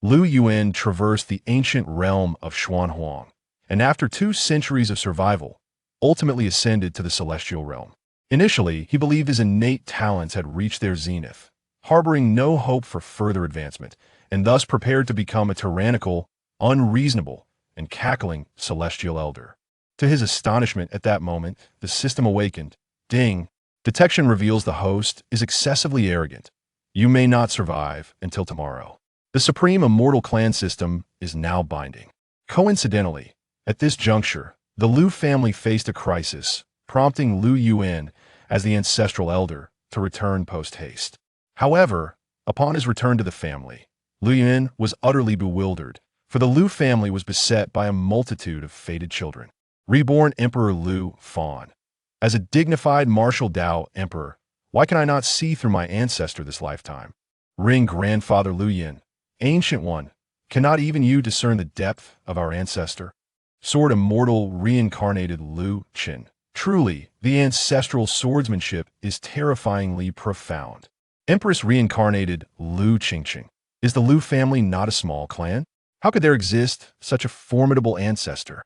Lu Yuan traversed the ancient realm of Xuanhuang, and after 2 centuries of survival, ultimately ascended to the celestial realm. Initially, he believed his innate talents had reached their zenith, harboring no hope for further advancement, and thus prepared to become a tyrannical, unreasonable, and cackling celestial elder. To his astonishment at that moment, the system awakened. Ding! Detection reveals the host is excessively arrogant. You may not survive until tomorrow. The Supreme Immortal Clan System is now binding. Coincidentally, at this juncture, the Lu family faced a crisis, prompting Lu Yuan, as the ancestral elder, to return post-haste. However, upon his return to the family, Lu Yuan was utterly bewildered, for the Lu family was beset by a multitude of fated children. Reborn Emperor Lu Fan. As a dignified martial Dao emperor, why can I not see through my ancestor this lifetime? Ring grandfather Lu Yin, ancient one, cannot even you discern the depth of our ancestor? Sword immortal reincarnated Lu Qin. Truly, the ancestral swordsmanship is terrifyingly profound. Empress reincarnated Lu Qingqing. Is the Lu family not a small clan? How could there exist such a formidable ancestor?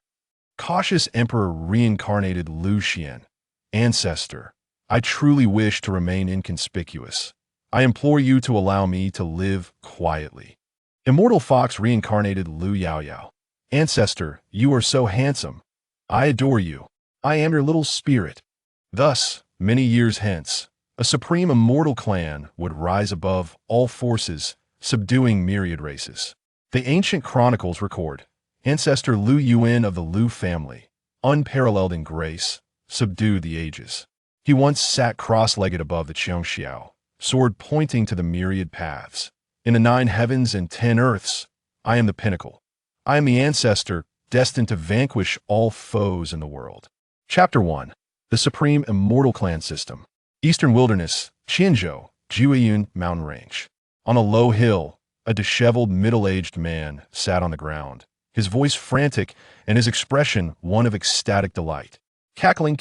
Cautious Emperor reincarnated Lu Xian. Ancestor, I truly wish to remain inconspicuous. I implore you to allow me to live quietly. Immortal Fox reincarnated Lu Yaoyao. Ancestor, you are so handsome. I adore you. I am your little spirit. Thus, many years hence, a supreme immortal clan would rise above all forces, subduing myriad races. The ancient chronicles record, Ancestor Lu Yuan of the Lu family, unparalleled in grace, subdued the ages. He once sat cross-legged above the xianxiao, sword pointing to the myriad paths. In the 9 heavens and 10 earths, I am the pinnacle. I am the ancestor destined to vanquish all foes in the world. Chapter 1. The Supreme Immortal Clan System. Eastern Wilderness, Qinzhou, Jiuyun Mountain Range. On a low hill, a disheveled middle-aged man sat on the ground, his voice frantic and his expression one of ecstatic delight. Cackling,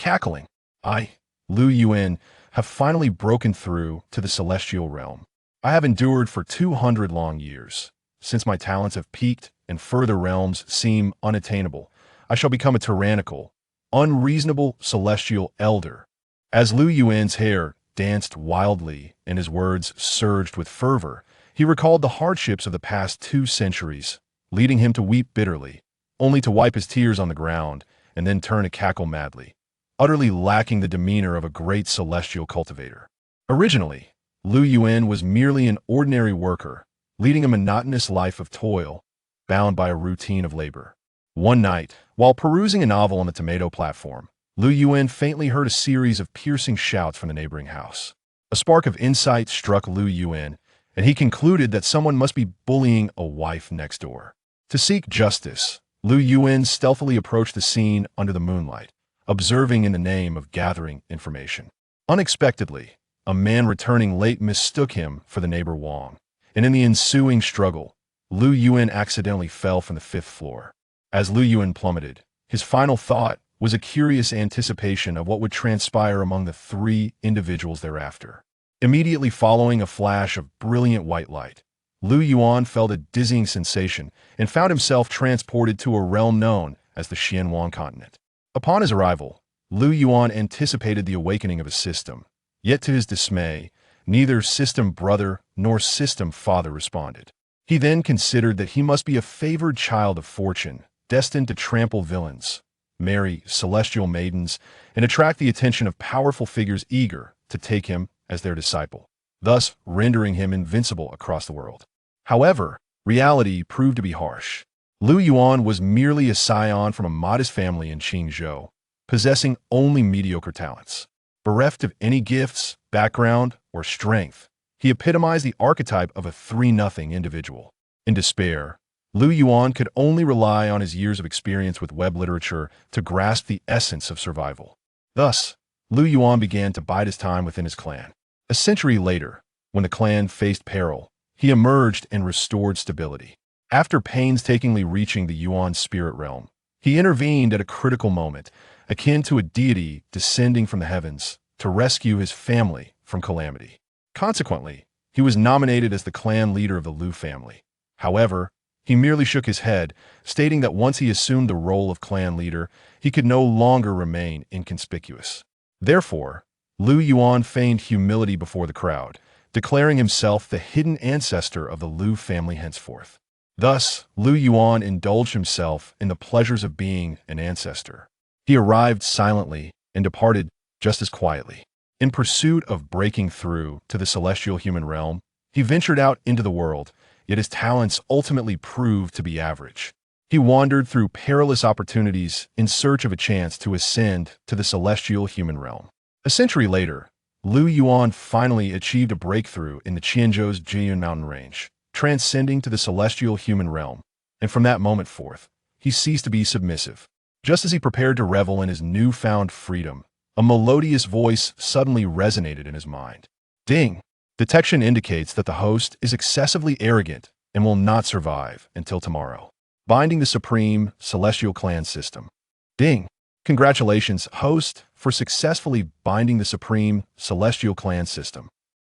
I, Lu Yuan, have finally broken through to the celestial realm. I have endured for 200 long years. Since my talents have peaked and further realms seem unattainable, I shall become a tyrannical, unreasonable celestial elder. As Lu Yuan's hair danced wildly and his words surged with fervor, he recalled the hardships of the past 2 centuries, leading him to weep bitterly, only to wipe his tears on the ground and then turn to cackle madly, utterly lacking the demeanor of a great celestial cultivator. Originally, Lu Yuan was merely an ordinary worker, leading a monotonous life of toil, bound by a routine of labor. One night, while perusing a novel on the tomato platform, Lu Yuan faintly heard a series of piercing shouts from the neighboring house. A spark of insight struck Lu Yuan, and he concluded that someone must be bullying a wife next door. To seek justice, Lu Yuan stealthily approached the scene under the moonlight, observing in the name of gathering information. Unexpectedly, a man returning late mistook him for the neighbor Wang, and in the ensuing struggle, Lu Yuan accidentally fell from the 5th floor. As Lu Yuan plummeted, his final thought was a curious anticipation of what would transpire among the 3 individuals thereafter. Immediately following a flash of brilliant white light, Lu Yuan felt a dizzying sensation and found himself transported to a realm known as the Xuanhuang continent. Upon his arrival, Lu Yuan anticipated the awakening of his system, yet to his dismay, neither system brother nor system father responded. He then considered that he must be a favored child of fortune, destined to trample villains, marry celestial maidens, and attract the attention of powerful figures eager to take him as their disciple, thus rendering him invincible across the world. However, reality proved to be harsh. Lu Yuan was merely a scion from a modest family in Qingzhou, possessing only mediocre talents. Bereft of any gifts, background, or strength, he epitomized the archetype of a 3-0 individual. In despair, Lu Yuan could only rely on his years of experience with web literature to grasp the essence of survival. Thus, Lu Yuan began to bide his time within his clan. A century later, when the clan faced peril, he emerged and restored stability. After painstakingly reaching the Yuan spirit realm, he intervened at a critical moment, akin to a deity descending from the heavens to rescue his family from calamity. Consequently, he was nominated as the clan leader of the Lu family. However, he merely shook his head, stating that once he assumed the role of clan leader, he could no longer remain inconspicuous. Therefore, Lu Yuan feigned humility before the crowd, declaring himself the hidden ancestor of the Lu family henceforth. Thus, Lu Yuan indulged himself in the pleasures of being an ancestor. He arrived silently and departed just as quietly. In pursuit of breaking through to the celestial human realm, he ventured out into the world, yet his talents ultimately proved to be average. He wandered through perilous opportunities in search of a chance to ascend to the celestial human realm. A century later, Lu Yuan finally achieved a breakthrough in the Qianzhou's Jiyun mountain range, transcending to the celestial human realm, and from that moment forth, he ceased to be submissive. Just as he prepared to revel in his newfound freedom, a melodious voice suddenly resonated in his mind. Ding! Detection indicates that the host is excessively arrogant and will not survive until tomorrow. Binding the Supreme Celestial Clan System. Ding! Congratulations, host, for successfully binding the Supreme Celestial Clan System.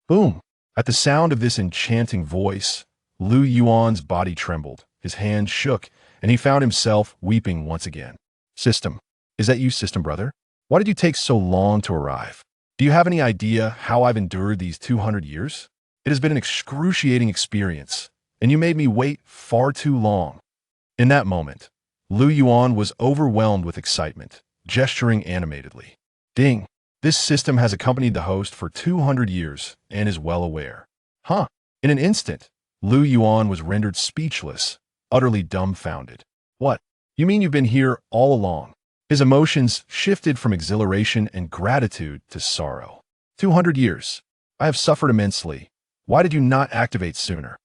Boom! At the sound of this enchanting voice, Lu Yuan's body trembled, his hands shook, and he found himself weeping once again. System. Is that you, System Brother? Why did you take so long to arrive? Do you have any idea how I've endured these 200 years? It has been an excruciating experience, and you made me wait far too long. In that moment, Lu Yuan was overwhelmed with excitement, gesturing animatedly. Ding! This system has accompanied the host for 200 years and is well aware. Huh! In an instant, Lu Yuan was rendered speechless, utterly dumbfounded. What? You mean you've been here all along? His emotions shifted from exhilaration and gratitude to sorrow. 200 years. I have suffered immensely. Why did you not activate sooner?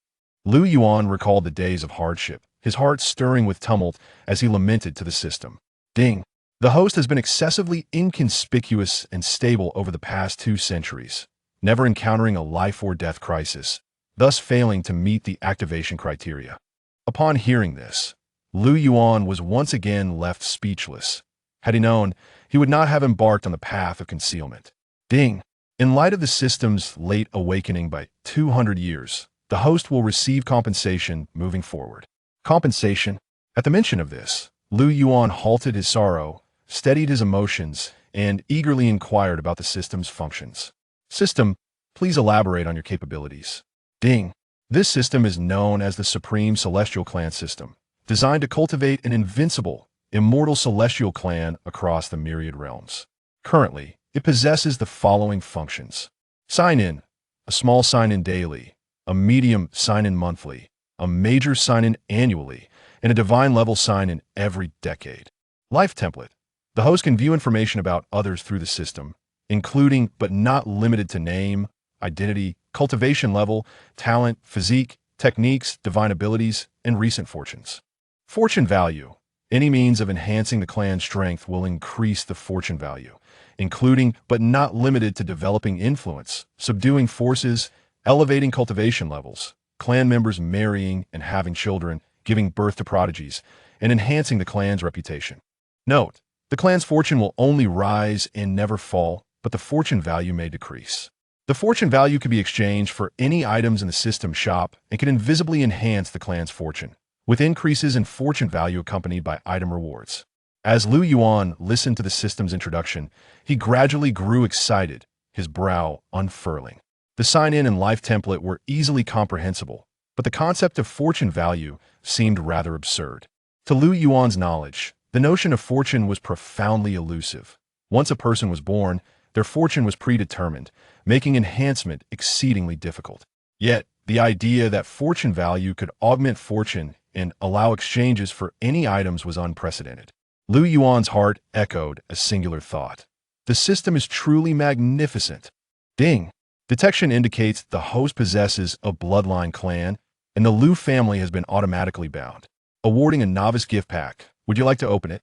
Lu Yuan recalled the days of hardship, his heart stirring with tumult as he lamented to the system. Ding! The host has been excessively inconspicuous and stable over the past 2 centuries, never encountering a life-or-death crisis, thus failing to meet the activation criteria. Upon hearing this, Lu Yuan was once again left speechless. Had he known, he would not have embarked on the path of concealment. Ding! In light of the system's late awakening by 200 years, the host will receive compensation moving forward. Compensation? At the mention of this, Lu Yuan halted his sorrow, steadied his emotions, and eagerly inquired about the system's functions. System, please elaborate on your capabilities. Ding! This system is known as the Supreme Celestial Clan System, designed to cultivate an invincible, immortal celestial clan across the myriad realms. Currently, it possesses the following functions. Sign-in, a small sign-in daily, a medium sign-in monthly, a major sign-in annually, and a divine level sign-in every decade. Life template. The host can view information about others through the system, including but not limited to name, identity, cultivation level, talent, physique, techniques, divine abilities, and recent fortunes. Fortune value. Any means of enhancing the clan's strength will increase the fortune value, including but not limited to developing influence, subduing forces, elevating cultivation levels, clan members marrying and having children, giving birth to prodigies, and enhancing the clan's reputation. Note, the clan's fortune will only rise and never fall, but the fortune value may decrease. The fortune value can be exchanged for any items in the system shop and can invisibly enhance the clan's fortune, with increases in fortune value accompanied by item rewards. As Lu Yuan listened to the system's introduction, he gradually grew excited, his brow unfurling. The sign-in and life template were easily comprehensible, but the concept of fortune value seemed rather absurd. To Lu Yuan's knowledge, the notion of fortune was profoundly elusive. Once a person was born, their fortune was predetermined, making enhancement exceedingly difficult. Yet, the idea that fortune value could augment fortune and allow exchanges for any items was unprecedented. Lu Yuan's heart echoed a singular thought. The system is truly magnificent. Ding! Detection indicates the host possesses a bloodline clan, and the Lu family has been automatically bound. Awarding a novice gift pack. Would you like to open it?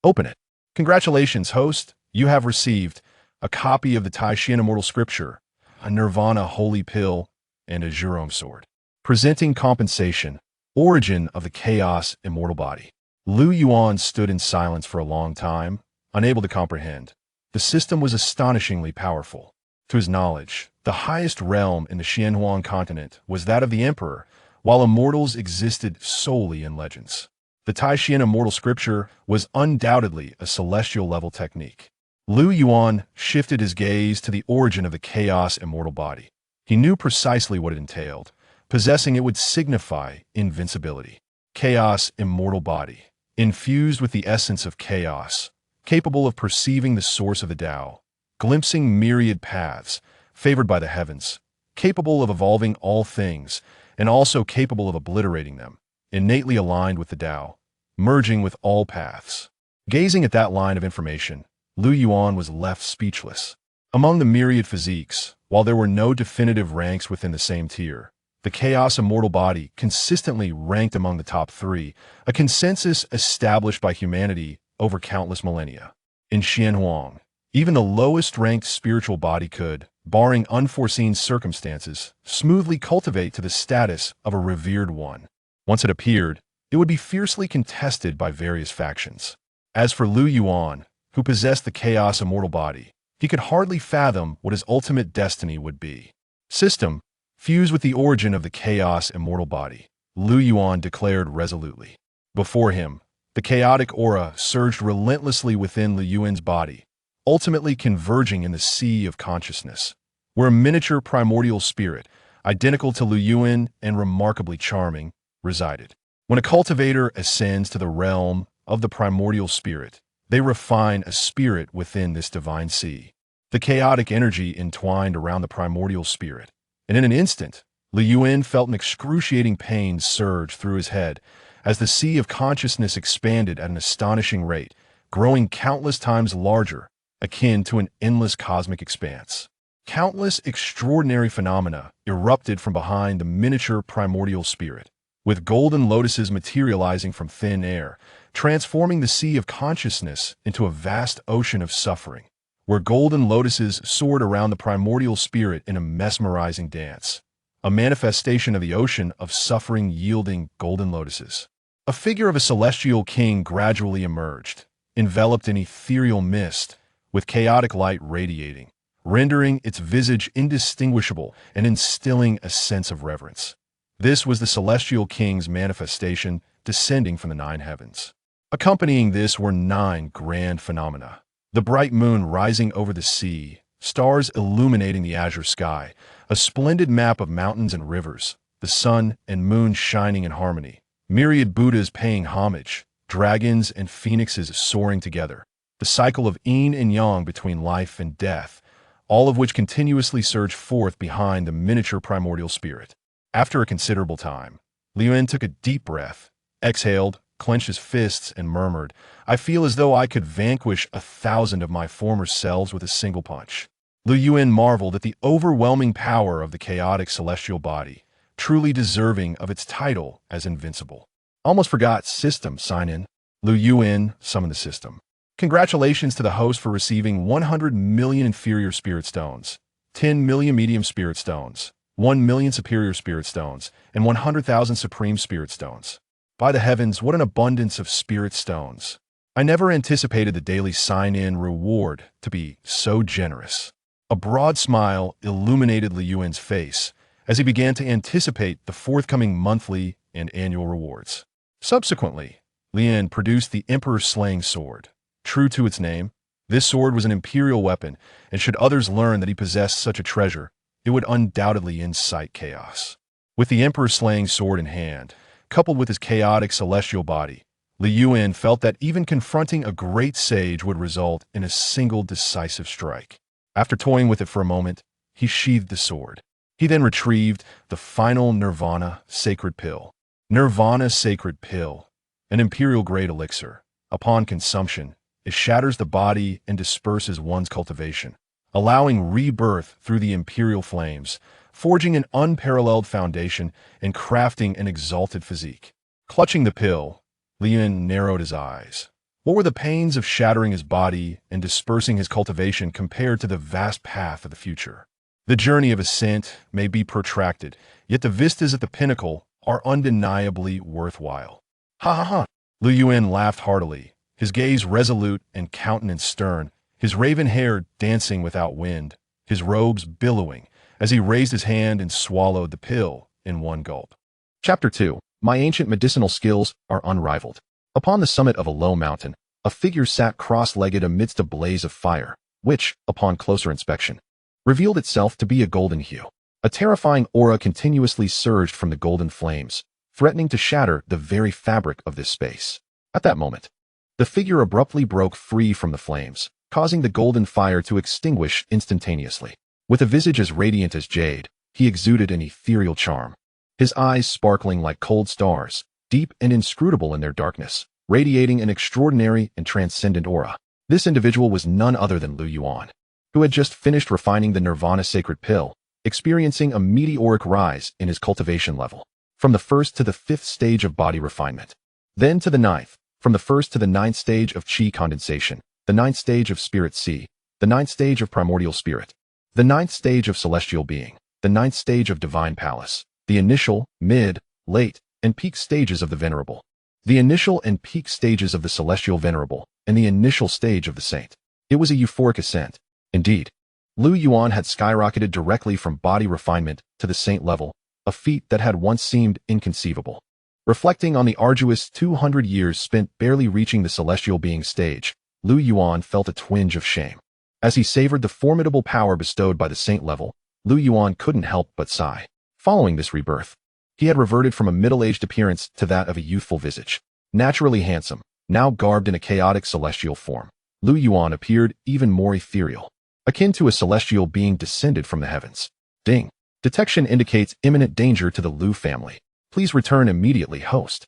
Open it. Congratulations, host. You have received a copy of the Taishan Immortal Scripture, a Nirvana Holy Pill, and a Jerome Sword. Presenting compensation. Origin of the Chaos Immortal Body. Lu Yuan stood in silence for a long time, unable to comprehend. The system was astonishingly powerful. To his knowledge, the highest realm in the Xuanhuang continent was that of the Emperor, while immortals existed solely in legends. The Taishan immortal scripture was undoubtedly a celestial-level technique. Yuan shifted his gaze to the origin of the chaos immortal body. He knew precisely what it entailed. Possessing it would signify invincibility. Chaos immortal body, infused with the essence of chaos, capable of perceiving the source of the Tao, glimpsing myriad paths, favored by the heavens, capable of evolving all things, and also capable of obliterating them, innately aligned with the Tao, merging with all paths. Gazing at that line of information, Yuan was left speechless. Among the myriad physiques, while there were no definitive ranks within the same tier, the chaos immortal body consistently ranked among the top 3, a consensus established by humanity over countless millennia. In Xuanhuang, even the lowest-ranked spiritual body could, barring unforeseen circumstances, smoothly cultivate to the status of a revered one. Once it appeared, it would be fiercely contested by various factions. As for Yuan, who possessed the chaos immortal body, he could hardly fathom what his ultimate destiny would be. System, fused with the origin of the chaos immortal body, Yuan declared resolutely. Before him, the chaotic aura surged relentlessly within Yuan's body, ultimately converging in the sea of consciousness, where a miniature primordial spirit, identical to Yuan and remarkably charming, resided. When a cultivator ascends to the realm of the primordial spirit, they refine a spirit within this divine sea. The chaotic energy entwined around the primordial spirit, and in an instant, Yuan felt an excruciating pain surge through his head as the sea of consciousness expanded at an astonishing rate, growing countless times larger, akin to an endless cosmic expanse. Countless extraordinary phenomena erupted from behind the miniature primordial spirit, with golden lotuses materializing from thin air, transforming the sea of consciousness into a vast ocean of suffering, where golden lotuses soared around the primordial spirit in a mesmerizing dance, a manifestation of the ocean of suffering yielding golden lotuses. A figure of a celestial king gradually emerged, enveloped in ethereal mist, with chaotic light radiating, rendering its visage indistinguishable and instilling a sense of reverence. This was the celestial king's manifestation descending from the 9 heavens. Accompanying this were 9 grand phenomena. The bright moon rising over the sea, stars illuminating the azure sky, a splendid map of mountains and rivers, the sun and moon shining in harmony, myriad Buddhas paying homage, dragons and phoenixes soaring together, the cycle of yin and yang between life and death, all of which continuously surge forth behind the miniature primordial spirit. After a considerable time, Yuan took a deep breath, exhaled, clenched his fists, and murmured, "I feel as though I could vanquish 1,000 of my former selves with a single punch." Yuan marveled at the overwhelming power of the chaotic celestial body, truly deserving of its title as invincible. Almost forgot system sign-in. Yuan summoned the system. Congratulations to the host for receiving 100 million inferior spirit stones, 10 million medium spirit stones, 1 million superior spirit stones, and 100,000 supreme spirit stones. By the heavens, what an abundance of spirit stones. I never anticipated the daily sign-in reward to be so generous. A broad smile illuminated Yuan's face as he began to anticipate the forthcoming monthly and annual rewards. Subsequently, Yuan produced the Emperor's slaying sword. True to its name, this sword was an imperial weapon, and should others learn that he possessed such a treasure, it would undoubtedly incite chaos. With the Emperor's slaying sword in hand, coupled with his chaotic celestial body, Yuan felt that even confronting a great sage would result in a single decisive strike. After toying with it for a moment, he sheathed the sword. He then retrieved the final Nirvana Sacred Pill. Nirvana Sacred Pill, an imperial-grade elixir. Upon consumption, it shatters the body and disperses one's cultivation, allowing rebirth through the imperial flames, forging an unparalleled foundation and crafting an exalted physique. Clutching the pill, Yuan narrowed his eyes. What were the pains of shattering his body and dispersing his cultivation compared to the vast path of the future? The journey of ascent may be protracted, yet the vistas at the pinnacle are undeniably worthwhile. Ha ha ha! Yuan laughed heartily, his gaze resolute and countenance stern, his raven hair dancing without wind, his robes billowing, as he raised his hand and swallowed the pill in one gulp. Chapter 2. My ancient medicinal skills are unrivaled. Upon the summit of a low mountain, a figure sat cross-legged amidst a blaze of fire, which, upon closer inspection, revealed itself to be a golden hue. A terrifying aura continuously surged from the golden flames, threatening to shatter the very fabric of this space. At that moment, the figure abruptly broke free from the flames, causing the golden fire to extinguish instantaneously. With a visage as radiant as jade, he exuded an ethereal charm. His eyes sparkling like cold stars, deep and inscrutable in their darkness, radiating an extraordinary and transcendent aura. This individual was none other than Yuan, who had just finished refining the Nirvana sacred pill, experiencing a meteoric rise in his cultivation level, from the 1st to the 5th stage of body refinement, then to the 9th, from the 1st to the 9th stage of chi condensation, the 9th stage of spirit C, the 9th stage of primordial spirit, the 9th stage of celestial being, the 9th stage of divine palace, the initial, mid, late, and peak stages of the venerable, the initial and peak stages of the celestial venerable, and the initial stage of the saint. It was a euphoric ascent. Indeed, Yuan had skyrocketed directly from body refinement to the saint level, a feat that had once seemed inconceivable. Reflecting on the arduous 200 years spent barely reaching the celestial being stage, Yuan felt a twinge of shame. As he savored the formidable power bestowed by the saint level, Yuan couldn't help but sigh. Following this rebirth, he had reverted from a middle-aged appearance to that of a youthful visage. Naturally handsome, now garbed in a chaotic celestial form, Yuan appeared even more ethereal, akin to a celestial being descended from the heavens. Ding. Detection indicates imminent danger to the Lu family. Please return immediately, host.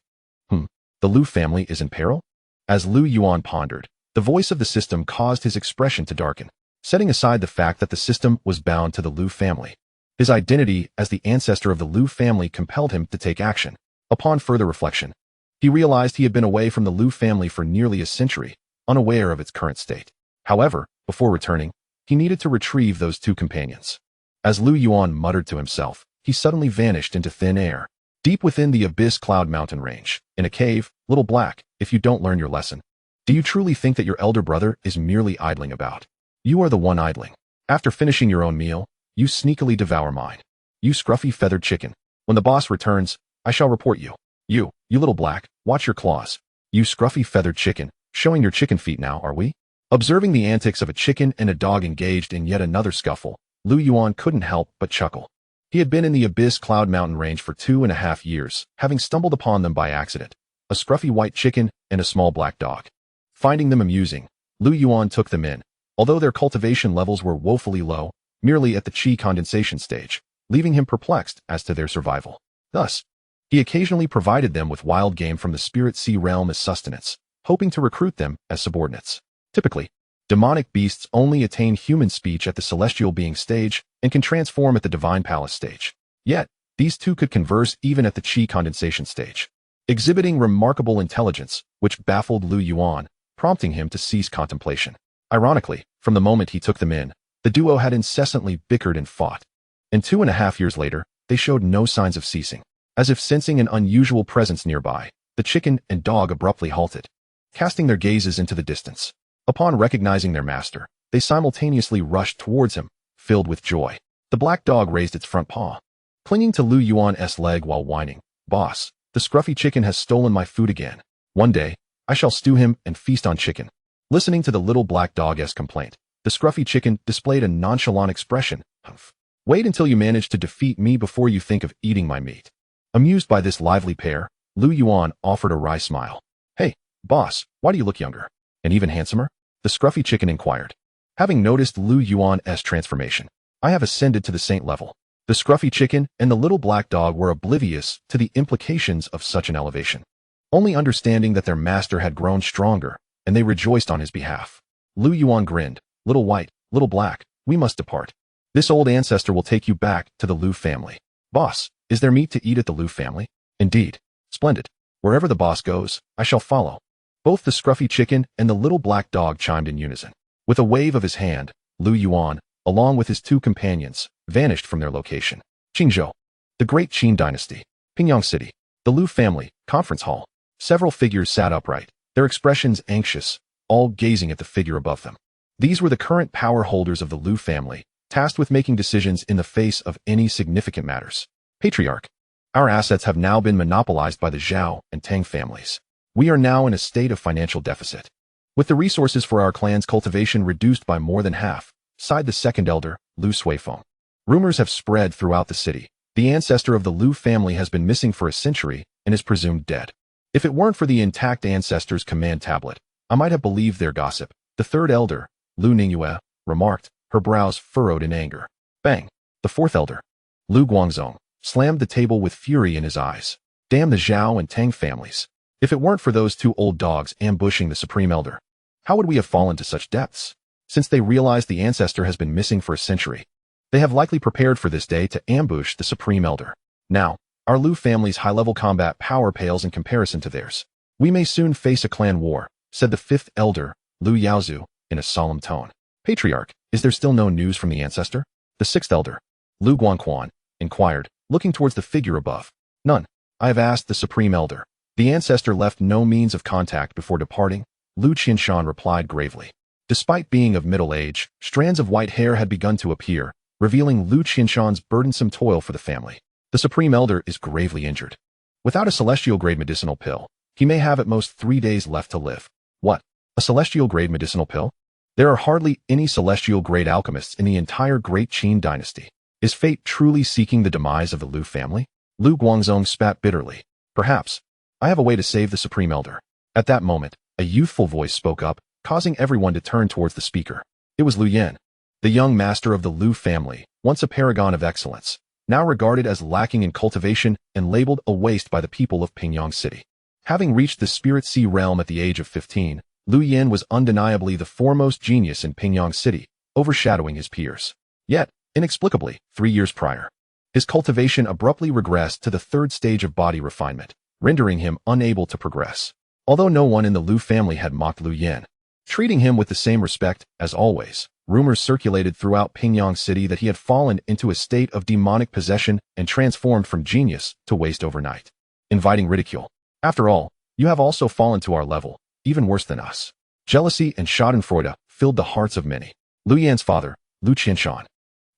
The Lu family is in peril? As Yuan pondered, the voice of the system caused his expression to darken, setting aside the fact that the system was bound to the Lu family. His identity as the ancestor of the Lu family compelled him to take action. Upon further reflection, he realized he had been away from the Lu family for nearly a century, unaware of its current state. However, before returning, he needed to retrieve those two companions. As Yuan muttered to himself, he suddenly vanished into thin air. Deep within the Abyss Cloud mountain range, in a cave, Little Black, if you don't learn your lesson, do you truly think that your elder brother is merely idling about? You are the one idling. After finishing your own meal, you sneakily devour mine. You scruffy feathered chicken. When the boss returns, I shall report you. You Little Black, watch your claws. You scruffy feathered chicken, showing your chicken feet now, are we? Observing the antics of a chicken and a dog engaged in yet another scuffle, Yuan couldn't help but chuckle. He had been in the Abyss Cloud mountain range for 2.5 years, having stumbled upon them by accident, a scruffy white chicken and a small black dog. Finding them amusing, Yuan took them in, although their cultivation levels were woefully low, merely at the chi condensation stage, leaving him perplexed as to their survival. Thus, he occasionally provided them with wild game from the Spirit Sea realm as sustenance, hoping to recruit them as subordinates. Typically, demonic beasts only attain human speech at the celestial being stage and can transform at the divine palace stage. Yet, these two could converse even at the chi condensation stage, exhibiting remarkable intelligence, which baffled Yuan, prompting him to cease contemplation. Ironically, from the moment he took them in, the duo had incessantly bickered and fought. And 2.5 years later, they showed no signs of ceasing. As if sensing an unusual presence nearby, the chicken and dog abruptly halted, casting their gazes into the distance. Upon recognizing their master, they simultaneously rushed towards him, filled with joy. The black dog raised its front paw, clinging to Yuan's leg while whining. Boss, the scruffy chicken has stolen my food again. One day, I shall stew him and feast on chicken. Listening to the little black dog's complaint, the scruffy chicken displayed a nonchalant expression. Humph. Wait until you manage to defeat me before you think of eating my meat. Amused by this lively pair, Yuan offered a wry smile. Hey, boss, why do you look younger? And even handsomer? The scruffy chicken inquired. Having noticed Yuan's transformation, I have ascended to the saint level. The scruffy chicken and the little black dog were oblivious to the implications of such an elevation, only understanding that their master had grown stronger, and they rejoiced on his behalf. Yuan grinned. Little white, little black, we must depart. This old ancestor will take you back to the Lu family. Boss, is there meat to eat at the Lu family? Indeed. Splendid. Wherever the boss goes, I shall follow. Both the scruffy chicken and the little black dog chimed in unison. With a wave of his hand, Yuan, along with his two companions, vanished from their location. Qingzhou, the Great Qin Dynasty, Pingyang City, the Lu family, conference hall. Several figures sat upright, their expressions anxious, all gazing at the figure above them. These were the current power holders of the Lu family, tasked with making decisions in the face of any significant matters. Patriarch, Our assets have now been monopolized by the Zhao and Tang families. We are now in a state of financial deficit. With the resources for our clan's cultivation reduced by more than half, sighed the second elder, Lu Suifeng. Rumors have spread throughout the city. The ancestor of the Lu family has been missing for a century and is presumed dead. If it weren't for the intact ancestor's command tablet, I might have believed their gossip, the third elder, Lu Ningyue, remarked, her brows furrowed in anger. Bang! The fourth elder, Lu Guangzong, slammed the table with fury in his eyes. Damn the Zhao and Tang families. If it weren't for those two old dogs ambushing the Supreme Elder, how would we have fallen to such depths? Since they realized the ancestor has been missing for a century, they have likely prepared for this day to ambush the Supreme Elder. Now, our Lu family's high-level combat power pales in comparison to theirs. We may soon face a clan war, said the fifth elder, Lu Yaozu, in a solemn tone. Patriarch, is there still no news from the ancestor? The sixth elder, Lu Guangquan, inquired, looking towards the figure above. None. I have asked the Supreme Elder. The ancestor left no means of contact before departing, Lu Qinshan replied gravely. Despite being of middle age, strands of white hair had begun to appear, revealing Lu Qinshan's burdensome toil for the family. The Supreme Elder is gravely injured. Without a celestial-grade medicinal pill, he may have at most 3 days left to live. What? A celestial-grade medicinal pill? There are hardly any celestial-grade alchemists in the entire Great Qin dynasty. Is fate truly seeking the demise of the Lu family? Lu Guangzong spat bitterly. Perhaps. I have a way to save the Supreme Elder. At that moment, a youthful voice spoke up, causing everyone to turn towards the speaker. It was Lu Yan, the young master of the Lu family, once a paragon of excellence, now regarded as lacking in cultivation and labeled a waste by the people of Pingyang City. Having reached the Spirit Sea realm at the age of 15, Lu Yan was undeniably the foremost genius in Pingyang City, overshadowing his peers. Yet, inexplicably, 3 years prior, his cultivation abruptly regressed to the third stage of body refinement, rendering him unable to progress. Although no one in the Lu family had mocked Lu Yan, treating him with the same respect as always, rumors circulated throughout Pingyang City that he had fallen into a state of demonic possession and transformed from genius to waste overnight, inviting ridicule. After all, you have also fallen to our level, even worse than us. Jealousy and schadenfreude filled the hearts of many. Lu Yan's father, Lu Qinshan,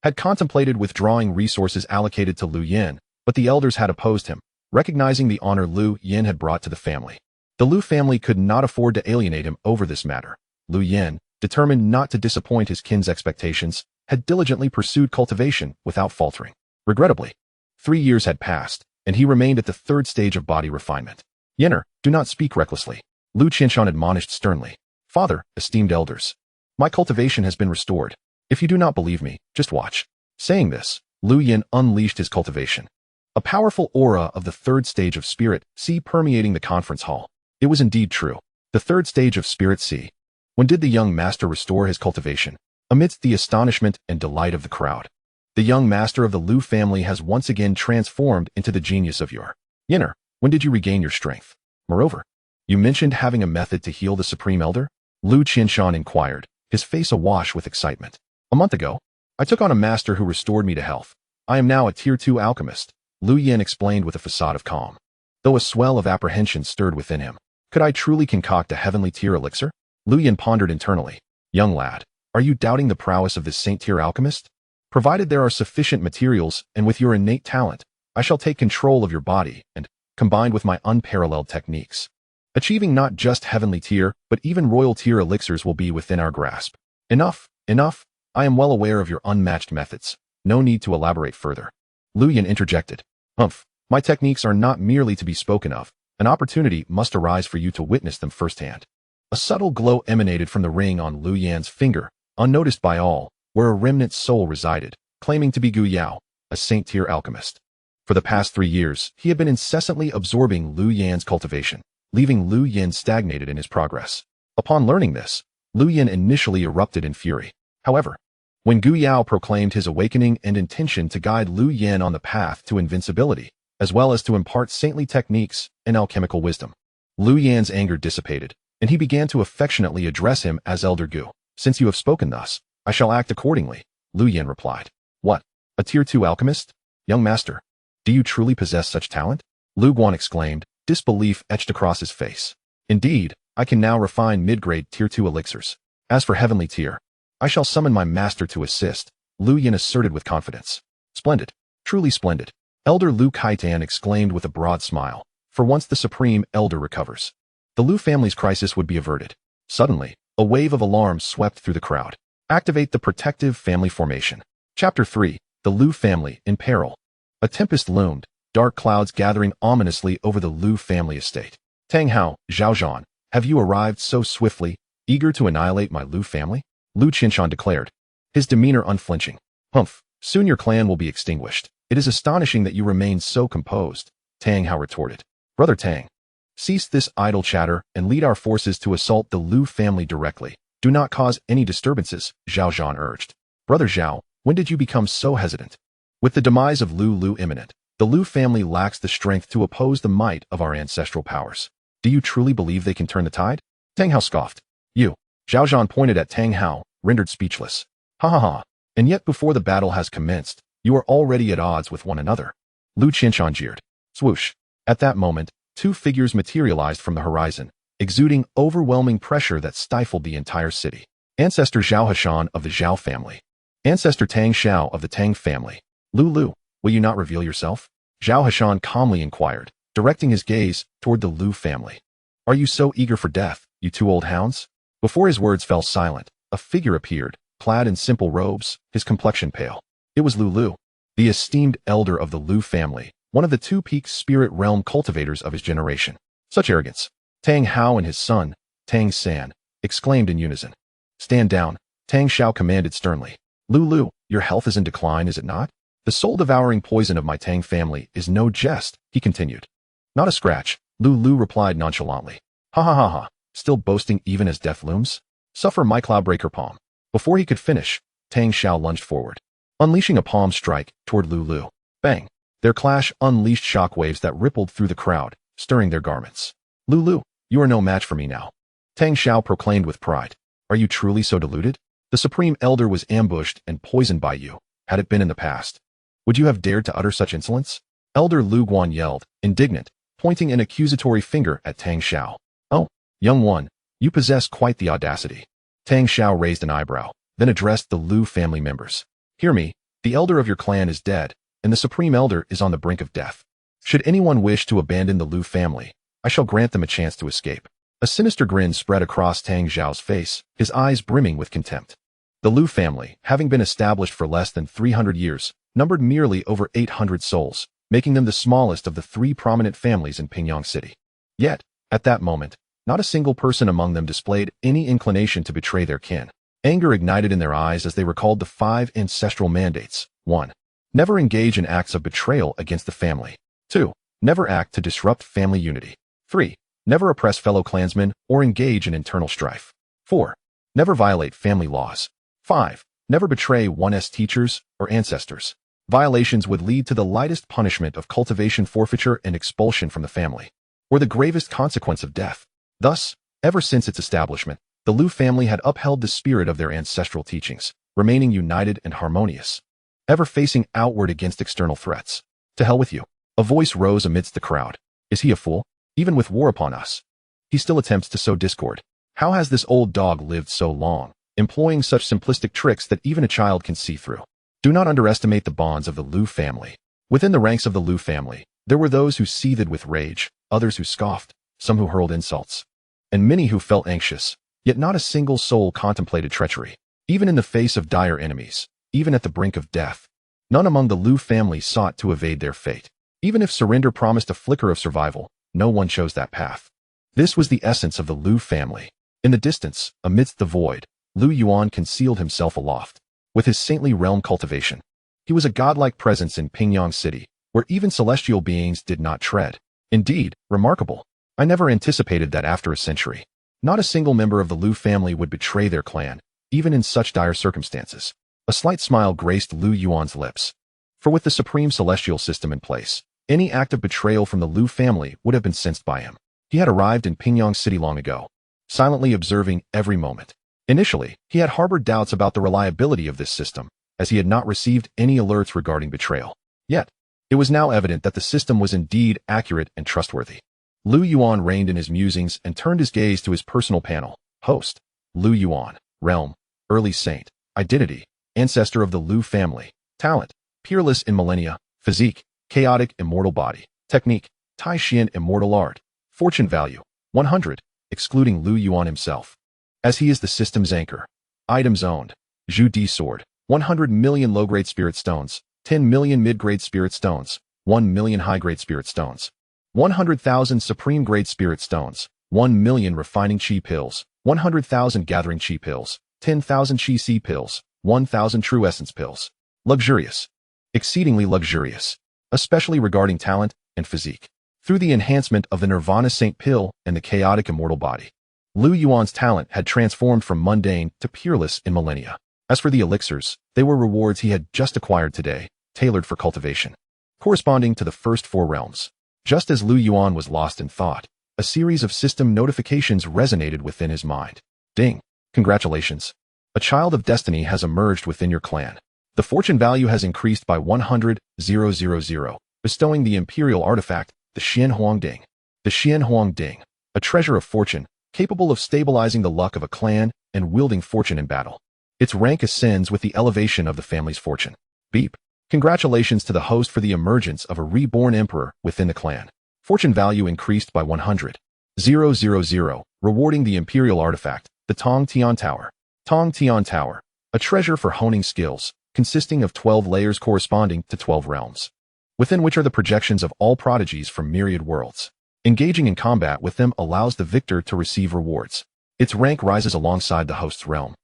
had contemplated withdrawing resources allocated to Lu Yan, but the elders had opposed him, recognizing the honor Lu Yan had brought to the family. The Lu family could not afford to alienate him over this matter. Lu Yan, determined not to disappoint his kin's expectations, had diligently pursued cultivation without faltering. Regrettably, 3 years had passed, and he remained at the third stage of body refinement. Yenner, do not speak recklessly, Lu Qinshan admonished sternly. Father, esteemed elders, my cultivation has been restored. If you do not believe me, just watch. Saying this, Lu Yan unleashed his cultivation. A powerful aura of the third stage of Spirit Sea permeating the conference hall. It was indeed true. The third stage of Spirit Sea. When did the young master restore his cultivation? Amidst the astonishment and delight of the crowd, the young master of the Lu family has once again transformed into the genius of your. Yenner, when did you regain your strength? Moreover, you mentioned having a method to heal the Supreme Elder? Lu Qinshan inquired, his face awash with excitement. A month ago, I took on a master who restored me to health. I am now a Tier 2 alchemist, Lu Yan explained with a facade of calm, though a swell of apprehension stirred within him. Could I truly concoct a heavenly tier elixir? Lu Yan pondered internally. Young lad, are you doubting the prowess of this saint-tier alchemist? Provided there are sufficient materials, and with your innate talent, I shall take control of your body and, combined with my unparalleled techniques, achieving not just heavenly tier, but even royal tier elixirs will be within our grasp. Enough, enough. I am well aware of your unmatched methods. No need to elaborate further. Lu Yan interjected. Humph, my techniques are not merely to be spoken of. An opportunity must arise for you to witness them firsthand. A subtle glow emanated from the ring on Lu Yan's finger, unnoticed by all, where a remnant soul resided, claiming to be Gu Yao, a saint-tier alchemist. For the past 3 years, he had been incessantly absorbing Lu Yan's cultivation, leaving Lu Yan stagnated in his progress. Upon learning this, Lu Yan initially erupted in fury. However, when Gu Yao proclaimed his awakening and intention to guide Lu Yan on the path to invincibility, as well as to impart saintly techniques and alchemical wisdom, Lu Yan's anger dissipated, and he began to affectionately address him as Elder Gu. Since you have spoken thus, I shall act accordingly, Lu Yan replied. What? A Tier 2 alchemist? Young master, do you truly possess such talent? Lu Guan exclaimed, disbelief etched across his face. Indeed, I can now refine mid-grade Tier 2 elixirs. As for heavenly tier, I shall summon my master to assist, Lu Yan asserted with confidence. Splendid. Truly splendid. Elder Lu Kaitan exclaimed with a broad smile. For once the Supreme Elder recovers. The Lu family's crisis would be averted. Suddenly, a wave of alarm swept through the crowd. Activate the protective family formation. Chapter 3. The Lu family in peril. A tempest loomed, dark clouds gathering ominously over the Lu family estate. Tang Hao, Zhaozhan, have you arrived so swiftly, eager to annihilate my Lu family? Lu Qinshan declared, his demeanor unflinching. Humph, soon your clan will be extinguished. It is astonishing that you remain so composed, Tang Hao retorted. Brother Tang, cease this idle chatter and lead our forces to assault the Lu family directly. Do not cause any disturbances, Zhaozhan urged. Brother Zhao, when did you become so hesitant? With the demise of Lu imminent, the Lu family lacks the strength to oppose the might of our ancestral powers. Do you truly believe they can turn the tide? Tang Hao scoffed. You. Zhaozhan pointed at Tang Hao, rendered speechless. Ha ha ha. And yet before the battle has commenced, you are already at odds with one another. Lu Qinshan jeered. Swoosh. At that moment, two figures materialized from the horizon, exuding overwhelming pressure that stifled the entire city. Ancestor Zhao Hashan of the Zhao family. Ancestor Tang Xiao of the Tang family. Lu, will you not reveal yourself? Zhao Hashan calmly inquired, directing his gaze toward the Lu family. Are you so eager for death, you two old hounds? Before his words fell silent, a figure appeared, clad in simple robes, his complexion pale. It was Lu, the esteemed elder of the Lu family, one of the two peak spirit realm cultivators of his generation. Such arrogance. Tang Hao and his son, Tang San, exclaimed in unison. Stand down, Tang Xiao commanded sternly. Lu, your health is in decline, is it not? The soul-devouring poison of my Tang family is no jest, he continued. Not a scratch, Lu replied nonchalantly. Ha ha ha ha, still boasting even as death looms? Suffer my cloudbreaker palm. Before he could finish, Tang Xiao lunged forward, unleashing a palm strike toward Lu. Bang! Their clash unleashed shockwaves that rippled through the crowd, stirring their garments. Lu, you are no match for me now. Tang Xiao proclaimed with pride. Are you truly so deluded? The Supreme Elder was ambushed and poisoned by you, had it been in the past. Would you have dared to utter such insolence? Elder Lu Guan yelled, indignant, pointing an accusatory finger at Tang Xiao. Oh, young one, you possess quite the audacity. Tang Xiao raised an eyebrow, then addressed the Lu family members. Hear me, the elder of your clan is dead, and the Supreme Elder is on the brink of death. Should anyone wish to abandon the Lu family, I shall grant them a chance to escape. A sinister grin spread across Tang Xiao's face, his eyes brimming with contempt. The Lu family, having been established for less than 300 years, numbered merely over 800 souls, making them the smallest of the three prominent families in Pingyang City. Yet, at that moment, not a single person among them displayed any inclination to betray their kin. Anger ignited in their eyes as they recalled the 5 ancestral mandates. 1. Never engage in acts of betrayal against the family. 2. Never act to disrupt family unity. 3. Never oppress fellow clansmen or engage in internal strife. 4. Never violate family laws. 5. Never betray one's teachers or ancestors. Violations would lead to the lightest punishment of cultivation forfeiture and expulsion from the family, or the gravest consequence of death. Thus, ever since its establishment, the Lu family had upheld the spirit of their ancestral teachings, remaining united and harmonious, ever facing outward against external threats. To hell with you. A voice rose amidst the crowd. Is he a fool? Even with war upon us, he still attempts to sow discord. How has this old dog lived so long, employing such simplistic tricks that even a child can see through? Do not underestimate the bonds of the Lu family. Within the ranks of the Lu family, there were those who seethed with rage, others who scoffed, some who hurled insults, and many who felt anxious, yet not a single soul contemplated treachery. Even in the face of dire enemies, even at the brink of death, none among the Lu family sought to evade their fate. Even if surrender promised a flicker of survival, no one chose that path. This was the essence of the Lu family. In the distance, amidst the void, Lu Yuan concealed himself aloft. With his saintly realm cultivation, he was a godlike presence in Pingyang City, where even celestial beings did not tread. Indeed, remarkable. I never anticipated that after a century, not a single member of the Lu family would betray their clan, even in such dire circumstances. A slight smile graced Lu Yuan's lips. For with the supreme celestial system in place, any act of betrayal from the Lu family would have been sensed by him. He had arrived in Pingyang City long ago, silently observing every moment. Initially, he had harbored doubts about the reliability of this system, as he had not received any alerts regarding betrayal. Yet, it was now evident that the system was indeed accurate and trustworthy. Lu Yuan reined in his musings and turned his gaze to his personal panel. Host, Lu Yuan. Realm, early saint. Identity, ancestor of the Lu family. Talent, peerless in millennia. Physique, Chaotic Immortal Body. Technique. Taishian Immortal Art. Fortune value. 100, excluding Lu Yuan himself, as he is the system's anchor. Items owned. Zhu Di Sword. 100 million low-grade spirit stones. 10 million mid-grade spirit stones. 1 million high-grade spirit stones. 100,000 supreme-grade spirit stones. 1 million refining chi pills. 100,000 gathering chi pills. 10,000 chi si pills. 1,000 true essence pills. Luxurious. Exceedingly luxurious, especially regarding talent and physique. Through the enhancement of the Nirvana Saint Pill and the chaotic immortal body, Lu Yuan's talent had transformed from mundane to peerless in millennia. As for the elixirs, they were rewards he had just acquired today, tailored for cultivation, corresponding to the first 4 realms. Just as Lu Yuan was lost in thought, a series of system notifications resonated within his mind. Ding! Congratulations! A child of destiny has emerged within your clan. The fortune value has increased by 100,000, bestowing the imperial artifact, the Xuanhuang Ding. The Xuanhuang Ding, a treasure of fortune, capable of stabilizing the luck of a clan and wielding fortune in battle. Its rank ascends with the elevation of the family's fortune. Beep. Congratulations to the host for the emergence of a reborn emperor within the clan. Fortune value increased by 100,000, rewarding the imperial artifact, the Tong Tian Tower. Tong Tian Tower, a treasure for honing skills, consisting of 12 layers corresponding to 12 realms, within which are the projections of all prodigies from myriad worlds. Engaging in combat with them allows the victor to receive rewards. Its rank rises alongside the host's realm,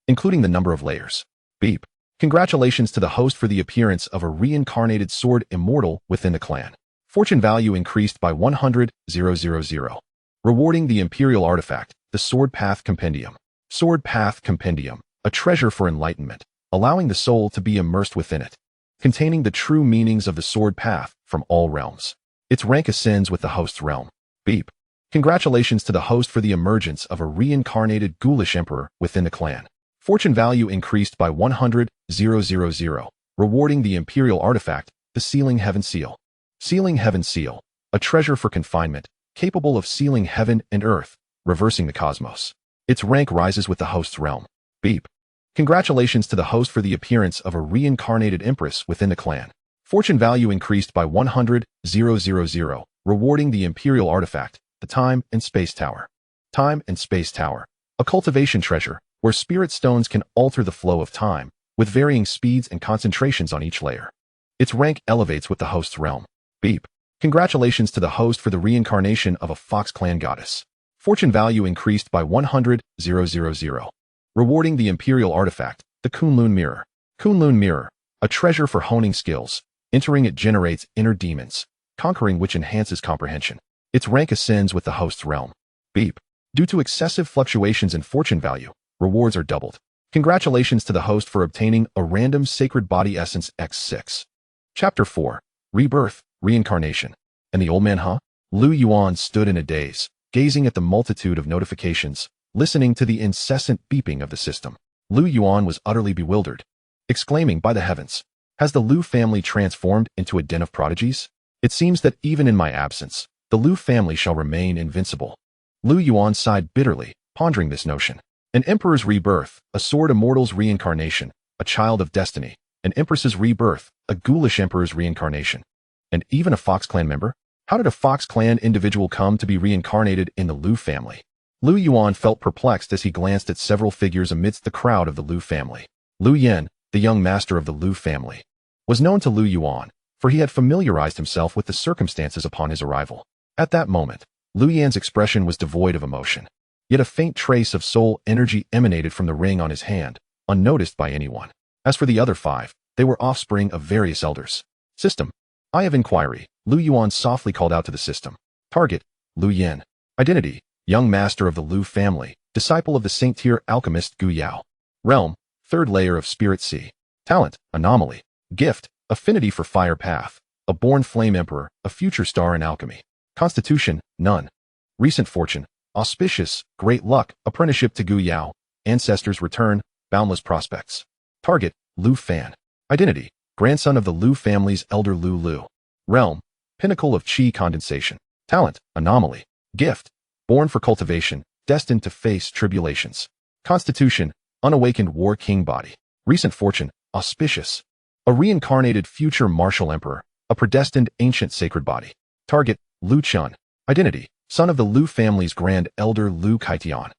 including the number of layers. Beep. Congratulations to the host for the appearance of a reincarnated sword immortal within the clan. Fortune value increased by 100,000, rewarding the imperial artifact, the Sword Path Compendium. Sword Path Compendium, a treasure for enlightenment, allowing the soul to be immersed within it, containing the true meanings of the sword path from all realms. Its rank ascends with the host's realm. Beep. Congratulations to the host for the emergence of a reincarnated ghoulish emperor within the clan. Fortune value increased by 100,000, rewarding the imperial artifact, the Sealing Heaven Seal. Sealing Heaven Seal, a treasure for confinement, capable of sealing heaven and earth, reversing the cosmos. Its rank rises with the host's realm. Beep. Congratulations to the host for the appearance of a reincarnated empress within the clan. Fortune value increased by 100,000, rewarding the imperial artifact, the Time and Space Tower. Time and Space Tower, a cultivation treasure where spirit stones can alter the flow of time, with varying speeds and concentrations on each layer. Its rank elevates with the host's realm. Beep. Congratulations to the host for the reincarnation of a Fox Clan goddess. Fortune value increased by 100,000, rewarding the imperial artifact, the Kunlun Mirror. Kunlun Mirror, a treasure for honing skills. Entering it generates inner demons, conquering which enhances comprehension. Its rank ascends with the host's realm. Beep. Due to excessive fluctuations in fortune value, rewards are doubled. Congratulations to the host for obtaining a random Sacred Body Essence X6. Chapter 4. Rebirth, Reincarnation. And the old man, huh? Lu Yuan stood in a daze, gazing at the multitude of notifications, listening to the incessant beeping of the system. Lu Yuan was utterly bewildered, exclaiming, by the heavens, has the Lu family transformed into a den of prodigies? It seems that even in my absence, the Lu family shall remain invincible. Lu Yuan sighed bitterly, pondering this notion. An emperor's rebirth, a sword immortal's reincarnation, a child of destiny, an empress's rebirth, a ghoulish emperor's reincarnation, and even a Fox Clan member? How did a Fox Clan individual come to be reincarnated in the Lu family? Lu Yuan felt perplexed as he glanced at several figures amidst the crowd of the Lu family. Lu Yan, the young master of the Lu family, was known to Lu Yuan, for he had familiarized himself with the circumstances upon his arrival. At that moment, Lu Yan's expression was devoid of emotion, yet a faint trace of soul energy emanated from the ring on his hand, unnoticed by anyone. As for the other 5, they were offspring of various elders. System. Eye of Inquiry. Lu Yuan softly called out to the system. Target. Lu Yan. Identity. Young master of the Lu family, disciple of the Saint-Tier alchemist Gu Yao. Realm. 3rd layer of Spirit Sea. Talent. Anomaly. Gift. Affinity for Fire Path. A born flame emperor, a future star in alchemy. Constitution. None. Recent fortune. Auspicious. Great luck. Apprenticeship to Gu Yao. Ancestors return. Boundless prospects. Target. Lu Fan. Identity. Grandson of the Lu family's elder Lu Lu. Realm. Pinnacle of Qi condensation. Talent. Anomaly. Gift. Born for cultivation, destined to face tribulations. Constitution. Unawakened War King body. Recent fortune. Auspicious. A reincarnated future martial emperor, a predestined ancient sacred body. Target, Lu Chun. Identity, son of the Lu family's grand elder Lu Kaitian.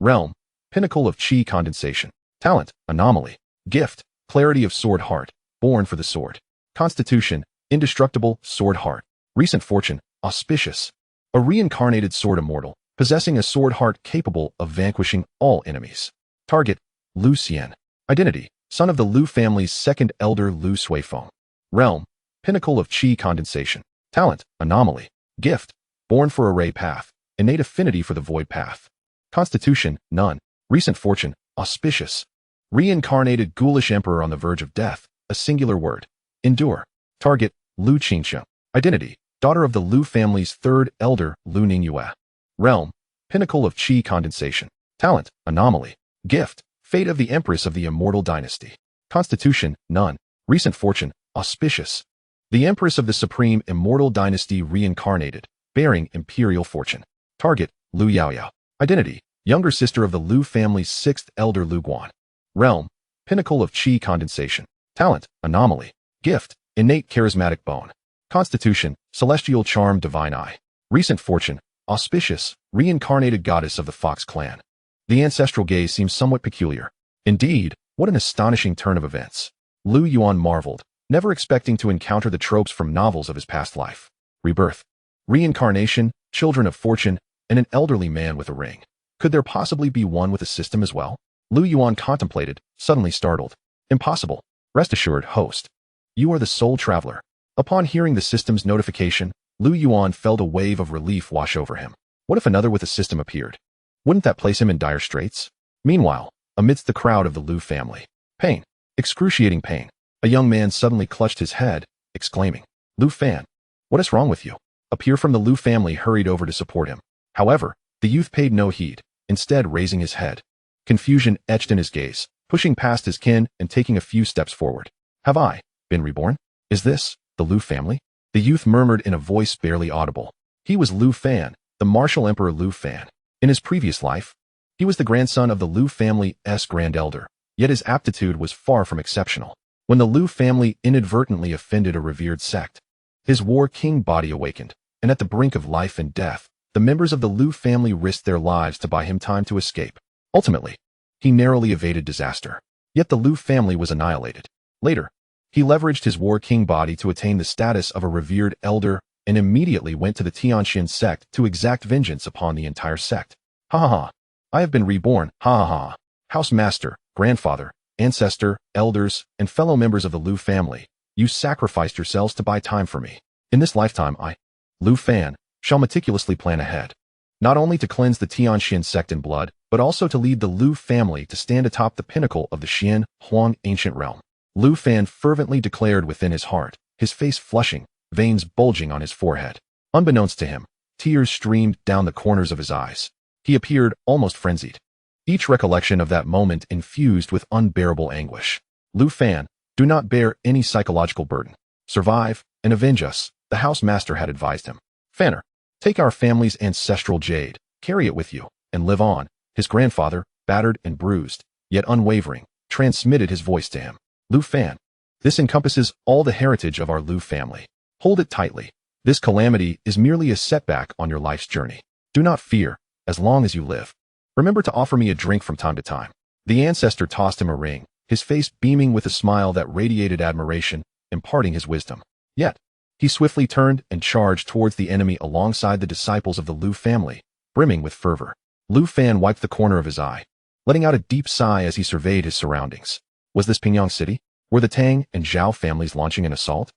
Realm, pinnacle of qi condensation. Talent, anomaly. Gift, clarity of sword heart, born for the sword. Constitution, indestructible sword heart. Recent fortune, auspicious. A reincarnated sword immortal, possessing a sword heart capable of vanquishing all enemies. Target, Lu Xian. Identity, son of the Lu family's second elder Lu Xuanhuang. Realm, pinnacle of qi condensation. Talent, anomaly. Gift, born for a ray path, innate affinity for the void path. Constitution, none. Recent fortune, auspicious. Reincarnated ghoulish emperor on the verge of death, a singular word. Endure. Target, Lu Xianxia. Identity, daughter of the Lu family's third elder Lu Ningyue. Realm, pinnacle of qi condensation. Talent, anomaly. Gift, fate of the empress of the immortal dynasty. Constitution, none. Recent fortune, auspicious. The empress of the Supreme Immortal Dynasty reincarnated, bearing imperial fortune. Target, Lu Yaoyao. Identity, younger sister of the Lu family's sixth elder Lu Guan. Realm, pinnacle of qi condensation. Talent, anomaly. Gift, innate charismatic bone. Constitution, celestial charm divine eye. Recent fortune, auspicious, reincarnated goddess of the Fox clan. The ancestral gaze seems somewhat peculiar. Indeed, what an astonishing turn of events. Lu Yuan marveled, never expecting to encounter the tropes from novels of his past life. Rebirth, reincarnation, children of fortune, and an elderly man with a ring. Could there possibly be one with a system as well? Lu Yuan contemplated, suddenly startled. Impossible. Rest assured, host. You are the sole traveler. Upon hearing the system's notification, Lu Yuan felt a wave of relief wash over him. What if another with a system appeared? Wouldn't that place him in dire straits? Meanwhile, amidst the crowd of the Lu family, pain, excruciating pain, a young man suddenly clutched his head, exclaiming, Lu Fan, what is wrong with you? A peer from the Lu family hurried over to support him. However, the youth paid no heed, instead raising his head. Confusion etched in his gaze, pushing past his kin and taking a few steps forward. Have I been reborn? Is this the Lu family? The youth murmured in a voice barely audible. He was Lu Fan, the martial emperor Lu Fan. In his previous life, he was the grandson of the Lu family's grand elder, yet his aptitude was far from exceptional. When the Lu family inadvertently offended a revered sect, his war king body awakened, and at the brink of life and death, the members of the Lu family risked their lives to buy him time to escape. Ultimately, he narrowly evaded disaster. Yet the Lu family was annihilated. Later, he leveraged his war king body to attain the status of a revered elder and immediately went to the Tianxian sect to exact vengeance upon the entire sect. Ha ha ha. I have been reborn, ha ha ha. House master, grandfather, ancestor, elders, and fellow members of the Lu family, you sacrificed yourselves to buy time for me. In this lifetime I, Lu Fan, shall meticulously plan ahead. Not only to cleanse the Tianxian sect in blood, but also to lead the Lu family to stand atop the pinnacle of the Xuanhuang ancient realm. Lu Fan fervently declared within his heart, his face flushing, veins bulging on his forehead. Unbeknownst to him, tears streamed down the corners of his eyes. He appeared almost frenzied. Each recollection of that moment infused with unbearable anguish. Lu Fan, do not bear any psychological burden. Survive and avenge us, the house master had advised him. Fanner, take our family's ancestral jade, carry it with you, and live on. His grandfather, battered and bruised, yet unwavering, transmitted his voice to him. Lu Fan, this encompasses all the heritage of our Lu family. Hold it tightly. This calamity is merely a setback on your life's journey. Do not fear, as long as you live. Remember to offer me a drink from time to time. The ancestor tossed him a ring, his face beaming with a smile that radiated admiration, imparting his wisdom. Yet, he swiftly turned and charged towards the enemy alongside the disciples of the Lu family, brimming with fervor. Lu Fan wiped the corner of his eye, letting out a deep sigh as he surveyed his surroundings. Was this Pingyang City? Were the Tang and Zhao families launching an assault?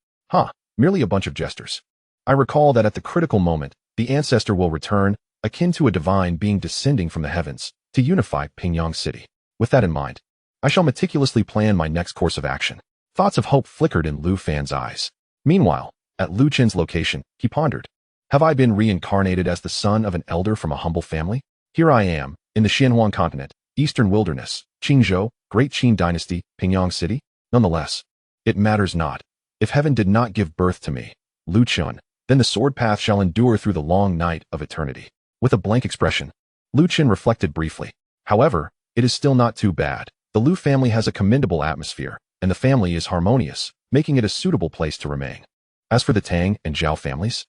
Merely a bunch of jesters. I recall that at the critical moment, the ancestor will return, akin to a divine being descending from the heavens, to unify Pingyang City. With that in mind, I shall meticulously plan my next course of action. Thoughts of hope flickered in Lu Fan's eyes. Meanwhile, at Lu Chen's location, he pondered. Have I been reincarnated as the son of an elder from a humble family? Here I am, in the Xuanhuang continent, Eastern Wilderness, Qingzhou, Great Qin Dynasty, Pingyang City. Nonetheless, it matters not. If heaven did not give birth to me, Lu Chun, then the sword path shall endure through the long night of eternity. With a blank expression, Lu Chen reflected briefly. However, it is still not too bad. The Lu family has a commendable atmosphere, and the family is harmonious, making it a suitable place to remain. As for the Tang and Zhao families,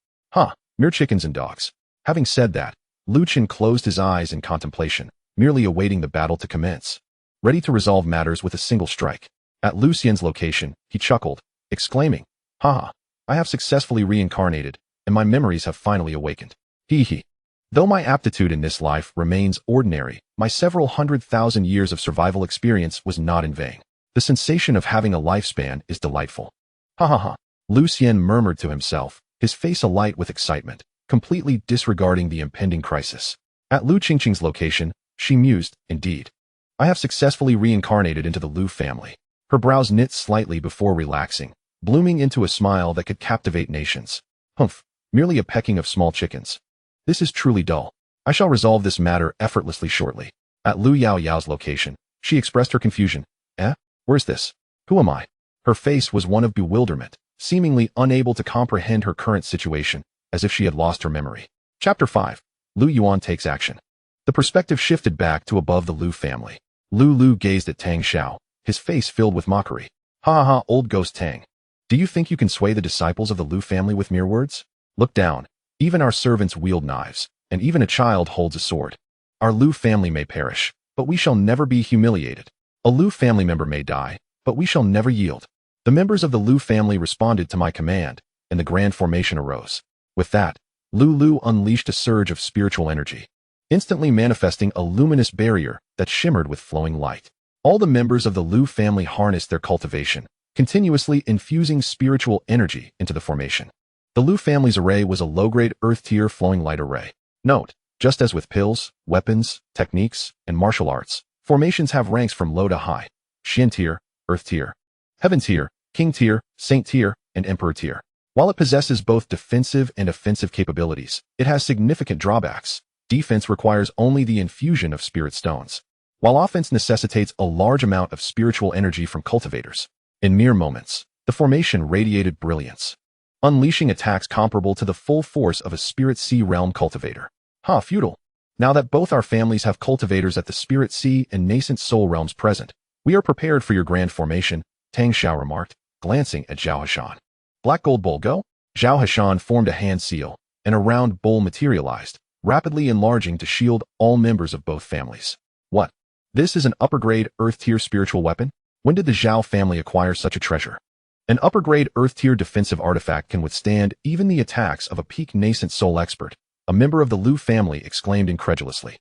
mere chickens and dogs. Having said that, Lu Qin closed his eyes in contemplation, merely awaiting the battle to commence, ready to resolve matters with a single strike. At Lu Xian's location, he chuckled, exclaiming, I have successfully reincarnated, and my memories have finally awakened. Hee hee. Though my aptitude in this life remains ordinary, my several 100,000 years of survival experience was not in vain. The sensation of having a lifespan is delightful. Lu Xian murmured to himself, his face alight with excitement, completely disregarding the impending crisis. At Lu Qingqing's location, she mused, indeed. I have successfully reincarnated into the Lu family. Her brows knit slightly before relaxing, blooming into a smile that could captivate nations. Merely a pecking of small chickens. This is truly dull. I shall resolve this matter effortlessly shortly. At Lu Yaoyao's location, she expressed her confusion. Where's this? Who am I? Her face was one of bewilderment, seemingly unable to comprehend her current situation, as if she had lost her memory. Chapter 5. Lu Yuan takes action. The perspective shifted back to above the Lu family. Lu gazed at Tang Xiao, his face filled with mockery. Old ghost Tang. Do you think you can sway the disciples of the Lu family with mere words? Look down. Even our servants wield knives, and even a child holds a sword. Our Lu family may perish, but we shall never be humiliated. A Lu family member may die, but we shall never yield. The members of the Lu family responded to my command, and the grand formation arose. With that, Lu unleashed a surge of spiritual energy, instantly manifesting a luminous barrier that shimmered with flowing light. All the members of the Lu family harnessed their cultivation, continuously infusing spiritual energy into the formation. The Lu family's array was a low-grade earth-tier flowing light array. Note, just as with pills, weapons, techniques, and martial arts, formations have ranks from low to high: Xian tier, earth tier, heaven tier, king tier, saint tier, and emperor tier. While it possesses both defensive and offensive capabilities, it has significant drawbacks. Defense requires only the infusion of spirit stones, while offense necessitates a large amount of spiritual energy from cultivators. In mere moments, the formation radiated brilliance, unleashing attacks comparable to the full force of a Spirit Sea realm cultivator. Feudal. Now that both our families have cultivators at the Spirit Sea and nascent soul realms present, we are prepared for your grand formation, Tang Xiao remarked, glancing at Zhao Hashan. Black gold bowl go? Zhao Hashan formed a hand seal, and a round bowl materialized, rapidly enlarging to shield all members of both families. What? This is an upper-grade earth-tier spiritual weapon? When did the Zhao family acquire such a treasure? An upper-grade earth-tier defensive artifact can withstand even the attacks of a peak nascent soul expert, a member of the Lu family exclaimed incredulously.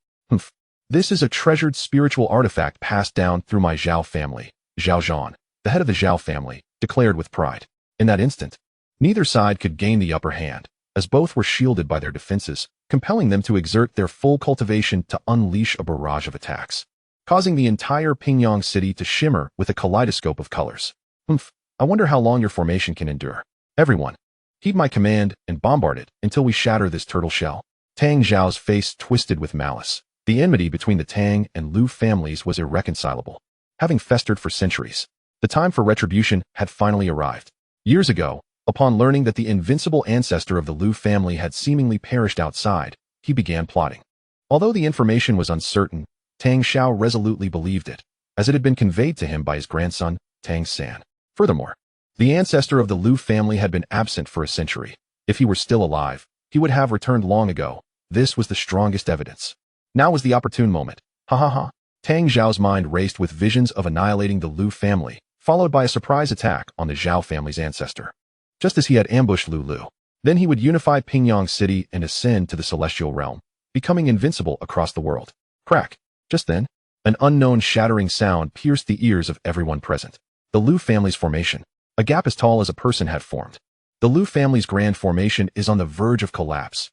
This is a treasured spiritual artifact passed down through my Zhao family, Zhao Zhan, the head of the Zhao family, declared with pride. In that instant, neither side could gain the upper hand, as both were shielded by their defenses, compelling them to exert their full cultivation to unleash a barrage of attacks, causing the entire Pingyang city to shimmer with a kaleidoscope of colors. I wonder how long your formation can endure. Everyone, heed my command and bombard it until we shatter this turtle shell. Tang Xiao's face twisted with malice. The enmity between the Tang and Lu families was irreconcilable, having festered for centuries. The time for retribution had finally arrived. Years ago, upon learning that the invincible ancestor of the Lu family had seemingly perished outside, he began plotting. Although the information was uncertain, Tang Xiao resolutely believed it, as it had been conveyed to him by his grandson, Tang San. Furthermore, the ancestor of the Lu family had been absent for a century. If he were still alive, he would have returned long ago. This was the strongest evidence. Now was the opportune moment. Tang Xiao's mind raced with visions of annihilating the Lu family, followed by a surprise attack on the Zhao family's ancestor. Just as he had ambushed Lu. Then he would unify Pingyang City and ascend to the celestial realm, becoming invincible across the world. Crack. Just then, an unknown shattering sound pierced the ears of everyone present. The Lu family's formation. A gap as tall as a person had formed. The Lu family's grand formation is on the verge of collapse.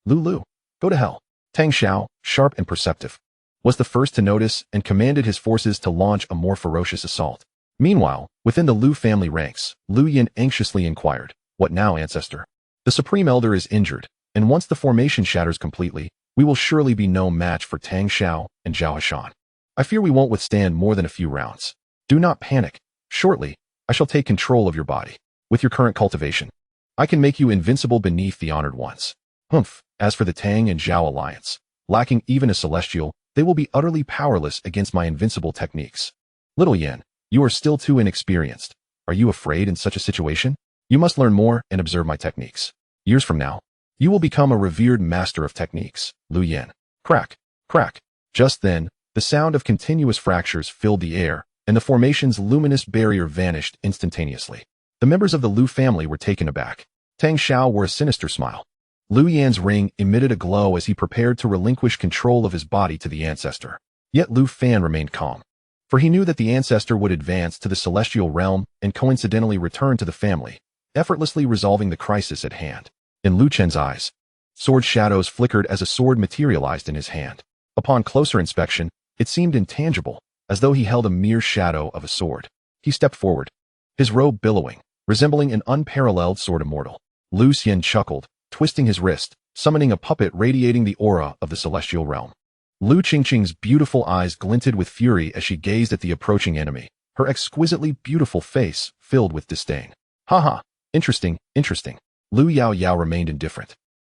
Lu, go to hell. Tang Xiao, sharp and perceptive, was the first to notice and commanded his forces to launch a more ferocious assault. Meanwhile, within the Lu family ranks, Lu Yin anxiously inquired, "What now, ancestor?" The Supreme Elder is injured, and once the formation shatters completely, we will surely be no match for Tang Xiao and Zhao Hashan. I fear we won't withstand more than a few rounds. Do not panic. Shortly, I shall take control of your body. With your current cultivation, I can make you invincible beneath the honored ones. As for the Tang and Zhao alliance, lacking even a celestial, they will be utterly powerless against my invincible techniques. Little Yan, you are still too inexperienced. Are you afraid in such a situation? You must learn more and observe my techniques. Years from now, you will become a revered master of techniques, Lu Yan. Crack, crack. Just then, the sound of continuous fractures filled the air, and the formation's luminous barrier vanished instantaneously. The members of the Lu family were taken aback. Tang Xiao wore a sinister smile. Lu Yan's ring emitted a glow as he prepared to relinquish control of his body to the Ancestor. Yet Lu Fan remained calm, for he knew that the Ancestor would advance to the celestial realm and coincidentally return to the family, effortlessly resolving the crisis at hand. In Lu Chen's eyes, sword shadows flickered as a sword materialized in his hand. Upon closer inspection, it seemed intangible, as though he held a mere shadow of a sword. He stepped forward, his robe billowing, resembling an unparalleled sword immortal. Lu Xian chuckled, twisting his wrist, summoning a puppet radiating the aura of the celestial realm. Lu Qingqing's beautiful eyes glinted with fury as she gazed at the approaching enemy, her exquisitely beautiful face filled with disdain. Haha, interesting, interesting. Lu Yao remained indifferent.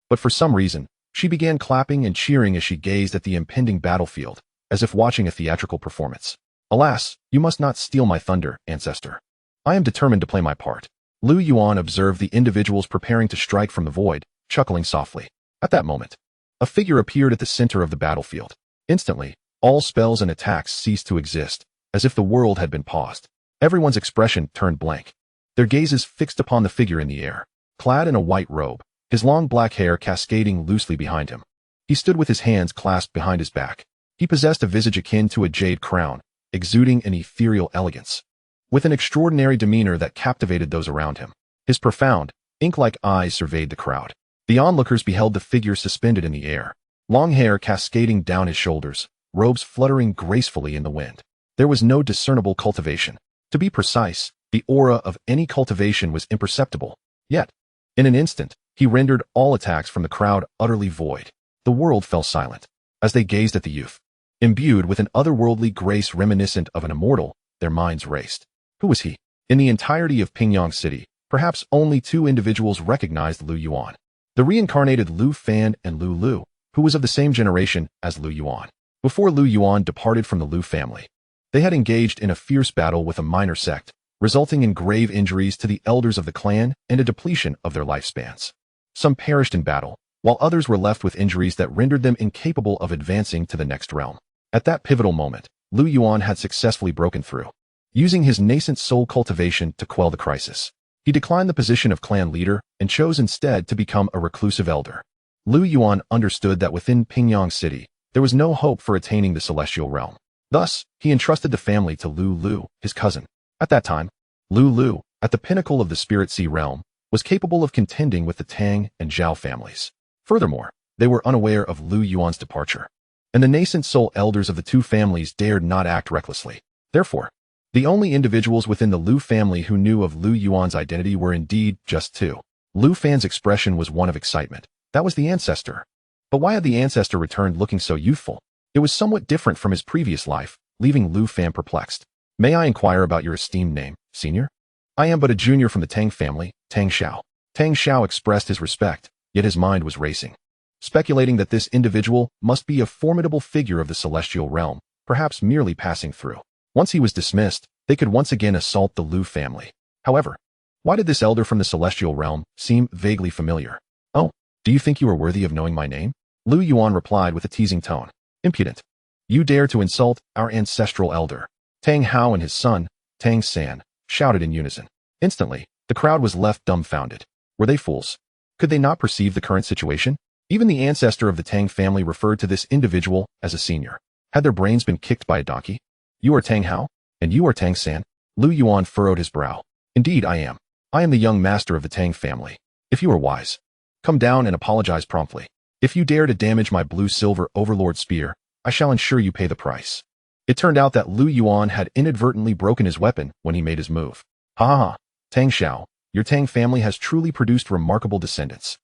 But for some reason, she began clapping and cheering as she gazed at the impending battlefield, as if watching a theatrical performance. Alas, you must not steal my thunder, Ancestor. I am determined to play my part. Lu Yuan observed the individuals preparing to strike from the void, chuckling softly. At that moment, a figure appeared at the center of the battlefield. Instantly, all spells and attacks ceased to exist, as if the world had been paused. Everyone's expression turned blank, their gazes fixed upon the figure in the air, clad in a white robe, his long black hair cascading loosely behind him. He stood with his hands clasped behind his back. He possessed a visage akin to a jade crown, exuding an ethereal elegance, with an extraordinary demeanor that captivated those around him. His profound, ink-like eyes surveyed the crowd. The onlookers beheld the figure suspended in the air, long hair cascading down his shoulders, robes fluttering gracefully in the wind. There was no discernible cultivation. To be precise, the aura of any cultivation was imperceptible. Yet, in an instant, he rendered all attacks from the crowd utterly void. The world fell silent as they gazed at the youth. Imbued with an otherworldly grace reminiscent of an immortal, their minds raced. Who was he? In the entirety of Pingyang City, perhaps only two individuals recognized Lu Yuan. The reincarnated Lu Fan and Lu Lu, who was of the same generation as Lu Yuan. Before Lu Yuan departed from the Lu family, they had engaged in a fierce battle with a minor sect, resulting in grave injuries to the elders of the clan and a depletion of their lifespans. Some perished in battle, while others were left with injuries that rendered them incapable of advancing to the next realm. At that pivotal moment, Lu Yuan had successfully broken through, using his nascent soul cultivation to quell the crisis. He declined the position of clan leader and chose instead to become a reclusive elder. Lu Yuan understood that within Pingyang City, there was no hope for attaining the celestial realm. Thus, he entrusted the family to Lu Lu, his cousin. At that time, Lu Lu, at the pinnacle of the Spirit Sea realm, was capable of contending with the Tang and Zhao families. Furthermore, they were unaware of Lu Yuan's departure, and the nascent soul elders of the two families dared not act recklessly. Therefore, the only individuals within the Lu family who knew of Lu Yuan's identity were indeed just two. Lu Fan's expression was one of excitement. That was the Ancestor. But why had the Ancestor returned looking so youthful? It was somewhat different from his previous life, leaving Lu Fan perplexed. May I inquire about your esteemed name, senior? I am but a junior from the Tang family, Tang Xiao. Tang Xiao expressed his respect, yet his mind was racing, speculating that this individual must be a formidable figure of the celestial realm, perhaps merely passing through. Once he was dismissed, they could once again assault the Lu family. However, why did this elder from the celestial realm seem vaguely familiar? Oh, do you think you are worthy of knowing my name? Lu Yuan replied with a teasing tone. Impudent. You dare to insult our ancestral elder. Tang Hao and his son, Tang San, shouted in unison. Instantly, the crowd was left dumbfounded. Were they fools? Could they not perceive the current situation? Even the Ancestor of the Tang family referred to this individual as a senior. Had their brains been kicked by a donkey? You are Tang Hao? And you are Tang San? Lu Yuan furrowed his brow. Indeed I am. I am the young master of the Tang family. If you are wise, come down and apologize promptly. If you dare to damage my blue-silver overlord spear, I shall ensure you pay the price. It turned out that Lu Yuan had inadvertently broken his weapon when he made his move. Ha ha ha, Tang Xiao, your Tang family has truly produced remarkable descendants.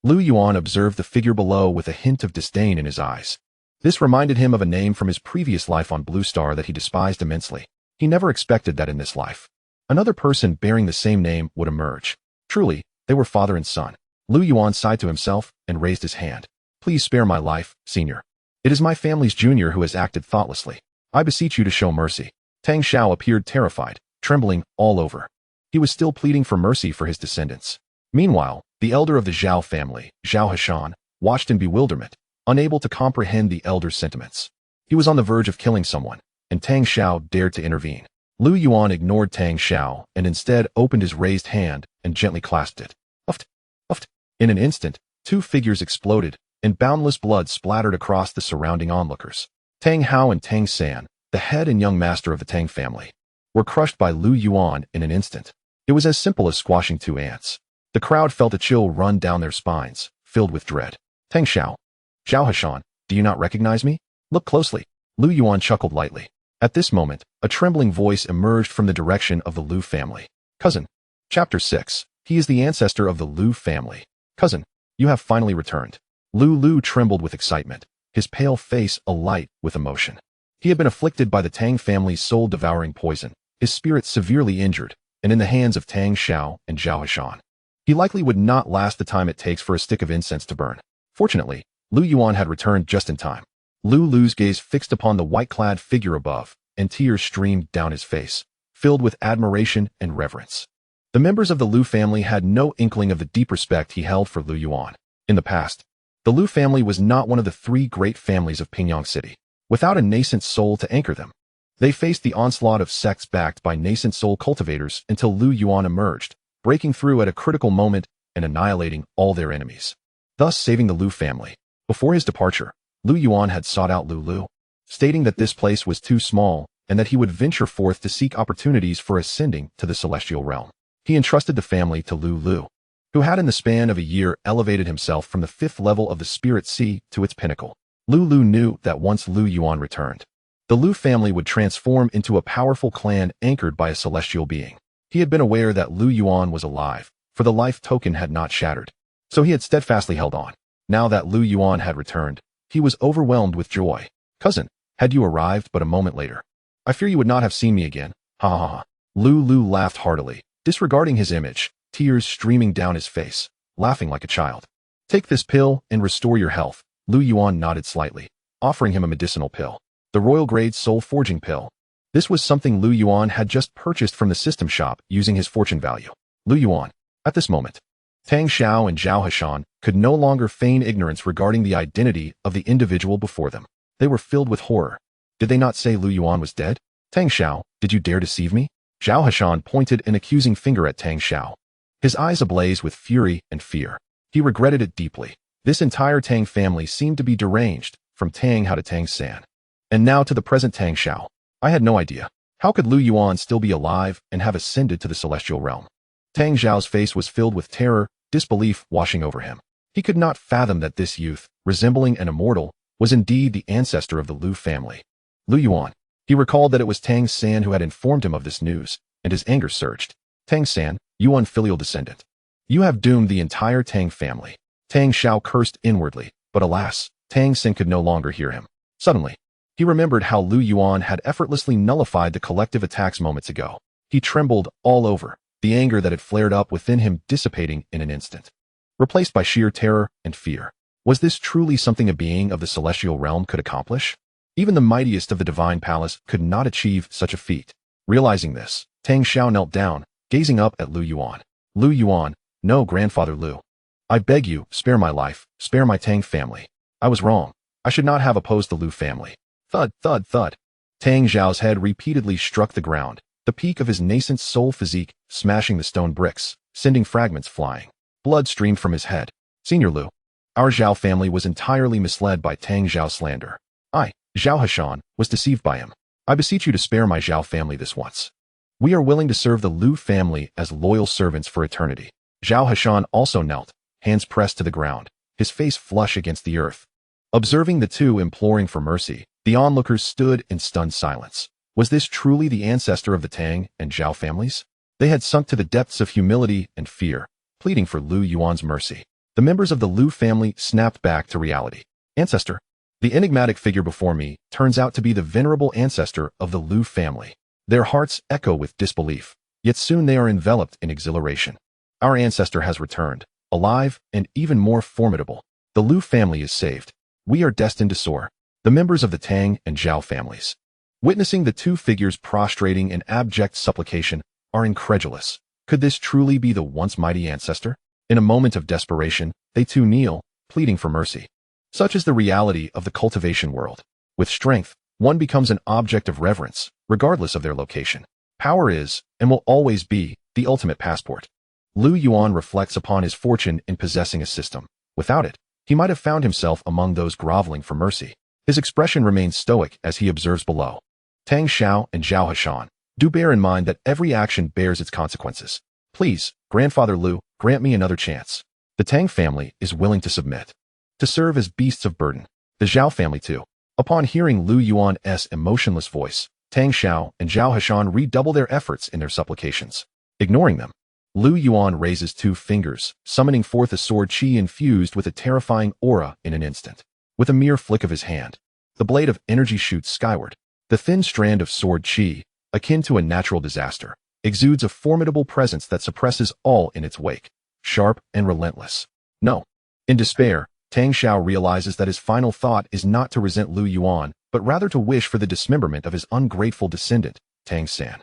Lu Yuan observed the figure below with a hint of disdain in his eyes. This reminded him of a name from his previous life on Blue Star that he despised immensely. He never expected that in this life another person bearing the same name would emerge. Truly, they were father and son. Lu Yuan sighed to himself and raised his hand. Please spare my life, senior. It is my family's junior who has acted thoughtlessly. I beseech you to show mercy. Tang Xiao appeared terrified, trembling all over. He was still pleading for mercy for his descendants. Meanwhile, the elder of the Zhao family, Xianxiafans, watched in bewilderment, unable to comprehend the elder's sentiments. He was on the verge of killing someone, and Tang Xiao dared to intervene. Lu Yuan ignored Tang Xiao and instead opened his raised hand and gently clasped it. Uft, uft. In an instant, two figures exploded, and boundless blood splattered across the surrounding onlookers. Tang Hao and Tang San, the head and young master of the Tang family, were crushed by Lu Yuan in an instant. It was as simple as squashing two ants. The crowd felt a chill run down their spines, filled with dread. Tang Xiao. Xiaohashan, do you not recognize me? Look closely. Lu Yuan chuckled lightly. At this moment, a trembling voice emerged from the direction of the Lu family. Cousin. Chapter 6. He is the ancestor of the Lu family. Cousin, you have finally returned. Lu trembled with excitement, his pale face alight with emotion. He had been afflicted by the Tang family's soul-devouring poison, his spirit severely injured, and in the hands of Tang Xiao and Xiaohashan. He likely would not last the time it takes for a stick of incense to burn. Fortunately, Lu Yuan had returned just in time. Lu's gaze fixed upon the white-clad figure above, and tears streamed down his face, filled with admiration and reverence. The members of the Lu family had no inkling of the deep respect he held for Lu Yuan. In the past, the Lu family was not one of the three great families of Pingyang City. Without a nascent soul to anchor them, they faced the onslaught of sects backed by nascent soul cultivators until Lu Yuan emerged, breaking through at a critical moment and annihilating all their enemies, thus saving the Lu family. Before his departure, Lu Yuan had sought out Lu, stating that this place was too small and that he would venture forth to seek opportunities for ascending to the celestial realm. He entrusted the family to Lu, who had in the span of a year elevated himself from the 5th level of the Spirit Sea to its pinnacle. Lu knew that once Lu Yuan returned, the Lu family would transform into a powerful clan anchored by a celestial being. He had been aware that Lu Yuan was alive, for the life token had not shattered, so he had steadfastly held on. Now that Lu Yuan had returned, he was overwhelmed with joy. Cousin, had you arrived but a moment later, I fear you would not have seen me again. Ha ha ha. Lu laughed heartily, disregarding his image, tears streaming down his face, laughing like a child. Take this pill and restore your health. Lu Yuan nodded slightly, offering him a medicinal pill. The royal grade soul forging pill. This was something Lu Yuan had just purchased from the system shop using his fortune value. Lu Yuan. At this moment, Tang Xiao and Xiaohashan could no longer feign ignorance regarding the identity of the individual before them. They were filled with horror. Did they not say Lu Yuan was dead? Tang Xiao, did you dare deceive me? Xiaohashan pointed an accusing finger at Tang Xiao, his eyes ablaze with fury and fear. He regretted it deeply. This entire Tang family seemed to be deranged, from Tang Hao to Tang San, and now to the present Tang Xiao. I had no idea. How could Lu Yuan still be alive and have ascended to the celestial realm? Tang Xiao's face was filled with terror, disbelief washing over him. He could not fathom that this youth, resembling an immortal, was indeed the ancestor of the Lu family. Lu Yuan. He recalled that it was Tang San who had informed him of this news, and his anger surged. Tang San, you unfilial descendant. You have doomed the entire Tang family. Tang Xiao cursed inwardly, but alas, Tang San could no longer hear him. Suddenly, he remembered how Lu Yuan had effortlessly nullified the collective attacks moments ago. He trembled all over, the anger that had flared up within him dissipating in an instant, replaced by sheer terror and fear. Was this truly something a being of the celestial realm could accomplish? Even the mightiest of the divine palace could not achieve such a feat. Realizing this, Tang Xiao knelt down, gazing up at Lu Yuan. Lu Yuan, no, grandfather Lu. I beg you, spare my life, spare my Tang family. I was wrong. I should not have opposed the Lu family. Thud, thud, thud. Tang Xiao's head repeatedly struck the ground, the peak of his nascent soul physique smashing the stone bricks, sending fragments flying. Blood streamed from his head. Senior Lu. Our Zhao family was entirely misled by Tang Xiao's slander. I, Xiaohashan, was deceived by him. I beseech you to spare my Zhao family this once. We are willing to serve the Lu family as loyal servants for eternity. Xiaohashan also knelt, hands pressed to the ground, his face flush against the earth. Observing the two imploring for mercy, the onlookers stood in stunned silence. Was this truly the ancestor of the Tang and Zhao families? They had sunk to the depths of humility and fear, pleading for Lu Yuan's mercy. The members of the Lu family snapped back to reality. Ancestor. The enigmatic figure before me turns out to be the venerable ancestor of the Lu family. Their hearts echo with disbelief, yet soon they are enveloped in exhilaration. Our ancestor has returned, alive and even more formidable. The Lu family is saved. We are destined to soar. The members of the Tang and Zhao families, witnessing the two figures prostrating in abject supplication, are incredulous. Could this truly be the once mighty ancestor? In a moment of desperation, they too kneel, pleading for mercy. Such is the reality of the cultivation world. With strength, one becomes an object of reverence, regardless of their location. Power is, and will always be, the ultimate passport. Yuan reflects upon his fortune in possessing a system. Without it, he might have found himself among those groveling for mercy. His expression remains stoic as he observes below. Tang Xiao and Zhao Hashan, do bear in mind that every action bears its consequences. Please, Grandfather Lu, grant me another chance. The Tang family is willing to submit, to serve as beasts of burden. The Zhao family too. Upon hearing Yuan's emotionless voice, Tang Xiao and Zhao Hashan redouble their efforts in their supplications. Ignoring them, Yuan raises 2 fingers, summoning forth a sword qi infused with a terrifying aura in an instant. With a mere flick of his hand, the blade of energy shoots skyward. The thin strand of sword qi, akin to a natural disaster, exudes a formidable presence that suppresses all in its wake, sharp and relentless. No. In despair, Tang Xiao realizes that his final thought is not to resent Yuan, but rather to wish for the dismemberment of his ungrateful descendant, Tang San.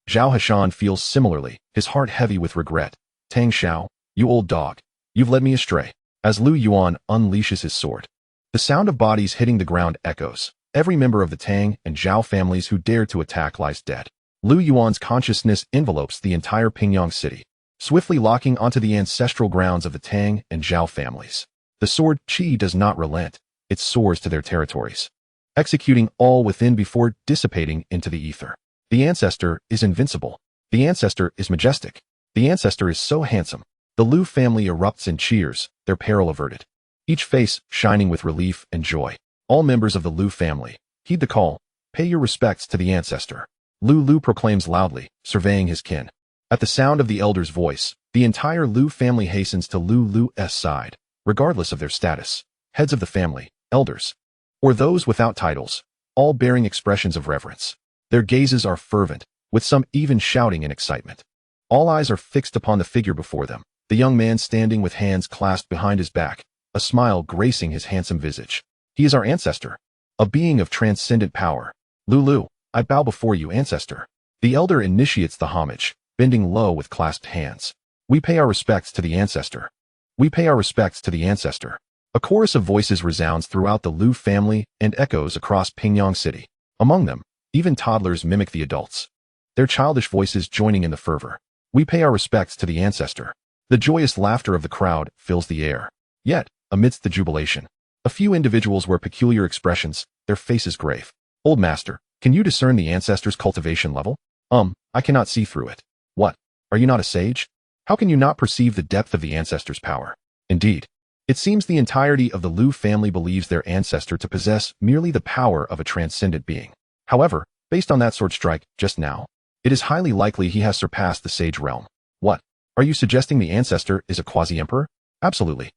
Zhao Hashan feels similarly, his heart heavy with regret. Tang Xiao, you old dog, you've led me astray. As Yuan unleashes his sword, the sound of bodies hitting the ground echoes. Every member of the Tang and Zhao families who dared to attack lies dead. Yuan's consciousness envelopes the entire Pingyang city, swiftly locking onto the ancestral grounds of the Tang and Zhao families. The sword qi does not relent, it soars to their territories, executing all within before dissipating into the ether. The ancestor is invincible. The ancestor is majestic. The ancestor is so handsome. The Lu family erupts in cheers, their peril averted, each face shining with relief and joy. All members of the Lu family, heed the call, pay your respects to the ancestor. Lu proclaims loudly, surveying his kin. At the sound of the elder's voice, the entire Lu family hastens to Lu's side, regardless of their status. Heads of the family, elders, or those without titles, all bearing expressions of reverence. Their gazes are fervent, with some even shouting in excitement. All eyes are fixed upon the figure before them, the young man standing with hands clasped behind his back, a smile gracing his handsome visage. He is our ancestor, a being of transcendent power. Lu, I bow before you, ancestor. The elder initiates the homage, bending low with clasped hands. We pay our respects to the ancestor. We pay our respects to the ancestor. A chorus of voices resounds throughout the Lu family and echoes across Pingyang City. Among them, even toddlers mimic the adults, their childish voices joining in the fervor. We pay our respects to the ancestor. The joyous laughter of the crowd fills the air. Yet, amidst the jubilation, a few individuals wear peculiar expressions, their faces grave. Old master, can you discern the ancestor's cultivation level? I cannot see through it. What? Are you not a sage? How can you not perceive the depth of the ancestor's power? Indeed, it seems the entirety of the Lu family believes their ancestor to possess merely the power of a transcendent being. However, based on that sword strike just now, it is highly likely he has surpassed the sage realm. What? Are you suggesting the ancestor is a quasi-emperor? Absolutely.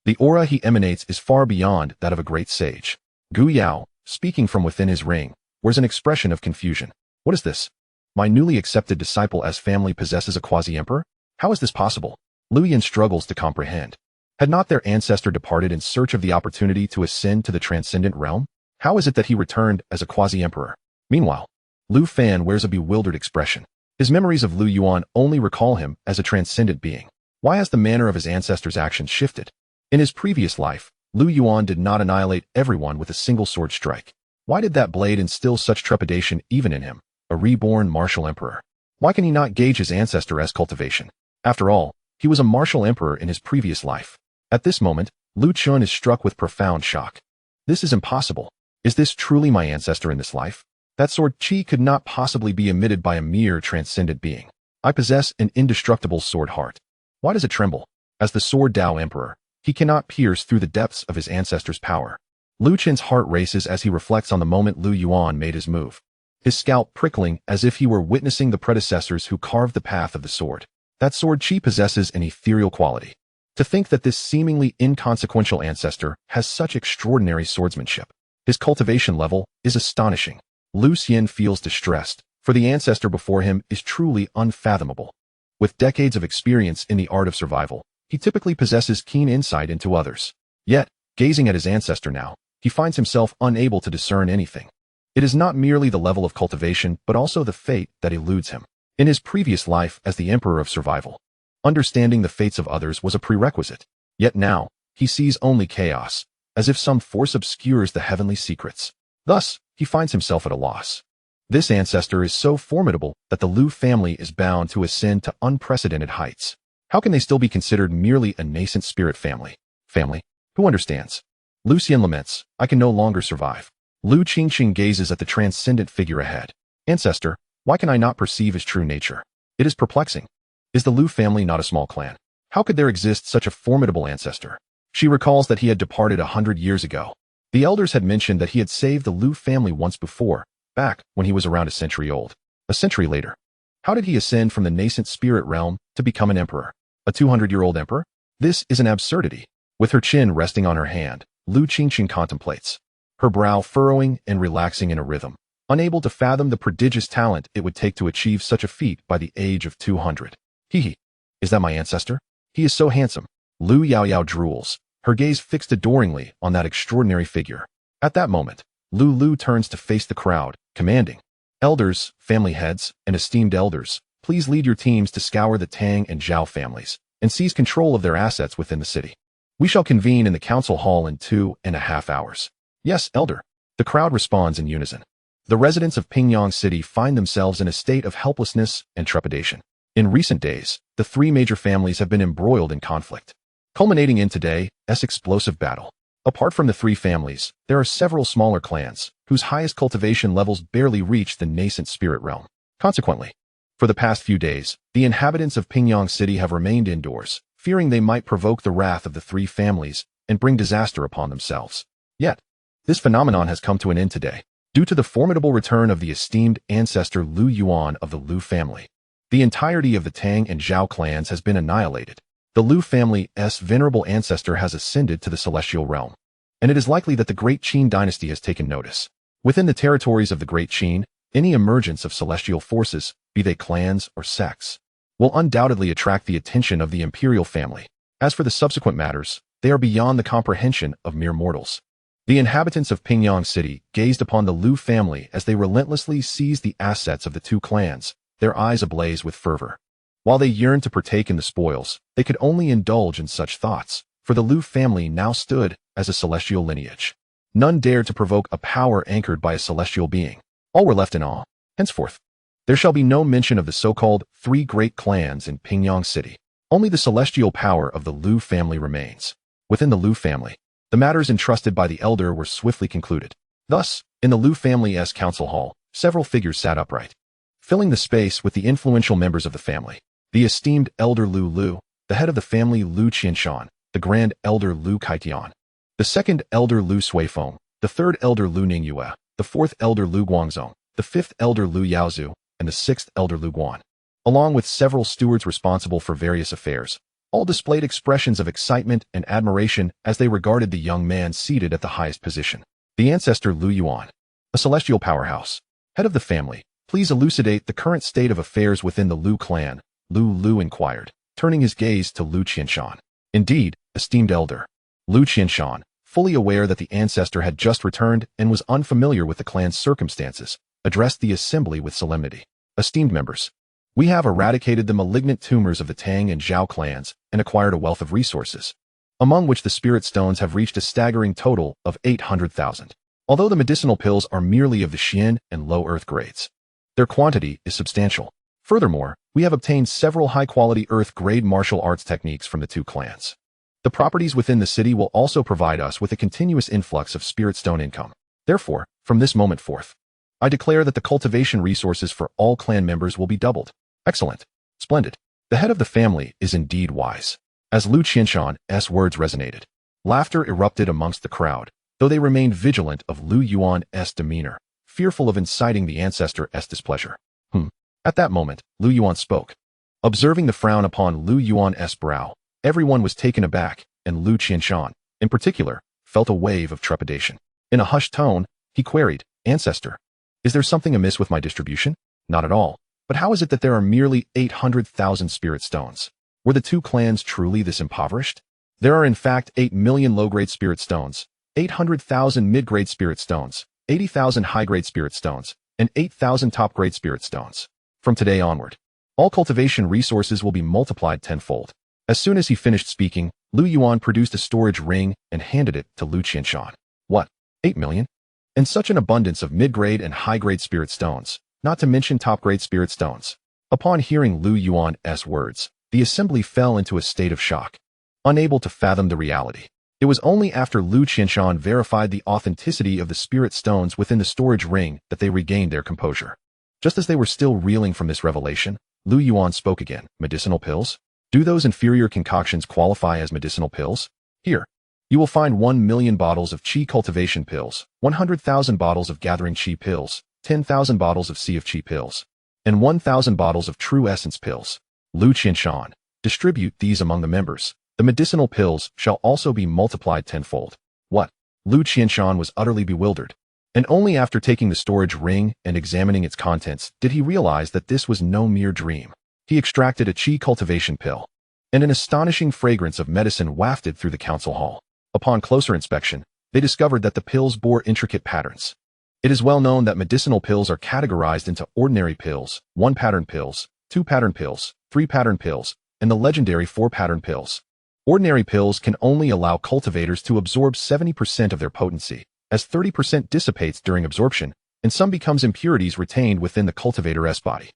The aura he emanates is far beyond that of a great sage. Gu Yao, speaking from within his ring, wears an expression of confusion. What is this? My newly accepted disciple as family possesses a quasi-emperor? How is this possible? Yan struggles to comprehend. Had not their ancestor departed in search of the opportunity to ascend to the transcendent realm? How is it that he returned as a quasi-emperor? Meanwhile, Lu Fan wears a bewildered expression. His memories of Yuan only recall him as a transcendent being. Why has the manner of his ancestor's actions shifted? In his previous life, Yuan did not annihilate everyone with a single sword strike. Why did that blade instill such trepidation even in him, a reborn martial emperor? Why can he not gauge his ancestor as cultivation? After all, he was a martial emperor in his previous life. At this moment, Lu Chun is struck with profound shock. This is impossible. Is this truly my ancestor in this life? That sword qi could not possibly be emitted by a mere transcendent being. I possess an indestructible sword heart. Why does it tremble? As the sword Dao emperor, he cannot pierce through the depths of his ancestor's power. Lu Chen's heart races as he reflects on the moment Yuan made his move, his scalp prickling as if he were witnessing the predecessors who carved the path of the sword. That sword qi possesses an ethereal quality. To think that this seemingly inconsequential ancestor has such extraordinary swordsmanship. His cultivation level is astonishing. Lu Xian feels distressed, for the ancestor before him is truly unfathomable. With decades of experience in the art of survival, he typically possesses keen insight into others. Yet, gazing at his ancestor now, he finds himself unable to discern anything. It is not merely the level of cultivation, but also the fate that eludes him. In his previous life as the Emperor of Survival, understanding the fates of others was a prerequisite. Yet now, he sees only chaos, as if some force obscures the heavenly secrets. Thus, he finds himself at a loss. This ancestor is so formidable that the Lu family is bound to ascend to unprecedented heights. How can they still be considered merely a nascent spirit family? Family? Who understands? Lu Xian laments, I can no longer survive. Lu Qingqing gazes at the transcendent figure ahead. Ancestor, why can I not perceive his true nature? It is perplexing. Is the Lu family not a small clan? How could there exist such a formidable ancestor? She recalls that he had departed 100 years ago. The elders had mentioned that he had saved the Lu family once before, back when he was around a century old. A century later, how did he ascend from the nascent spirit realm to become an emperor? A 200-year-old emperor? This is an absurdity. With her chin resting on her hand, Lu Qingqing contemplates, her brow furrowing and relaxing in a rhythm, unable to fathom the prodigious talent it would take to achieve such a feat by the age of 200. Is that my ancestor? He is so handsome. Lu Yaoyao drools, her gaze fixed adoringly on that extraordinary figure. At that moment, Lu turns to face the crowd, commanding, elders, family heads, and esteemed elders, please lead your teams to scour the Tang and Zhao families and seize control of their assets within the city. We shall convene in the council hall in 2.5 hours. Yes, elder. The crowd responds in unison. The residents of Pingyang City find themselves in a state of helplessness and trepidation. In recent days, the three major families have been embroiled in conflict, culminating in today's explosive battle. Apart from the three families, there are several smaller clans, whose highest cultivation levels barely reach the nascent spirit realm. Consequently, for the past few days, the inhabitants of Pingyang City have remained indoors, fearing they might provoke the wrath of the three families and bring disaster upon themselves. Yet, this phenomenon has come to an end today, due to the formidable return of the esteemed ancestor Lu Yuan of the Lu family. The entirety of the Tang and Zhao clans has been annihilated. The Lu family's venerable ancestor has ascended to the celestial realm, and it is likely that the Great Qin dynasty has taken notice. Within the territories of the Great Qin, any emergence of celestial forces, be they clans or sects, will undoubtedly attract the attention of the imperial family. As for the subsequent matters, they are beyond the comprehension of mere mortals. The inhabitants of Pingyang City gazed upon the Lu family as they relentlessly seized the assets of the two clans, their eyes ablaze with fervor. While they yearned to partake in the spoils, they could only indulge in such thoughts, for the Lu family now stood as a celestial lineage. None dared to provoke a power anchored by a celestial being. All were left in awe. Henceforth, there shall be no mention of the so-called three great clans in Pingyang City. Only the celestial power of the Lu family remains. Within the Lu family, the matters entrusted by the elder were swiftly concluded. Thus, in the Lu family's council hall, several figures sat upright, filling the space with the influential members of the family. The esteemed elder Lu, the head of the family Lu Qianshan, the grand elder Lu Kaitian, the second elder Lu Suifeng, the third elder Lu Ningyue, the fourth elder Lu Guangzong, the fifth elder Lu Yaozu, and the sixth elder Lu Guan, along with several stewards responsible for various affairs. All displayed expressions of excitement and admiration as they regarded the young man seated at the highest position. The ancestor Lu Yuan, a celestial powerhouse, head of the family, please elucidate the current state of affairs within the Lu clan, Lu inquired, turning his gaze to Lu Qianshan. Indeed, esteemed elder. Lu Qianshan, fully aware that the ancestor had just returned and was unfamiliar with the clan's circumstances, addressed the assembly with solemnity. Esteemed members, we have eradicated the malignant tumors of the Tang and Zhao clans and acquired a wealth of resources, among which the spirit stones have reached a staggering total of 800,000. Although the medicinal pills are merely of the Xian and low earth grades, their quantity is substantial. Furthermore, we have obtained several high-quality earth-grade martial arts techniques from the two clans. The properties within the city will also provide us with a continuous influx of spirit stone income. Therefore, from this moment forth, I declare that the cultivation resources for all clan members will be doubled. Excellent. Splendid. The head of the family is indeed wise. As Lu Qianshan's words resonated, laughter erupted amongst the crowd, though they remained vigilant of Lu Yuan's demeanor, fearful of inciting the ancestor's displeasure. At that moment, Lu Yuan spoke. Observing the frown upon Lu Yuan's brow, everyone was taken aback, and Lu Qianshan, in particular, felt a wave of trepidation. In a hushed tone, he queried, Ancestor, is there something amiss with my distribution? Not at all. But how is it that there are merely 800,000 spirit stones? Were the two clans truly this impoverished? There are in fact 8 million low-grade spirit stones, 800,000 mid-grade spirit stones, 80,000 high-grade spirit stones, and 8,000 top-grade spirit stones. From today onward, All cultivation resources will be multiplied tenfold. As soon as he finished speaking, Lu Yuan produced a storage ring and handed it to Lu Qianshan. What? 8 million? And such an abundance of mid-grade and high-grade spirit stones, not to mention top-grade spirit stones. Upon hearing Lu Yuan's words, the assembly fell into a state of shock, unable to fathom the reality. It was only after Lu Qianshan verified the authenticity of the spirit stones within the storage ring that they regained their composure. Just as they were still reeling from this revelation, Lu Yuan spoke again. Medicinal pills? Do those inferior concoctions qualify as medicinal pills? Here, you will find 1 million bottles of qi cultivation pills, 100,000 bottles of gathering qi pills, 10,000 bottles of sea of qi pills, and 1,000 bottles of true essence pills. Lu Qianshan, distribute these among the members. The medicinal pills shall also be multiplied tenfold. What? Lu Qianshan was utterly bewildered, and only after taking the storage ring and examining its contents did he realize that this was no mere dream. He extracted a qi cultivation pill, and an astonishing fragrance of medicine wafted through the council hall. Upon closer inspection, they discovered that the pills bore intricate patterns. It is well known that medicinal pills are categorized into ordinary pills, 1-pattern pills, 2-pattern pills, 3-pattern pills, and the legendary 4-pattern pills. Ordinary pills can only allow cultivators to absorb 70% of their potency, as 30% dissipates during absorption, and some becomes impurities retained within the cultivator's body.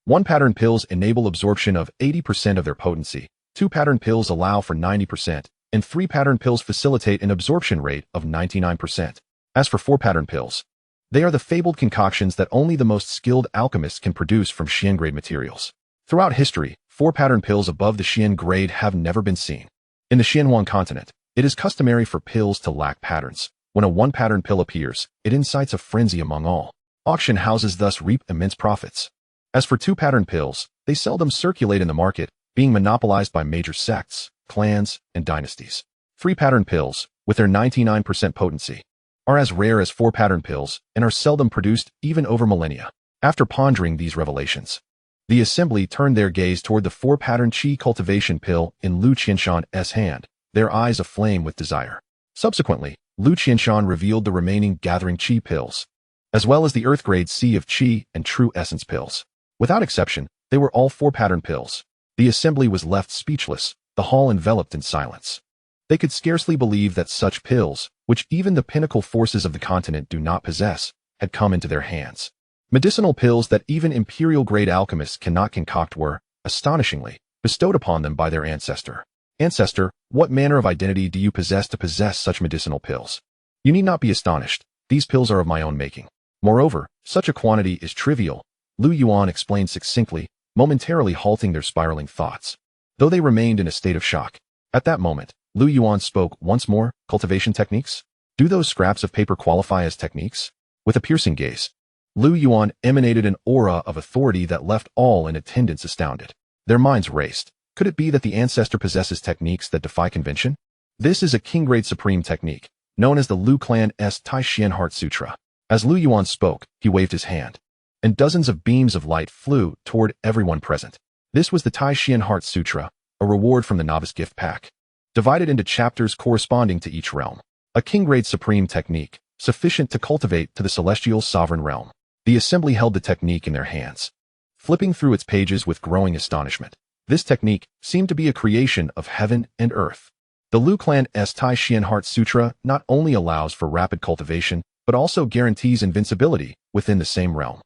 1-pattern pills enable absorption of 80% of their potency, 2-pattern pills allow for 90%, and 3-pattern pills facilitate an absorption rate of 99%. As for 4-pattern pills, they are the fabled concoctions that only the most skilled alchemists can produce from Xian grade materials. Throughout history, 4-pattern pills above the Xian grade have never been seen. In the Xuanhuang continent, it is customary for pills to lack patterns. When a 1-pattern pill appears, it incites a frenzy among all. Auction houses thus reap immense profits. As for 2-pattern pills, they seldom circulate in the market, being monopolized by major sects, clans, and dynasties. 3-pattern pills, with their 99% potency, are as rare as 4-pattern pills and are seldom produced even over millennia. After pondering these revelations, the assembly turned their gaze toward the 4-pattern qi cultivation pill in Lu Qianshan's hand, their eyes aflame with desire. Subsequently, Lu Qianshan revealed the remaining gathering qi pills, as well as the earth-grade sea of qi and true essence pills. Without exception, they were all 4-pattern pills. The assembly was left speechless, the hall enveloped in silence. They could scarcely believe that such pills, which even the pinnacle forces of the continent do not possess, had come into their hands. Medicinal pills that even imperial-grade alchemists cannot concoct were, astonishingly, bestowed upon them by their ancestor. Ancestor, what manner of identity do you possess to possess such medicinal pills? You need not be astonished. These pills are of my own making. Moreover, such a quantity is trivial, Lu Yuan explained succinctly, momentarily halting their spiraling thoughts, though they remained in a state of shock. At that moment, Lu Yuan spoke once more. Cultivation techniques? Do those scraps of paper qualify as techniques? With a piercing gaze, Lu Yuan emanated an aura of authority that left all in attendance astounded. Their minds raced. Could it be that the ancestor possesses techniques that defy convention? This is a king-grade supreme technique, known as the Lu Clan's Tai Xian Heart Sutra. As Lu Yuan spoke, he waved his hand, and dozens of beams of light flew toward everyone present. This was the Tai Xian Heart Sutra, a reward from the novice gift pack, divided into chapters corresponding to each realm. A king-grade supreme technique, sufficient to cultivate to the celestial sovereign realm. The assembly held the technique in their hands, flipping through its pages with growing astonishment. This technique seemed to be a creation of heaven and earth. The Lu Clan's Tai Xian Heart Sutra not only allows for rapid cultivation, but also guarantees invincibility within the same realm.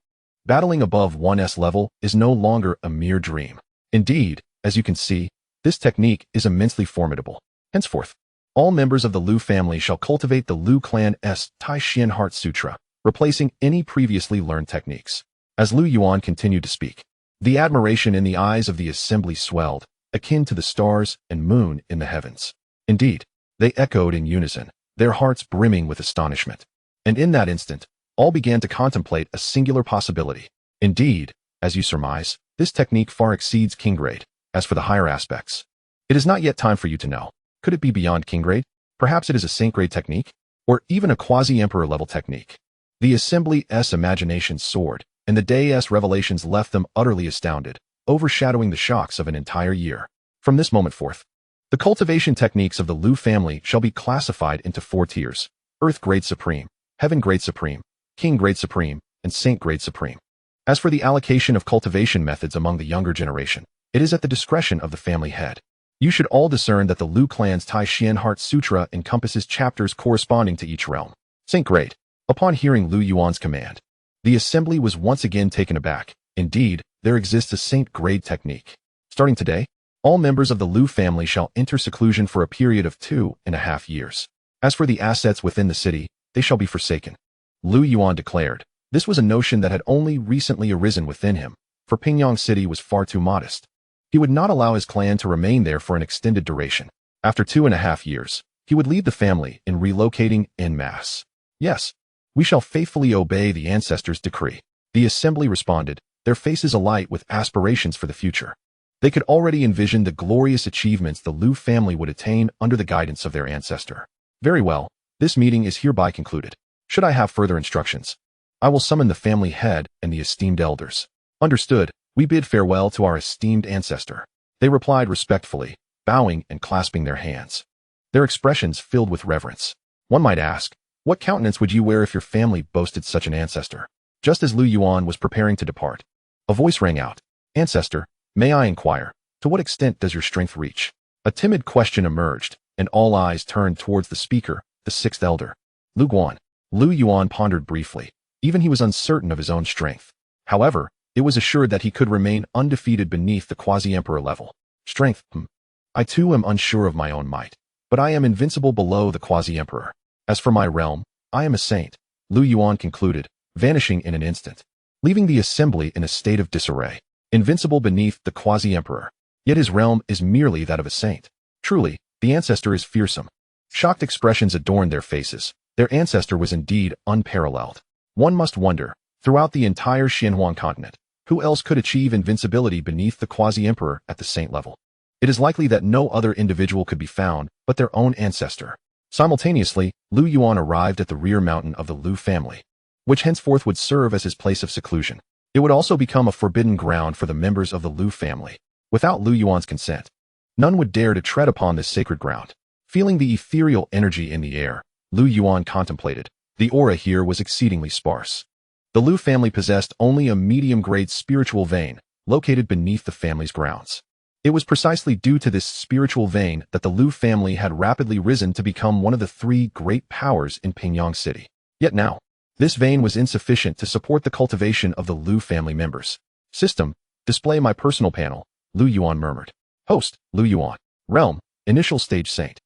Battling above one's level is no longer a mere dream. Indeed, as you can see, this technique is immensely formidable. Henceforth, all members of the Lu family shall cultivate the Lu Clan's Tai Xian Heart Sutra, replacing any previously learned techniques. As Lu Yuan continued to speak, the admiration in the eyes of the assembly swelled, akin to the stars and moon in the heavens. Indeed, they echoed in unison, their hearts brimming with astonishment. And in that instant, all began to contemplate a singular possibility. Indeed, as you surmise, this technique far exceeds king grade. As for the higher aspects, it is not yet time for you to know. Could it be beyond king grade? Perhaps it is a saint grade technique? Or even a quasi-emperor level technique? The assembly's imagination soared, and the day's revelations left them utterly astounded, overshadowing the shocks of an entire year. From this moment forth, the cultivation techniques of the Lu family shall be classified into 4 tiers: Earth Grade Supreme, Heaven Grade Supreme, King Grade Supreme, and Saint Grade Supreme. As for the allocation of cultivation methods among the younger generation, it is at the discretion of the family head. You should all discern that the Lu clan's Tai Xian Heart Sutra encompasses chapters corresponding to each realm. Saint Great. Upon hearing Lu Yuan's command, the assembly was once again taken aback. Indeed, there exists a Saint Grade technique. Starting today, all members of the Lu family shall enter seclusion for a period of 2.5 years. As for the assets within the city, they shall be forsaken. Lu Yuan declared. This was a notion that had only recently arisen within him, for Pingyang City was far too modest. He would not allow his clan to remain there for an extended duration. After 2.5 years, he would lead the family in relocating en masse. Yes, we shall faithfully obey the ancestors' decree. The assembly responded, their faces alight with aspirations for the future. They could already envision the glorious achievements the Lu family would attain under the guidance of their ancestor. Very well, this meeting is hereby concluded. Should I have further instructions, I will summon the family head and the esteemed elders. Understood, we bid farewell to our esteemed ancestor. They replied respectfully, bowing and clasping their hands. Their expressions filled with reverence. One might ask, what countenance would you wear if your family boasted such an ancestor? Just as Lu Yuan was preparing to depart, a voice rang out. Ancestor, may I inquire, to what extent does your strength reach? A timid question emerged, and all eyes turned towards the speaker, the sixth elder. Lu Guan. Lu Yuan pondered briefly. Even he was uncertain of his own strength. However, it was assured that he could remain undefeated beneath the quasi-emperor level. Strength, I too am unsure of my own might, but I am invincible below the quasi-emperor. As for my realm, I am a saint, Lu Yuan concluded, vanishing in an instant, leaving the assembly in a state of disarray. Invincible beneath the quasi-emperor, yet his realm is merely that of a saint. Truly, the ancestor is fearsome. Shocked expressions adorned their faces. Their ancestor was indeed unparalleled. One must wonder, throughout the entire Xuanhuang continent, who else could achieve invincibility beneath the quasi-emperor at the saint level? It is likely that no other individual could be found but their own ancestor. Simultaneously, Lu Yuan arrived at the rear mountain of the Lu family, which henceforth would serve as his place of seclusion. It would also become a forbidden ground for the members of the Lu family. Without Lu Yuan's consent, none would dare to tread upon this sacred ground. Feeling the ethereal energy in the air, Lu Yuan contemplated. The aura here was exceedingly sparse. The Lu family possessed only a medium-grade spiritual vein, located beneath the family's grounds. It was precisely due to this spiritual vein that the Lu family had rapidly risen to become one of the 3 great powers in Pingyang City. Yet now, this vein was insufficient to support the cultivation of the Lu family members. System, display my personal panel, Lu Yuan murmured. Host, Lu Yuan. Realm, initial stage saint.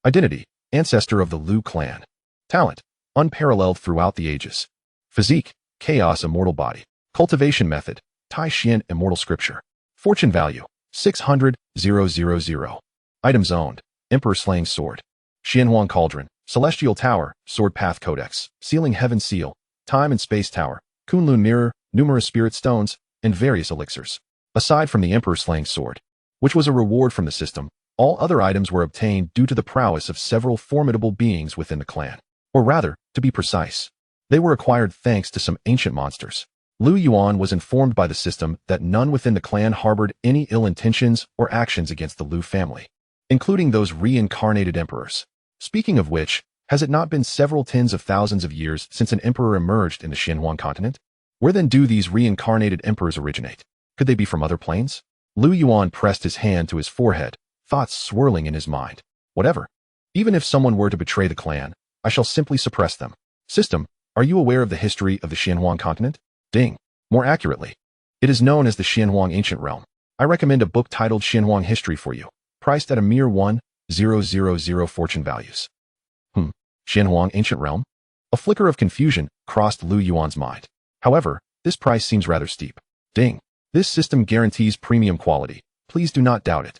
Identity, ancestor of the Lu clan. Talent, unparalleled throughout the ages. Physique, chaos immortal body. Cultivation method, Tai Xian immortal scripture. Fortune value, 600,000. Items owned, Emperor slaying sword. Xuanhuang cauldron, celestial tower, sword path codex, sealing heaven seal, time and space tower, Kunlun mirror, numerous spirit stones, and various elixirs. Aside from the Emperor slaying sword, which was a reward from the system, all other items were obtained due to the prowess of several formidable beings within the clan. Or rather, to be precise, they were acquired thanks to some ancient monsters. Lu Yuan was informed by the system that none within the clan harbored any ill intentions or actions against the Lu family, including those reincarnated emperors. Speaking of which, has it not been several tens of thousands of years since an emperor emerged in the Xuanhuang continent? Where then do these reincarnated emperors originate? Could they be from other planes? Lu Yuan pressed his hand to his forehead, thoughts swirling in his mind. Whatever. Even if someone were to betray the clan, I shall simply suppress them. System, are you aware of the history of the Xuanhuang continent? Ding. More accurately, it is known as the Xuanhuang Ancient Realm. I recommend a book titled Xuanhuang History for you, priced at a mere 1,000 fortune values. Xuanhuang Ancient Realm? A flicker of confusion crossed Lu Yuan's mind. However, this price seems rather steep. Ding. This system guarantees premium quality. Please do not doubt it.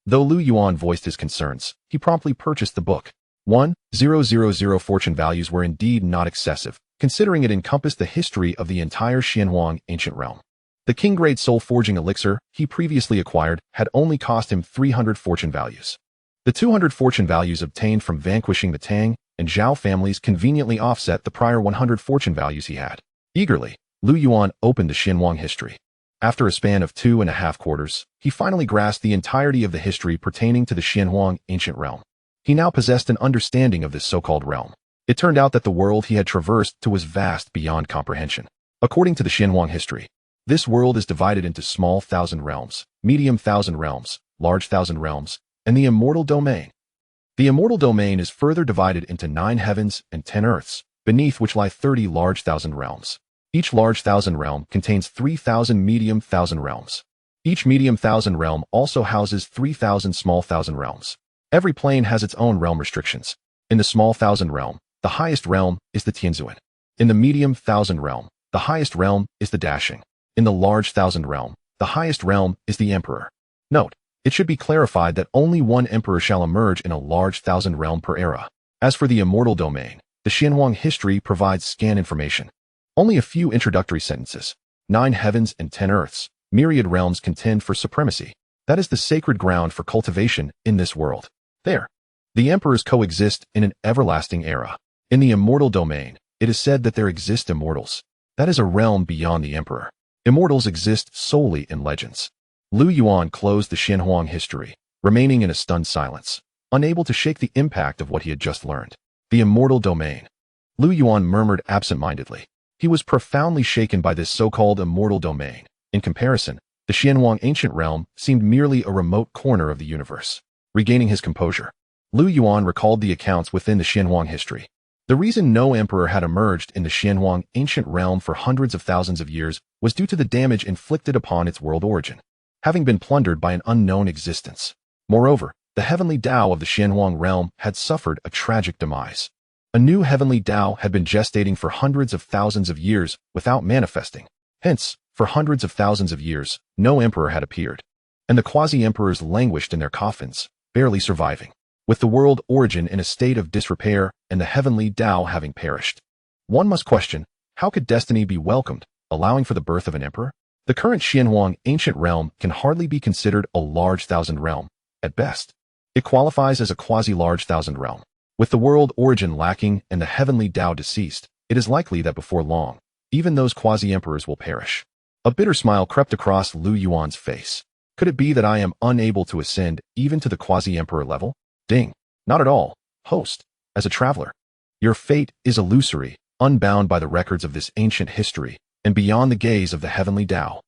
Though Lu Yuan voiced his concerns, he promptly purchased the book. 1,000 fortune values were indeed not excessive, considering it encompassed the history of the entire Xuanhuang Ancient Realm. The King-grade soul-forging elixir he previously acquired had only cost him 300 fortune values. The 200 fortune values obtained from vanquishing the Tang and Zhao families conveniently offset the prior 100 fortune values he had. Eagerly, Lu Yuan opened the Xuanhuang history. After a span of 2.5 quarters, he finally grasped the entirety of the history pertaining to the Xuanhuang Ancient Realm. He now possessed an understanding of this so-called realm. It turned out that the world he had traversed to was vast beyond comprehension. According to the Xuanhuang history, this world is divided into small thousand realms, medium thousand realms, large thousand realms, and the immortal domain. The immortal domain is further divided into 9 heavens and 10 earths, beneath which lie 30 large thousand realms. Each large thousand realm contains 3,000 medium thousand realms. Each medium thousand realm also houses 3,000 small thousand realms. Every plane has its own realm restrictions. In the small thousand realm, the highest realm is the Tianzuan. In the medium thousand realm, the highest realm is the Dashing. In the large thousand realm, the highest realm is the Emperor. Note, it should be clarified that only one Emperor shall emerge in a large thousand realm per era. As for the immortal domain, the Xuanhuang history provides scant information. Only a few introductory sentences. 9 heavens and 10 earths, myriad realms contend for supremacy. That is the sacred ground for cultivation in this world. There, the emperors coexist in an everlasting era. In the immortal domain, it is said that there exist immortals. That is a realm beyond the emperor. Immortals exist solely in legends. Yuan closed the Xuanhuang history, remaining in a stunned silence, unable to shake the impact of what he had just learned. The immortal domain. Yuan murmured absent-mindedly. He was profoundly shaken by this so-called immortal domain. In comparison, the Xuanhuang ancient realm seemed merely a remote corner of the universe. Regaining his composure, Yuan recalled the accounts within the Xuanhuang history. The reason no emperor had emerged in the Xuanhuang ancient realm for hundreds of thousands of years was due to the damage inflicted upon its world origin, having been plundered by an unknown existence. Moreover, the heavenly Tao of the Xuanhuang realm had suffered a tragic demise. A new heavenly Tao had been gestating for hundreds of thousands of years without manifesting. Hence, for hundreds of thousands of years, no emperor had appeared, and the quasi-emperors languished in their coffins, barely surviving, with the world origin in a state of disrepair and the heavenly Tao having perished. One must question, how could destiny be welcomed, allowing for the birth of an emperor? The current Xuanhuang ancient realm can hardly be considered a large thousand realm. At best, it qualifies as a quasi-large thousand realm. With the world origin lacking and the heavenly Tao deceased, it is likely that before long, even those quasi-emperors will perish. A bitter smile crept across Yuan's face. Could it be that I am unable to ascend even to the quasi-emperor level? Ding. Not at all, host. As a traveler, your fate is illusory, unbound by the records of this ancient history, and beyond the gaze of the heavenly Tao.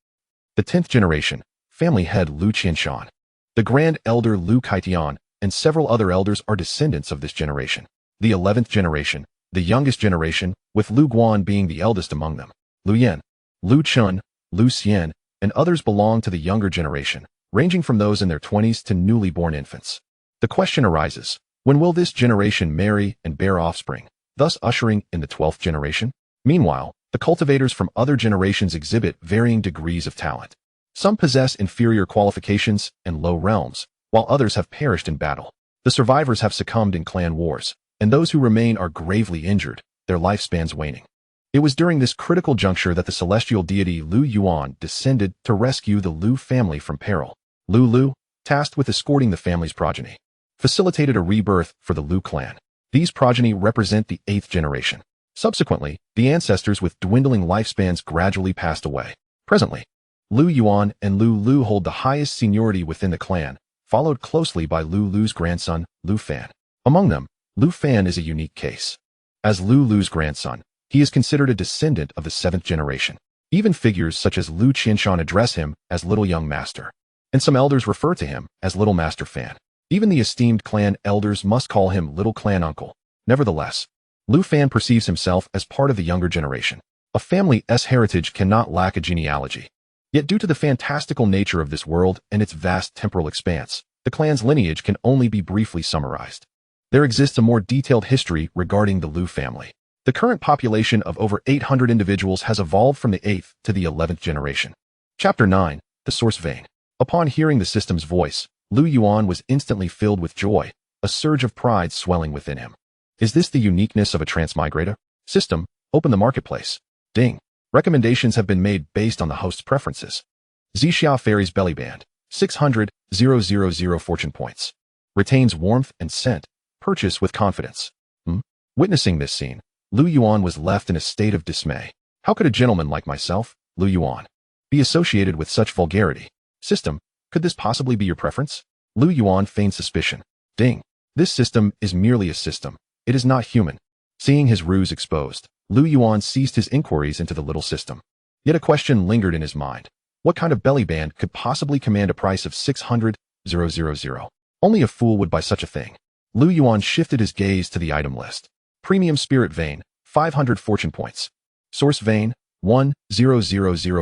The 10th generation, family head Lu Qianshan, the grand elder Lu Kaitian, and several other elders are descendants of this generation. The 11th generation, the youngest generation, with Lu Guan being the eldest among them. Lu Yan, Lu Chun, Lu Xian, and others belong to the younger generation, ranging from those in their 20s to newly born infants. The question arises, when will this generation marry and bear offspring, thus ushering in the 12th generation? Meanwhile, the cultivators from other generations exhibit varying degrees of talent. Some possess inferior qualifications and low realms, while others have perished in battle. The survivors have succumbed in clan wars, and those who remain are gravely injured, their lifespans waning. It was during this critical juncture that the celestial deity Lu Yuan descended to rescue the Lu family from peril. Lu, tasked with escorting the family's progeny, facilitated a rebirth for the Lu clan. These progeny represent the 8th generation. Subsequently, the ancestors with dwindling lifespans gradually passed away. Presently, Lu Yuan and Lu hold the highest seniority within the clan, followed closely by Lu's grandson, Lu Fan. Among them, Lu Fan is a unique case. As Lu's grandson, he is considered a descendant of the 7th generation. Even figures such as Lu Qianshan address him as Little Young Master, and some elders refer to him as Little Master Fan. Even the esteemed clan elders must call him Little Clan Uncle. Nevertheless, Lu Fan perceives himself as part of the younger generation. A family's heritage cannot lack a genealogy. Yet due to the fantastical nature of this world and its vast temporal expanse, the clan's lineage can only be briefly summarized. There exists a more detailed history regarding the Lu family. The current population of over 800 individuals has evolved from the 8th to the 11th generation. Chapter 9, The Source Vein. Upon hearing the system's voice, Lu Yuan was instantly filled with joy, a surge of pride swelling within him. Is this the uniqueness of a transmigrator? System, open the marketplace. Ding. Recommendations have been made based on the host's preferences. Xianxia Fairy's Belly Band, 600,000 fortune points. Retains warmth and scent. Purchase with confidence. Witnessing this scene, Lu Yuan was left in a state of dismay. How could a gentleman like myself, Lu Yuan, be associated with such vulgarity? System, could this possibly be your preference? Lu Yuan feigned suspicion. Ding. This system is merely a system. It is not human. Seeing his ruse exposed, Yuan ceased his inquiries into the little system. Yet a question lingered in his mind. What kind of belly band could possibly command a price of 600,000? Only a fool would buy such a thing. Yuan shifted his gaze to the item list. Premium Spirit Vein, 500 fortune points. Source Vein, 1000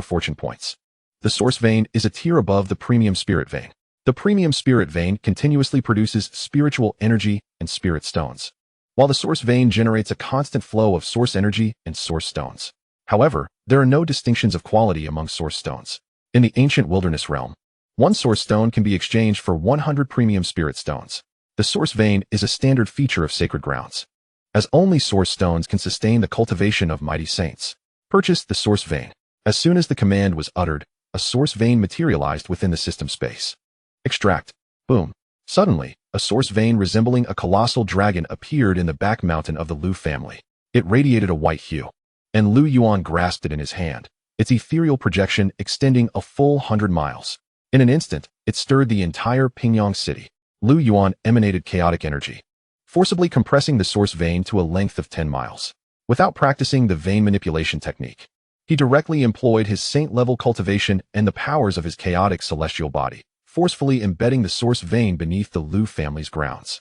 fortune points. The Source Vein is a tier above the Premium Spirit Vein. The Premium Spirit Vein continuously produces spiritual energy and spirit stones, while the Source Vein generates a constant flow of source energy and source stones. However, there are no distinctions of quality among source stones. In the ancient wilderness realm, one source stone can be exchanged for 100 premium spirit stones. The Source Vein is a standard feature of sacred grounds, as only source stones can sustain the cultivation of mighty saints. Purchase the Source Vein. As soon as the command was uttered, a Source Vein materialized within the system space. Extract. Boom. Suddenly, a Source Vein resembling a colossal dragon appeared in the back mountain of the Lu family. It radiated a white hue, and Yuan grasped it in his hand, its ethereal projection extending a full 100 miles. In an instant, it stirred the entire Pingyang city. Yuan emanated chaotic energy, forcibly compressing the Source Vein to a length of 10 miles. Without practicing the vein manipulation technique, he directly employed his saint-level cultivation and the powers of his chaotic celestial body, forcefully embedding the Source Vein beneath the Lu family's grounds.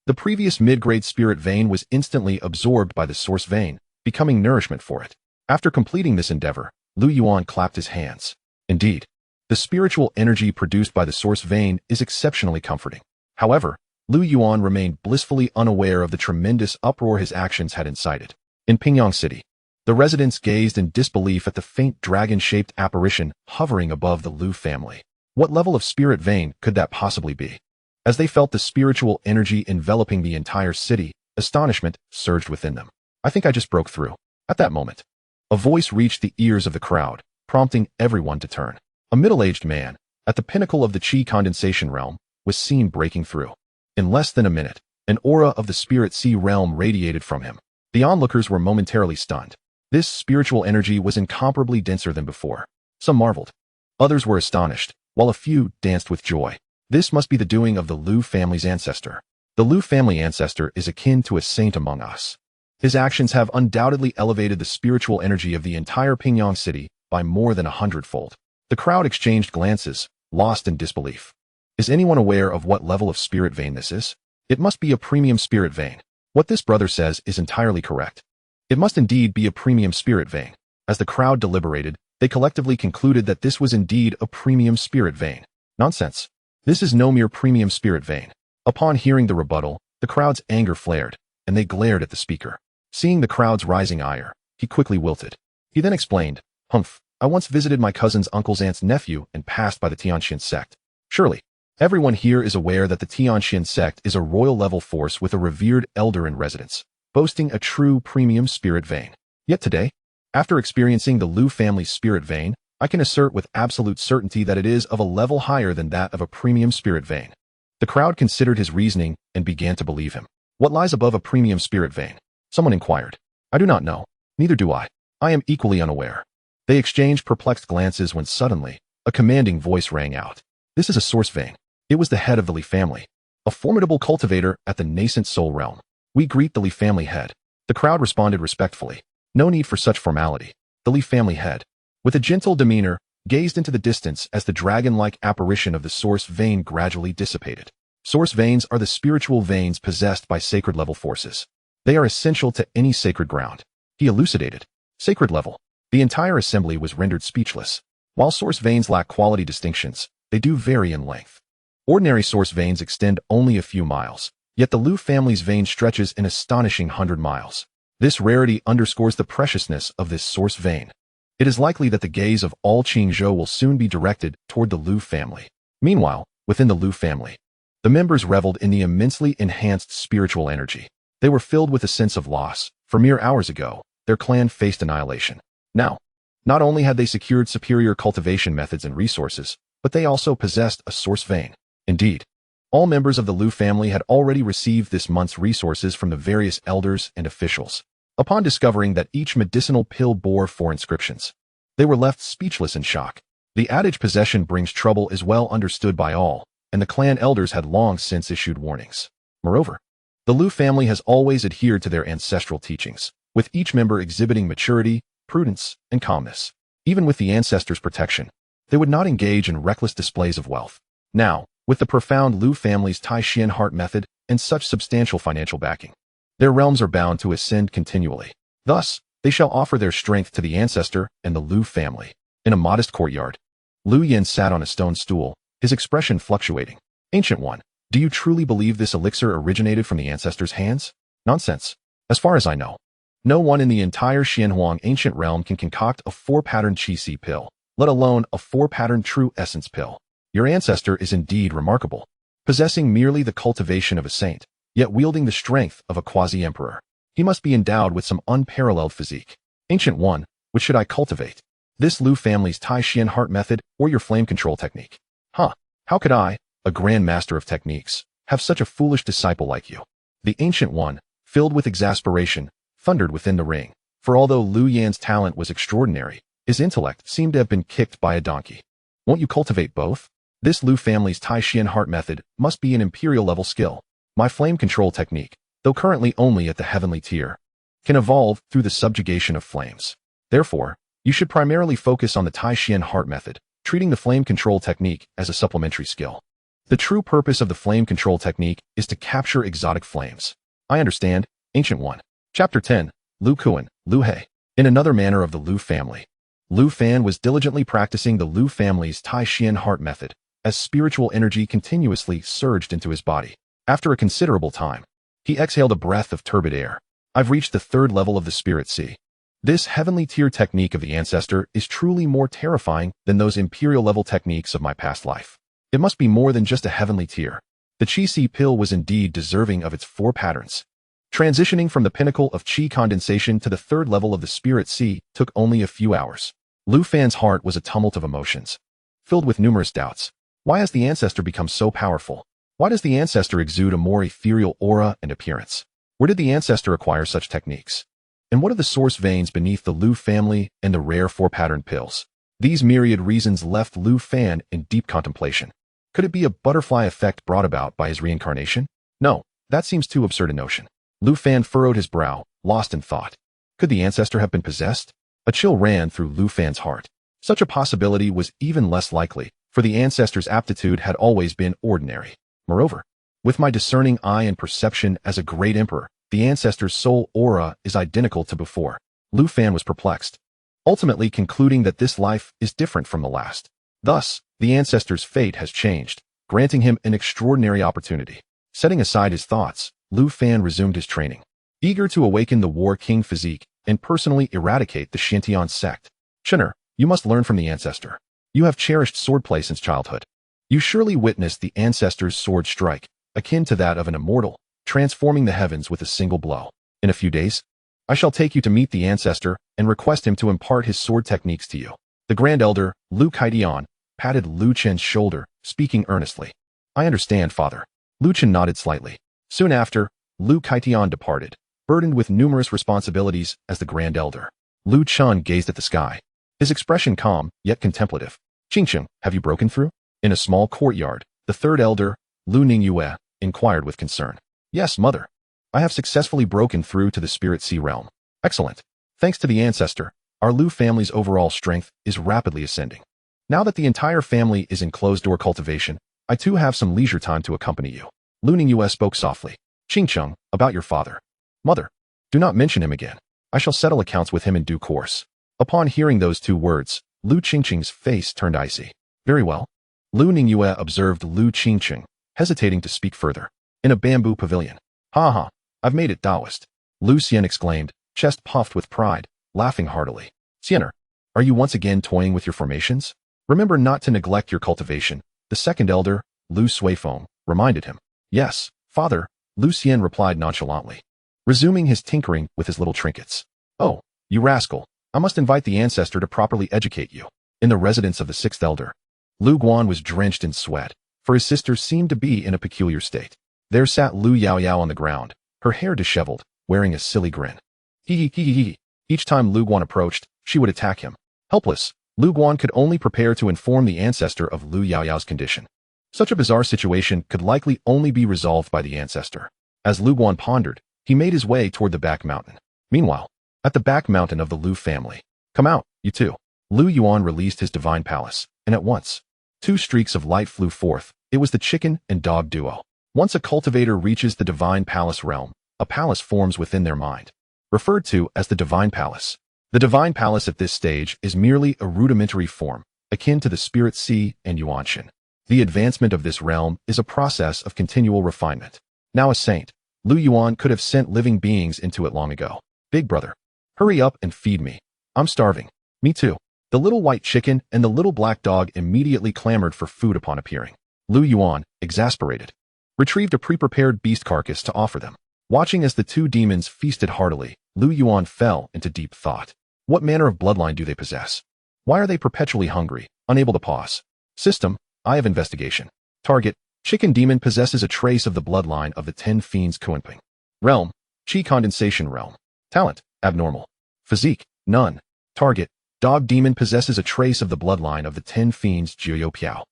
The previous mid-grade Spirit Vein was instantly absorbed by the Source Vein, becoming nourishment for it. After completing this endeavor, Yuan clapped his hands. Indeed, the spiritual energy produced by the Source Vein is exceptionally comforting. However, Yuan remained blissfully unaware of the tremendous uproar his actions had incited. In Pingyang City, the residents gazed in disbelief at the faint dragon-shaped apparition hovering above the Lu family. What level of Spirit Vein could that possibly be? As they felt the spiritual energy enveloping the entire city, astonishment surged within them. I think I just broke through. At that moment, a voice reached the ears of the crowd, prompting everyone to turn. A middle-aged man, at the pinnacle of the Qi condensation realm, was seen breaking through. In less than a minute, an aura of the Spirit Sea realm radiated from him. The onlookers were momentarily stunned. This spiritual energy was incomparably denser than before. Some marveled. Others were astonished, while a few danced with joy. This must be the doing of the Lu family's ancestor. The Lu family ancestor is akin to a saint among us. His actions have undoubtedly elevated the spiritual energy of the entire Pingyang city by more than 100-fold. The crowd exchanged glances, lost in disbelief. Is anyone aware of what level of Spirit Vein this is? It must be a Premium Spirit Vein. What this brother says is entirely correct. It must indeed be a Premium Spirit Vein. As the crowd deliberated, they collectively concluded that this was indeed a Premium Spirit Vein. Nonsense. This is no mere Premium Spirit Vein. Upon hearing the rebuttal, the crowd's anger flared, and they glared at the speaker. Seeing the crowd's rising ire, he quickly wilted. He then explained, "Humph, I once visited my cousin's uncle's aunt's nephew and passed by the Tianxian sect. Surely, everyone here is aware that the Tianxian sect is a royal-level force with a revered elder in residence, boasting a true Premium Spirit Vein. Yet today, after experiencing the Lu family's Spirit Vein, I can assert with absolute certainty that it is of a level higher than that of a Premium Spirit Vein." The crowd considered his reasoning and began to believe him. What lies above a Premium Spirit Vein? Someone inquired. I do not know. Neither do I. I am equally unaware. They exchanged perplexed glances when suddenly, a commanding voice rang out. This is a Source Vein. It was the head of the Li family, a formidable cultivator at the nascent soul realm. We greet the Li family head. The crowd responded respectfully. No need for such formality. The Li family head, with a gentle demeanor, gazed into the distance as the dragon-like apparition of the Source Vein gradually dissipated. Source Veins are the spiritual veins possessed by sacred-level forces. They are essential to any sacred ground. He elucidated. Sacred level. The entire assembly was rendered speechless. While Source Veins lack quality distinctions, they do vary in length. Ordinary Source Veins extend only a few miles, yet the Lu family's vein stretches an astonishing 100 miles. This rarity underscores the preciousness of this Source Vein. It is likely that the gaze of all Qingzhou will soon be directed toward the Lu family. Meanwhile, within the Lu family, the members reveled in the immensely enhanced spiritual energy. They were filled with a sense of loss, for mere hours ago, their clan faced annihilation. Now, not only had they secured superior cultivation methods and resources, but they also possessed a Source Vein. Indeed, all members of the Lu family had already received this month's resources from the various elders and officials. Upon discovering that each medicinal pill bore 4 inscriptions, they were left speechless in shock. The adage possession brings trouble is well understood by all, and the clan elders had long since issued warnings. Moreover, the Lu family has always adhered to their ancestral teachings. with each member exhibiting maturity, prudence, and calmness. Even with the ancestors' protection, they would not engage in reckless displays of wealth. Now, with the profound Lu family's Tai Xian heart method and such substantial financial backing, their realms are bound to ascend continually. Thus, they shall offer their strength to the ancestor and the Lu family. In a modest courtyard, Lu Yan sat on a stone stool, his expression fluctuating. Ancient One, do you truly believe this elixir originated from the ancestors' hands? Nonsense. As far as I know, no one in the entire Xuanhuang ancient realm can concoct a 4-pattern qi pill, let alone a 4-pattern true essence pill. Your ancestor is indeed remarkable, possessing merely the cultivation of a saint, yet wielding the strength of a quasi-emperor. He must be endowed with some unparalleled physique. Ancient One, which should I cultivate? This Lu family's Tai Xian heart method or your flame control technique? Huh, how could I, a grand master of techniques, have such a foolish disciple like you? The Ancient One, filled with exasperation, thundered within the ring, for although Lu Yan's talent was extraordinary, his intellect seemed to have been kicked by a donkey. Won't you cultivate both? This Lu family's Tai Xian heart method must be an imperial level skill. My flame control technique, though currently only at the heavenly tier, can evolve through the subjugation of flames. Therefore, you should primarily focus on the Tai Xian heart method, treating the flame control technique as a supplementary skill. The true purpose of the flame control technique is to capture exotic flames. I understand, Ancient One. Chapter 10, Lu Kuan, Lu He. In another manner of the Lu family, Lu Fan was diligently practicing the Lu family's Tai Xian heart method, as spiritual energy continuously surged into his body. After a considerable time, he exhaled a breath of turbid air. I've reached the 3rd level of the spirit sea. This heavenly tier technique of the ancestor is truly more terrifying than those imperial level techniques of my past life. It must be more than just a heavenly tier. The qi pill was indeed deserving of its 4 patterns. Transitioning from the pinnacle of qi condensation to the 3rd level of the spirit sea took only a few hours. Lu Fan's heart was a tumult of emotions, filled with numerous doubts. Why has the ancestor become so powerful? Why does the ancestor exude a more ethereal aura and appearance? Where did the ancestor acquire such techniques? And what are the source veins beneath the Lu family and the rare 4-pattern pills? These myriad reasons left Lu Fan in deep contemplation. Could it be a butterfly effect brought about by his reincarnation? No, that seems too absurd a notion. Lu Fan furrowed his brow, lost in thought. Could the ancestor have been possessed? A chill ran through Lu Fan's heart. Such a possibility was even less likely, for the ancestor's aptitude had always been ordinary. Moreover, with my discerning eye and perception as a great emperor, the ancestor's soul aura is identical to before. Lu Fan was perplexed, ultimately concluding that this life is different from the last. Thus, the ancestor's fate has changed, granting him an extraordinary opportunity. Setting aside his thoughts, Lu Fan resumed his training, eager to awaken the War King physique and personally eradicate the Xiantian sect. Shinner, you must learn from the ancestor. You have cherished swordplay since childhood. You surely witnessed the ancestor's sword strike, akin to that of an immortal, transforming the heavens with a single blow. In a few days, I shall take you to meet the ancestor and request him to impart his sword techniques to you. The Grand Elder, Lu Kaitian, patted Lu Chen's shoulder, speaking earnestly. I understand, Father. Lu Chen nodded slightly. Soon after, Lu Kaitian departed, burdened with numerous responsibilities as the Grand Elder. Lu Chen gazed at the sky, his expression calm, yet contemplative. Qingqing, have you broken through? In a small courtyard, the 3rd Elder, Lu Ningyue, inquired with concern. Yes, Mother. I have successfully broken through to the Spirit Sea realm. Excellent. Thanks to the ancestor, our Lu family's overall strength is rapidly ascending. Now that the entire family is in closed-door cultivation, I too have some leisure time to accompany you. Lu Ningyue spoke softly. Qingqing, about your father. Mother, do not mention him again. I shall settle accounts with him in due course. Upon hearing those 2 words, Lu Qingqing's face turned icy. Very well. Lu Ningyue observed Lu Qingqing, hesitating to speak further. In a bamboo pavilion. Ha ha, I've made it Taoist. Lu Xian exclaimed, chest puffed with pride, laughing heartily. Xianer, are you once again toying with your formations? Remember not to neglect your cultivation, the 2nd Elder, Lu Suifeng, reminded him. Yes, Father, Lu Xian replied nonchalantly, resuming his tinkering with his little trinkets. Oh, you rascal, I must invite the ancestor to properly educate you. In the residence of the 6th Elder, Lu Guan was drenched in sweat, for his sister seemed to be in a peculiar state. There sat Lu Yaoyao on the ground, her hair disheveled, wearing a silly grin. Hee hee hee hee. Each time Lu Guan approached, she would attack him. Helpless, Lu Guan could only prepare to inform the ancestor of Lu Yaoyao's condition. Such a bizarre situation could likely only be resolved by the ancestor. As Lu Guan pondered, he made his way toward the back mountain. Meanwhile, at the back mountain of the Lu family. Come out, you two. Lu Yuan released his divine palace, and at once, two streaks of light flew forth. It was the chicken and dog duo. Once a cultivator reaches the divine palace realm, a palace forms within their mind, referred to as the divine palace. The divine palace at this stage is merely a rudimentary form, akin to the spirit sea and Yuanshan. The advancement of this realm is a process of continual refinement. Now a saint, Lu Yuan could have sent living beings into it long ago. Big brother, hurry up and feed me. I'm starving. Me too. The little white chicken and the little black dog immediately clamored for food upon appearing. Lu Yuan, exasperated, retrieved a pre-prepared beast carcass to offer them. Watching as the two demons feasted heartily, Lu Yuan fell into deep thought. What manner of bloodline do they possess? Why are they perpetually hungry, unable to pause? System, Eye of Investigation. Target, Chicken Demon possesses a trace of the bloodline of the 10 Fiends Xuanhuang. Realm, Qi Condensation Realm. Talent, Abnormal. Physique, None. Target, Dog Demon possesses a trace of the bloodline of the 10 Fiends Jiuyo.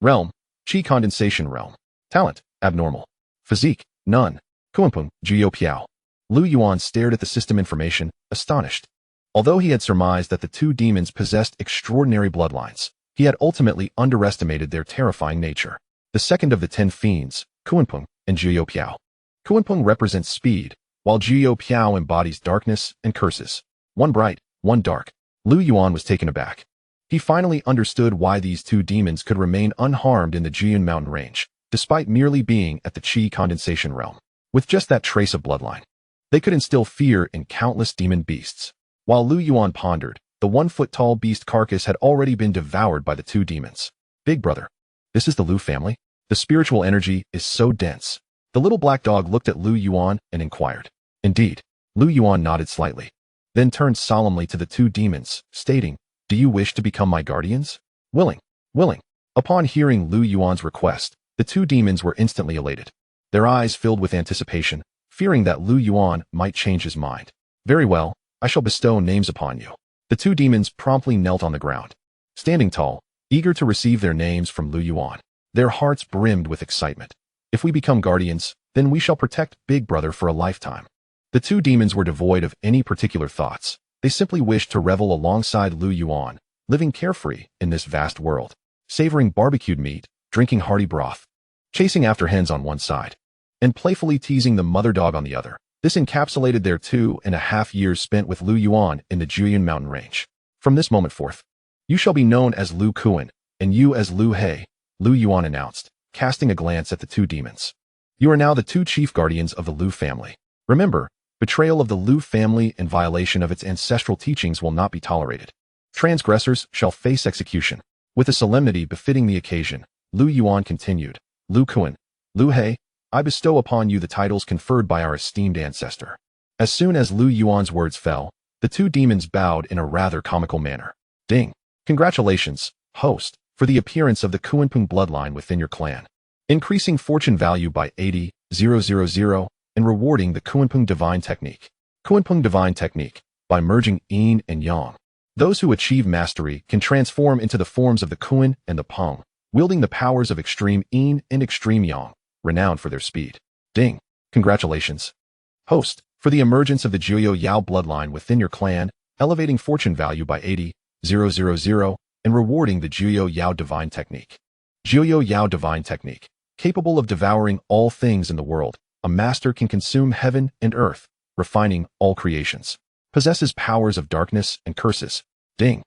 Realm, Qi Condensation Realm. Talent, Abnormal. Physique, None. Xuanhuang, Jiuyo. Lu Yuan stared at the system information, astonished. Although he had surmised that the two demons possessed extraordinary bloodlines, he had ultimately underestimated their terrifying nature. The second of the 10 fiends, Xuanhuang and Jiuyo. Xuanhuang represents speed, while Jiuyo embodies darkness and curses. One bright, one dark. Lu Yuan was taken aback. He finally understood why these two demons could remain unharmed in the Jian mountain range, despite merely being at the Qi Condensation realm. With just that trace of bloodline, they could instill fear in countless demon beasts. While Lu Yuan pondered, the 1-foot-tall beast carcass had already been devoured by the two demons. Big brother, this is the Lu family? The spiritual energy is so dense. The little black dog looked at Lu Yuan and inquired. Indeed. Lu Yuan nodded slightly, then turned solemnly to the two demons, stating, Do you wish to become my guardians? Willing. Upon hearing Lu Yuan's request, the two demons were instantly elated. Their eyes filled with anticipation, fearing that Lu Yuan might change his mind. Very well, I shall bestow names upon you. The two demons promptly knelt on the ground, standing tall, eager to receive their names from Lu Yuan. Their hearts brimmed with excitement. If we become guardians, then we shall protect Big Brother for a lifetime. The two demons were devoid of any particular thoughts. They simply wished to revel alongside Lu Yuan, living carefree in this vast world, savoring barbecued meat, drinking hearty broth, chasing after hens on one side, and playfully teasing the mother dog on the other. This encapsulated their 2.5 years spent with Lu Yuan in the Jian mountain range. From this moment forth, you shall be known as Lu Kuan, and you as Lu He, Lu Yuan announced, casting a glance at the two demons. You are now the two chief guardians of the Lu family. Remember, betrayal of the Lu family and violation of its ancestral teachings will not be tolerated. Transgressors shall face execution. With a solemnity befitting the occasion, Lu Yuan continued, Lu Kuan, Lu He, I bestow upon you the titles conferred by our esteemed ancestor. As soon as Lu Yuan's words fell, the two demons bowed in a rather comical manner. Ding! Congratulations, host, for the appearance of the Xuanhuang bloodline within your clan. Increasing fortune value by 80,000 and rewarding the Xuanhuang divine technique. Xuanhuang divine technique, by merging yin and yang. Those who achieve mastery can transform into the forms of the Xuan and the Peng, wielding the powers of extreme yin and extreme yang, renowned for their speed. Ding! Congratulations, host, for the emergence of the Jiuyo bloodline within your clan, elevating fortune value by 80,000 and rewarding the Jiuyo divine technique. Jiuyo divine technique, capable of devouring all things in the world, a master can consume heaven and earth, refining all creations. Possesses powers of darkness and curses. Ding!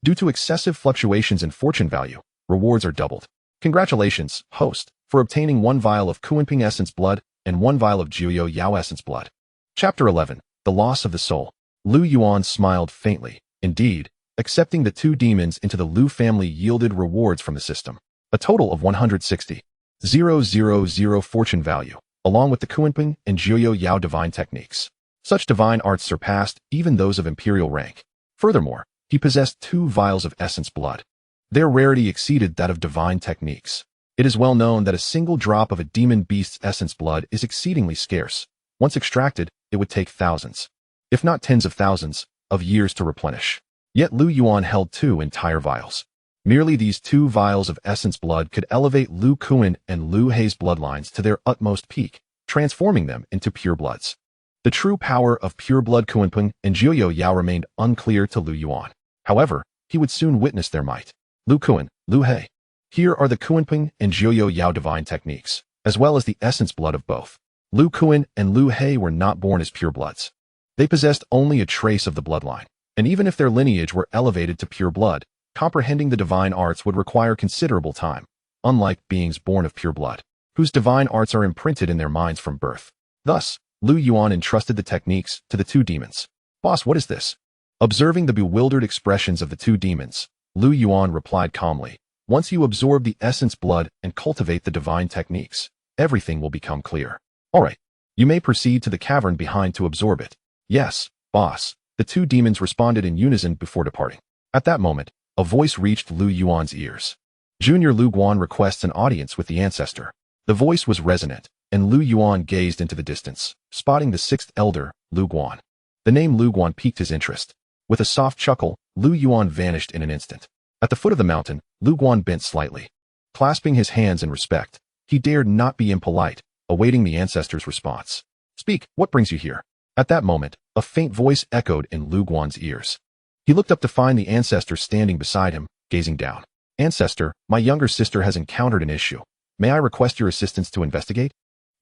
Due to excessive fluctuations in fortune value, rewards are doubled. Congratulations, host, for obtaining 1 vial of Xuanhuang essence blood and 1 vial of Jiuyo essence blood. Chapter 11. The Loss of the Soul. Lu Yuan smiled faintly. Indeed, accepting the two demons into the Lu family yielded rewards from the system. A total of 160,000 fortune value, along with the Xuanhuang and Jiuyo divine techniques. Such divine arts surpassed even those of imperial rank. Furthermore, he possessed 2 vials of essence blood. Their rarity exceeded that of divine techniques. It is well known that a single drop of a demon beast's essence blood is exceedingly scarce. Once extracted, it would take thousands, if not tens of thousands, of years to replenish. Yet Lu Yuan held 2 entire vials. Merely these 2 vials of essence blood could elevate Lu Kuan and Lu He's bloodlines to their utmost peak, transforming them into purebloods. The true power of pure-blood Xuanhuang and Jiuyou Yao remained unclear to Lu Yuan. However, he would soon witness their might. Lu Kuan, Lu He. Here are the Xuanhuang and Jiuyou Yao divine techniques, as well as the essence blood of both. Lu Kuan and Lu He were not born as purebloods. They possessed only a trace of the bloodline, and even if their lineage were elevated to pure blood, comprehending the divine arts would require considerable time, unlike beings born of pure blood, whose divine arts are imprinted in their minds from birth. Thus, Lu Yuan entrusted the techniques to the two demons. Boss, what is this? Observing the bewildered expressions of the two demons, Lu Yuan replied calmly, once you absorb the essence blood and cultivate the divine techniques, everything will become clear. Alright, you may proceed to the cavern behind to absorb it. Yes, boss, the two demons responded in unison before departing. At that moment, a voice reached Lu Yuan's ears. Junior Lu Guan requests an audience with the Ancestor. The voice was resonant, and Lu Yuan gazed into the distance, spotting the sixth elder, Lu Guan. The name Lu Guan piqued his interest. With a soft chuckle, Lu Yuan vanished in an instant. At the foot of the mountain, Lu Guan bent slightly. Clasping his hands in respect, he dared not be impolite, awaiting the Ancestor's response. Speak, what brings you here? At that moment, a faint voice echoed in Lu Guan's ears. He looked up to find the Ancestor standing beside him, gazing down. Ancestor, my younger sister has encountered an issue. May I request your assistance to investigate?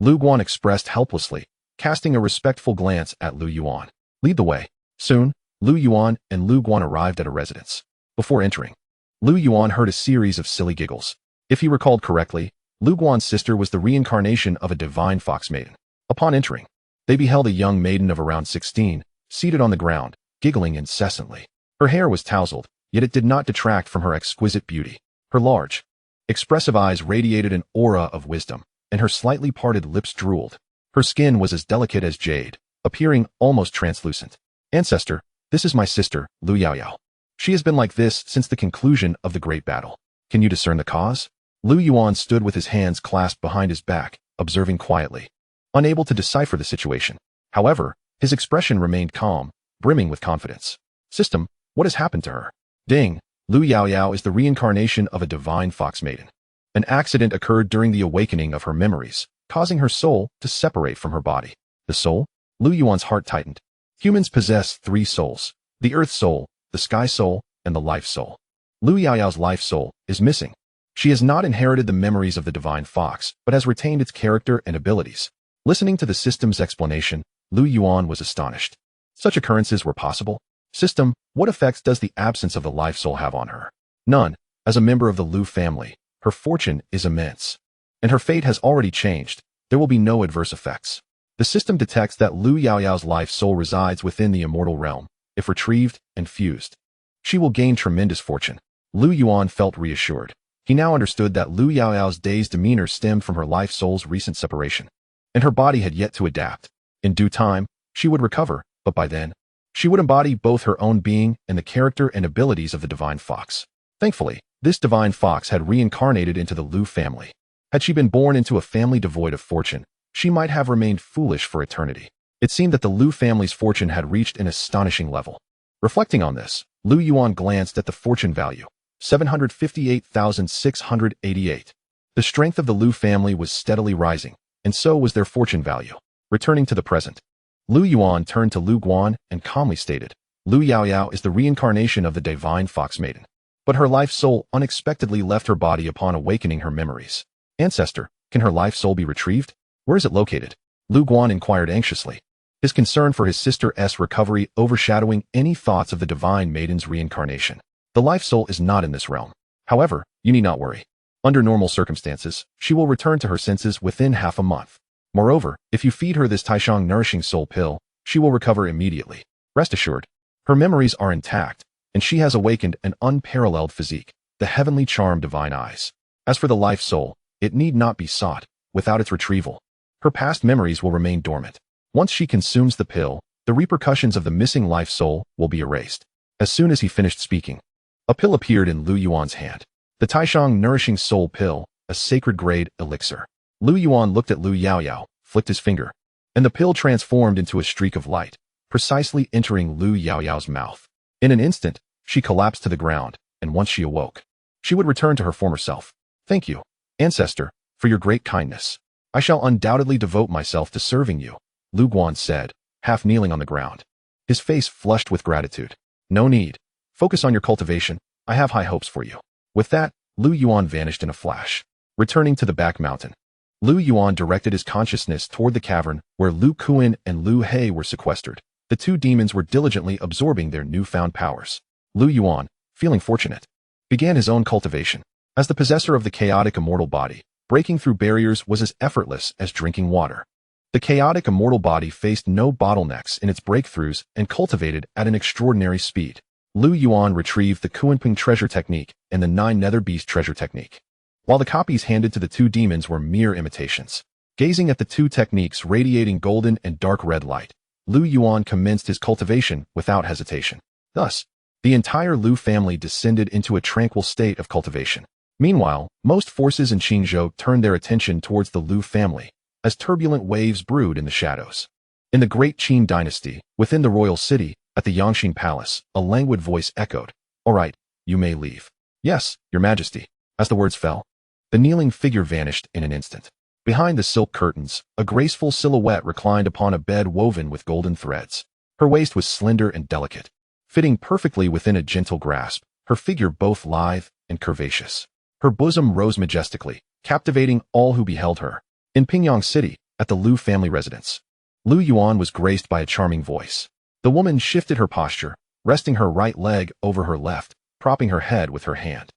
Lu Guan expressed helplessly, casting a respectful glance at Lu Yuan. Lead the way. Soon, Lu Yuan and Lu Guan arrived at a residence. Before entering, Lu Yuan heard a series of silly giggles. If he recalled correctly, Lu Guan's sister was the reincarnation of a divine fox maiden. Upon entering, they beheld a young maiden of around 16, seated on the ground, giggling incessantly. Her hair was tousled, yet it did not detract from her exquisite beauty. Her large, expressive eyes radiated an aura of wisdom, and her slightly parted lips drooled. Her skin was as delicate as jade, appearing almost translucent. Ancestor, this is my sister, Lu Yaoyao. She has been like this since the conclusion of the great battle. Can you discern the cause? Lu Yuan stood with his hands clasped behind his back, observing quietly, unable to decipher the situation. However, his expression remained calm, brimming with confidence. System, what has happened to her? Ding, Lu Yaoyao is the reincarnation of a divine fox maiden. An accident occurred during the awakening of her memories, causing her soul to separate from her body. The soul? Lu Yuan's heart tightened. Humans possess three souls: the earth soul, the sky soul, and the life soul. Lu Yaoyao's life soul is missing. She has not inherited the memories of the divine fox, but has retained its character and abilities. Listening to the system's explanation, Lu Yuan was astonished. Such occurrences were possible? System, what effects does the absence of the life soul have on her? None. As a member of the Lu family, her fortune is immense. And her fate has already changed. There will be no adverse effects. The system detects that Lu Yaoyao's life soul resides within the immortal realm. If retrieved and fused, she will gain tremendous fortune. Lu Yuan felt reassured. He now understood that Lu Yaoyao's dazed demeanor stemmed from her life soul's recent separation, and her body had yet to adapt. In due time, she would recover, but by then, she would embody both her own being and the character and abilities of the divine fox. Thankfully, this divine fox had reincarnated into the Lu family. Had she been born into a family devoid of fortune, she might have remained foolish for eternity. It seemed that the Lu family's fortune had reached an astonishing level. Reflecting on this, Lu Yuan glanced at the fortune value, 758,688. The strength of the Lu family was steadily rising, and so was their fortune value. Returning to the present, Lu Yuan turned to Lu Guan and calmly stated, Lu Yaoyao is the reincarnation of the divine fox maiden, but her life soul unexpectedly left her body upon awakening her memories. Ancestor, can her life soul be retrieved? Where is it located? Lu Guan inquired anxiously, his concern for his sister's recovery overshadowing any thoughts of the divine maiden's reincarnation. The life soul is not in this realm. However, you need not worry. Under normal circumstances, she will return to her senses within half a month. Moreover, if you feed her this Taishang nourishing soul pill, she will recover immediately. Rest assured, her memories are intact, and she has awakened an unparalleled physique, the heavenly charm divine eyes. As for the life soul, it need not be sought. Without its retrieval, her past memories will remain dormant. Once she consumes the pill, the repercussions of the missing life soul will be erased. As soon as he finished speaking, a pill appeared in Lu Yuan's hand. The Taishang nourishing soul pill, a sacred grade elixir. Lu Yuan looked at Lu Yaoyao, flicked his finger, and the pill transformed into a streak of light, precisely entering Lu Yaoyao's mouth. In an instant, she collapsed to the ground, and once she awoke, she would return to her former self. Thank you, Ancestor, for your great kindness. I shall undoubtedly devote myself to serving you, Lu Guan said, half kneeling on the ground. His face flushed with gratitude. No need. Focus on your cultivation. I have high hopes for you. With that, Lu Yuan vanished in a flash. Returning to the back mountain, Lu Yuan directed his consciousness toward the cavern where Lu Kuan and Lu He were sequestered. The two demons were diligently absorbing their newfound powers. Lu Yuan, feeling fortunate, began his own cultivation. As the possessor of the chaotic immortal body, breaking through barriers was as effortless as drinking water. The chaotic immortal body faced no bottlenecks in its breakthroughs and cultivated at an extraordinary speed. Lu Yuan retrieved the Xuanhuang treasure technique and the 9 nether beast treasure technique, while the copies handed to the two demons were mere imitations. Gazing at the two techniques radiating golden and dark red light, Lu Yuan commenced his cultivation without hesitation. Thus, the entire Lu family descended into a tranquil state of cultivation. Meanwhile, most forces in Qinzhou turned their attention towards the Lu family, as turbulent waves brewed in the shadows. In the great Qin dynasty, within the royal city, at the Yangxing palace, a languid voice echoed, "All right, you may leave." "Yes, your majesty." As the words fell, the kneeling figure vanished in an instant. Behind the silk curtains, a graceful silhouette reclined upon a bed woven with golden threads. Her waist was slender and delicate, fitting perfectly within a gentle grasp, her figure both lithe and curvaceous. Her bosom rose majestically, captivating all who beheld her. In Pingyang City, at the Lu family residence, Lu Yuan was graced by a charming voice. The woman shifted her posture, resting her right leg over her left, propping her head with her hand.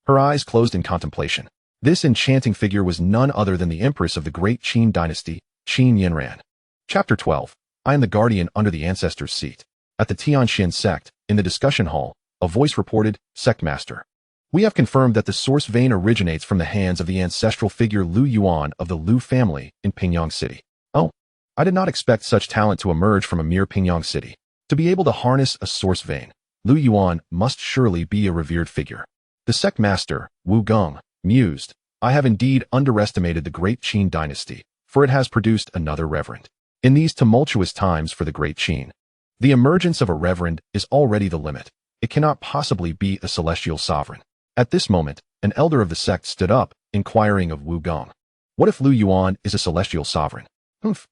Her eyes closed in contemplation. This enchanting figure was none other than the empress of the great Qin dynasty, Qin Yanran. Chapter 12. I am the guardian under the Ancestor's seat. At the Tianxian sect, in the discussion hall, a voice reported, "Sect Master. We have confirmed that the source vein originates from the hands of the ancestral figure Lu Yuan of the Lu family in Pingyang City." Oh, I did not expect such talent to emerge from a mere Pingyang City. To be able to harness a source vein, Lu Yuan must surely be a revered figure. The sect master, Wu Gong, mused, "I have indeed underestimated the great Qin dynasty, for it has produced another reverend. In these tumultuous times for the great Qin, the emergence of a reverend is already the limit. It cannot possibly be a celestial sovereign." At this moment, an elder of the sect stood up, inquiring of Wu Gong, "What if Lu Yuan is a celestial sovereign?"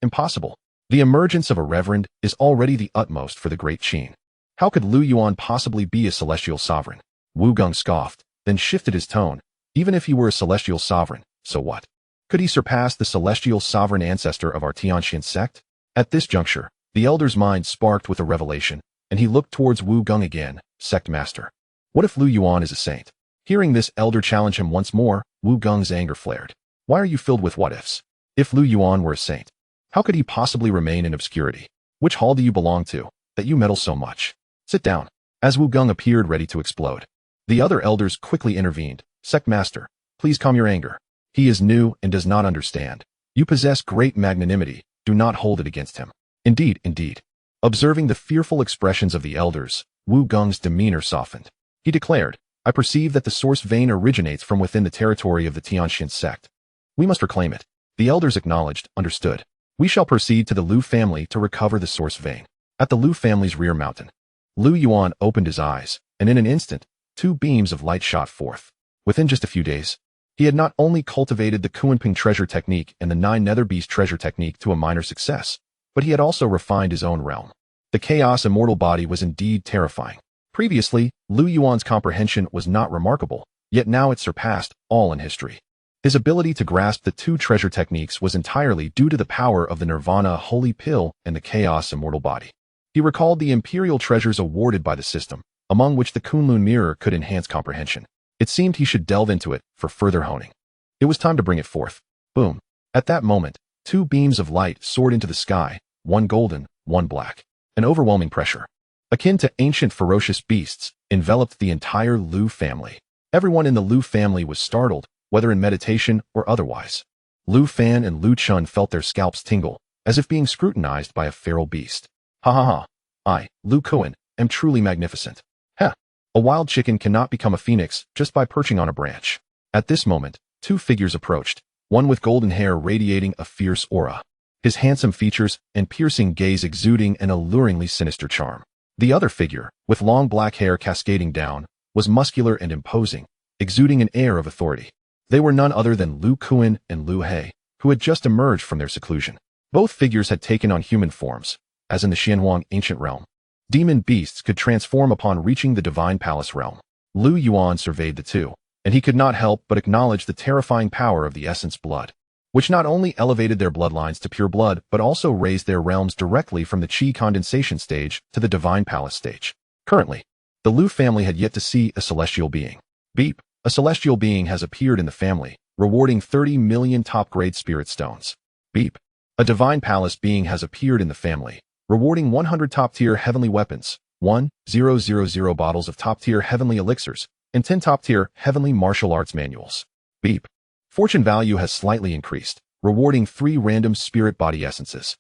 Impossible. The emergence of a reverend is already the utmost for the great Qin. How could Lu Yuan possibly be a celestial sovereign? Wu Gong scoffed, then shifted his tone. Even if he were a celestial sovereign, so what? Could he surpass the celestial sovereign ancestor of our Tianxian sect? At this juncture, the elder's mind sparked with a revelation, and he looked towards Wu Gong again, "Sect master. What if Lu Yuan is a saint?" Hearing this elder challenge him once more, Wu Gong's anger flared. "Why are you filled with what-ifs? If Lu Yuan were a saint, how could he possibly remain in obscurity? Which hall do you belong to, that you meddle so much? Sit down." As Wu Gong appeared ready to explode, the other elders quickly intervened. "Sect master, please calm your anger. He is new and does not understand. You possess great magnanimity, do not hold it against him." Indeed, indeed. Observing the fearful expressions of the elders, Wu Gong's demeanor softened. He declared, "I perceive that the source vein originates from within the territory of the Tianxian sect. We must reclaim it." The elders acknowledged, understood. "We shall proceed to the Lu family to recover the source vein." At the Lu family's rear mountain, Lu Yuan opened his eyes, and in an instant, 2 beams of light shot forth. Within just a few days, he had not only cultivated the Xuanhuang treasure technique and the 9 nether beast treasure technique to a minor success, but he had also refined his own realm. The chaos immortal body was indeed terrifying. Previously, Lu Yuan's comprehension was not remarkable, yet now it surpassed all in history. His ability to grasp the 2 treasure techniques was entirely due to the power of the Nirvana Holy Pill and the Chaos Immortal Body. He recalled the imperial treasures awarded by the system, among which the Kunlun Mirror could enhance comprehension. It seemed he should delve into it for further honing. It was time to bring it forth. Boom. At that moment, 2 beams of light soared into the sky, one golden, one black. An overwhelming pressure, akin to ancient ferocious beasts, enveloped the entire Lu family. Everyone in the Lu family was startled, whether in meditation or otherwise. Lu Fan and Lu Chun felt their scalps tingle, as if being scrutinized by a feral beast. Ha ha ha. I, Lu Kuan, am truly magnificent. Heh. A wild chicken cannot become a phoenix just by perching on a branch. At this moment, 2 figures approached, one with golden hair radiating a fierce aura, his handsome features and piercing gaze exuding an alluringly sinister charm. The other figure, with long black hair cascading down, was muscular and imposing, exuding an air of authority. They were none other than Lu Kuan and Lu He, who had just emerged from their seclusion. Both figures had taken on human forms, as in the Xuanhuang ancient realm. Demon beasts could transform upon reaching the divine palace realm. Yuan surveyed the two, and he could not help but acknowledge the terrifying power of the essence blood, which not only elevated their bloodlines to pure blood but also raised their realms directly from the qi condensation stage to the divine palace stage. Currently, the Lu family had yet to see a celestial being. Beep. A celestial being has appeared in the family, rewarding 30 million top-grade spirit stones. Beep. A divine palace being has appeared in the family, rewarding 100 top-tier heavenly weapons, 1,000 bottles of top-tier heavenly elixirs, and 10 top-tier heavenly martial arts manuals. Beep. Fortune value has slightly increased, rewarding 3 random spirit body essences.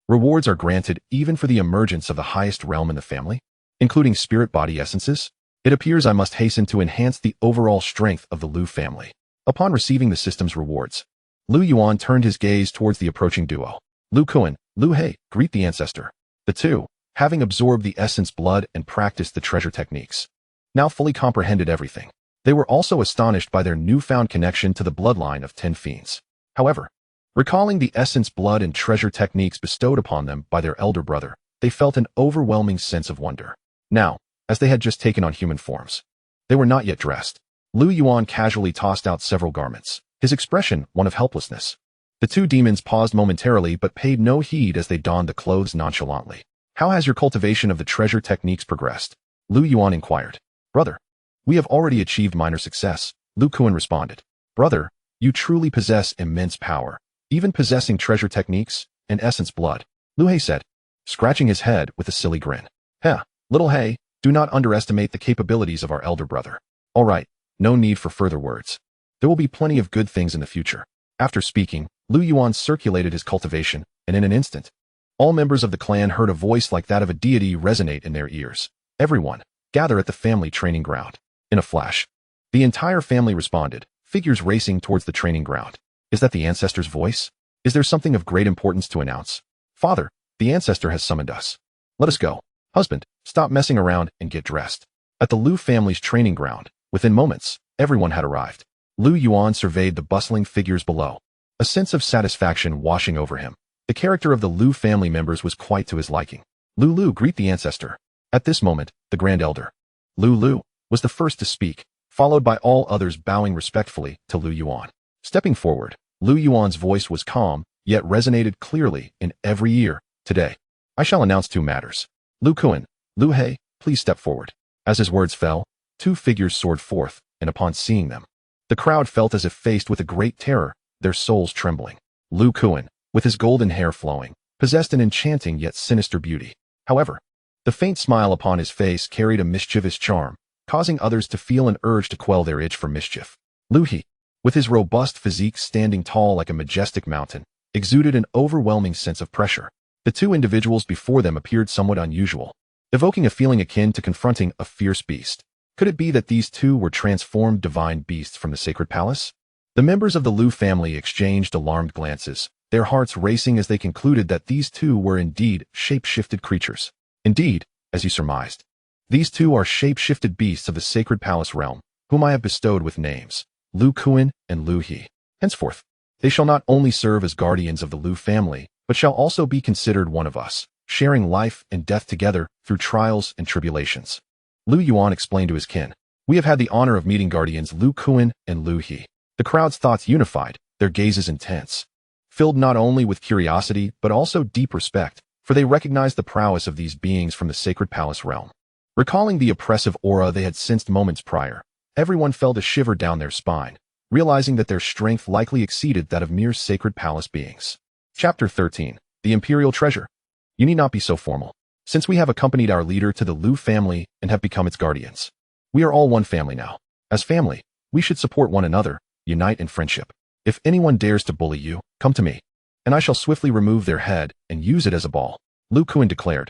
Rewards are granted even for the emergence of the highest realm in the family, including spirit body essences. It appears I must hasten to enhance the overall strength of the Lu family. Upon receiving the system's rewards, Yuan turned his gaze towards the approaching duo. Lu Kuan, Lu He, greet the ancestor. The two, having absorbed the essence blood and practiced the treasure techniques, now fully comprehended everything. They were also astonished by their newfound connection to the bloodline of 10 fiends. However, recalling the essence blood and treasure techniques bestowed upon them by their elder brother, they felt an overwhelming sense of wonder. Now, as they had just taken on human forms, they were not yet dressed. Yuan casually tossed out several garments, his expression one of helplessness. The two demons paused momentarily but paid no heed as they donned the clothes nonchalantly. How has your cultivation of the treasure techniques progressed? Yuan inquired. Brother, we have already achieved minor success, Lu Kuan responded. Brother, you truly possess immense power, even possessing treasure techniques and essence blood, Lu He said, scratching his head with a silly grin. Heh, little He, do not underestimate the capabilities of our elder brother. All right, no need for further words. There will be plenty of good things in the future. After speaking, Yuan circulated his cultivation, and in an instant, all members of the clan heard a voice like that of a deity resonate in their ears. Everyone, gather at the family training ground. In a flash, the entire family responded, figures racing towards the training ground. Is that the ancestor's voice? Is there something of great importance to announce? Father, the ancestor has summoned us. Let us go. Husband, stop messing around and get dressed. At the Lu family's training ground, within moments, everyone had arrived. Yuan surveyed the bustling figures below, a sense of satisfaction washing over him. The character of the Lu family members was quite to his liking. Lu, greet the ancestor. At this moment, the grand elder, Lu, was the first to speak, followed by all others bowing respectfully to Yuan. Stepping forward, Yuan's voice was calm, yet resonated clearly in every ear. Today, I shall announce 2 matters. Lu Kuan, Lu He, please step forward. As his words fell, 2 figures soared forth, and upon seeing them, the crowd felt as if faced with a great terror, their souls trembling. Lu Kuan, with his golden hair flowing, possessed an enchanting yet sinister beauty. However, the faint smile upon his face carried a mischievous charm, causing others to feel an urge to quell their itch for mischief. Lu He, with his robust physique standing tall like a majestic mountain, exuded an overwhelming sense of pressure. The 2 individuals before them appeared somewhat unusual, evoking a feeling akin to confronting a fierce beast. Could it be that these 2 were transformed divine beasts from the sacred palace? The members of the Lu family exchanged alarmed glances, their hearts racing as they concluded that these 2 were indeed shape-shifted creatures. Indeed, as you surmised, these 2 are shape-shifted beasts of the sacred palace realm, whom I have bestowed with names, Lu Kuan and Lu He. Henceforth, they shall not only serve as guardians of the Lu family, but shall also be considered one of us, sharing life and death together through trials and tribulations. Yuan explained to his kin. We have had the honor of meeting guardians Lu Kuan and Lu He. The crowd's thoughts unified, their gazes intense, filled not only with curiosity but also deep respect, for they recognized the prowess of these beings from the sacred palace realm. Recalling the oppressive aura they had sensed moments prior, everyone felt a shiver down their spine, realizing that their strength likely exceeded that of mere sacred palace beings. Chapter 13. The Imperial Treasure. You need not be so formal, since we have accompanied our leader to the Lu family and have become its guardians. We are all one family now. As family, we should support one another, unite in friendship. If anyone dares to bully you, come to me, and I shall swiftly remove their head and use it as a ball, Lu Kuan declared,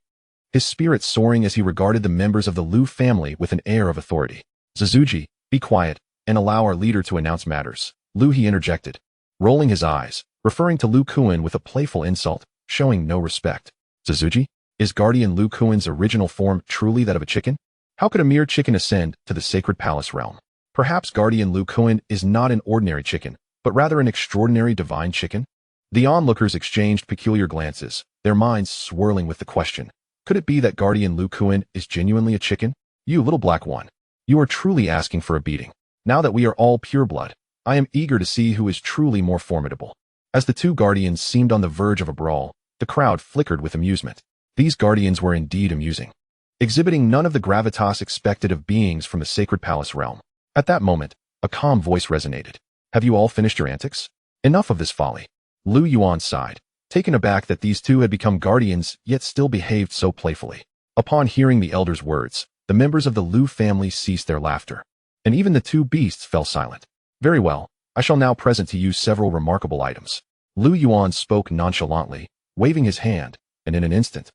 his spirit soaring as he regarded the members of the Lu family with an air of authority. Zuzuji, be quiet, and allow our leader to announce matters, Lu He interjected, rolling his eyes, referring to Lu Kuan with a playful insult, showing no respect. Zuzuji, is guardian Lu Kuan's original form truly that of a chicken? How could a mere chicken ascend to the sacred palace realm? Perhaps guardian Lu Kuan is not an ordinary chicken, but rather an extraordinary divine chicken? The onlookers exchanged peculiar glances, their minds swirling with the question, could it be that Guardian Lu Kuan is genuinely a chicken? You little black one. You are truly asking for a beating. Now that we are all pureblood, I am eager to see who is truly more formidable. As the two guardians seemed on the verge of a brawl, the crowd flickered with amusement. These guardians were indeed amusing, exhibiting none of the gravitas expected of beings from the sacred palace realm. At that moment, a calm voice resonated. Have you all finished your antics? Enough of this folly. Lu Yuan sighed, taken aback that these two had become guardians yet still behaved so playfully. Upon hearing the elder's words, the members of the Lu family ceased their laughter, and even the two beasts fell silent. Very well, I shall now present to you several remarkable items. Lu Yuan spoke nonchalantly, waving his hand, and in an instant,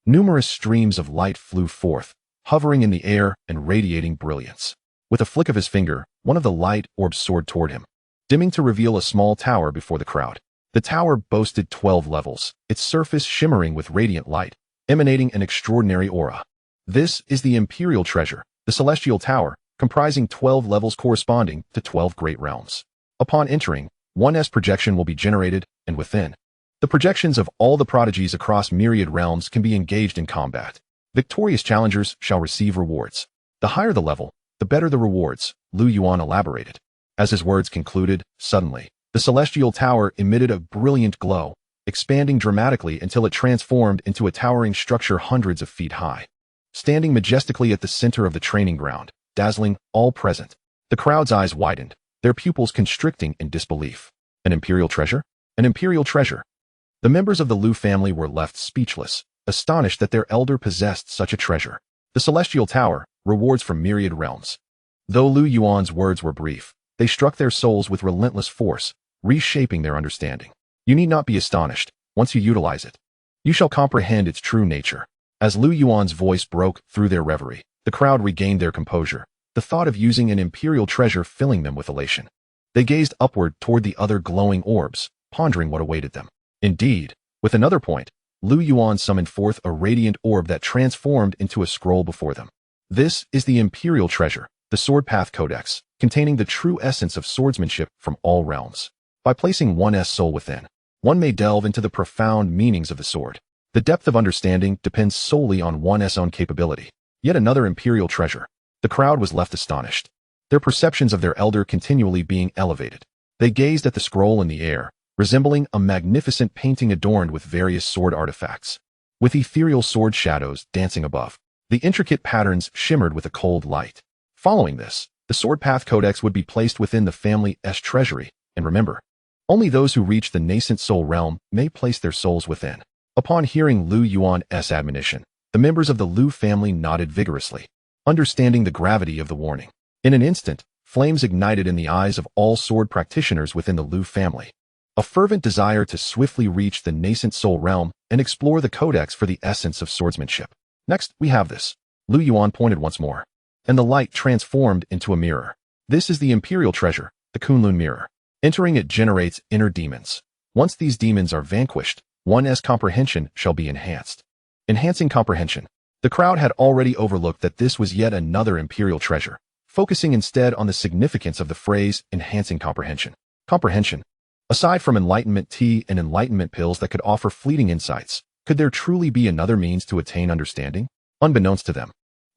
numerous streams of light flew forth, hovering in the air and radiating brilliance. With a flick of his finger, one of the light orbs soared toward him, dimming to reveal a small tower before the crowd. The tower boasted 12 levels, its surface shimmering with radiant light, emanating an extraordinary aura. This is the Imperial Treasure, the Celestial Tower, comprising 12 levels corresponding to 12 great realms. Upon entering, 1S projection will be generated, and within, the projections of all the prodigies across myriad realms can be engaged in combat. Victorious challengers shall receive rewards. The higher the level, the better the rewards, Lu Yuan elaborated. As his words concluded, suddenly, the Celestial Tower emitted a brilliant glow, expanding dramatically until it transformed into a towering structure hundreds of feet high. Standing majestically at the center of the training ground, dazzling all present, the crowd's eyes widened, their pupils constricting in disbelief. An Imperial treasure? An Imperial treasure! The members of the Lu family were left speechless, astonished that their elder possessed such a treasure. The Celestial Tower, rewards from myriad realms. Though Lu Yuan's words were brief, they struck their souls with relentless force, reshaping their understanding. You need not be astonished. Once you utilize it, you shall comprehend its true nature. As Lu Yuan's voice broke through their reverie, the crowd regained their composure, the thought of using an imperial treasure filling them with elation. They gazed upward toward the other glowing orbs, pondering what awaited them. Indeed, with another point, Lu Yuan summoned forth a radiant orb that transformed into a scroll before them. This is the Imperial Treasure, the Sword Path Codex, containing the true essence of swordsmanship from all realms. By placing 1S soul within, one may delve into the profound meanings of the sword. The depth of understanding depends solely on 1S own capability. Yet another Imperial treasure. The crowd was left astonished, their perceptions of their elder continually being elevated. They gazed at the scroll in the air, resembling a magnificent painting adorned with various sword artifacts, with ethereal sword shadows dancing above. The intricate patterns shimmered with a cold light. Following this, the Sword Path Codex would be placed within the family's treasury, and remember, only those who reach the nascent soul realm may place their souls within. Upon hearing Lu Yuan's admonition, the members of the Lu family nodded vigorously, understanding the gravity of the warning. In an instant, flames ignited in the eyes of all sword practitioners within the Lu family. A fervent desire to swiftly reach the nascent soul realm and explore the codex for the essence of swordsmanship. Next, we have this. Lu Yuan pointed once more, and the light transformed into a mirror. This is the Imperial treasure, the Kunlun mirror. Entering it generates inner demons. Once these demons are vanquished, 1S comprehension shall be enhanced. Enhancing comprehension. The crowd had already overlooked that this was yet another Imperial treasure, focusing instead on the significance of the phrase enhancing comprehension. Comprehension. Aside from enlightenment tea and enlightenment pills that could offer fleeting insights, could there truly be another means to attain understanding? Unbeknownst to them,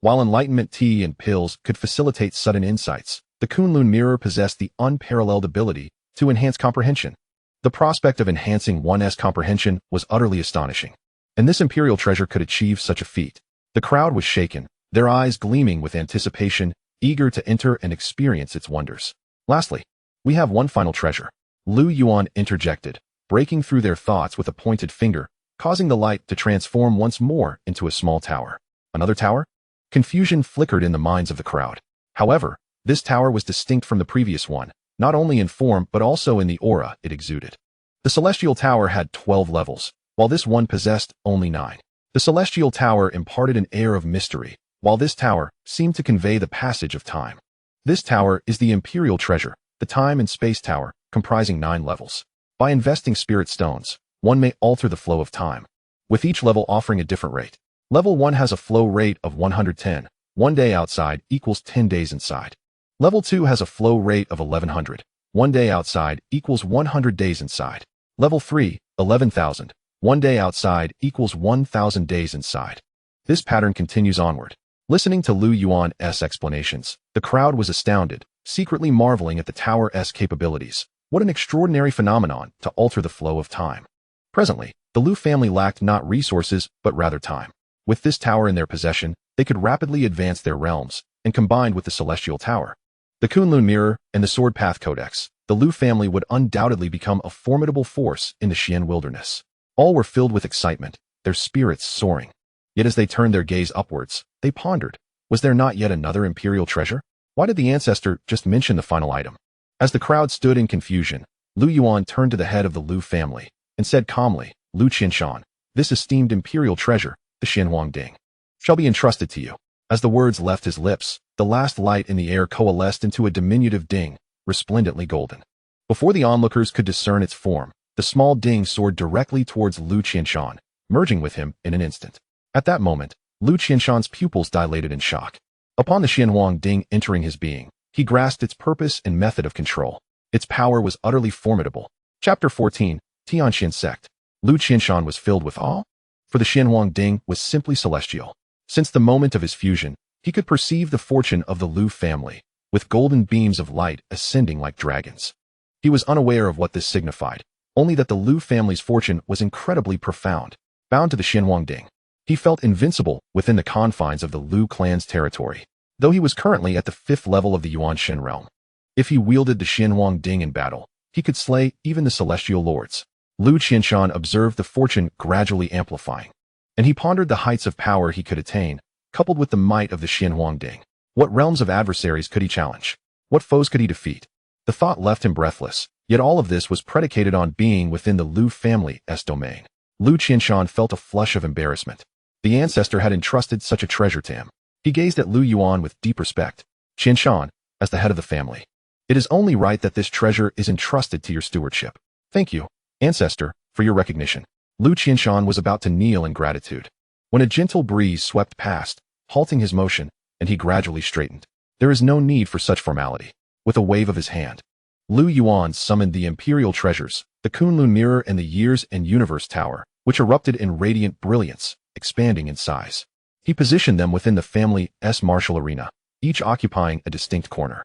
while enlightenment tea and pills could facilitate sudden insights, the Kunlun mirror possessed the unparalleled ability to enhance comprehension. The prospect of enhancing 1S comprehension was utterly astonishing, and this Imperial treasure could achieve such a feat. The crowd was shaken, their eyes gleaming with anticipation, eager to enter and experience its wonders. Lastly, we have one final treasure. Lu Yuan interjected, breaking through their thoughts with a pointed finger, causing the light to transform once more into a small tower. Another tower? Confusion flickered in the minds of the crowd. However, this tower was distinct from the previous one, not only in form but also in the aura it exuded. The Celestial Tower had 12 levels, while this one possessed only 9. The Celestial Tower imparted an air of mystery, while this tower seemed to convey the passage of time. This tower is the Imperial treasure, the Time and Space Tower, comprising 9 levels. By investing spirit stones, one may alter the flow of time, with each level offering a different rate. Level 1 has a flow rate of 110, 1 day outside equals 10 days inside. Level 2 has a flow rate of 1100, 1 day outside equals 100 days inside. Level 3, 11,000. 1 day outside equals 1,000 days inside. This pattern continues onward. Listening to Lu Yuan's explanations, the crowd was astounded, secretly marveling at the tower's capabilities. What an extraordinary phenomenon to alter the flow of time. Presently, the Lu family lacked not resources, but rather time. With this tower in their possession, they could rapidly advance their realms, and combined with the Celestial Tower, the Kunlun Mirror, and the Sword Path Codex, the Lu family would undoubtedly become a formidable force in the Xian wilderness. All were filled with excitement, their spirits soaring. Yet as they turned their gaze upwards, they pondered, was there not yet another imperial treasure? Why did the Ancestor just mention the final item? As the crowd stood in confusion, Lu Yuan turned to the head of the Lu family and said calmly, Lu Qianshan, this esteemed imperial treasure, the Xuanhuang Ding, shall be entrusted to you. As the words left his lips, the last light in the air coalesced into a diminutive ding, resplendently golden. Before the onlookers could discern its form, the small ding soared directly towards Lu Qianshan, merging with him in an instant. At that moment, Lu Qianshan's pupils dilated in shock. Upon the Xuanhuang Ding entering his being, he grasped its purpose and method of control. Its power was utterly formidable. Chapter 14, Tianxian Sect. Lu Qianshan was filled with awe, for the Xuanhuang Ding was simply celestial. Since the moment of his fusion, he could perceive the fortune of the Lu family, with golden beams of light ascending like dragons. He was unaware of what this signified, only that the Lu family's fortune was incredibly profound, bound to the Xuanhuang Ding. He felt invincible within the confines of the Lu clan's territory, though he was currently at the 5th level of the Yuan Shen realm. If he wielded the Xuanhuang Ding in battle, he could slay even the celestial lords. Lu Qianshan observed the fortune gradually amplifying, and he pondered the heights of power he could attain, coupled with the might of the Xuanhuang Ding. What realms of adversaries could he challenge? What foes could he defeat? The thought left him breathless, yet all of this was predicated on being within the Lu family's domain. Lu Qianshan felt a flush of embarrassment. The Ancestor had entrusted such a treasure to him. He gazed at Lu Yuan with deep respect. Qianshan, as the head of the family, it is only right that this treasure is entrusted to your stewardship. Thank you, Ancestor, for your recognition. Lu Qianshan was about to kneel in gratitude, when a gentle breeze swept past, halting his motion, and he gradually straightened. There is no need for such formality. With a wave of his hand, Lu Yuan summoned the imperial treasures, the Kunlun Mirror and the Years and Universe Tower, which erupted in radiant brilliance, expanding in size. He positioned them within the family's martial arena, each occupying a distinct corner.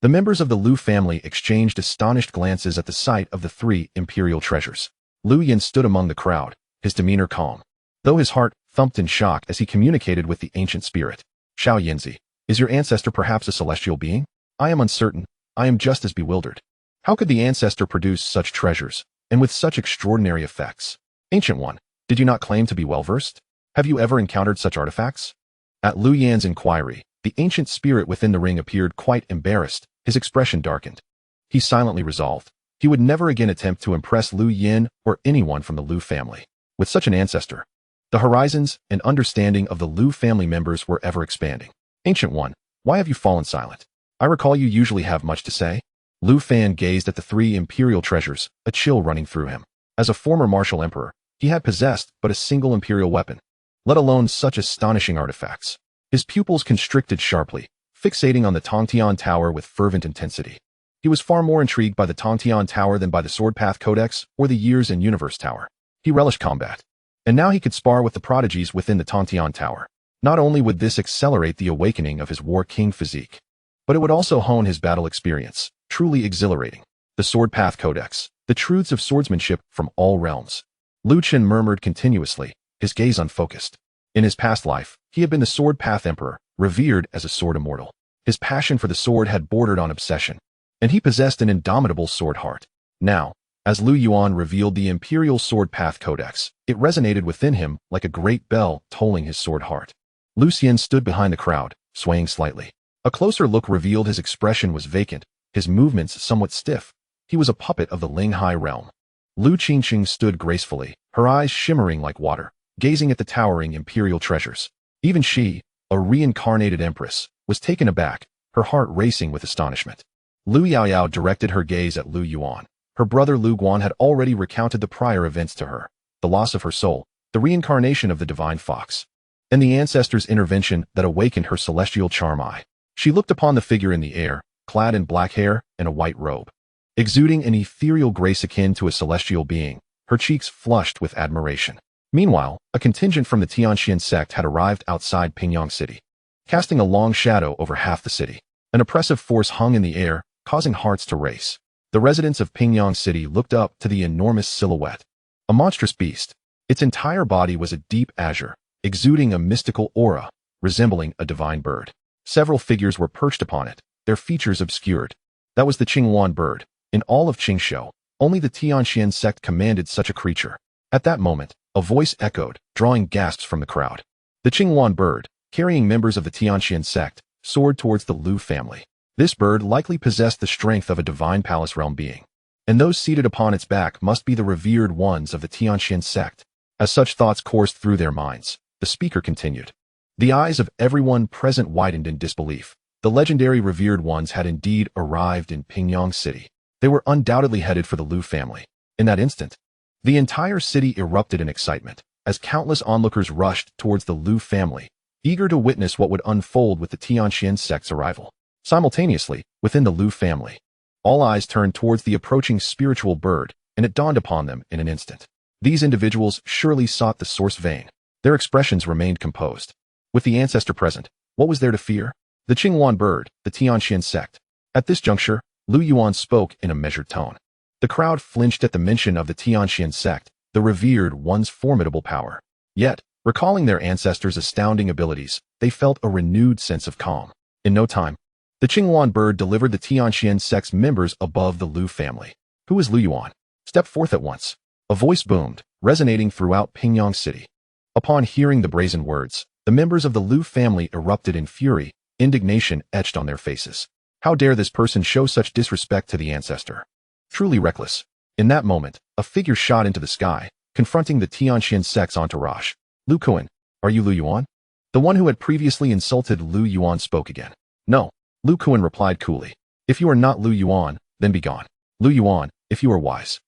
The members of the Lu family exchanged astonished glances at the sight of the 3 imperial treasures. Lu Yin stood among the crowd, his demeanor calm, though his heart thumped in shock as he communicated with the ancient spirit. Xiaoyanzi, is your Ancestor perhaps a celestial being? I am uncertain. I am just as bewildered. How could the Ancestor produce such treasures, and with such extraordinary effects? Ancient One, did you not claim to be well-versed? Have you ever encountered such artifacts? At Lu Yan's inquiry, the ancient spirit within the ring appeared quite embarrassed, his expression darkened. He silently resolved he would never again attempt to impress Lu Yin or anyone from the Lu family. With such an Ancestor, the horizons and understanding of the Lu family members were ever expanding. Ancient One, why have you fallen silent? I recall you usually have much to say. Lu Fan gazed at the 3 imperial treasures, a chill running through him. As a former martial emperor, he had possessed but a single imperial weapon, let alone such astonishing artifacts. His pupils constricted sharply, fixating on the Tongtian Tower with fervent intensity. He was far more intrigued by the Tongtian Tower than by the Sword Path Codex or the Years and Universe Tower. He relished combat, and now he could spar with the prodigies within the Tongtian Tower. Not only would this accelerate the awakening of his War King physique, but it would also hone his battle experience, truly exhilarating. The Sword Path Codex, the truths of swordsmanship from all realms. Lu Chen murmured continuously, his gaze unfocused. In his past life, he had been the Sword Path Emperor, revered as a sword immortal. His passion for the sword had bordered on obsession, and he possessed an indomitable sword heart. Now, as Lu Yuan revealed the Imperial Sword Path Codex, it resonated within him like a great bell tolling his sword heart. Lu Xian stood behind the crowd, swaying slightly. A closer look revealed his expression was vacant, his movements somewhat stiff. He was a puppet of the Linghai realm. Lu Qingqing stood gracefully, her eyes shimmering like water, gazing at the towering imperial treasures. Even she, a reincarnated empress, was taken aback, her heart racing with astonishment. Lu Yaoyao directed her gaze at Lu Yuan. Her brother Lu Guan had already recounted the prior events to her, the loss of her soul, the reincarnation of the divine fox, and the Ancestor's intervention that awakened her celestial charm eye. She looked upon the figure in the air, clad in black hair and a white robe. exuding an ethereal grace akin to a celestial being, her cheeks flushed with admiration. Meanwhile, a contingent from the Tianxian sect had arrived outside Pingyang City, casting a long shadow over half the city. An oppressive force hung in the air, causing hearts to race. The residents of Pingyang City looked up to the enormous silhouette. A monstrous beast. Its entire body was a deep azure, exuding a mystical aura, resembling a divine bird. Several figures were perched upon it, their features obscured. That was the Qingyuan bird. In all of Qingshou, only the Tianxian sect commanded such a creature. At that moment, a voice echoed, drawing gasps from the crowd. The Qingyuan bird, carrying members of the Tianxian sect, soared towards the Lu family. This bird likely possessed the strength of a divine palace realm being, and those seated upon its back must be the revered ones of the Tianxian sect. As such thoughts coursed through their minds, the speaker continued. The eyes of everyone present widened in disbelief. The legendary revered ones had indeed arrived in Pingyang City. They were undoubtedly headed for the Lu family. In that instant, the entire city erupted in excitement, as countless onlookers rushed towards the Lu family, eager to witness what would unfold with the Tianxian sect's arrival. Simultaneously, within the Lu family, all eyes turned towards the approaching spiritual bird, and it dawned upon them in an instant. These individuals surely sought the source vein. Their expressions remained composed. With the ancestor present, what was there to fear? The Qingyuan bird, the Tianxian sect. At this juncture, Lu Yuan spoke in a measured tone. The crowd flinched at the mention of the Tianxian sect, the revered one's formidable power. Yet, recalling their ancestors' astounding abilities, they felt a renewed sense of calm. In no time, the Qingyuan bird delivered the Tianxian sect's members above the Lu family. Who is Lu Yuan? Step forth at once. A voice boomed, resonating throughout Pingyang City. Upon hearing the brazen words, the members of the Lu family erupted in fury, indignation etched on their faces. How dare this person show such disrespect to the ancestor? Truly reckless. In that moment, a figure shot into the sky, confronting the Tianxian sect's entourage. Lu Kuan, are you Lu Yuan? The one who had previously insulted Lu Yuan spoke again. No, Lu Kuan replied coolly. If you are not Lu Yuan, then be gone. Lu Yuan, if you are wise.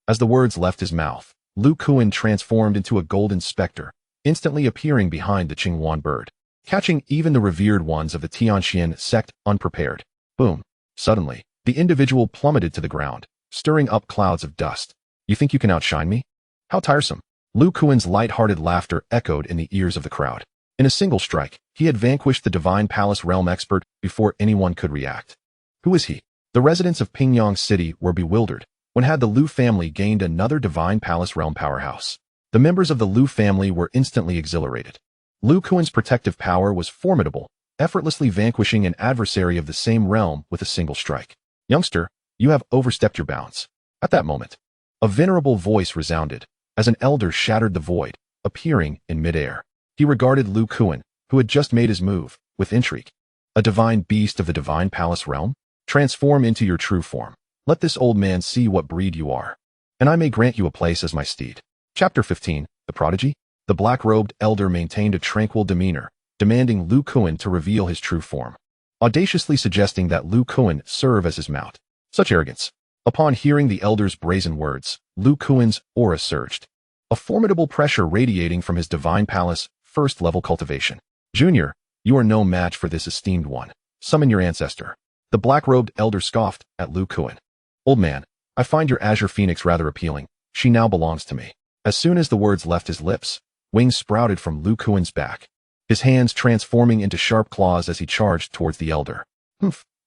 As the words left his mouth, Lu Kuan transformed into a golden specter, instantly appearing behind the Qingyuan bird, catching even the revered ones of the Tianxian sect unprepared. Boom. Suddenly, the individual plummeted to the ground, stirring up clouds of dust. You think you can outshine me? How tiresome. Lu Kuan's light-hearted laughter echoed in the ears of the crowd. In a single strike, he had vanquished the Divine Palace Realm expert before anyone could react. Who is he? The residents of Pingyang City were bewildered. When had the Lu family gained another Divine Palace Realm powerhouse? The members of the Lu family were instantly exhilarated. Lu Kuan's protective power was formidable, effortlessly vanquishing an adversary of the same realm with a single strike. Youngster, you have overstepped your bounds. At that moment, a venerable voice resounded, as an elder shattered the void, appearing in midair. He regarded Lu Kuan, who had just made his move, with intrigue. A divine beast of the Divine Palace Realm? Transform into your true form. Let this old man see what breed you are, and I may grant you a place as my steed. Chapter 15, The Prodigy. The black-robed elder maintained a tranquil demeanor, demanding Lu Kuan to reveal his true form, audaciously suggesting that Lu Kuan serve as his mount. Such arrogance. Upon hearing the elder's brazen words, Lu Kuan's aura surged, a formidable pressure radiating from his divine palace, first-level cultivation. Junior, you are no match for this esteemed one. Summon your ancestor. The black-robed elder scoffed at Lu Kuan. Old man, I find your azure phoenix rather appealing. She now belongs to me. As soon as the words left his lips, wings sprouted from Lu Kuan's back, his hands transforming into sharp claws as he charged towards the elder.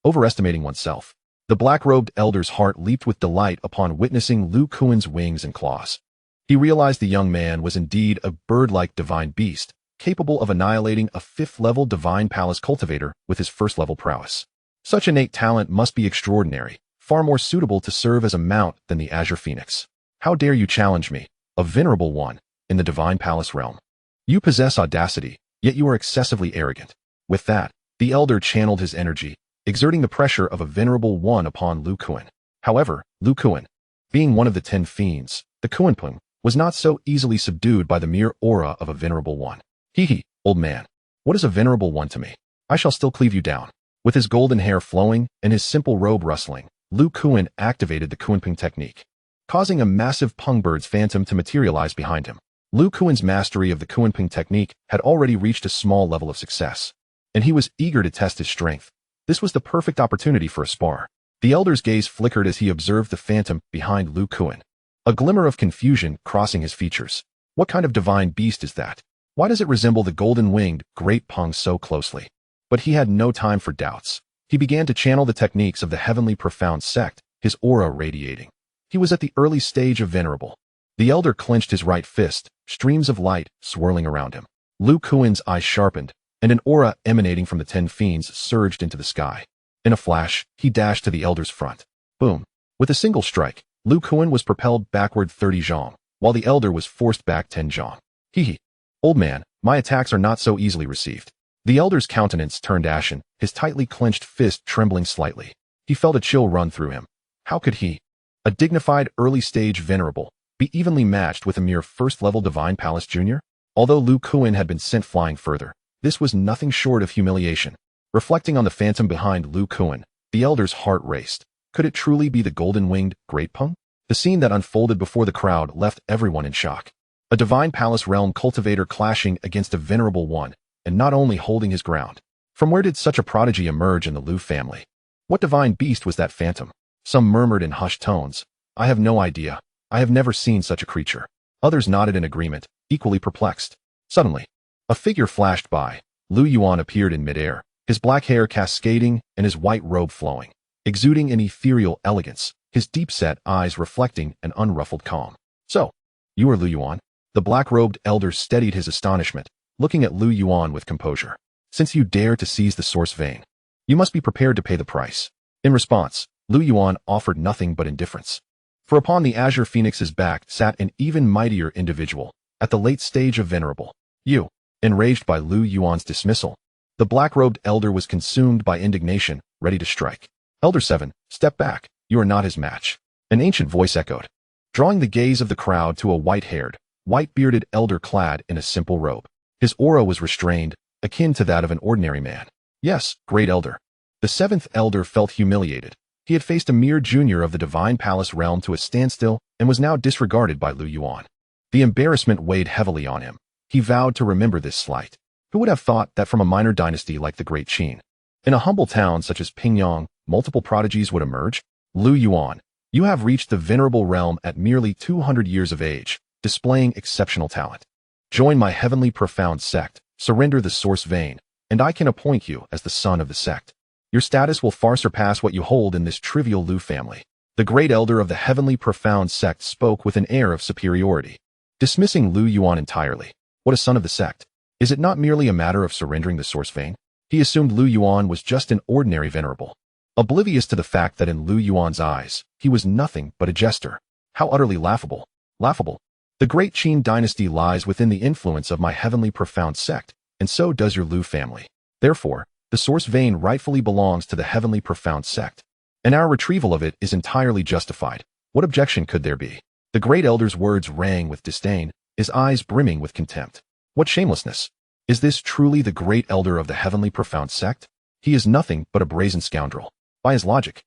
Overestimating oneself. The black-robed elder's heart leaped with delight upon witnessing Lu Kuan's wings and claws. He realized the young man was indeed a bird-like divine beast, capable of annihilating a fifth-level divine palace cultivator with his first-level prowess. Such innate talent must be extraordinary, far more suitable to serve as a mount than the azure phoenix. How dare you challenge me, a venerable one, in the divine palace realm? You possess audacity, yet you are excessively arrogant. With that, the elder channeled his energy, exerting the pressure of a venerable one upon Lu Kuan. However, Lu Kuan, being one of the 10 fiends, the Kuanpeng, was not so easily subdued by the mere aura of a venerable one. Hee, old man. What is a venerable one to me? I shall still cleave you down. With his golden hair flowing and his simple robe rustling, Lu Kuan activated the Kuanpeng technique, causing a massive Pengbird's phantom to materialize behind him. Lu Kuan's mastery of the Kuanpeng technique had already reached a small level of success, and he was eager to test his strength. This was the perfect opportunity for a spar. The elder's gaze flickered as he observed the phantom behind Lu Kuan. A glimmer of confusion crossing his features. What kind of divine beast is that? Why does it resemble the golden-winged great Peng so closely? But he had no time for doubts. He began to channel the techniques of the heavenly profound sect, his aura radiating. He was at the early stage of venerable. The elder clenched his right fist, streams of light swirling around him. Lu Kuan's eyes sharpened, and an aura emanating from the 10 fiends surged into the sky. In a flash, he dashed to the elder's front. Boom. With a single strike, Lu Kuan was propelled backward 30 zhong, while the elder was forced back 10 zhong. Hee. Old man, my attacks are not so easily received. The elder's countenance turned ashen, his tightly clenched fist trembling slightly. He felt a chill run through him. How could he, a dignified early-stage venerable, be evenly matched with a mere first-level divine palace junior? Although Lu Kuan had been sent flying further, this was nothing short of humiliation. Reflecting on the phantom behind Lu Kuan, the elder's heart raced. Could it truly be the golden-winged Great Peng? The scene that unfolded before the crowd left everyone in shock. A divine palace realm cultivator clashing against a venerable one, and not only holding his ground. From where did such a prodigy emerge in the Lu family? What divine beast was that phantom? Some murmured in hushed tones. I have no idea. I have never seen such a creature. Others nodded in agreement, equally perplexed. Suddenly, a figure flashed by. Lu Yuan appeared in midair, his black hair cascading and his white robe flowing, exuding an ethereal elegance, his deep-set eyes reflecting an unruffled calm. So, you are Lu Yuan? The black-robed elder steadied his astonishment, looking at Lu Yuan with composure. Since you dare to seize the source vein, you must be prepared to pay the price. In response, Lu Yuan offered nothing but indifference. For upon the azure phoenix's back sat an even mightier individual, at the late stage of venerable. You, enraged by Lu Yuan's dismissal, the black-robed elder was consumed by indignation, ready to strike. Elder 7, step back, you are not his match. An ancient voice echoed, drawing the gaze of the crowd to a white-haired, white-bearded elder clad in a simple robe. His aura was restrained, akin to that of an ordinary man. Yes, great elder. The 7th elder felt humiliated. He had faced a mere junior of the divine palace realm to a standstill and was now disregarded by Lu Yuan. The embarrassment weighed heavily on him. He vowed to remember this slight. Who would have thought that from a minor dynasty like the Great Qin, in a humble town such as Pingyang, multiple prodigies would emerge? Lu Yuan, you have reached the venerable realm at merely 200 years of age, displaying exceptional talent. Join my heavenly profound sect, surrender the source vein, and I can appoint you as the son of the sect. Your status will far surpass what you hold in this trivial Lu family. The great elder of the heavenly profound sect spoke with an air of superiority, dismissing Lu Yuan entirely. What a son of the sect! Is it not merely a matter of surrendering the source vein? He assumed Lu Yuan was just an ordinary venerable, oblivious to the fact that in Lu Yuan's eyes, he was nothing but a jester. How utterly laughable. Laughable. The Great Qin dynasty lies within the influence of my heavenly profound sect, and so does your Lu family. Therefore, the source vein rightfully belongs to the heavenly profound sect, and our retrieval of it is entirely justified. What objection could there be? The great elder's words rang with disdain, his eyes brimming with contempt. What shamelessness! Is this truly the great elder of the heavenly profound sect? He is nothing but a brazen scoundrel. By his logic,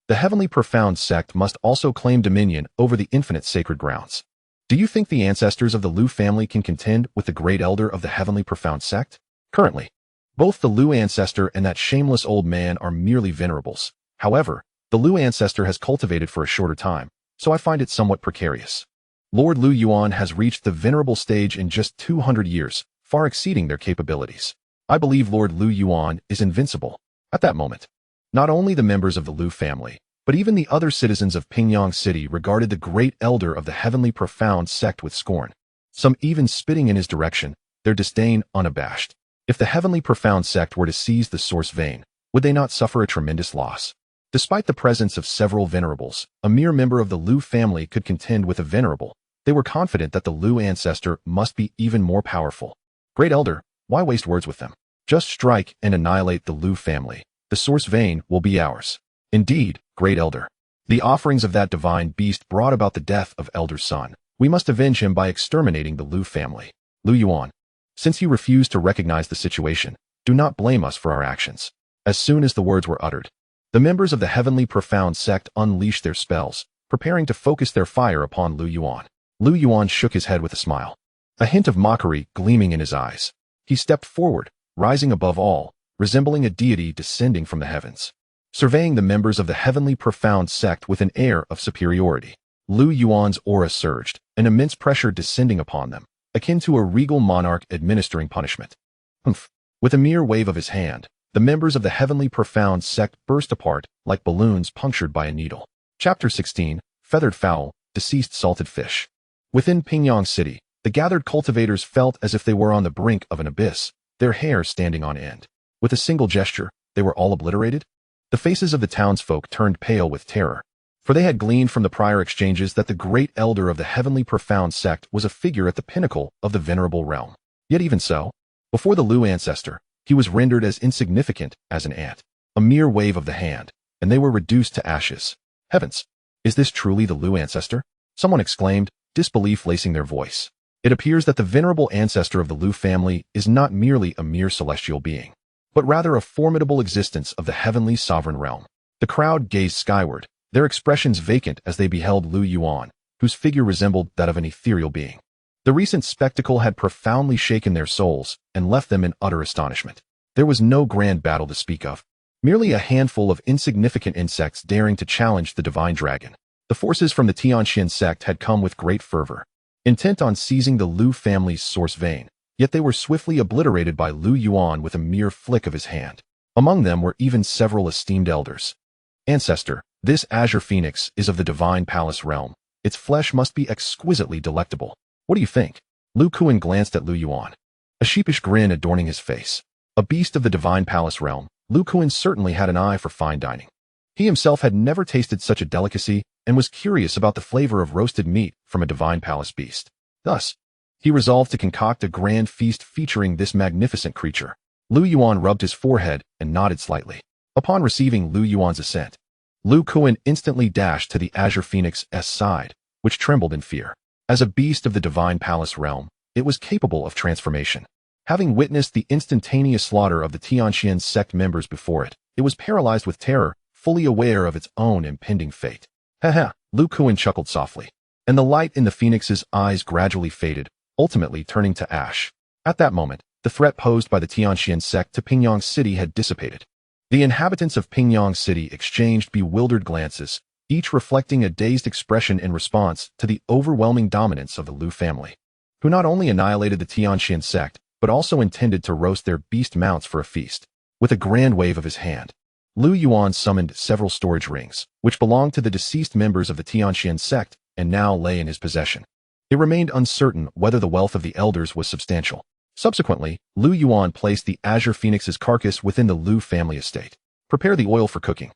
the heavenly profound sect must also claim dominion over the infinite sacred grounds. Do you think the ancestors of the Lu family can contend with the great elder of the heavenly profound sect? Currently, both the Lu ancestor and that shameless old man are merely venerables. However, the Lu ancestor has cultivated for a shorter time, so I find it somewhat precarious. Lord Lu Yuan has reached the venerable stage in just 200 years, far exceeding their capabilities. I believe Lord Lu Yuan is invincible. At that moment, not only the members of the Lu family, but even the other citizens of Pingyang City regarded the great elder of the heavenly profound sect with scorn, some even spitting in his direction, their disdain unabashed. If the heavenly profound sect were to seize the source vein, would they not suffer a tremendous loss? Despite the presence of several venerables, a mere member of the Lu family could contend with a venerable. They were confident that the Lu ancestor must be even more powerful. Great elder, why waste words with them? Just strike and annihilate the Lu family. The source vein will be ours. Indeed, great elder. The offerings of that divine beast brought about the death of elder's son. We must avenge him by exterminating the Lu family. Lu Yuan, since you refuse to recognize the situation, do not blame us for our actions. As soon as the words were uttered, the members of the heavenly profound sect unleashed their spells, preparing to focus their fire upon Lu Yuan. Lu Yuan shook his head with a smile, a hint of mockery gleaming in his eyes. He stepped forward, rising above all, resembling a deity descending from the heavens. surveying the members of the heavenly profound sect with an air of superiority. Lu Yuan's aura surged, an immense pressure descending upon them, akin to a regal monarch administering punishment. Humph! With a mere wave of his hand, the members of the heavenly profound sect burst apart like balloons punctured by a needle. Chapter 16, Feathered Fowl, Deceased Salted Fish. Within Pingyang City, the gathered cultivators felt as if they were on the brink of an abyss, their hair standing on end. With a single gesture, they were all obliterated. The faces of the townsfolk turned pale with terror, for they had gleaned from the prior exchanges that the great elder of the heavenly profound sect was a figure at the pinnacle of the venerable realm. Yet even so, before the Lu ancestor, he was rendered as insignificant as an ant, a mere wave of the hand, and they were reduced to ashes. Heavens! Is this truly the Lu ancestor? Someone exclaimed, disbelief lacing their voice. It appears that the venerable ancestor of the Lu family is not merely a mere celestial being, but rather a formidable existence of the heavenly sovereign realm. The crowd gazed skyward, their expressions vacant as they beheld Lu Yuan, whose figure resembled that of an ethereal being. The recent spectacle had profoundly shaken their souls and left them in utter astonishment. There was no grand battle to speak of, merely a handful of insignificant insects daring to challenge the divine dragon. The forces from the Tianxian sect had come with great fervor, intent on seizing the Lu family's source vein, yet they were swiftly obliterated by Lu Yuan with a mere flick of his hand. Among them were even several esteemed elders. Ancestor, this azure phoenix is of the divine palace realm. Its flesh must be exquisitely delectable. What do you think? Lu Kuan glanced at Lu Yuan, a sheepish grin adorning his face. A beast of the divine palace realm, Lu Kuan certainly had an eye for fine dining. He himself had never tasted such a delicacy and was curious about the flavor of roasted meat from a divine palace beast. Thus, he resolved to concoct a grand feast featuring this magnificent creature. Lu Yuan rubbed his forehead and nodded slightly. Upon receiving Lu Yuan's assent, Lu Kuan instantly dashed to the azure phoenix's side, which trembled in fear. As a beast of the divine palace realm, it was capable of transformation. Having witnessed the instantaneous slaughter of the Tianxian sect members before it, it was paralyzed with terror, fully aware of its own impending fate. Ha! Lu Kuan chuckled softly, and the light in the phoenix's eyes gradually faded, ultimately turning to ash. At that moment, the threat posed by the Tianxian sect to Pingyang City had dissipated. The inhabitants of Pingyang City exchanged bewildered glances, each reflecting a dazed expression in response to the overwhelming dominance of the Lu family, who not only annihilated the Tianxian sect, but also intended to roast their beast mounts for a feast. With a grand wave of his hand, Lu Yuan summoned several storage rings, which belonged to the deceased members of the Tianxian sect and now lay in his possession. It remained uncertain whether the wealth of the elders was substantial. Subsequently, Lu Yuan placed the azure phoenix's carcass within the Lu family estate. Prepare the oil for cooking.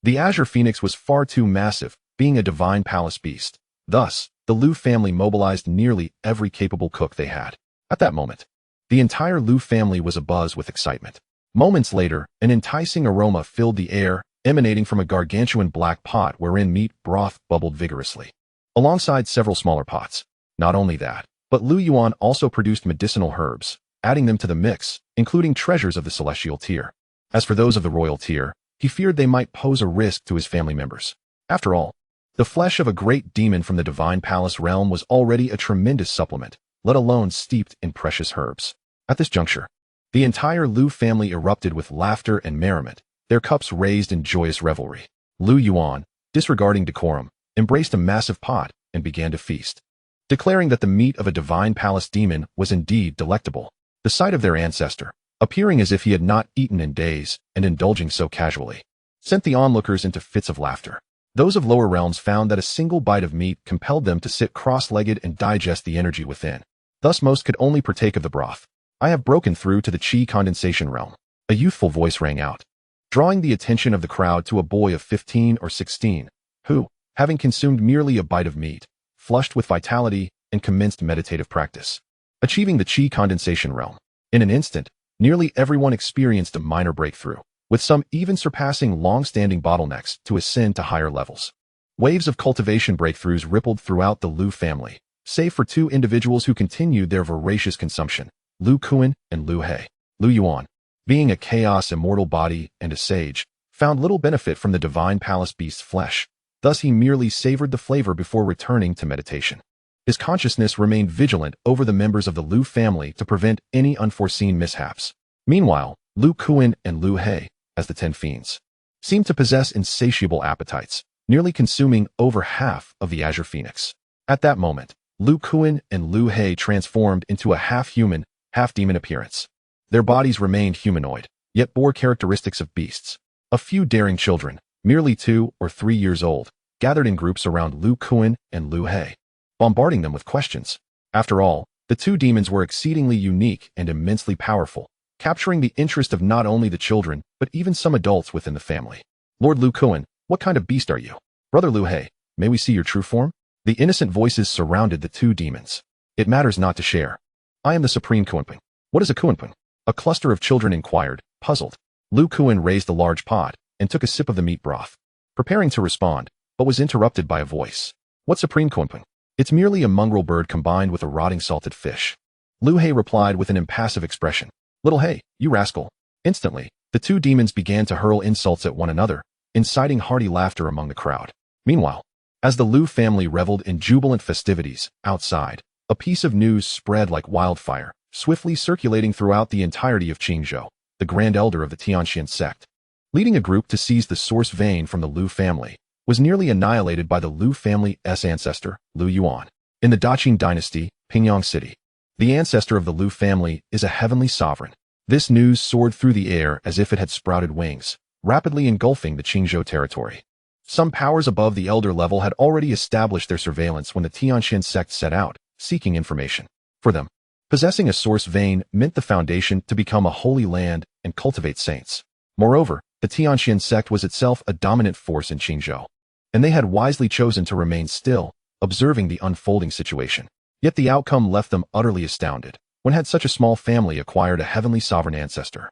The azure phoenix was far too massive, being a divine palace beast. Thus, the Lu family mobilized nearly every capable cook they had. At that moment, the entire Lu family was abuzz with excitement. Moments later, an enticing aroma filled the air, emanating from a gargantuan black pot wherein meat broth bubbled vigorously, alongside several smaller pots. Not only that, but Lu Yuan also produced medicinal herbs, adding them to the mix, including treasures of the celestial tier. As for those of the royal tier, he feared they might pose a risk to his family members. After all, the flesh of a great demon from the divine palace realm was already a tremendous supplement, let alone steeped in precious herbs. At this juncture, the entire Lu family erupted with laughter and merriment, their cups raised in joyous revelry. Lu Yuan, disregarding decorum, embraced a massive pot and began to feast, declaring that the meat of a divine palace demon was indeed delectable. The sight of their ancestor, appearing as if he had not eaten in days and indulging so casually, sent the onlookers into fits of laughter. Those of lower realms found that a single bite of meat compelled them to sit cross-legged and digest the energy within. Thus most could only partake of the broth. I have broken through to the chi condensation realm. A youthful voice rang out, drawing the attention of the crowd to a boy of 15 or 16, who, having consumed merely a bite of meat, flushed with vitality and commenced meditative practice, achieving the chi condensation realm. In an instant, nearly everyone experienced a minor breakthrough, with some even surpassing long-standing bottlenecks to ascend to higher levels. Waves of cultivation breakthroughs rippled throughout the Lu family, save for two individuals who continued their voracious consumption, Lu Kuan and Lu He. Lu Yuan, being a chaos immortal body and a sage, found little benefit from the divine palace beast's flesh. Thus he merely savored the flavor before returning to meditation. His consciousness remained vigilant over the members of the Lu family to prevent any unforeseen mishaps. Meanwhile, Lu Kuan and Lu He, as the 10 fiends, seemed to possess insatiable appetites, nearly consuming over half of the Azure Phoenix. At that moment, Lu Kuan and Lu He transformed into a half-human, half-demon appearance. Their bodies remained humanoid, yet bore characteristics of beasts. A few daring children, merely 2 or 3 years old, gathered in groups around Lu Kuan and Lu He, bombarding them with questions. After all, the two demons were exceedingly unique and immensely powerful, capturing the interest of not only the children, but even some adults within the family. Lord Lu Kuan, what kind of beast are you? Brother Lu He, may we see your true form? The innocent voices surrounded the two demons. It matters not to share. I am the Supreme Xuanhuang. What is a Xuanhuang? A cluster of children inquired, puzzled. Lu Kuan raised a large pot and took a sip of the meat broth, preparing to respond, but was interrupted by a voice. What Supreme Xuanhuang? It's merely a mongrel bird combined with a rotting salted fish. Lu He replied with an impassive expression. Little He, you rascal. Instantly, the two demons began to hurl insults at one another, inciting hearty laughter among the crowd. Meanwhile, as the Lu family reveled in jubilant festivities, outside, a piece of news spread like wildfire, swiftly circulating throughout the entirety of Qingzhou, the Grand Elder of the Tianxian sect, leading a group to seize the source vein from the Lu family, was nearly annihilated by the Lu family's ancestor, Lu Yuan. In the Daqing dynasty, Pingyang City, the ancestor of the Lu family is a heavenly sovereign. This news soared through the air as if it had sprouted wings, rapidly engulfing the Qingzhou territory. Some powers above the elder level had already established their surveillance when the Tianxian sect set out, seeking information. For them, possessing a source vein meant the foundation to become a holy land and cultivate saints. Moreover, the Tianxian sect was itself a dominant force in Qingzhou, and they had wisely chosen to remain still, observing the unfolding situation. Yet the outcome left them utterly astounded. When had such a small family acquired a heavenly sovereign ancestor?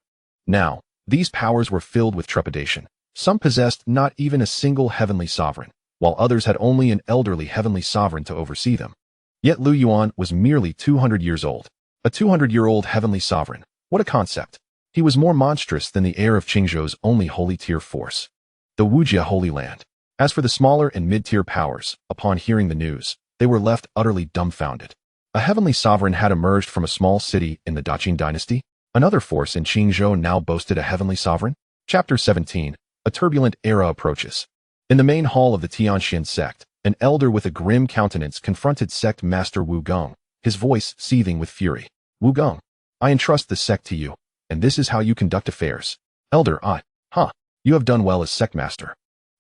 Now, these powers were filled with trepidation. Some possessed not even a single heavenly sovereign, while others had only an elderly heavenly sovereign to oversee them. Yet Lu Yuan was merely 200 years old. A 200-year-old heavenly sovereign. What a concept. He was more monstrous than the heir of Qingzhou's only holy-tier force, the Wujia Holy Land. As for the smaller and mid-tier powers, upon hearing the news, they were left utterly dumbfounded. A heavenly sovereign had emerged from a small city in the Daqing dynasty. Another force in Qingzhou now boasted a heavenly sovereign. Chapter 17. A turbulent era approaches. In the main hall of the Tianxian sect, an elder with a grim countenance confronted sect master Wu Gong, his voice seething with fury. Wu Gong, I entrust the sect to you, and this is how you conduct affairs. Elder, you have done well as sect master.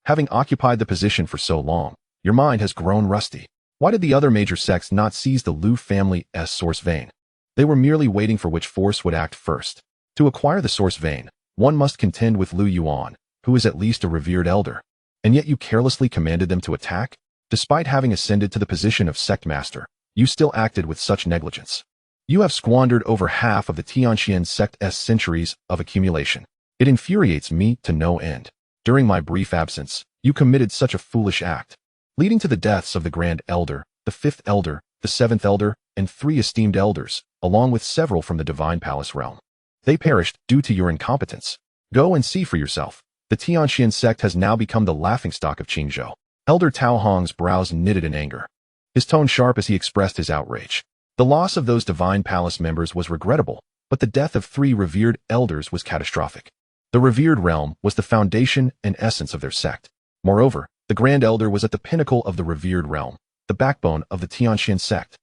Having occupied the position for so long, your mind has grown rusty. Why did the other major sects not seize the Lu family's source vein? They were merely waiting for which force would act first. To acquire the source vein, one must contend with Lu Yuan, who is at least a revered elder. And yet you carelessly commanded them to attack? Despite having ascended to the position of sect master, you still acted with such negligence. You have squandered over half of the Tianxian sect's centuries of accumulation. It infuriates me to no end. During my brief absence, you committed such a foolish act, leading to the deaths of the Grand Elder, the 5th Elder, the 7th Elder, and 3 esteemed elders, along with several from the Divine Palace realm. They perished due to your incompetence. Go and see for yourself. The Tianxian sect has now become the laughingstock of Qingzhou. Elder Tao Hong's brows knitted in anger, his tone sharp as he expressed his outrage. The loss of those Divine Palace members was regrettable, but the death of 3 revered elders was catastrophic. The revered realm was the foundation and essence of their sect. Moreover, the Grand Elder was at the pinnacle of the revered realm, the backbone of the Tianxian sect.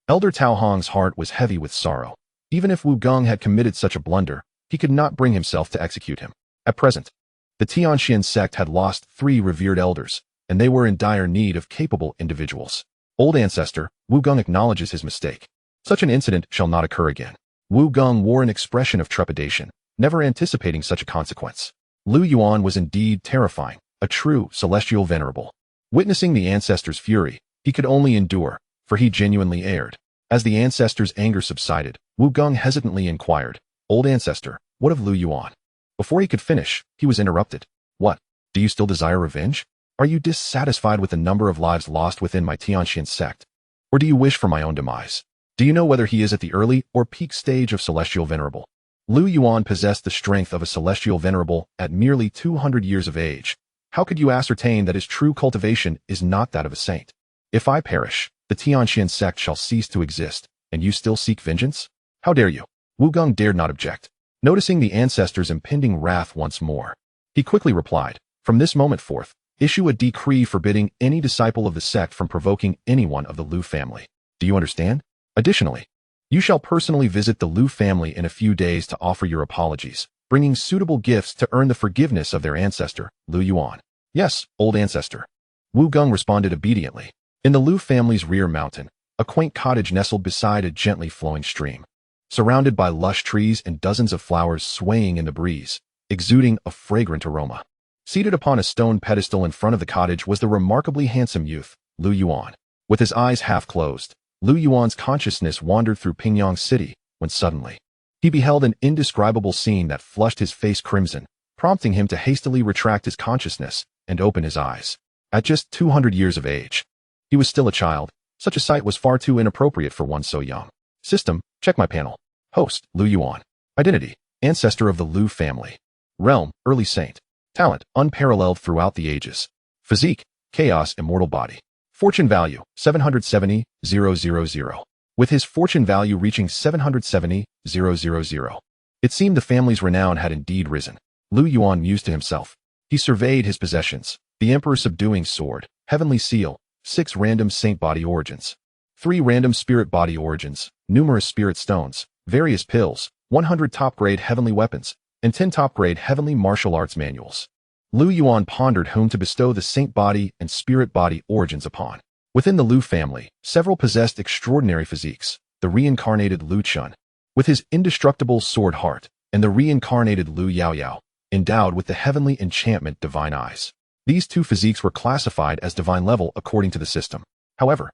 Elder Tao Hong's heart was heavy with sorrow. Even if Wu Gong had committed such a blunder, he could not bring himself to execute him. At present, the Tianxian sect had lost 3 revered elders, and they were in dire need of capable individuals. Old Ancestor, Wu Gong acknowledges his mistake. Such an incident shall not occur again. Wu Gong wore an expression of trepidation, never anticipating such a consequence. Lu Yuan was indeed terrifying, a true celestial venerable. Witnessing the ancestor's fury, he could only endure, for he genuinely erred. As the ancestor's anger subsided, Wu Gong hesitantly inquired, Old Ancestor, what of Lu Yuan? Before he could finish, he was interrupted. What? Do you still desire revenge? Are you dissatisfied with the number of lives lost within my Tianxian sect? Or do you wish for my own demise? Do you know whether he is at the early or peak stage of celestial venerable? Lu Yuan possessed the strength of a celestial venerable at merely 200 years of age. How could you ascertain that his true cultivation is not that of a saint? If I perish, the Tianxian sect shall cease to exist, and you still seek vengeance? How dare you? Wu Gong dared not object. Noticing the ancestor's impending wrath once more, he quickly replied, From this moment forth, issue a decree forbidding any disciple of the sect from provoking anyone of the Lu family. Do you understand? Additionally, you shall personally visit the Lu family in a few days to offer your apologies, bringing suitable gifts to earn the forgiveness of their ancestor, Lu Yuan. Yes, old ancestor. Wu Gong responded obediently. In the Lu family's rear mountain, a quaint cottage nestled beside a gently flowing stream. Surrounded by lush trees and dozens of flowers swaying in the breeze, exuding a fragrant aroma. Seated upon a stone pedestal in front of the cottage was the remarkably handsome youth, Lu Yuan. With his eyes half closed, Lu Yuan's consciousness wandered through Pingyang City, when suddenly, he beheld an indescribable scene that flushed his face crimson, prompting him to hastily retract his consciousness and open his eyes. At just 200 years of age, he was still a child. Such a sight was far too inappropriate for one so young. System, check my panel. Host, Lu Yuan. Identity, ancestor of the Lu family. Realm, early saint. Talent, unparalleled throughout the ages. Physique, chaos immortal body. Fortune value, 770,000. With his fortune value reaching 770,000. It seemed the family's renown had indeed risen. Lu Yuan mused to himself. He surveyed his possessions. The Emperor subduing sword, heavenly seal, 6 random saint body origins, 3 random spirit body origins, numerous spirit stones, various pills, 100 top-grade heavenly weapons, and 10 top-grade heavenly martial arts manuals. Lu Yuan pondered whom to bestow the saint body and spirit body origins upon. Within the Lu family, several possessed extraordinary physiques. The reincarnated Lu Chun, with his indestructible sword heart, and the reincarnated Lu Yaoyao, endowed with the heavenly enchantment divine eyes. These 2 physiques were classified as divine level according to the system. However,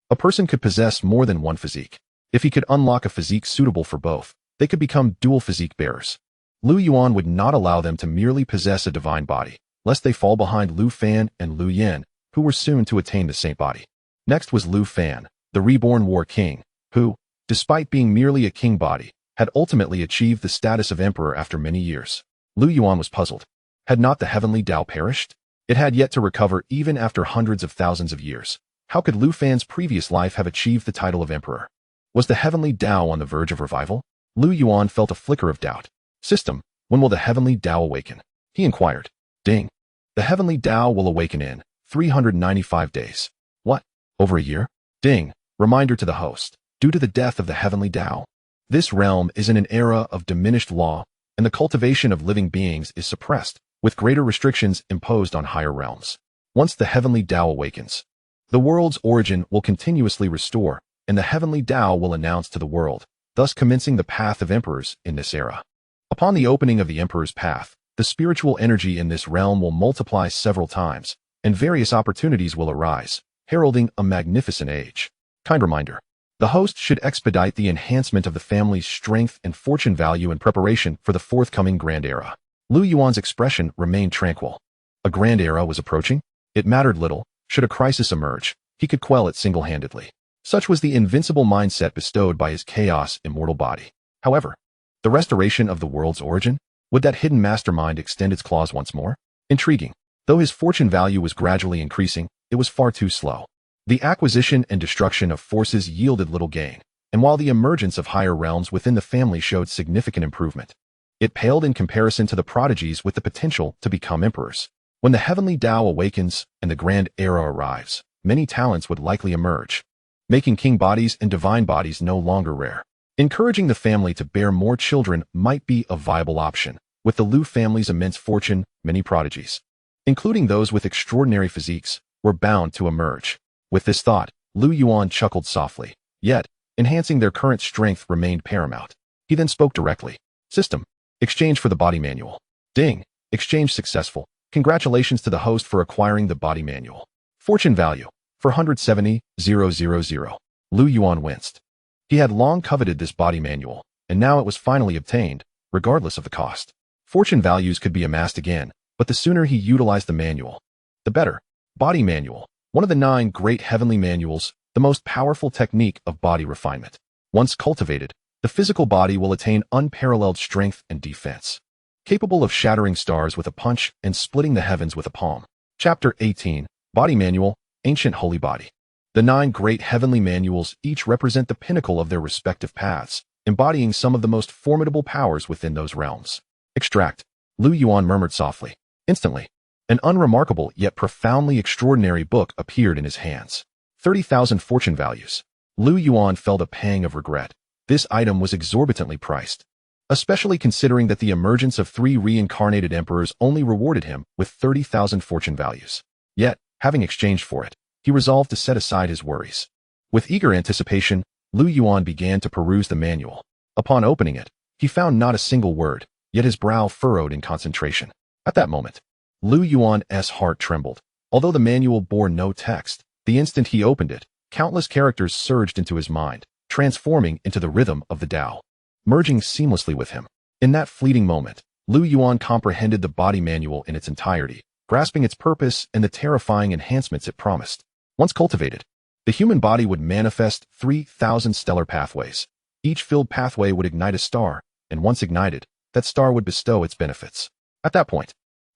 a person could possess more than one physique. If he could unlock a physique suitable for both, they could become dual physique bearers. Lu Yuan would not allow them to merely possess a divine body, lest they fall behind Lu Fan and Lu Yin, who were soon to attain the saint body. Next was Lu Fan, the reborn war king, who, despite being merely a king body, had ultimately achieved the status of emperor after many years. Lu Yuan was puzzled. Had not the heavenly Tao perished? It had yet to recover even after hundreds of thousands of years. How could Lu Fan's previous life have achieved the title of emperor? Was the heavenly Tao on the verge of revival? Lu Yuan felt a flicker of doubt. System, when will the heavenly Tao awaken? He inquired. Ding. The heavenly Tao will awaken in 395 days. What? Over a year? Ding. Reminder to the host. Due to the death of the heavenly Tao, this realm is in an era of diminished law, and the cultivation of living beings is suppressed, with greater restrictions imposed on higher realms. Once the heavenly Tao awakens, the world's origin will continuously restore, and the heavenly Tao will announce to the world, thus commencing the path of emperors in this era. Upon the opening of the emperor's path, the spiritual energy in this realm will multiply several times, and various opportunities will arise, heralding a magnificent age. Kind reminder. The host should expedite the enhancement of the family's strength and fortune value in preparation for the forthcoming grand era. Lu Yuan's expression remained tranquil. A grand era was approaching? It mattered little. Should a crisis emerge, he could quell it single-handedly. Such was the invincible mindset bestowed by his chaos immortal body. However, the restoration of the world's origin? Would that hidden mastermind extend its claws once more? Intriguing. Though his fortune value was gradually increasing, it was far too slow. The acquisition and destruction of forces yielded little gain, and while the emergence of higher realms within the family showed significant improvement, it paled in comparison to the prodigies with the potential to become emperors. When the heavenly Tao awakens and the grand era arrives, many talents would likely emerge, making king bodies and divine bodies no longer rare. Encouraging the family to bear more children might be a viable option. With the Lu family's immense fortune, many prodigies, including those with extraordinary physiques, were bound to emerge. With this thought, Lu Yuan chuckled softly. Yet, enhancing their current strength remained paramount. He then spoke directly. System. Exchange for the body manual. Ding. Exchange successful. Congratulations to the host for acquiring the body manual. Fortune value. 470,000. Lu Yuan winced. He had long coveted this body manual, and now it was finally obtained, regardless of the cost. Fortune values could be amassed again, but the sooner he utilized the manual, the better. Body manual. One of the 9 great heavenly manuals, the most powerful technique of body refinement. Once cultivated, the physical body will attain unparalleled strength and defense, capable of shattering stars with a punch and splitting the heavens with a palm. Chapter 18. Body Manual, Ancient Holy Body. The 9 great heavenly manuals each represent the pinnacle of their respective paths, embodying some of the most formidable powers within those realms. Extract. Lu Yuan murmured softly. Instantly, An unremarkable yet profoundly extraordinary book appeared in his hands. 30,000 fortune values. Lu Yuan felt a pang of regret. This item was exorbitantly priced, especially considering that the emergence of 3 reincarnated emperors only rewarded him with 30,000 fortune values. Yet, having exchanged for it, he resolved to set aside his worries. With eager anticipation, Lu Yuan began to peruse the manual. Upon opening it, he found not a single word, yet his brow furrowed in concentration. At that moment, Lu Yuan's heart trembled. Although the manual bore no text, the instant he opened it, countless characters surged into his mind, transforming into the rhythm of the Tao, merging seamlessly with him. In that fleeting moment, Lu Yuan comprehended the body manual in its entirety, grasping its purpose and the terrifying enhancements it promised. Once cultivated, the human body would manifest 3,000 stellar pathways. Each filled pathway would ignite a star, and once ignited, that star would bestow its benefits. At that point,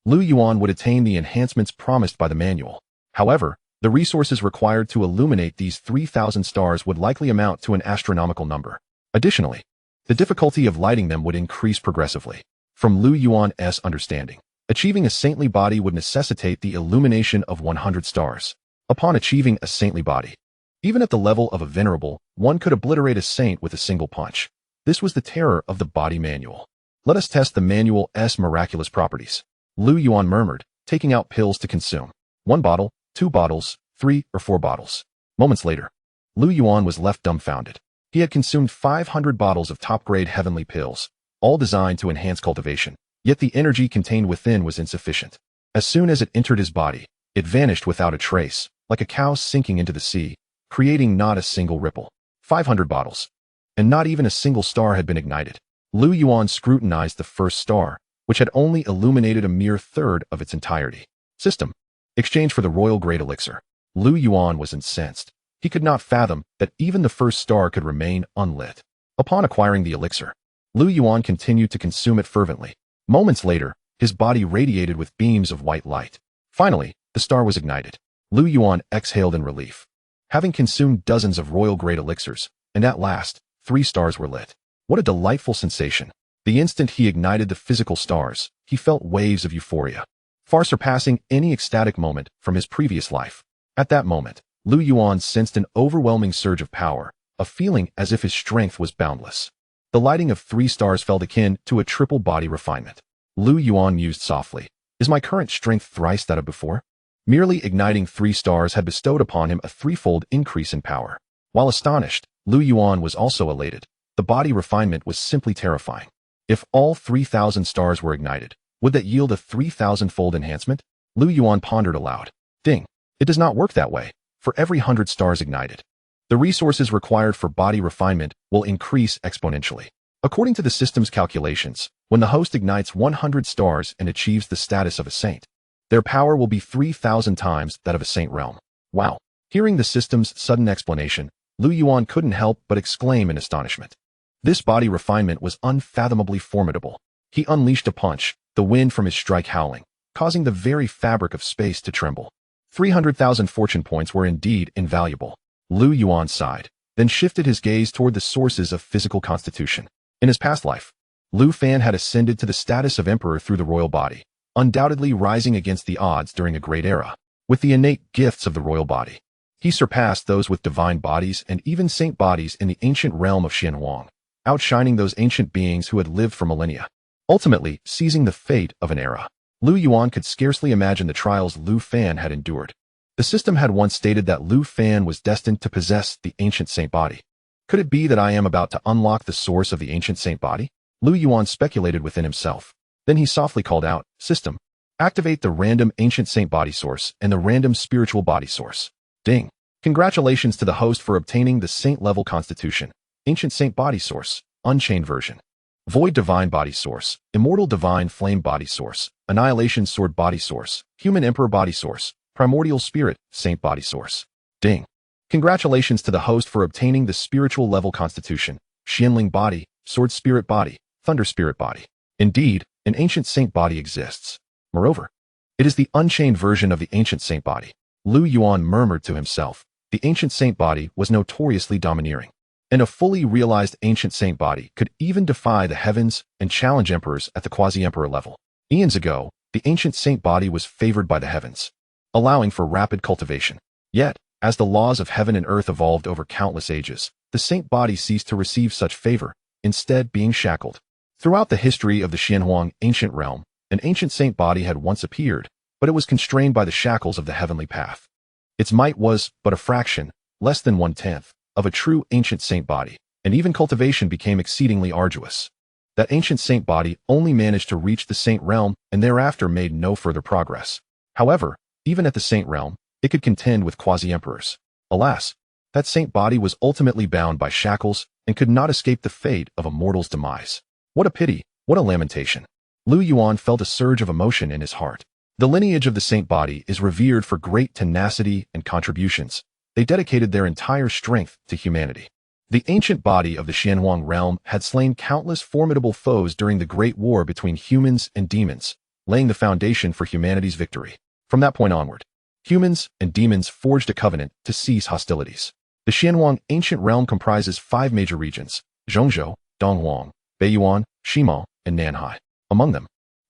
Lu Yuan would attain the enhancements promised by the manual. However, the resources required to illuminate these 3,000 stars would likely amount to an astronomical number. Additionally, the difficulty of lighting them would increase progressively. From Lu Yuan's understanding, achieving a saintly body would necessitate the illumination of 100 stars. Upon achieving a saintly body, even at the level of a venerable, one could obliterate a saint with a single punch. This was the terror of the body manual. Let us test the manual's miraculous properties. Lu Yuan murmured, taking out pills to consume. 1 bottle, 2 bottles, 3 or 4 bottles. Moments later, Lu Yuan was left dumbfounded. He had consumed 500 bottles of top-grade heavenly pills, all designed to enhance cultivation, yet the energy contained within was insufficient. As soon as it entered his body, it vanished without a trace, like a cow sinking into the sea, creating not a single ripple. 500 bottles, and not even a single star had been ignited. Lu Yuan scrutinized the first star, which had only illuminated a mere third of its entirety. System. Exchange for the royal grade elixir. Lu Yuan was incensed. He could not fathom that even the first star could remain unlit. Upon acquiring the elixir, Lu Yuan continued to consume it fervently. Moments later, his body radiated with beams of white light. Finally, the star was ignited. Lu Yuan exhaled in relief. Having consumed dozens of royal grade elixirs, and at last, 3 stars were lit. What a delightful sensation. The instant he ignited the physical stars, he felt waves of euphoria, far surpassing any ecstatic moment from his previous life. At that moment, Lu Yuan sensed an overwhelming surge of power, a feeling as if his strength was boundless. The lighting of 3 stars felt akin to a triple body refinement. Lu Yuan mused softly. Is my current strength thrice that of before? Merely igniting 3 stars had bestowed upon him a 3-fold increase in power. While astonished, Lu Yuan was also elated. The body refinement was simply terrifying. If all 3,000 stars were ignited, would that yield a 3,000-fold enhancement? Lu Yuan pondered aloud. Ding. It does not work that way. For every 100 stars ignited, the resources required for body refinement will increase exponentially. According to the system's calculations, when the host ignites 100 stars and achieves the status of a saint, their power will be 3,000 times that of a saint realm. Wow. Hearing the system's sudden explanation, Lu Yuan couldn't help but exclaim in astonishment. This body refinement was unfathomably formidable. He unleashed a punch, the wind from his strike howling, causing the very fabric of space to tremble. 300,000 fortune points were indeed invaluable. Lu Yuan sighed, then shifted his gaze toward the sources of physical constitution. In his past life, Lu Fan had ascended to the status of emperor through the royal body, undoubtedly rising against the odds during a great era. With the innate gifts of the royal body, he surpassed those with divine bodies and even saint bodies in the ancient realm of Xuanhuang, outshining those ancient beings who had lived for millennia, ultimately seizing the fate of an era. Lu Yuan could scarcely imagine the trials Lu Fan had endured. The system had once stated that Lu Fan was destined to possess the ancient saint body. Could it be that I am about to unlock the source of the ancient saint body? Lu Yuan speculated within himself. Then he softly called out, System, activate the random ancient saint body source and the random spiritual body source. Ding. Congratulations to the host for obtaining the saint-level constitution. Ancient saint body source, unchained version. Void divine body source, immortal divine flame body source, annihilation sword body source, human emperor body source, primordial spirit, saint body source. Ding. Congratulations to the host for obtaining the spiritual level constitution, Xianling body, sword spirit body, thunder spirit body. Indeed, an ancient saint body exists. Moreover, it is the unchained version of the ancient saint body. Lu Yuan murmured to himself. The ancient saint body was notoriously domineering, and a fully realized ancient saint body could even defy the heavens and challenge emperors at the quasi-emperor level. Eons ago, The ancient saint body was favored by the heavens, allowing for rapid cultivation. Yet, as the laws of heaven and earth evolved over countless ages, the saint body ceased to receive such favor, instead being shackled. Throughout the history of the Xuanhuang ancient realm, an ancient saint body had once appeared, but it was constrained by the shackles of the heavenly path. Its might was but a fraction, less than 1/10, of a true ancient saint body, and even cultivation became exceedingly arduous. That ancient saint body only managed to reach the saint realm and thereafter made no further progress. However, even at the saint realm, it could contend with quasi-emperors. Alas, that saint body was ultimately bound by shackles and could not escape the fate of a mortal's demise. What a pity, what a lamentation. Yuan felt a surge of emotion in his heart. The lineage of the saint body is revered for great tenacity and contributions. They dedicated their entire strength to humanity. The ancient body of the Xuanhuang realm had slain countless formidable foes during the Great War between humans and demons, laying the foundation for humanity's victory. From that point onward, humans and demons forged a covenant to cease hostilities. The Xuanhuang ancient realm comprises 5 major regions: Zhongzhou, Donghuang, Beiyuan, Shimao, and Nanhai. Among them,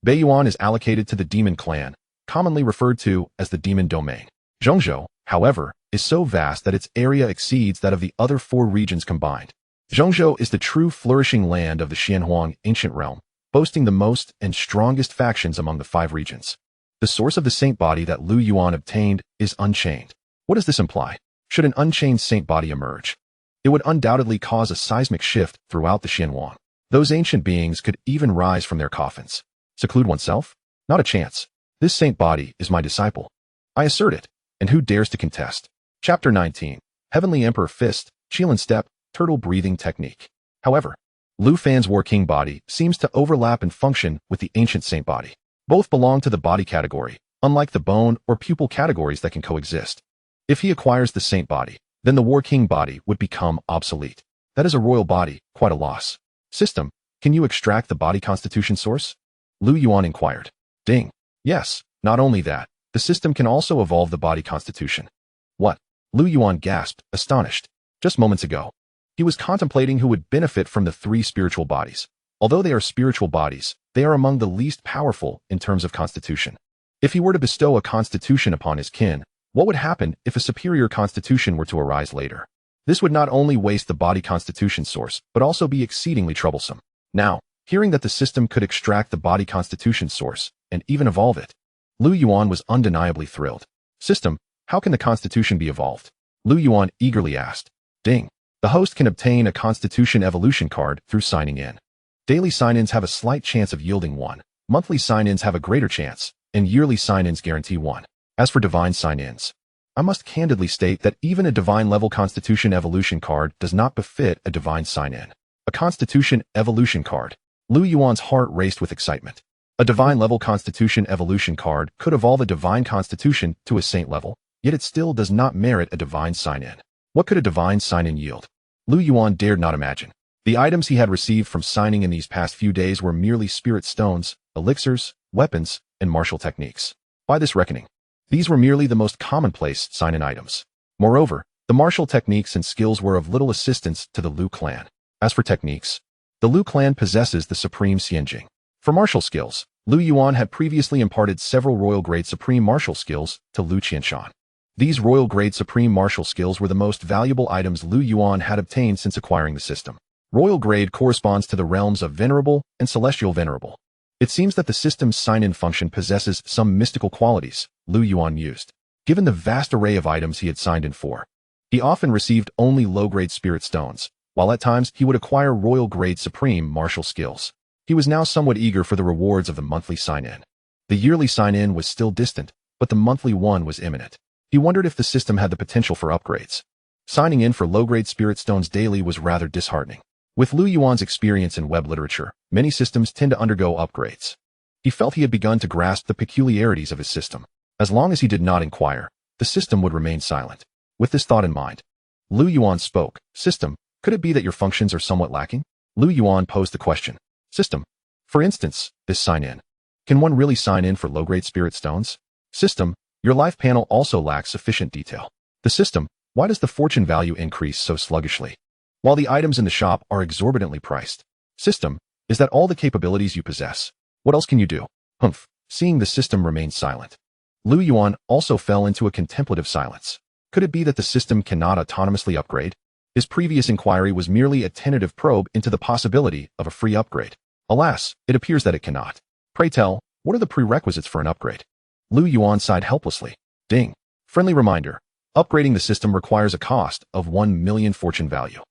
Beiyuan is allocated to the demon clan, commonly referred to as the demon domain. Zhongzhou, however, is so vast that its area exceeds that of the other 4 regions combined. Zhongzhou is the true flourishing land of the Xuanhuang ancient realm, boasting the most and strongest factions among the 5 regions. The source of the saint body that Yuan obtained is unchained. What does this imply? Should an unchained saint body emerge, it would undoubtedly cause a seismic shift throughout the Xuanhuang. Those ancient beings could even rise from their coffins. Seclude oneself? Not a chance. This saint body is my disciple. I assert it, and who dares to contest? Chapter 19. Heavenly Emperor Fist, Qilin Step, Turtle Breathing Technique. However, Lu Fan's War King body seems to overlap and function with the ancient saint body. Both belong to the body category, unlike the bone or pupil categories that can coexist. If he acquires the saint body, then the War King body would become obsolete. That is a royal body, quite a loss. System, can you extract the body constitution source? Yuan inquired. Ding. Yes, not only that, the system can also evolve the body constitution. What? Yuan gasped, astonished. Just moments ago, he was contemplating who would benefit from the 3 spiritual bodies. Although they are spiritual bodies, they are among the least powerful in terms of constitution. If he were to bestow a constitution upon his kin, what would happen if a superior constitution were to arise later? This would not only waste the body constitution source, but also be exceedingly troublesome. Now, hearing that the system could extract the body constitution source, and even evolve it, Yuan was undeniably thrilled. System, how can the constitution be evolved? Yuan eagerly asked. Ding. The host can obtain a constitution evolution card through signing in. Daily sign-ins have a slight chance of yielding 1. Monthly sign-ins have a greater chance, and yearly sign-ins guarantee 1. As for divine sign-ins, I must candidly state that even a divine-level Constitution Evolution card does not befit a divine sign-in. A Constitution Evolution card. Yuan's heart raced with excitement. A divine-level Constitution Evolution card could evolve a divine constitution to a saint level, yet it still does not merit a divine sign-in. What could a divine sign-in yield? Yuan dared not imagine. The items he had received from signing in these past few days were merely spirit stones, elixirs, weapons, and martial techniques. By this reckoning, these were merely the most commonplace sign-in items. Moreover, the martial techniques and skills were of little assistance to the Lu clan. As for techniques, the Lu clan possesses the supreme xianjing. For martial skills, Yuan had previously imparted several royal-grade supreme martial skills to Lu Qianshan. These royal-grade supreme martial skills were the most valuable items Yuan had obtained since acquiring the system. Royal grade corresponds to the realms of Venerable and Celestial Venerable. It seems that the system's sign-in function possesses some mystical qualities, Yuan mused. Given the vast array of items he had signed in for, he often received only low-grade spirit stones, while at times he would acquire royal-grade supreme martial skills. He was now somewhat eager for the rewards of the monthly sign-in. The yearly sign-in was still distant, but the monthly one was imminent. He wondered if the system had the potential for upgrades. Signing in for low-grade spirit stones daily was rather disheartening. With Yuan's experience in web literature, many systems tend to undergo upgrades. He felt he had begun to grasp the peculiarities of his system. As long as he did not inquire, the system would remain silent. With this thought in mind, Yuan spoke. System, could it be that your functions are somewhat lacking? Yuan posed the question. System, for instance, this sign-in. Can one really sign in for low-grade spirit stones? System, your life panel also lacks sufficient detail. The system, why does the fortune value increase so sluggishly, while the items in the shop are exorbitantly priced? System, is that all the capabilities you possess? What else can you do? Humph. seeing the system remain silent. Lu Yuan also fell into a contemplative silence. Could it be that the system cannot autonomously upgrade? His previous inquiry was merely a tentative probe into the possibility of a free upgrade. Alas, it appears that it cannot. Pray tell, what are the prerequisites for an upgrade? Lu Yuan sighed helplessly. Ding. Friendly reminder. Upgrading the system requires a cost of 1 million fortune value.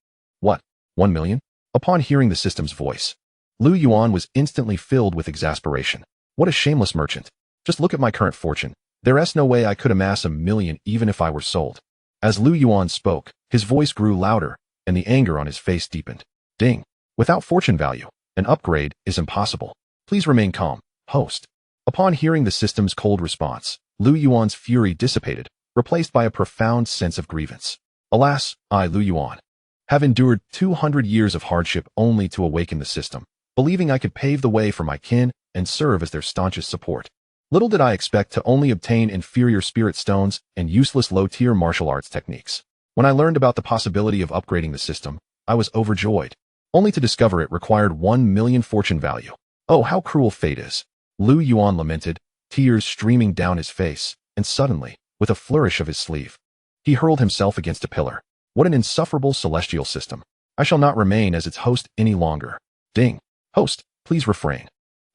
What? 1 million? Upon hearing the system's voice, Lu Yuan was instantly filled with exasperation. What a shameless merchant. Just look at my current fortune. There's no way I could amass 1 million even if I were sold. As Lu Yuan spoke, his voice grew louder, and the anger on his face deepened. Ding. Without fortune value, an upgrade is impossible. Please remain calm, host. Upon hearing the system's cold response, Lu Yuan's fury dissipated, replaced by a profound sense of grievance. Alas, I, Lu Yuan, have endured 200 years of hardship only to awaken the system, believing I could pave the way for my kin and serve as their staunchest support. Little did I expect to only obtain inferior spirit stones and useless low-tier martial arts techniques. When I learned about the possibility of upgrading the system, I was overjoyed, only to discover it required 1 million fortune value. Oh, how cruel fate is. Lu Yuan lamented, tears streaming down his face, and suddenly, with a flourish of his sleeve, he hurled himself against a pillar. What an insufferable celestial system. I shall not remain as its host any longer. Ding. Host, please refrain.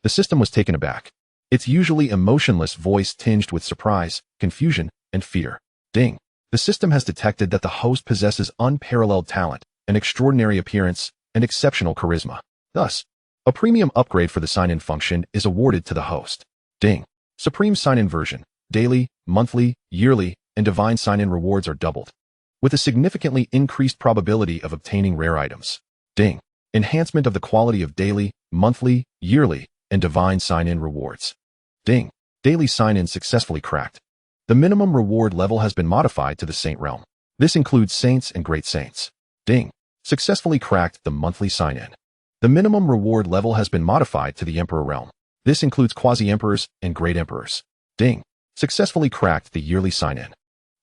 The system was taken aback, its usually emotionless voice tinged with surprise, confusion, and fear. Ding. The system has detected that the host possesses unparalleled talent, an extraordinary appearance, and exceptional charisma. Thus, a premium upgrade for the sign-in function is awarded to the host. Ding. Supreme sign-in version. Daily, monthly, yearly, and divine sign-in rewards are doubled, with a significantly increased probability of obtaining rare items. Ding. Enhancement of the quality of daily, monthly, yearly, and divine sign-in rewards. Ding. Daily sign-in successfully cracked. The minimum reward level has been modified to the Saint realm. This includes saints and great saints. Ding. Successfully cracked the monthly sign-in. The minimum reward level has been modified to the Emperor realm. This includes quasi-emperors and great emperors. Ding. Successfully cracked the yearly sign-in.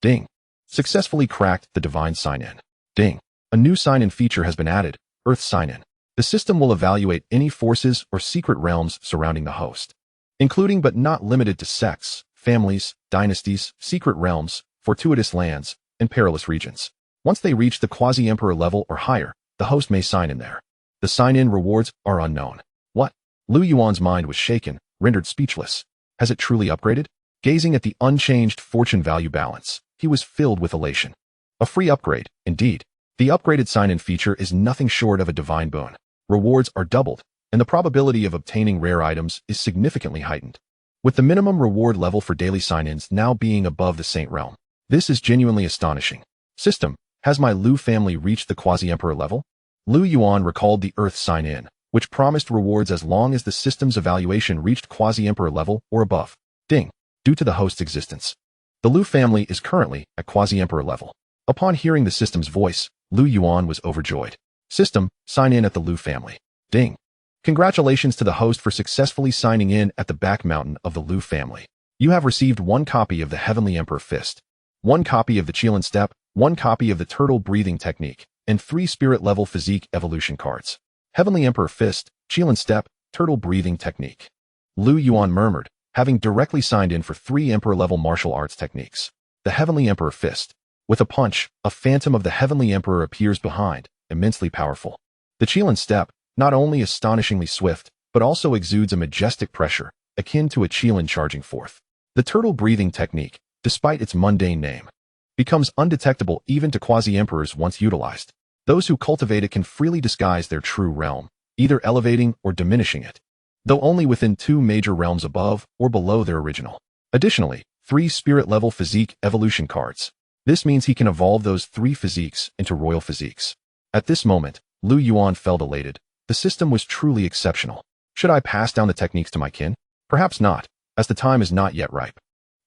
Ding. Successfully cracked the divine sign-in. Ding. A new sign-in feature has been added, Earth sign-in. The system will evaluate any forces or secret realms surrounding the host, including but not limited to sects, families, dynasties, secret realms, fortuitous lands, and perilous regions. Once they reach the quasi-emperor level or higher, the host may sign in there. The sign-in rewards are unknown. What? Lu Yuan's mind was shaken, rendered speechless. Has it truly upgraded? Gazing at the unchanged fortune value balance, he was filled with elation. A free upgrade, indeed. The upgraded sign-in feature is nothing short of a divine boon. Rewards are doubled, and the probability of obtaining rare items is significantly heightened. With the minimum reward level for daily sign-ins now being above the Saint realm, this is genuinely astonishing. System, has my Lu family reached the quasi-emperor level? Lu Yuan recalled the Earth sign-in, which promised rewards as long as the system's evaluation reached quasi-emperor level or above. Ding. Due to the host's existence, the Lu family is currently at quasi-emperor level. Upon hearing the system's voice, Lu Yuan was overjoyed. System, sign in at the Lu family. Ding. Congratulations to the host for successfully signing in at the back mountain of the Lu family. You have received 1 copy of the Heavenly Emperor Fist, 1 copy of the Qilin Step, 1 copy of the Turtle Breathing Technique, and 3 spirit-level physique evolution cards. Heavenly Emperor Fist, Qilin Step, Turtle Breathing Technique. Lu Yuan murmured, having directly signed in for 3 Emperor-level martial arts techniques. The Heavenly Emperor Fist. With a punch, a phantom of the Heavenly Emperor appears behind, immensely powerful. The Qilin Step, not only astonishingly swift, but also exudes a majestic pressure, akin to a Qilin charging forth. The Turtle Breathing Technique, despite its mundane name, becomes undetectable even to quasi-emperors once utilized. Those who cultivate it can freely disguise their true realm, either elevating or diminishing it, though only within 2 major realms above or below their original. Additionally, 3 spirit-level physique evolution cards. This means he can evolve those 3 physiques into royal physiques. At this moment, Lu Yuan felt elated. The system was truly exceptional. Should I pass down the techniques to my kin? Perhaps not, as the time is not yet ripe.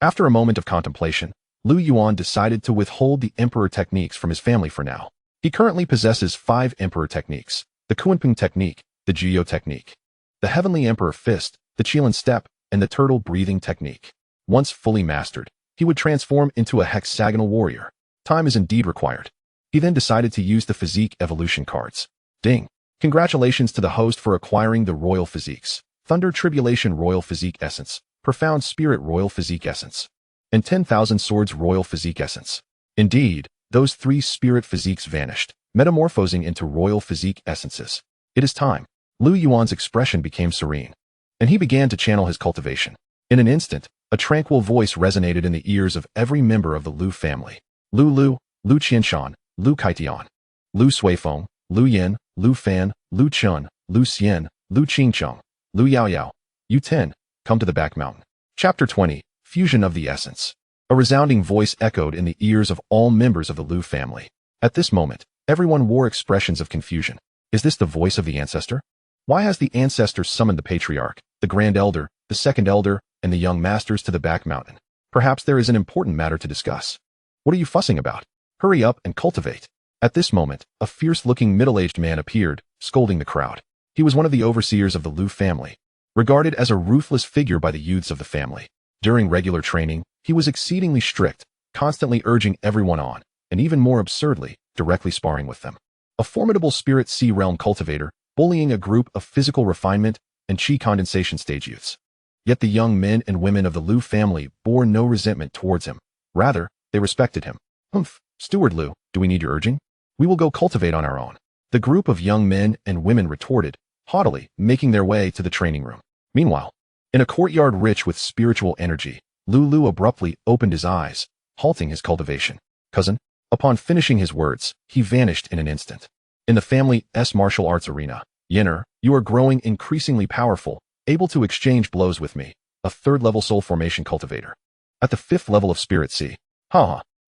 After a moment of contemplation, Lu Yuan decided to withhold the Emperor techniques from his family for now. He currently possesses 5 Emperor techniques: the Xuanhuang technique, the Jiu technique, the Heavenly Emperor Fist, the Qilin Step, and the Turtle Breathing Technique. Once fully mastered, he would transform into a hexagonal warrior. Time is indeed required. He then decided to use the physique evolution cards. Ding. Congratulations to the host for acquiring the royal physiques. Thunder Tribulation Royal Physique Essence, profound spirit royal physique essence, and 10,000 swords royal physique essence. Indeed, those 3 spirit physiques vanished, metamorphosing into royal physique essences. It is time. Lu Yuan's expression became serene, and he began to channel his cultivation. In an instant, a tranquil voice resonated in the ears of every member of the Lu family. Lu Qianshan, Lu Kaitian, Lu Suifeng, Lu Yin, Lu Fan, Lu Chun, Lu Xian, Lu Qingcheng, Lu Yaoyao, Yu Ten, come to the back mountain. Chapter 20, Fusion of the Essence. A resounding voice echoed in the ears of all members of the Lu family. At this moment, everyone wore expressions of confusion. Is this the voice of the Ancestor? Why has the Ancestor summoned the Patriarch, the Grand Elder, the Second Elder, and the Young Masters to the back mountain? Perhaps there is an important matter to discuss. What are you fussing about? Hurry up and cultivate. At this moment, a fierce-looking middle-aged man appeared, scolding the crowd. He was one of the overseers of the Lu family, regarded as a ruthless figure by the youths of the family. During regular training, he was exceedingly strict, constantly urging everyone on, and even more absurdly, directly sparring with them. A formidable spirit sea realm cultivator, bullying a group of physical refinement and chi condensation stage youths. Yet the young men and women of the Lu family bore no resentment towards him. Rather, they respected him. Humph, Steward Lu, do we need your urging? We will go cultivate on our own. The group of young men and women retorted, haughtily, making their way to the training room. Meanwhile, in a courtyard rich with spiritual energy, Lu abruptly opened his eyes, halting his cultivation. Cousin? Upon finishing his words, he vanished in an instant. In the family's martial arts arena, Yinner, you are growing increasingly powerful, able to exchange blows with me, a 3rd-level soul formation cultivator. At the 5th level of Spirit Sea.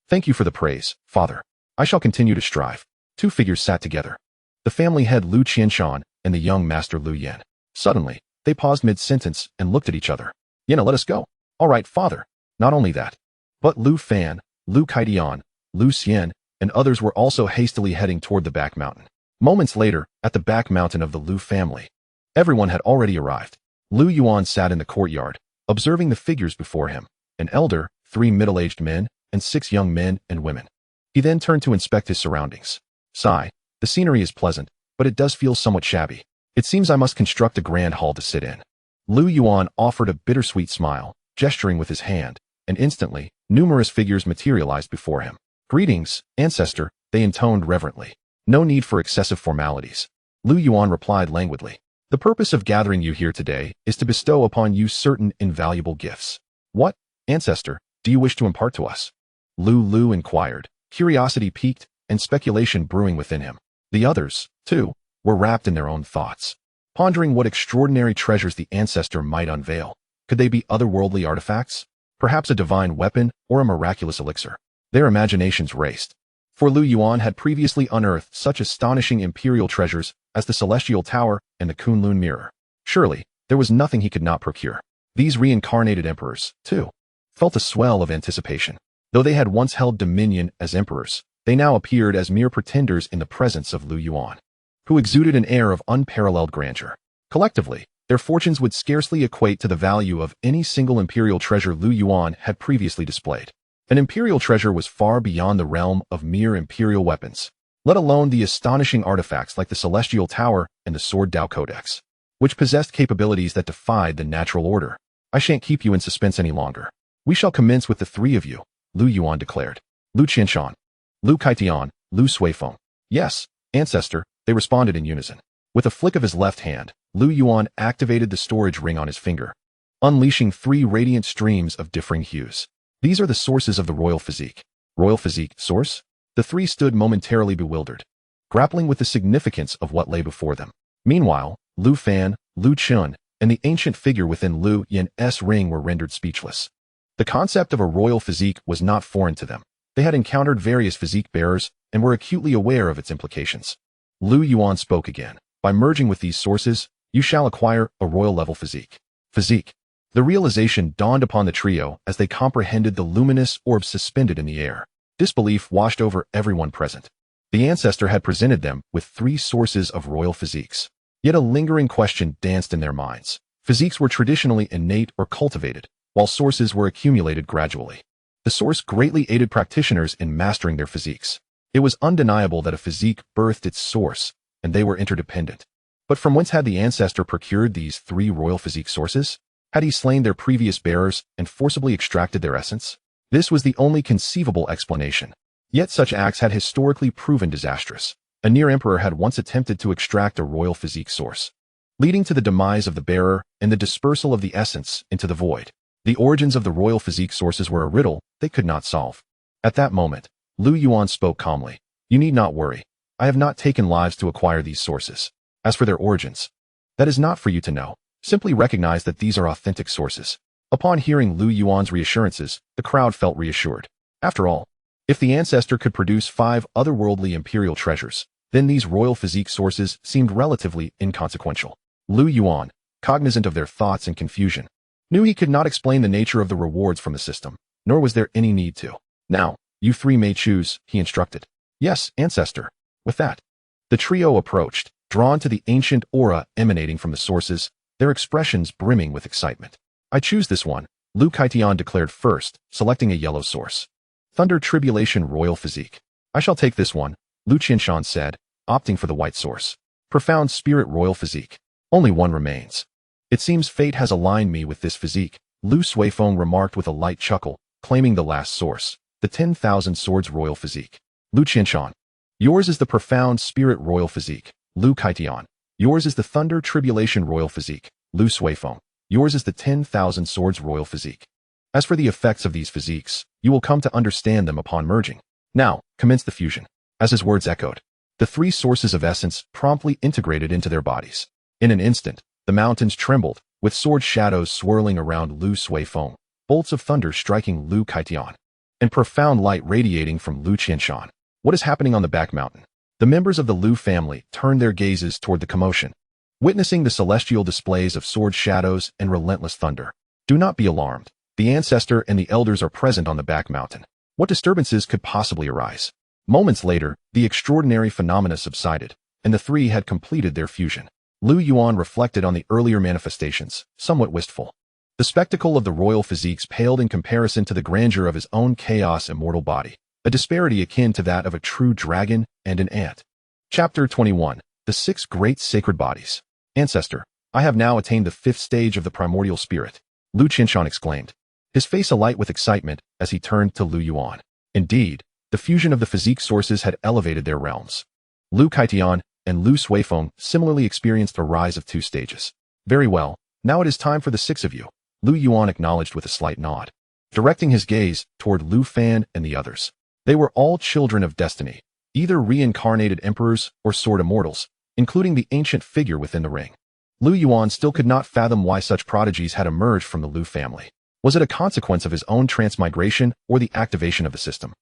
Thank you for the praise, Father. I shall continue to strive. 2 figures sat together. The family head Lu Qianshan and the young master Lu Yan. Suddenly, they paused mid-sentence and looked at each other. Yinna, let us go. All right, Father. Not only that, but Lu Fan, Lu Kaitian, Lu Xian, and others were also hastily heading toward the back mountain. Moments later, at the back mountain of the Lu family, everyone had already arrived. Lu Yuan sat in the courtyard, observing the figures before him, an elder, 3 middle-aged men, and 6 young men and women. He then turned to inspect his surroundings. Sigh, the scenery is pleasant, but it does feel somewhat shabby. It seems I must construct a grand hall to sit in. Lu Yuan offered a bittersweet smile, gesturing with his hand, and instantly, numerous figures materialized before him. Greetings, Ancestor, they intoned reverently. No need for excessive formalities. Lu Yuan replied languidly. The purpose of gathering you here today is to bestow upon you certain invaluable gifts. What, Ancestor, do you wish to impart to us? Lu inquired, curiosity piqued, and speculation brewing within him. The others, too, were wrapped in their own thoughts, pondering what extraordinary treasures the Ancestor might unveil. Could they be otherworldly artifacts? Perhaps a divine weapon or a miraculous elixir? Their imaginations raced. For Lu Yuan had previously unearthed such astonishing imperial treasures as the Celestial Tower and the Kunlun Mirror. Surely, there was nothing he could not procure. These reincarnated emperors, too, felt a swell of anticipation. Though they had once held dominion as emperors, they now appeared as mere pretenders in the presence of Lu Yuan, who exuded an air of unparalleled grandeur. Collectively, their fortunes would scarcely equate to the value of any single imperial treasure Lu Yuan had previously displayed. An imperial treasure was far beyond the realm of mere imperial weapons, let alone the astonishing artifacts like the Celestial Tower and the Sword Dao Codex, which possessed capabilities that defied the natural order. I shan't keep you in suspense any longer. We shall commence with the 3 of you, Lu Yuan declared. Lu Qianshan, Lu Kaitian, Lu Suifeng. Yes, Ancestor, they responded in unison. With a flick of his left hand, Lu Yuan activated the storage ring on his finger, unleashing 3 radiant streams of differing hues. These are the sources of the royal physique. Royal physique, source? The 3 stood momentarily bewildered, grappling with the significance of what lay before them. Meanwhile, Lu Fan, Lu Chun, and the ancient figure within Lu Yan's ring were rendered speechless. The concept of a royal physique was not foreign to them. They had encountered various physique bearers and were acutely aware of its implications. Lu Yuan spoke again. By merging with these sources, you shall acquire a royal-level physique. Physique. The realization dawned upon the trio as they comprehended the luminous orbs suspended in the air. Disbelief washed over everyone present. The Ancestor had presented them with 3 sources of royal physiques. Yet a lingering question danced in their minds. Physiques were traditionally innate or cultivated, while sources were accumulated gradually. The source greatly aided practitioners in mastering their physiques. It was undeniable that a physique birthed its source, and they were interdependent. But from whence had the Ancestor procured these 3 royal physique sources? Had he slain their previous bearers and forcibly extracted their essence? This was the only conceivable explanation. Yet such acts had historically proven disastrous. A near emperor had once attempted to extract a royal physique source, leading to the demise of the bearer and the dispersal of the essence into the void. The origins of the royal physique sources were a riddle they could not solve. At that moment, Yuan spoke calmly. You need not worry. I have not taken lives to acquire these sources. As for their origins, that is not for you to know. Simply recognize that these are authentic sources. Upon hearing Yuan's reassurances, the crowd felt reassured. After all, if the Ancestor could produce 5 otherworldly imperial treasures, then these royal physique sources seemed relatively inconsequential. Yuan, cognizant of their thoughts and confusion, knew he could not explain the nature of the rewards from the system, nor was there any need to. Now, you 3 may choose, he instructed. Yes, Ancestor. With that, the trio approached, drawn to the ancient aura emanating from the sources, their expressions brimming with excitement. I choose this one, Xianxiaaudiobooks declared first, selecting a yellow source. Thunder Tribulation Royal Physique. I shall take this one, Xianxian said, opting for the white source. Profound Spirit Royal Physique. Only one remains. It seems fate has aligned me with this physique, Xuanhuang remarked with a light chuckle, claiming the last source, the 10,000 Swords Royal Physique. Xianxian. Yours is the Profound Spirit Royal Physique, Xianxiaaudiobooks. Yours is the Thunder Tribulation Royal Physique, Xuanhuang. Yours is the 10,000 Swords Royal Physique. As for the effects of these physiques, you will come to understand them upon merging. Now, commence the fusion. As his words echoed, the 3 sources of essence promptly integrated into their bodies. In an instant, the mountains trembled, with sword shadows swirling around Xuanhuang, bolts of thunder striking Xianxiaaudiobooks, and profound light radiating from Xianxian. What is happening on the back mountain? The members of the Lu family turned their gazes toward the commotion, witnessing the celestial displays of sword shadows and relentless thunder. Do not be alarmed. The Ancestor and the elders are present on the back mountain. What disturbances could possibly arise? Moments later, the extraordinary phenomena subsided, and the 3 had completed their fusion. Yuan reflected on the earlier manifestations, somewhat wistful. The spectacle of the royal physiques paled in comparison to the grandeur of his own chaos immortal body, a disparity akin to that of a true dragon and an ant. Chapter 21. The 6 Great Sacred Bodies. Ancestor, I have now attained the 5th stage of the primordial spirit, Xianxian exclaimed, his face alight with excitement as he turned to Yuan. Indeed, the fusion of the physique sources had elevated their realms. Xianxiaaudiobooks and Xuanhuang similarly experienced a rise of 2 stages. Very well, now it is time for the 6 of you, Yuan acknowledged with a slight nod, directing his gaze toward Lu Fan and the others. They were all children of destiny, either reincarnated emperors or sword immortals, including the ancient figure within the ring. Yuan still could not fathom why such prodigies had emerged from the Lu family. Was it a consequence of his own transmigration or the activation of the system?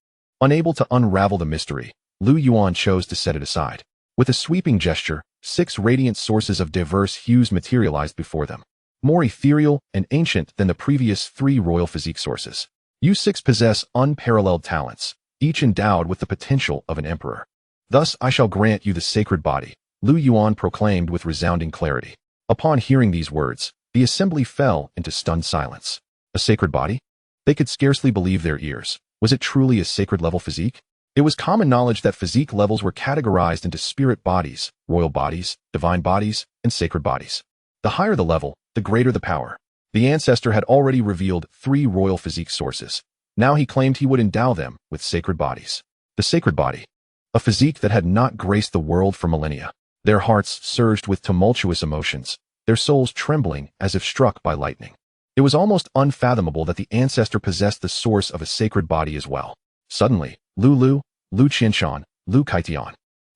Unable to unravel the mystery, Yuan chose to set it aside. With a sweeping gesture, 6 radiant sources of diverse hues materialized before them, more ethereal and ancient than the previous 3 royal physique sources. You 6 possess unparalleled talents, each endowed with the potential of an emperor. Thus I shall grant you the sacred body, Yuan proclaimed with resounding clarity. Upon hearing these words, the assembly fell into stunned silence. A sacred body? They could scarcely believe their ears. Was it truly a sacred-level physique? It was common knowledge that physique levels were categorized into spirit bodies, royal bodies, divine bodies, and sacred bodies. The higher the level, the greater the power. The Ancestor had already revealed 3 royal physique sources. Now he claimed he would endow them with sacred bodies. The sacred body. A physique that had not graced the world for millennia. Their hearts surged with tumultuous emotions, their souls trembling as if struck by lightning. It was almost unfathomable that the Ancestor possessed the source of a sacred body as well. Suddenly, Lu Xianxian, Xianxiaaudiobooks,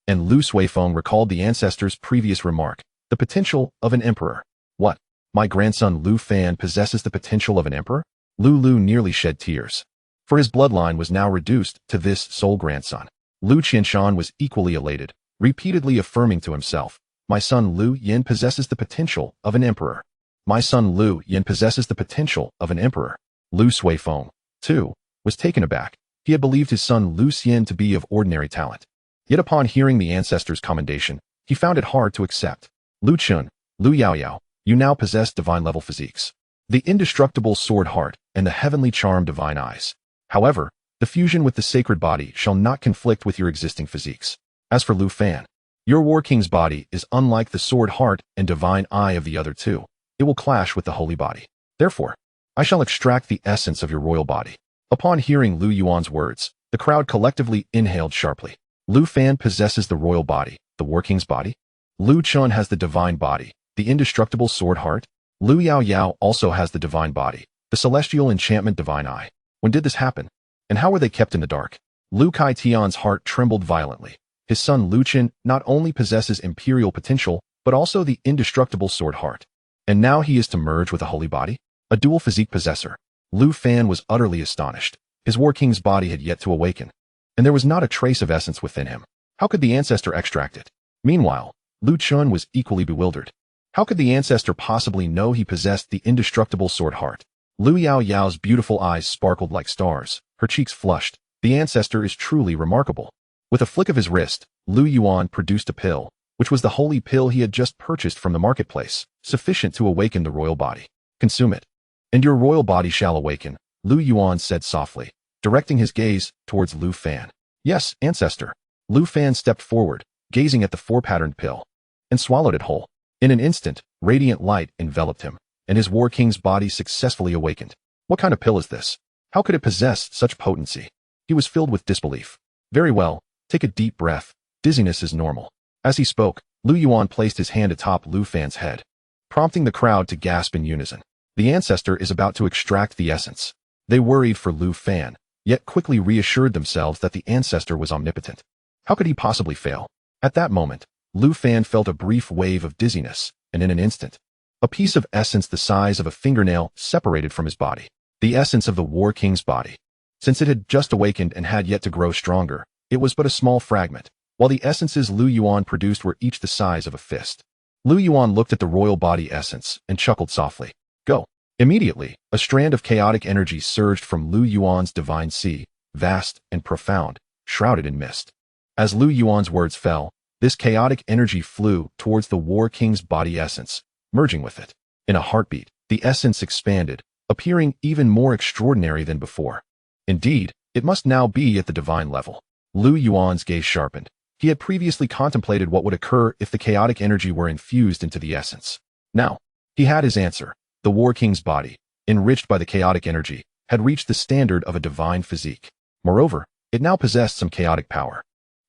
and Xuanhuang recalled the Ancestor's previous remark, the potential of an emperor. What? My grandson Lu Fan possesses the potential of an emperor? Lu nearly shed tears, for his bloodline was now reduced to this sole grandson. Xianxian was equally elated, repeatedly affirming to himself, my son Lu Yin possesses the potential of an emperor. My son Lu Yin possesses the potential of an emperor. Xuanhuang, too, was taken aback. He had believed his son Lu Yin to be of ordinary talent. Yet upon hearing the Ancestor's commendation, he found it hard to accept. Lu Chun, Lu Yaoyao, you now possess divine-level physiques. The indestructible sword heart and the heavenly charm divine eyes. However, the fusion with the sacred body shall not conflict with your existing physiques. As for Lu Fan, your War King's body is unlike the sword heart and divine eye of the other 2. It will clash with the holy body. Therefore, I shall extract the essence of your royal body. Upon hearing Lu Yuan's words, the crowd collectively inhaled sharply. Lu Fan possesses the royal body, the War King's body. Lu Chun has the divine body, the indestructible sword heart. Lu Yao Yao also has the divine body, the celestial enchantment divine eye. When did this happen? And how were they kept in the dark? Lu Kai Tian's heart trembled violently. His son Lu Qin not only possesses imperial potential, but also the indestructible sword heart. And now he is to merge with a holy body? A dual physique possessor. Lu Fan was utterly astonished. His War King's body had yet to awaken, and there was not a trace of essence within him. How could the Ancestor extract it? Meanwhile, Lu Chun was equally bewildered. How could the Ancestor possibly know he possessed the indestructible sword heart? Lu Yao Yao's beautiful eyes sparkled like stars, her cheeks flushed. The Ancestor is truly remarkable. With a flick of his wrist, Lu Yuan produced a pill, which was the holy pill he had just purchased from the marketplace, sufficient to awaken the royal body. Consume it, and your royal body shall awaken, Lu Yuan said softly, directing his gaze towards Lu Fan. Yes, Ancestor. Lu Fan stepped forward, gazing at the four-patterned pill, and swallowed it whole. In an instant, radiant light enveloped him, and his War King's body successfully awakened. What kind of pill is this? How could it possess such potency? He was filled with disbelief. Very well, take a deep breath. Dizziness is normal. As he spoke, Lu Yuan placed his hand atop Lu Fan's head, prompting the crowd to gasp in unison. The Ancestor is about to extract the essence. They worried for Lu Fan, yet quickly reassured themselves that the Ancestor was omnipotent. How could he possibly fail? At that moment, Lu Fan felt a brief wave of dizziness, and in an instant, a piece of essence the size of a fingernail separated from his body. The essence of the War King's body. Since it had just awakened and had yet to grow stronger, it was but a small fragment, while the essences Lu Yuan produced were each the size of a fist. Lu Yuan looked at the royal body essence and chuckled softly. Go. Immediately, a strand of chaotic energy surged from Lu Yuan's divine sea, vast and profound, shrouded in mist. As Lu Yuan's words fell, this chaotic energy flew towards the War King's body essence, merging with it. In a heartbeat, the essence expanded, appearing even more extraordinary than before. Indeed, it must now be at the divine level. Lu Yuan's gaze sharpened. He had previously contemplated what would occur if the chaotic energy were infused into the essence. Now, he had his answer. The War King's body, enriched by the chaotic energy, had reached the standard of a divine physique. Moreover, it now possessed some chaotic power.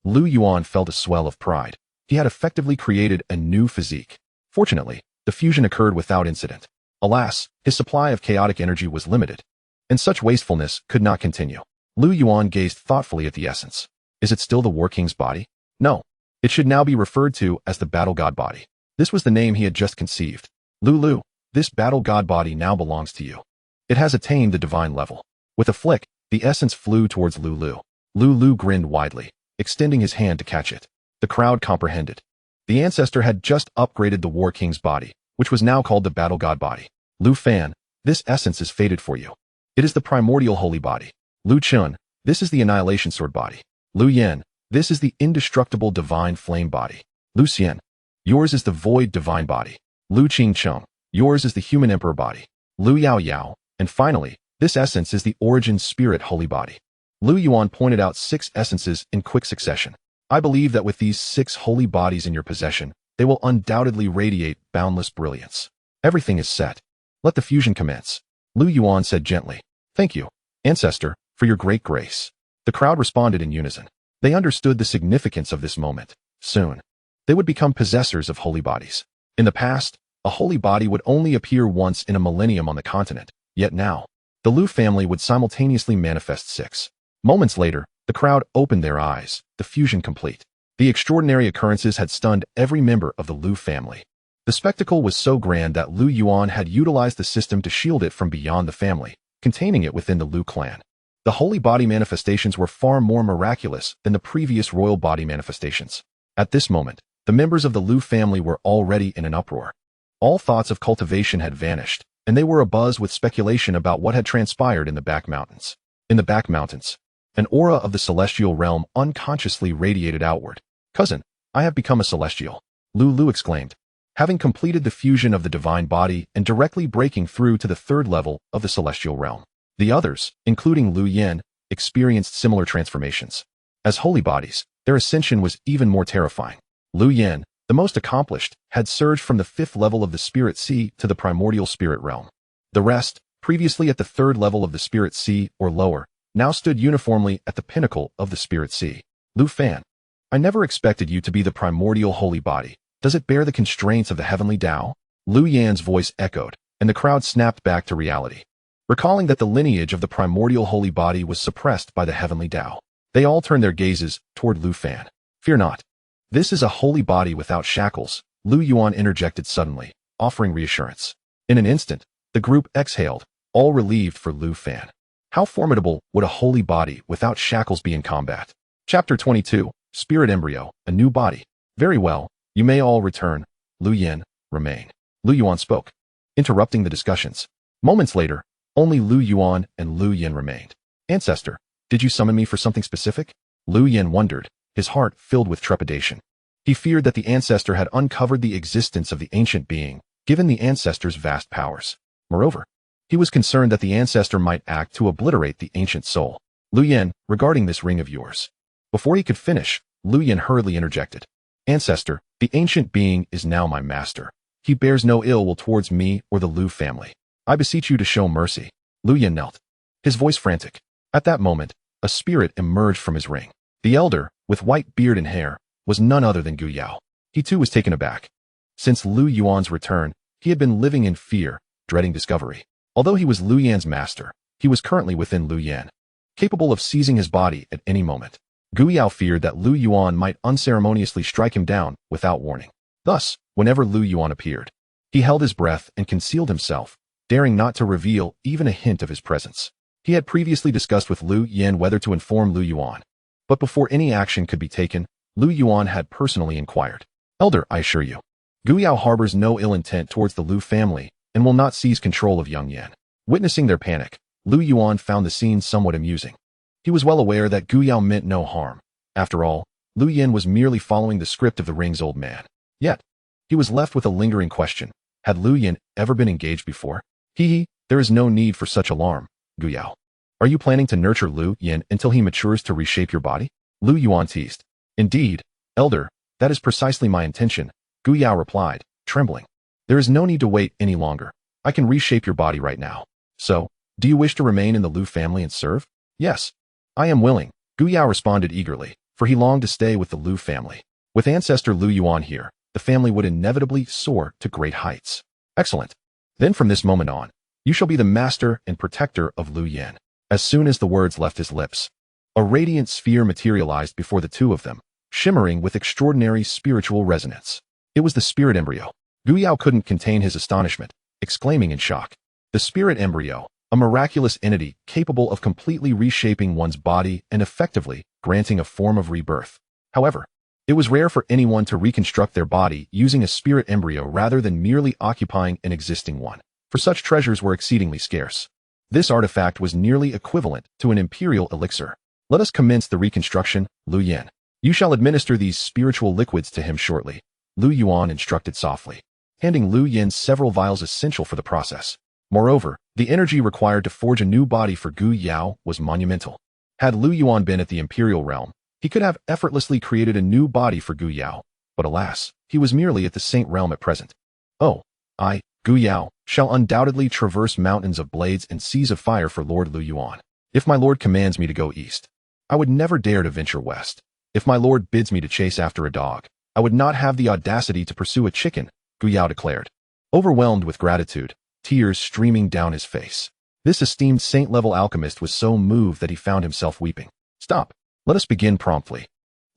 Lu Yuan felt a swell of pride. He had effectively created a new physique. Fortunately, the fusion occurred without incident. Alas, his supply of chaotic energy was limited, and such wastefulness could not continue. Lu Yuan gazed thoughtfully at the essence. Is it still the War King's body? No. It should now be referred to as the Battle God body. This was the name he had just conceived. Lu, this Battle God body now belongs to you. It has attained the divine level. With a flick, the essence flew towards Lu. Lu grinned widely, extending his hand to catch it. The crowd comprehended. The Ancestor had just upgraded the War King's body, which was now called the Battle God body. Lu Fan, this essence is fated for you. It is the primordial holy body. Lu Chun, this is the annihilation sword body. Lu Yan, this is the indestructible divine flame body. Lu Xian, yours is the void divine body. Lu Qingcheng, yours is the human emperor body. Lu Yao Yao, and finally, this essence is the origin spirit holy body. Lu Yuan pointed out 6 essences in quick succession. I believe that with these 6 holy bodies in your possession, they will undoubtedly radiate boundless brilliance. Everything is set. Let the fusion commence. Lu Yuan said gently. Thank you, Ancestor, for your great grace. The crowd responded in unison. They understood the significance of this moment. Soon, they would become possessors of holy bodies. In the past, a holy body would only appear once in a millennium on the continent, yet now, the Lu family would simultaneously manifest 6. Moments later, the crowd opened their eyes, the fusion complete. The extraordinary occurrences had stunned every member of the Lu family. The spectacle was so grand that Lu Yuan had utilized the system to shield it from beyond the family, containing it within the Lu clan. The holy body manifestations were far more miraculous than the previous royal body manifestations. At this moment, the members of the Lu family were already in an uproar. All thoughts of cultivation had vanished, and they were abuzz with speculation about what had transpired in the back mountains. In the back mountains, an aura of the celestial realm unconsciously radiated outward. Cousin, I have become a celestial, Lu exclaimed, having completed the fusion of the divine body and directly breaking through to the 3rd level of the celestial realm. The others, including Lu Yan, experienced similar transformations. As holy bodies, their ascension was even more terrifying. Lu Yan, the most accomplished, had surged from the 5th level of the spirit sea to the primordial spirit realm. The rest, previously at the third level of the Spirit Sea or lower, now stood uniformly at the pinnacle of the Spirit Sea. Lu Fan, I never expected you to be the primordial holy body. Does it bear the constraints of the heavenly Tao? Lu Yan's voice echoed, and the crowd snapped back to reality. Recalling that the lineage of the primordial holy body was suppressed by the heavenly Tao, they all turned their gazes toward Lu Fan. Fear not. This is a holy body without shackles, Lu Yuan interjected suddenly, offering reassurance. In an instant, the group exhaled, all relieved for Lu Fan. How formidable would a holy body without shackles be in combat? Chapter 22, Spirit Embryo, a New Body. Very well, you may all return. Lu Yan, remain. Lu Yuan spoke, interrupting the discussions. Moments later, only Lu Yuan and Lu Yan remained. Ancestor, did you summon me for something specific? Lu Yan wondered, his heart filled with trepidation. He feared that the Ancestor had uncovered the existence of the ancient being, given the Ancestor's vast powers. Moreover, he was concerned that the Ancestor might act to obliterate the ancient soul. Lu Yan, regarding this ring of yours. Before he could finish, Lu Yan hurriedly interjected. Ancestor, the ancient being is now my master. He bears no ill will towards me or the Lu family. I beseech you to show mercy. Lu Yan knelt, his voice frantic. At that moment, a spirit emerged from his ring. The elder, with white beard and hair, was none other than Gu Yao. He too was taken aback. Since Lu Yuan's return, he had been living in fear, dreading discovery. Although he was Lu Yan's master, he was currently within Lu Yan, capable of seizing his body at any moment. Gu Yao feared that Lu Yuan might unceremoniously strike him down without warning. Thus, whenever Lu Yuan appeared, he held his breath and concealed himself, daring not to reveal even a hint of his presence. He had previously discussed with Lu Yan whether to inform Lu Yuan. But before any action could be taken, Lu Yuan had personally inquired. Elder, I assure you, Gu Yao harbors no ill intent towards the Lu family and will not seize control of Young Yan. Witnessing their panic, Lu Yuan found the scene somewhat amusing. He was well aware that Gu Yao meant no harm. After all, Lu Yan was merely following the script of the ring's old man. Yet, he was left with a lingering question. Had Lu Yan ever been engaged before? There is no need for such alarm, Gu Yao. Are you planning to nurture Lu Yan until he matures to reshape your body? Lu Yuan teased. Indeed, Elder, that is precisely my intention, Gu Yao replied, trembling. There is no need to wait any longer. I can reshape your body right now. So, do you wish to remain in the Lu family and serve? Yes. I am willing, Gu Yao responded eagerly, for he longed to stay with the Lu family. With Ancestor Lu Yuan here, the family would inevitably soar to great heights. Excellent. Then from this moment on, you shall be the master and protector of Lu Yan. As soon as the words left his lips, a radiant sphere materialized before the two of them, shimmering with extraordinary spiritual resonance. It was the spirit embryo. Gu Yao couldn't contain his astonishment, exclaiming in shock. The spirit embryo, a miraculous entity capable of completely reshaping one's body and effectively granting a form of rebirth. However, it was rare for anyone to reconstruct their body using a spirit embryo rather than merely occupying an existing one, for such treasures were exceedingly scarce. This artifact was nearly equivalent to an imperial elixir. Let us commence the reconstruction, Lu Yan. You shall administer these spiritual liquids to him shortly, Lu Yuan instructed softly, handing Lu Yan several vials essential for the process. Moreover, the energy required to forge a new body for Gu Yao was monumental. Had Lu Yuan been at the imperial realm, he could have effortlessly created a new body for Gu Yao, but alas, he was merely at the Saint realm at present. Oh, I, Gu Yao, shall undoubtedly traverse mountains of blades and seas of fire for Lord Lu Yuan. If my lord commands me to go east, I would never dare to venture west. If my lord bids me to chase after a dog, I would not have the audacity to pursue a chicken, Gu Yao declared, overwhelmed with gratitude, tears streaming down his face. This esteemed saint-level alchemist was so moved that he found himself weeping. Stop. Let us begin promptly,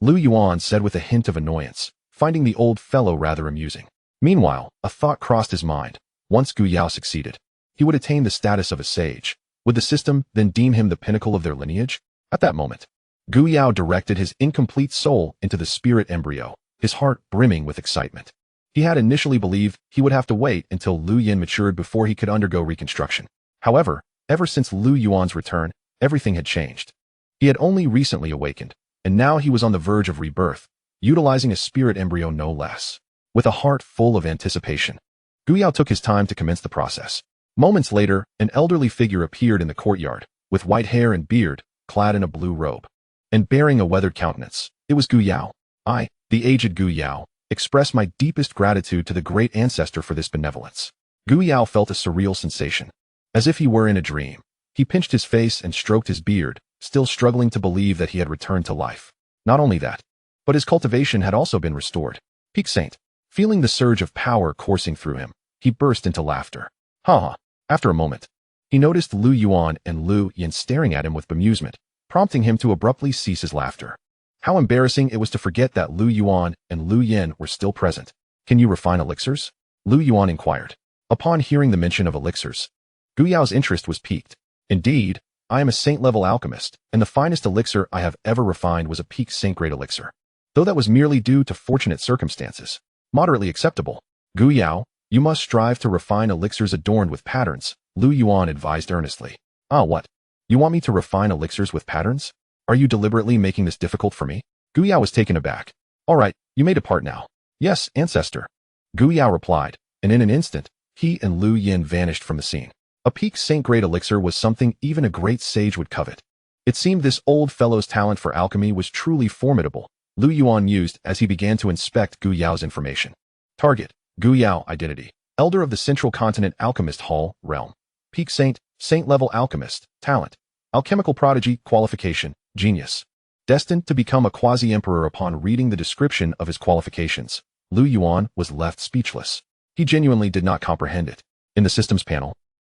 Lu Yuan said with a hint of annoyance, finding the old fellow rather amusing. Meanwhile, a thought crossed his mind. Once Gu Yao succeeded, he would attain the status of a sage. Would the system then deem him the pinnacle of their lineage? At that moment, Gu Yao directed his incomplete soul into the spirit embryo, his heart brimming with excitement. He had initially believed he would have to wait until Lu Yan matured before he could undergo reconstruction. However, ever since Lu Yuan's return, everything had changed. He had only recently awakened, and now he was on the verge of rebirth, utilizing a spirit embryo no less. With a heart full of anticipation, Gu Yao took his time to commence the process. Moments later, an elderly figure appeared in the courtyard, with white hair and beard, clad in a blue robe, and bearing a weathered countenance. It was Gu Yao. I, the aged Gu Yao, express my deepest gratitude to the great ancestor for this benevolence. Gu Yao felt a surreal sensation. As if he were in a dream, he pinched his face and stroked his beard, still struggling to believe that he had returned to life. Not only that, but his cultivation had also been restored. Peak Saint. Feeling the surge of power coursing through him, he burst into laughter. Ha! After a moment, he noticed Lu Yuan and Lu Yin staring at him with bemusement, prompting him to abruptly cease his laughter. How embarrassing it was to forget that Lu Yuan and Lu Yin were still present. Can you refine elixirs? Lu Yuan inquired. Upon hearing the mention of elixirs, Gu Yao's interest was piqued. Indeed, I am a saint-level alchemist, and the finest elixir I have ever refined was a peak saint-grade elixir. Though that was merely due to fortunate circumstances. Moderately acceptable. Gu Yao, you must strive to refine elixirs adorned with patterns, Lu Yuan advised earnestly. Ah, what? You want me to refine elixirs with patterns? Are you deliberately making this difficult for me? Gu Yao was taken aback. All right, you may depart now. Yes, Ancestor. Gu Yao replied, and in an instant, he and Lu Yin vanished from the scene. A peak saint-grade elixir was something even a great sage would covet. It seemed this old fellow's talent for alchemy was truly formidable, Lu Yuan mused as he began to inspect Gu Yao's information. Target, Gu Yao identity. Elder of the Central Continent Alchemist Hall, Realm. Peak Saint, Saint-level Alchemist, Talent. Alchemical Prodigy, Qualification, Genius. Destined to become a quasi-emperor upon reading the description of his qualifications, Lu Yuan was left speechless. He genuinely did not comprehend it. In the systems panel,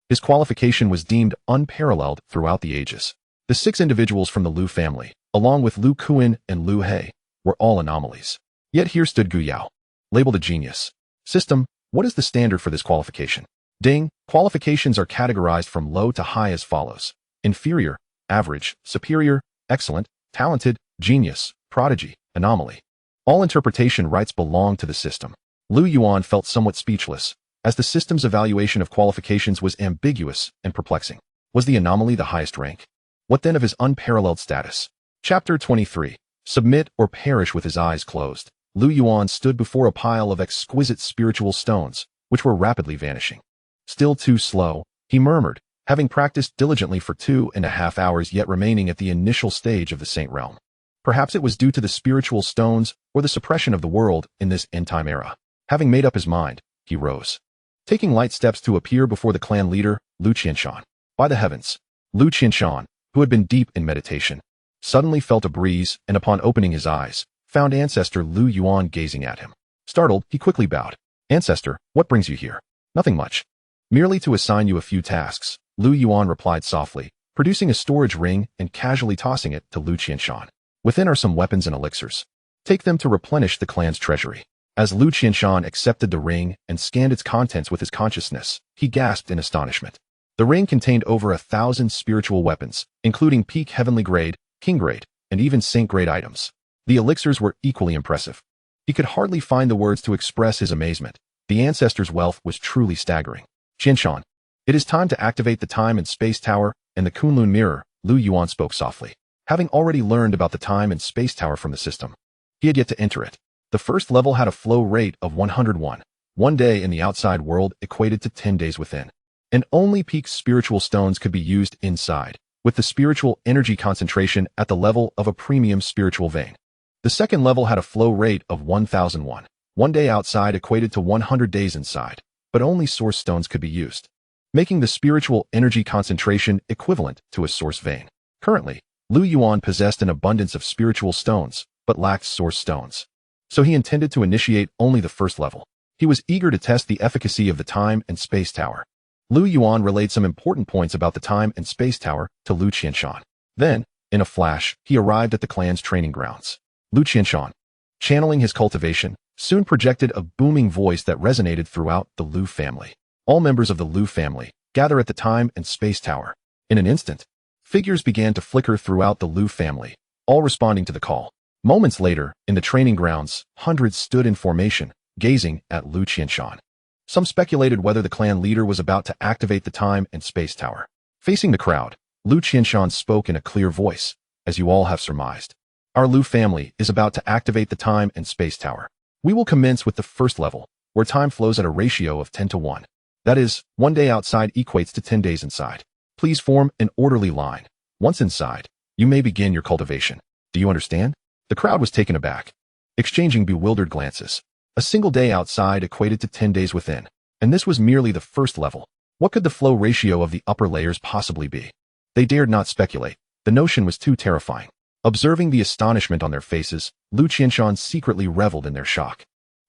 his qualification was deemed unparalleled throughout the ages. The 6 individuals from the Lu family, along with Lu Kuan and Lu He, were all anomalies. Yet here stood Gu Yao, labeled a genius. System, what is the standard for this qualification? Ding, qualifications are categorized from low to high as follows. Inferior, average, superior, excellent, talented, genius, prodigy, anomaly. All interpretation rights belong to the system. Lu Yuan felt somewhat speechless, as the system's evaluation of qualifications was ambiguous and perplexing. Was the anomaly the highest rank? What then of his unparalleled status? Chapter 23. Submit or perish. With his eyes closed, Lu Yuan stood before a pile of exquisite spiritual stones, which were rapidly vanishing. Still too slow, he murmured, having practiced diligently for 2.5 hours yet remaining at the initial stage of the Saint Realm. Perhaps it was due to the spiritual stones or the suppression of the world in this end-time era. Having made up his mind, he rose, taking light steps to appear before the clan leader, Lu Qianshan. By the heavens, Lu Qianshan, who had been deep in meditation, suddenly felt a breeze and upon opening his eyes, found Ancestor Lu Yuan gazing at him. Startled, he quickly bowed. Ancestor, what brings you here? Nothing much. Merely to assign you a few tasks, Lu Yuan replied softly, producing a storage ring and casually tossing it to Lu Qianshan. Within are some weapons and elixirs. Take them to replenish the clan's treasury. As Lu Qianshan accepted the ring and scanned its contents with his consciousness, he gasped in astonishment. The ring contained over 1,000 spiritual weapons, including peak heavenly grade, king grade, and even saint grade items. The elixirs were equally impressive. He could hardly find the words to express his amazement. The Ancestor's wealth was truly staggering. Qianshan, it is time to activate the time and space tower and the Kunlun mirror, Lu Yuan spoke softly. Having already learned about the time and space tower from the system, he had yet to enter it. The first level had a flow rate of 101. 1 day in the outside world equated to 10 days within. And only peak spiritual stones could be used inside, with the spiritual energy concentration at the level of a premium spiritual vein. The second level had a flow rate of 1001. 1 day outside equated to 100 days inside, but only source stones could be used, making the spiritual energy concentration equivalent to a source vein. Currently, Lu Yuan possessed an abundance of spiritual stones, but lacked source stones. So he intended to initiate only the first level. He was eager to test the efficacy of the time and space tower. Lu Yuan relayed some important points about the time and space tower to Lu Qianshan. Then, in a flash, he arrived at the clan's training grounds. Lu Qianshan, channeling his cultivation, soon projected a booming voice that resonated throughout the Lu family. All members of the Lu family gather at the time and space tower. In an instant, figures began to flicker throughout the Lu family, all responding to the call. Moments later, in the training grounds, hundreds stood in formation, gazing at Lu Qianshan. Some speculated whether the clan leader was about to activate the time and space tower. Facing the crowd, Lu Qianshan spoke in a clear voice, as you all have surmised. Our Lu family is about to activate the time and space tower. We will commence with the first level, where time flows at a ratio of 10 to 1. That is, 1 day outside equates to 10 days inside. Please form an orderly line. Once inside, you may begin your cultivation. Do you understand? The crowd was taken aback, exchanging bewildered glances. A single day outside equated to 10 days within, and this was merely the first level. What could the flow ratio of the upper layers possibly be? They dared not speculate. The notion was too terrifying. Observing the astonishment on their faces, Lu Qianshan secretly reveled in their shock.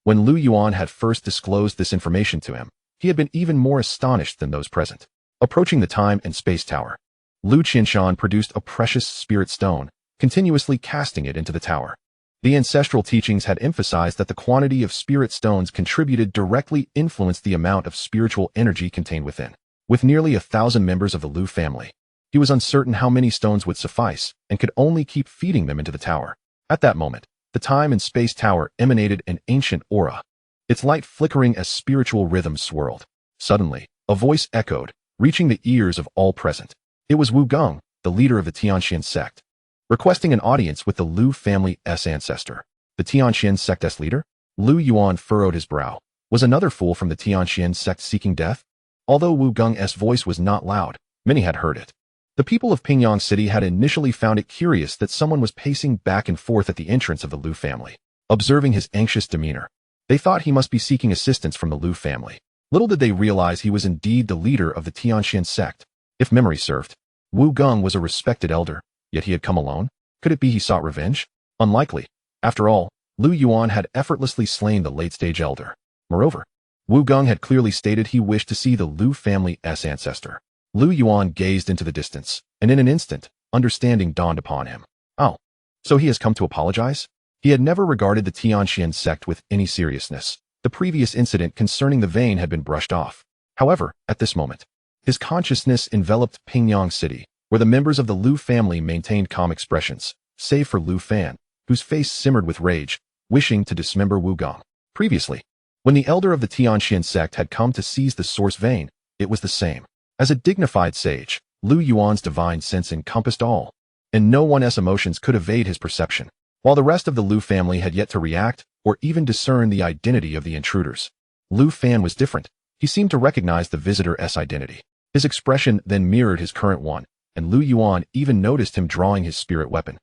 When Lu Yuan had first disclosed this information to him, he had been even more astonished than those present. Approaching the time and space tower, Lu Qianshan produced a precious spirit stone, continuously casting it into the tower. The ancestral teachings had emphasized that the quantity of spirit stones contributed directly influenced the amount of spiritual energy contained within. With nearly 1,000 members of the Lu family, he was uncertain how many stones would suffice and could only keep feeding them into the tower. At that moment, the time and space tower emanated an ancient aura, its light flickering as spiritual rhythms swirled. Suddenly, a voice echoed, reaching the ears of all present. It was Wu Gong, the leader of the Tianxian sect, requesting an audience with the Lu family's ancestor. The Tianxian sect's leader? Lu Yuan furrowed his brow. Was another fool from the Tianxian sect seeking death? Although Wu Gong's voice was not loud, many had heard it. The people of Pingyang City had initially found it curious that someone was pacing back and forth at the entrance of the Lu family. Observing his anxious demeanor, they thought he must be seeking assistance from the Lu family. Little did they realize he was indeed the leader of the Tianxian sect. If memory served, Wu Gong was a respected elder, yet he had come alone? Could it be he sought revenge? Unlikely. After all, Lu Yuan had effortlessly slain the late-stage elder. Moreover, Wu Gong had clearly stated he wished to see the Lu family's ancestor. Lu Yuan gazed into the distance, and in an instant, understanding dawned upon him. Oh, so he has come to apologize? He had never regarded the Tianxian sect with any seriousness. The previous incident concerning the vein had been brushed off. However, at this moment, his consciousness enveloped Pingyang City, where the members of the Lu family maintained calm expressions, save for Lu Fan, whose face simmered with rage, wishing to dismember Wu Gong. Previously, when the elder of the Tianxian sect had come to seize the source vein, it was the same. As a dignified sage, Lu Yuan's divine sense encompassed all, and no one's emotions could evade his perception. While the rest of the Lu family had yet to react or even discern the identity of the intruders, Lu Fan was different. He seemed to recognize the visitor's identity. His expression then mirrored his current one, and Lu Yuan even noticed him drawing his spirit weapon,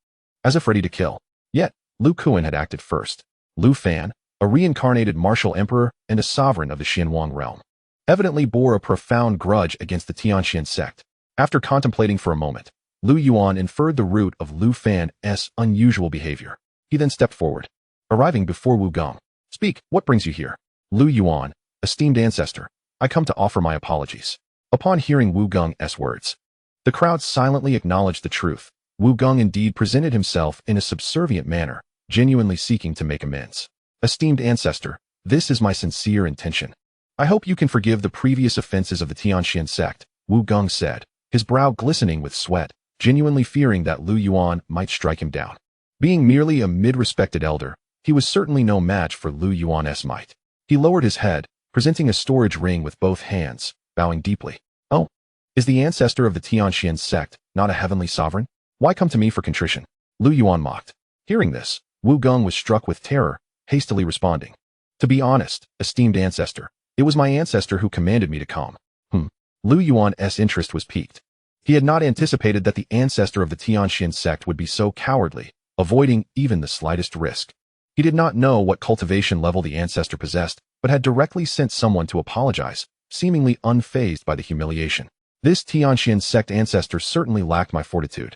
as if ready to kill. Yet, Lu Kuan had acted first. Lu Fan, a reincarnated martial emperor and a sovereign of the Xuanhuang realm, evidently bore a profound grudge against the Tianxian sect. After contemplating for a moment, Lu Yuan inferred the root of Lu Fan's unusual behavior. He then stepped forward, arriving before Wu Gong. Speak, what brings you here? Lu Yuan, esteemed ancestor, I come to offer my apologies. Upon hearing Wu Gong's words, the crowd silently acknowledged the truth. Wu Gong indeed presented himself in a subservient manner, genuinely seeking to make amends. Esteemed ancestor, this is my sincere intention. I hope you can forgive the previous offenses of the Tianxian sect, Wu Gong said, his brow glistening with sweat, genuinely fearing that Lu Yuan might strike him down. Being merely a mid-respected elder, he was certainly no match for Lu Yuan's might. He lowered his head, presenting a storage ring with both hands, bowing deeply. Oh, is the ancestor of the Tianxian sect not a heavenly sovereign? Why come to me for contrition? Lu Yuan mocked. Hearing this, Wu Gong was struck with terror, hastily responding. To be honest, esteemed ancestor, it was my ancestor who commanded me to come. Lu Yuan's interest was piqued. He had not anticipated that the ancestor of the Tianxian sect would be so cowardly, avoiding even the slightest risk. He did not know what cultivation level the ancestor possessed, but had directly sent someone to apologize, seemingly unfazed by the humiliation. This Tianxian sect ancestor certainly lacked my fortitude.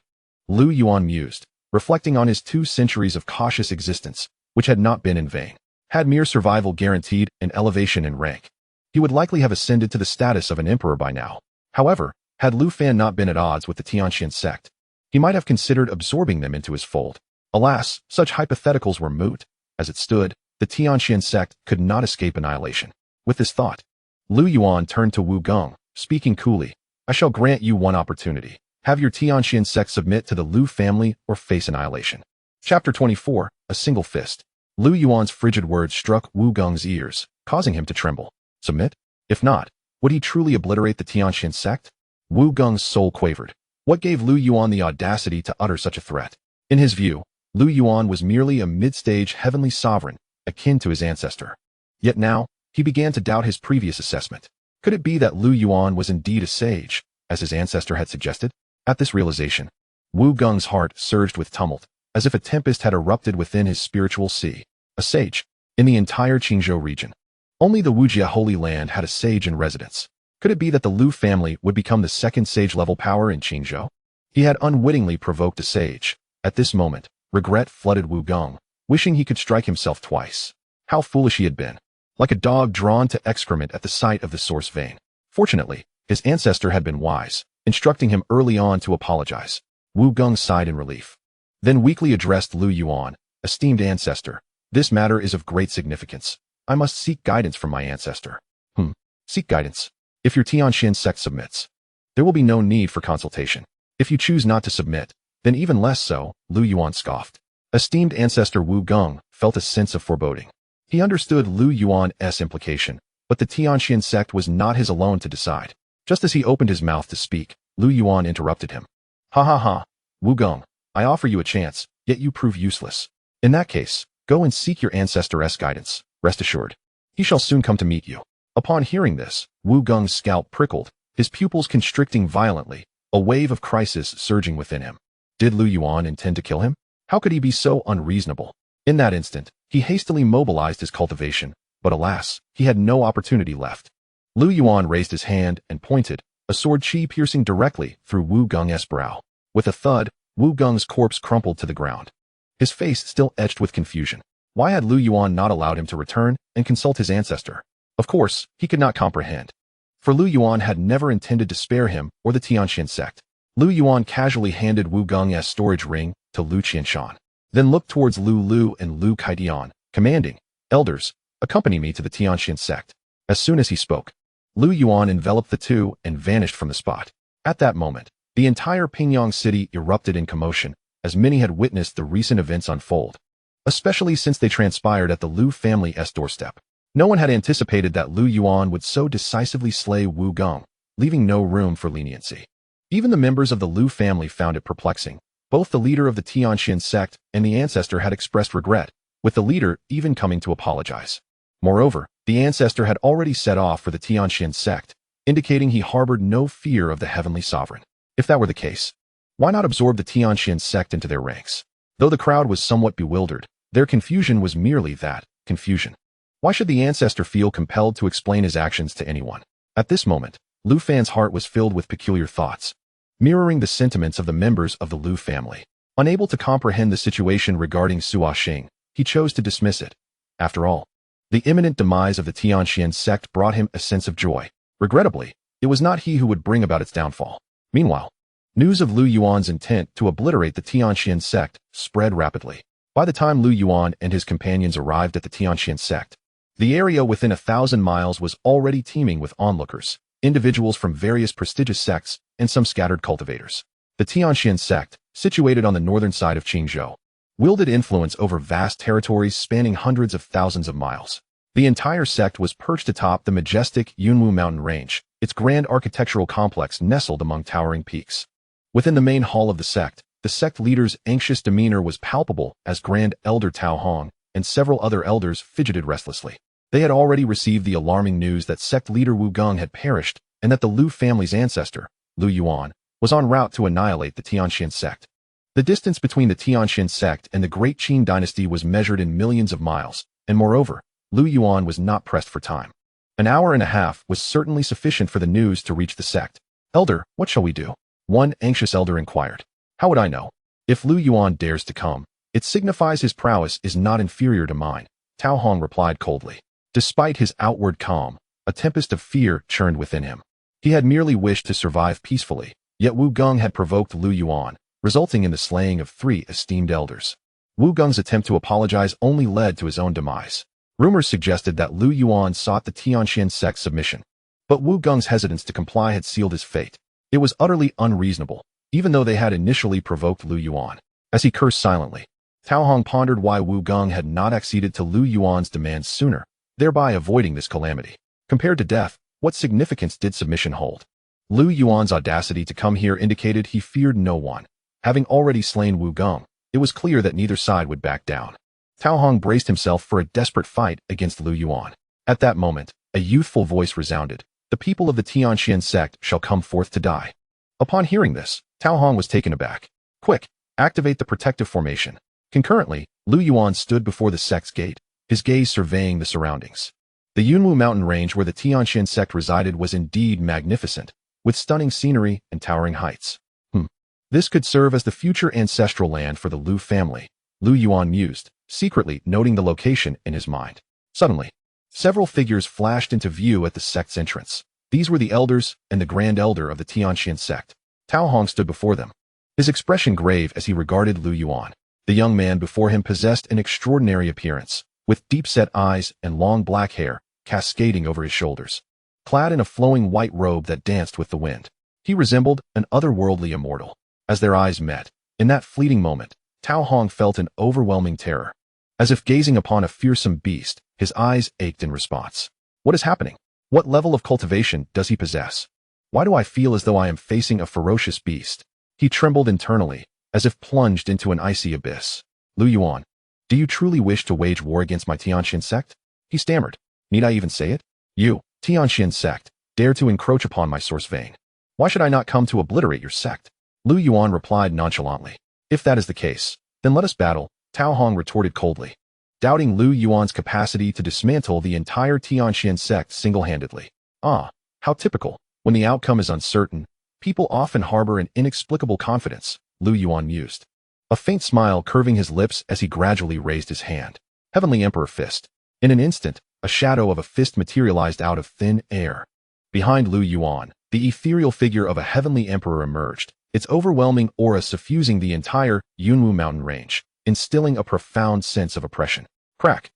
Lu Yuan mused, reflecting on his 2 centuries of cautious existence, which had not been in vain. Had mere survival guaranteed an elevation in rank, he would likely have ascended to the status of an emperor by now. However, had Lu Fan not been at odds with the Tianxian sect, he might have considered absorbing them into his fold. Alas, such hypotheticals were moot. As it stood, the Tianxian sect could not escape annihilation. With this thought, Lu Yuan turned to Wu Gong, speaking coolly. I shall grant you one opportunity. Have your Tianxian sect submit to the Lu family or face annihilation. Chapter 24, A Single Fist. Lu Yuan's frigid words struck Wu Gong's ears, causing him to tremble. Submit? If not, would he truly obliterate the Tianxian sect? Wu Gong's soul quavered. What gave Lu Yuan the audacity to utter such a threat? In his view, Lu Yuan was merely a mid-stage heavenly sovereign, akin to his ancestor. Yet now, he began to doubt his previous assessment. Could it be that Lu Yuan was indeed a sage, as his ancestor had suggested? At this realization, Wu Gong's heart surged with tumult, as if a tempest had erupted within his spiritual sea. A sage, in the entire Qingzhou region. Only the Wujia Holy Land had a sage in residence. Could it be that the Lu family would become the second sage-level power in Qingzhou? He had unwittingly provoked a sage. At this moment, regret flooded Wu Gong, wishing he could strike himself twice. How foolish he had been. Like a dog drawn to excrement at the sight of the source vein. Fortunately, his ancestor had been wise, instructing him early on to apologize. Wu Gong sighed in relief. Then weakly addressed Lu Yuan, esteemed ancestor. This matter is of great significance. I must seek guidance from my ancestor. Seek guidance. If your Tianxian sect submits, there will be no need for consultation. If you choose not to submit, then even less so, Lu Yuan scoffed. Esteemed ancestor Wu Gong felt a sense of foreboding. He understood Lu Yuan's implication, but the Tianxian sect was not his alone to decide. Just as he opened his mouth to speak, Lu Yuan interrupted him. Ha ha ha, Wu Gong, I offer you a chance, yet you prove useless. In that case, go and seek your ancestor's guidance, rest assured. He shall soon come to meet you. Upon hearing this, Wu Gong's scalp prickled, his pupils constricting violently, a wave of crisis surging within him. Did Lu Yuan intend to kill him? How could he be so unreasonable? In that instant, he hastily mobilized his cultivation, but alas, he had no opportunity left. Lu Yuan raised his hand and pointed, a sword chi piercing directly through Wu Gong's brow. With a thud, Wu Gong's corpse crumpled to the ground. His face still etched with confusion. Why had Lu Yuan not allowed him to return and consult his ancestor? Of course, he could not comprehend. For Lu Yuan had never intended to spare him or the Tianxian sect. Lu Yuan casually handed Wu Gong's storage ring to Lu Qianshan, then looked towards Lu and Lu Kaidian, commanding, "Elders, accompany me to the Tianxian sect." As soon as he spoke, Lu Yuan enveloped the two and vanished from the spot. At that moment, the entire Pingyang city erupted in commotion, as many had witnessed the recent events unfold, especially since they transpired at the Lu family's doorstep. No one had anticipated that Lu Yuan would so decisively slay Wu Gong, leaving no room for leniency. Even the members of the Lu family found it perplexing. Both the leader of the Tianxian sect and the ancestor had expressed regret, with the leader even coming to apologize. Moreover, the ancestor had already set off for the Tianxian sect, indicating he harbored no fear of the heavenly sovereign. If that were the case, why not absorb the Tianxian sect into their ranks? Though the crowd was somewhat bewildered, their confusion was merely that, confusion. Why should the ancestor feel compelled to explain his actions to anyone? At this moment, Lu Fan's heart was filled with peculiar thoughts, mirroring the sentiments of the members of the Lu family. Unable to comprehend the situation regarding Sua Xing, he chose to dismiss it. After all, the imminent demise of the Tianxian sect brought him a sense of joy. Regrettably, it was not he who would bring about its downfall. Meanwhile, news of Lu Yuan's intent to obliterate the Tianxian sect spread rapidly. By the time Lu Yuan and his companions arrived at the Tianxian sect, the area within 1,000 miles was already teeming with onlookers, individuals from various prestigious sects, and some scattered cultivators. The Tianxian sect, situated on the northern side of Qingzhou, wielded influence over vast territories spanning hundreds of thousands of miles. The entire sect was perched atop the majestic Yunwu mountain range, its grand architectural complex nestled among towering peaks. Within the main hall of the sect leader's anxious demeanor was palpable as Grand Elder Xuanhuang and several other elders fidgeted restlessly. They had already received the alarming news that sect leader Wu Gong had perished and that the Lu family's ancestor, Lu Yuan, was en route to annihilate the Tianxian sect. The distance between the Tianxian sect and the Great Qin dynasty was measured in millions of miles, and moreover, Lu Yuan was not pressed for time. An hour and a half was certainly sufficient for the news to reach the sect. "Elder, what shall we do?" one anxious elder inquired. "How would I know? If Lu Yuan dares to come, it signifies his prowess is not inferior to mine," Xuanhuang replied coldly. Despite his outward calm, a tempest of fear churned within him. He had merely wished to survive peacefully, yet Wu Gong had provoked Lu Yuan, resulting in the slaying of 3 esteemed elders. Wu Gong's attempt to apologize only led to his own demise. Rumors suggested that Lu Yuan sought the Tianxian sect's submission, but Wu Gong's hesitance to comply had sealed his fate. It was utterly unreasonable, even though they had initially provoked Lu Yuan. As he cursed silently, Xuanhuang pondered why Wu Gong had not acceded to Lu Yuan's demands sooner, thereby avoiding this calamity. Compared to death, what significance did submission hold? Lu Yuan's audacity to come here indicated he feared no one. Having already slain Wu Gong, it was clear that neither side would back down. Xuanhuang braced himself for a desperate fight against Lu Yuan. At that moment, a youthful voice resounded. "The people of the Tianxian sect shall come forth to die." Upon hearing this, Xuanhuang was taken aback. "Quick, activate the protective formation." Concurrently, Lu Yuan stood before the sect's gate, his gaze surveying the surroundings. The Yunwu mountain range where the Xianxian sect resided was indeed magnificent, with stunning scenery and towering heights. This could serve as the future ancestral land for the Lu family, Lu Yuan mused, secretly noting the location in his mind. Suddenly, several figures flashed into view at the sect's entrance. These were the elders and the grand elder of the Xianxian sect. Xuanhuang stood before them, his expression grave as he regarded Lu Yuan. The young man before him possessed an extraordinary appearance, with deep-set eyes and long black hair cascading over his shoulders. Clad in a flowing white robe that danced with the wind, he resembled an otherworldly immortal. As their eyes met, in that fleeting moment, Xuanhuang felt an overwhelming terror. As if gazing upon a fearsome beast, his eyes ached in response. What is happening? What level of cultivation does he possess? Why do I feel as though I am facing a ferocious beast? He trembled internally, as if plunged into an icy abyss. Lu Yuan, do you truly wish to wage war against my Xianxian sect? He stammered. Need I even say it? You, Xianxian sect, dare to encroach upon my source vein. Why should I not come to obliterate your sect? Lu Yuan replied nonchalantly. If that is the case, then let us battle, Xuanhuang retorted coldly, doubting Lu Yuan's capacity to dismantle the entire Xianxian sect single-handedly. Ah, how typical. When the outcome is uncertain, people often harbor an inexplicable confidence, Lu Yuan mused, a faint smile curving his lips as he gradually raised his hand. Heavenly Emperor Fist. In an instant, a shadow of a fist materialized out of thin air. Behind Lu Yuan, the ethereal figure of a heavenly emperor emerged, its overwhelming aura suffusing the entire Yunwu mountain range, instilling a profound sense of oppression. Crack!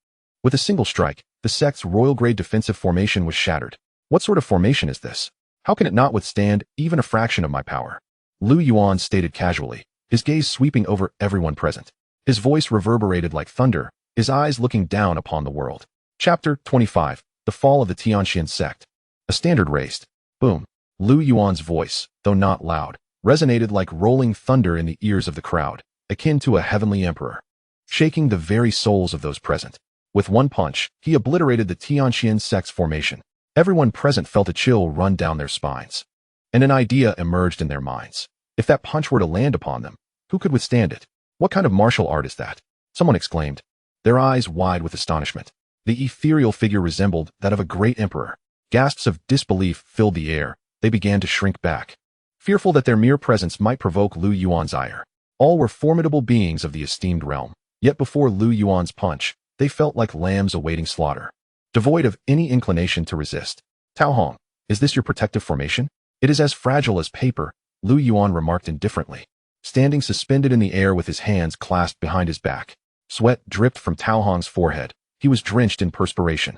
With a single strike, the sect's royal-grade defensive formation was shattered. What sort of formation is this? How can it not withstand even a fraction of my power? Lu Yuan stated casually, his gaze sweeping over everyone present. His voice reverberated like thunder, his eyes looking down upon the world. Chapter 25. The Fall of the Xianxian Sect. A standard raised. Boom. Lu Yuan's voice, though not loud, resonated like rolling thunder in the ears of the crowd, akin to a heavenly emperor, shaking the very souls of those present. With one punch, he obliterated the Xianxian sect's formation. Everyone present felt a chill run down their spines, and an idea emerged in their minds. If that punch were to land upon them, who could withstand it? What kind of martial art is that? Someone exclaimed, their eyes wide with astonishment. The ethereal figure resembled that of a great emperor. Gasps of disbelief filled the air. They began to shrink back, fearful that their mere presence might provoke Lu Yuan's ire. All were formidable beings of the esteemed realm, yet before Lu Yuan's punch, they felt like lambs awaiting slaughter, devoid of any inclination to resist. Xuanhuang, is this your protective formation? It is as fragile as paper, Lu Yuan remarked indifferently, standing suspended in the air with his hands clasped behind his back. Sweat dripped from Xuanhuang's forehead. He was drenched in perspiration.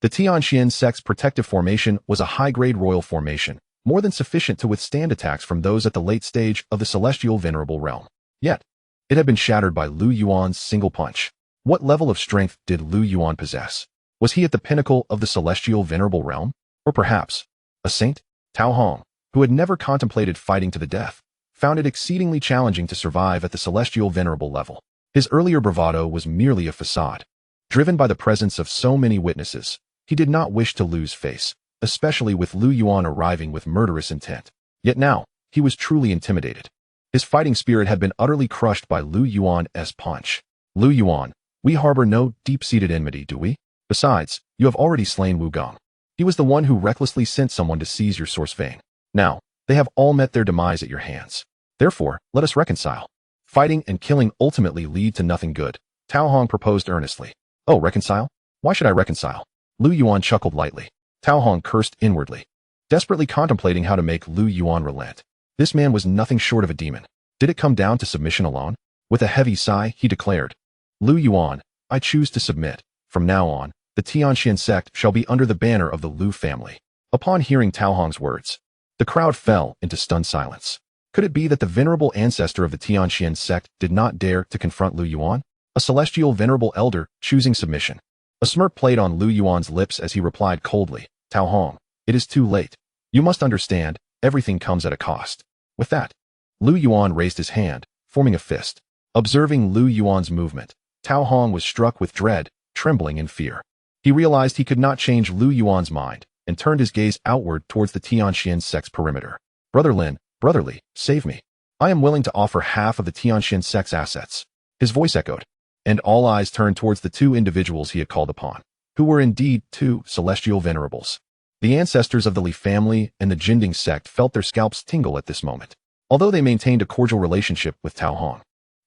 The Xianxian sect's protective formation was a high-grade royal formation, more than sufficient to withstand attacks from those at the late stage of the celestial venerable realm. Yet, it had been shattered by Lu Yuan's single punch. What level of strength did Lu Yuan possess? Was he at the pinnacle of the celestial venerable realm? Or perhaps, a saint? Xuanhuang, who had never contemplated fighting to the death, found it exceedingly challenging to survive at the celestial venerable level. His earlier bravado was merely a facade. Driven by the presence of so many witnesses, he did not wish to lose face, especially with Lu Yuan arriving with murderous intent. Yet now, he was truly intimidated. His fighting spirit had been utterly crushed by Lu Yuan's punch. Lu Yuan, we harbor no deep-seated enmity, do we? Besides, you have already slain Wu Gong. He was the one who recklessly sent someone to seize your source vein. Now, they have all met their demise at your hands. Therefore, let us reconcile. Fighting and killing ultimately lead to nothing good, Xuanhuang proposed earnestly. Oh, reconcile? Why should I reconcile? Lu Yuan chuckled lightly. Xuanhuang cursed inwardly, desperately contemplating how to make Lu Yuan relent. This man was nothing short of a demon. Did it come down to submission alone? With a heavy sigh, he declared, Lu Yuan, I choose to submit. From now on, the Xianxian sect shall be under the banner of the Lu family. Upon hearing Xuanhuang's words, the crowd fell into stunned silence. Could it be that the venerable ancestor of the Xianxian sect did not dare to confront Lu Yuan? A celestial venerable elder choosing submission. A smirk played on Lu Yuan's lips as he replied coldly, Xuanhuang, it is too late. You must understand, everything comes at a cost. With that, Lu Yuan raised his hand, forming a fist. Observing Lu Yuan's movement, Xuanhuang was struck with dread, trembling in fear. He realized he could not change Lu Yuan's mind, and turned his gaze outward towards the Xianxian sect's perimeter. Brother Lin, brotherly, save me. I am willing to offer half of the Xianxian sect's assets. His voice echoed, and all eyes turned towards the two individuals he had called upon. who were indeed two celestial venerables. The ancestors of the Li family and the Jinding sect felt their scalps tingle at this moment. Although they maintained a cordial relationship with Xuanhuang,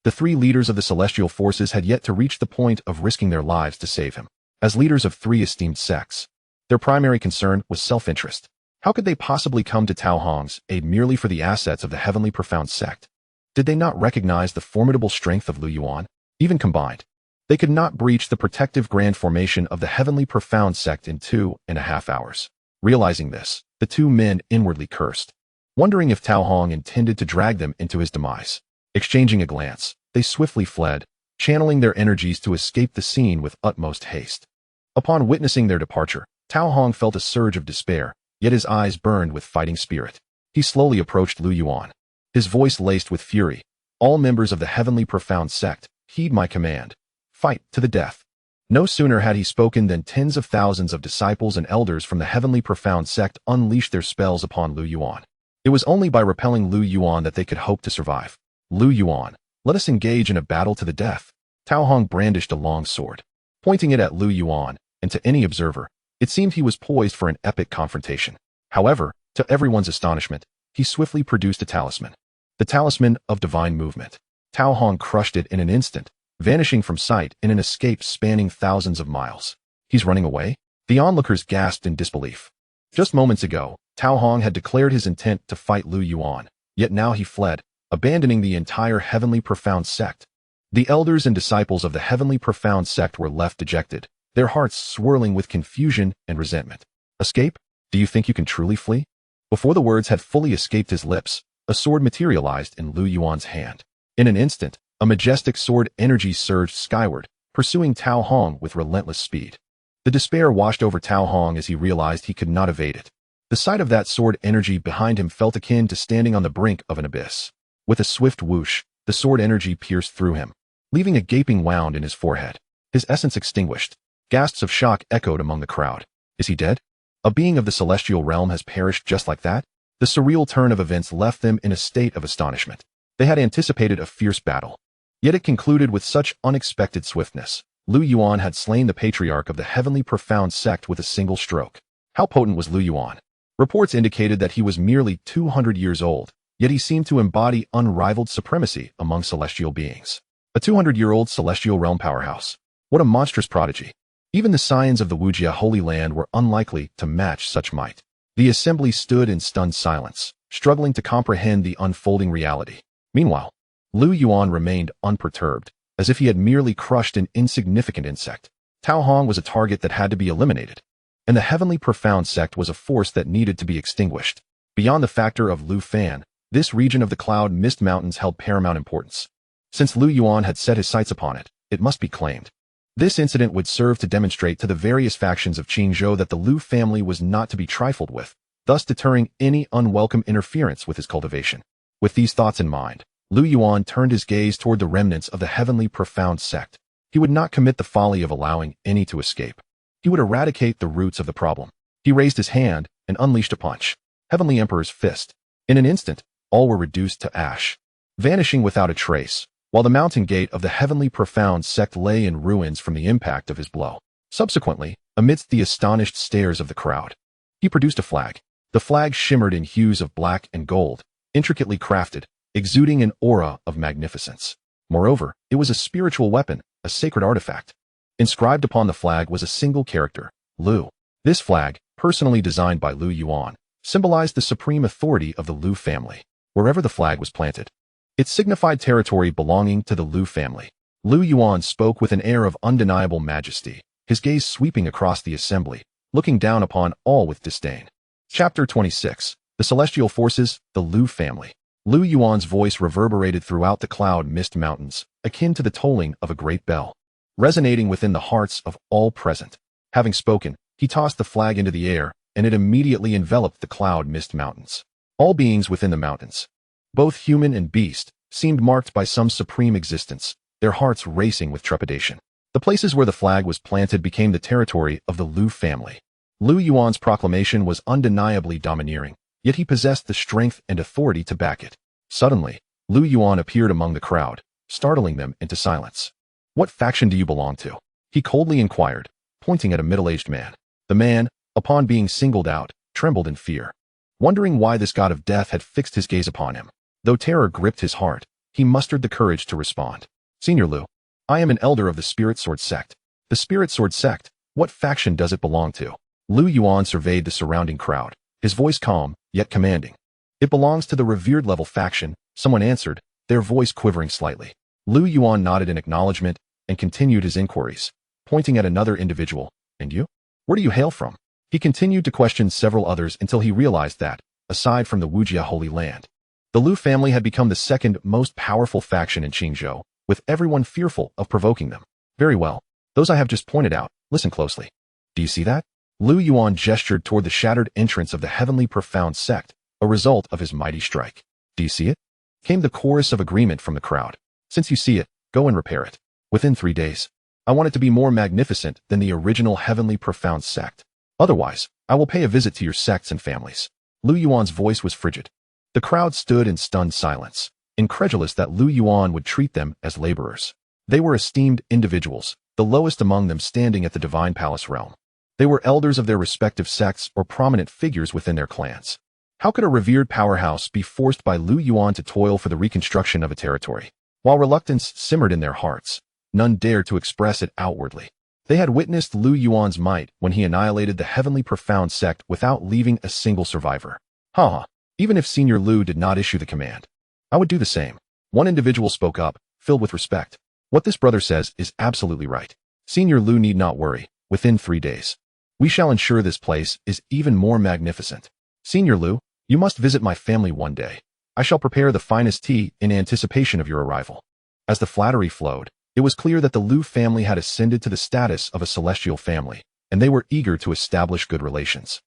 the three leaders of the celestial forces had yet to reach the point of risking their lives to save him. As leaders of three esteemed sects, their primary concern was self-interest. How could they possibly come to Xuanhuang's aid merely for the assets of the heavenly profound sect? Did they not recognize the formidable strength of Yuan? Even combined, they could not breach the protective grand formation of the heavenly profound sect in 2.5 hours. Realizing this, the two men inwardly cursed, wondering if Xuanhuang intended to drag them into his demise. Exchanging a glance, they swiftly fled, channeling their energies to escape the scene with utmost haste. Upon witnessing their departure, Xuanhuang felt a surge of despair, yet his eyes burned with fighting spirit. He slowly approached Yuan, his voice laced with fury. All members of the heavenly profound sect, heed my command. Fight to the death. No sooner had he spoken than tens of thousands of disciples and elders from the heavenly profound sect unleashed their spells upon Yuan. It was only by repelling Yuan that they could hope to survive. Yuan, let us engage in a battle to the death. Xuanhuang brandished a long sword, pointing it at Yuan, and to any observer, it seemed he was poised for an epic confrontation. However, to everyone's astonishment, he swiftly produced a talisman. The talisman of divine movement. Xuanhuang crushed it in an instant, vanishing from sight in an escape spanning thousands of miles. He's running away? The onlookers gasped in disbelief. Just moments ago, Xuanhuang had declared his intent to fight Yuan, yet now he fled, abandoning the entire heavenly profound sect. The elders and disciples of the heavenly profound sect were left dejected, their hearts swirling with confusion and resentment. Escape? Do you think you can truly flee? Before the words had fully escaped his lips, a sword materialized in Yuan's hand. In an instant, a majestic sword energy surged skyward, pursuing Xuanhuang with relentless speed. The despair washed over Xuanhuang as he realized he could not evade it. The sight of that sword energy behind him felt akin to standing on the brink of an abyss. With a swift whoosh, the sword energy pierced through him, leaving a gaping wound in his forehead. His essence extinguished. Gasps of shock echoed among the crowd. Is he dead? A being of the celestial realm has perished just like that? The surreal turn of events left them in a state of astonishment. They had anticipated a fierce battle, yet it concluded with such unexpected swiftness. Yuan had slain the patriarch of the heavenly profound sect with a single stroke. How potent was Yuan? Reports indicated that he was merely 200 years old, yet he seemed to embody unrivaled supremacy among celestial beings. A 200-year-old celestial realm powerhouse. What a monstrous prodigy. Even the scions of the Wujia Holy Land were unlikely to match such might. The assembly stood in stunned silence, struggling to comprehend the unfolding reality. Meanwhile, Yuan remained unperturbed, as if he had merely crushed an insignificant insect. Xuanhuang was a target that had to be eliminated, and the heavenly profound sect was a force that needed to be extinguished. Beyond the factor of Lu Fan, this region of the Cloud Mist Mountains held paramount importance. Since Yuan had set his sights upon it, it must be claimed. This incident would serve to demonstrate to the various factions of Qingzhou that the Lu family was not to be trifled with, thus deterring any unwelcome interference with his cultivation. With these thoughts in mind, Yuan turned his gaze toward the remnants of the heavenly profound sect. He would not commit the folly of allowing any to escape. He would eradicate the roots of the problem. He raised his hand and unleashed a punch. Heavenly Emperor's fist. In an instant, all were reduced to ash, vanishing without a trace, while the mountain gate of the heavenly profound sect lay in ruins from the impact of his blow. Subsequently, amidst the astonished stares of the crowd, he produced a flag. The flag shimmered in hues of black and gold, intricately crafted, exuding an aura of magnificence. Moreover, it was a spiritual weapon, a sacred artifact. Inscribed upon the flag was a single character, Lu. This flag, personally designed by Yuan, symbolized the supreme authority of the Lu family. Wherever the flag was planted, it signified territory belonging to the Lu family. Yuan spoke with an air of undeniable majesty, his gaze sweeping across the assembly, looking down upon all with disdain. Chapter 26. The Celestial Forces, the Lu Family. Yuan's voice reverberated throughout the Cloud Mist Mountains, akin to the tolling of a great bell, resonating within the hearts of all present. Having spoken, he tossed the flag into the air, and it immediately enveloped the Cloud Mist Mountains. All beings within the mountains, both human and beast, seemed marked by some supreme existence, their hearts racing with trepidation. The places where the flag was planted became the territory of the Lu family. Yuan's proclamation was undeniably domineering, yet he possessed the strength and authority to back it. Suddenly, Yuan appeared among the crowd, startling them into silence. What faction do you belong to? He coldly inquired, pointing at a middle-aged man. The man, upon being singled out, trembled in fear, wondering why this god of death had fixed his gaze upon him. Though terror gripped his heart, he mustered the courage to respond. Senior Lu, I am an elder of the Spirit Sword sect. The Spirit Sword sect, what faction does it belong to? Lu Yuan surveyed the surrounding crowd, his voice calm, yet commanding. It belongs to the revered level faction, someone answered, their voice quivering slightly. Lu Yuan nodded in acknowledgement and continued his inquiries, pointing at another individual. And you? Where do you hail from? He continued to question several others until he realized that, aside from the Wujia Holy Land, the Lu family had become the second most powerful faction in Qingzhou, with everyone fearful of provoking them. Very well. Those I have just pointed out, listen closely. Do you see that? Lu Yuan gestured toward the shattered entrance of the heavenly profound sect, a result of his mighty strike. Do you see it? Came the chorus of agreement from the crowd. Since you see it, go and repair it. Within 3 days. I want it to be more magnificent than the original heavenly profound sect. Otherwise, I will pay a visit to your sects and families. Lu Yuan's voice was frigid. The crowd stood in stunned silence, incredulous that Lu Yuan would treat them as laborers. They were esteemed individuals, the lowest among them standing at the divine palace realm. They were elders of their respective sects or prominent figures within their clans. How could a revered powerhouse be forced by Lu Yuan to toil for the reconstruction of a territory? While reluctance simmered in their hearts, none dared to express it outwardly. They had witnessed Lu Yuan's might when he annihilated the heavenly profound sect without leaving a single survivor. Even if Senior Lu did not issue the command, I would do the same. One individual spoke up, filled with respect. What this brother says is absolutely right. Senior Lu need not worry. Within 3 days, we shall ensure this place is even more magnificent. Senior Lu, you must visit my family one day. I shall prepare the finest tea in anticipation of your arrival. As the flattery flowed, it was clear that the Lu family had ascended to the status of a celestial family, and they were eager to establish good relations.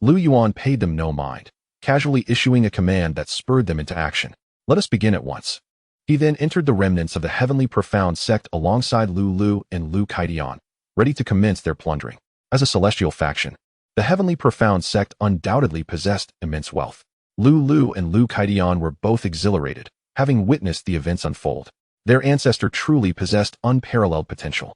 Lu Yuan paid them no mind, casually issuing a command that spurred them into action. Let us begin at once. He then entered the remnants of the heavenly profound sect alongside Lu Lu and Lu Kaidian, ready to commence their plundering. As a celestial faction, the heavenly profound sect undoubtedly possessed immense wealth. Lu Lu and Lu Kaidian were both exhilarated, having witnessed the events unfold. Their ancestor truly possessed unparalleled potential.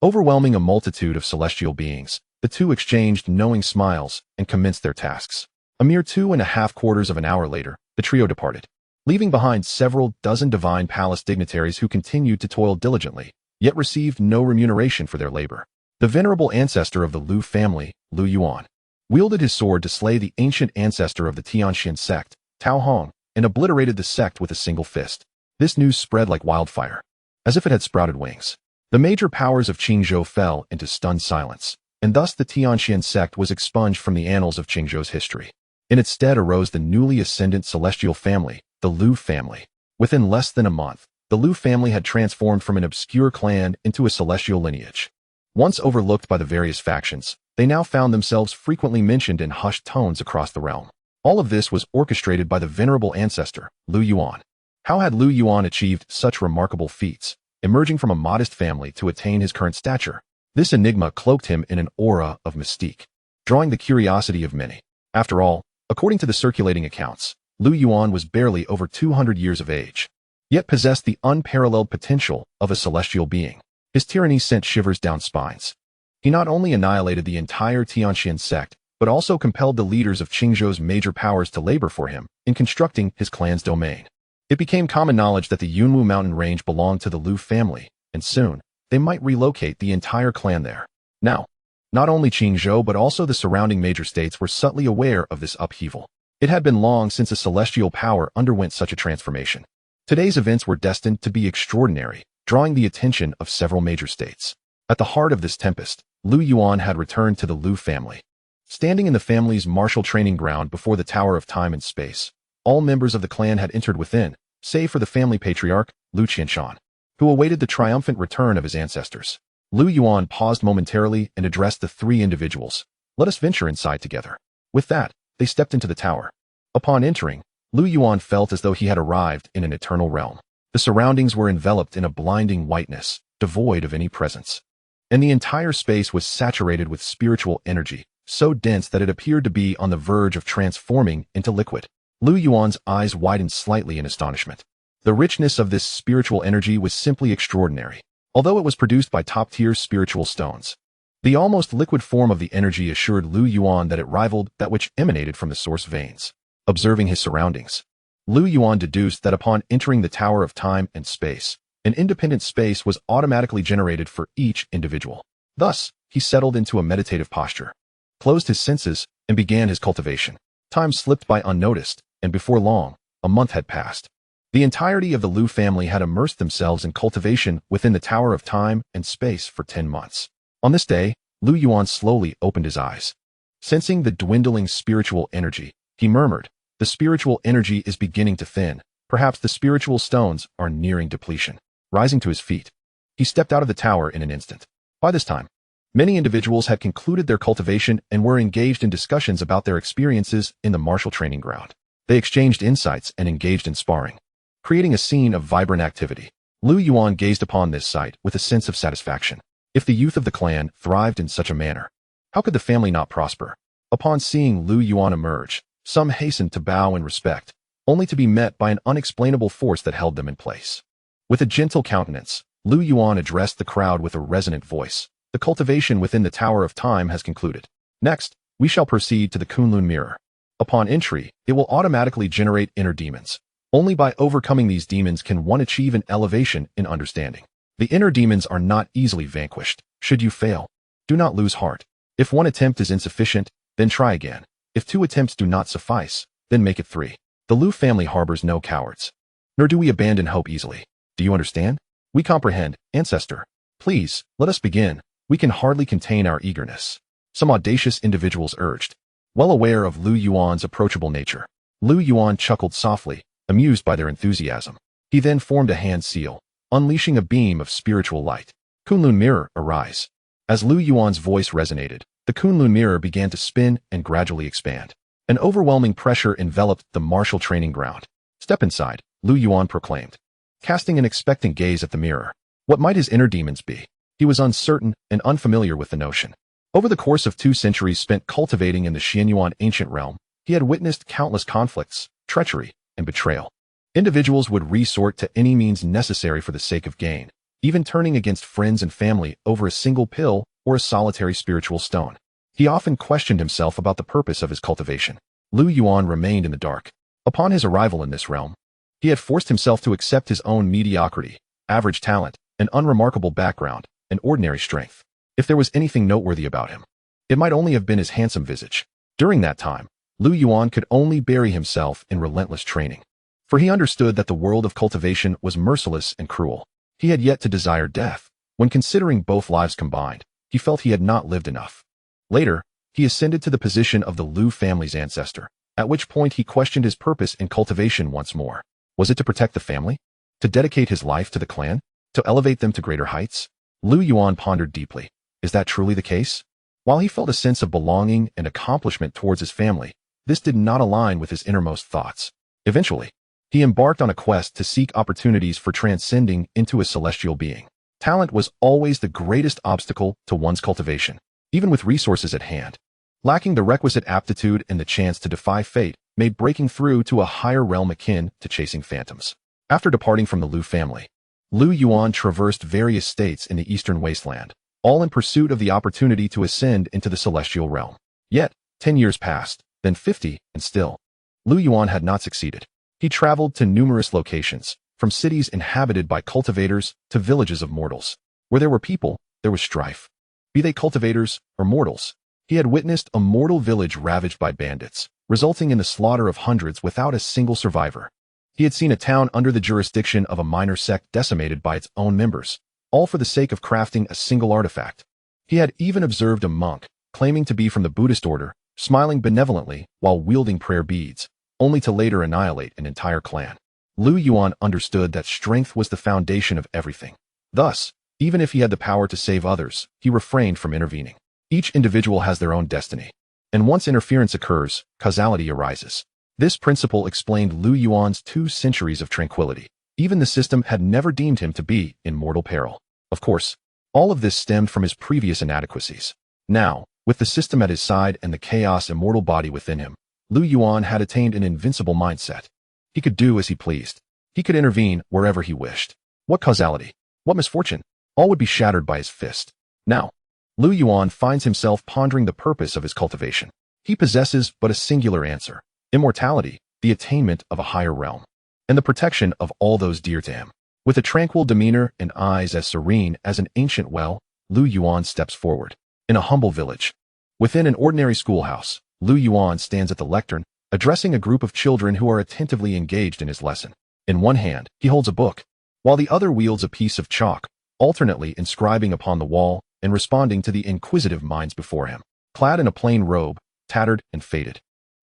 Overwhelming a multitude of celestial beings, the two exchanged knowing smiles and commenced their tasks. A mere 2.5 quarters of an hour later, the trio departed, leaving behind several dozen divine palace dignitaries who continued to toil diligently, yet received no remuneration for their labor. The venerable ancestor of the Lu family, Lu Yuan, wielded his sword to slay the ancient ancestor of the Tianxian sect, Xuanhuang, and obliterated the sect with a single fist. This news spread like wildfire, as if it had sprouted wings. The major powers of Qingzhou fell into stunned silence, and thus the Tianxian sect was expunged from the annals of Qingzhou's history. In its stead arose the newly ascendant celestial family, the Lu family. Within less than a month, the Lu family had transformed from an obscure clan into a celestial lineage. Once overlooked by the various factions, they now found themselves frequently mentioned in hushed tones across the realm. All of this was orchestrated by the venerable ancestor, Lu Yuan. How had Lu Yuan achieved such remarkable feats, emerging from a modest family to attain his current stature? This enigma cloaked him in an aura of mystique, drawing the curiosity of many. After all, according to the circulating accounts, Lu Yuan was barely over 200 years of age, yet possessed the unparalleled potential of a celestial being. His tyranny sent shivers down spines. He not only annihilated the entire Tianxian sect, but also compelled the leaders of Qingzhou's major powers to labor for him in constructing his clan's domain. It became common knowledge that the Yunwu mountain range belonged to the Lu family, and soon, they might relocate the entire clan there. Now, not only Qingzhou but also the surrounding major states were subtly aware of this upheaval. It had been long since a celestial power underwent such a transformation. Today's events were destined to be extraordinary, drawing the attention of several major states. At the heart of this tempest, Lu Yuan had returned to the Lu family. Standing in the family's martial training ground before the Tower of Time and Space, all members of the clan had entered within, save for the family patriarch, Lu Qianshan, who awaited the triumphant return of his ancestors. Lu Yuan paused momentarily and addressed the 3 individuals. Let us venture inside together. With that, they stepped into the tower. Upon entering, Lu Yuan felt as though he had arrived in an eternal realm. The surroundings were enveloped in a blinding whiteness, devoid of any presence. And the entire space was saturated with spiritual energy, so dense that it appeared to be on the verge of transforming into liquid. Lu Yuan's eyes widened slightly in astonishment. The richness of this spiritual energy was simply extraordinary. Although it was produced by top-tier spiritual stones, The almost liquid form of the energy assured Lu Yuan that it rivaled that which emanated from the source veins. Observing his surroundings, Lu Yuan deduced that upon entering the Tower of Time and Space, an independent space was automatically generated for each individual. Thus, he settled into a meditative posture, closed his senses, and began his cultivation. Time slipped by unnoticed, and before long, a month had passed. The entirety of the Lu family had immersed themselves in cultivation within the Tower of Time and Space for 10 months. On this day, Lu Yuan slowly opened his eyes. Sensing the dwindling spiritual energy, he murmured, "The spiritual energy is beginning to thin. Perhaps the spiritual stones are nearing depletion." Rising to his feet, he stepped out of the tower in an instant. By this time, many individuals had concluded their cultivation and were engaged in discussions about their experiences in the martial training ground. They exchanged insights and engaged in sparring, creating a scene of vibrant activity. Lu Yuan gazed upon this sight with a sense of satisfaction. If the youth of the clan thrived in such a manner, how could the family not prosper? Upon seeing Lu Yuan emerge, some hastened to bow in respect, only to be met by an unexplainable force that held them in place. With a gentle countenance, Lu Yuan addressed the crowd with a resonant voice. "The cultivation within the Tower of Time has concluded. Next, we shall proceed to the Kunlun Mirror. Upon entry, it will automatically generate inner demons. Only by overcoming these demons can one achieve an elevation in understanding. The inner demons are not easily vanquished. Should you fail, do not lose heart. If one attempt is insufficient, then try again. If 2 attempts do not suffice, then make it 3. The Lu family harbors no cowards, nor do we abandon hope easily. Do you understand? We comprehend, Ancestor. Please, let us begin. We can hardly contain our eagerness." Some audacious individuals urged. Well aware of Lu Yuan's approachable nature, Lu Yuan chuckled softly, amused by their enthusiasm. He then formed a hand seal, unleashing a beam of spiritual light. "Kunlun Mirror, arise." As Lu Yuan's voice resonated, the Kunlun Mirror began to spin and gradually expand. An overwhelming pressure enveloped the martial training ground. "Step inside," Lu Yuan proclaimed, casting an expectant gaze at the mirror. What might his inner demons be? He was uncertain and unfamiliar with the notion. Over the course of 2 centuries spent cultivating in the Xuanhuang ancient realm, he had witnessed countless conflicts, treachery, and betrayal. Individuals would resort to any means necessary for the sake of gain, even turning against friends and family over a single pill or a solitary spiritual stone. He often questioned himself about the purpose of his cultivation. Lu Yuan remained in the dark. Upon his arrival in this realm, he had forced himself to accept his own mediocrity, average talent, an unremarkable background, and ordinary strength. If there was anything noteworthy about him, it might only have been his handsome visage. During that time, Lu Yuan could only bury himself in relentless training, for he understood that the world of cultivation was merciless and cruel. He had yet to desire death. When considering both lives combined, he felt he had not lived enough. Later, he ascended to the position of the Lu family's ancestor, at which point he questioned his purpose in cultivation once more. Was it to protect the family? To dedicate his life to the clan? To elevate them to greater heights? Lu Yuan pondered deeply. Is that truly the case? While he felt a sense of belonging and accomplishment towards his family, this did not align with his innermost thoughts. Eventually, he embarked on a quest to seek opportunities for transcending into a celestial being. Talent was always the greatest obstacle to one's cultivation, even with resources at hand. Lacking the requisite aptitude and the chance to defy fate made breaking through to a higher realm akin to chasing phantoms. After departing from the Lu family, Lu Yuan traversed various states in the eastern wasteland, all in pursuit of the opportunity to ascend into the celestial realm. Yet, 10 years passed, then 50, and still, Lu Yuan had not succeeded. He traveled to numerous locations, from cities inhabited by cultivators to villages of mortals. Where there were people, there was strife. Be they cultivators or mortals, he had witnessed a mortal village ravaged by bandits, resulting in the slaughter of hundreds without a single survivor. He had seen a town under the jurisdiction of a minor sect decimated by its own members, all for the sake of crafting a single artifact. He had even observed a monk, claiming to be from the Buddhist order, smiling benevolently while wielding prayer beads, only to later annihilate an entire clan. Lu Yuan understood that strength was the foundation of everything. Thus, even if he had the power to save others, he refrained from intervening. Each individual has their own destiny, and once interference occurs, causality arises. This principle explained Lu Yuan's 2 centuries of tranquility. Even the system had never deemed him to be in mortal peril. Of course, all of this stemmed from his previous inadequacies. Now, with the system at his side and the chaos immortal body within him, Lu Yuan had attained an invincible mindset. He could do as he pleased. He could intervene wherever he wished. What causality? What misfortune? All would be shattered by his fist. Now, Lu Yuan finds himself pondering the purpose of his cultivation. He possesses but a singular answer: immortality, the attainment of a higher realm, and the protection of all those dear to him. With a tranquil demeanor and eyes as serene as an ancient well, Lu Yuan steps forward. In a humble village, within an ordinary schoolhouse, Lu Yuan stands at the lectern, addressing a group of children who are attentively engaged in his lesson. In one hand, he holds a book, while the other wields a piece of chalk, alternately inscribing upon the wall and responding to the inquisitive minds before him. Clad in a plain robe, tattered and faded,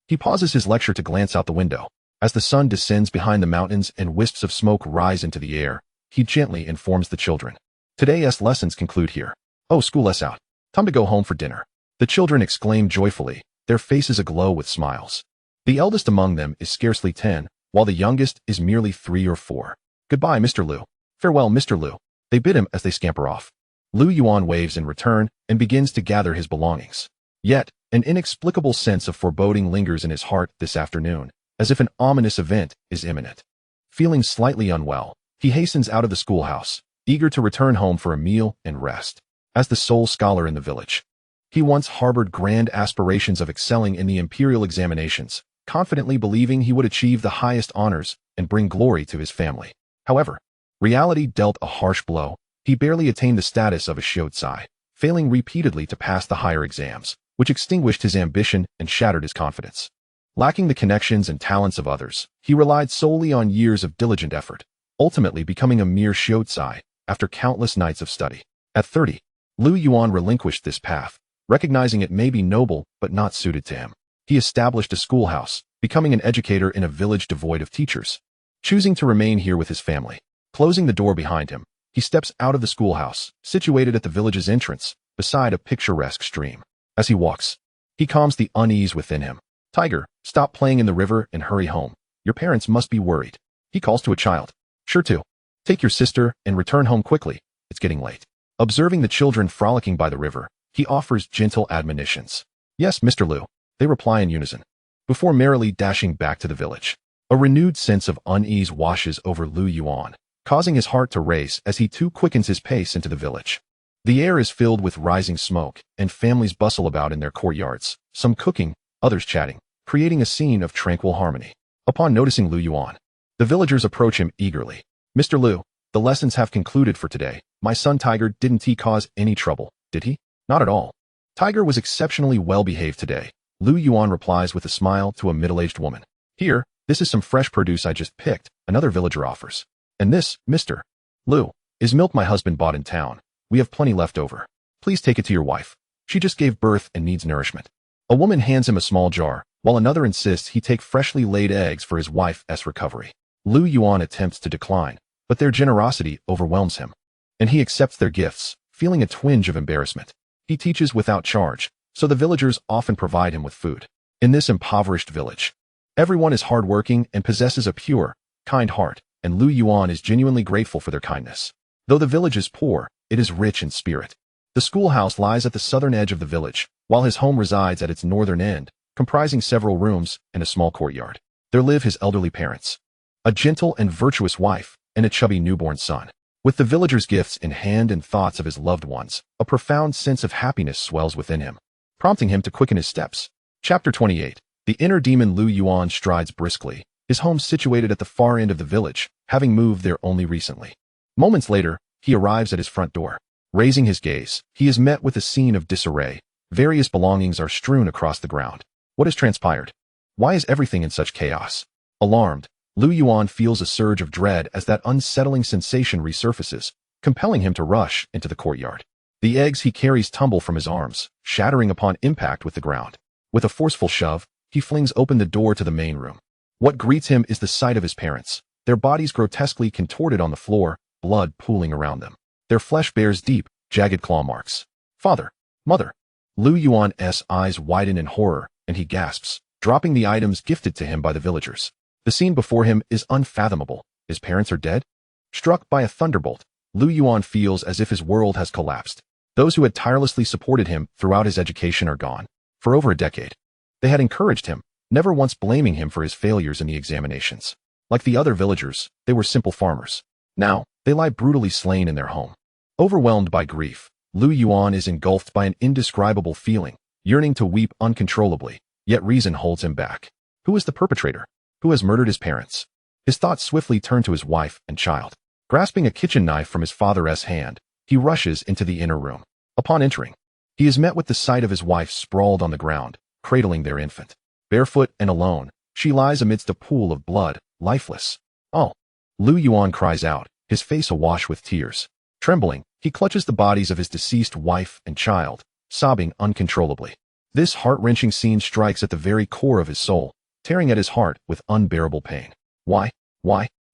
he pauses his lecture to glance out the window. As the sun descends behind the mountains and wisps of smoke rise into the air, he gently informs the children. Today's lessons conclude here. Oh, school us out. Time to go home for dinner. The children exclaim joyfully, their faces aglow with smiles. The eldest among them is scarcely 10, while the youngest is merely 3 or 4. Goodbye, Mr. Lu. Farewell, Mr. Lu. They bid him as they scamper off. Lu Yuan waves in return and begins to gather his belongings. Yet, an inexplicable sense of foreboding lingers in his heart this afternoon, as if an ominous event is imminent. Feeling slightly unwell, he hastens out of the schoolhouse, eager to return home for a meal and rest. As the sole scholar in the village, he once harbored grand aspirations of excelling in the imperial examinations, confidently believing he would achieve the highest honors and bring glory to his family. However, reality dealt a harsh blow. He barely attained the status of a xianxiaaudiobooks, failing repeatedly to pass the higher exams, which extinguished his ambition and shattered his confidence. Lacking the connections and talents of others, he relied solely on years of diligent effort, ultimately becoming a mere xianxiaaudiobooks after countless nights of study. At 30, Lu Yuan relinquished this path, recognizing it may be noble but not suited to him. He established a schoolhouse, becoming an educator in a village devoid of teachers, choosing to remain here with his family. Closing the door behind him, he steps out of the schoolhouse, situated at the village's entrance, beside a picturesque stream. As he walks, he calms the unease within him. Tiger, stop playing in the river and hurry home. Your parents must be worried. He calls to a child. Sure to. Take your sister and return home quickly. It's getting late. Observing the children frolicking by the river, he offers gentle admonitions. Yes, Mr. Lu. They reply in unison, before merrily dashing back to the village. A renewed sense of unease washes over Lu Yuan, causing his heart to race as he too quickens his pace into the village. The air is filled with rising smoke, and families bustle about in their courtyards, some cooking, others chatting, creating a scene of tranquil harmony. Upon noticing Lu Yuan, the villagers approach him eagerly. Mr. Lu, the lessons have concluded for today. My son Tiger, didn't he cause any trouble, did he? Not at all. Tiger was exceptionally well behaved today. Lu Yuan replies with a smile to a middle-aged woman. Here, this is some fresh produce I just picked, another villager offers. And this, Mr. Lu, is milk my husband bought in town. We have plenty left over. Please take it to your wife. She just gave birth and needs nourishment. A woman hands him a small jar, while another insists he take freshly laid eggs for his wife's recovery. Lu Yuan attempts to decline, but their generosity overwhelms him, and he accepts their gifts, feeling a twinge of embarrassment. He teaches without charge, so the villagers often provide him with food. In this impoverished village, everyone is hardworking and possesses a pure, kind heart, and Lu Yuan is genuinely grateful for their kindness. Though the village is poor, it is rich in spirit. The schoolhouse lies at the southern edge of the village, while his home resides at its northern end, comprising several rooms and a small courtyard. There live his elderly parents, a gentle and virtuous wife, and a chubby newborn son. With the villager's gifts in hand and thoughts of his loved ones, a profound sense of happiness swells within him, prompting him to quicken his steps. Chapter 28. The inner demon Lu Yuan strides briskly, his home situated at the far end of the village, having moved there only recently. Moments later, he arrives at his front door. Raising his gaze, he is met with a scene of disarray. Various belongings are strewn across the ground. What has transpired? Why is everything in such chaos? Alarmed, Lu Yuan feels a surge of dread as that unsettling sensation resurfaces, compelling him to rush into the courtyard. The eggs he carries tumble from his arms, shattering upon impact with the ground. With a forceful shove, he flings open the door to the main room. What greets him is the sight of his parents, their bodies grotesquely contorted on the floor, blood pooling around them. Their flesh bears deep, jagged claw marks. Father, mother. Lu Yuan's eyes widen in horror, and he gasps, dropping the items gifted to him by the villagers. The scene before him is unfathomable. His parents are dead? Struck by a thunderbolt, Lu Yuan feels as if his world has collapsed. Those who had tirelessly supported him throughout his education are gone. For over a decade, they had encouraged him, never once blaming him for his failures in the examinations. Like the other villagers, they were simple farmers. Now, they lie brutally slain in their home. Overwhelmed by grief, Lu Yuan is engulfed by an indescribable feeling, yearning to weep uncontrollably, yet reason holds him back. Who is the perpetrator? Who has murdered his parents? His thoughts swiftly turn to his wife and child. Grasping a kitchen knife from his father's hand, he rushes into the inner room. Upon entering, he is met with the sight of his wife sprawled on the ground, cradling their infant. Barefoot and alone, she lies amidst a pool of blood, lifeless. Oh! Lu Yuan cries out, his face awash with tears. Trembling, he clutches the bodies of his deceased wife and child, sobbing uncontrollably. This heart-wrenching scene strikes at the very core of his soul, tearing at his heart with unbearable pain. Why?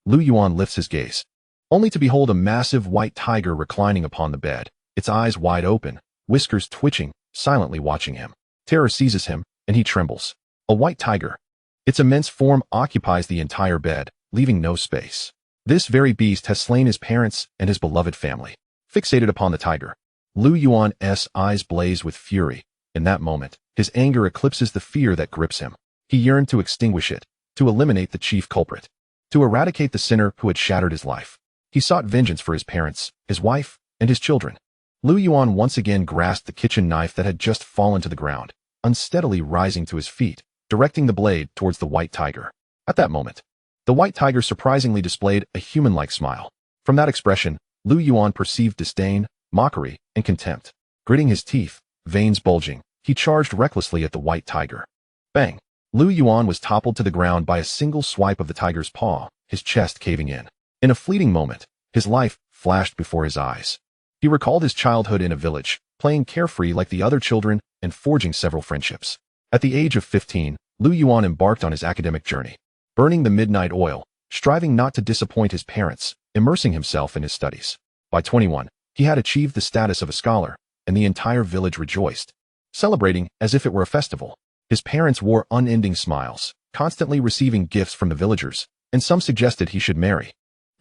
Lu Yuan lifts his gaze, only to behold a massive white tiger reclining upon the bed, its eyes wide open, whiskers twitching, silently watching him. Terror seizes him, and he trembles. A white tiger. Its immense form occupies the entire bed, leaving no space. This very beast has slain his parents and his beloved family. Fixated upon the tiger, Lu Yuan's eyes blaze with fury. In that moment, his anger eclipses the fear that grips him. He yearned to extinguish it, to eliminate the chief culprit, to eradicate the sinner who had shattered his life. He sought vengeance for his parents, his wife, and his children. Lu Yuan once again grasped the kitchen knife that had just fallen to the ground, unsteadily rising to his feet, directing the blade towards the white tiger. At that moment, the white tiger surprisingly displayed a human-like smile. From that expression, Lu Yuan perceived disdain, mockery, and contempt. Gritting his teeth, veins bulging, he charged recklessly at the white tiger. Bang! Lu Yuan was toppled to the ground by a single swipe of the tiger's paw, his chest caving in. In a fleeting moment, his life flashed before his eyes. He recalled his childhood in a village, playing carefree like the other children and forging several friendships. At the age of 15, Lu Yuan embarked on his academic journey, burning the midnight oil, striving not to disappoint his parents, immersing himself in his studies. By 21, he had achieved the status of a scholar, and the entire village rejoiced, celebrating as if it were a festival. His parents wore unending smiles, constantly receiving gifts from the villagers, and some suggested he should marry.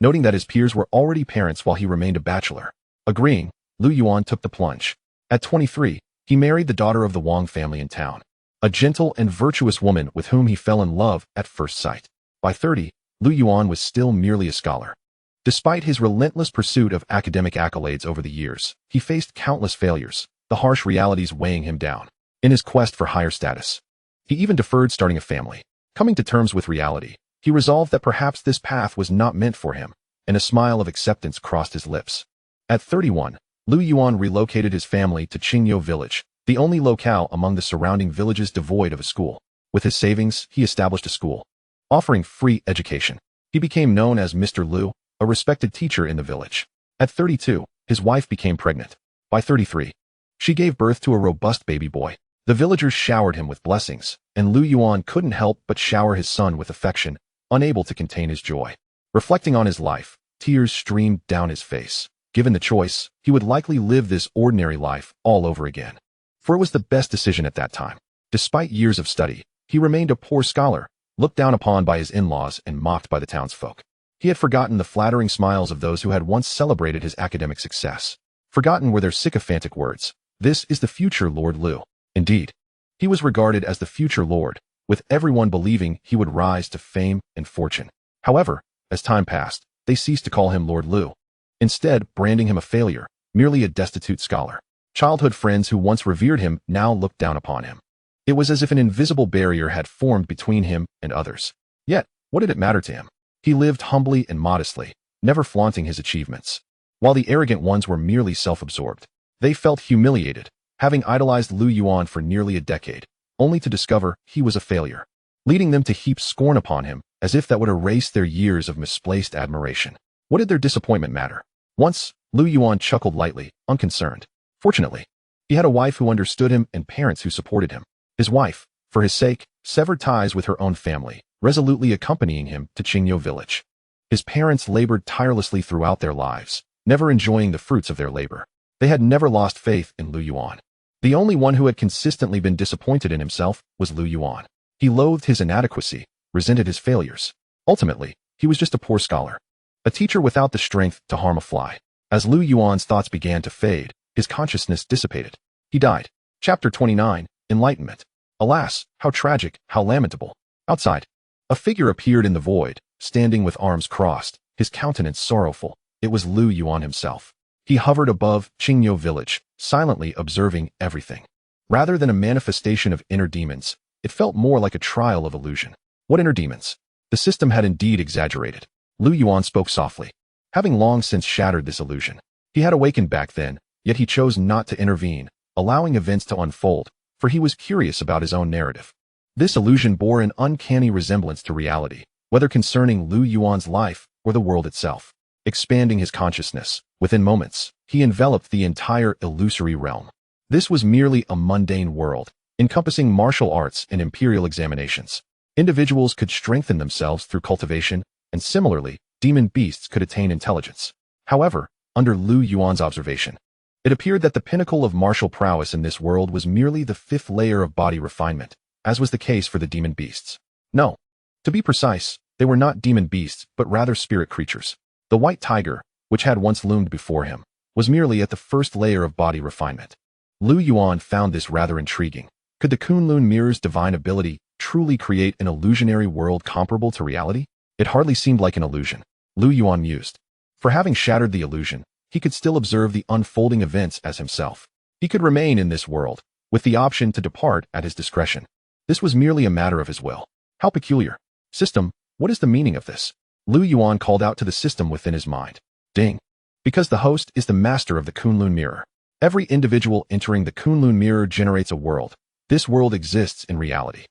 Noting that his peers were already parents while he remained a bachelor. Agreeing, Lu Yuan took the plunge. At 23, he married the daughter of the Wang family in town, a gentle and virtuous woman with whom he fell in love at first sight. By 30, Lu Yuan was still merely a scholar. Despite his relentless pursuit of academic accolades over the years, he faced countless failures, the harsh realities weighing him down. In his quest for higher status, he even deferred starting a family. Coming to terms with reality, he resolved that perhaps this path was not meant for him, and a smile of acceptance crossed his lips. At 31, Lu Yuan relocated his family to Qingyou village, the only locale among the surrounding villages devoid of a school. With his savings, he established a school, offering free education. He became known as Mr. Lu, a respected teacher in the village. At 32, his wife became pregnant. By 33, she gave birth to a robust baby boy. The villagers showered him with blessings, and Lu Yuan couldn't help but shower his son with affection, unable to contain his joy. Reflecting on his life, tears streamed down his face. Given the choice, he would likely live this ordinary life all over again. For it was the best decision at that time. Despite years of study, he remained a poor scholar, looked down upon by his in-laws and mocked by the townsfolk. He had forgotten the flattering smiles of those who had once celebrated his academic success. Forgotten were their sycophantic words. This is the future Lord Lu. Indeed, he was regarded as the future lord, with everyone believing he would rise to fame and fortune. However, as time passed, they ceased to call him Lord Lu, instead branding him a failure, merely a destitute scholar. Childhood friends who once revered him now looked down upon him. It was as if an invisible barrier had formed between him and others. Yet, what did it matter to him? He lived humbly and modestly, never flaunting his achievements. While the arrogant ones were merely self-absorbed, they felt humiliated, having idolized Lu Yuan for nearly a decade, only to discover he was a failure, leading them to heap scorn upon him, as if that would erase their years of misplaced admiration. What did their disappointment matter? Once, Lu Yuan chuckled lightly, unconcerned. Fortunately, he had a wife who understood him and parents who supported him. His wife, for his sake, severed ties with her own family, resolutely accompanying him to Qingyou village. His parents labored tirelessly throughout their lives, never enjoying the fruits of their labor. They had never lost faith in Lu Yuan. The only one who had consistently been disappointed in himself was Lu Yuan. He loathed his inadequacy, resented his failures. Ultimately, he was just a poor scholar, a teacher without the strength to harm a fly. As Lu Yuan's thoughts began to fade, his consciousness dissipated. He died. Chapter 29, Enlightenment. Alas, how tragic, how lamentable. Outside, a figure appeared in the void, standing with arms crossed, his countenance sorrowful. It was Lu Yuan himself. He hovered above Qingyo village, silently observing everything. Rather than a manifestation of inner demons, it felt more like a trial of illusion. What inner demons? The system had indeed exaggerated. Lu Yuan spoke softly. Having long since shattered this illusion, he had awakened back then, yet he chose not to intervene, allowing events to unfold, for he was curious about his own narrative. This illusion bore an uncanny resemblance to reality, whether concerning Lu Yuan's life or the world itself. Expanding his consciousness, within moments, he enveloped the entire illusory realm. This was merely a mundane world, encompassing martial arts and imperial examinations. Individuals could strengthen themselves through cultivation, and similarly, demon beasts could attain intelligence. However, under Lu Yuan's observation, it appeared that the pinnacle of martial prowess in this world was merely the fifth layer of body refinement, as was the case for the demon beasts. No. To be precise, they were not demon beasts, but rather spirit creatures. The white tiger, which had once loomed before him, was merely at the first layer of body refinement. Lu Yuan found this rather intriguing. Could the Kunlun mirror's divine ability truly create an illusionary world comparable to reality? It hardly seemed like an illusion, Lu Yuan mused. For having shattered the illusion, he could still observe the unfolding events as himself. He could remain in this world, with the option to depart at his discretion. This was merely a matter of his will. How peculiar. System, what is the meaning of this? Lu Yuan called out to the system within his mind. Ding. Because the host is the master of the Kunlun mirror. Every individual entering the Kunlun mirror generates a world. This world exists in reality.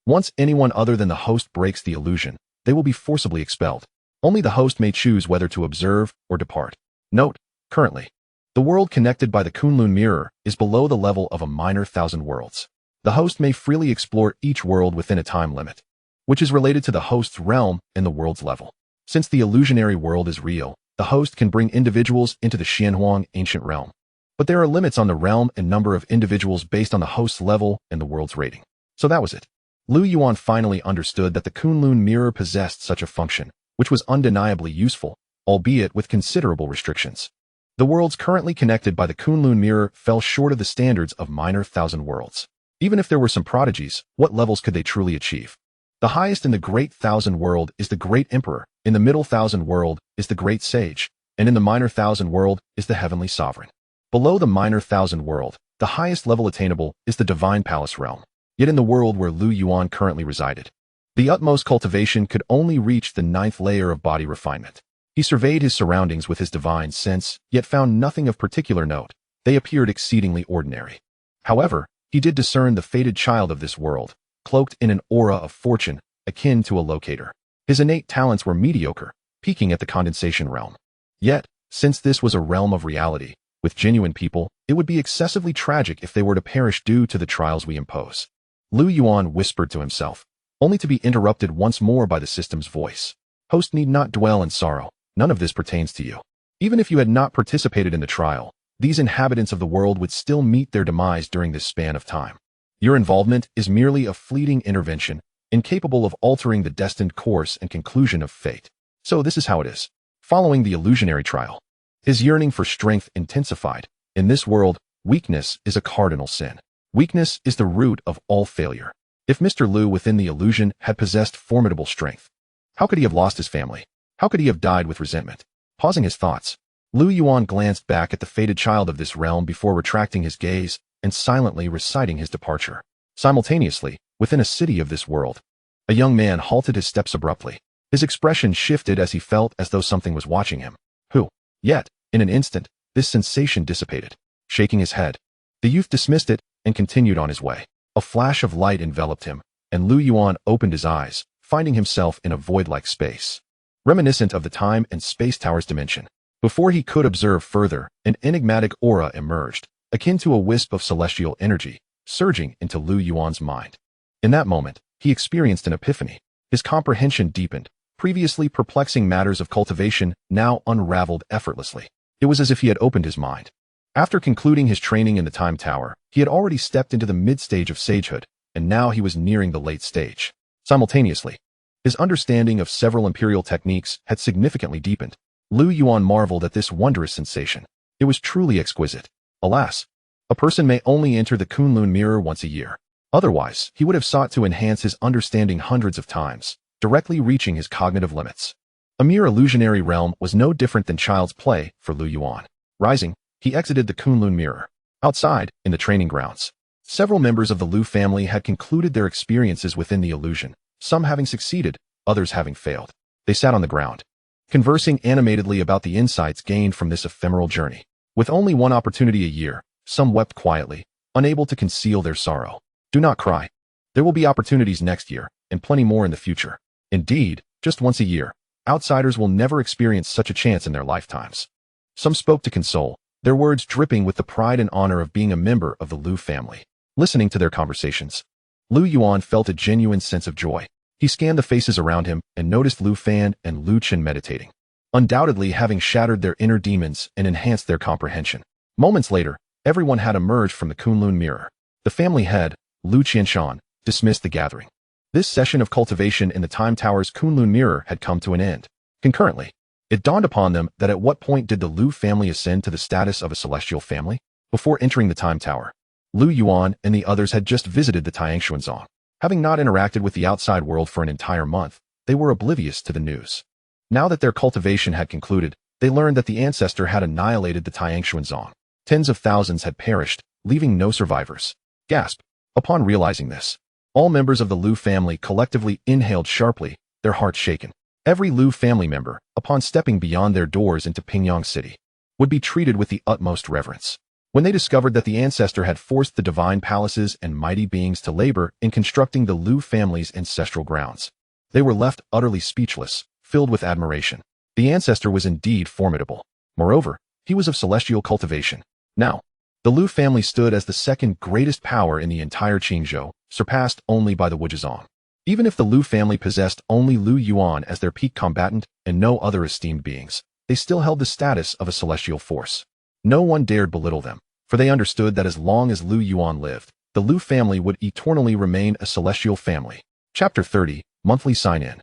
Once anyone other than the host breaks the illusion, they will be forcibly expelled. Only the host may choose whether to observe or depart. Note, currently, the world connected by the Kunlun mirror is below the level of a minor 1,000 worlds. The host may freely explore each world within a time limit, which is related to the host's realm and the world's level. Since the illusionary world is real, the host can bring individuals into the Xuanhuang ancient realm. But there are limits on the realm and number of individuals based on the host's level and the world's rating. So that was it. Lu Yuan finally understood that the Kunlun mirror possessed such a function, which was undeniably useful, albeit with considerable restrictions. The worlds currently connected by the Kunlun mirror fell short of the standards of minor 1,000 worlds. Even if there were some prodigies, what levels could they truly achieve? The highest in the Great 1,000 world is the Great Emperor, in the Middle 1,000 world is the Great Sage, and in the Minor 1,000 world is the Heavenly Sovereign. Below the Minor 1,000 world, the highest level attainable is the Divine Palace realm. Yet in the world where Lu Yuan currently resided, the utmost cultivation could only reach the 9th layer of body refinement. He surveyed his surroundings with his divine sense, yet found nothing of particular note. They appeared exceedingly ordinary. However, he did discern the fated child of this world, cloaked in an aura of fortune, akin to a locator. His innate talents were mediocre, peaking at the condensation realm. Yet, since this was a realm of reality, with genuine people, it would be excessively tragic if they were to perish due to the trials we impose. Lu Yuan whispered to himself, only to be interrupted once more by the system's voice. Host need not dwell in sorrow. None of this pertains to you. Even if you had not participated in the trial, these inhabitants of the world would still meet their demise during this span of time. Your involvement is merely a fleeting intervention, incapable of altering the destined course and conclusion of fate. So this is how it is. Following the illusionary trial, his yearning for strength intensified. In this world, weakness is a cardinal sin. Weakness is the root of all failure. If Mr. Lu within the illusion had possessed formidable strength, how could he have lost his family? How could he have died with resentment? Pausing his thoughts, Lu Yuan glanced back at the fated child of this realm before retracting his gaze and silently reciting his departure. Simultaneously, within a city of this world, a young man halted his steps abruptly. His expression shifted as he felt as though something was watching him. Who? Yet, in an instant, this sensation dissipated. Shaking his head, the youth dismissed it and continued on his way. A flash of light enveloped him, and Lu Yuan opened his eyes, finding himself in a void-like space, reminiscent of the time and space tower's dimension. Before he could observe further, an enigmatic aura emerged, akin to a wisp of celestial energy, surging into Lu Yuan's mind. In that moment, he experienced an epiphany. His comprehension deepened. Previously perplexing matters of cultivation now unraveled effortlessly. It was as if he had opened his mind. After concluding his training in the Time Tower, he had already stepped into the mid-stage of sagehood, and now he was nearing the late stage. Simultaneously, his understanding of several imperial techniques had significantly deepened. Lu Yuan marveled at this wondrous sensation. It was truly exquisite. Alas, a person may only enter the Kunlun mirror once a year. Otherwise, he would have sought to enhance his understanding hundreds of times, directly reaching his cognitive limits. A mere illusionary realm was no different than child's play for Lu Yuan. Rising, he exited the Kunlun mirror. Outside, in the training grounds, several members of the Lu family had concluded their experiences within the illusion, some having succeeded, others having failed. They sat on the ground, conversing animatedly about the insights gained from this ephemeral journey. With only one opportunity a year, some wept quietly, unable to conceal their sorrow. Do not cry. There will be opportunities next year, and plenty more in the future. Indeed, just once a year, outsiders will never experience such a chance in their lifetimes. Some spoke to console, their words dripping with the pride and honor of being a member of the Lu family. Listening to their conversations, Lu Yuan felt a genuine sense of joy. He scanned the faces around him and noticed Lu Fan and Lu Chen meditating, undoubtedly having shattered their inner demons and enhanced their comprehension. Moments later, everyone had emerged from the Kunlun mirror. The family head, Lu Qianshan, dismissed the gathering. This session of cultivation in the Time Tower's Kunlun mirror had come to an end. Concurrently, it dawned upon them that at what point did the Lu family ascend to the status of a celestial family? Before entering the Time Tower, Lu Yuan and the others had just visited the Xuanhuang. Having not interacted with the outside world for an entire month, they were oblivious to the news. Now that their cultivation had concluded, they learned that the Ancestor had annihilated the Xuanhuang. Tens of thousands had perished, leaving no survivors. Gasp. Upon realizing this, all members of the Lu family collectively inhaled sharply, their hearts shaken. Every Lu family member, upon stepping beyond their doors into Pingyang City, would be treated with the utmost reverence. When they discovered that the Ancestor had forced the divine palaces and mighty beings to labor in constructing the Lu family's ancestral grounds, they were left utterly speechless, filled with admiration. The Ancestor was indeed formidable. Moreover, he was of celestial cultivation. Now, the Lu family stood as the second greatest power in the entire Qingzhou, surpassed only by the Wuzhizong. Even if the Lu family possessed only Lu Yuan as their peak combatant and no other esteemed beings, they still held the status of a celestial force. No one dared belittle them, for they understood that as long as Lu Yuan lived, the Lu family would eternally remain a celestial family. Chapter 30, Monthly Sign-In.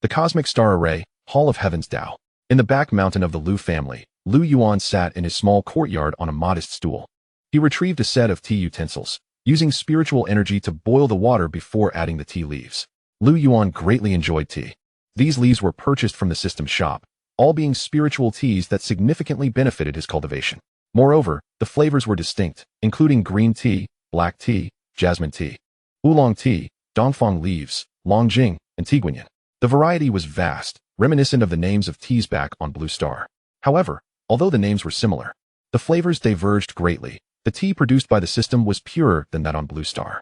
The Cosmic Star Array, Hall of Heaven's Tao. In the back mountain of the Lu family, Lu Yuan sat in his small courtyard on a modest stool. He retrieved a set of tea utensils, using spiritual energy to boil the water before adding the tea leaves. Lu Yuan greatly enjoyed tea. These leaves were purchased from the system shop, all being spiritual teas that significantly benefited his cultivation. Moreover, the flavors were distinct, including green tea, black tea, jasmine tea, oolong tea, dongfang leaves, longjing, and tiguanyin. The variety was vast, reminiscent of the names of teas back on Blue Star. However, although the names were similar, the flavors diverged greatly. The tea produced by the system was purer than that on Blue Star.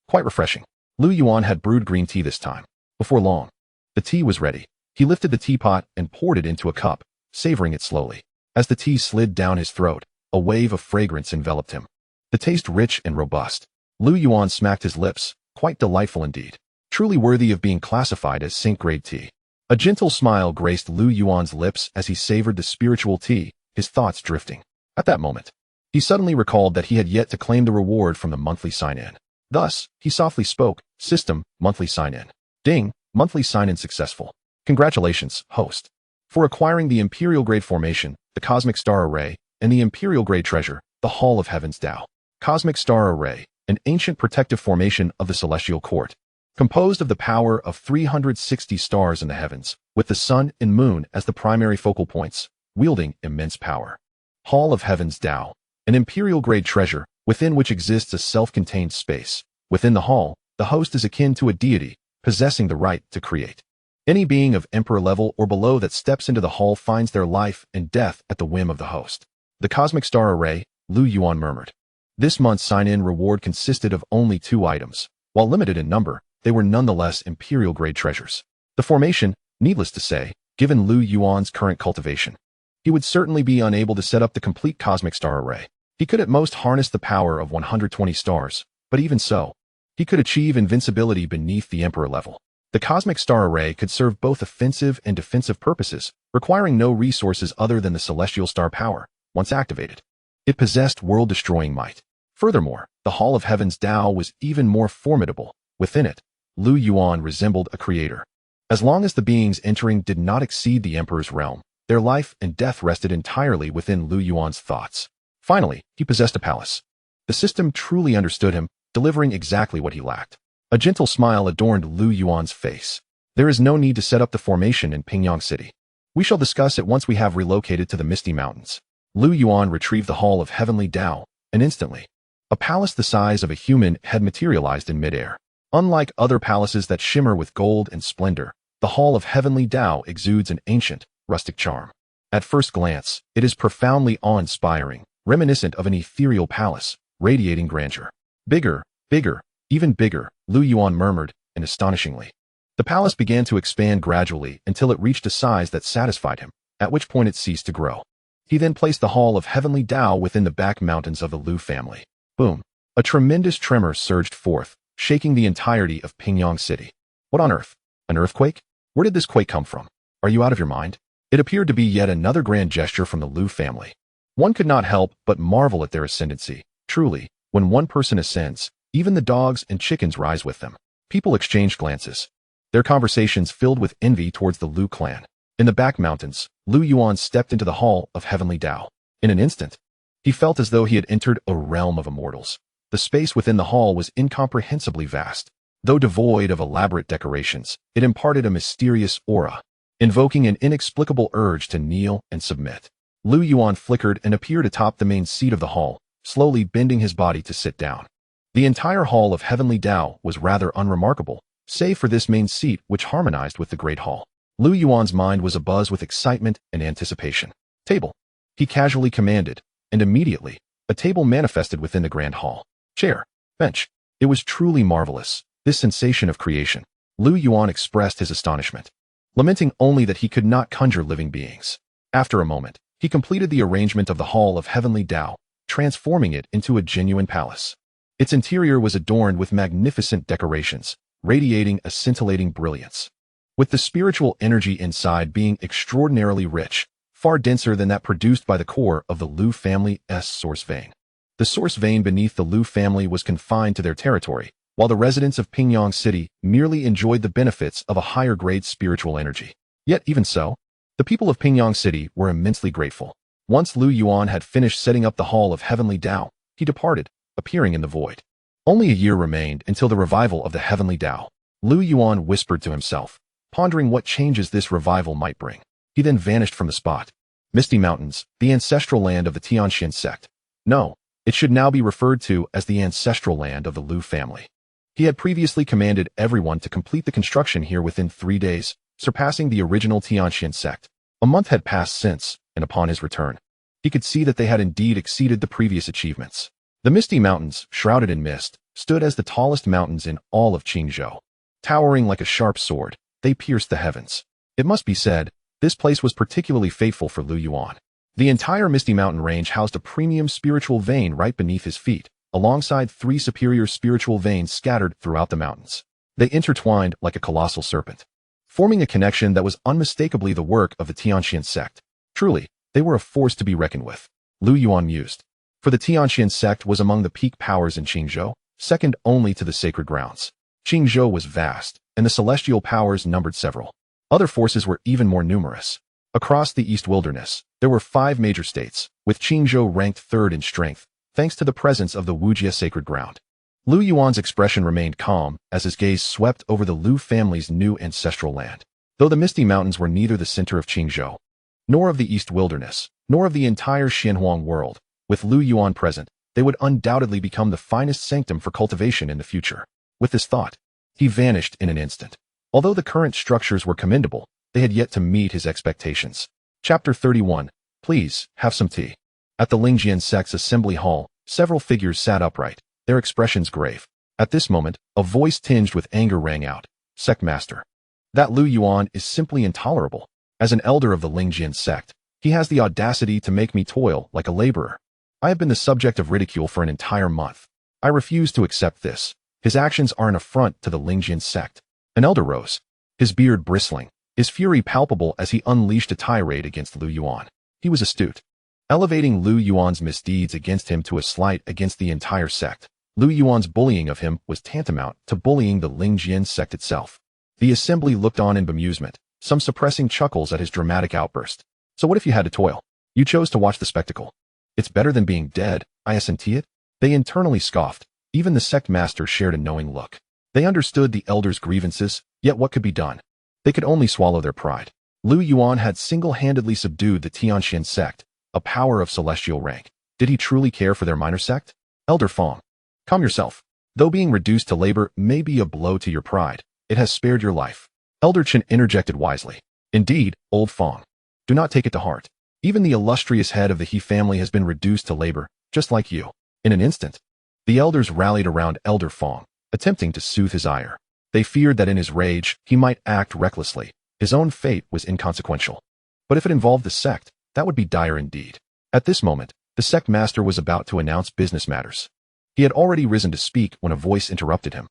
Quite refreshing. Lu Yuan had brewed green tea this time. Before long, the tea was ready. He lifted the teapot and poured it into a cup, savoring it slowly. As the tea slid down his throat, a wave of fragrance enveloped him. The taste rich and robust. Lu Yuan smacked his lips, quite delightful indeed. Truly worthy of being classified as Saint-grade tea. A gentle smile graced Lu Yuan's lips as he savored the spiritual tea, his thoughts drifting. At that moment, he suddenly recalled that he had yet to claim the reward from the monthly sign-in. Thus, he softly spoke, "System, monthly sign-in. Ding, monthly sign-in successful. Congratulations, host, for acquiring the Imperial Grade Formation, the Cosmic Star Array, and the Imperial Grade Treasure, the Hall of Heaven's Tao. Cosmic Star Array, an ancient protective formation of the Celestial Court, composed of the power of 360 stars in the heavens, with the sun and moon as the primary focal points, wielding immense power. Hall of Heaven's Tao, an Imperial Grade Treasure, within which exists a self-contained space. Within the hall, the host is akin to a deity, possessing the right to create. Any being of emperor level or below that steps into the hall finds their life and death at the whim of the host. The Cosmic Star Array, Lu Yuan murmured. This month's sign-in reward consisted of only 2 items. While limited in number, they were nonetheless Imperial Grade treasures. The formation, needless to say, given Lu Yuan's current cultivation, he would certainly be unable to set up the complete Cosmic Star Array. He could at most harness the power of 120 stars, but even so, he could achieve invincibility beneath the Emperor level. The Cosmic Star Array could serve both offensive and defensive purposes, requiring no resources other than the celestial star power, once activated. It possessed world-destroying might. Furthermore, the Hall of Heaven's Tao was even more formidable. Within it, Lu Yuan resembled a creator. As long as the beings entering did not exceed the Emperor's realm, their life and death rested entirely within Lu Yuan's thoughts. Finally, he possessed a palace. The system truly understood him, delivering exactly what he lacked. A gentle smile adorned Lu Yuan's face. There is no need to set up the formation in Pingyang City. We shall discuss it once we have relocated to the Misty Mountains. Lu Yuan retrieved the Hall of Heavenly Tao, and instantly, a palace the size of a human had materialized in midair. Unlike other palaces that shimmer with gold and splendor, the Hall of Heavenly Tao exudes an ancient, rustic charm. At first glance, it is profoundly awe-inspiring, reminiscent of an ethereal palace, radiating grandeur. Bigger, bigger, even bigger, Lu Yuan murmured, and astonishingly. The palace began to expand gradually until it reached a size that satisfied him, at which point it ceased to grow. He then placed the Hall of Heavenly Tao within the back mountains of the Lu family. Boom! A tremendous tremor surged forth, shaking the entirety of Pingyang City. What on earth? An earthquake? Where did this quake come from? Are you out of your mind? It appeared to be yet another grand gesture from the Lu family. One could not help but marvel at their ascendancy. Truly, when one person ascends, even the dogs and chickens rise with them. People exchanged glances, their conversations filled with envy towards the Lu clan. In the back mountains, Lu Yuan stepped into the Hall of Heavenly Tao. In an instant, he felt as though he had entered a realm of immortals. The space within the hall was incomprehensibly vast. Though devoid of elaborate decorations, it imparted a mysterious aura, invoking an inexplicable urge to kneel and submit. Lu Yuan flickered and appeared atop the main seat of the hall, slowly bending his body to sit down. The entire Hall of Heavenly Tao was rather unremarkable, save for this main seat which harmonized with the Great Hall. Lu Yuan's mind was abuzz with excitement and anticipation. Table, he casually commanded, and immediately, a table manifested within the grand hall. Chair, bench. It was truly marvelous, this sensation of creation. Lu Yuan expressed his astonishment, lamenting only that he could not conjure living beings. After a moment, he completed the arrangement of the Hall of Heavenly Tao, transforming it into a genuine palace. Its interior was adorned with magnificent decorations, radiating a scintillating brilliance, with the spiritual energy inside being extraordinarily rich, far denser than that produced by the core of the Lu family's source vein. The source vein beneath the Lu family was confined to their territory, while the residents of Pingyang City merely enjoyed the benefits of a higher-grade spiritual energy. Yet even so, the people of Pingyang City were immensely grateful. Once Lu Yuan had finished setting up the Hall of Heavenly Tao, he departed, appearing in the void. Only a year remained until the revival of the Heavenly Tao. Lu Yuan whispered to himself, pondering what changes this revival might bring. He then vanished from the spot. Misty Mountains, the ancestral land of the Xianxian sect. No, it should now be referred to as the ancestral land of the Lu family. He had previously commanded everyone to complete the construction here within 3 days, surpassing the original Xianxian sect. A month had passed since, and upon his return, he could see that they had indeed exceeded the previous achievements. The Misty Mountains, shrouded in mist, stood as the tallest mountains in all of Qingzhou. Towering like a sharp sword, they pierced the heavens. It must be said, this place was particularly fateful for Lu Yuan. The entire Misty Mountain range housed a premium spiritual vein right beneath his feet, alongside 3 superior spiritual veins scattered throughout the mountains. They intertwined like a colossal serpent, forming a connection that was unmistakably the work of the Xianxian sect. Truly, they were a force to be reckoned with, Lu Yuan mused. For the Xianxian sect was among the peak powers in Qingzhou, second only to the sacred grounds. Qingzhou was vast, and the celestial powers numbered several. Other forces were even more numerous. Across the East Wilderness, there were 5 major states, with Qingzhou ranked 3rd in strength, thanks to the presence of the Wujia sacred ground. Lu Yuan's expression remained calm as his gaze swept over the Lu family's new ancestral land. Though the Misty Mountains were neither the center of Qingzhou, nor of the East Wilderness, nor of the entire Xuanhuang world, with Lu Yuan present, they would undoubtedly become the finest sanctum for cultivation in the future. With this thought, he vanished in an instant. Although the current structures were commendable, they had yet to meet his expectations. Chapter 31. Please, have some tea. At the Lingjian sect's assembly hall, several figures sat upright, their expressions grave. At this moment, a voice tinged with anger rang out. Sect Master. That Lu Yuan is simply intolerable. As an elder of the Lingjian sect, he has the audacity to make me toil like a laborer. I have been the subject of ridicule for an entire month. I refuse to accept this. His actions are an affront to the Lingjian sect. An elder rose, his beard bristling, his fury palpable as he unleashed a tirade against Lu Yuan. He was astute, elevating Lu Yuan's misdeeds against him to a slight against the entire sect. Lu Yuan's bullying of him was tantamount to bullying the Lingjian sect itself. The assembly looked on in bemusement, some suppressing chuckles at his dramatic outburst. So what if you had to toil? You chose to watch the spectacle. It's better than being dead, I assent it. They internally scoffed. Even the sect master shared a knowing look. They understood the elders' grievances, yet what could be done? They could only swallow their pride. Lu Yuan had single-handedly subdued the Xianxian sect, a power of celestial rank. Did he truly care for their minor sect? Elder Fong, calm yourself. Though being reduced to labor may be a blow to your pride, it has spared your life. Elder Chen interjected wisely. Indeed, old Fong. Do not take it to heart. Even the illustrious head of the He family has been reduced to labor, just like you. In an instant, the elders rallied around Elder Fong, attempting to soothe his ire. They feared that in his rage, he might act recklessly. His own fate was inconsequential. But if it involved the sect, that would be dire indeed. At this moment, the sect master was about to announce business matters. He had already risen to speak when a voice interrupted him.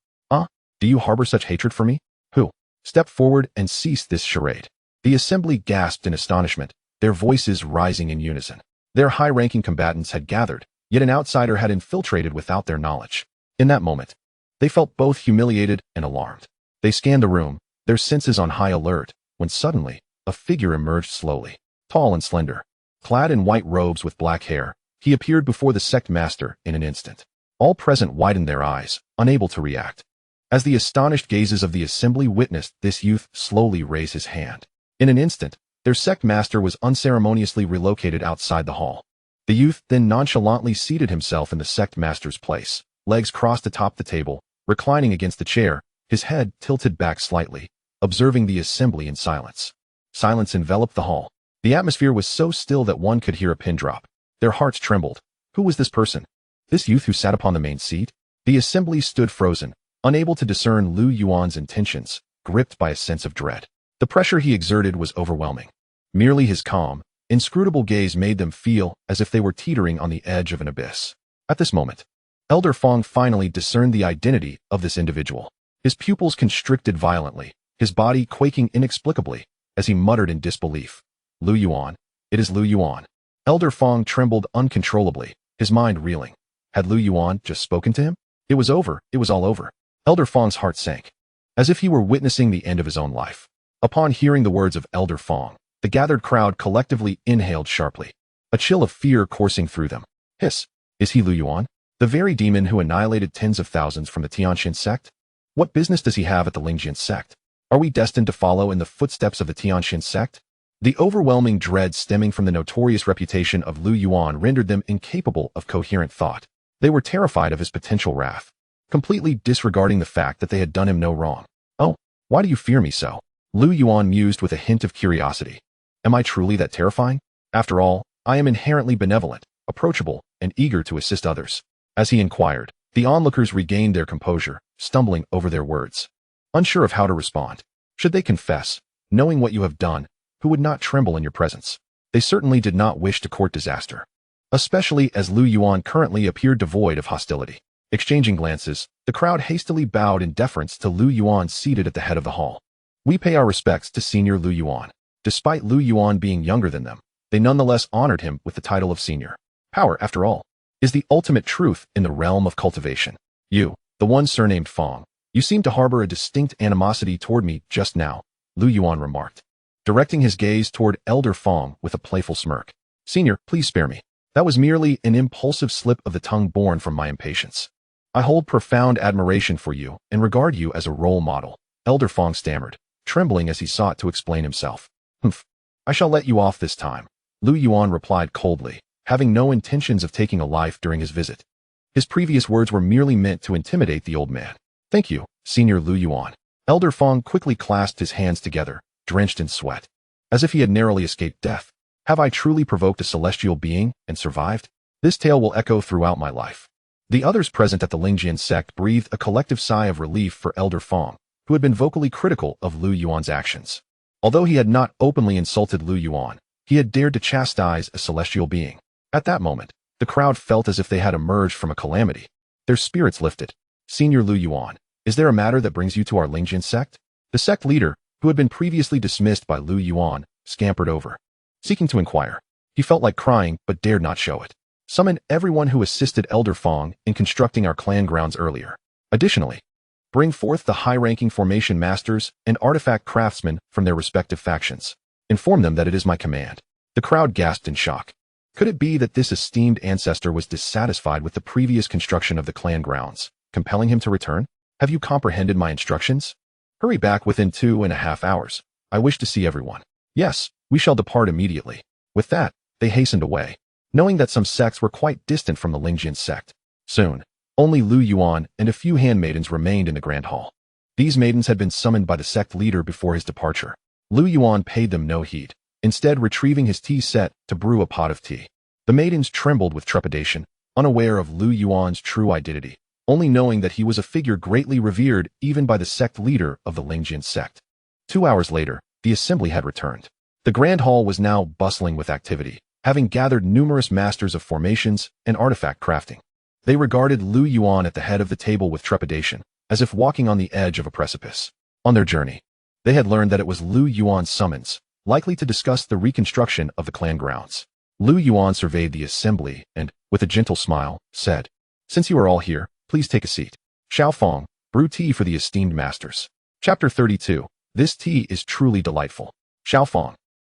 Do you harbor such hatred for me? Who? Step forward and cease this charade. The assembly gasped in astonishment, their voices rising in unison. Their high-ranking combatants had gathered, yet an outsider had infiltrated without their knowledge. In that moment, they felt both humiliated and alarmed. They scanned the room, their senses on high alert, when suddenly, a figure emerged slowly. Tall and slender, clad in white robes with black hair, he appeared before the sect master in an instant. All present widened their eyes, unable to react. As the astonished gazes of the assembly witnessed this youth slowly raise his hand. In an instant, their sect master was unceremoniously relocated outside the hall. The youth then nonchalantly seated himself in the sect master's place, legs crossed atop the table, reclining against the chair, his head tilted back slightly, observing the assembly in silence. Silence enveloped the hall. The atmosphere was so still that one could hear a pin drop. Their hearts trembled. Who was this person? This youth who sat upon the main seat? The assembly stood frozen, unable to discern Lu Yuan's intentions, gripped by a sense of dread. The pressure he exerted was overwhelming. Merely his calm, inscrutable gaze made them feel as if they were teetering on the edge of an abyss. At this moment, Elder Fong finally discerned the identity of this individual. His pupils constricted violently, his body quaking inexplicably, as he muttered in disbelief. Lu Yuan. It is Lu Yuan. Elder Fong trembled uncontrollably, his mind reeling. Had Lu Yuan just spoken to him? It was over, it was all over. Elder Fong's heart sank, as if he were witnessing the end of his own life. Upon hearing the words of Elder Fong, the gathered crowd collectively inhaled sharply, a chill of fear coursing through them. Hiss! Is he Lu Yuan? The very demon who annihilated tens of thousands from the Tianxian sect? What business does he have at the Lingjian sect? Are we destined to follow in the footsteps of the Tianxian sect? The overwhelming dread stemming from the notorious reputation of Lu Yuan rendered them incapable of coherent thought. They were terrified of his potential wrath, completely disregarding the fact that they had done him no wrong. Oh, why do you fear me so? Lu Yuan mused with a hint of curiosity. Am I truly that terrifying? After all, I am inherently benevolent, approachable, and eager to assist others. As he inquired, the onlookers regained their composure, stumbling over their words, unsure of how to respond. Should they confess, knowing what you have done, who would not tremble in your presence? They certainly did not wish to court disaster, especially as Lu Yuan currently appeared devoid of hostility. Exchanging glances, the crowd hastily bowed in deference to Lu Yuan seated at the head of the hall. We pay our respects to Senior Lu Yuan. Despite Lu Yuan being younger than them, they nonetheless honored him with the title of senior. Power, after all, is the ultimate truth in the realm of cultivation. You, the one surnamed Fong, you seem to harbor a distinct animosity toward me just now, Lu Yuan remarked, directing his gaze toward Elder Fong with a playful smirk. Senior, please spare me. That was merely an impulsive slip of the tongue born from my impatience. I hold profound admiration for you and regard you as a role model, Elder Fong stammered, trembling as he sought to explain himself. Humph. I shall let you off this time, Lu Yuan replied coldly, having no intentions of taking a life during his visit. His previous words were merely meant to intimidate the old man. Thank you, Senior Lu Yuan. Elder Fong quickly clasped his hands together, drenched in sweat, as if he had narrowly escaped death. Have I truly provoked a celestial being and survived? This tale will echo throughout my life. The others present at the Lingjian sect breathed a collective sigh of relief for Elder Fong, who had been vocally critical of Lu Yuan's actions. Although he had not openly insulted Lu Yuan, he had dared to chastise a celestial being. At that moment, the crowd felt as if they had emerged from a calamity. Their spirits lifted. Senior Lu Yuan, is there a matter that brings you to our Lingjian sect? The sect leader, who had been previously dismissed by Lu Yuan, scampered over, seeking to inquire. He felt like crying, but dared not show it. Summon everyone who assisted Elder Fong in constructing our clan grounds earlier. Additionally, bring forth the high-ranking formation masters and artifact craftsmen from their respective factions. Inform them that it is my command. The crowd gasped in shock. Could it be that this esteemed ancestor was dissatisfied with the previous construction of the clan grounds, compelling him to return? Have you comprehended my instructions? Hurry back within 2.5 hours. I wish to see everyone. Yes, we shall depart immediately. With that, they hastened away, knowing that some sects were quite distant from the Lingjian sect. Soon, only Lu Yuan and a few handmaidens remained in the grand hall. These maidens had been summoned by the sect leader before his departure. Lu Yuan paid them no heed, instead retrieving his tea set to brew a pot of tea. The maidens trembled with trepidation, unaware of Lu Yuan's true identity, only knowing that he was a figure greatly revered even by the sect leader of the Lingjian sect. 2 hours later, the assembly had returned. The grand hall was now bustling with activity, having gathered numerous masters of formations and artifact crafting. They regarded Lu Yuan at the head of the table with trepidation, as if walking on the edge of a precipice. On their journey, they had learned that it was Lu Yuan's summons, likely to discuss the reconstruction of the clan grounds. Lu Yuan surveyed the assembly and, with a gentle smile, said, "Since you are all here, please take a seat. Xuanhuang, brew tea for the esteemed masters." Chapter 32. This tea is truly delightful. Xuanhuang,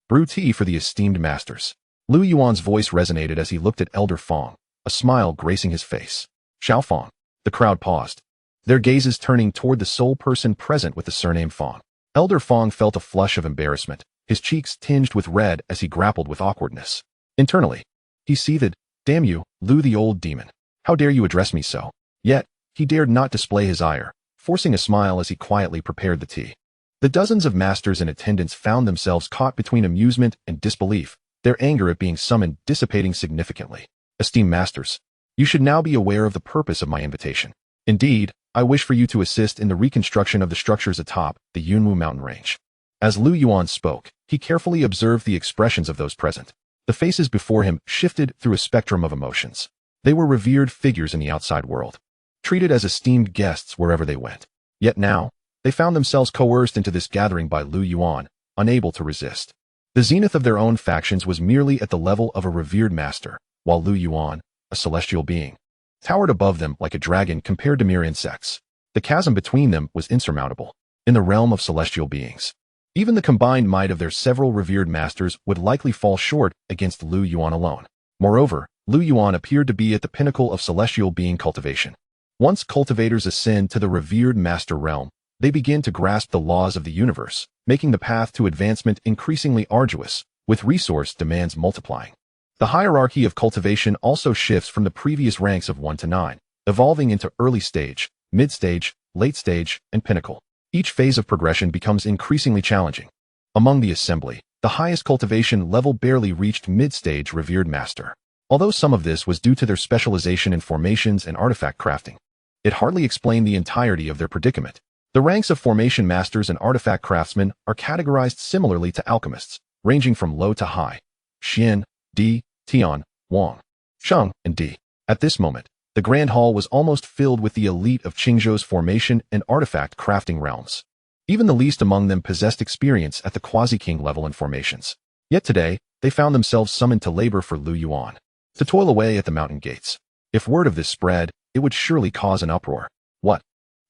brew tea for the esteemed masters. Lu Yuan's voice resonated as he looked at Elder Fang, a smile gracing his face. Xuanhuang. The crowd paused, their gazes turning toward the sole person present with the surname Fang. Elder Fang felt a flush of embarrassment, his cheeks tinged with red as he grappled with awkwardness. Internally, he seethed, "Damn you, Lu the old demon. How dare you address me so?" Yet, he dared not display his ire, forcing a smile as he quietly prepared the tea. The dozens of masters in attendance found themselves caught between amusement and disbelief, their anger at being summoned dissipating significantly. "Esteemed masters, you should now be aware of the purpose of my invitation. Indeed, I wish for you to assist in the reconstruction of the structures atop the Yunwu mountain range." As Lu Yuan spoke, he carefully observed the expressions of those present. The faces before him shifted through a spectrum of emotions. They were revered figures in the outside world, treated as esteemed guests wherever they went. Yet now, they found themselves coerced into this gathering by Lu Yuan, unable to resist. The zenith of their own factions was merely at the level of a revered master, while Lu Yuan, a celestial being, towered above them like a dragon compared to mere insects. The chasm between them was insurmountable. In the realm of celestial beings, even the combined might of their several revered masters would likely fall short against Lu Yuan alone. Moreover, Lu Yuan appeared to be at the pinnacle of celestial being cultivation. Once cultivators ascend to the revered master realm, they begin to grasp the laws of the universe, making the path to advancement increasingly arduous, with resource demands multiplying. The hierarchy of cultivation also shifts from the previous ranks of 1 to 9, evolving into early stage, mid-stage, late stage, and pinnacle. Each phase of progression becomes increasingly challenging. Among the assembly, the highest cultivation level barely reached mid-stage revered master. Although some of this was due to their specialization in formations and artifact crafting, it hardly explained the entirety of their predicament. The ranks of formation masters and artifact craftsmen are categorized similarly to alchemists, ranging from low to high: Xian, Di, Tian, Wang, Sheng, and Di. At this moment, the grand hall was almost filled with the elite of Qingzhou's formation and artifact crafting realms. Even the least among them possessed experience at the quasi-king level in formations. Yet today, they found themselves summoned to labor for Lu Yuan, to toil away at the mountain gates. If word of this spread, it would surely cause an uproar. What?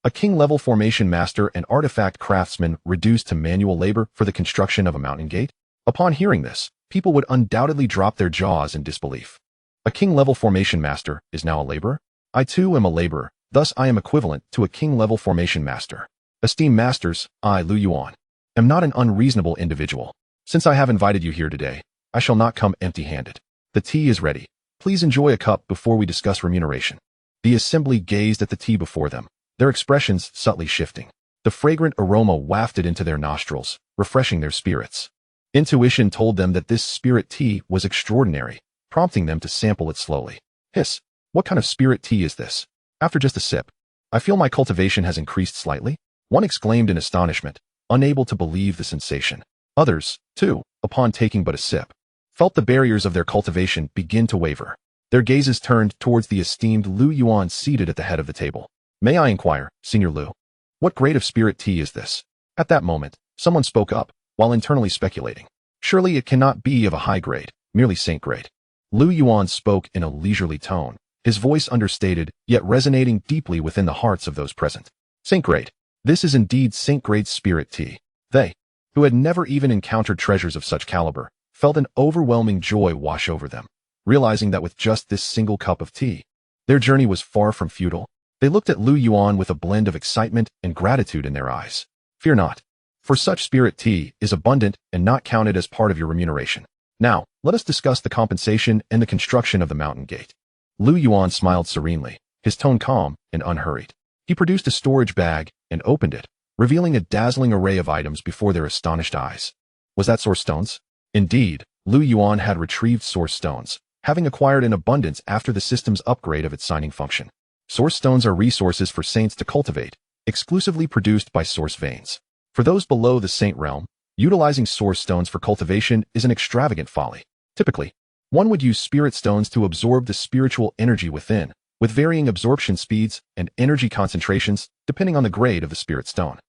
A king-level formation master and artifact craftsman reduced to manual labor for the construction of a mountain gate? Upon hearing this, people would undoubtedly drop their jaws in disbelief. A king-level formation master is now a laborer? I too am a laborer, thus I am equivalent to a king-level formation master. Esteemed masters, I, Lu Yuan, am not an unreasonable individual. Since I have invited you here today, I shall not come empty-handed. The tea is ready. Please enjoy a cup before we discuss remuneration. The assembly gazed at the tea before them, their expressions subtly shifting. The fragrant aroma wafted into their nostrils, refreshing their spirits. Intuition told them that this spirit tea was extraordinary, prompting them to sample it slowly. Hiss, what kind of spirit tea is this? After just a sip, I feel my cultivation has increased slightly. One exclaimed in astonishment, unable to believe the sensation. Others, too, upon taking but a sip, felt the barriers of their cultivation begin to waver. Their gazes turned towards the esteemed Lu Yuan seated at the head of the table. May I inquire, Senior Lu, what grade of spirit tea is this? At that moment, someone spoke up, while internally speculating. Surely it cannot be of a high grade, merely saint grade. Lu Yuan spoke in a leisurely tone, his voice understated, yet resonating deeply within the hearts of those present. Saint grade. This is indeed saint grade spirit tea. They, who had never even encountered treasures of such caliber, felt an overwhelming joy wash over them, realizing that with just this single cup of tea, their journey was far from futile. They looked at Lu Yuan with a blend of excitement and gratitude in their eyes. Fear not, for such spirit tea is abundant and not counted as part of your remuneration. Now, let us discuss the compensation and the construction of the mountain gate. Lu Yuan smiled serenely, his tone calm and unhurried. He produced a storage bag and opened it, revealing a dazzling array of items before their astonished eyes. Was that source stones? Indeed, Lu Yuan had retrieved source stones, having acquired in abundance after the system's upgrade of its signing function. Source stones are resources for saints to cultivate, exclusively produced by source veins. For those below the saint realm, utilizing source stones for cultivation is an extravagant folly. Typically, one would use spirit stones to absorb the spiritual energy within, with varying absorption speeds and energy concentrations depending on the grade of the spirit stone.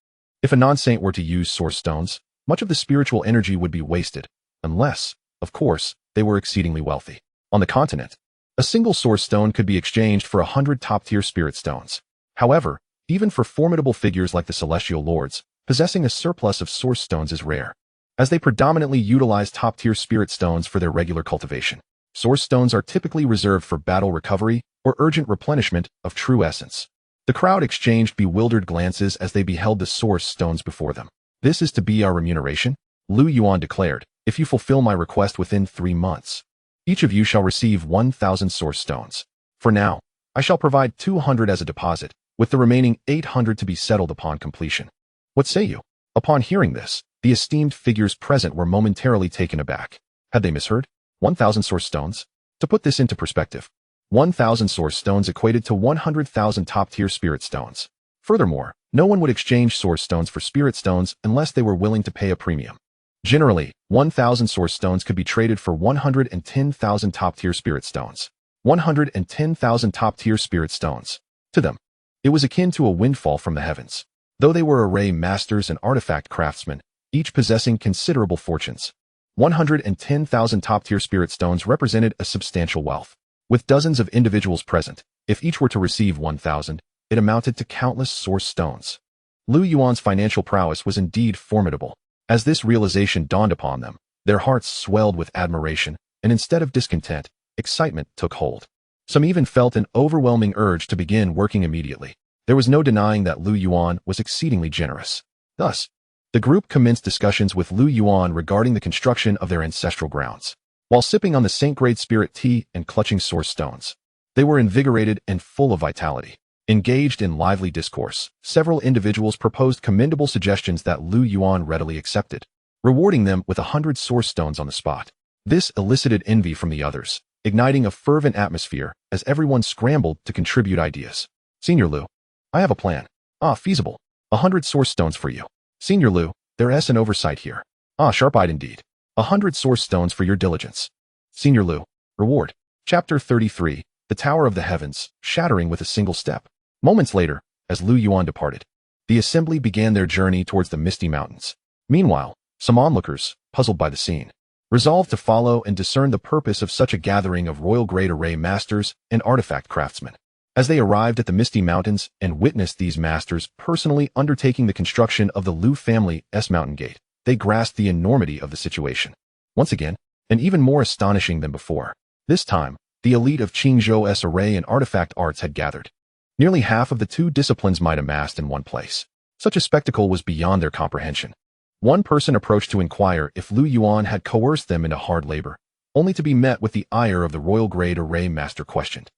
If a non-saint were to use source stones, much of the spiritual energy would be wasted, unless, of course, they were exceedingly wealthy. On the continent, a single source stone could be exchanged for 100 top-tier spirit stones. However, even for formidable figures like the celestial lords, possessing a surplus of source stones is rare, as they predominantly utilize top-tier spirit stones for their regular cultivation. Source stones are typically reserved for battle recovery or urgent replenishment of true essence. The crowd exchanged bewildered glances as they beheld the source stones before them. "This is to be our remuneration?" Lu Yuan declared. "If you fulfill my request within 3 months, each of you shall receive 1,000 source stones. For now, I shall provide 200 as a deposit, with the remaining 800 to be settled upon completion. What say you?" Upon hearing this, the esteemed figures present were momentarily taken aback. Had they misheard? 1,000 source stones? To put this into perspective, 1,000 source stones equated to 100,000 top-tier spirit stones. Furthermore, no one would exchange source stones for spirit stones unless they were willing to pay a premium. Generally, 1,000 source stones could be traded for 110,000 top-tier spirit stones. 110,000 top-tier spirit stones. To them, it was akin to a windfall from the heavens. Though they were array masters and artifact craftsmen, each possessing considerable fortunes, 110,000 top-tier spirit stones represented a substantial wealth. With dozens of individuals present, if each were to receive 1,000, it amounted to countless source stones. Lu Yuan's financial prowess was indeed formidable. As this realization dawned upon them, their hearts swelled with admiration, and instead of discontent, excitement took hold. Some even felt an overwhelming urge to begin working immediately. There was no denying that Lu Yuan was exceedingly generous. Thus, the group commenced discussions with Lu Yuan regarding the construction of their ancestral grounds. While sipping on the saint-grade spirit tea and clutching source stones, they were invigorated and full of vitality. Engaged in lively discourse, several individuals proposed commendable suggestions that Lu Yuan readily accepted, rewarding them with 100 source stones on the spot. This elicited envy from the others, igniting a fervent atmosphere as everyone scrambled to contribute ideas. "Senior Lu, I have a plan." "Ah, feasible. 100 source stones for you." "Senior Lu, there's an oversight here." "Ah, sharp-eyed indeed. 100 source stones for your diligence." "Senior Lu, reward." Chapter 33, The Tower of the Heavens, shattering with a single step. Moments later, as Lu Yuan departed, the assembly began their journey towards the misty mountains. Meanwhile, some onlookers, puzzled by the scene, resolved to follow and discern the purpose of such a gathering of royal-grade array masters and artifact craftsmen. As they arrived at the misty mountains and witnessed these masters personally undertaking the construction of the Lu family's mountain gate, they grasped the enormity of the situation. Once again, and even more astonishing than before, this time, the elite of Qingzhou's array and artifact arts had gathered. Nearly half of the 2 disciplines might amassed in one place. Such a spectacle was beyond their comprehension. One person approached to inquire if Lu Yuan had coerced them into hard labor, only to be met with the ire of the royal-grade array master questioned.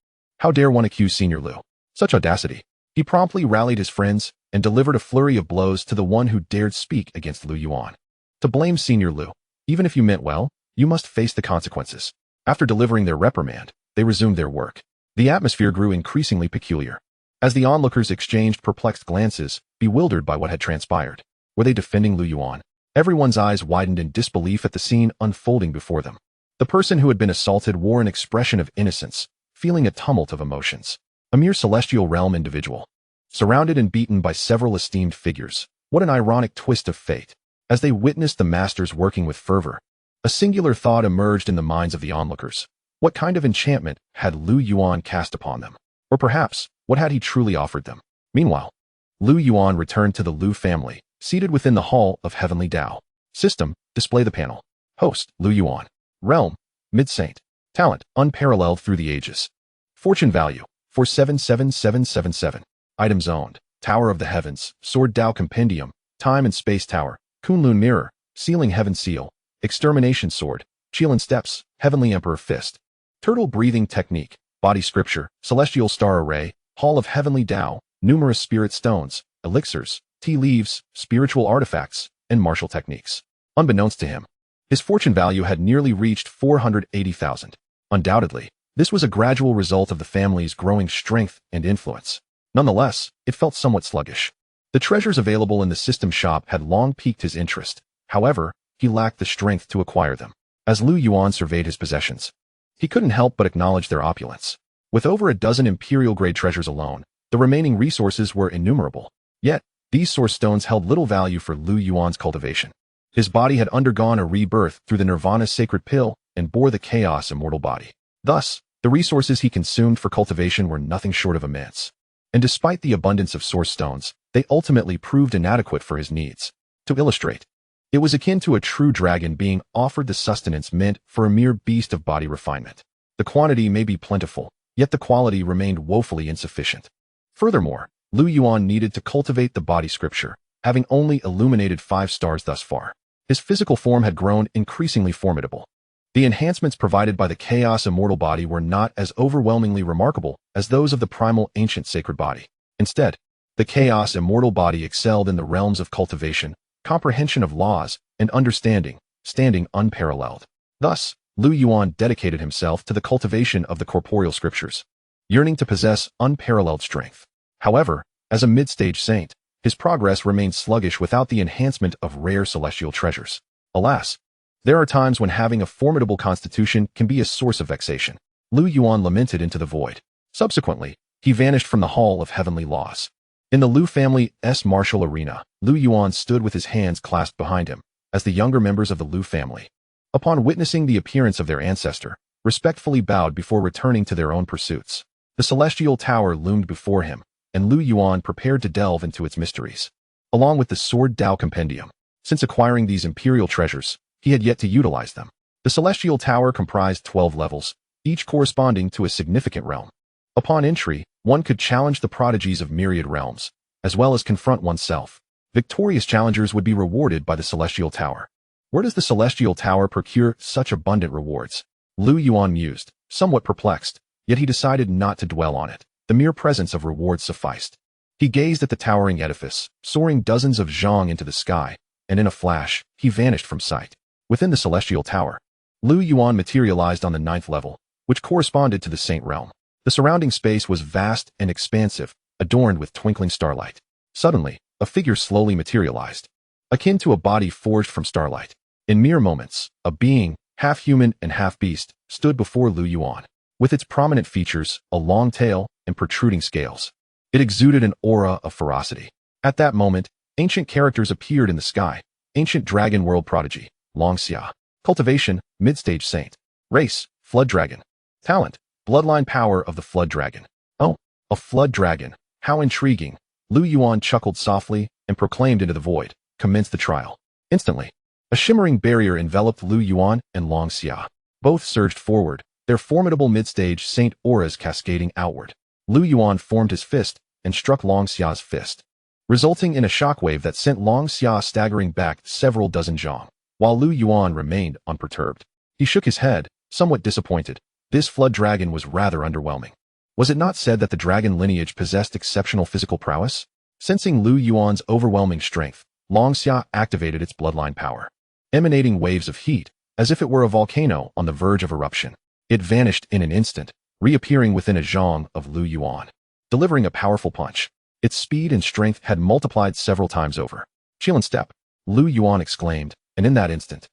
How dare one accuse Senior Lu? Such audacity! He promptly rallied his friends and delivered a flurry of blows to the one who dared speak against Lu Yuan. To blame Senior Lu, even if you meant well, you must face the consequences. After delivering their reprimand, they resumed their work. The atmosphere grew increasingly peculiar. As the onlookers exchanged perplexed glances, bewildered by what had transpired, were they defending Lu Yuan? Everyone's eyes widened in disbelief at the scene unfolding before them. The person who had been assaulted wore an expression of innocence, feeling a tumult of emotions. A mere celestial realm individual, surrounded and beaten by several esteemed figures. What an ironic twist of fate. As they witnessed the masters working with fervor, a singular thought emerged in the minds of the onlookers. What kind of enchantment had Lu Yuan cast upon them? Or perhaps, what had he truly offered them? Meanwhile, Lu Yuan returned to the Lu family, seated within the Hall of Heavenly Tao. System, display the panel. Host, Lu Yuan. Realm, Mid-Saint. Talent, unparalleled through the ages. Fortune value, 477777. Items owned, Tower of the Heavens, Sword Tao Compendium, Time and Space Tower, Kunlun Mirror, Sealing Heaven Seal, Extermination Sword, Qilan steps, Heavenly Emperor fist. Turtle breathing technique, body scripture, celestial star array, hall of heavenly Tao, numerous spirit stones, elixirs, tea leaves, spiritual artifacts, and martial techniques. Unbeknownst to him, his fortune value had nearly reached 480,000. Undoubtedly, this was a gradual result of the family's growing strength and influence. Nonetheless, it felt somewhat sluggish. The treasures available in the system shop had long piqued his interest. However, he lacked the strength to acquire them. As Lu Yuan surveyed his possessions, he couldn't help but acknowledge their opulence. With over a dozen imperial-grade treasures alone, the remaining resources were innumerable. Yet, these source stones held little value for Lu Yuan's cultivation. His body had undergone a rebirth through the Nirvana's sacred pill and bore the chaos immortal body. Thus, the resources he consumed for cultivation were nothing short of immense. And despite the abundance of source stones, they ultimately proved inadequate for his needs. To illustrate, it was akin to a true dragon being offered the sustenance meant for a mere beast of body refinement. The quantity may be plentiful, yet the quality remained woefully insufficient. Furthermore, Lu Yuan needed to cultivate the body scripture, having only illuminated 5 stars thus far. His physical form had grown increasingly formidable. The enhancements provided by the chaos immortal body were not as overwhelmingly remarkable as those of the primal ancient sacred body. Instead, the chaos immortal body excelled in the realms of cultivation, comprehension of laws, and understanding, standing unparalleled. Thus, Lu Yuan dedicated himself to the cultivation of the corporeal scriptures, yearning to possess unparalleled strength. However, as a mid-stage saint, his progress remained sluggish without the enhancement of rare celestial treasures. Alas, there are times when having a formidable constitution can be a source of vexation. Lu Yuan lamented into the void. Subsequently, he vanished from the Hall of Heavenly Laws. In the Lu family's martial arena, Lu Yuan stood with his hands clasped behind him, as the younger members of the Lu family, upon witnessing the appearance of their ancestor, respectfully bowed before returning to their own pursuits. The celestial tower loomed before him, and Lu Yuan prepared to delve into its mysteries. Along with the Sword Tao Compendium, since acquiring these imperial treasures, he had yet to utilize them. The celestial tower comprised 12 levels, each corresponding to a significant realm. Upon entry, one could challenge the prodigies of myriad realms, as well as confront oneself. Victorious challengers would be rewarded by the celestial tower. Where does the celestial tower procure such abundant rewards? Lu Yuan mused, somewhat perplexed, yet he decided not to dwell on it. The mere presence of rewards sufficed. He gazed at the towering edifice, soaring dozens of zhang into the sky, and in a flash, he vanished from sight. Within the celestial tower, Lu Yuan materialized on the 9th level, which corresponded to the saint realm. The surrounding space was vast and expansive, adorned with twinkling starlight. Suddenly, a figure slowly materialized, akin to a body forged from starlight. In mere moments, a being, half human and half beast, stood before Lu Yuan. With its prominent features, a long tail, and protruding scales, it exuded an aura of ferocity. At that moment, ancient characters appeared in the sky. Ancient dragon world prodigy, xianxia. Cultivation, mid-stage saint. Race, flood dragon. Talent, bloodline power of the flood dragon. Oh, a flood dragon. How intriguing. Lu Yuan chuckled softly and proclaimed into the void, commence the trial. Instantly, a shimmering barrier enveloped Lu Yuan and xianxia. Both surged forward, their formidable mid-stage saint auras cascading outward. Lu Yuan formed his fist and struck xianxia's fist, resulting in a shockwave that sent xianxia staggering back several dozen zhang, while Lu Yuan remained unperturbed. He shook his head, somewhat disappointed. This flood dragon was rather underwhelming. Was it not said that the dragon lineage possessed exceptional physical prowess? Sensing Lu Yuan's overwhelming strength, xianxia activated its bloodline power, emanating waves of heat, as if it were a volcano on the verge of eruption. It vanished in an instant, reappearing within a zhang of Lu Yuan, delivering a powerful punch. Its speed and strength had multiplied several times over. Qilan step, Lu Yuan exclaimed, and in that instant,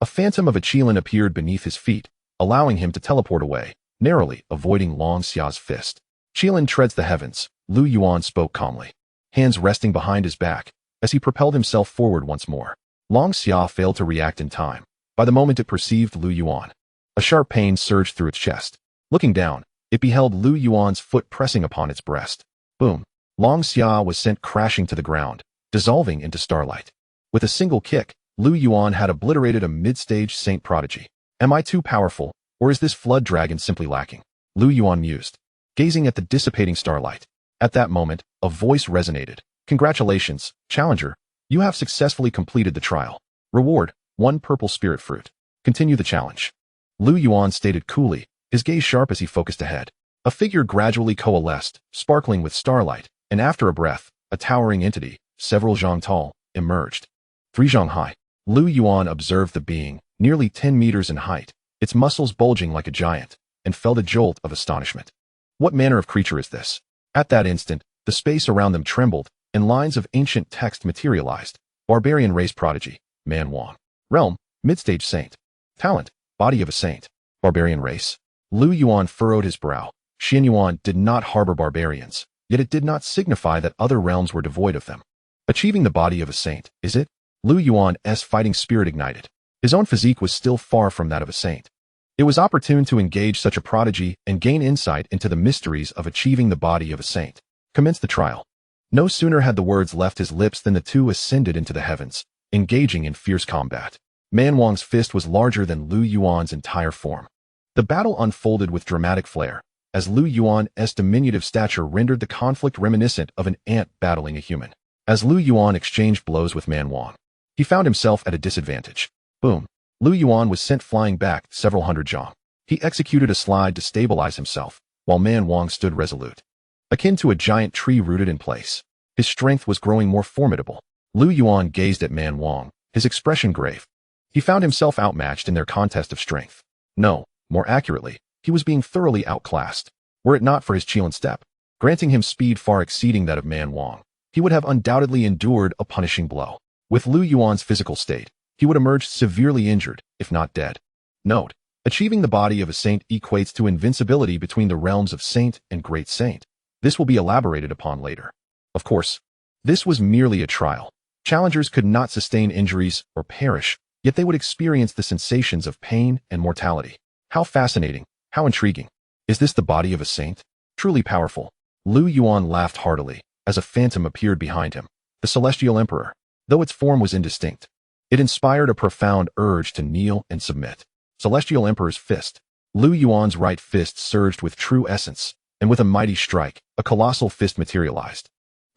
a phantom of a Qilan appeared beneath his feet, allowing him to teleport away, narrowly avoiding xianxia's fist. Qilan treads the heavens, Lu Yuan spoke calmly, hands resting behind his back, as he propelled himself forward once more. Xianxia failed to react in time. By the moment it perceived Lu Yuan, a sharp pain surged through its chest. Looking down, it beheld Lu Yuan's foot pressing upon its breast. Boom! Xianxia was sent crashing to the ground, dissolving into starlight. With a single kick, Lu Yuan had obliterated a mid-stage saint prodigy. Am I too powerful, or is this flood dragon simply lacking? Lu Yuan mused, gazing at the dissipating starlight. At that moment, a voice resonated. Congratulations, challenger. You have successfully completed the trial. Reward, 1 purple spirit fruit. Continue the challenge. Lu Yuan stated coolly, his gaze sharp as he focused ahead. A figure gradually coalesced, sparkling with starlight, and after a breath, a towering entity, several zhang tall, emerged. 3 zhang high. Lu Yuan observed the being, nearly 10 meters in height, its muscles bulging like a giant, and felt a jolt of astonishment. What manner of creature is this? At that instant, the space around them trembled, and lines of ancient text materialized. Barbarian race prodigy, Xuanhuang. Realm, mid-stage saint. Talent, body of a saint. Barbarian race. Lu Yuan furrowed his brow. Xuanhuang did not harbor barbarians, yet it did not signify that other realms were devoid of them. Achieving the body of a saint, is it? Lu Yuan's fighting spirit ignited. His own physique was still far from that of a saint. It was opportune to engage such a prodigy and gain insight into the mysteries of achieving the body of a saint. Commence the trial. No sooner had the words left his lips than the two ascended into the heavens, engaging in fierce combat. Xuanhuang's fist was larger than Lu Yuan's entire form. The battle unfolded with dramatic flair, as Lu Yuan's diminutive stature rendered the conflict reminiscent of an ant battling a human. As Lu Yuan exchanged blows with Xuanhuang, he found himself at a disadvantage. Boom. Lu Yuan was sent flying back several hundred zhang. He executed a slide to stabilize himself, while Xuanhuang stood resolute, akin to a giant tree rooted in place. His strength was growing more formidable. Lu Yuan gazed at Xuanhuang, his expression grave. He found himself outmatched in their contest of strength. No, more accurately, he was being thoroughly outclassed. Were it not for his qian step, granting him speed far exceeding that of Xuanhuang, he would have undoubtedly endured a punishing blow. With Lu Yuan's physical state, he would emerge severely injured, if not dead. Note: achieving the body of a saint equates to invincibility between the realms of saint and great saint. This will be elaborated upon later. Of course, this was merely a trial. Challengers could not sustain injuries or perish, yet they would experience the sensations of pain and mortality. How fascinating, how intriguing. Is this the body of a saint? Truly powerful. Lu Yuan laughed heartily, as a phantom appeared behind him, the celestial emperor. Though its form was indistinct, it inspired a profound urge to kneel and submit. Celestial Emperor's fist. Lu Yuan's right fist surged with true essence, and with a mighty strike, a colossal fist materialized,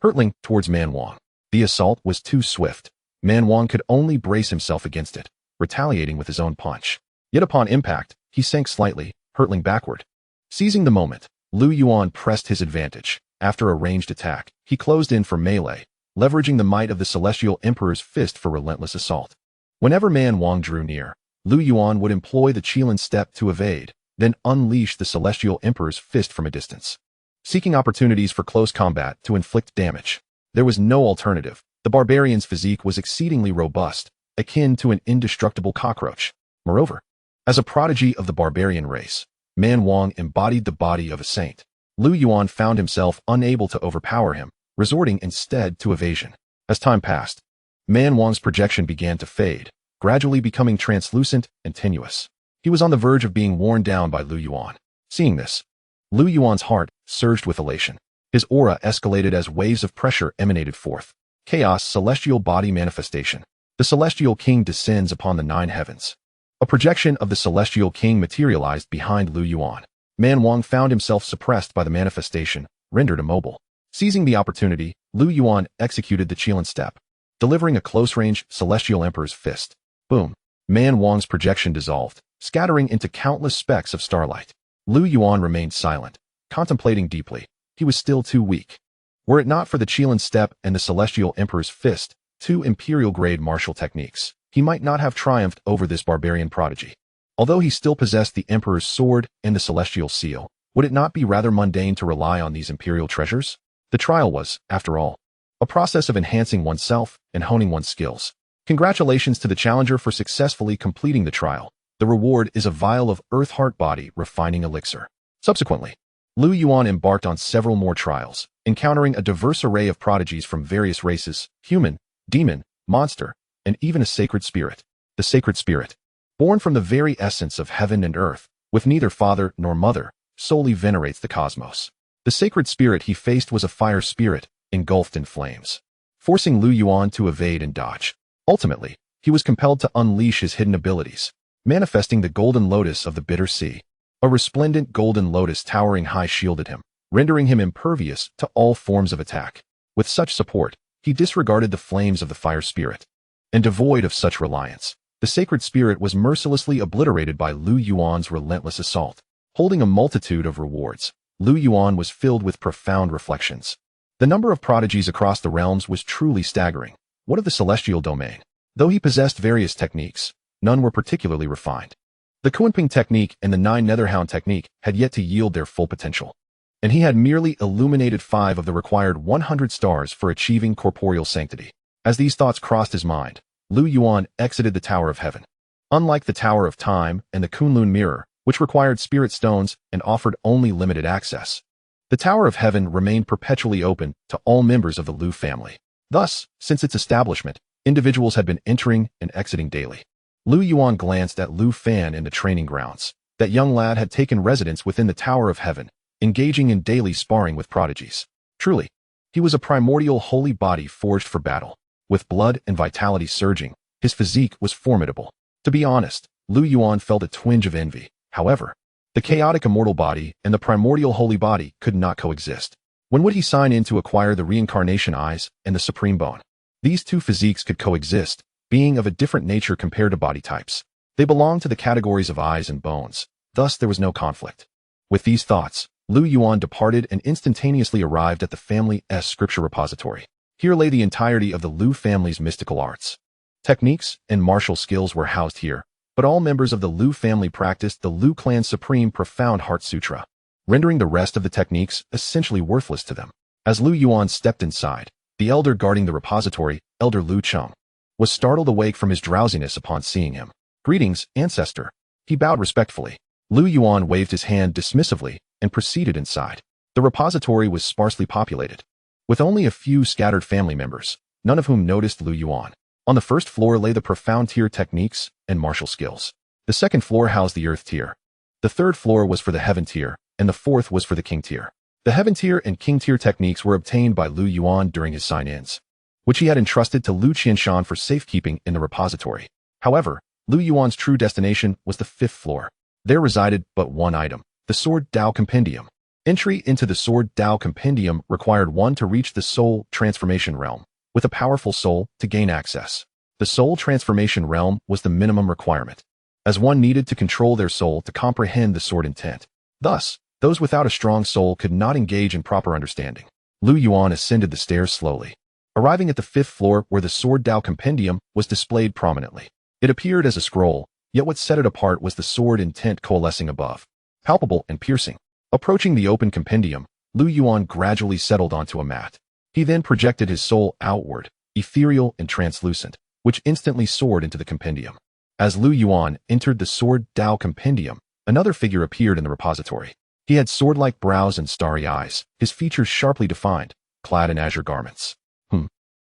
hurtling towards Xuanhuang. The assault was too swift. Xuanhuang could only brace himself against it, retaliating with his own punch. Yet upon impact, he sank slightly, hurtling backward. Seizing the moment, Lu Yuan pressed his advantage. After a ranged attack, he closed in for melee, leveraging the might of the Celestial Emperor's fist for relentless assault. Whenever Xuanhuang drew near, Lu Yuan would employ the qian step to evade, then unleash the Celestial Emperor's fist from a distance, seeking opportunities for close combat to inflict damage. There was no alternative. The barbarian's physique was exceedingly robust, akin to an indestructible cockroach. Moreover, as a prodigy of the barbarian race, Xuanhuang embodied the body of a saint. Lu Yuan found himself unable to overpower him, resorting instead to evasion. As time passed, Xuanhuang's projection began to fade, gradually becoming translucent and tenuous. He was on the verge of being worn down by Lu Yuan. Seeing this, Lu Yuan's heart surged with elation. His aura escalated as waves of pressure emanated forth. Chaos celestial body manifestation. The celestial king descends upon the 9 heavens. A projection of the celestial king materialized behind Lu Yuan. Xuanhuang found himself suppressed by the manifestation, rendered immobile. Seizing the opportunity, Lu Yuan executed the qian step, delivering a close-range celestial emperor's fist. Boom. Xuanhuang's projection dissolved, scattering into countless specks of starlight. Lu Yuan remained silent, contemplating deeply. He was still too weak. Were it not for the qian step and the celestial emperor's fist, 2 imperial-grade martial techniques, he might not have triumphed over this barbarian prodigy. Although he still possessed the emperor's sword and the celestial seal, would it not be rather mundane to rely on these imperial treasures? The trial was, after all, a process of enhancing oneself and honing one's skills. Congratulations to the challenger for successfully completing the trial. The reward is a vial of Earth Heart Body Refining Elixir. Subsequently, Lu Yuan embarked on several more trials, encountering a diverse array of prodigies from various races: human, demon, monster, and even a sacred spirit. The sacred spirit, born from the very essence of heaven and earth, with neither father nor mother, solely venerates the cosmos. The sacred spirit he faced was a fire spirit, engulfed in flames, forcing Lu Yuan to evade and dodge. Ultimately, he was compelled to unleash his hidden abilities, manifesting the golden lotus of the bitter sea. A resplendent golden lotus towering high shielded him, rendering him impervious to all forms of attack. With such support, he disregarded the flames of the fire spirit. And devoid of such reliance, The sacred spirit was mercilessly obliterated by Lu Yuan's relentless assault. Holding a multitude of rewards, Lu Yuan was filled with profound reflections. The number of prodigies across the realms was truly staggering. What of the celestial domain? Though he possessed various techniques, none were particularly refined. The Xuanhuang technique and the Nine Netherhound technique had yet to yield their full potential, and he had merely illuminated 5 of the required 100 stars for achieving corporeal sanctity. As these thoughts crossed his mind, Lu Yuan exited the Tower of Heaven. Unlike the Tower of Time and the Kunlun Mirror, which required spirit stones and offered only limited access, the Tower of Heaven remained perpetually open to all members of the Lu family. Thus, since its establishment, individuals had been entering and exiting daily. Lu Yuan glanced at Lu Fan in the training grounds. That young lad had taken residence within the Tower of Heaven, engaging in daily sparring with prodigies. Truly, he was a primordial holy body forged for battle. With blood and vitality surging, his physique was formidable. To be honest, Lu Yuan felt a twinge of envy. However, the chaotic immortal body and the primordial holy body could not coexist. When would he sign in to acquire the reincarnation eyes and the supreme bone? These two physiques could coexist, being of a different nature compared to body types. They belonged to the categories of eyes and bones, thus there was no conflict. With these thoughts, Lu Yuan departed and instantaneously arrived at the family's scripture repository. Here lay the entirety of the Lu family's mystical arts. Techniques and martial skills were housed here, but all members of the Lu family practiced the Lu clan's supreme profound heart sutra, rendering the rest of the techniques essentially worthless to them. As Lu Yuan stepped inside, the elder guarding the repository, Elder Lu Cheng, was startled awake from his drowsiness upon seeing him. "Greetings, Ancestor." He bowed respectfully. Lu Yuan waved his hand dismissively and proceeded inside. The repository was sparsely populated, with only a few scattered family members, none of whom noticed Lu Yuan. On the first floor lay the profound tier techniques and martial skills. The second floor housed the earth tier. The third floor was for the heaven tier, and the fourth was for the king tier. The heaven tier and king tier techniques were obtained by Lu Yuan during his sign-ins, which he had entrusted to Lu Qianshan for safekeeping in the repository. However, Lu Yuan's true destination was the 5th floor. There resided but one item, the Sword Dao Compendium. Entry into the Sword Dao Compendium required one to reach the soul transformation realm, with a powerful soul to gain access. The soul transformation realm was the minimum requirement, as one needed to control their soul to comprehend the sword intent. Thus, those without a strong soul could not engage in proper understanding. Lu Yuan ascended the stairs slowly, arriving at the 5th floor where the Sword Dao Compendium was displayed prominently. It appeared as a scroll, yet what set it apart was the sword intent coalescing above, palpable and piercing. Approaching the open compendium, Lu Yuan gradually settled onto a mat. He then projected his soul outward, ethereal and translucent, which instantly soared into the compendium. As Lu Yuan entered the Sword Dao Compendium, another figure appeared in the repository. He had sword-like brows and starry eyes, his features sharply defined, clad in azure garments.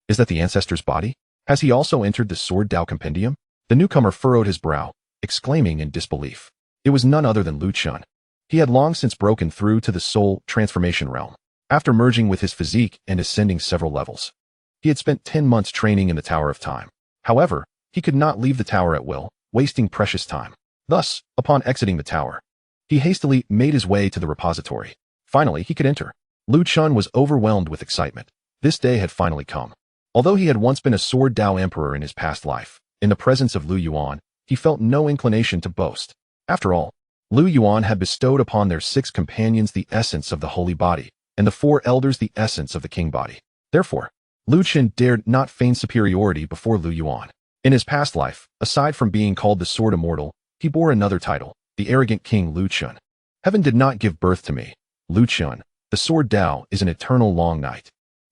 Is that the Ancestor's body? Has he also entered the Sword Dao Compendium? The newcomer furrowed his brow, exclaiming in disbelief. It was none other than Lu Chun. He had long since broken through to the soul transformation realm, after merging with his physique and ascending several levels. He had spent 10 months training in the Tower of Time. However, he could not leave the tower at will, wasting precious time. Thus, upon exiting the tower, he hastily made his way to the repository. Finally, he could enter. Lu Chun was overwhelmed with excitement. This day had finally come. Although he had once been a Sword Dao Emperor in his past life, in the presence of Lu Yuan, he felt no inclination to boast. After all, Lu Yuan had bestowed upon their 6 companions the essence of the holy body, and the 4 elders the essence of the king body. Therefore, Lu Chen dared not feign superiority before Lu Yuan. In his past life, aside from being called the Sword Immortal, he bore another title, the arrogant king Lu Chun. Heaven did not give birth to me, Lu Chun. The Sword Dao is an eternal long night.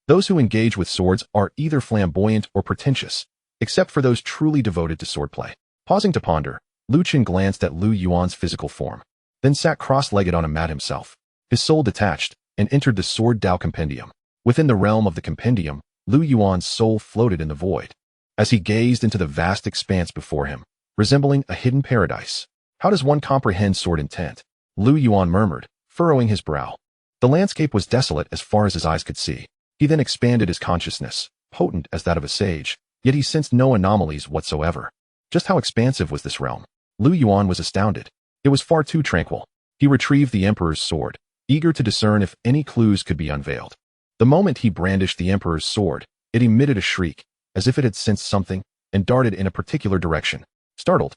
Those who engage with swords are either flamboyant or pretentious, except for those truly devoted to swordplay. Pausing to ponder, Lu Chen glanced at Lu Yuan's physical form, then sat cross-legged on a mat himself. His soul detached and entered the Sword Dao Compendium. Within the realm of the compendium, Lu Yuan's soul floated in the void. As he gazed into the vast expanse before him, resembling a hidden paradise. How does one comprehend sword intent? Lu Yuan murmured, furrowing his brow. The landscape was desolate as far as his eyes could see. He then expanded his consciousness, potent as that of a sage, yet he sensed no anomalies whatsoever. Just how expansive was this realm? Lu Yuan was astounded. It was far too tranquil. He retrieved the Emperor's sword, eager to discern if any clues could be unveiled. The moment he brandished the Emperor's sword, it emitted a shriek, as if it had sensed something, and darted in a particular direction. Startled,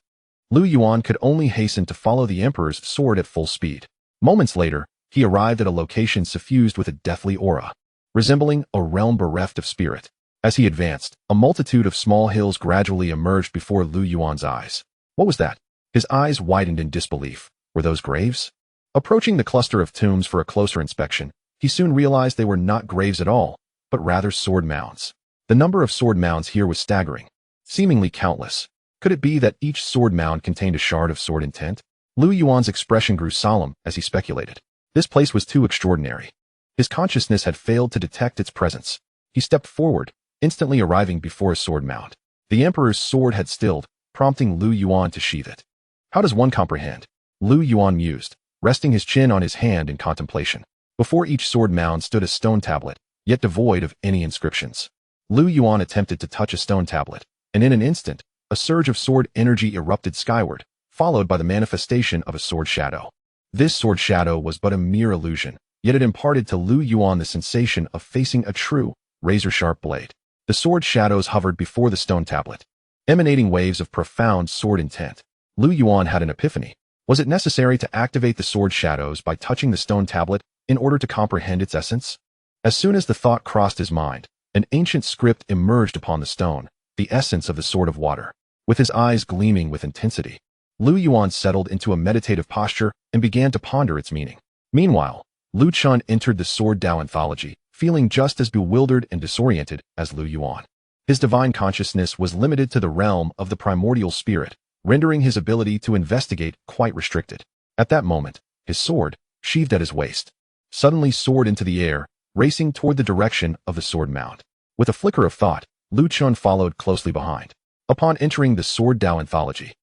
Lu Yuan could only hasten to follow the emperor's sword at full speed. Moments later, he arrived at a location suffused with a deathly aura, resembling a realm bereft of spirit. As he advanced, a multitude of small hills gradually emerged before Lu Yuan's eyes. What was that? His eyes widened in disbelief. Were those graves? Approaching the cluster of tombs for a closer inspection, he soon realized they were not graves at all, but rather sword mounds. The number of sword mounds here was staggering, seemingly countless. Could it be that each sword mound contained a shard of sword intent? Lu Yuan's expression grew solemn as he speculated. This place was too extraordinary. His consciousness had failed to detect its presence. He stepped forward, instantly arriving before a sword mound. The emperor's sword had stilled, prompting Lu Yuan to sheath it. How does one comprehend? Lu Yuan mused, resting his chin on his hand in contemplation. Before each sword mound stood a stone tablet, yet devoid of any inscriptions. Lu Yuan attempted to touch a stone tablet, and in an instant, a surge of sword energy erupted skyward, followed by the manifestation of a sword shadow. This sword shadow was but a mere illusion, yet it imparted to Lu Yuan the sensation of facing a true, razor-sharp blade. The sword shadows hovered before the stone tablet, emanating waves of profound sword intent. Lu Yuan had an epiphany. Was it necessary to activate the sword shadows by touching the stone tablet in order to comprehend its essence? As soon as the thought crossed his mind, an ancient script emerged upon the stone, the essence of the Sword of Water. With his eyes gleaming with intensity, Lu Yuan settled into a meditative posture and began to ponder its meaning. Meanwhile, Lu Chun entered the Sword Dao anthology, feeling just as bewildered and disoriented as Lu Yuan. His divine consciousness was limited to the realm of the primordial spirit, rendering his ability to investigate quite restricted. At that moment, his sword, sheathed at his waist, suddenly soared into the air, racing toward the direction of the sword mound. With a flicker of thought, Lu Chun followed closely behind. Upon entering the Sword Dao anthology,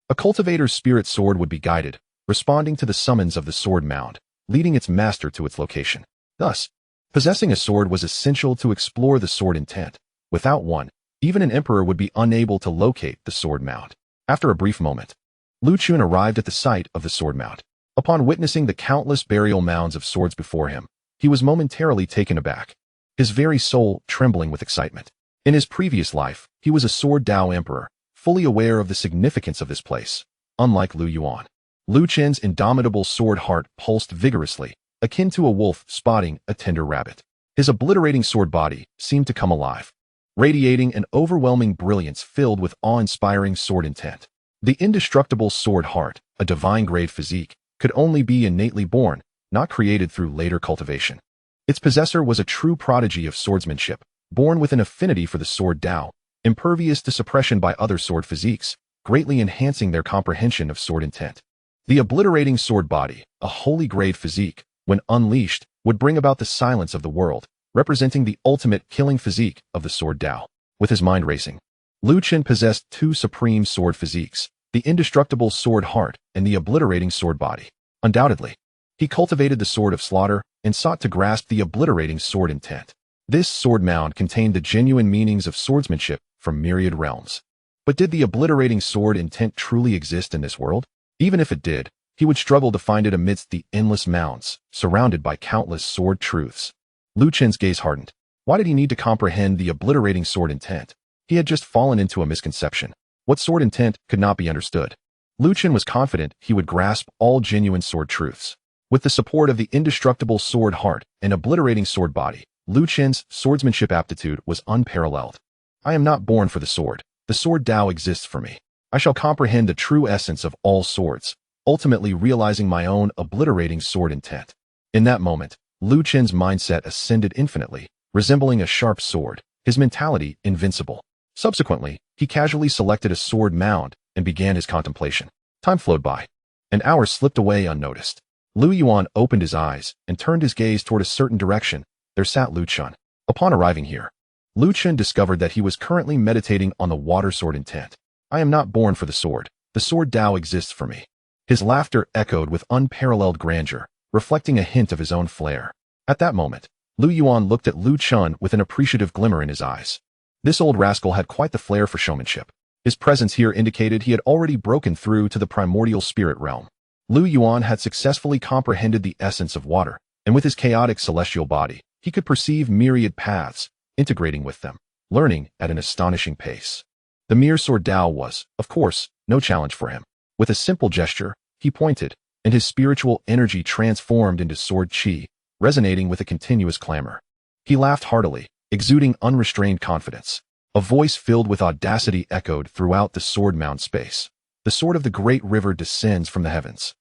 a cultivator's spirit sword would be guided, responding to the summons of the sword mound, leading its master to its location. Thus, possessing a sword was essential to explore the sword intent. Without one, even an emperor would be unable to locate the sword mound. After a brief moment, Lu Chun arrived at the site of the sword mound. Upon witnessing the countless burial mounds of swords before him, he was momentarily taken aback, his very soul trembling with excitement. In his previous life, he was a Sword Dao emperor, fully aware of the significance of this place. Unlike Lu Yuan, Lu Chun's indomitable sword heart pulsed vigorously, akin to a wolf spotting a tender rabbit. His obliterating sword body seemed to come alive, radiating an overwhelming brilliance filled with awe-inspiring sword intent. The indestructible sword heart, a divine-grade physique, could only be innately born, not created through later cultivation. Its possessor was a true prodigy of swordsmanship, born with an affinity for the Sword Dao, impervious to suppression by other sword physiques, greatly enhancing their comprehension of sword intent. The obliterating sword body, a holy grade physique, when unleashed, would bring about the silence of the world, representing the ultimate killing physique of the Sword Dao. With his mind racing, Lu Chun possessed two supreme sword physiques, the indestructible sword heart and the obliterating sword body. Undoubtedly, he cultivated the sword of slaughter and sought to grasp the obliterating sword intent. This sword mound contained the genuine meanings of swordsmanship from myriad realms. But did the obliterating sword intent truly exist in this world? Even if it did, he would struggle to find it amidst the endless mounds, surrounded by countless sword truths. Lu Chun's gaze hardened. Why did he need to comprehend the obliterating sword intent? He had just fallen into a misconception. What sword intent could not be understood? Lu Chun was confident he would grasp all genuine sword truths. With the support of the indestructible sword heart and obliterating sword body, Lu Chun's swordsmanship aptitude was unparalleled. I am not born for the sword. The Sword Dao exists for me. I shall comprehend the true essence of all swords, ultimately realizing my own obliterating sword intent. In that moment, Lu Chun's mindset ascended infinitely, resembling a sharp sword, his mentality invincible. Subsequently, he casually selected a sword mound and began his contemplation. Time flowed by. An hour slipped away unnoticed. Lu Yuan opened his eyes and turned his gaze toward a certain direction. There sat Lu Chun. Upon arriving here, Lu Chun discovered that he was currently meditating on the water sword intent. I am not born for the sword. The Sword Dao exists for me. His laughter echoed with unparalleled grandeur, reflecting a hint of his own flair. At that moment, Lu Yuan looked at Lu Chun with an appreciative glimmer in his eyes. This old rascal had quite the flair for showmanship. His presence here indicated he had already broken through to the primordial spirit realm. Lu Yuan had successfully comprehended the essence of water, and with his chaotic celestial body, he could perceive myriad paths, integrating with them, learning at an astonishing pace. The mere Sword Dao was, of course, no challenge for him. With a simple gesture, he pointed, and his spiritual energy transformed into sword chi, resonating with a continuous clamor. He laughed heartily, exuding unrestrained confidence. A voice filled with audacity echoed throughout the sword-mound space. The sword of the great river descends from the heavens.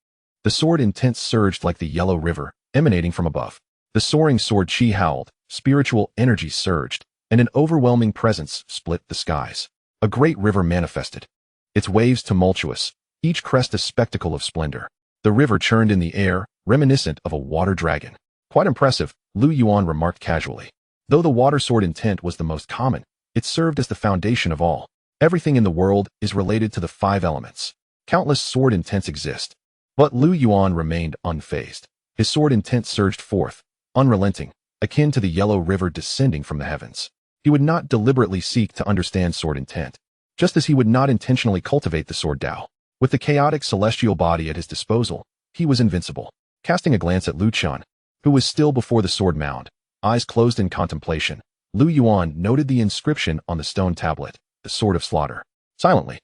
The sword intent surged like the yellow river, emanating from above. The soaring sword chi howled, spiritual energy surged, and an overwhelming presence split the skies. A great river manifested. Its waves tumultuous, each crest a spectacle of splendor. The river churned in the air, reminiscent of a water dragon. Quite impressive, Lu Yuan remarked casually. Though the water sword intent was the most common, it served as the foundation of all. Everything in the world is related to the 5 elements. Countless sword intents exist. But Lu Yuan remained unfazed. His sword intent surged forth, unrelenting, akin to the yellow river descending from the heavens. He would not deliberately seek to understand sword intent, just as he would not intentionally cultivate the sword Tao. With the chaotic celestial body at his disposal, he was invincible. Casting a glance at Lu Qian, who was still before the sword mound, eyes closed in contemplation, Lu Yuan noted the inscription on the stone tablet, the Sword of Slaughter. Silently,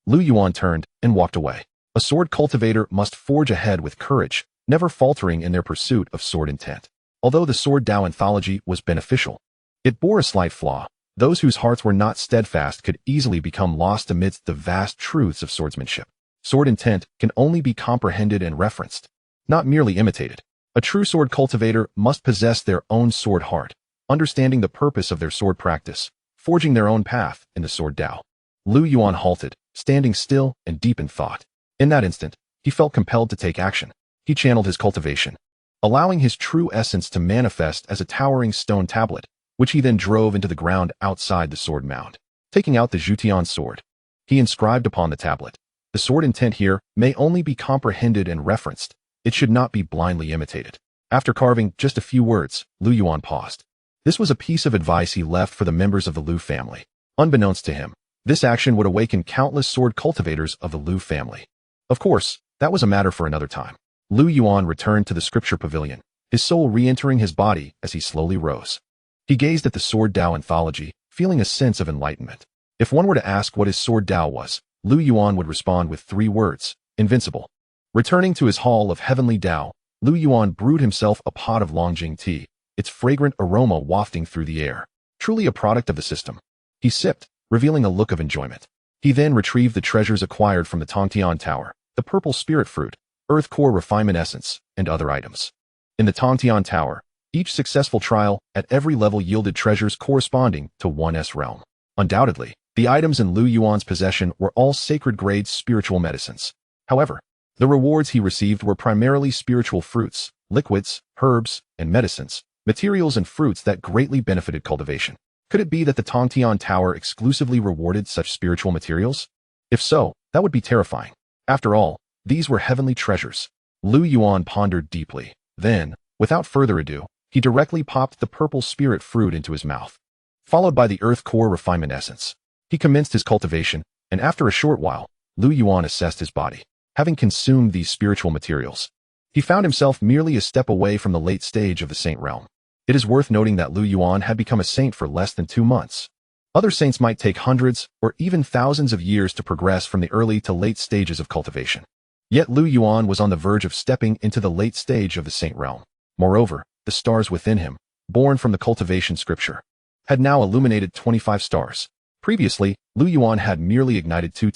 Lu Yuan turned and walked away. A sword cultivator must forge ahead with courage, never faltering in their pursuit of sword intent. Although the Sword Tao anthology was beneficial, it bore a slight flaw. Those whose hearts were not steadfast could easily become lost amidst the vast truths of swordsmanship. Sword intent can only be comprehended and referenced, not merely imitated. A true sword cultivator must possess their own sword heart, understanding the purpose of their sword practice, forging their own path in the Sword Tao. Lu Yuan halted, standing still and deep in thought. In that instant, he felt compelled to take action. He channeled his cultivation, allowing his true essence to manifest as a towering stone tablet, which he then drove into the ground outside the sword mound. Taking out the Zhutian sword, he inscribed upon the tablet, "The sword intent here may only be comprehended and referenced. It should not be blindly imitated." After carving just a few words, Lu Yuan paused. This was a piece of advice he left for the members of the Lu family. Unbeknownst to him, this action would awaken countless sword cultivators of the Lu family. Of course, that was a matter for another time. Lu Yuan returned to the scripture pavilion, his soul re-entering his body as he slowly rose. He gazed at the Sword Tao anthology, feeling a sense of enlightenment. If one were to ask what his Sword Tao was, Lu Yuan would respond with 3 words: invincible. Returning to his hall of heavenly Tao, Lu Yuan brewed himself a pot of Longjing tea, its fragrant aroma wafting through the air. Truly a product of the system. He sipped, revealing a look of enjoyment. He then retrieved the treasures acquired from the Tongtian Tower, the purple spirit fruit, earth core refinement essence, and other items. In the Tongtian Tower, each successful trial at every level yielded treasures corresponding to 1's realm. Undoubtedly, the items in Lu Yuan's possession were all sacred-grade spiritual medicines. However, the rewards he received were primarily spiritual fruits, liquids, herbs, and medicines, materials and fruits that greatly benefited cultivation. Could it be that the Tongtian Tower exclusively rewarded such spiritual materials? If so, that would be terrifying. After all, these were heavenly treasures. Lu Yuan pondered deeply. Then, without further ado, he directly popped the purple spirit fruit into his mouth, followed by the earth core refinement essence. He commenced his cultivation, and after a short while, Lu Yuan assessed his body. Having consumed these spiritual materials, he found himself merely a step away from the late stage of the saint realm. It is worth noting that Lu Yuan had become a saint for less than 2 months. Other saints might take hundreds or even thousands of years to progress from the early to late stages of cultivation. Yet Lu Yuan was on the verge of stepping into the late stage of the saint realm. Moreover, the stars within him, born from the cultivation scripture, had now illuminated 25 stars. Previously, Lu Yuan had merely ignited 2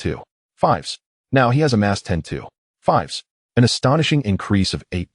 5s. Now he has amassed 10 5s, an astonishing increase of 8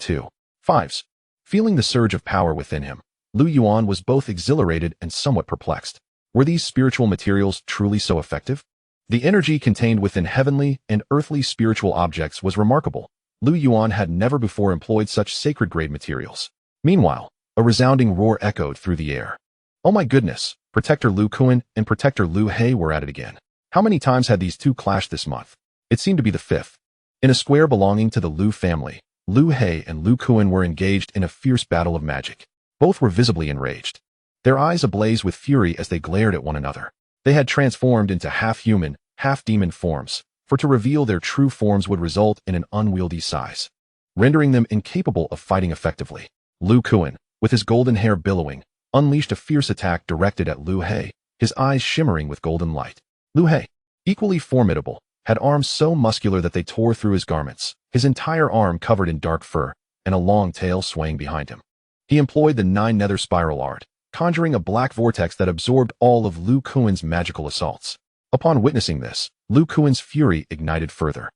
5s. Feeling the surge of power within him, Lu Yuan was both exhilarated and somewhat perplexed. Were these spiritual materials truly so effective? The energy contained within heavenly and earthly spiritual objects was remarkable. Lu Yuan had never before employed such sacred-grade materials. Meanwhile, a resounding roar echoed through the air. Oh my goodness, Protector Lu Kuan and Protector Lu He were at it again. How many times had these two clashed this month? It seemed to be the 5th. In a square belonging to the Lu family, Lu He and Lu Kuan were engaged in a fierce battle of magic. Both were visibly enraged, their eyes ablaze with fury as they glared at one another. They had transformed into half-human, half-demon forms, for to reveal their true forms would result in an unwieldy size, rendering them incapable of fighting effectively. Lu Kuan, with his golden hair billowing, unleashed a fierce attack directed at Lu He, his eyes shimmering with golden light. Lu He, equally formidable, had arms so muscular that they tore through his garments, his entire arm covered in dark fur, and a long tail swaying behind him. He employed the 9 nether spiral art, conjuring a black vortex that absorbed all of Lu Kuan's magical assaults. Upon witnessing this, Lu Kuan's fury ignited further.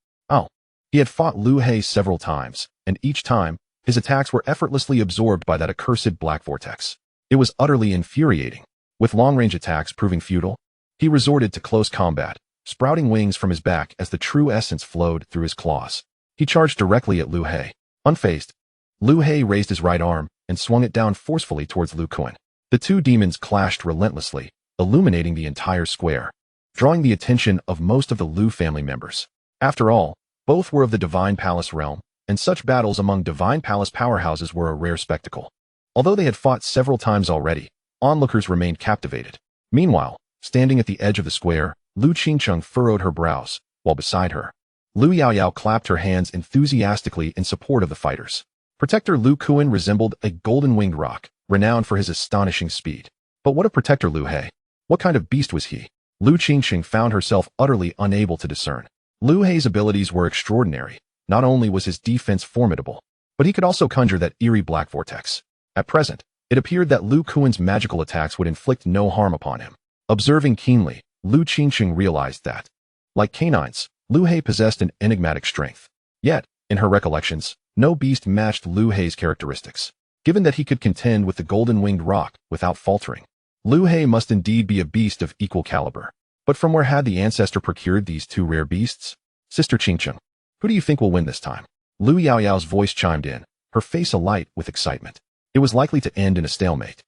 He had fought Lu He several times, and each time, his attacks were effortlessly absorbed by that accursed black vortex. It was utterly infuriating. With long-range attacks proving futile, he resorted to close combat, sprouting wings from his back as the true essence flowed through his claws. He charged directly at Lu He. Unfazed, Lu He raised his right arm and swung it down forcefully towards Lu Kuan. The two demons clashed relentlessly, illuminating the entire square, drawing the attention of most of the Lu family members. After all, both were of the Divine Palace realm, and such battles among Divine Palace powerhouses were a rare spectacle. Although they had fought several times already, onlookers remained captivated. Meanwhile, standing at the edge of the square, Lu Qingcheng furrowed her brows, while beside her, Lu Yaoyao clapped her hands enthusiastically in support of the fighters. Protector Lu Kuan resembled a golden-winged roc, renowned for his astonishing speed. But what of Protector Lu He? What kind of beast was he? Lu Qingcheng found herself utterly unable to discern. Lu He's abilities were extraordinary. Not only was his defense formidable, but he could also conjure that eerie black vortex. At present, it appeared that Lu Kuan's magical attacks would inflict no harm upon him. Observing keenly, Lu Qingcheng realized that, like canines, Lu He possessed an enigmatic strength. Yet, in her recollections, no beast matched Lu He's characteristics. Given that he could contend with the golden-winged roc without faltering, Lu He must indeed be a beast of equal caliber. But from where had the Ancestor procured these two rare beasts? Sister Qingcheng, who do you think will win this time? Lu Yaoyao's voice chimed in, her face alight with excitement. It was likely to end in a stalemate,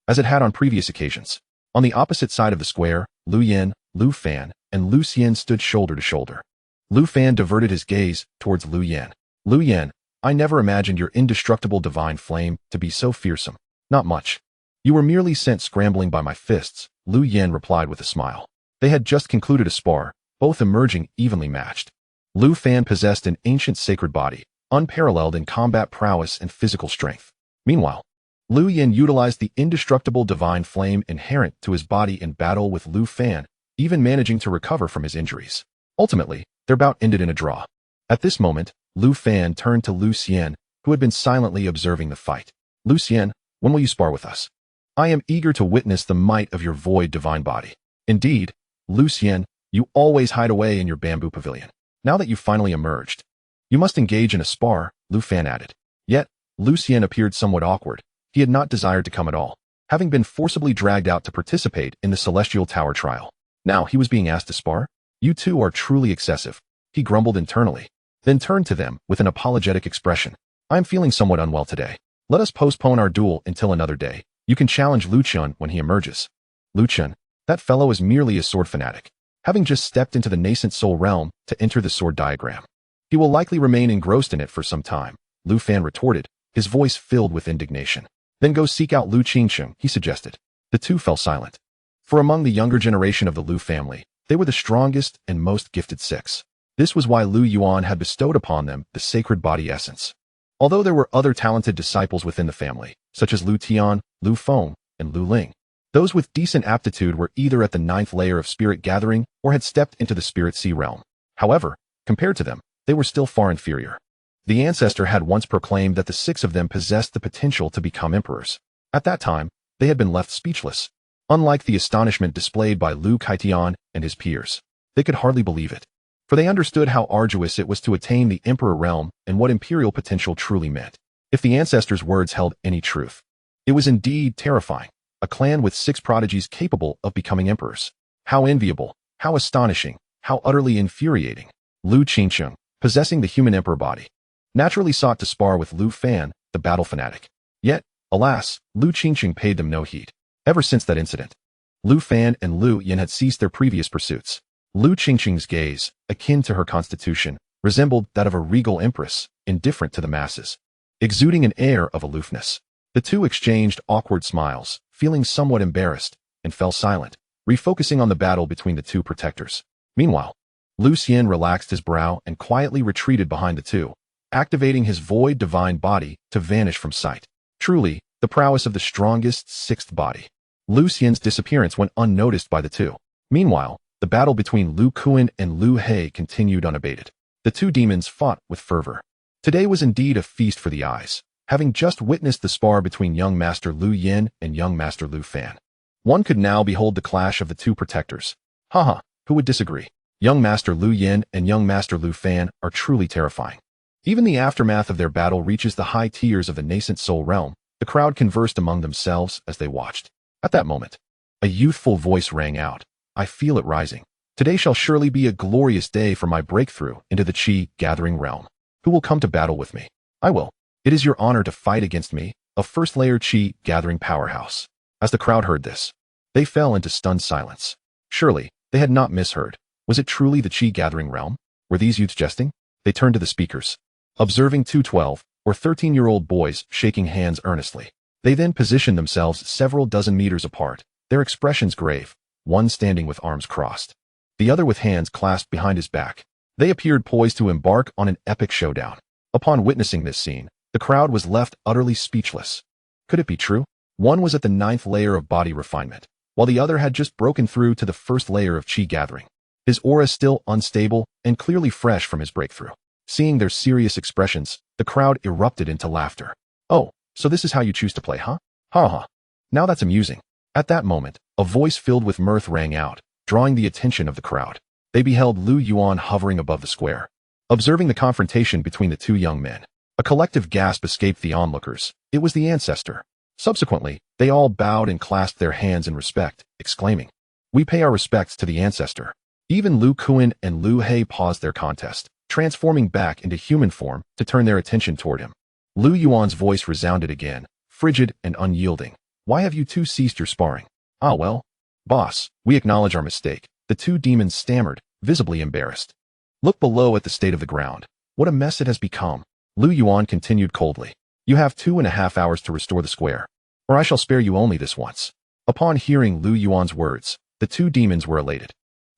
as it had on previous occasions. On the opposite side of the square, Lu Yin, Lu Fan, and Lu Xian stood shoulder to shoulder. Lu Fan diverted his gaze towards Lu Yin. Lu Yin, I never imagined your indestructible divine flame to be so fearsome. Not much. You were merely sent scrambling by my fists, Lu Yin replied with a smile. They had just concluded a spar, both emerging evenly matched. Lu Fan possessed an ancient sacred body, unparalleled in combat prowess and physical strength. Meanwhile, Lu Yin utilized the indestructible divine flame inherent to his body in battle with Lu Fan, even managing to recover from his injuries. Ultimately, their bout ended in a draw. At this moment, Lu Fan turned to Lu Xian, who had been silently observing the fight. Lu Xian, when will you spar with us? I am eager to witness the might of your void divine body. Indeed, Lu Xian, you always hide away in your bamboo pavilion. Now that you've finally emerged, you must engage in a spar, Lu Fan added. Yet, Lu Xian appeared somewhat awkward. He had not desired to come at all, having been forcibly dragged out to participate in the Celestial Tower trial. Now he was being asked to spar? You two are truly excessive, he grumbled internally, then turned to them with an apologetic expression. I am feeling somewhat unwell today. Let us postpone our duel until another day. You can challenge Lu Chen when he emerges. Lu Chen, that fellow is merely a sword fanatic, having just stepped into the nascent soul realm to enter the sword diagram. He will likely remain engrossed in it for some time, Lu Fan retorted, his voice filled with indignation. Then go seek out Lu Qingcheng, he suggested. The two fell silent. For among the younger generation of the Lu family, they were the strongest and most gifted sects. This was why Lu Yuan had bestowed upon them the sacred body essence. Although there were other talented disciples within the family, such as Lu Tian, Lu Feng, and Lu Ling, those with decent aptitude were either at the 9th layer of spirit gathering or had stepped into the spirit sea realm. However, compared to them, they were still far inferior. The Ancestor had once proclaimed that the 6 of them possessed the potential to become emperors. At that time, they had been left speechless. Unlike the astonishment displayed by Lu Kaitian and his peers, they could hardly believe it, for they understood how arduous it was to attain the emperor realm and what imperial potential truly meant. If the Ancestor's words held any truth, it was indeed terrifying. A clan with 6 prodigies capable of becoming emperors. How enviable, how astonishing, how utterly infuriating. Lu Qingcheng, possessing the human emperor body, naturally sought to spar with Lu Fan, the battle fanatic. Yet, alas, Lu Qingcheng paid them no heed. Ever since that incident, Lu Fan and Lu Yin had ceased their previous pursuits. Lu Qingcheng's gaze, akin to her constitution, resembled that of a regal empress, indifferent to the masses, exuding an air of aloofness. The two exchanged awkward smiles, feeling somewhat embarrassed, and fell silent, refocusing on the battle between the two protectors. Meanwhile, Lu Xian relaxed his brow and quietly retreated behind the two, activating his void divine body to vanish from sight. Truly, the prowess of the strongest 6th body. Lu Xian's disappearance went unnoticed by the two. Meanwhile, The battle between Lu Kuan and Lu He continued unabated. The two demons fought with fervor. Today was indeed a feast for the eyes, having just witnessed the spar between young Master Lu Yin and young Master Lu Fan. One could now behold the clash of the two protectors. Haha, who would disagree? Young Master Lu Yin and young Master Lu Fan are truly terrifying. Even the aftermath of their battle reaches the high tiers of the nascent soul realm. The crowd conversed among themselves as they watched. At that moment, a youthful voice rang out. I feel it rising. Today shall surely be a glorious day for my breakthrough into the Qi gathering realm. Who will come to battle with me? I will. It is your honor to fight against me, a first-layer Qi gathering powerhouse. As the crowd heard this, they fell into stunned silence. Surely, they had not misheard. Was it truly the Qi gathering realm? Were these youths jesting? They turned to the speakers, observing two 12 or 13-year-old boys shaking hands earnestly. They then positioned themselves several dozen meters apart, their expressions grave, one standing with arms crossed, the other with hands clasped behind his back. They appeared poised to embark on an epic showdown. Upon witnessing this scene, the crowd was left utterly speechless. Could it be true? One was at the 9th layer of body refinement, while the other had just broken through to the 1st layer of Qi gathering. His aura still unstable and clearly fresh from his breakthrough. Seeing their serious expressions, the crowd erupted into laughter. Oh, so this is how you choose to play, huh? Ha ha. Now that's amusing. At that moment, a voice filled with mirth rang out, drawing the attention of the crowd. They beheld Lu Yuan hovering above the square. Observing the confrontation between the two young men, a collective gasp escaped the onlookers. It was the Ancestor. Subsequently, they all bowed and clasped their hands in respect, exclaiming, "We pay our respects to the Ancestor." Even Lu Kuan and Lu He paused their contest, transforming back into human form to turn their attention toward him. Lu Yuan's voice resounded again, frigid and unyielding. "Why have you two ceased your sparring?" "Ah well, boss, we acknowledge our mistake," the two demons stammered, visibly embarrassed. "Look below at the state of the ground. What a mess it has become." Lu Yuan continued coldly. "You have 2.5 hours to restore the square, or I shall spare you only this once." Upon hearing Lu Yuan's words, the two demons were elated.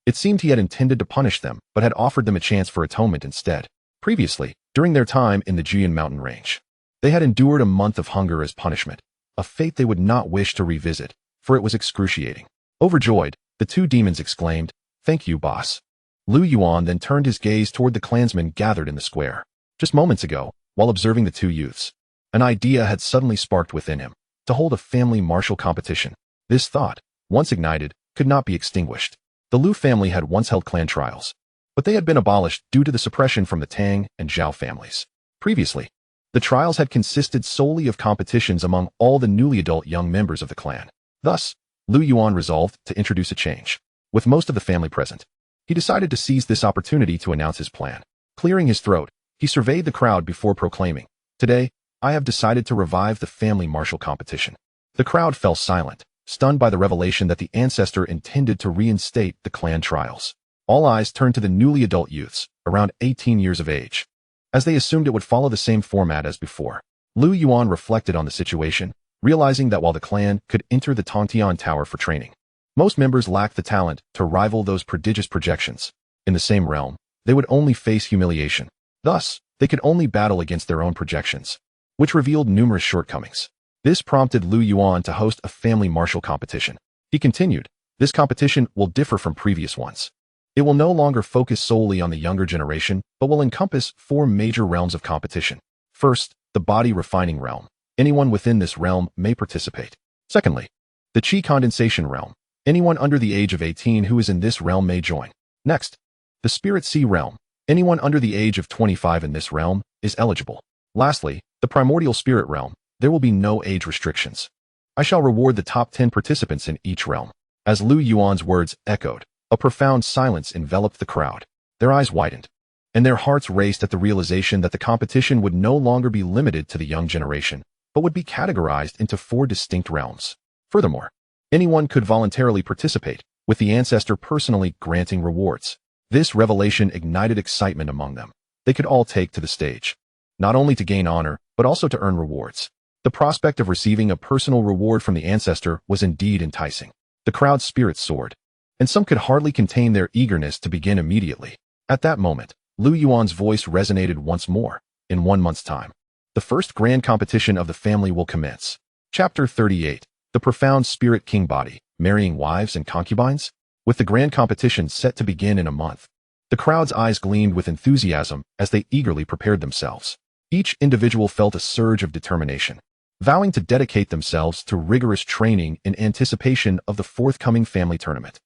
It seemed he had intended to punish them, but had offered them a chance for atonement instead. Previously, during their time in the Jian mountain range, they had endured a month of hunger as punishment, a fate they would not wish to revisit, for it was excruciating. Overjoyed, the two demons exclaimed, "Thank you, boss." Lu Yuan then turned his gaze toward the clansmen gathered in the square. Just moments ago, while observing the two youths, an idea had suddenly sparked within him, to hold a family martial competition. This thought, once ignited, could not be extinguished. The Lu family had once held clan trials, but they had been abolished due to the suppression from the Tang and Zhao families. Previously, the trials had consisted solely of competitions among all the newly adult young members of the clan. Thus, Lu Yuan resolved to introduce a change. With most of the family present, he decided to seize this opportunity to announce his plan. Clearing his throat, he surveyed the crowd before proclaiming, "Today, I have decided to revive the family martial competition." The crowd fell silent, stunned by the revelation that the Ancestor intended to reinstate the clan trials. All eyes turned to the newly adult youths, around 18 years of age, as they assumed it would follow the same format as before. Lu Yuan reflected on the situation, realizing that while the clan could enter the Tongtian Tower for training, most members lacked the talent to rival those prodigious projections. In the same realm, they would only face humiliation. Thus, they could only battle against their own projections, which revealed numerous shortcomings. This prompted Lu Yuan to host a family martial competition. He continued, "This competition will differ from previous ones. It will no longer focus solely on the younger generation, but will encompass 4 major realms of competition. First, the body refining realm. Anyone within this realm may participate. Secondly, the Qi condensation realm. Anyone under the age of 18 who is in this realm may join. Next, the Spirit Sea realm. Anyone under the age of 25 in this realm is eligible. Lastly, the Primordial Spirit realm. There will be no age restrictions. I shall reward the top 10 participants in each realm." As Lu Yuan's words echoed, a profound silence enveloped the crowd. Their eyes widened, and their hearts raced at the realization that the competition would no longer be limited to the young generation, but would be categorized into 4 distinct realms. Furthermore, anyone could voluntarily participate, with the Ancestor personally granting rewards. This revelation ignited excitement among them. They could all take to the stage, not only to gain honor, but also to earn rewards. The prospect of receiving a personal reward from the Ancestor was indeed enticing. The crowd's spirits soared, and some could hardly contain their eagerness to begin immediately. At that moment, Lu Yuan's voice resonated once more. In 1 month's time, the first grand competition of the family will commence. Chapter 38. The Profound Spirit King Body, Marrying Wives and Concubines? With the grand competition set to begin in a month, the crowd's eyes gleamed with enthusiasm as they eagerly prepared themselves. Each individual felt a surge of determination, vowing to dedicate themselves to rigorous training in anticipation of the forthcoming family tournament.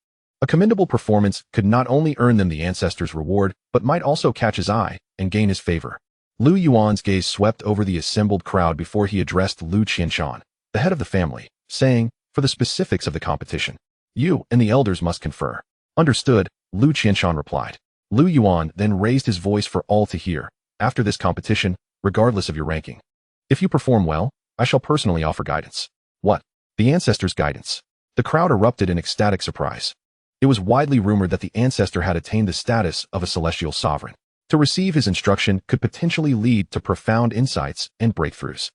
A commendable performance could not only earn them the Ancestor's reward, but might also catch his eye and gain his favor. Lu Yuan's gaze swept over the assembled crowd before he addressed Lu Qianshan, the head of the family, saying, "For the specifics of the competition, you and the elders must confer." "Understood," Lu Qianshan replied. Lu Yuan then raised his voice for all to hear. "After this competition, regardless of your ranking, if you perform well, I shall personally offer guidance." "What?" "The Ancestor's guidance." The crowd erupted in ecstatic surprise. It was widely rumored that the Ancestor had attained the status of a celestial sovereign. To receive his instruction could potentially lead to profound insights and breakthroughs.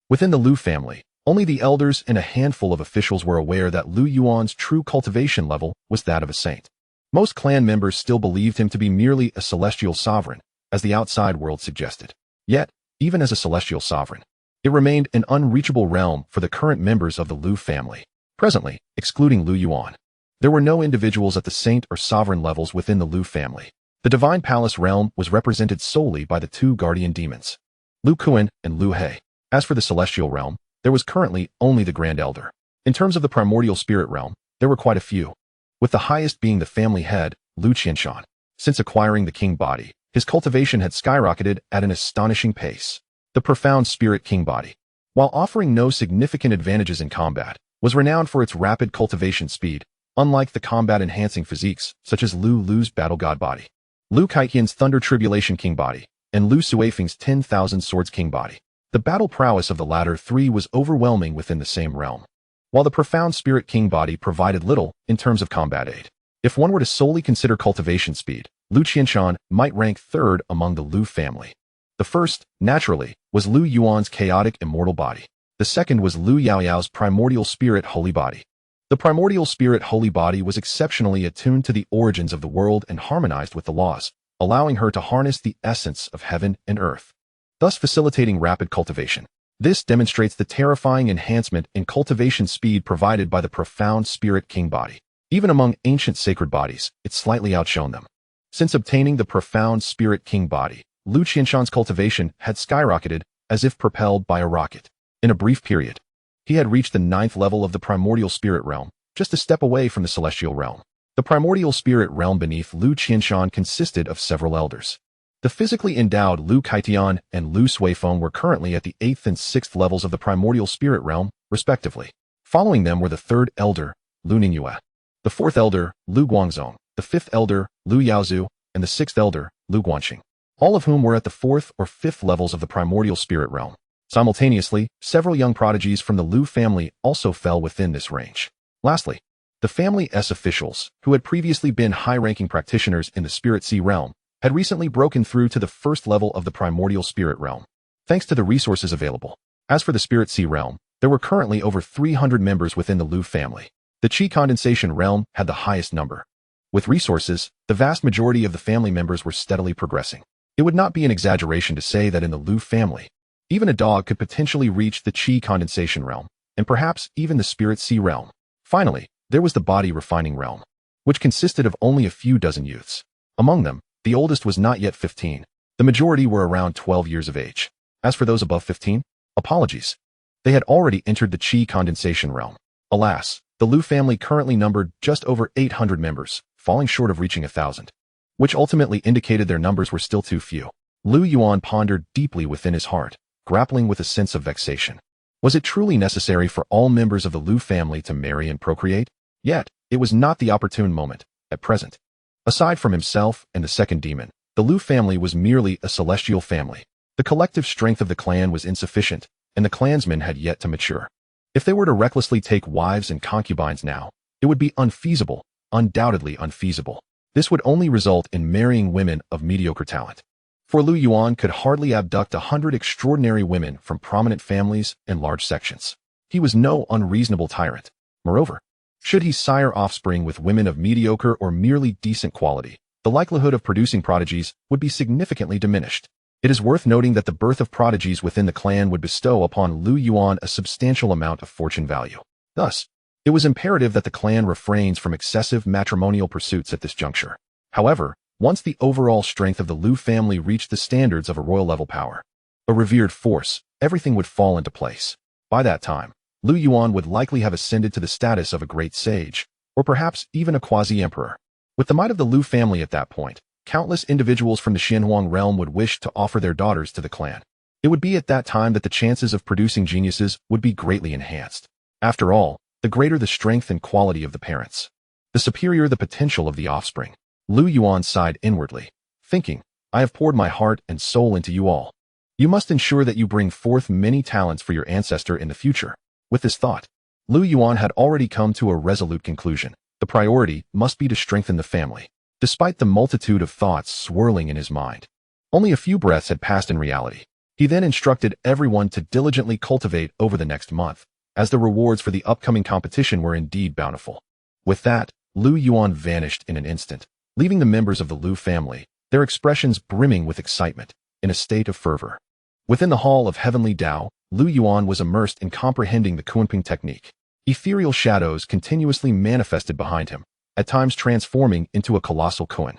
Within the Lu family, only the elders and a handful of officials were aware that Lu Yuan's true cultivation level was that of a saint. Most clan members still believed him to be merely a celestial sovereign, as the outside world suggested. Yet, even as a celestial sovereign, it remained an unreachable realm for the current members of the Lu family. Presently, excluding Lu Yuan, there were no individuals at the saint or sovereign levels within the Lu family. The divine palace realm was represented solely by the two guardian demons, Lu Kuan and Lu He. As for the celestial realm, there was currently only the Grand Elder. In terms of the primordial spirit realm, there were quite a few, with the highest being the family head, Lu Qianshan. Since acquiring the king body, his cultivation had skyrocketed at an astonishing pace. The profound spirit king body, while offering no significant advantages in combat, was renowned for its rapid cultivation speed, unlike the combat-enhancing physiques such as Lu's battle god body, Lu Kaiqian's Thunder Tribulation King body, and Lu Suifeng's 10,000 Swords King body. The battle prowess of the latter three was overwhelming within the same realm, while the profound Spirit King body provided little in terms of combat aid. If one were to solely consider cultivation speed, Lu Qianshan might rank third among the Lu family. The first, naturally, was Lu Yuan's chaotic immortal body. The second was Lu Yaoyao's primordial spirit holy body. The primordial spirit holy body was exceptionally attuned to the origins of the world and harmonized with the laws, allowing her to harness the essence of heaven and earth, thus facilitating rapid cultivation. This demonstrates the terrifying enhancement in cultivation speed provided by the profound Spirit King body. Even among ancient sacred bodies, it slightly outshone them. Since obtaining the profound Spirit King body, Lu Qianshan's cultivation had skyrocketed as if propelled by a rocket. In a brief period, he had reached the 9th level of the primordial spirit realm, just a step away from the celestial realm. The primordial spirit realm beneath Lu Qianshan consisted of several elders. The physically endowed Lu Kaitian and Lu Suifeng were currently at the 8th and 6th levels of the primordial spirit realm, respectively. Following them were the 3rd elder, Lu Ningyue, the 4th elder, Lu Guangzong, the 5th elder, Lu Yaozu, and the 6th elder, Lu Guanxing, all of whom were at the 4th or 5th levels of the primordial spirit realm. Simultaneously, several young prodigies from the Lu family also fell within this range. Lastly, the Family S officials, who had previously been high-ranking practitioners in the Spirit Sea realm, had recently broken through to the 1st level of the primordial spirit realm, thanks to the resources available. As for the Spirit Sea realm, there were currently over 300 members within the Lu family. The Qi condensation realm had the highest number. With resources, the vast majority of the family members were steadily progressing. It would not be an exaggeration to say that in the Lu family, even a dog could potentially reach the Qi condensation realm, and perhaps even the Spirit Sea realm. Finally, there was the body refining realm, which consisted of only a few dozen youths. Among them, the oldest was not yet 15. The majority were around 12 years of age. As for those above 15, apologies. They had already entered the Qi condensation realm. Alas, the Lu family currently numbered just over 800 members, falling short of reaching 1,000, which ultimately indicated their numbers were still too few. Lu Yuan pondered deeply within his heart, grappling with a sense of vexation. Was it truly necessary for all members of the Lu family to marry and procreate? Yet, it was not the opportune moment, at present. Aside from himself and the second demon, the Lu family was merely a celestial family. The collective strength of the clan was insufficient, and the clansmen had yet to mature. If they were to recklessly take wives and concubines now, it would be unfeasible, undoubtedly unfeasible. This would only result in marrying women of mediocre talent. For Lu Yuan could hardly abduct 100 extraordinary women from prominent families and large sections. He was no unreasonable tyrant. Moreover, should he sire offspring with women of mediocre or merely decent quality, the likelihood of producing prodigies would be significantly diminished. It is worth noting that the birth of prodigies within the clan would bestow upon Lu Yuan a substantial amount of fortune value. Thus, It was imperative that the clan refrains from excessive matrimonial pursuits at this juncture. However, once the overall strength of the Lu family reached the standards of a royal-level power, a revered force, everything would fall into place. By that time, Lu Yuan would likely have ascended to the status of a great sage, or perhaps even a quasi-emperor. With the might of the Lu family at that point, countless individuals from the Xuanhuang realm would wish to offer their daughters to the clan. It would be at that time that the chances of producing geniuses would be greatly enhanced. After all, the greater the strength and quality of the parents, the superior the potential of the offspring. Lu Yuan sighed inwardly, thinking, I have poured my heart and soul into you all. You must ensure that you bring forth many talents for your ancestor in the future. With this thought, Lu Yuan had already come to a resolute conclusion. The priority must be to strengthen the family. Despite the multitude of thoughts swirling in his mind, only a few breaths had passed in reality. He then instructed everyone to diligently cultivate over the next month, as the rewards for the upcoming competition were indeed bountiful. With that, Lu Yuan vanished in an instant, leaving the members of the Lu family, their expressions brimming with excitement, in a state of fervor. Within the Hall of Heavenly Tao, Lu Yuan was immersed in comprehending the Xuanping technique. Ethereal shadows continuously manifested behind him, at times transforming into a colossal Xuan,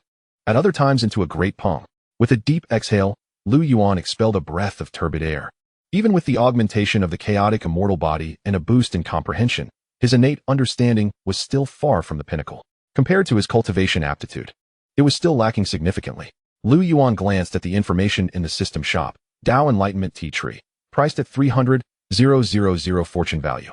at other times into a great Peng. With a deep exhale, Lu Yuan expelled a breath of turbid air. Even with the augmentation of the chaotic immortal body and a boost in comprehension, his innate understanding was still far from the pinnacle. Compared to his cultivation aptitude, it was still lacking significantly. Lu Yuan glanced at the information in the system shop. Tao Enlightenment Tea Tree, priced at 300,000 fortune value.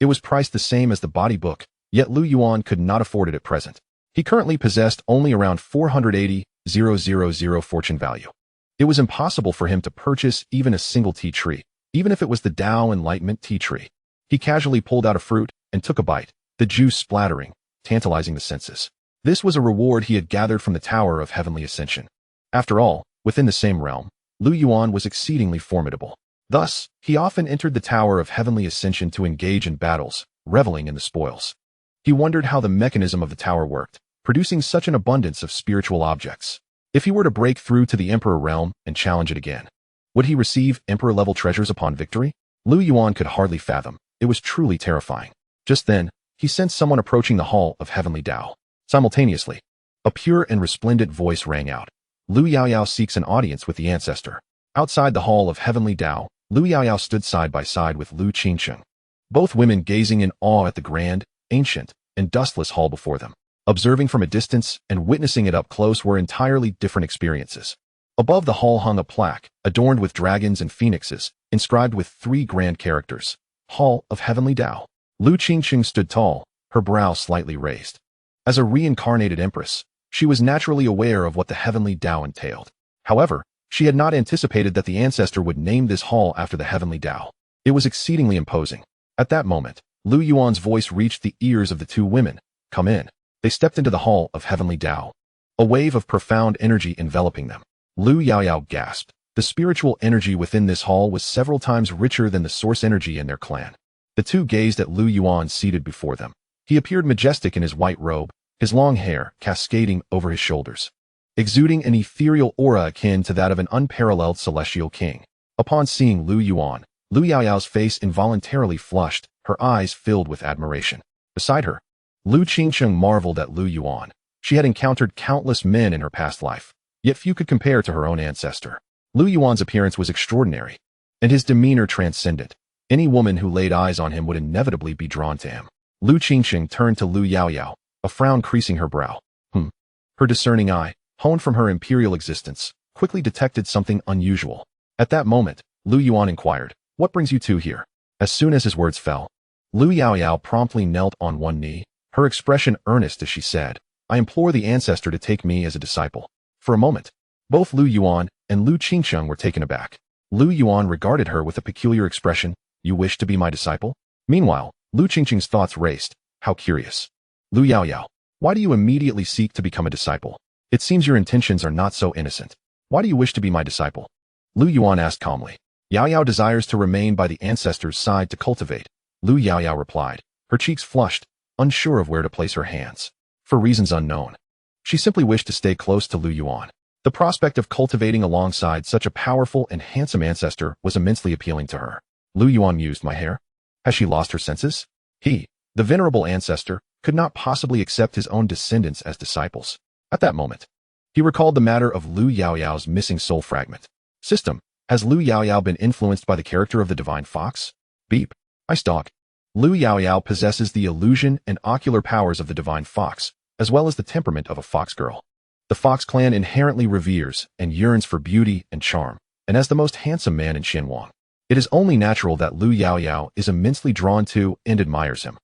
It was priced the same as the body book, yet Lu Yuan could not afford it at present. He currently possessed only around 480,000 fortune value. It was impossible for him to purchase even a single tea tree, even if it was the Tao Enlightenment Tea Tree. He casually pulled out a fruit and took a bite, the juice splattering, tantalizing the senses. This was a reward he had gathered from the Tower of Heavenly Ascension. After all, within the same realm, Lu Yuan was exceedingly formidable. Thus, he often entered the Tower of Heavenly Ascension to engage in battles, reveling in the spoils. He wondered how the mechanism of the tower worked, producing such an abundance of spiritual objects. If he were to break through to the Emperor realm and challenge it again, would he receive Emperor-level treasures upon victory? Lu Yuan could hardly fathom. It was truly terrifying. Just then, he sensed someone approaching the Hall of Heavenly Tao. Simultaneously, a pure and resplendent voice rang out. Lu Yaoyao seeks an audience with the Ancestor. Outside the Hall of Heavenly Tao, Lu Yaoyao stood side by side with Lu Qingsheng, both women gazing in awe at the grand, ancient, and dustless hall before them. Observing from a distance and witnessing it up close were entirely different experiences. Above the hall hung a plaque, adorned with dragons and phoenixes, inscribed with 3 grand characters. Hall of Heavenly Tao. Lu Qingsheng stood tall, her brow slightly raised. As a reincarnated empress, she was naturally aware of what the Heavenly Tao entailed. However, she had not anticipated that the Ancestor would name this hall after the Heavenly Tao. It was exceedingly imposing. At that moment, Lu Yuan's voice reached the ears of the 2 women. Come in. They stepped into the Hall of Heavenly Tao, a wave of profound energy enveloping them. Lu Yaoyao gasped. The spiritual energy within this hall was several times richer than the source energy in their clan. The 2 gazed at Lu Yuan seated before them. He appeared majestic in his white robe, his long hair cascading over his shoulders, exuding an ethereal aura akin to that of an unparalleled celestial king. Upon seeing Lu Yuan, Lu Yaoyao's face involuntarily flushed, her eyes filled with admiration. Beside her, Lu Qingsheng marveled at Lu Yuan. She had encountered countless men in her past life, yet few could compare to her own ancestor. Lu Yuan's appearance was extraordinary, and his demeanor transcendent. Any woman who laid eyes on him would inevitably be drawn to him. Lu Qingsheng turned to Lu Yaoyao, a frown creasing her brow. Her discerning eye, honed from her imperial existence, quickly detected something unusual. At that moment, Lu Yuan inquired, "What brings you 2 here?" As soon as his words fell, Lu Yaoyao promptly knelt on one knee, her expression earnest as she said, "I implore the Ancestor to take me as a disciple." For a moment, both Lu Yuan and Lu Qingsheng were taken aback. Lu Yuan regarded her with a peculiar expression. "You wish to be my disciple?" Meanwhile, Lu Qingsheng's thoughts raced. How curious. Lu Yaoyao, why do you immediately seek to become a disciple? It seems your intentions are not so innocent. Why do you wish to be my disciple? Lu Yuan asked calmly. Yaoyao desires to remain by the Ancestor's side to cultivate. Lu Yaoyao replied, her cheeks flushed, unsure of where to place her hands. For reasons unknown, she simply wished to stay close to Lu Yuan. The prospect of cultivating alongside such a powerful and handsome ancestor was immensely appealing to her. Lu Yuan mused, my hair? Has she lost her senses? The venerable ancestor could not possibly accept his own descendants as disciples. At that moment, he recalled the matter of Lu Yaoyao's missing soul fragment. System, has Lu Yaoyao been influenced by the character of the divine fox? Beep. Ice dog. Lu Yaoyao possesses the illusion and ocular powers of the divine fox, as well as the temperament of a fox girl. The Fox clan inherently reveres and yearns for beauty and charm, and as the most handsome man in Xuanhuang, it is only natural that Lu Yaoyao is immensely drawn to and admires him.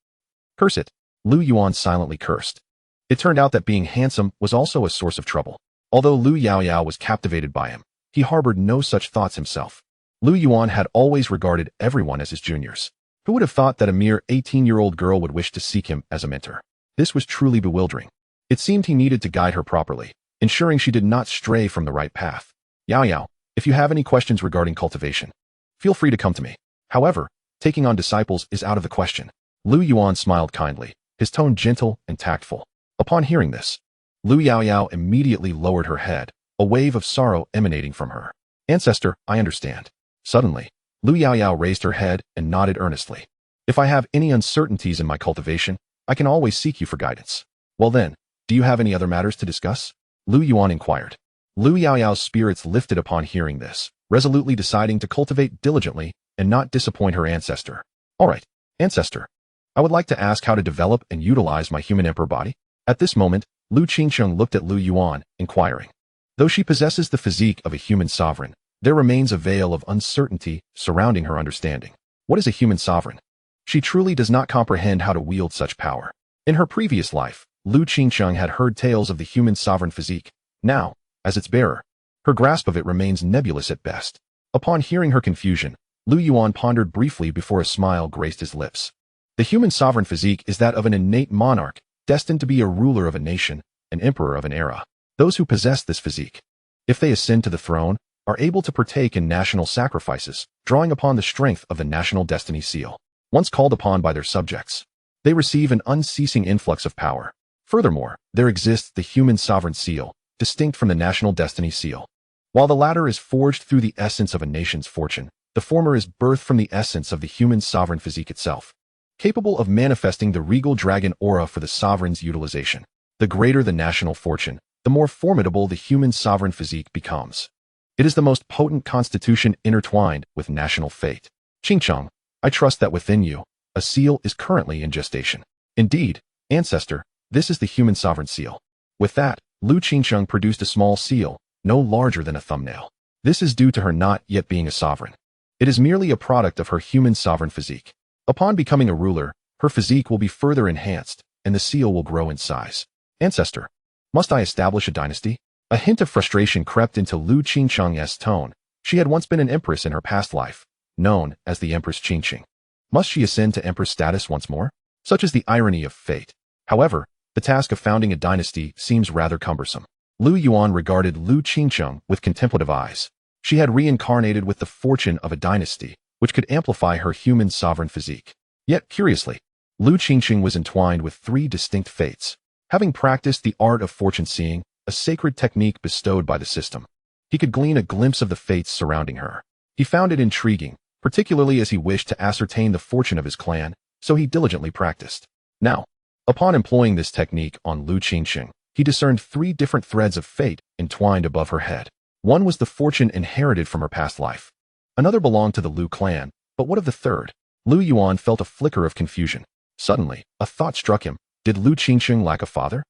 Curse it. Lu Yuan silently cursed. It turned out that being handsome was also a source of trouble. Although Lu Yaoyao was captivated by him, he harbored no such thoughts himself. Lu Yuan had always regarded everyone as his juniors. Who would have thought that a mere 18-year-old girl would wish to seek him as a mentor? This was truly bewildering. It seemed he needed to guide her properly, ensuring she did not stray from the right path. Yaoyao, if you have any questions regarding cultivation, feel free to come to me. However, taking on disciples is out of the question. Lu Yuan smiled kindly, his tone gentle and tactful. Upon hearing this, Lu Yaoyao immediately lowered her head, a wave of sorrow emanating from her. Ancestor, I understand. Suddenly, Lu Yaoyao raised her head and nodded earnestly. If I have any uncertainties in my cultivation, I can always seek you for guidance. Well then, do you have any other matters to discuss? Lu Yuan inquired. Lu Yaoyao's spirits lifted upon hearing this, resolutely deciding to cultivate diligently and not disappoint her ancestor. All right, ancestor. I would like to ask how to develop and utilize my human emperor body. At this moment, Lu Qingsheng looked at Lu Yuan, inquiring. Though she possesses the physique of a human sovereign, there remains a veil of uncertainty surrounding her understanding. What is a human sovereign? She truly does not comprehend how to wield such power. In her previous life, Lu Qingsheng had heard tales of the human sovereign physique. Now, as its bearer, her grasp of it remains nebulous at best. Upon hearing her confusion, Lu Yuan pondered briefly before a smile graced his lips. The human sovereign physique is that of an innate monarch, destined to be a ruler of a nation, an emperor of an era. Those who possess this physique, if they ascend to the throne, are able to partake in national sacrifices, drawing upon the strength of the national destiny seal. Once called upon by their subjects, they receive an unceasing influx of power. Furthermore, there exists the human sovereign seal, distinct from the national destiny seal. While the latter is forged through the essence of a nation's fortune, the former is birthed from the essence of the human sovereign physique itself, capable of manifesting the regal dragon aura for the sovereign's utilization. The greater the national fortune, the more formidable the human sovereign physique becomes. It is the most potent constitution intertwined with national fate. Qingcheng, I trust that within you, a seal is currently in gestation. Indeed, ancestor, this is the human sovereign seal. With that, Lu Qingcheng produced a small seal, no larger than a thumbnail. This is due to her not yet being a sovereign. It is merely a product of her human sovereign physique. Upon becoming a ruler, her physique will be further enhanced, and the seal will grow in size. Ancestor, must I establish a dynasty? A hint of frustration crept into Lu Qingcheng's tone. She had once been an empress in her past life, known as the Empress Qingqing. Must she ascend to empress status once more? Such is the irony of fate. However, the task of founding a dynasty seems rather cumbersome. Lu Yuan regarded Lu Qingcheng with contemplative eyes. She had reincarnated with the fortune of a dynasty, which could amplify her human sovereign physique. Yet, curiously, Lu Qingcheng was entwined with three distinct fates. Having practiced the art of fortune-seeing, a sacred technique bestowed by the system, he could glean a glimpse of the fates surrounding her. He found it intriguing, particularly as he wished to ascertain the fortune of his clan, so he diligently practiced. Now, upon employing this technique on Lu Qingcheng, he discerned three different threads of fate entwined above her head. One was the fortune inherited from her past life. Another belonged to the Lu clan, but what of the third? Lu Yuan felt a flicker of confusion. Suddenly, a thought struck him. Did Lu Qingcheng lack a father?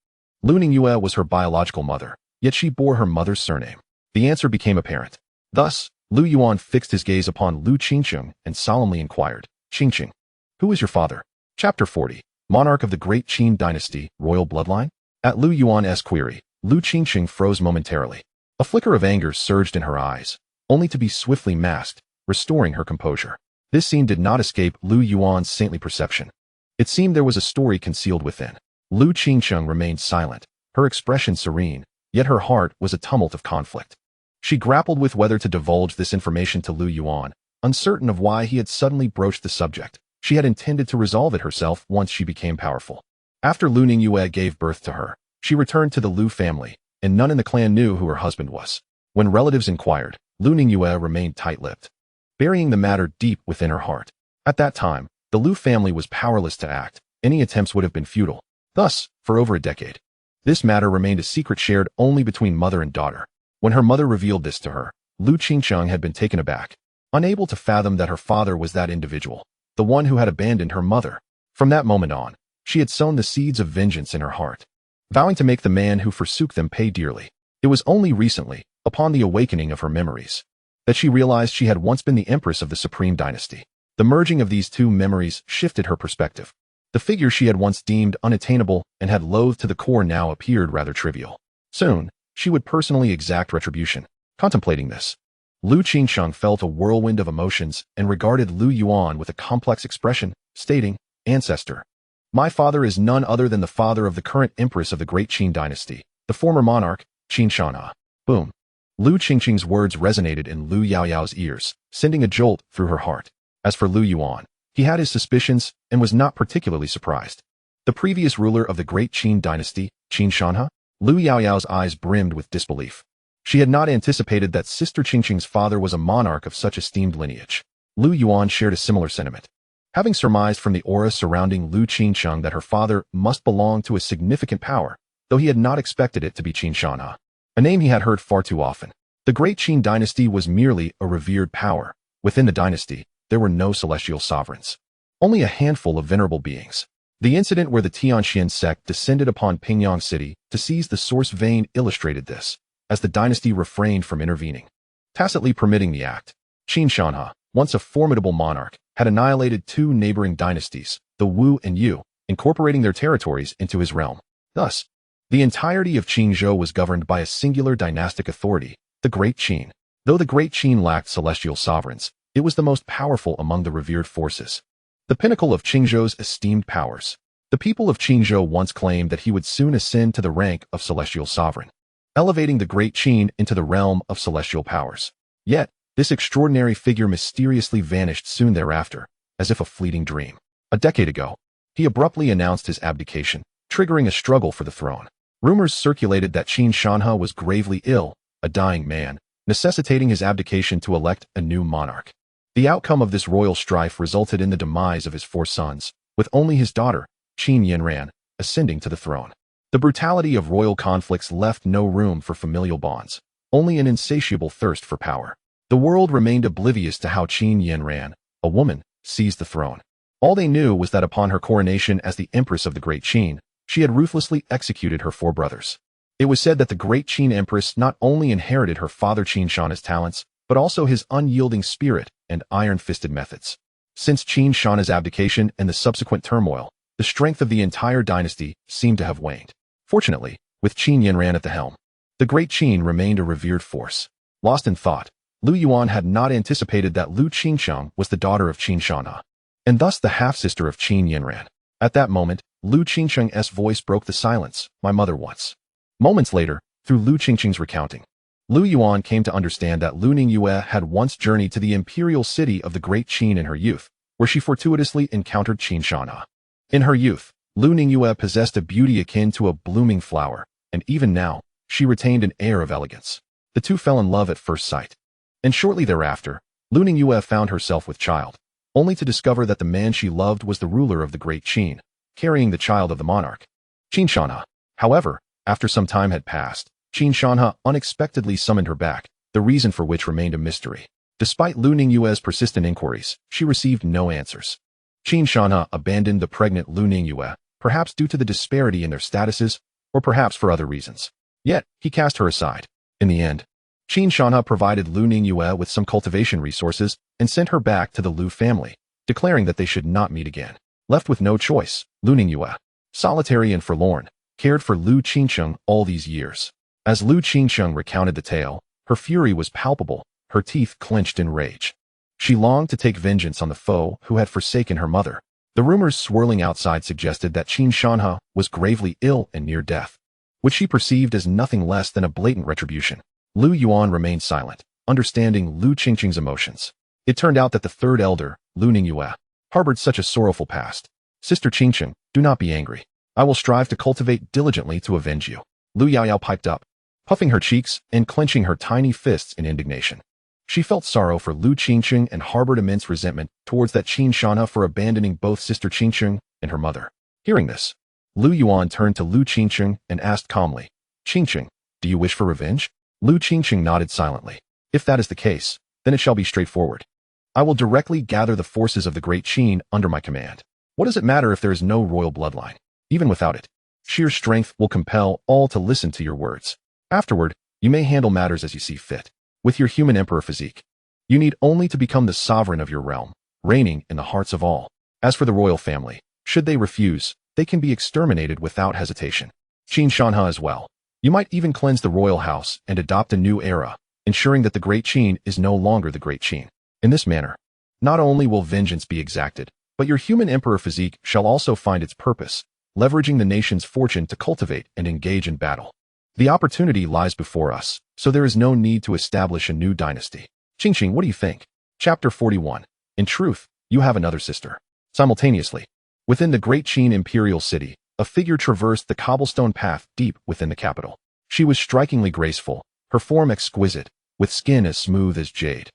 Lu Ningyue was her biological mother, yet she bore her mother's surname. The answer became apparent. Thus, Lu Yuan fixed his gaze upon Lu Qingcheng and solemnly inquired, Qingcheng, who is your father? Chapter 40. Monarch of the Great Qin Dynasty, Royal Bloodline? At Lu Yuan's query, Lu Qingcheng froze momentarily. A flicker of anger surged in her eyes, only to be swiftly masked, restoring her composure. This scene did not escape Lu Yuan's saintly perception. It seemed there was a story concealed within. Lu Qingcheng remained silent, her expression serene, yet her heart was a tumult of conflict. She grappled with whether to divulge this information to Lu Yuan, uncertain of why he had suddenly broached the subject. She had intended to resolve it herself once she became powerful. After Lu Ningyue gave birth to her, she returned to the Lu family, and none in the clan knew who her husband was. When relatives inquired, Lu Ningyue remained tight-lipped, burying the matter deep within her heart. At that time, the Lu family was powerless to act, any attempts would have been futile. Thus, for over a decade, this matter remained a secret shared only between mother and daughter. When her mother revealed this to her, Lu Qingcheng had been taken aback, unable to fathom that her father was that individual, the one who had abandoned her mother. From that moment on, she had sown the seeds of vengeance in her heart, vowing to make the man who forsook them pay dearly. It was only recently, upon the awakening of her memories, that she realized she had once been the empress of the Supreme Dynasty. The merging of these two memories shifted her perspective. The figure she had once deemed unattainable and had loathed to the core now appeared rather trivial. Soon, she would personally exact retribution. Contemplating this, Lu Qingcheng felt a whirlwind of emotions and regarded Lu Yuan with a complex expression, stating, "Ancestor, my father is none other than the father of the current empress of the Great Qin Dynasty, the former monarch, Qin Xuanhuang." Boom. Lu Qingcheng's words resonated in Lu Yaoyao's ears, sending a jolt through her heart. As for Lu Yuan, he had his suspicions and was not particularly surprised. The previous ruler of the Great Qin Dynasty, Qin Xuanhuang, Lu Yaoyao's eyes brimmed with disbelief. She had not anticipated that Sister Qingcheng's father was a monarch of such esteemed lineage. Lu Yuan shared a similar sentiment. Having surmised from the aura surrounding Lu Qingcheng that her father must belong to a significant power, though he had not expected it to be Qin Xuanhuang, a name he had heard far too often. The Great Qin Dynasty was merely a revered power. Within the dynasty, there were no celestial sovereigns, only a handful of venerable beings. The incident where the Tianxian sect descended upon Pingyang City to seize the source vein illustrated this, as the dynasty refrained from intervening, tacitly permitting the act. Qin Xuanhuang, once a formidable monarch, had annihilated two neighboring dynasties, the Wu and Yu, incorporating their territories into his realm. Thus, the entirety of Qingzhou was governed by a singular dynastic authority, the Great Qin. Though the Great Qin lacked celestial sovereigns, it was the most powerful among the revered forces, the pinnacle of Qingzhou's esteemed powers. The people of Qingzhou once claimed that he would soon ascend to the rank of celestial sovereign, elevating the Great Qin into the realm of celestial powers. Yet, this extraordinary figure mysteriously vanished soon thereafter, as if a fleeting dream. A decade ago, he abruptly announced his abdication, triggering a struggle for the throne. Rumors circulated that Qin Xuanhuang was gravely ill, a dying man, necessitating his abdication to elect a new monarch. The outcome of this royal strife resulted in the demise of his four sons, with only his daughter, Qin Yanran, ascending to the throne. The brutality of royal conflicts left no room for familial bonds, only an insatiable thirst for power. The world remained oblivious to how Qin Yanran, a woman, seized the throne. All they knew was that upon her coronation as the empress of the Great Qin, she had ruthlessly executed her four brothers. It was said that the Great Qin Empress not only inherited her father Qin Shanha's talents, but also his unyielding spirit and iron-fisted methods. Since Qin Shanha's abdication and the subsequent turmoil, the strength of the entire dynasty seemed to have waned. Fortunately, with Qin Yanran at the helm, the Great Qin remained a revered force. Lost in thought, Lu Yuan had not anticipated that Lu Qingcheng was the daughter of Qin Shanha, and thus the half-sister of Qin Yanran. At that moment, Lu Qingcheng's voice broke the silence, "My mother once." Moments later, through Lu Qingcheng's recounting, Lu Yuan came to understand that Lu Ningyue had once journeyed to the imperial city of the Great Qin in her youth, where she fortuitously encountered Qin Shanha. In her youth, Lu Ningyue possessed a beauty akin to a blooming flower, and even now, she retained an air of elegance. The two fell in love at first sight. And shortly thereafter, Lu Ningyue found herself with child, only to discover that the man she loved was the ruler of the Great Qin, carrying the child of the monarch, Qin Shanha. However, after some time had passed, Qin Shanha unexpectedly summoned her back, the reason for which remained a mystery. Despite Lu Ningyue's persistent inquiries, she received no answers. Qin Shanha abandoned the pregnant Lu Ningyue, perhaps due to the disparity in their statuses, or perhaps for other reasons. Yet, he cast her aside. In the end, Qin Shanha provided Lu Ningyue with some cultivation resources and sent her back to the Lu family, declaring that they should not meet again. Left with no choice, Lu Ningyue, solitary and forlorn, cared for Lu Qingcheng all these years. As Lu Qingcheng recounted the tale, her fury was palpable, her teeth clenched in rage. She longed to take vengeance on the foe who had forsaken her mother. The rumors swirling outside suggested that Qin Shanha was gravely ill and near death, which she perceived as nothing less than a blatant retribution. Lu Yuan remained silent, understanding Lu Qingcheng's emotions. It turned out that the third elder, Lu Ningyue, harbored such a sorrowful past. "Sister Qingcheng, do not be angry. I will strive to cultivate diligently to avenge you." Lu Yaoyao piped up, puffing her cheeks and clenching her tiny fists in indignation. She felt sorrow for Lu Qingcheng and harbored immense resentment towards that Qin Shanha for abandoning both Sister Qingcheng and her mother. Hearing this, Lu Yuan turned to Lu Qingqing and asked calmly, Qingqing, do you wish for revenge? Lu Qingqing nodded silently. If that is the case, then it shall be straightforward. I will directly gather the forces of the Great Qin under my command. What does it matter if there is no royal bloodline? Even without it, sheer strength will compel all to listen to your words. Afterward, you may handle matters as you see fit. With your human emperor physique, you need only to become the sovereign of your realm, reigning in the hearts of all. As for the royal family, should they refuse, they can be exterminated without hesitation. Xianxiaha as well. You might even cleanse the royal house and adopt a new era, ensuring that the Great Qin is no longer the Great Qin. In this manner, not only will vengeance be exacted, but your human emperor physique shall also find its purpose, leveraging the nation's fortune to cultivate and engage in battle. The opportunity lies before us, so there is no need to establish a new dynasty. Qingqing, what do you think? Chapter 41. In truth, you have another sister. Simultaneously, within the Great Qin imperial city, a figure traversed the cobblestone path deep within the capital. She was strikingly graceful, her form exquisite, with skin as smooth as jade.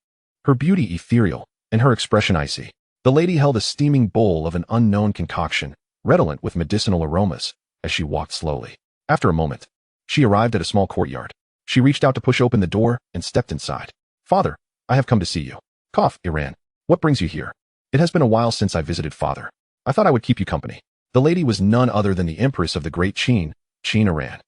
Her beauty ethereal, and her expression icy. The lady held a steaming bowl of an unknown concoction, redolent with medicinal aromas, as she walked slowly. After a moment, she arrived at a small courtyard. She reached out to push open the door and stepped inside. Father, I have come to see you. Cough, Iran. What brings you here? It has been a while since I visited father. I thought I would keep you company. The lady was none other than the empress of the Great Qin, Qin Iran.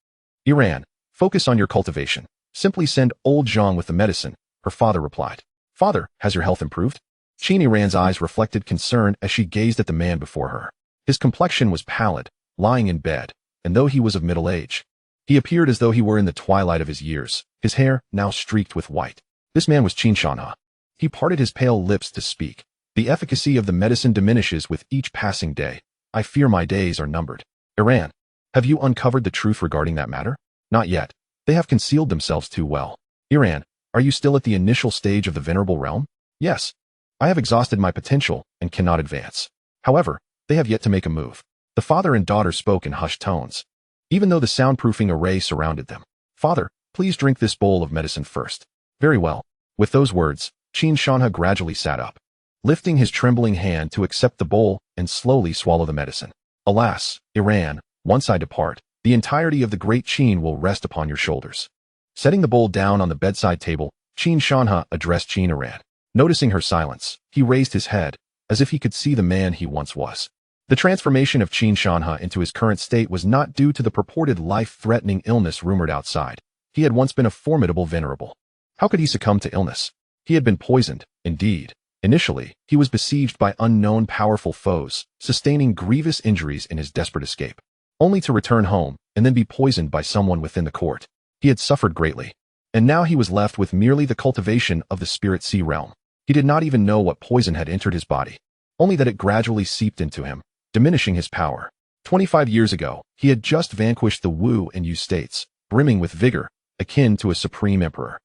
Iran, focus on your cultivation. Simply send old Zhang with the medicine, her father replied. Father, has your health improved? Qin Iran's eyes reflected concern as she gazed at the man before her. His complexion was pallid, lying in bed, and though he was of middle age, he appeared as though he were in the twilight of his years, his hair now streaked with white. This man was Xianxiaaudiobooks. He parted his pale lips to speak. The efficacy of the medicine diminishes with each passing day. I fear my days are numbered. Iran, have you uncovered the truth regarding that matter? Not yet. They have concealed themselves too well. Iran, are you still at the initial stage of the venerable realm? Yes. I have exhausted my potential and cannot advance. However, they have yet to make a move. The father and daughter spoke in hushed tones, even though the soundproofing array surrounded them. Father, please drink this bowl of medicine first. Very well. With those words, Xianxiaaudiobooks gradually sat up, lifting his trembling hand to accept the bowl and slowly swallow the medicine. Alas, Iran, once I depart, the entirety of the Great Qin will rest upon your shoulders. Setting the bowl down on the bedside table, Xianxiaaudiobooks addressed Qin Iran. Noticing her silence, he raised his head, as if he could see the man he once was. The transformation of Xianxiaaudiobooks into his current state was not due to the purported life-threatening illness rumored outside. He had once been a formidable venerable. How could he succumb to illness? He had been poisoned, indeed. Initially, he was besieged by unknown powerful foes, sustaining grievous injuries in his desperate escape, only to return home and then be poisoned by someone within the court. He had suffered greatly, and now he was left with merely the cultivation of the spirit sea realm. He did not even know what poison had entered his body, only that it gradually seeped into him, diminishing his power. 25 years ago, he had just vanquished the Wu and Yu states, brimming with vigor, akin to a supreme emperor.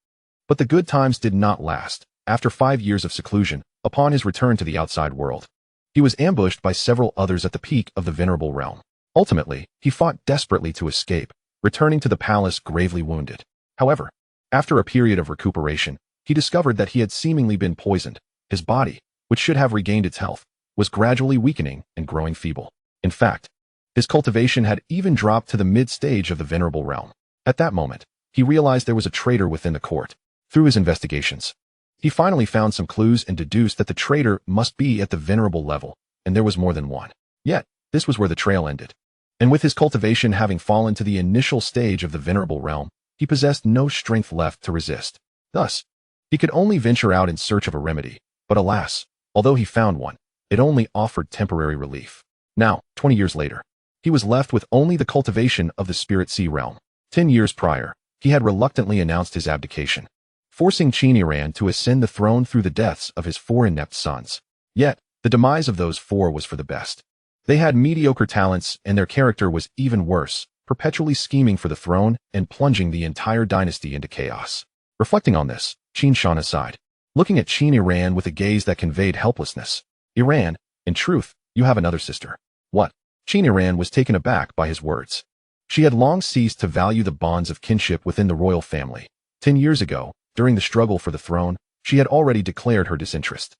But the good times did not last. After 5 years of seclusion, upon his return to the outside world, he was ambushed by several others at the peak of the venerable realm. Ultimately, he fought desperately to escape, returning to the palace gravely wounded. However, after a period of recuperation, he discovered that he had seemingly been poisoned. His body, which should have regained its health, was gradually weakening and growing feeble. In fact, his cultivation had even dropped to the mid-stage of the venerable realm. At that moment, he realized there was a traitor within the court. Through his investigations, he finally found some clues and deduced that the traitor must be at the venerable level, and there was more than one. Yet, this was where the trail ended. And with his cultivation having fallen to the initial stage of the venerable realm, he possessed no strength left to resist. Thus, he could only venture out in search of a remedy, but alas, although he found one, it only offered temporary relief. Now, 20 years later, he was left with only the cultivation of the spirit sea realm. 10 years prior, he had reluctantly announced his abdication, forcing Qin Iran to ascend the throne through the deaths of his 4 inept sons. Yet, the demise of those 4 was for the best. They had mediocre talents and their character was even worse, perpetually scheming for the throne and plunging the entire dynasty into chaos. Reflecting on this, Xianxiaaudiobooks sighed, looking at Qin Iran with a gaze that conveyed helplessness. Iran, in truth, you have another sister. What? Qin Iran was taken aback by his words. She had long ceased to value the bonds of kinship within the royal family. 10 years ago, during the struggle for the throne, she had already declared her disinterest.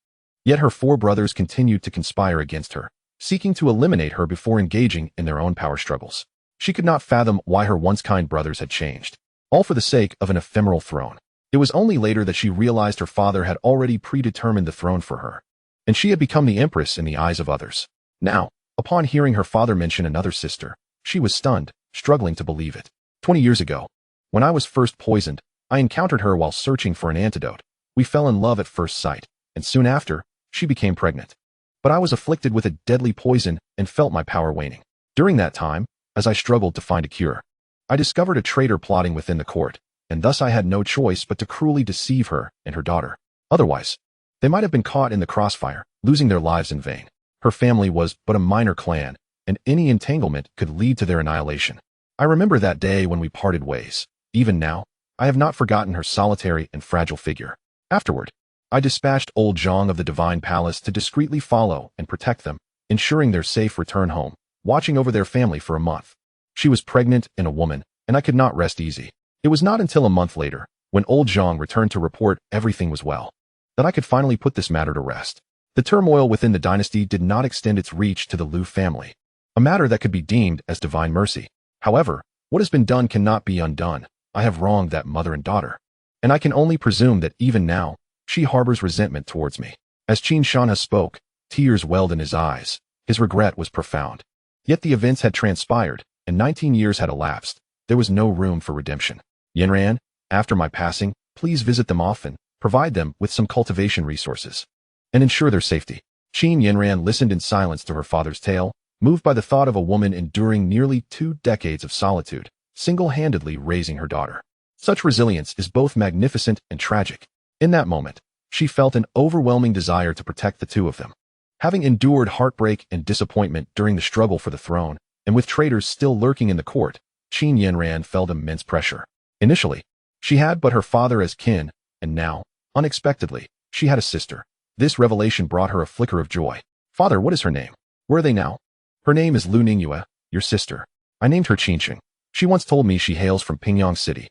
Yet her 4 brothers continued to conspire against her, seeking to eliminate her before engaging in their own power struggles. She could not fathom why her once kind brothers had changed, all for the sake of an ephemeral throne. It was only later that she realized her father had already predetermined the throne for her, and she had become the empress in the eyes of others. Now, upon hearing her father mention another sister, she was stunned, struggling to believe it. 20 years ago, when I was first poisoned, I encountered her while searching for an antidote. We fell in love at first sight, and soon after, she became pregnant. But I was afflicted with a deadly poison and felt my power waning. During that time, as I struggled to find a cure, I discovered a traitor plotting within the court, and thus I had no choice but to cruelly deceive her and her daughter. Otherwise, they might have been caught in the crossfire, losing their lives in vain. Her family was but a minor clan, and any entanglement could lead to their annihilation. I remember that day when we parted ways. Even now, I have not forgotten her solitary and fragile figure. Afterward, I dispatched old Zhang of the Divine Palace to discreetly follow and protect them, ensuring their safe return home, watching over their family for a month. She was pregnant and a woman, and I could not rest easy. It was not until a month later, when old Zhang returned to report everything was well, that I could finally put this matter to rest. The turmoil within the dynasty did not extend its reach to the Liu family, a matter that could be deemed as divine mercy. However, what has been done cannot be undone. I have wronged that mother and daughter, and I can only presume that even now, she harbors resentment towards me. As Xianxia spoke, tears welled in his eyes. His regret was profound. Yet the events had transpired, and 19 years had elapsed. There was no room for redemption. Yanran, after my passing, please visit them often, provide them with some cultivation resources, and ensure their safety. Qin Yanran listened in silence to her father's tale, moved by the thought of a woman enduring nearly 2 decades of solitude, single-handedly raising her daughter. Such resilience is both magnificent and tragic. In that moment, she felt an overwhelming desire to protect the two of them. Having endured heartbreak and disappointment during the struggle for the throne, and with traitors still lurking in the court, Qin Yanran felt immense pressure. Initially, she had but her father as kin, and now, unexpectedly, she had a sister. This revelation brought her a flicker of joy. Father, what is her name? Where are they now? Her name is Lu Ningyue, your sister. I named her Qinxing. She once told me she hails from Pingyang City,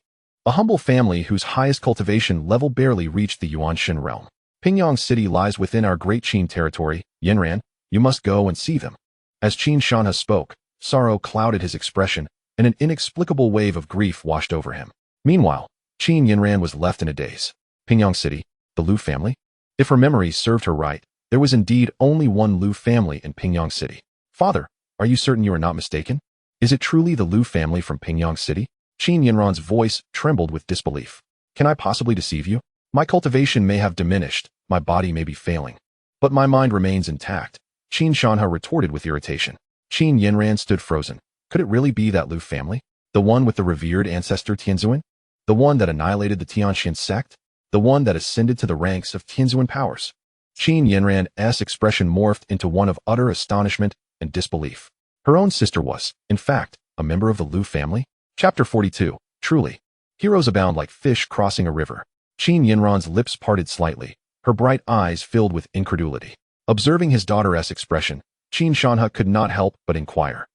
a humble family whose highest cultivation level barely reached the Yuan realm. Pingyang City lies within our great Qin territory. Yanran, you must go and see them. As Xianxia spoke, sorrow clouded his expression, and an inexplicable wave of grief washed over him. Meanwhile, Qin Yanran was left in a daze. Pingyang City, the Lu family? If her memory served her right, there was indeed only one Lu family in Pingyang City. Father, are you certain you are not mistaken? Is it truly the Lu family from Pingyang City? Qin Yanran's voice trembled with disbelief. Can I possibly deceive you? My cultivation may have diminished, my body may be failing, but my mind remains intact. Xianxia retorted with irritation. Qin Yanran stood frozen. Could it really be that Lu family? The one with the revered ancestor Tianzuan? The one that annihilated the Tianxian sect? The one that ascended to the ranks of Tianzuan powers? Qin Yanran's expression morphed into one of utter astonishment and disbelief. Her own sister was, in fact, a member of the Lu family? Chapter 42. Truly, heroes abound like fish crossing a river. Qin Yanran's lips parted slightly, her bright eyes filled with incredulity. Observing his daughter's expression, Xianxia could not help but inquire.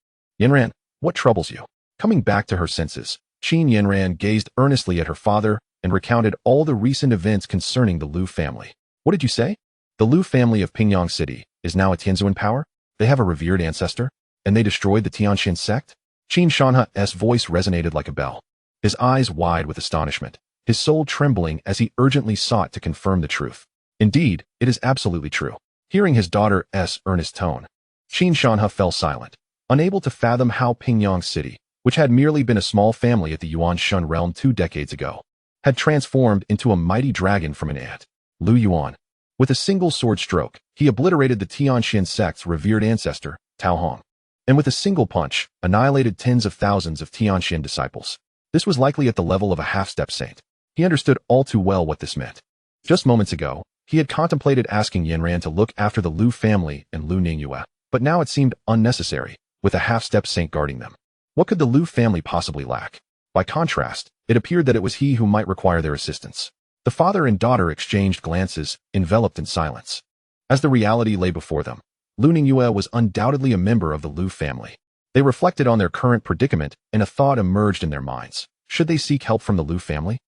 Yanran, what troubles you? Coming back to her senses, Qin Yanran gazed earnestly at her father and recounted all the recent events concerning the Lu family. What did you say? The Lu family of Pingyang City is now a Tianzuan power? They have a revered ancestor? And they destroyed the Tianxian sect? Xianxia's voice resonated like a bell, his eyes wide with astonishment, his soul trembling as he urgently sought to confirm the truth. Indeed, it is absolutely true. Hearing his daughter's earnest tone, Xianxia fell silent, unable to fathom how Pingyang City, which had merely been a small family at the Yuan realm 2 decades ago, had transformed into a mighty dragon from an ant. Lu Yuan. With a single sword stroke, he obliterated the Tianxian sect's revered ancestor, Xuanhuang, and with a single punch, annihilated tens of thousands of Tianxian disciples. This was likely at the level of a half-step saint. He understood all too well what this meant. Just moments ago, he had contemplated asking Yanran to look after the Lu family and Lu Ningyue, but now it seemed unnecessary, with a half-step saint guarding them. What could the Lu family possibly lack? By contrast, it appeared that it was he who might require their assistance. The father and daughter exchanged glances, enveloped in silence. As the reality lay before them, Lu Ningyue was undoubtedly a member of the Lu family. They reflected on their current predicament, and a thought emerged in their minds. Should they seek help from the Lu family?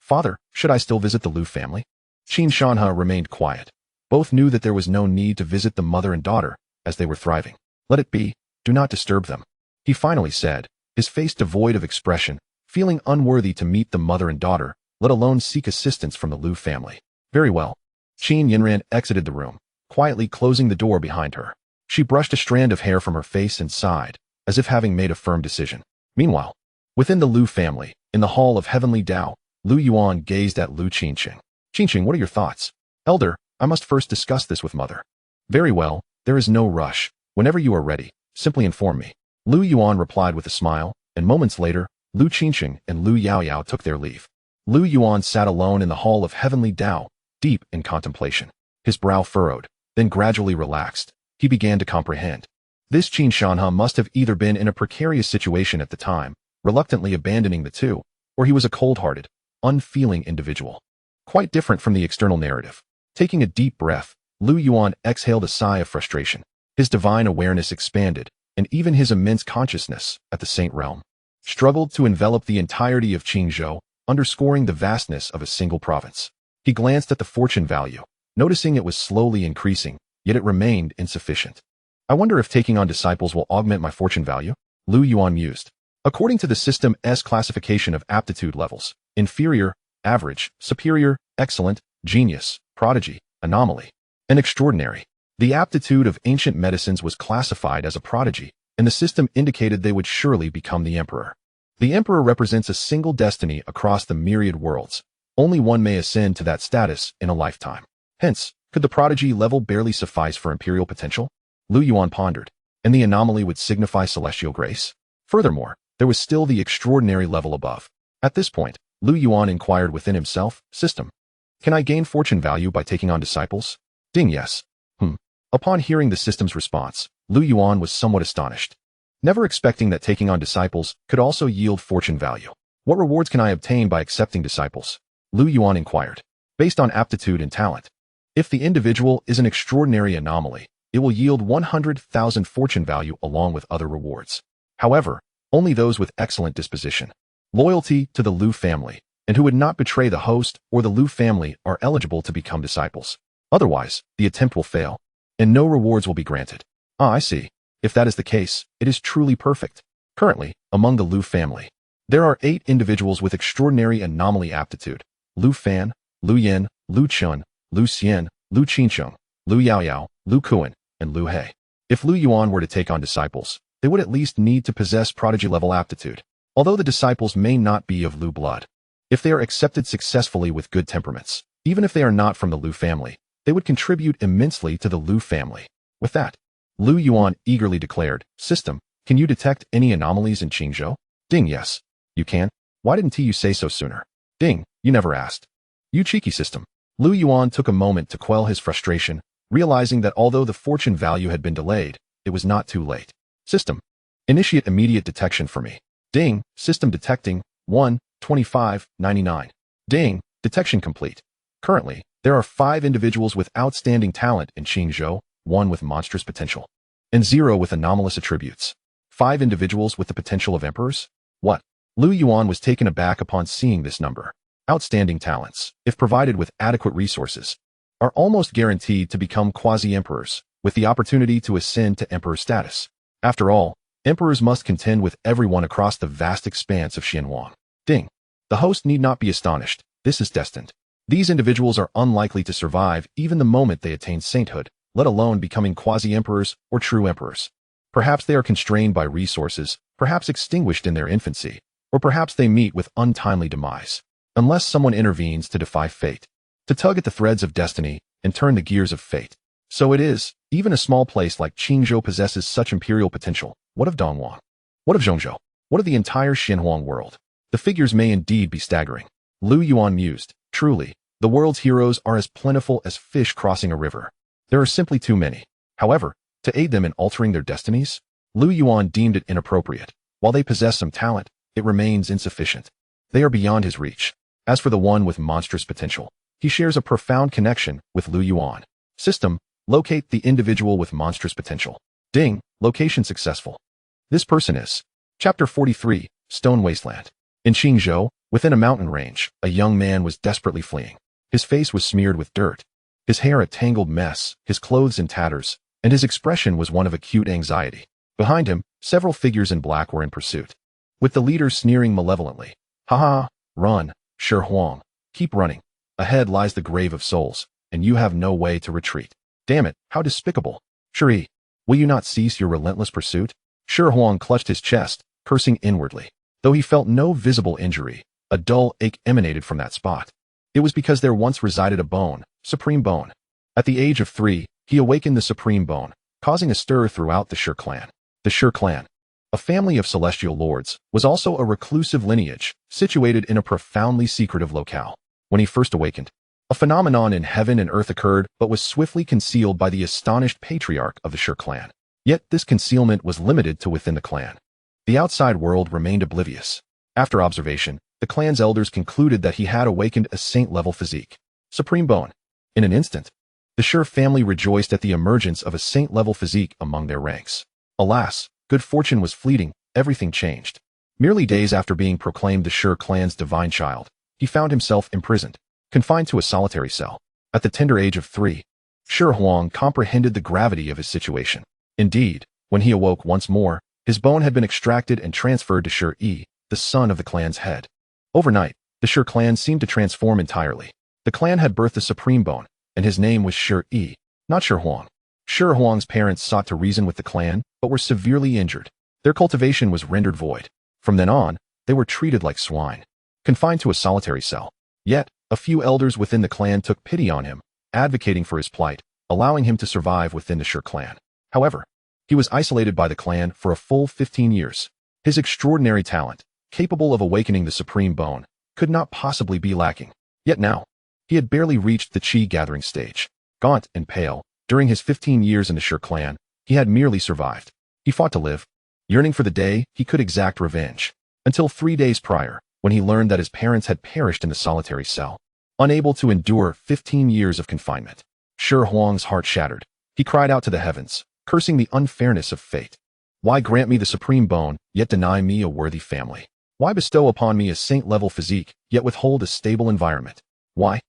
Father, should I still visit the Lu family? Xianxia remained quiet. Both knew that there was no need to visit the mother and daughter, as they were thriving. Let it be. Do not disturb them, he finally said, his face devoid of expression, feeling unworthy to meet the mother and daughter, let alone seek assistance from the Lu family. Very well. Qin Yinran exited the room, quietly closing the door behind her. She brushed a strand of hair from her face and sighed, as if having made a firm decision. Meanwhile, within the Lu family, in the hall of heavenly Tao, Lu Yuan gazed at Lu Qingqing. Qingqing, what are your thoughts? Elder, I must first discuss this with mother. Very well, there is no rush. Whenever you are ready, simply inform me. Lu Yuan replied with a smile, and moments later, Lu Qingqing and Lu Yaoyao took their leave. Lu Yuan sat alone in the hall of heavenly Tao, deep in contemplation. His brow furrowed, then gradually relaxed. He began to comprehend. This Qin Xuanhuang must have either been in a precarious situation at the time, reluctantly abandoning the two, or he was a cold-hearted, unfeeling individual. Quite different from the external narrative. Taking a deep breath, Lu Yuan exhaled a sigh of frustration. His divine awareness expanded, and even his immense consciousness, at the Saint Realm, struggled to envelop the entirety of Qingzhou, underscoring the vastness of a single province. He glanced at the fortune value, noticing it was slowly increasing, yet it remained insufficient. I wonder if taking on disciples will augment my fortune value? Lu Yuan mused. According to the system's classification of aptitude levels, inferior, average, superior, excellent, genius, prodigy, anomaly, and extraordinary, the aptitude of ancient medicines was classified as a prodigy, and the system indicated they would surely become the emperor. The emperor represents a single destiny across the myriad worlds. Only one may ascend to that status in a lifetime. Hence, could the prodigy level barely suffice for imperial potential? Lu Yuan pondered, and the anomaly would signify celestial grace? Furthermore, there was still the extraordinary level above. At this point, Lu Yuan inquired within himself, system, can I gain fortune value by taking on disciples? Ding, yes. Upon hearing the system's response, Lu Yuan was somewhat astonished, never expecting that taking on disciples could also yield fortune value. What rewards can I obtain by accepting disciples? Lu Yuan inquired. Based on aptitude and talent. If the individual is an extraordinary anomaly, it will yield 100,000 fortune value along with other rewards. However, only those with excellent disposition, loyalty to the Lu family, and who would not betray the host or the Lu family are eligible to become disciples. Otherwise, the attempt will fail, and no rewards will be granted. Ah, I see. If that is the case, it is truly perfect. Currently, among the Lu family, there are 8 individuals with extraordinary anomaly aptitude. Lu Fan, Lu Yin, Lu Chun, Lu Xian, Lu Qingcheng, Lu Yaoyao, Lu Kuan, and Lu He. If Lu Yuan were to take on disciples, they would at least need to possess prodigy-level aptitude, although the disciples may not be of Lu blood. If they are accepted successfully with good temperaments, even if they are not from the Lu family, they would contribute immensely to the Lu family. With that, Lu Yuan eagerly declared, system, can you detect any anomalies in Qingzhou? Ding, yes. You can? Why didn't you say so sooner? Ding, you never asked. You cheeky system. Lu Yuan took a moment to quell his frustration, realizing that although the fortune value had been delayed, it was not too late. System, initiate immediate detection for me. Ding, system detecting, 1-25-99. Ding, detection complete. Currently, there are 5 individuals with outstanding talent in Qingzhou, 1 with monstrous potential, and 0 with anomalous attributes. 5 individuals with the potential of emperors? What? Lu Yuan was taken aback upon seeing this number. Outstanding talents, if provided with adequate resources, are almost guaranteed to become quasi-emperors, with the opportunity to ascend to emperor status. After all, emperors must contend with everyone across the vast expanse of Xuanhuang. Ding. The host need not be astonished. This is destined. These individuals are unlikely to survive even the moment they attain sainthood, let alone becoming quasi-emperors or true emperors. Perhaps they are constrained by resources, perhaps extinguished in their infancy, or perhaps they meet with untimely demise, unless someone intervenes to defy fate, to tug at the threads of destiny and turn the gears of fate. So it is, even a small place like Qingzhou possesses such imperial potential. What of Donghuang? What of Zhongzhou? What of the entire Xuanhuang world? The figures may indeed be staggering. Lu Yuan mused, truly, the world's heroes are as plentiful as fish crossing a river. There are simply too many. However, to aid them in altering their destinies, Lu Yuan deemed it inappropriate. While they possess some talent, it remains insufficient. They are beyond his reach. As for the one with monstrous potential, he shares a profound connection with Lu Yuan. System, locate the individual with monstrous potential. Ding, location successful. This person is. Chapter 43, Stone Wasteland. In Qingzhou, within a mountain range, a young man was desperately fleeing. His face was smeared with dirt, his hair a tangled mess, his clothes in tatters, and his expression was one of acute anxiety. Behind him, several figures in black were in pursuit, with the leader sneering malevolently. "Ha ha, run, Xuanhuang. Keep running. Ahead lies the grave of souls, and you have no way to retreat. Damn it, how despicable. Shuri, will you not cease your relentless pursuit?" Xuanhuang clutched his chest, cursing inwardly. Though he felt no visible injury, a dull ache emanated from that spot. It was because there once resided a bone, Supreme Bone. At the age of 3, he awakened the Supreme Bone, causing a stir throughout the Shi clan. The Shi clan, a family of celestial lords, was also a reclusive lineage, situated in a profoundly secretive locale. When he first awakened, a phenomenon in heaven and earth occurred but was swiftly concealed by the astonished patriarch of the Shi clan. Yet this concealment was limited to within the clan. The outside world remained oblivious. After observation, the clan's elders concluded that he had awakened a saint-level physique. Supreme Bone. In an instant, the Shi family rejoiced at the emergence of a saint-level physique among their ranks. Alas, good fortune was fleeting, everything changed. Merely days after being proclaimed the Shi clan's divine child, he found himself imprisoned, confined to a solitary cell. At the tender age of 3, Xuanhuang comprehended the gravity of his situation. Indeed, when he awoke once more, his bone had been extracted and transferred to Shi, the son of the clan's head. Overnight, the Shi clan seemed to transform entirely. The clan had birthed the Supreme Bone, and his name was Shi, not Xuanhuang. Xuanhuang's parents sought to reason with the clan, but were severely injured. Their cultivation was rendered void. From then on, they were treated like swine, confined to a solitary cell. Yet, a few elders within the clan took pity on him, advocating for his plight, allowing him to survive within the Shi clan. However, he was isolated by the clan for a full 15 years. His extraordinary talent, capable of awakening the Supreme Bone, could not possibly be lacking. Yet now, he had barely reached the Qi gathering stage. Gaunt and pale, during his 15 years in the Shi clan, he had merely survived. He fought to live, yearning for the day he could exact revenge. Until 3 days prior, when he learned that his parents had perished in the solitary cell. Unable to endure 15 years of confinement, Xuanhuang's heart shattered. He cried out to the heavens, cursing the unfairness of fate. Why grant me the Supreme Bone, yet deny me a worthy family? Why bestow upon me a saint-level physique, yet withhold a stable environment? Why?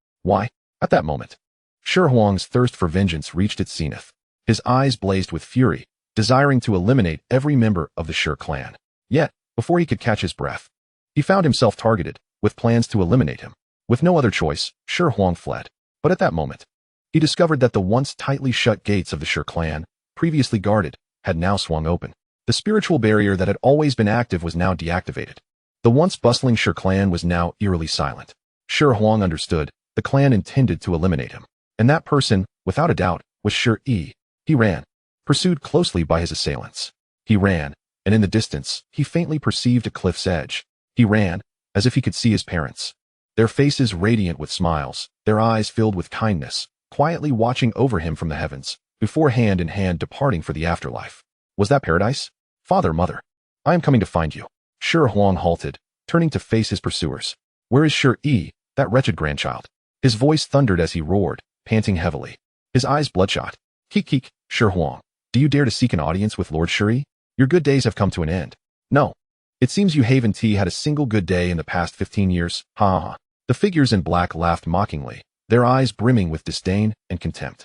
At that moment, Xuanhuang's thirst for vengeance reached its zenith. His eyes blazed with fury, desiring to eliminate every member of the Shi clan. Yet, before he could catch his breath, he found himself targeted, with plans to eliminate him. With no other choice, Xuanhuang fled. But at that moment, he discovered that the once tightly shut gates of the Shi clan, previously guarded, had now swung open. The spiritual barrier that had always been active was now deactivated. The once bustling Shi clan was now eerily silent. Xuanhuang understood the clan intended to eliminate him. And that person, without a doubt, was Shi. He ran, pursued closely by his assailants. He ran, and in the distance, he faintly perceived a cliff's edge. He ran, as if he could see his parents. Their faces radiant with smiles, their eyes filled with kindness, quietly watching over him from the heavens, before hand in hand departing for the afterlife. Was that paradise? Father, mother, I am coming to find you. Xuanhuang halted, turning to face his pursuers. Where is Shi, that wretched grandchild? His voice thundered as he roared, panting heavily. His eyes bloodshot. Keek, Xuanhuang, do you dare to seek an audience with Lord Shi? Your good days have come to an end. No. It seems you Haven T had a single good day in the past 15 years. Ha ha. The figures in black laughed mockingly, their eyes brimming with disdain and contempt.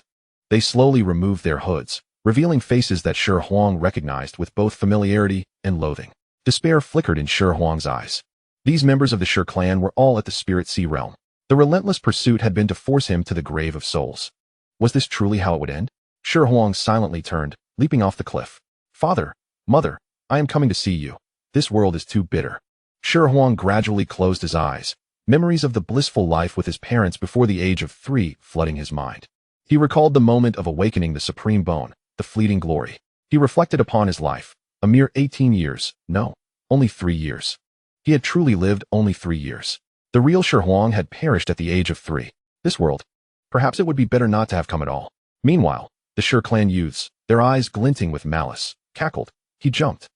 They slowly removed their hoods, revealing faces that Xuanhuang recognized with both familiarity and loathing. Despair flickered in Xuanhuang's eyes. These members of the Shi clan were all at the Spirit Sea realm. The relentless pursuit had been to force him to the grave of souls. Was this truly how it would end? Xuanhuang silently turned, leaping off the cliff. Father, mother, I am coming to see you. This world is too bitter. Xuanhuang gradually closed his eyes, memories of the blissful life with his parents before the age of 3 flooding his mind. He recalled the moment of awakening the Supreme Bone, the fleeting glory. He reflected upon his life, a mere 18 years, no, only 3 years. He had truly lived only 3 years. The real Xuanhuang had perished at the age of 3. This world, perhaps it would be better not to have come at all. Meanwhile, the Shi clan youths, their eyes glinting with malice, cackled. He jumped.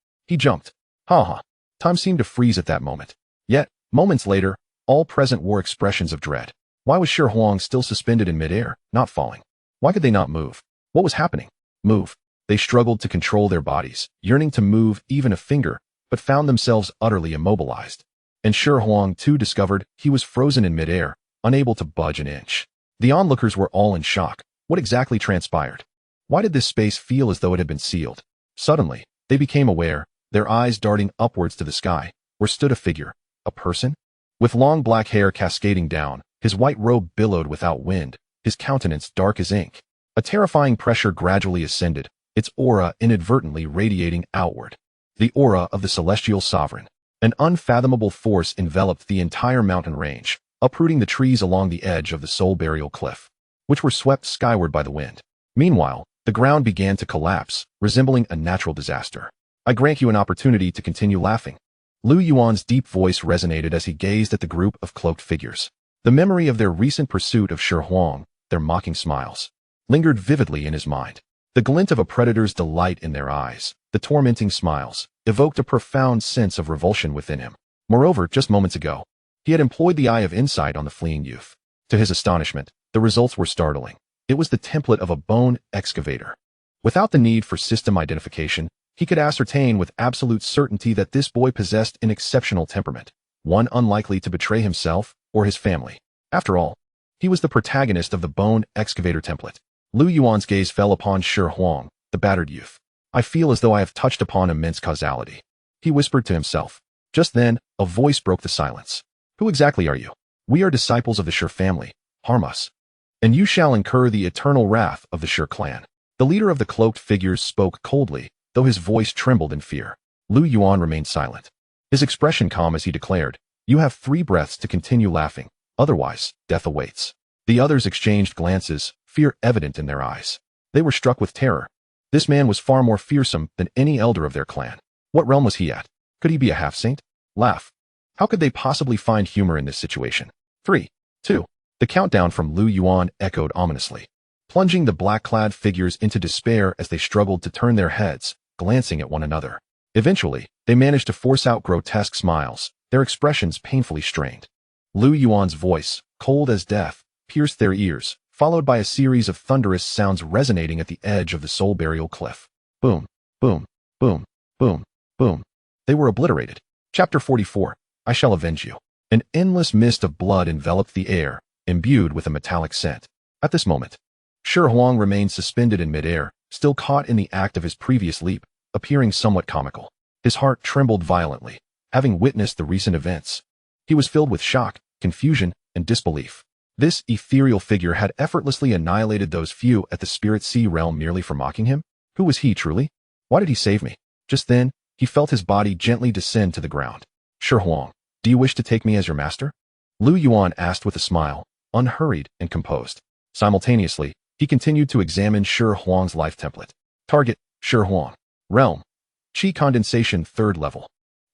Ha ha. Time seemed to freeze at that moment. Yet, moments later, all present wore expressions of dread. Why was Xuanhuang still suspended in midair, not falling? Why could they not move? What was happening? Move. They struggled to control their bodies, yearning to move even a finger, but found themselves utterly immobilized. And Xuanhuang too discovered he was frozen in midair, unable to budge an inch. The onlookers were all in shock. What exactly transpired? Why did this space feel as though it had been sealed? Suddenly, they became aware, their eyes darting upwards to the sky, where stood a figure, a person? With long black hair cascading down, his white robe billowed without wind, his countenance dark as ink. A terrifying pressure gradually ascended, its aura inadvertently radiating outward. The aura of the celestial sovereign. An unfathomable force enveloped the entire mountain range, uprooting the trees along the edge of the soul burial cliff, which were swept skyward by the wind. Meanwhile, the ground began to collapse, resembling a natural disaster. I grant you an opportunity to continue laughing. Lu Yuan's deep voice resonated as he gazed at the group of cloaked figures. The memory of their recent pursuit of Xuanhuang, their mocking smiles, lingered vividly in his mind. The glint of a predator's delight in their eyes, the tormenting smiles, evoked a profound sense of revulsion within him. Moreover, just moments ago, he had employed the eye of insight on the fleeing youth. To his astonishment, the results were startling. It was the template of a bone excavator. Without the need for system identification, he could ascertain with absolute certainty that this boy possessed an exceptional temperament, one unlikely to betray himself or his family. After all, he was the protagonist of the bone excavator template. Lu Yuan's gaze fell upon Xuanhuang, the battered youth. I feel as though I have touched upon immense causality, he whispered to himself. Just then, a voice broke the silence. Who exactly are you? We are disciples of the Shi family. Harm us, and you shall incur the eternal wrath of the Shi clan. The leader of the cloaked figures spoke coldly, though his voice trembled in fear. Lu Yuan remained silent, his expression calm as he declared, You have 3 breaths to continue laughing, otherwise, death awaits. The others exchanged glances, fear evident in their eyes. They were struck with terror. This man was far more fearsome than any elder of their clan. What realm was he at? Could he be a half-saint? Laugh. How could they possibly find humor in this situation? 3, 2. The countdown from Lu Yuan echoed ominously, plunging the black-clad figures into despair as they struggled to turn their heads, glancing at one another. Eventually, they managed to force out grotesque smiles, their expressions painfully strained. Lu Yuan's voice, cold as death, pierced their ears, followed by a series of thunderous sounds resonating at the edge of the soul burial cliff. Boom, boom, boom, boom, boom. They were obliterated. Chapter 44. I shall avenge you. An endless mist of blood enveloped the air, imbued with a metallic scent. At this moment, Xuanhuang remained suspended in midair, still caught in the act of his previous leap, appearing somewhat comical. His heart trembled violently, having witnessed the recent events. He was filled with shock, confusion, and disbelief. This ethereal figure had effortlessly annihilated those few at the Spirit Sea realm merely for mocking him? Who was he truly? Why did he save me? Just then, he felt his body gently descend to the ground. Xuanhuang, do you wish to take me as your master? Lu Yuan asked with a smile, unhurried and composed. Simultaneously, he continued to examine Xuanhuang's life template. Target, Xuanhuang. Realm, Qi condensation 3rd level.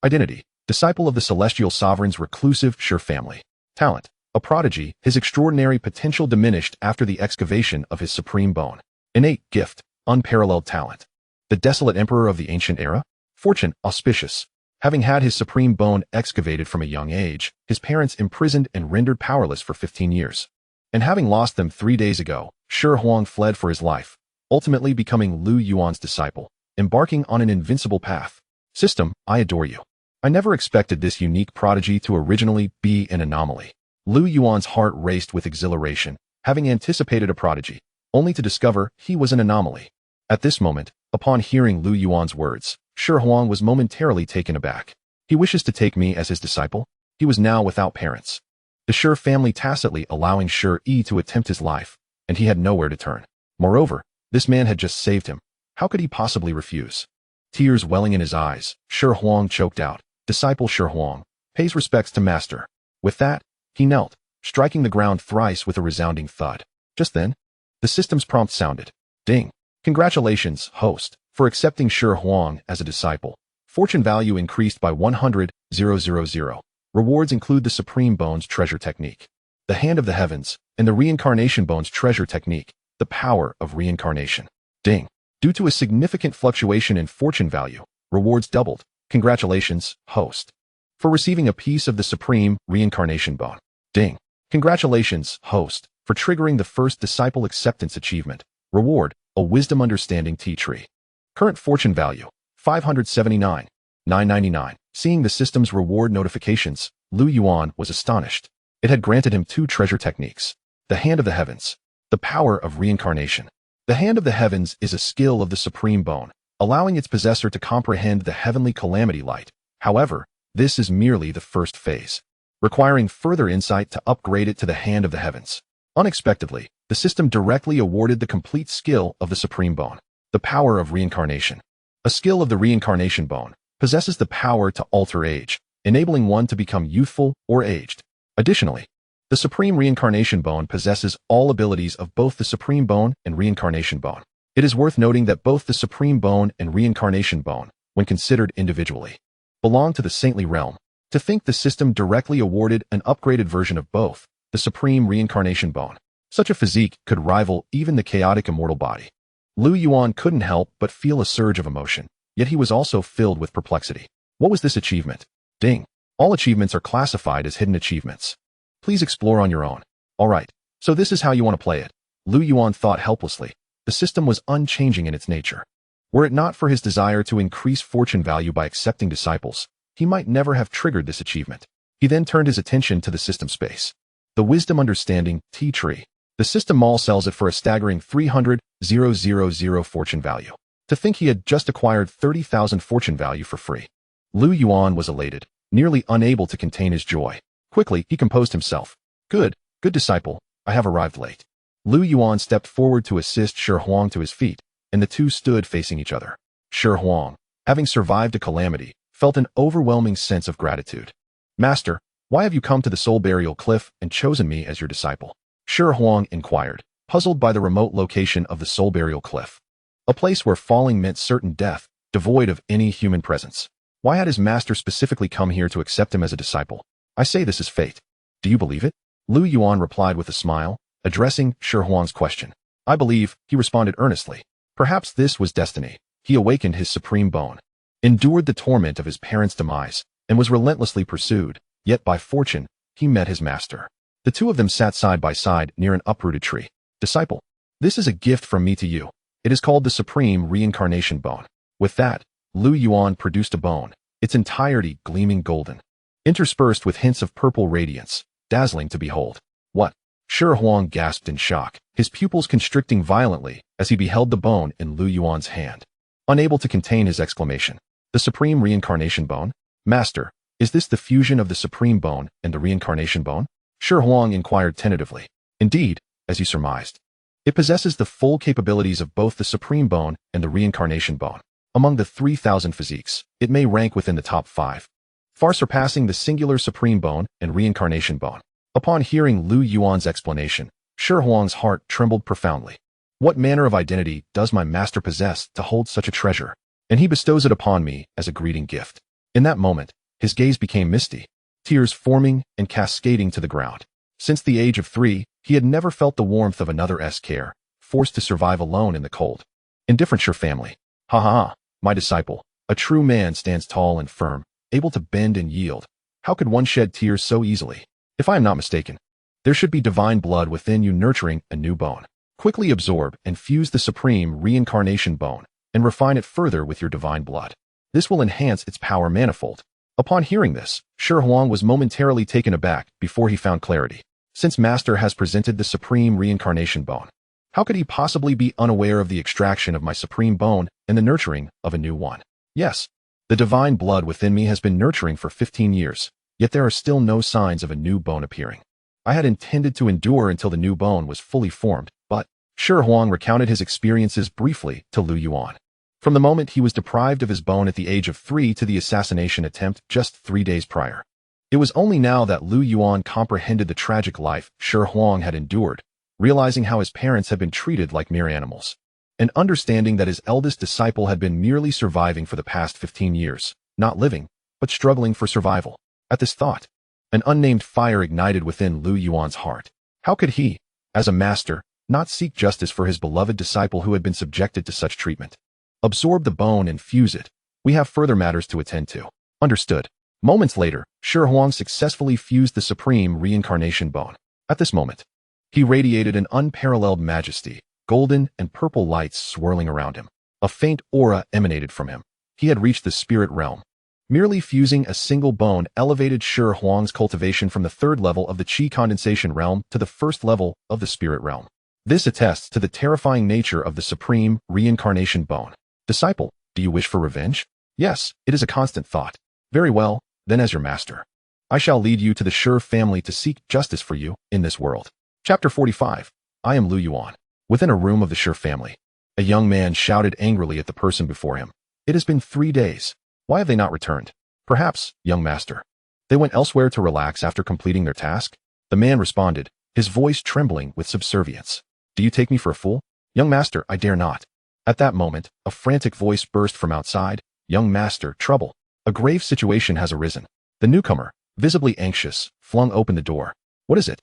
Identity, disciple of the celestial sovereign's reclusive Shi family. Talent, a prodigy, his extraordinary potential diminished after the excavation of his supreme bone. Innate gift, unparalleled talent. The desolate emperor of the ancient era? Fortune, auspicious. Having had his supreme bone excavated from a young age, his parents imprisoned and rendered powerless for 15 years. And having lost them 3 days ago, Xuanhuang fled for his life, ultimately becoming Lu Yuan's disciple, embarking on an invincible path. System, I adore you. I never expected this unique prodigy to originally be an anomaly. Lu Yuan's heart raced with exhilaration, having anticipated a prodigy, only to discover he was an anomaly. At this moment, upon hearing Lu Yuan's words, Xuanhuang was momentarily taken aback. He wishes to take me as his disciple? He was now without parents. The Shi family tacitly allowing Shi to attempt his life, and he had nowhere to turn. Moreover, this man had just saved him. How could he possibly refuse? Tears welling in his eyes, Xuanhuang choked out, Disciple Xuanhuang, pays respects to master. With that, he knelt, striking the ground thrice with a resounding thud. Just then, the system's prompt sounded. Ding. Congratulations, host, for accepting Xuanhuang as a disciple. Fortune value increased by 100,000. Rewards include the Supreme Bones Treasure Technique, the Hand of the Heavens, and the Reincarnation Bones Treasure Technique, the Power of Reincarnation. Ding. Due to a significant fluctuation in fortune value, rewards doubled. Congratulations, host, for receiving a piece of the Supreme Reincarnation Bone. Ding. Congratulations, host, for triggering the first disciple acceptance achievement. Reward, a Wisdom Understanding Tea Tree. Current fortune value, 579,999. Seeing the system's reward notifications, Lu Yuan was astonished. It had granted him 2 treasure techniques, the Hand of the Heavens, the Power of Reincarnation, The Hand of the Heavens is a skill of the Supreme Bone, allowing its possessor to comprehend the heavenly calamity light. However, this is merely the first phase, requiring further insight to upgrade it to the Hand of the Heavens. Unexpectedly, the system directly awarded the complete skill of the Supreme Bone, the power of reincarnation. A skill of the Reincarnation Bone possesses the power to alter age, enabling one to become youthful or aged. Additionally, the Supreme Reincarnation Bone possesses all abilities of both the Supreme Bone and Reincarnation Bone. It is worth noting that both the Supreme Bone and Reincarnation Bone, when considered individually, belong to the saintly realm. To think the system directly awarded an upgraded version of both, the Supreme Reincarnation Bone. Such a physique could rival even the chaotic immortal body. Yuan couldn't help but feel a surge of emotion, yet he was also filled with perplexity. What was this achievement? Ding. All achievements are classified as hidden achievements. Please explore on your own. Alright, so this is how you want to play it. Yuan thought helplessly. The system was unchanging in its nature. Were it not for his desire to increase fortune value by accepting disciples, he might never have triggered this achievement. He then turned his attention to the system space. The Wisdom Understanding T-Tree. The system mall sells it for a staggering 300,000 fortune value. To think he had just acquired 30,000 fortune value for free. Yuan was elated, nearly unable to contain his joy. Quickly, he composed himself. Good disciple, I have arrived late. Yuan stepped forward to assist Xuanhuang to his feet, and the two stood facing each other. Xuanhuang, having survived a calamity, felt an overwhelming sense of gratitude. Master, why have you come to the Soul Burial Cliff and chosen me as your disciple? Xuanhuang inquired, puzzled by the remote location of the Soul Burial Cliff. A place where falling meant certain death, devoid of any human presence. Why had his master specifically come here to accept him as a disciple? I say this is fate. Do you believe it? Yuan replied with a smile, addressing Xuanhuang's question. I believe, he responded earnestly. Perhaps this was destiny. He awakened his Supreme Bone, endured the torment of his parents' demise, and was relentlessly pursued, yet by fortune, he met his master. The two of them sat side by side near an uprooted tree. Disciple, this is a gift from me to you. It is called the Supreme Reincarnation Bone. With that, Yuan produced a bone, its entirety gleaming golden, interspersed with hints of purple radiance, dazzling to behold. What? Xuanhuang gasped in shock, his pupils constricting violently as he beheld the bone in Yuan's hand. Unable to contain his exclamation. The Supreme Reincarnation Bone? Master, is this the fusion of the Supreme Bone and the Reincarnation Bone? Xuanhuang inquired tentatively. Indeed, as you surmised. It possesses the full capabilities of both the Supreme Bone and the Reincarnation Bone. Among the 3,000 physiques, it may rank within the top 5, far surpassing the singular Supreme Bone and Reincarnation Bone. Upon hearing Yuan's explanation, Xuanhuang's heart trembled profoundly. What manner of identity does my master possess to hold such a treasure? And he bestows it upon me as a greeting gift. In that moment, his gaze became misty, tears forming and cascading to the ground. Since the age of 3, he had never felt the warmth of another's care, forced to survive alone in the cold. Indifferent your family. Ha ha ha, my disciple. A true man stands tall and firm, able to bend and yield. How could one shed tears so easily? If I am not mistaken, there should be divine blood within you nurturing a new bone. Quickly absorb and fuse the Supreme Reincarnation Bone, and refine it further with your divine blood. This will enhance its power manifold. Upon hearing this, Xuanhuang was momentarily taken aback before he found clarity. Since Master has presented the Supreme Reincarnation Bone, how could he possibly be unaware of the extraction of my Supreme Bone and the nurturing of a new one? Yes, the divine blood within me has been nurturing for 15 years, yet there are still no signs of a new bone appearing. I had intended to endure until the new bone was fully formed, but Xuanhuang recounted his experiences briefly to Yuan. From the moment he was deprived of his bone at the age of 3 to the assassination attempt just 3 days prior. It was only now that Yuan comprehended the tragic life Xuanhuang had endured, realizing how his parents had been treated like mere animals, and understanding that his eldest disciple had been merely surviving for the past 15 years, not living, but struggling for survival. At this thought, an unnamed fire ignited within Yuan's heart. How could he, as a master, not seek justice for his beloved disciple who had been subjected to such treatment? Absorb the bone and fuse it. We have further matters to attend to. Understood. Moments later, Xuanhuang successfully fused the Supreme Reincarnation Bone. At this moment, he radiated an unparalleled majesty, golden and purple lights swirling around him. A faint aura emanated from him. He had reached the spirit realm. Merely fusing a single bone elevated Xuanhuang's cultivation from the 3rd level of the Qi condensation realm to the 1st level of the spirit realm. This attests to the terrifying nature of the supreme reincarnation bone. Disciple, do you wish for revenge? Yes, it is a constant thought. Very well, then as your master, I shall lead you to the Shi family to seek justice for you in this world. Chapter 45. I am Lu Yuan. Within a room of the Shi family, a young man shouted angrily at the person before him. It has been 3 days. Why have they not returned? Perhaps, young master, they went elsewhere to relax after completing their task? The man responded, his voice trembling with subservience. Do you take me for a fool? Young master, I dare not. At that moment, a frantic voice burst from outside. Young master, trouble. A grave situation has arisen. The newcomer, visibly anxious, flung open the door. What is it?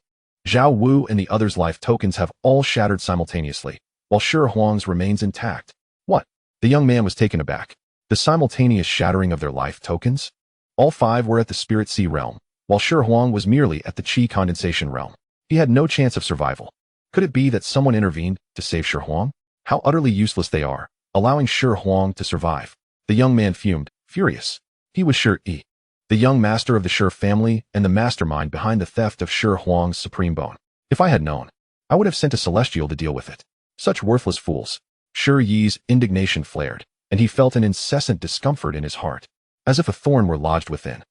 Zhao Wu and the others' life tokens have all shattered simultaneously, while Xuanhuang's remains intact. What? The young man was taken aback. The simultaneous shattering of their life tokens? All 5 were at the Spirit Sea realm, while Xuanhuang was merely at the Qi condensation realm. He had no chance of survival. Could it be that someone intervened to save Xuanhuang? How utterly useless they are, allowing Xuanhuang to survive. The young man fumed, furious. He was Shi, the young master of the Shi family and the mastermind behind the theft of Xuanhuang's supreme bone. If I had known, I would have sent a celestial to deal with it. Such worthless fools. Shi Yi's indignation flared, and he felt an incessant discomfort in his heart, as if a thorn were lodged within.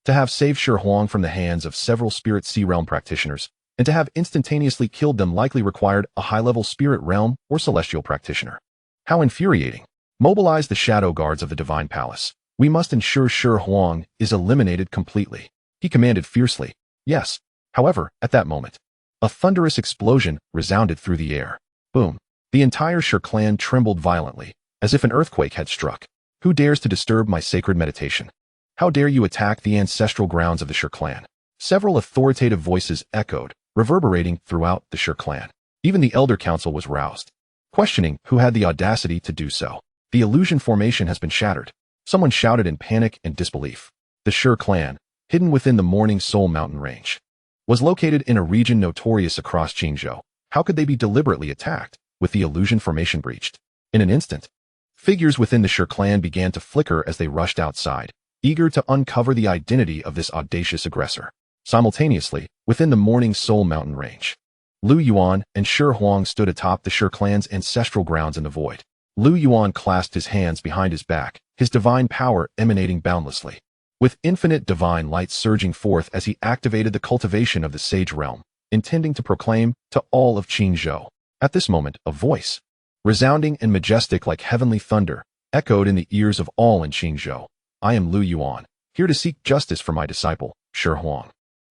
To have saved Xuanhuang from the hands of several Spirit Sea Realm practitioners, and to have instantaneously killed them likely required a high-level Spirit Realm or Celestial practitioner. How infuriating. Mobilize the shadow guards of the Divine Palace. We must ensure Xuanhuang is eliminated completely. He commanded fiercely. Yes. However, at that moment, a thunderous explosion resounded through the air. Boom. The entire Shi clan trembled violently, as if an earthquake had struck. Who dares to disturb my sacred meditation? How dare you attack the ancestral grounds of the Shi clan? Several authoritative voices echoed, reverberating throughout the Shi clan. Even the Elder Council was roused, questioning who had the audacity to do so. The illusion formation has been shattered. Someone shouted in panic and disbelief. The Shi clan, hidden within the Morning Soul mountain range, was located in a region notorious across Qingzhou. How could they be deliberately attacked, with the illusion formation breached? In an instant, figures within the Shi clan began to flicker as they rushed outside, eager to uncover the identity of this audacious aggressor. Simultaneously, within the Morning Soul mountain range, Lu Yuan and Xuanhuang stood atop the Shi clan's ancestral grounds in the void. Lu Yuan clasped his hands behind his back, his divine power emanating boundlessly, with infinite divine light surging forth as he activated the cultivation of the Sage Realm, intending to proclaim to all of Qingzhou. At this moment, a voice, resounding and majestic like heavenly thunder, echoed in the ears of all in Qingzhou. I am Lu Yuan, here to seek justice for my disciple, Xuanhuang.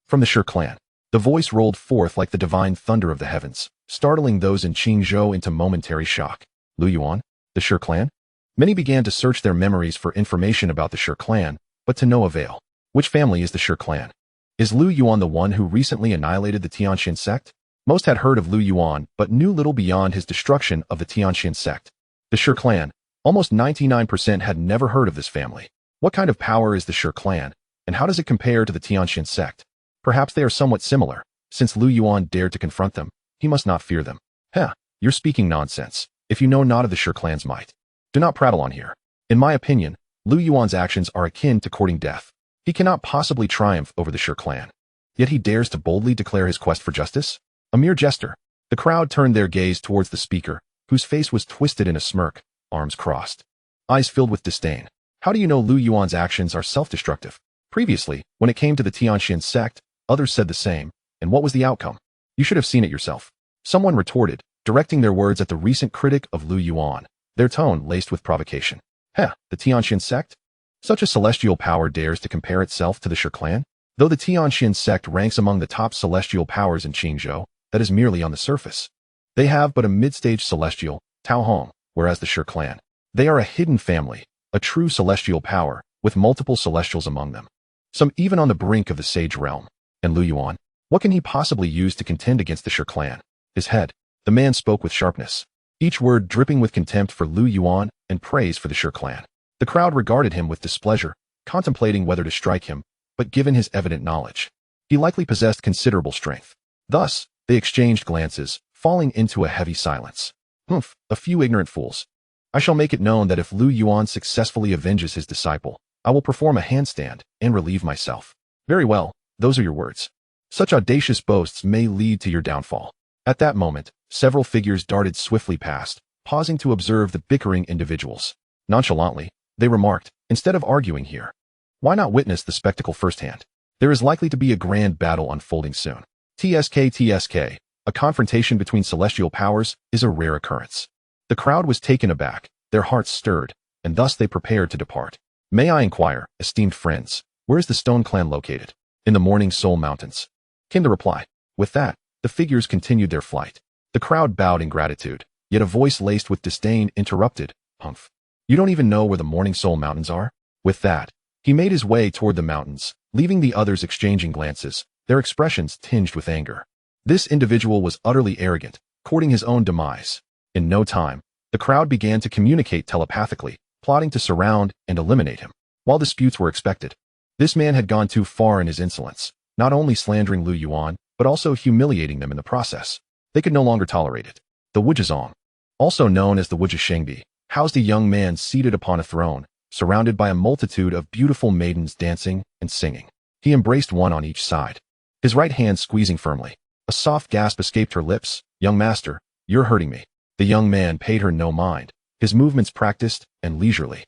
From the Shi clan, the voice rolled forth like the divine thunder of the heavens, startling those in Qingzhou into momentary shock. Lu Yuan? The Shi clan? Many began to search their memories for information about the Shi clan, but to no avail. Which family is the Shi clan? Is Lu Yuan the one who recently annihilated the Tianxian sect? Most had heard of Lu Yuan, but knew little beyond his destruction of the Tianxian sect. The Shi clan, almost 99% had never heard of this family. What kind of power is the Shi clan, and how does it compare to the Tianxian sect? Perhaps they are somewhat similar. Since Lu Yuan dared to confront them, he must not fear them. Heh, you're speaking nonsense. If you know not of the Shi clan's might, do not prattle on here. In my opinion, Lu Yuan's actions are akin to courting death. He cannot possibly triumph over the Shi clan. Yet he dares to boldly declare his quest for justice? A mere jester. The crowd turned their gaze towards the speaker, whose face was twisted in a smirk, arms crossed, eyes filled with disdain. How do you know Lu Yuan's actions are self-destructive? Previously, when it came to the Tianxian sect, others said the same, and what was the outcome? You should have seen it yourself. Someone retorted, directing their words at the recent critic of Lu Yuan, their tone laced with provocation. Heh, the Tianxian sect? Such a celestial power dares to compare itself to the Shi clan? Though the Tianxian sect ranks among the top celestial powers in Qingzhou, that is merely on the surface. They have but a mid-stage celestial, Tao Hong, whereas the Shi clan, they are a hidden family, a true celestial power, with multiple celestials among them. Some even on the brink of the Sage Realm. And Lu Yuan? What can he possibly use to contend against the Shi clan? His head. The man spoke with sharpness, each word dripping with contempt for Lu Yuan and praise for the Shi clan. The crowd regarded him with displeasure, contemplating whether to strike him, but given his evident knowledge, he likely possessed considerable strength. Thus, they exchanged glances, falling into a heavy silence. Humph, a few ignorant fools. I shall make it known that if Lu Yuan successfully avenges his disciple, I will perform a handstand and relieve myself. Very well, those are your words. Such audacious boasts may lead to your downfall. At that moment, several figures darted swiftly past, pausing to observe the bickering individuals. Nonchalantly, they remarked, instead of arguing here, why not witness the spectacle firsthand? There is likely to be a grand battle unfolding soon. TSK, a confrontation between celestial powers is a rare occurrence. The crowd was taken aback, their hearts stirred, and thus they prepared to depart. May I inquire, esteemed friends, where is the Stone Clan located? In the Morning Soul Mountains, came the reply. With that, the figures continued their flight. The crowd bowed in gratitude, yet a voice laced with disdain interrupted. Humph. You don't even know where the Morning Soul Mountains are? With that, he made his way toward the mountains, leaving the others exchanging glances, their expressions tinged with anger. This individual was utterly arrogant, courting his own demise. In no time, the crowd began to communicate telepathically, plotting to surround and eliminate him. While disputes were expected, this man had gone too far in his insolence, not only slandering Lu Yuan, but also humiliating them in the process. They could no longer tolerate it. The Wuzhizong, also known as the Wuzhishengbi, housed a young man seated upon a throne, surrounded by a multitude of beautiful maidens dancing and singing. He embraced one on each side, his right hand squeezing firmly. A soft gasp escaped her lips. Young master, you're hurting me. The young man paid her no mind, his movements practiced and leisurely.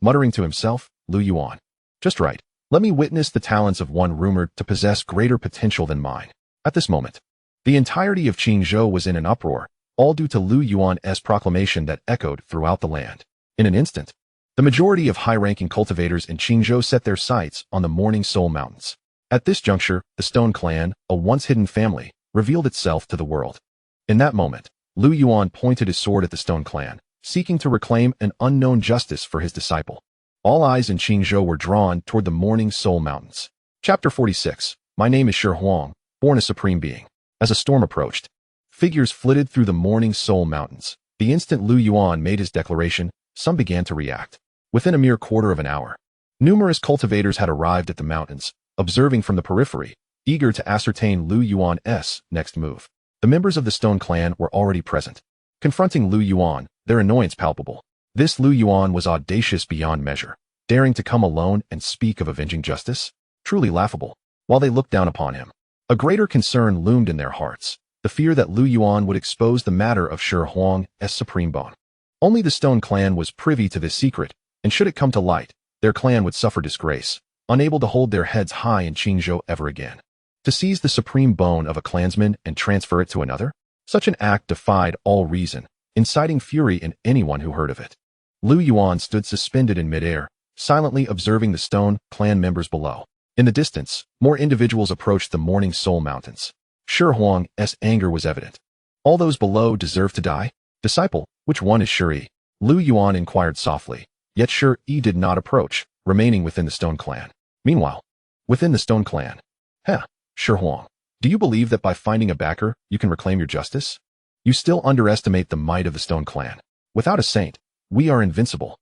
Muttering to himself, Lu Yuan. Just right. Let me witness the talents of one rumored to possess greater potential than mine. At this moment, the entirety of Qingzhou was in an uproar, all due to Lu Yuan's proclamation that echoed throughout the land. In an instant, the majority of high-ranking cultivators in Qingzhou set their sights on the Morning Soul Mountains. At this juncture, the Stone Clan, a once-hidden family, revealed itself to the world. In that moment, Lu Yuan pointed his sword at the Stone Clan, seeking to reclaim an unknown justice for his disciple. All eyes in Qingzhou were drawn toward the Morning Soul Mountains. Chapter 46. My name is Xuanhuang, born a supreme being. As a storm approached, figures flitted through the Morning Soul Mountains. The instant Lu Yuan made his declaration, some began to react. Within a mere quarter of an hour, numerous cultivators had arrived at the mountains, observing from the periphery, eager to ascertain Lu Yuan's next move. The members of the Stone Clan were already present. Confronting Lu Yuan, their annoyance palpable. This Lu Yuan was audacious beyond measure, daring to come alone and speak of avenging justice? Truly laughable. While they looked down upon him, a greater concern loomed in their hearts, the fear that Lu Yuan would expose the matter of Xuanhuang's supreme bone. Only the Stone Clan was privy to this secret, and should it come to light, their clan would suffer disgrace, unable to hold their heads high in Qingzhou ever again. To seize the supreme bone of a clansman and transfer it to another? Such an act defied all reason, inciting fury in anyone who heard of it. Lu Yuan stood suspended in midair, silently observing the Stone Clan members below. In the distance, more individuals approached the Morning Soul Mountains. Xuanhuang's anger was evident. All those below deserve to die? Disciple, which one is Shi? Lu Yuan inquired softly, yet Shi did not approach, remaining within the Stone Clan. Meanwhile, within the Stone Clan, Xuanhuang, do you believe that by finding a backer, you can reclaim your justice? You still underestimate the might of the Stone Clan. Without a saint, we are invincible.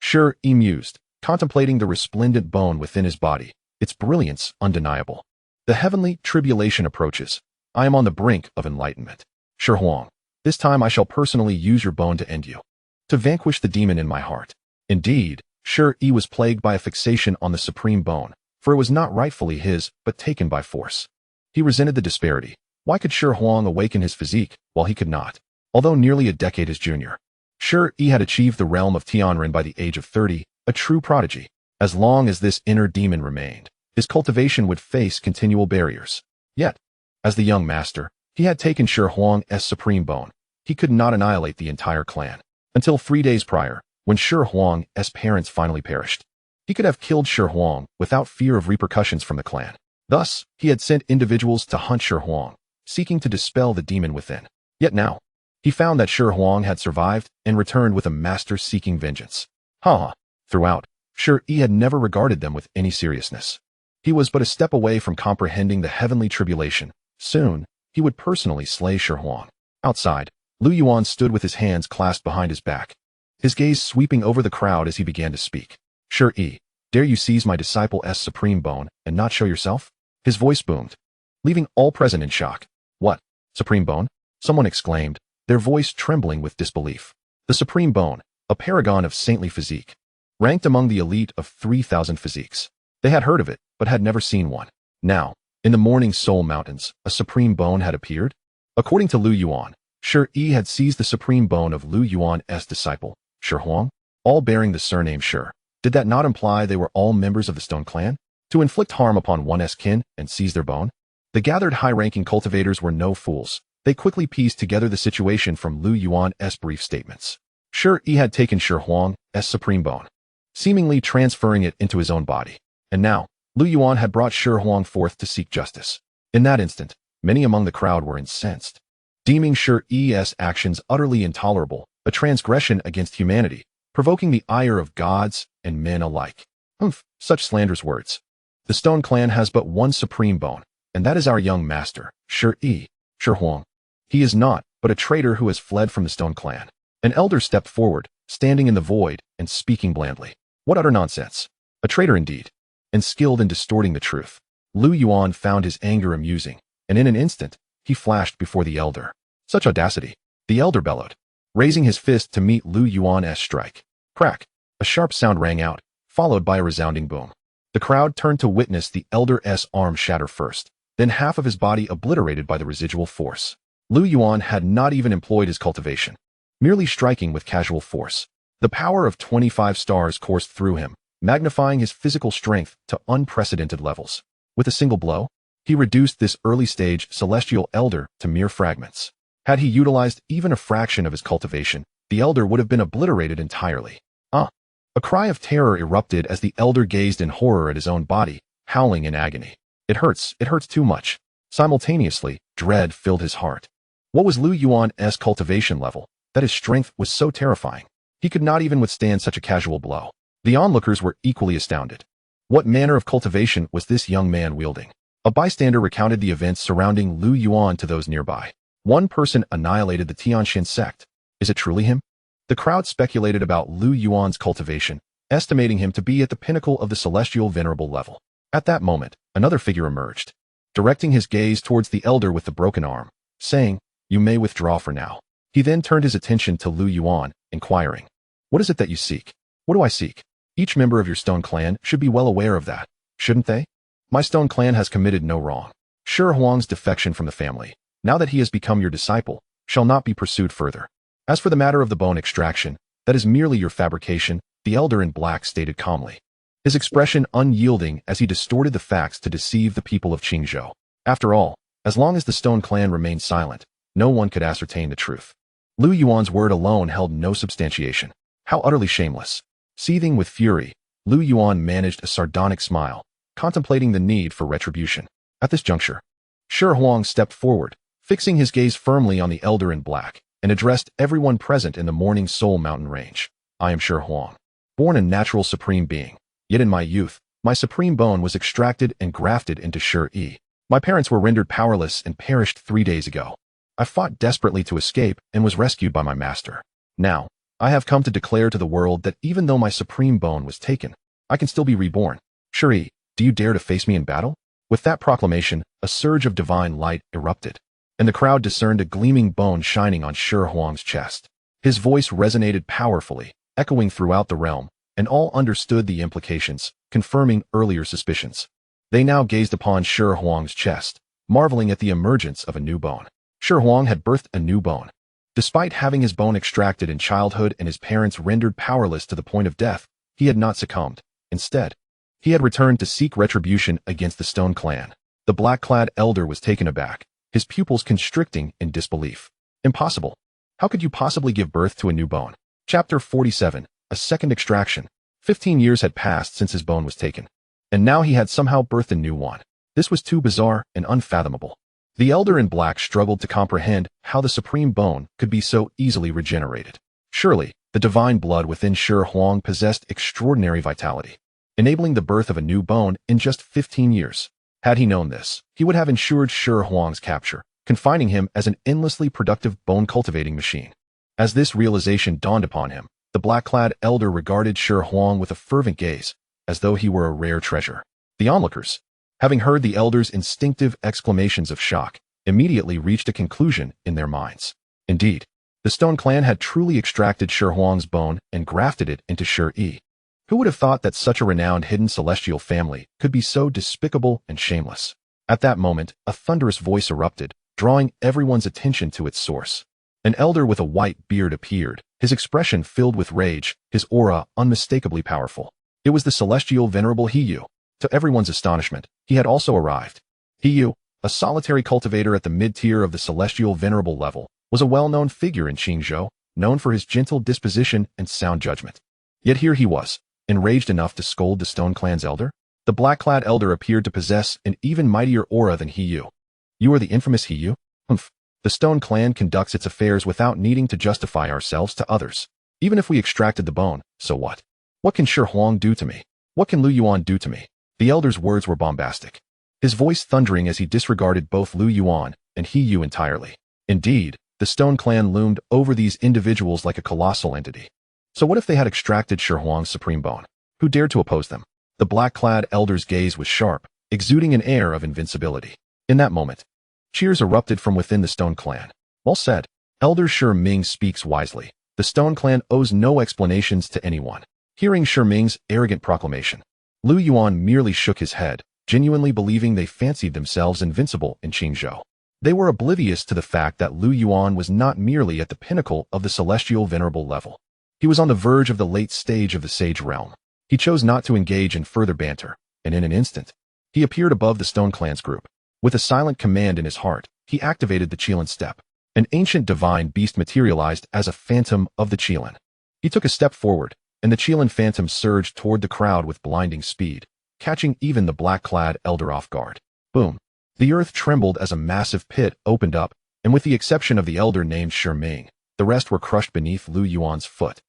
Shi mused, contemplating the resplendent bone within his body, its brilliance undeniable. The heavenly tribulation approaches. I am on the brink of enlightenment. Xuanhuang, this time I shall personally use your bone to end you, to vanquish the demon in my heart. Indeed, Shi was plagued by a fixation on the supreme bone, for it was not rightfully his, but taken by force. He resented the disparity. Why could Xuanhuang awaken his physique, while he could not? Although nearly a decade his junior, Shi had achieved the realm of Tianren by the age of 30, a true prodigy. As long as this inner demon remained, his cultivation would face continual barriers. Yet, as the young master, he had taken Xuanhuang's supreme bone. He could not annihilate the entire clan. Until 3 days prior, when Xuanhuang's parents finally perished, he could have killed Xuanhuang without fear of repercussions from the clan. Thus, he had sent individuals to hunt Xuanhuang, seeking to dispel the demon within. Yet now, he found that Xuanhuang had survived and returned with a master seeking vengeance. Throughout, Shi had never regarded them with any seriousness. He was but a step away from comprehending the heavenly tribulation. Soon, he would personally slay Xuanhuang. Outside, Lu Yuan stood with his hands clasped behind his back, his gaze sweeping over the crowd as he began to speak. Shi, dare you seize my disciple's supreme bone and not show yourself? His voice boomed, leaving all present in shock. What? Supreme bone? Someone exclaimed, their voice trembling with disbelief. The supreme bone, a paragon of saintly physique, ranked among the elite of 3,000 physiques. They had heard of it, but had never seen one. Now, in the Morning Soul Mountains, a supreme bone had appeared? According to Lu Yuan, Shi had seized the supreme bone of Lu Yuan's disciple, Xuanhuang, all bearing the surname Shi. Did that not imply they were all members of the Stone Clan? To inflict harm upon one's kin and seize their bone? The gathered high-ranking cultivators were no fools. They quickly pieced together the situation from Lu Yuan's brief statements. Shi had taken Xuanhuang's supreme bone, seemingly transferring it into his own body. And now, Lu Yuan had brought Xuanhuang forth to seek justice. In that instant, many among the crowd were incensed, deeming Shi's actions utterly intolerable, a transgression against humanity, provoking the ire of gods and men alike. Such slanderous words. The Stone Clan has but one supreme bone, and that is our young master, Xuanhuang. He is not but a traitor who has fled from the Stone Clan. An elder stepped forward, standing in the void and speaking blandly. What utter nonsense. A traitor indeed, and skilled in distorting the truth. Lu Yuan found his anger amusing, and in an instant, he flashed before the elder. Such audacity, the elder bellowed, raising his fist to meet Lu Yuan's strike. Crack! A sharp sound rang out, followed by a resounding boom. The crowd turned to witness the elder's arm shatter first, then half of his body obliterated by the residual force. Lu Yuan had not even employed his cultivation, merely striking with casual force. The power of 25 stars coursed through him, magnifying his physical strength to unprecedented levels. With a single blow, he reduced this early-stage celestial elder to mere fragments. Had he utilized even a fraction of his cultivation, the elder would have been obliterated entirely. A cry of terror erupted as the elder gazed in horror at his own body, howling in agony. It hurts too much. Simultaneously, dread filled his heart. What was Lu Yuan's cultivation level, that his strength was so terrifying? He could not even withstand such a casual blow. The onlookers were equally astounded. What manner of cultivation was this young man wielding? A bystander recounted the events surrounding Lu Yuan to those nearby. One person annihilated the Tianxian sect. Is it truly him? The crowd speculated about Lu Yuan's cultivation, estimating him to be at the pinnacle of the celestial venerable level. At that moment, another figure emerged, directing his gaze towards the elder with the broken arm, saying, "You may withdraw for now." He then turned his attention to Lu Yuan, inquiring, "What is it that you seek?" "What do I seek? Each member of your Stone Clan should be well aware of that, shouldn't they? My Stone Clan has committed no wrong. Xuanhuang's defection from the family, now that he has become your disciple, shall not be pursued further. As for the matter of the bone extraction, that is merely your fabrication," the elder in black stated calmly, his expression unyielding as he distorted the facts to deceive the people of Qingzhou. After all, as long as the Stone Clan remained silent, no one could ascertain the truth. Lu Yuan's word alone held no substantiation. How utterly shameless. Seething with fury, Lu Yuan managed a sardonic smile, contemplating the need for retribution. At this juncture, Xuanhuang stepped forward, fixing his gaze firmly on the elder in black, and addressed everyone present in the Morning Soul Mountain Range. "I am Xuanhuang, born a natural supreme being. Yet in my youth, my supreme bone was extracted and grafted into Shi. My parents were rendered powerless and perished 3 days ago. I fought desperately to escape and was rescued by my master. Now, I have come to declare to the world that even though my supreme bone was taken, I can still be reborn. Shi, do you dare to face me in battle?" With that proclamation, a surge of divine light erupted, and the crowd discerned a gleaming bone shining on Xuanhuang's chest. His voice resonated powerfully, echoing throughout the realm, and all understood the implications, confirming earlier suspicions. They now gazed upon Xuanhuang's chest, marveling at the emergence of a new bone. Xuanhuang had birthed a new bone. Despite having his bone extracted in childhood and his parents rendered powerless to the point of death, he had not succumbed. Instead, he had returned to seek retribution against the Stone Clan. The black-clad elder was taken aback, his pupils constricting in disbelief. "Impossible. How could you possibly give birth to a new bone?" Chapter 47, A Second Extraction. 15 years had passed since his bone was taken, and now he had somehow birthed a new one. This was too bizarre and unfathomable. The elder in black struggled to comprehend how the supreme bone could be so easily regenerated. Surely, the divine blood within Xuanhuang possessed extraordinary vitality, enabling the birth of a new bone in just 15 years. Had he known this, he would have ensured Xuanhuang's capture, confining him as an endlessly productive bone-cultivating machine. As this realization dawned upon him, the black-clad elder regarded Xuanhuang with a fervent gaze, as though he were a rare treasure. The onlookers, having heard the elder's instinctive exclamations of shock, immediately reached a conclusion in their minds. Indeed, the Stone Clan had truly extracted Xuanhuang's bone and grafted it into Shi. Who would have thought that such a renowned hidden celestial family could be so despicable and shameless? At that moment, a thunderous voice erupted, drawing everyone's attention to its source. An elder with a white beard appeared, his expression filled with rage, his aura unmistakably powerful. It was the celestial venerable Xiu. To everyone's astonishment, he had also arrived. Xiu, a solitary cultivator at the mid-tier of the celestial venerable level, was a well-known figure in Qingzhou, known for his gentle disposition and sound judgment. Yet here he was, enraged enough to scold the Stone Clan's elder? The black-clad elder appeared to possess an even mightier aura than Xiu. You are the infamous Xiu? Humph. The Stone Clan conducts its affairs without needing to justify ourselves to others. Even if we extracted the bone, so what? What can Xuanhuang do to me? What can Yuan do to me? The elder's words were bombastic, his voice thundering as he disregarded both Yuan and Xiu entirely. Indeed, the Stone Clan loomed over these individuals like a colossal entity. So what if they had extracted Xuanhuang's supreme bone? Who dared to oppose them? The black-clad elder's gaze was sharp, exuding an air of invincibility. In that moment, cheers erupted from within the Stone Clan. Well said. Elder Ming speaks wisely. The Stone Clan owes no explanations to anyone. Hearing Ming's arrogant proclamation, Yuan merely shook his head, genuinely believing they fancied themselves invincible in Qingzhou. They were oblivious to the fact that Yuan was not merely at the pinnacle of the celestial venerable level. He was on the verge of the late stage of the sage realm. He chose not to engage in further banter, and in an instant, he appeared above the Stone Clan's group. With a silent command in his heart, he activated the Qilan step. An ancient divine beast materialized as a phantom of the Qilan. He took a step forward, and the Qilan phantom surged toward the crowd with blinding speed, catching even the black-clad elder off guard. Boom. The earth trembled as a massive pit opened up, and with the exception of the elder named Ming, the rest were crushed beneath Yuan's foot,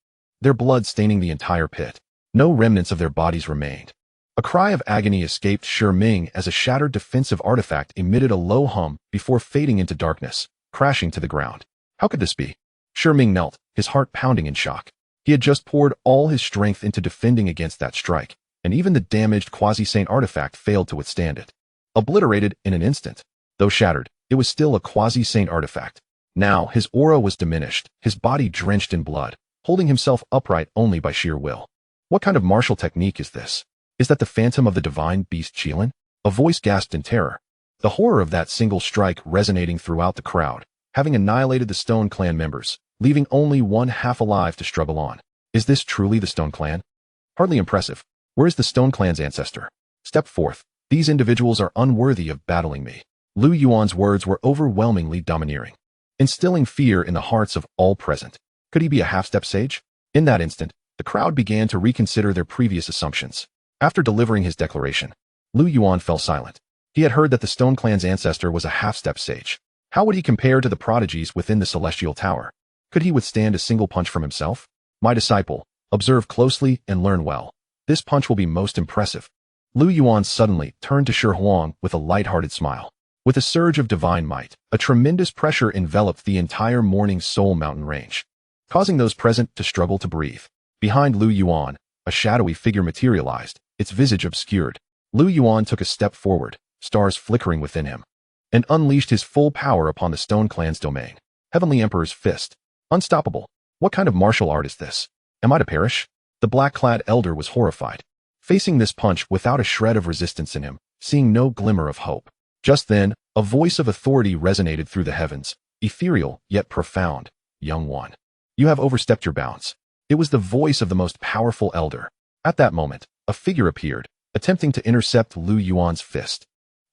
their blood staining the entire pit. No remnants of their bodies remained. A cry of agony escaped Ming as a shattered defensive artifact emitted a low hum before fading into darkness, crashing to the ground. How could this be? Ming knelt, his heart pounding in shock. He had just poured all his strength into defending against that strike, and even the damaged quasi-saint artifact failed to withstand it. Obliterated in an instant, though shattered, it was still a quasi-saint artifact. Now his aura was diminished, his body drenched in blood, holding himself upright only by sheer will. What kind of martial technique is this? Is that the phantom of the divine beast Qilan? A voice gasped in terror. The horror of that single strike resonating throughout the crowd, having annihilated the Stone Clan members, leaving only one half alive to struggle on. Is this truly the Stone Clan? Hardly impressive. Where is the Stone Clan's ancestor? Step forth. These individuals are unworthy of battling me. Yuan's words were overwhelmingly domineering, instilling fear in the hearts of all present. Could he be a half-step sage? In that instant, the crowd began to reconsider their previous assumptions. After delivering his declaration, Yuan fell silent. He had heard that the Stone Clan's ancestor was a half-step sage. How would he compare to the prodigies within the Celestial Tower? Could he withstand a single punch from himself? My disciple, observe closely and learn well. This punch will be most impressive. Yuan suddenly turned to Xuanhuang with a light-hearted smile. With a surge of divine might, a tremendous pressure enveloped the entire Morning Soul mountain range, causing those present to struggle to breathe. Behind Yuan, a shadowy figure materialized, its visage obscured. Yuan took a step forward, stars flickering within him, and unleashed his full power upon the Stone Clan's domain. Heavenly Emperor's fist. Unstoppable. What kind of martial art is this? Am I to perish? The black-clad elder was horrified, facing this punch without a shred of resistance in him, seeing no glimmer of hope. Just then, a voice of authority resonated through the heavens, ethereal yet profound. Young one, you have overstepped your bounds. It was the voice of the most powerful elder. At that moment, a figure appeared, attempting to intercept Yuan's fist.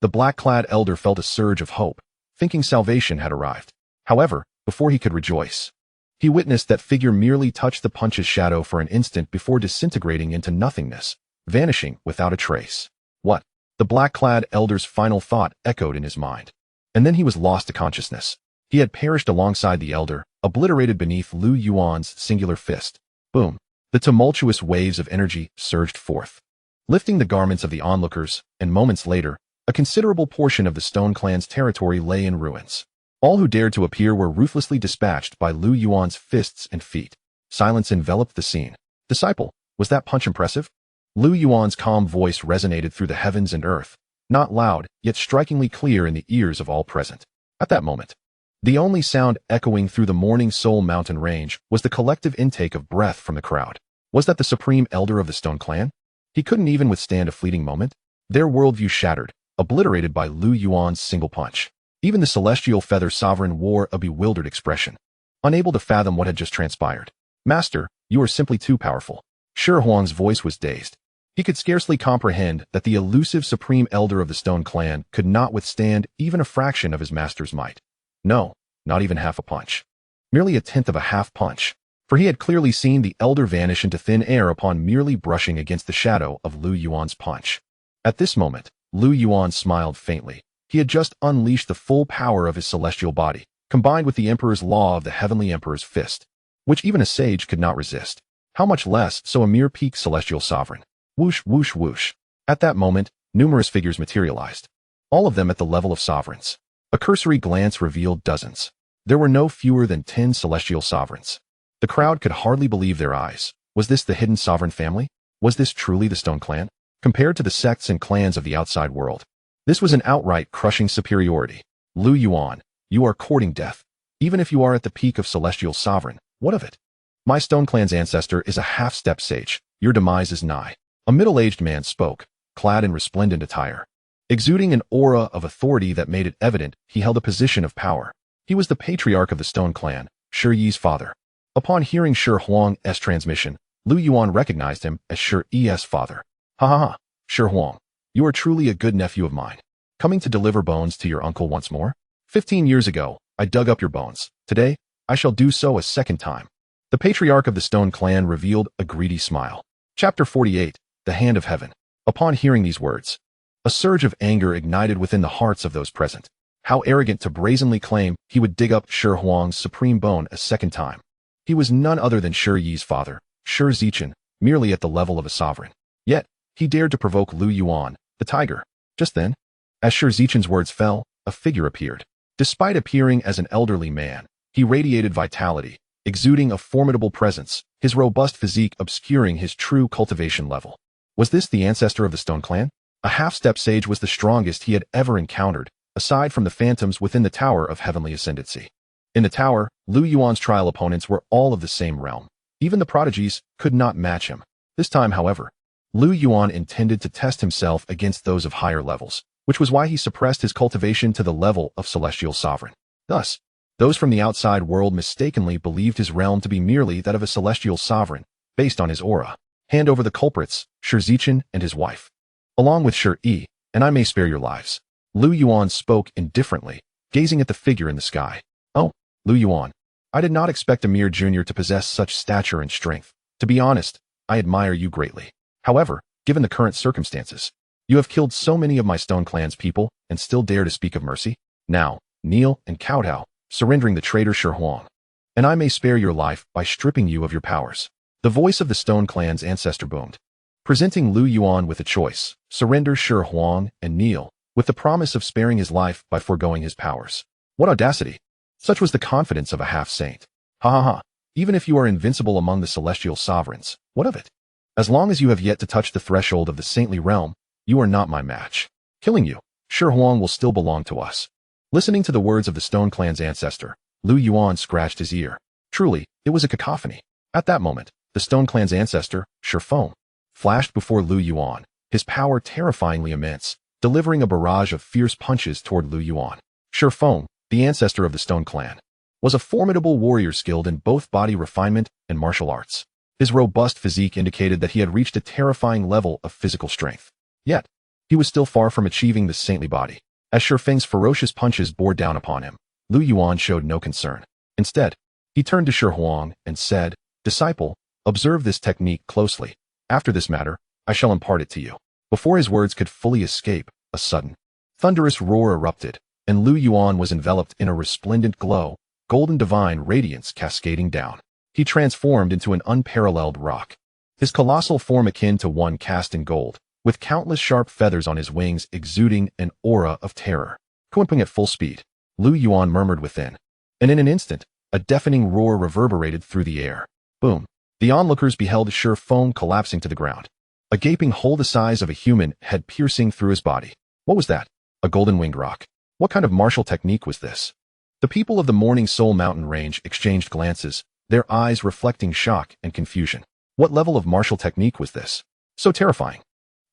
The black-clad elder felt a surge of hope, thinking salvation had arrived. However, before he could rejoice, he witnessed that figure merely touch the punch's shadow for an instant before disintegrating into nothingness, vanishing without a trace. What? The black-clad elder's final thought echoed in his mind. And then he was lost to consciousness. He had perished alongside the elder, obliterated beneath Yuan's singular fist. Boom. The tumultuous waves of energy surged forth, lifting the garments of the onlookers, and moments later, a considerable portion of the Stone Clan's territory lay in ruins. All who dared to appear were ruthlessly dispatched by Yuan's fists and feet. Silence enveloped the scene. Disciple, was that punch impressive? Yuan's calm voice resonated through the heavens and earth, not loud, yet strikingly clear in the ears of all present. At that moment, the only sound echoing through the Morning Soul mountain range was the collective intake of breath from the crowd. Was that the Supreme Elder of the Stone Clan? He couldn't even withstand a fleeting moment. Their worldview shattered, obliterated by Yuan's single punch. Even the celestial feather sovereign wore a bewildered expression, unable to fathom what had just transpired. Master, you are simply too powerful. Xuanhuang's voice was dazed. He could scarcely comprehend that the elusive supreme elder of the Stone Clan could not withstand even a fraction of his master's might. No, not even half a punch. Merely a tenth of a half punch, for he had clearly seen the elder vanish into thin air upon merely brushing against the shadow of Lu Yuan's punch. At this moment, Lu Yuan smiled faintly. He had just unleashed the full power of his celestial body, combined with the Emperor's law of the Heavenly Emperor's fist, which even a sage could not resist. How much less so a mere peak celestial sovereign? Whoosh, whoosh, whoosh. At that moment, numerous figures materialized, all of them at the level of sovereigns. A cursory glance revealed dozens. There were no fewer than 10 celestial sovereigns. The crowd could hardly believe their eyes. Was this the hidden sovereign family? Was this truly the Stone Clan? Compared to the sects and clans of the outside world, this was an outright crushing superiority. Lu Yuan, you are courting death. Even if you are at the peak of celestial sovereign, what of it? My Stone Clan's ancestor is a half-step sage. Your demise is nigh. A middle-aged man spoke, clad in resplendent attire, exuding an aura of authority that made it evident he held a position of power. He was the patriarch of the Stone Clan, Shi Yi's father. Upon hearing Xuanhuang's transmission, Lu Yuan recognized him as Shi Yi's father. Ha ha ha, Xuanhuang, you are truly a good nephew of mine. Coming to deliver bones to your uncle once more? 15 years ago, I dug up your bones. Today, I shall do so a second time. The patriarch of the Stone Clan revealed a greedy smile. Chapter 48, The Hand of Heaven. Upon hearing these words, a surge of anger ignited within the hearts of those present. How arrogant to brazenly claim he would dig up Xuanhuang's supreme bone a second time. He was none other than Shi Yi's father, Shi Zichen, merely at the level of a sovereign. Yet, he dared to provoke Lu Yuan, the tiger. Just then, as Shi Zichen's words fell, a figure appeared. Despite appearing as an elderly man, he radiated vitality, exuding a formidable presence, his robust physique obscuring his true cultivation level. Was this the ancestor of the Stone Clan? A half-step sage was the strongest he had ever encountered, aside from the phantoms within the Tower of Heavenly Ascendancy. In the tower, Lu Yuan's trial opponents were all of the same realm. Even the Prodigies could not match him. This time, however, Lu Yuan intended to test himself against those of higher levels, which was why he suppressed his cultivation to the level of celestial sovereign. Thus, those from the outside world mistakenly believed his realm to be merely that of a celestial sovereign, based on his aura. Hand over the culprits, Shi Zichen and his wife, along with Shi Yi, and I may spare your lives. Lu Yuan spoke indifferently, gazing at the figure in the sky. Oh, Lu Yuan, I did not expect a mere junior to possess such stature and strength. To be honest, I admire you greatly. However, given the current circumstances, you have killed so many of my Stone Clan's people and still dare to speak of mercy? Now, kneel and kowtow, surrendering the traitor Xuanhuang, and I may spare your life by stripping you of your powers. The voice of the Stone Clan's ancestor boomed, presenting Lu Yuan with a choice: surrender Xuanhuang and kneel, with the promise of sparing his life by foregoing his powers. What audacity! Such was the confidence of a half-saint. Ha ha ha, even if you are invincible among the celestial sovereigns, what of it? As long as you have yet to touch the threshold of the saintly realm, you are not my match. Killing you, Xuanhuang will still belong to us. Listening to the words of the Stone Clan's ancestor, Lu Yuan scratched his ear. Truly, it was a cacophony. At that moment, the Stone Clan's ancestor, Xuanhuang, flashed before Lu Yuan, his power terrifyingly immense, delivering a barrage of fierce punches toward Lu Yuan. Xuanhuang, the ancestor of the Stone Clan, was a formidable warrior skilled in both body refinement and martial arts. His robust physique indicated that he had reached a terrifying level of physical strength. Yet, he was still far from achieving the saintly body. As Xuanhuang's ferocious punches bore down upon him, Lu Yuan showed no concern. Instead, he turned to Xuanhuang and said, "Disciple, observe this technique closely. After this matter, I shall impart it to you." Before his words could fully escape, a sudden, thunderous roar erupted, and Lu Yuan was enveloped in a resplendent glow, golden divine radiance cascading down. He transformed into an unparalleled rock, his colossal form akin to one cast in gold, with countless sharp feathers on his wings exuding an aura of terror. Quimping at full speed, Lu Yuan murmured within, and in an instant, a deafening roar reverberated through the air. Boom! The onlookers beheld Xuanhuang collapsing to the ground, a gaping hole the size of a human head piercing through his body. What was that? A golden-winged rock? What kind of martial technique was this? The people of the Morning Soul Mountain Range exchanged glances, their eyes reflecting shock and confusion. What level of martial technique was this? So terrifying.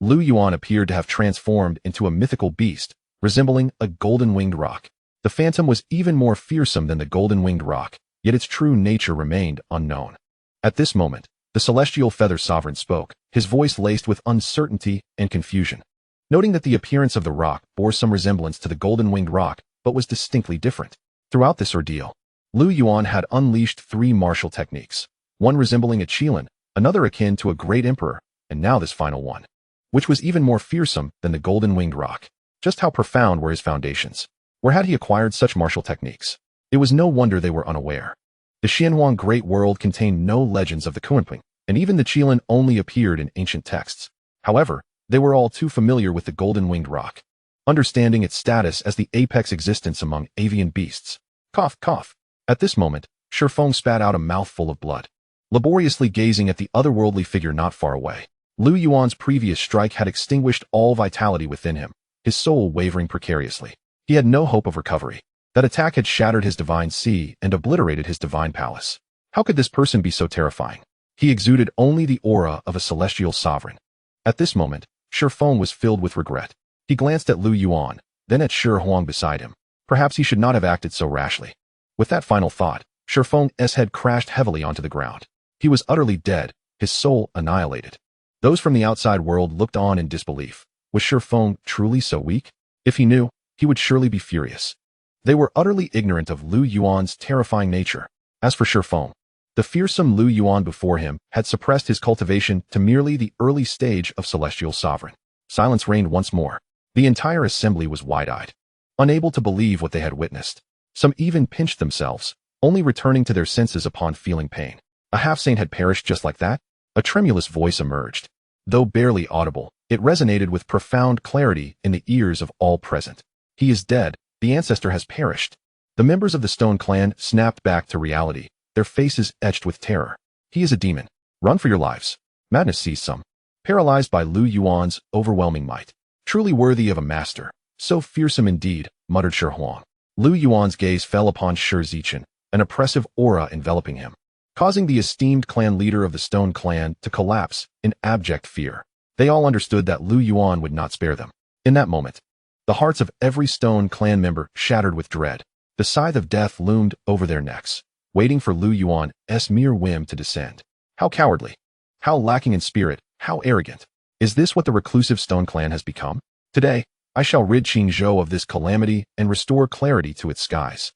Lu Yuan appeared to have transformed into a mythical beast, resembling a golden-winged rock. The phantom was even more fearsome than the golden-winged roc, yet its true nature remained unknown. At this moment, the celestial feather sovereign spoke, his voice laced with uncertainty and confusion. Noting that the appearance of the roc bore some resemblance to the golden-winged roc, but was distinctly different. Throughout this ordeal, Lu Yuan had unleashed 3 martial techniques, one resembling a qilin, another akin to a great emperor, and now this final one, which was even more fearsome than the golden-winged roc. Just how profound were his foundations? Where had he acquired such martial techniques? It was no wonder they were unaware. The Xuanhuang Great World contained no legends of the Xuanhuang, and even the qilin only appeared in ancient texts. However, they were all too familiar with the golden-winged roc, understanding its status as the apex existence among avian beasts. Cough, cough. At this moment, Xuanhuang spat out a mouthful of blood, laboriously gazing at the otherworldly figure not far away. Lu Yuan's previous strike had extinguished all vitality within him, his soul wavering precariously. He had no hope of recovery. That attack had shattered his divine sea and obliterated his divine palace. How could this person be so terrifying? He exuded only the aura of a celestial sovereign. At this moment, Xuanhuang was filled with regret. He glanced at Lu Yuan, then at Xuanhuang beside him. Perhaps he should not have acted so rashly. With that final thought, Xuanhuang's head crashed heavily onto the ground. He was utterly dead, his soul annihilated. Those from the outside world looked on in disbelief. Was Xuanhuang truly so weak? If he knew, he would surely be furious. They were utterly ignorant of Lu Yuan's terrifying nature. As for Xuanhuang, the fearsome Lu Yuan before him had suppressed his cultivation to merely the early stage of celestial sovereign. Silence reigned once more. The entire assembly was wide-eyed, unable to believe what they had witnessed. Some even pinched themselves, only returning to their senses upon feeling pain. A half-saint had perished just like that? A tremulous voice emerged. Though barely audible, it resonated with profound clarity in the ears of all present. He is dead. The ancestor has perished. The members of the Stone Clan snapped back to reality, their faces etched with terror. He is a demon. Run for your lives. Madness seized some, paralyzed by Lu Yuan's overwhelming might. Truly worthy of a master. So fearsome indeed, muttered Xuanhuang. Lu Yuan's gaze fell upon Xianxiafans, an oppressive aura enveloping him, causing the esteemed clan leader of the Stone Clan to collapse in abject fear. They all understood that Lu Yuan would not spare them. In that moment, the hearts of every Stone Clan member shattered with dread. The scythe of death loomed over their necks, waiting for Lu Yuan's mere whim to descend. How cowardly! How lacking in spirit! How arrogant! Is this what the reclusive Stone Clan has become? Today, I shall rid Qingzhou of this calamity and restore clarity to its skies.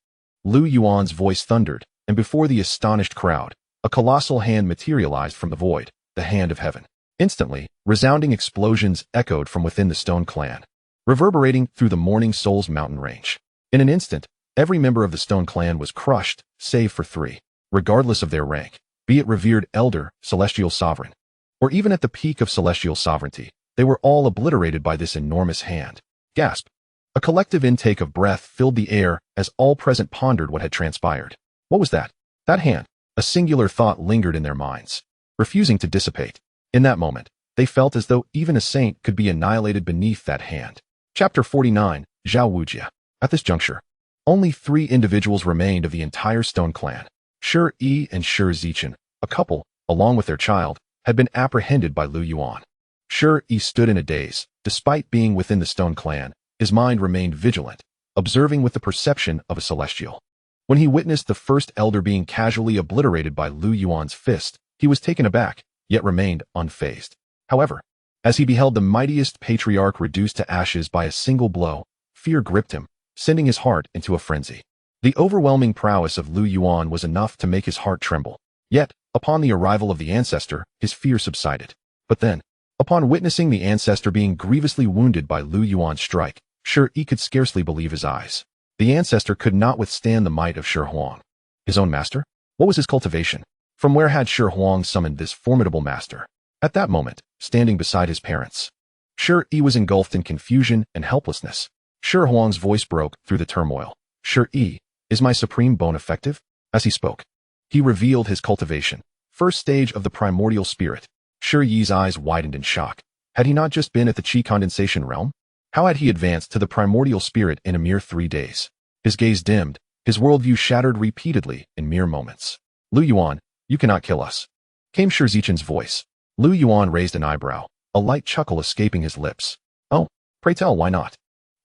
Lu Yuan's voice thundered, and before the astonished crowd, a colossal hand materialized from the void, the hand of heaven. Instantly, resounding explosions echoed from within the Stone Clan, reverberating through the Morning Soul's mountain range. In an instant, every member of the Stone Clan was crushed, save for 3. Regardless of their rank, be it revered elder, celestial sovereign, or even at the peak of celestial sovereignty, they were all obliterated by this enormous hand. Gasp! A collective intake of breath filled the air as all present pondered what had transpired. What was that? That hand. A singular thought lingered in their minds, refusing to dissipate. In that moment, they felt as though even a saint could be annihilated beneath that hand. Chapter 49, Xiaoxia. At this juncture, only 3 individuals remained of the entire Stone Clan. Shi and Xianxiafans, a couple, along with their child, had been apprehended by Lu Yuan. Shi stood in a daze. Despite being within the Stone Clan, his mind remained vigilant, observing with the perception of a celestial. When he witnessed the first elder being casually obliterated by Lu Yuan's fist, he was taken aback, yet remained unfazed. However, as he beheld the mightiest patriarch reduced to ashes by a single blow, fear gripped him, sending his heart into a frenzy. The overwhelming prowess of Lu Yuan was enough to make his heart tremble. Yet, upon the arrival of the Ancestor, his fear subsided. But then, upon witnessing the Ancestor being grievously wounded by Lu Yuan's strike, Shi could scarcely believe his eyes. The Ancestor could not withstand the might of Xuanhuang. His own master? What was his cultivation? From where had Xuanhuang summoned this formidable master? At that moment, standing beside his parents, Shi was engulfed in confusion and helplessness. Xuanhuang's voice broke through the turmoil. Shi, is my supreme bone effective? As he spoke, he revealed his cultivation, first stage of the primordial spirit. Shi's eyes widened in shock. Had he not just been at the qi condensation realm? How had he advanced to the primordial spirit in a mere 3 days? His gaze dimmed, his worldview shattered repeatedly in mere moments. Lu Yuan, you cannot kill us, came Xianxiafans' voice. Lu Yuan raised an eyebrow, a light chuckle escaping his lips. Oh, pray tell, why not?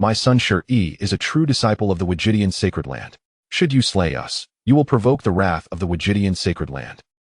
My son Shi is a true disciple of the Wajidian sacred land. Should you slay us, you will provoke the wrath of the Wajidian sacred land,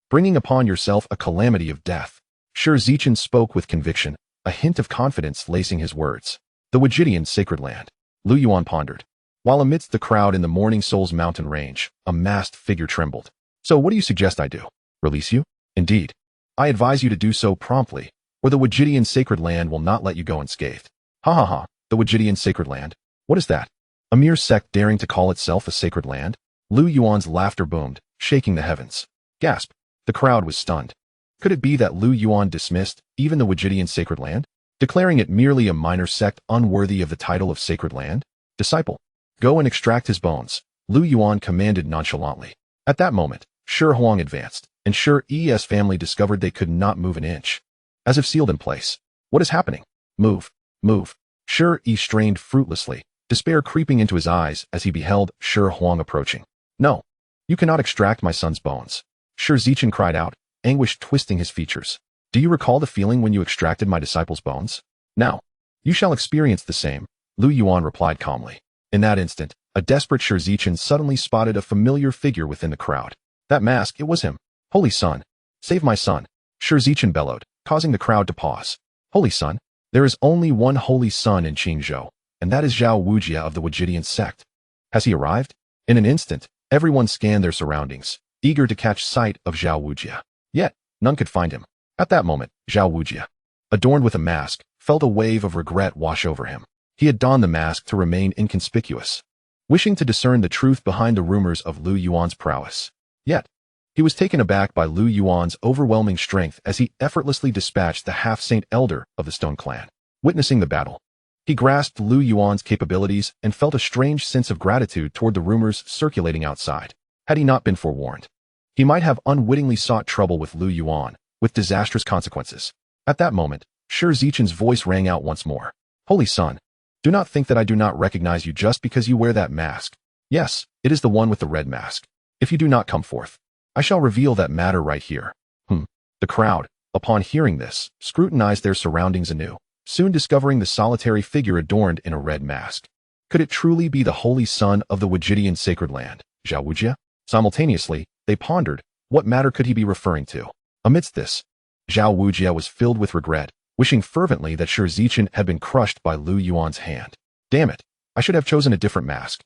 bringing upon yourself a calamity of death. Shi Zichen spoke with conviction, a hint of confidence lacing his words. The Wajidian sacred land. Lu Yuan pondered. While amidst the crowd in the Morning Soul's mountain range, a masked figure trembled. So what do you suggest I do? Release you? Indeed. I advise you to do so promptly, or the Wajidian sacred land will not let you go unscathed. Ha ha ha, the Wajidian sacred land? What is that? A mere sect daring to call itself a sacred land? Lu Yuan's laughter boomed, shaking the heavens. Gasp. The crowd was stunned. Could it be that Lu Yuan dismissed even the Wajidian sacred land, declaring it merely a minor sect unworthy of the title of sacred land? Disciple, go and extract his bones, Lu Yuan commanded nonchalantly. At that moment, Xuanhuang advanced, and Shi's family discovered they could not move an inch. As if sealed in place. What is happening? Move, move. Shi strained fruitlessly, despair creeping into his eyes as he beheld Xuanhuang approaching. No, you cannot extract my son's bones. Shi Zichen cried out, anguish twisting his features. Do you recall the feeling when you extracted my disciple's bones? Now, you shall experience the same, Lu Yuan replied calmly. In that instant, a desperate Shi Zichen suddenly spotted a familiar figure within the crowd. That mask, it was him. Holy Son, save my son, Shi Zichen bellowed, causing the crowd to pause. Holy Son? There is only one Holy Son in Qingzhou, and that is Zhao Wujia of the Wajidian sect. Has he arrived? In an instant, everyone scanned their surroundings, eager to catch sight of Zhao Wujia. Yet, none could find him. At that moment, Zhao Wujia, adorned with a mask, felt a wave of regret wash over him. He had donned the mask to remain inconspicuous, wishing to discern the truth behind the rumors of Lu Yuan's prowess. Yet, he was taken aback by Lu Yuan's overwhelming strength as he effortlessly dispatched the half-saint elder of the Stone Clan. Witnessing the battle, he grasped Lu Yuan's capabilities and felt a strange sense of gratitude toward the rumors circulating outside. Had he not been forewarned, he might have unwittingly sought trouble with Lu Yuan, with disastrous consequences. At that moment, Shi Zichen's voice rang out once more. Holy Son, do not think that I do not recognize you just because you wear that mask. Yes, it is the one with the red mask. If you do not come forth, I shall reveal that matter right here. The crowd, upon hearing this, scrutinized their surroundings anew, soon discovering the solitary figure adorned in a red mask. Could it truly be the Holy Son of the Wajidian sacred land, Zhao Wujia? Simultaneously, they pondered, what matter could he be referring to? Amidst this, Zhao Wujia was filled with regret, wishing fervently that Shi Zichen had been crushed by Lu Yuan's hand. Damn it, I should have chosen a different mask.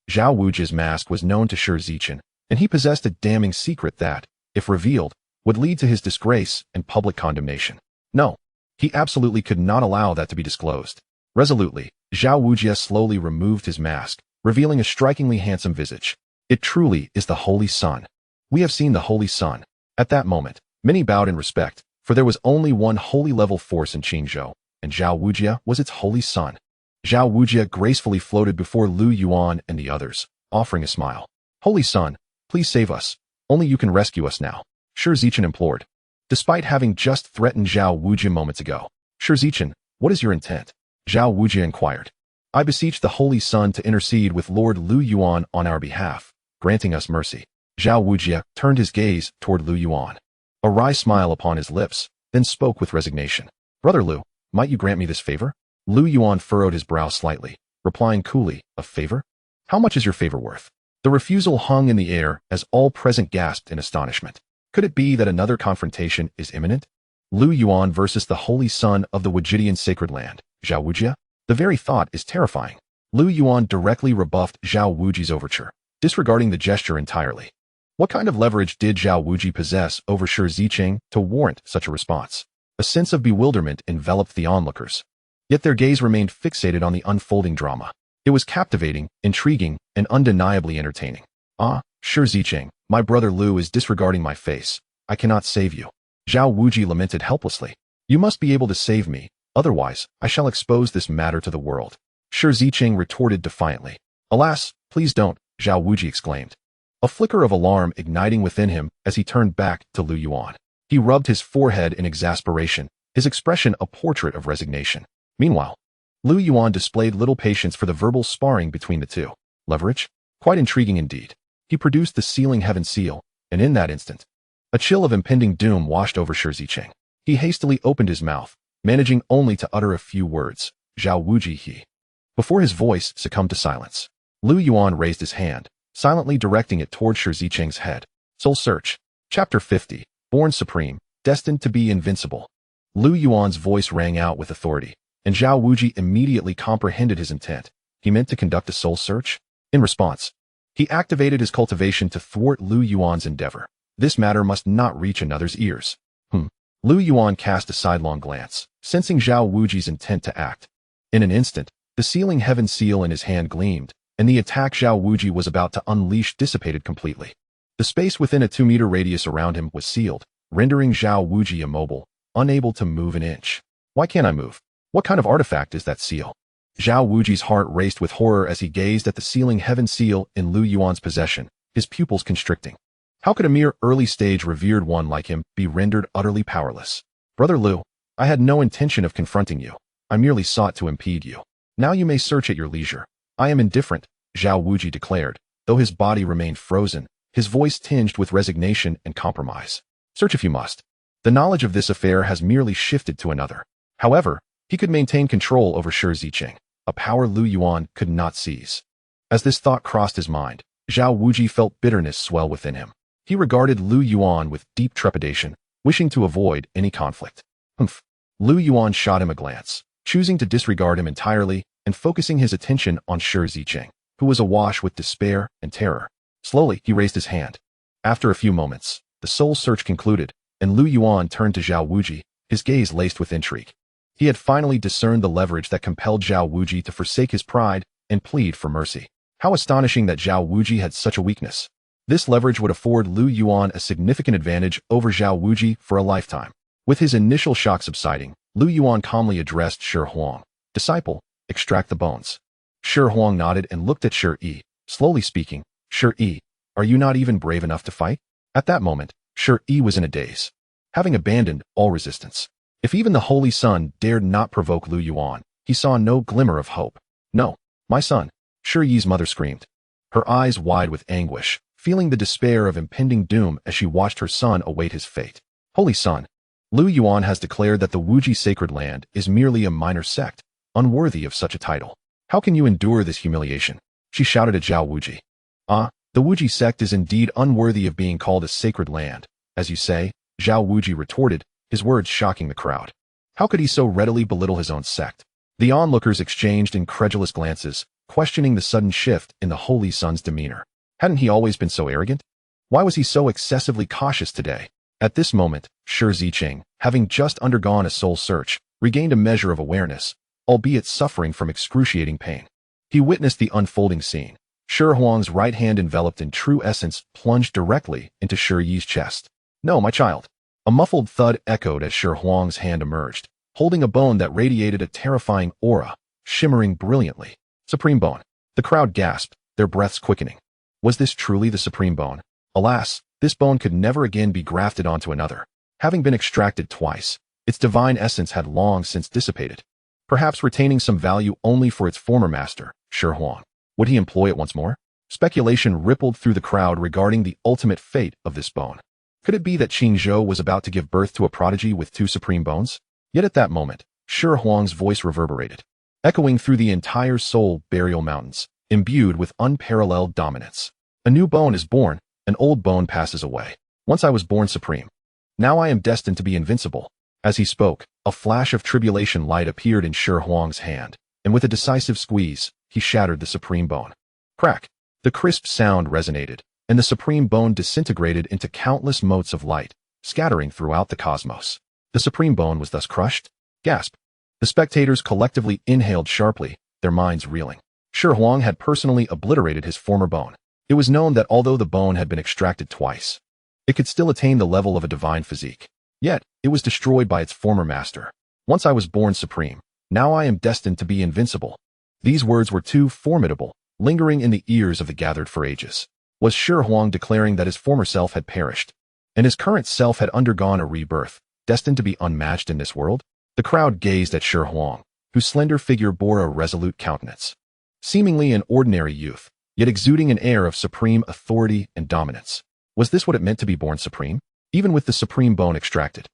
Zhao Wujia's mask was known to Shi Zichen, and he possessed a damning secret that, if revealed, would lead to his disgrace and public condemnation. No, he absolutely could not allow that to be disclosed. Resolutely, Zhao Wujia slowly removed his mask, revealing a strikingly handsome visage. It truly is the Holy Son. We have seen the Holy Son. At that moment, many bowed in respect, for there was only one holy-level force in Qingzhou, and Zhao Wujia was its Holy Son. Zhao Wujia gracefully floated before Lu Yuan and the others, offering a smile. Holy Son, please save us. Only you can rescue us now, Shi Zichen implored. Despite having just threatened Zhao Wujia moments ago, Shi Zichen, what is your intent? Zhao Wujia inquired. I beseech the Holy Son to intercede with Lord Lu Yuan on our behalf, granting us mercy. Zhao Wujia turned his gaze toward Lu Yuan. A wry smile upon his lips, then spoke with resignation. Brother Lu, might you grant me this favor? Lu Yuan furrowed his brow slightly, replying coolly, a favor? How much is your favor worth? The refusal hung in the air as all present gasped in astonishment. Could it be that another confrontation is imminent? Lu Yuan versus the Holy Son of the Wajidian sacred land, Zhao Wujia? The very thought is terrifying. Lu Yuan directly rebuffed Zhao Wuji's overture, disregarding the gesture entirely. What kind of leverage did Zhao Wuji possess over Shi Zichen to warrant such a response? A sense of bewilderment enveloped the onlookers. Yet their gaze remained fixated on the unfolding drama. It was captivating, intriguing, and undeniably entertaining. Ah, Shi Zichen, my brother Lu is disregarding my face. I cannot save you. Zhao Wuji lamented helplessly. You must be able to save me, otherwise, I shall expose this matter to the world. Shi Zichen retorted defiantly. Alas, please don't, Zhao Wuji exclaimed. A flicker of alarm igniting within him as he turned back to Lu Yuan. He rubbed his forehead in exasperation, his expression a portrait of resignation. Meanwhile, Lu Yuan displayed little patience for the verbal sparring between the two. Leverage? Quite intriguing indeed. He produced the sealing heaven seal, and in that instant, a chill of impending doom washed over Shi Zichen. He hastily opened his mouth, managing only to utter a few words. Zhao Wuji he. Before his voice succumbed to silence, Lu Yuan raised his hand, silently directing it toward Shi Zicheng's head. Soul Search. Chapter 50. Born Supreme, Destined to be Invincible. Lu Yuan's voice rang out with authority, and Zhao Wuji immediately comprehended his intent. He meant to conduct a soul search. In response, he activated his cultivation to thwart Lu Yuan's endeavor. This matter must not reach another's ears. Lu Yuan cast a sidelong glance, sensing Zhao Wuji's intent to act. In an instant, the sealing heaven seal in his hand gleamed, and the attack Zhao Wuji was about to unleash dissipated completely. The space within a 2-meter radius around him was sealed, rendering Zhao Wuji immobile, unable to move an inch. Why can't I move? What kind of artifact is that seal? Zhao Wuji's heart raced with horror as he gazed at the sealing heaven seal in Lu Yuan's possession, his pupils constricting. How could a mere early-stage revered one like him be rendered utterly powerless? Brother Lu, I had no intention of confronting you. I merely sought to impede you. Now you may search at your leisure. I am indifferent, Zhao Wuji declared, though his body remained frozen, his voice tinged with resignation and compromise. Search if you must. The knowledge of this affair has merely shifted to another. However, he could maintain control over Shi Zicheng, a power Lu Yuan could not seize. As this thought crossed his mind, Zhao Wuji felt bitterness swell within him. He regarded Lu Yuan with deep trepidation, wishing to avoid any conflict. Lu Yuan shot him a glance, choosing to disregard him entirely and focusing his attention on Shi Zicheng, who was awash with despair and terror. Slowly, he raised his hand. After a few moments, the soul search concluded, and Lu Yuan turned to Zhao Wuji, his gaze laced with intrigue. He had finally discerned the leverage that compelled Zhao Wuji to forsake his pride and plead for mercy. How astonishing that Zhao Wuji had such a weakness. This leverage would afford Lu Yuan a significant advantage over Zhao Wuji for a lifetime. With his initial shock subsiding, Lu Yuan calmly addressed Xuanhuang. Disciple, extract the bones. Xuanhuang nodded and looked at Shi, slowly speaking. Shi, are you not even brave enough to fight? At that moment, Shi was in a daze, having abandoned all resistance. If even the Holy Sun dared not provoke Lu Yuan, he saw no glimmer of hope. No, my son, Shi's mother screamed, her eyes wide with anguish, feeling the despair of impending doom as she watched her son await his fate. Holy Son, Lu Yuan has declared that the Wuji sacred land is merely a minor sect, unworthy of such a title. How can you endure this humiliation? She shouted at Zhao Wuji. The Wuji sect is indeed unworthy of being called a sacred land, as you say, Zhao Wuji retorted, his words shocking the crowd. How could he so readily belittle his own sect? The onlookers exchanged incredulous glances, questioning the sudden shift in the Holy Son's demeanor. Hadn't he always been so arrogant? Why was he so excessively cautious today? At this moment, Shi Zicheng, having just undergone a soul search, regained a measure of awareness, albeit suffering from excruciating pain. He witnessed the unfolding scene. Xuanhuang's right hand enveloped in true essence plunged directly into Shi's chest. No, my child. A muffled thud echoed as Xuanhuang's hand emerged, holding a bone that radiated a terrifying aura, shimmering brilliantly. Supreme Bone. The crowd gasped, their breaths quickening. Was this truly the Supreme Bone? Alas, this bone could never again be grafted onto another. Having been extracted twice, its divine essence had long since dissipated, perhaps retaining some value only for its former master, Xuanhuang. Would he employ it once more? Speculation rippled through the crowd regarding the ultimate fate of this bone. Could it be that Qingzhou was about to give birth to a prodigy with 2 supreme bones? Yet at that moment, Xuanhuang's voice reverberated, echoing through the entire soul burial mountains, imbued with unparalleled dominance. A new bone is born, an old bone passes away. Once I was born supreme. Now I am destined to be invincible. As he spoke, a flash of tribulation light appeared in Xuanhuang's hand, and with a decisive squeeze, he shattered the supreme bone. Crack! The crisp sound resonated, and the supreme bone disintegrated into countless motes of light, scattering throughout the cosmos. The supreme bone was thus crushed. Gasp! The spectators collectively inhaled sharply, their minds reeling. Xuanhuang had personally obliterated his former bone. It was known that although the bone had been extracted twice, it could still attain the level of a divine physique. Yet, it was destroyed by its former master. Once I was born supreme, now I am destined to be invincible. These words were too formidable, lingering in the ears of the gathered for ages. Was Xuanhuang declaring that his former self had perished, and his current self had undergone a rebirth, destined to be unmatched in this world? The crowd gazed at Xuanhuang, whose slender figure bore a resolute countenance. Seemingly an ordinary youth, yet exuding an air of supreme authority and dominance. Was this what it meant to be born supreme? Even with the supreme bone extracted,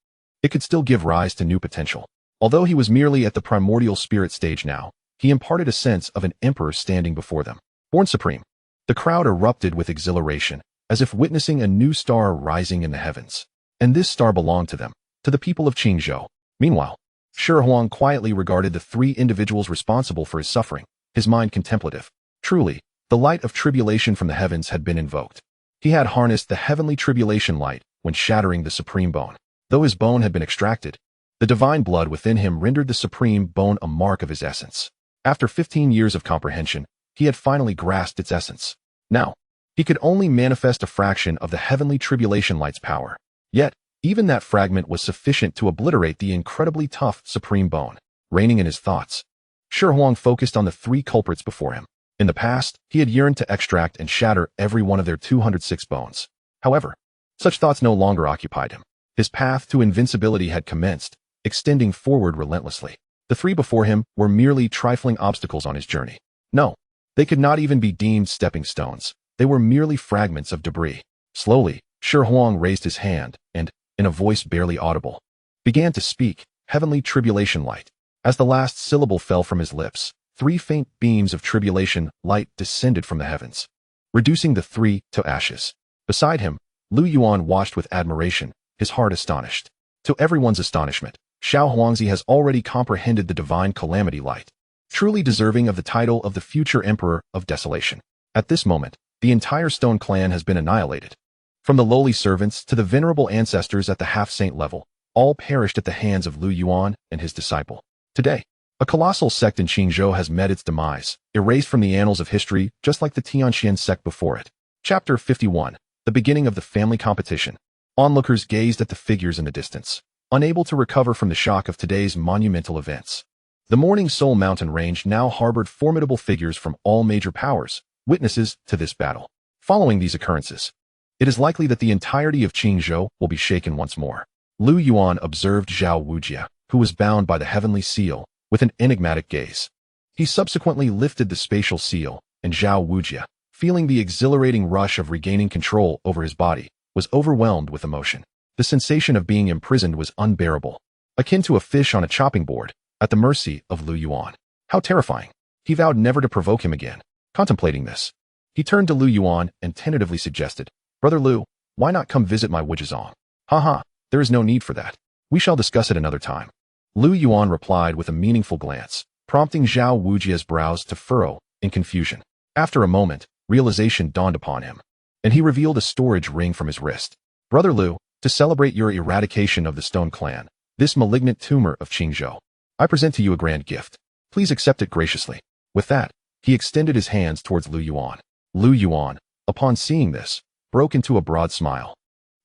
it could still give rise to new potential. Although he was merely at the primordial spirit stage now, he imparted a sense of an emperor standing before them. Born supreme. The crowd erupted with exhilaration, as if witnessing a new star rising in the heavens. And this star belonged to them, to the people of Qingzhou. Meanwhile, Xuanhuang quietly regarded the three individuals responsible for his suffering, his mind contemplative. Truly, the light of tribulation from the heavens had been invoked. He had harnessed the heavenly tribulation light when shattering the supreme bone. Though his bone had been extracted, the divine blood within him rendered the supreme bone a mark of his essence. After 15 years of comprehension, he had finally grasped its essence. Now, he could only manifest a fraction of the heavenly tribulation light's power. Yet, even that fragment was sufficient to obliterate the incredibly tough supreme bone. Reigning in his thoughts, Xuanhuang focused on the three culprits before him. In the past, he had yearned to extract and shatter every one of their 206 bones. However, such thoughts no longer occupied him. His path to invincibility had commenced, extending forward relentlessly. The three before him were merely trifling obstacles on his journey. No, they could not even be deemed stepping stones. They were merely fragments of debris. Slowly, Xuanhuang raised his hand and, in a voice barely audible, began to speak, heavenly tribulation light. As the last syllable fell from his lips, three faint beams of tribulation light descended from the heavens, reducing the three to ashes. Beside him, Yuan watched with admiration, his heart astonished. To everyone's astonishment, Xuanhuangzi has already comprehended the divine calamity light, truly deserving of the title of the future Emperor of Desolation. At this moment, the entire Stone Clan has been annihilated. From the lowly servants to the venerable ancestors at the half-saint level, all perished at the hands of Yuan and his disciple. Today, a colossal sect in Qingzhou has met its demise, erased from the annals of history just like the Tianxian sect before it. Chapter 51. The beginning of the family competition. Onlookers gazed at the figures in the distance, unable to recover from the shock of today's monumental events. The Morning Soul Mountain Range now harbored formidable figures from all major powers, witnesses to this battle. Following these occurrences, it is likely that the entirety of Qingzhou will be shaken once more. Yuan observed Zhao Wujia, who was bound by the heavenly seal, with an enigmatic gaze. He subsequently lifted the spatial seal, and Zhao Wujia, feeling the exhilarating rush of regaining control over his body, was overwhelmed with emotion. The sensation of being imprisoned was unbearable, akin to a fish on a chopping board, at the mercy of Yuan. How terrifying. He vowed never to provoke him again. Contemplating this, he turned to Yuan and tentatively suggested, "Brother Lu, why not come visit my Wujizong?" "Haha, there is no need for that. We shall discuss it another time." Yuan replied with a meaningful glance, prompting Zhao Wujia's brows to furrow in confusion. After a moment, realization dawned upon him, and he revealed a storage ring from his wrist. "Brother Lu, to celebrate your eradication of the Stone Clan, this malignant tumor of Qingzhou, I present to you a grand gift. Please accept it graciously." With that, he extended his hands towards Yuan. Yuan, upon seeing this, broke into a broad smile.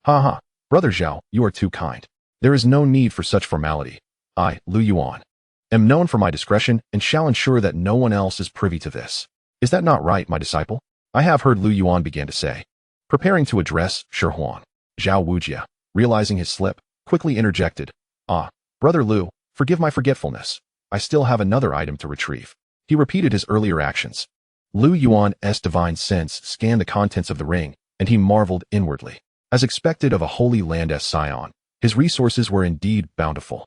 "Ha, Brother Zhao, you are too kind. There is no need for such formality. I, Yuan, am known for my discretion and shall ensure that no one else is privy to this. Is that not right, my disciple?" "I have heard," Yuan began to say, preparing to address Xuanhuang. Zhao Wujia, realizing his slip, quickly interjected, "Brother Lu, forgive my forgetfulness. I still have another item to retrieve." He repeated his earlier actions. Yuan's divine sense scanned the contents of the ring, and he marveled inwardly. As expected of a holy land as scion, his resources were indeed bountiful.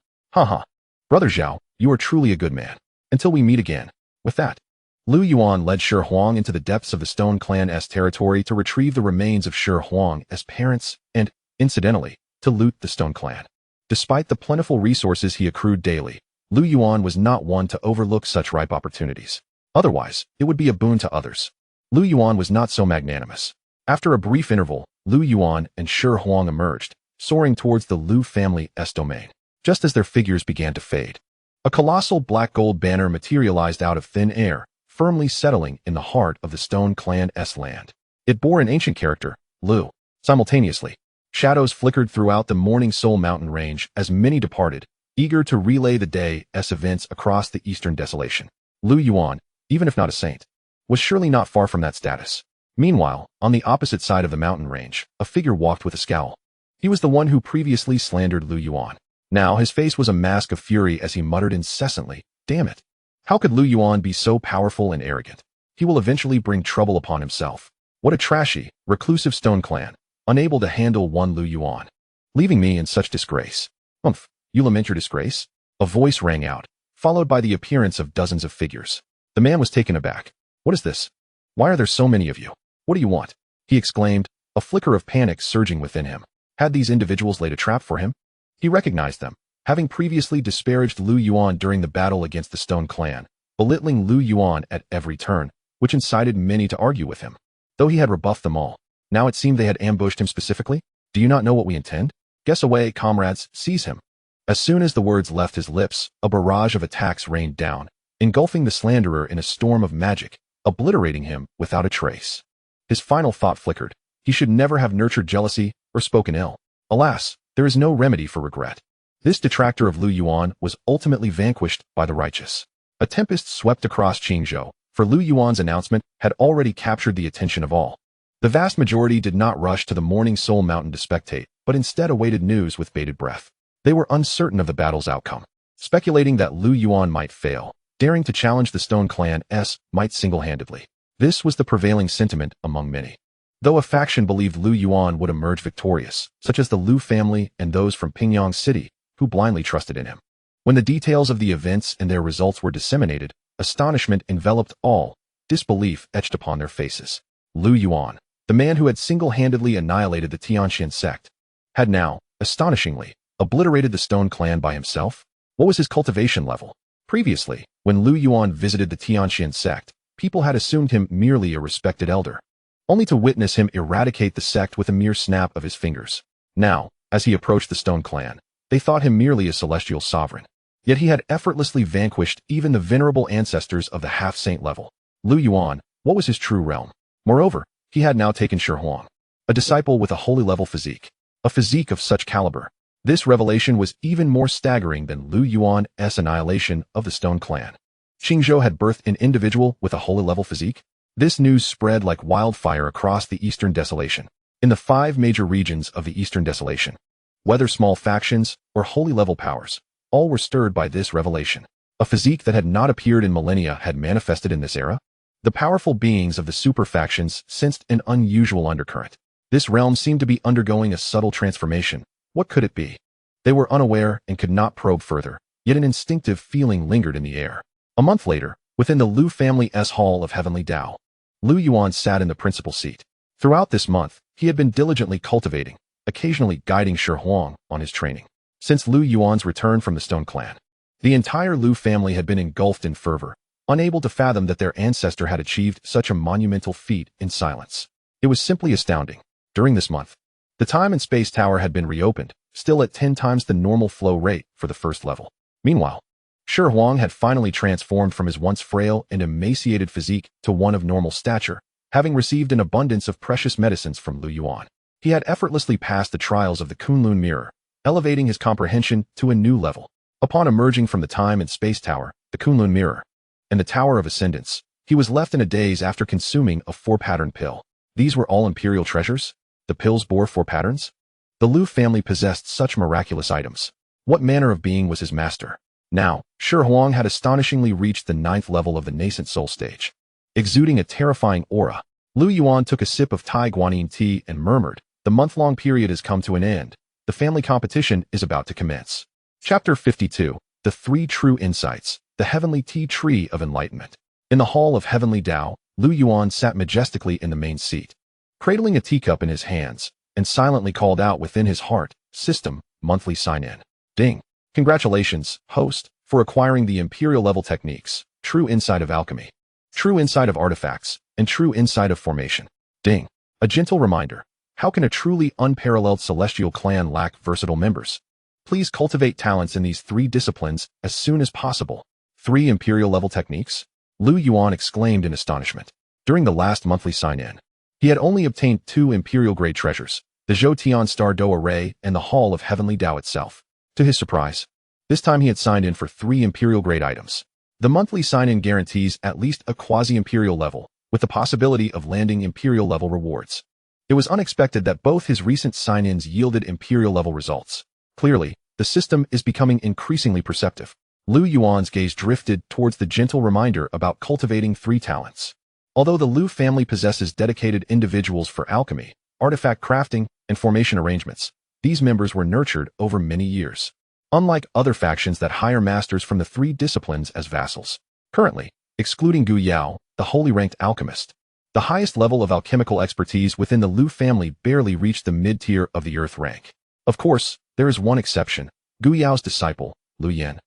Brother Zhao, you are truly a good man. Until we meet again." With that, Yuan led Xuanhuang into the depths of the Stone Clan's territory to retrieve the remains of Xuanhuang's parents and, incidentally, to loot the Stone Clan. Despite the plentiful resources he accrued daily, Yuan was not one to overlook such ripe opportunities. Otherwise, it would be a boon to others. Yuan was not so magnanimous. After a brief interval, Yuan and Xuanhuang emerged, soaring towards the Lu family's domain. Just as their figures began to fade, a colossal black gold banner materialized out of thin air, firmly settling in the heart of the Stone Clan's land. It bore an ancient character, Lu. Simultaneously, shadows flickered throughout the Morning Soul Mountain Range as many departed, eager to relay the day's events across the eastern desolation. Yuan, even if not a saint, was surely not far from that status. Meanwhile, on the opposite side of the mountain range, a figure walked with a scowl. He was the one who previously slandered Yuan. Now his face was a mask of fury as he muttered incessantly, "Damn it! How could Yuan be so powerful and arrogant? He will eventually bring trouble upon himself. What a trashy, reclusive Stone Clan, unable to handle one Yuan, leaving me in such disgrace." "You lament your disgrace?" A voice rang out, followed by the appearance of dozens of figures. The man was taken aback. "What is this? Why are there so many of you? What do you want?" he exclaimed, a flicker of panic surging within him. Had these individuals laid a trap for him? He recognized them, having previously disparaged Lu Yuan during the battle against the Stone Clan, belittling Lu Yuan at every turn, which incited many to argue with him. Though he had rebuffed them all, now it seemed they had ambushed him specifically. "Do you not know what we intend? Guess away, comrades, seize him." As soon as the words left his lips, a barrage of attacks rained down, engulfing the slanderer in a storm of magic, obliterating him without a trace. His final thought flickered. He should never have nurtured jealousy or spoken ill. Alas, there is no remedy for regret. This detractor of Lu Yuan was ultimately vanquished by the righteous. A tempest swept across Qingzhou, for Lu Yuan's announcement had already captured the attention of all. The vast majority did not rush to the Morning Soul Mountain to spectate, but instead awaited news with bated breath. They were uncertain of the battle's outcome, speculating that Lu Yuan might fail, daring to challenge the Stone Clan's might single-handedly. This was the prevailing sentiment among many. Though a faction believed Lu Yuan would emerge victorious, such as the Lu family and those from Pingyang City, who blindly trusted in him. When the details of the events and their results were disseminated, astonishment enveloped all, disbelief etched upon their faces. Lu Yuan, the man who had single-handedly annihilated the Tianxian sect, had now, astonishingly, obliterated the Stone Clan by himself? What was his cultivation level? Previously, when Lu Yuan visited the Tianxian sect, people had assumed him merely a respected elder, only to witness him eradicate the sect with a mere snap of his fingers. Now, as he approached the Stone Clan, they thought him merely a celestial sovereign. Yet he had effortlessly vanquished even the venerable ancestors of the half-saint level. Lu Yuan, what was his true realm? Moreover, he had now taken Xuanhuang, a disciple with a holy level physique. A physique of such caliber. This revelation was even more staggering than Lu Yuan's annihilation of the Stone Clan. Qingzhou had birthed an individual with a holy level physique? This news spread like wildfire across the Eastern Desolation. In the 5 major regions of the Eastern Desolation, whether small factions or holy level powers, all were stirred by this revelation. A physique that had not appeared in millennia had manifested in this era? The powerful beings of the super factions sensed an unusual undercurrent. This realm seemed to be undergoing a subtle transformation. What could it be? They were unaware and could not probe further, yet an instinctive feeling lingered in the air. A month later, within the Lu family's Hall of Heavenly Tao, Lu Yuan sat in the principal seat. Throughout this month, he had been diligently cultivating, occasionally guiding Xuanhuang on his training. Since Lu Yuan's return from the Stone Clan, the entire Lu family had been engulfed in fervor, unable to fathom that their ancestor had achieved such a monumental feat in silence. It was simply astounding. During this month, the Time and Space Tower had been reopened, still at 10 times the normal flow rate for the first level. Meanwhile, Xuanhuang had finally transformed from his once frail and emaciated physique to one of normal stature, having received an abundance of precious medicines from Lu Yuan. He had effortlessly passed the trials of the Kunlun Mirror, elevating his comprehension to a new level. Upon emerging from the Time and Space Tower, the Kunlun Mirror, and the Tower of Ascendance, he was left in a daze after consuming a 4-pattern pill. These were all imperial treasures? The pills bore 4 patterns? The Lu family possessed such miraculous items. What manner of being was his master? Now, Xuanhuang had astonishingly reached the 9th level of the nascent soul stage. Exuding a terrifying aura, Lu Yuan took a sip of Tai Guanyin tea and murmured, "The month-long period has come to an end. The family competition is about to commence." Chapter 52, The 3 True Insights, the Heavenly Tea Tree of Enlightenment. In the Hall of Heavenly Tao, Lu Yuan sat majestically in the main seat, cradling a teacup in his hands, and silently called out within his heart, "System, monthly sign-in." Ding. Congratulations, host, for acquiring the imperial level techniques, true insight of alchemy, true insight of artifacts, and true insight of formation. Ding. A gentle reminder. How can a truly unparalleled celestial clan lack versatile members? Please cultivate talents in these 3 disciplines as soon as possible. 3 imperial level techniques? Lu Yuan exclaimed in astonishment. During the last monthly sign-in, he had only obtained 2 imperial grade treasures, the Zhoutian Star Do Array and the Hall of Heavenly Tao itself. To his surprise, this time he had signed in for 3 imperial grade items. The monthly sign-in guarantees at least a quasi-imperial level, with the possibility of landing imperial level rewards. It was unexpected that both his recent sign-ins yielded imperial level results. Clearly, the system is becoming increasingly perceptive. Lu Yuan's gaze drifted towards the gentle reminder about cultivating 3 talents. Although the Lu family possesses dedicated individuals for alchemy, artifact crafting, and formation arrangements, these members were nurtured over many years. unlike other factions that hire masters from the three disciplines as vassals. Currently, excluding Gu Yao, the holy ranked alchemist, the highest level of alchemical expertise within the Lu family barely reached the mid-tier of the earth rank. Of course, there is one exception, Gu Yao's disciple, Lu Yan,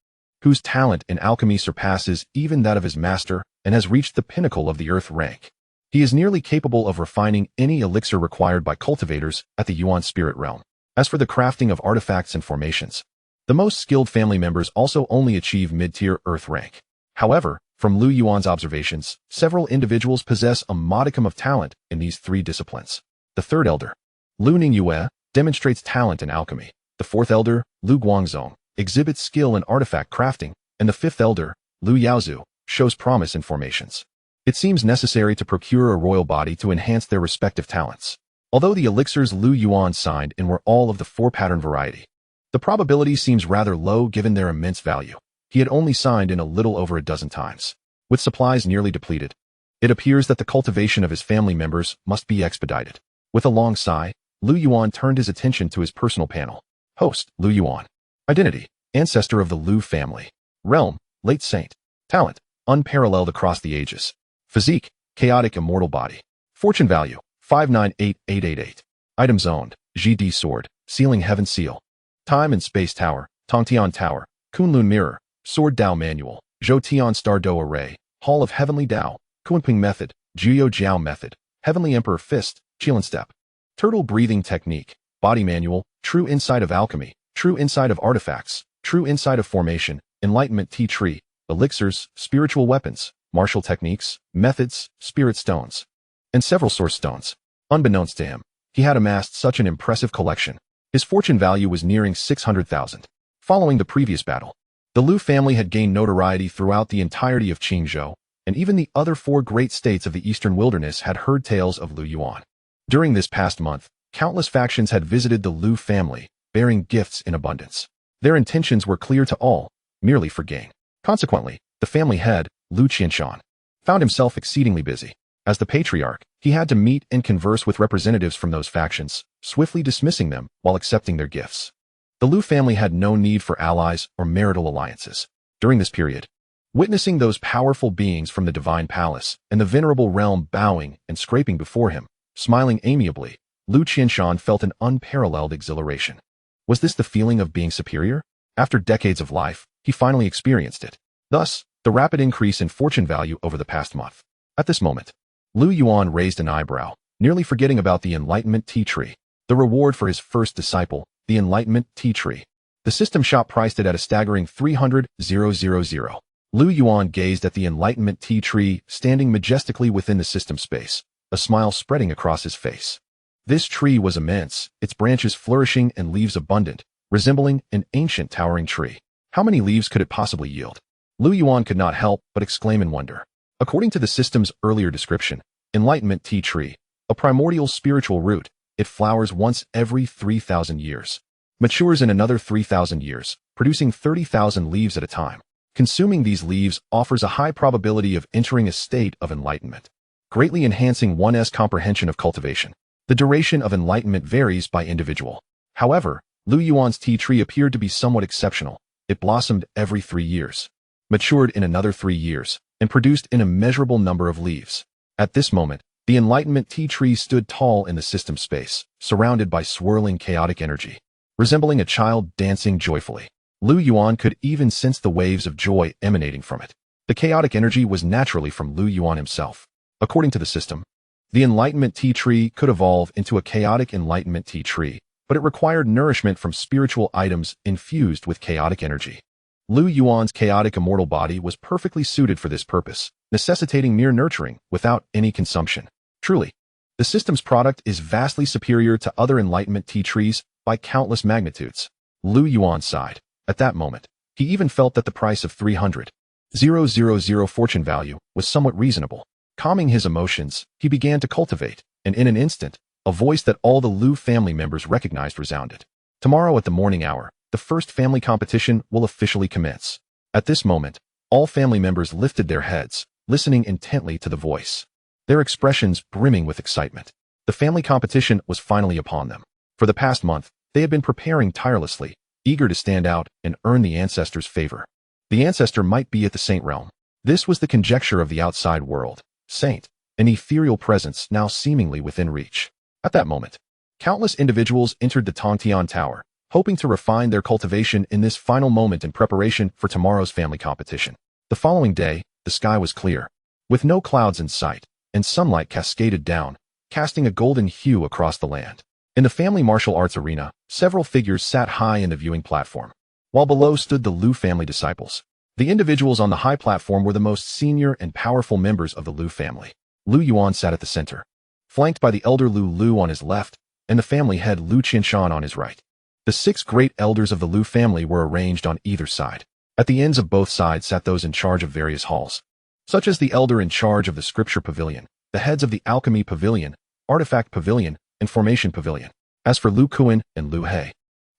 whose talent in alchemy surpasses even that of his master and has reached the pinnacle of the earth rank. He is nearly capable of refining any elixir required by cultivators at the Yuan spirit realm. As for the crafting of artifacts and formations, the most skilled family members also only achieve mid-tier earth rank. However, from Lu Yuan's observations, several individuals possess a modicum of talent in these three disciplines. The third elder, Lu Ningyue, demonstrates talent in alchemy. The fourth elder, Lu Guangzong, exhibits skill in artifact crafting, and the fifth elder, Lu Yaozu, shows promise in formations. It seems necessary to procure a royal body to enhance their respective talents. Although the elixirs Lu Yuan signed in were all of the four-pattern variety, the probability seems rather low given their immense value. He had only signed in a little over a dozen times. With supplies nearly depleted, it appears that the cultivation of his family members must be expedited. With a long sigh, Lu Yuan turned his attention to his personal panel. Host, Lu Yuan. Identity, ancestor of the Lu family. Realm, late saint. Talent, unparalleled across the ages. Physique, chaotic immortal body. Fortune value, 598888. Items owned, GD sword, sealing heaven seal. Time and space tower, Tongtian tower, Kunlun mirror, sword Dao manual, Zhou star Do array, hall of heavenly Dao, Kunping method, Jiao Jiao method, heavenly emperor fist, Qilin step. Turtle breathing technique, body manual, true insight of alchemy, true insight of artifacts, true insight of formation, enlightenment tea tree, elixirs, spiritual weapons, martial techniques, methods, spirit stones, and several source stones. Unbeknownst to him, he had amassed such an impressive collection. His fortune value was nearing 600,000. Following the previous battle, the Lu family had gained notoriety throughout the entirety of Qingzhou, and even the other four great states of the eastern wilderness had heard tales of Lu Yuan. During this past month, countless factions had visited the Lu family, bearing gifts in abundance. Their intentions were clear to all, merely for gain. Consequently, the family head, Lu Qianshan, found himself exceedingly busy. As the patriarch, he had to meet and converse with representatives from those factions, swiftly dismissing them while accepting their gifts. The Lu family had no need for allies or marital alliances. During this period, witnessing those powerful beings from the divine palace and the venerable realm bowing and scraping before him, smiling amiably, Lu Qianshan felt an unparalleled exhilaration. Was this the feeling of being superior? After decades of life, he finally experienced it. Thus, the rapid increase in fortune value over the past month. At this moment, Lu Yuan raised an eyebrow, nearly forgetting about the Enlightenment Tea Tree, the reward for his first disciple, the Enlightenment Tea Tree. The system shop priced it at a staggering 300,000. Lu Yuan gazed at the Enlightenment Tea Tree standing majestically within the system space, a smile spreading across his face. This tree was immense, its branches flourishing and leaves abundant, resembling an ancient towering tree. How many leaves could it possibly yield? Lu Yuan could not help but exclaim in wonder. According to the system's earlier description, Enlightenment Tea Tree, a primordial spiritual root, it flowers once every 3,000 years, matures in another 3,000 years, producing 30,000 leaves at a time. Consuming these leaves offers a high probability of entering a state of enlightenment, greatly enhancing one's comprehension of cultivation. The duration of enlightenment varies by individual. However, Lu Yuan's tea tree appeared to be somewhat exceptional. It blossomed every 3 years, matured in another 3 years, and produced an immeasurable number of leaves. At this moment, the Enlightenment Tea Tree stood tall in the system space, surrounded by swirling chaotic energy. Resembling a child dancing joyfully, Lu Yuan could even sense the waves of joy emanating from it. The chaotic energy was naturally from Lu Yuan himself. According to the system, the Enlightenment Tea Tree could evolve into a chaotic Enlightenment Tea Tree, but it required nourishment from spiritual items infused with chaotic energy. Lu Yuan's chaotic immortal body was perfectly suited for this purpose, necessitating mere nurturing without any consumption. Truly, the system's product is vastly superior to other Enlightenment Tea Trees by countless magnitudes. Lu Yuan sighed. At that moment, he even felt that the price of 300,000 fortune value was somewhat reasonable. Calming his emotions, he began to cultivate, and in an instant, a voice that all the Lu family members recognized resounded. Tomorrow at the morning hour, the first family competition will officially commence. At this moment, all family members lifted their heads, listening intently to the voice, their expressions brimming with excitement. The family competition was finally upon them. For the past month, they had been preparing tirelessly, eager to stand out and earn the Ancestor's favor. The Ancestor might be at the Saint realm. This was the conjecture of the outside world. Saint, an ethereal presence now seemingly within reach. At that moment, countless individuals entered the Tongtian Tower, hoping to refine their cultivation in this final moment in preparation for tomorrow's family competition. The following day, the sky was clear, with no clouds in sight, and sunlight cascaded down, casting a golden hue across the land. In the family martial arts arena, several figures sat high in the viewing platform, while below stood the Liu family disciples. The individuals on the high platform were the most senior and powerful members of the Liu family. Liu Yuan sat at the center, flanked by the elder Liu on his left, and the family head Liu Qinshan on his right. The 6 great elders of the Liu family were arranged on either side. At the ends of both sides sat those in charge of various halls, such as the elder in charge of the Scripture Pavilion, the heads of the Alchemy Pavilion, Artifact Pavilion, and Formation Pavilion. As for Liu Kuan and Liu He,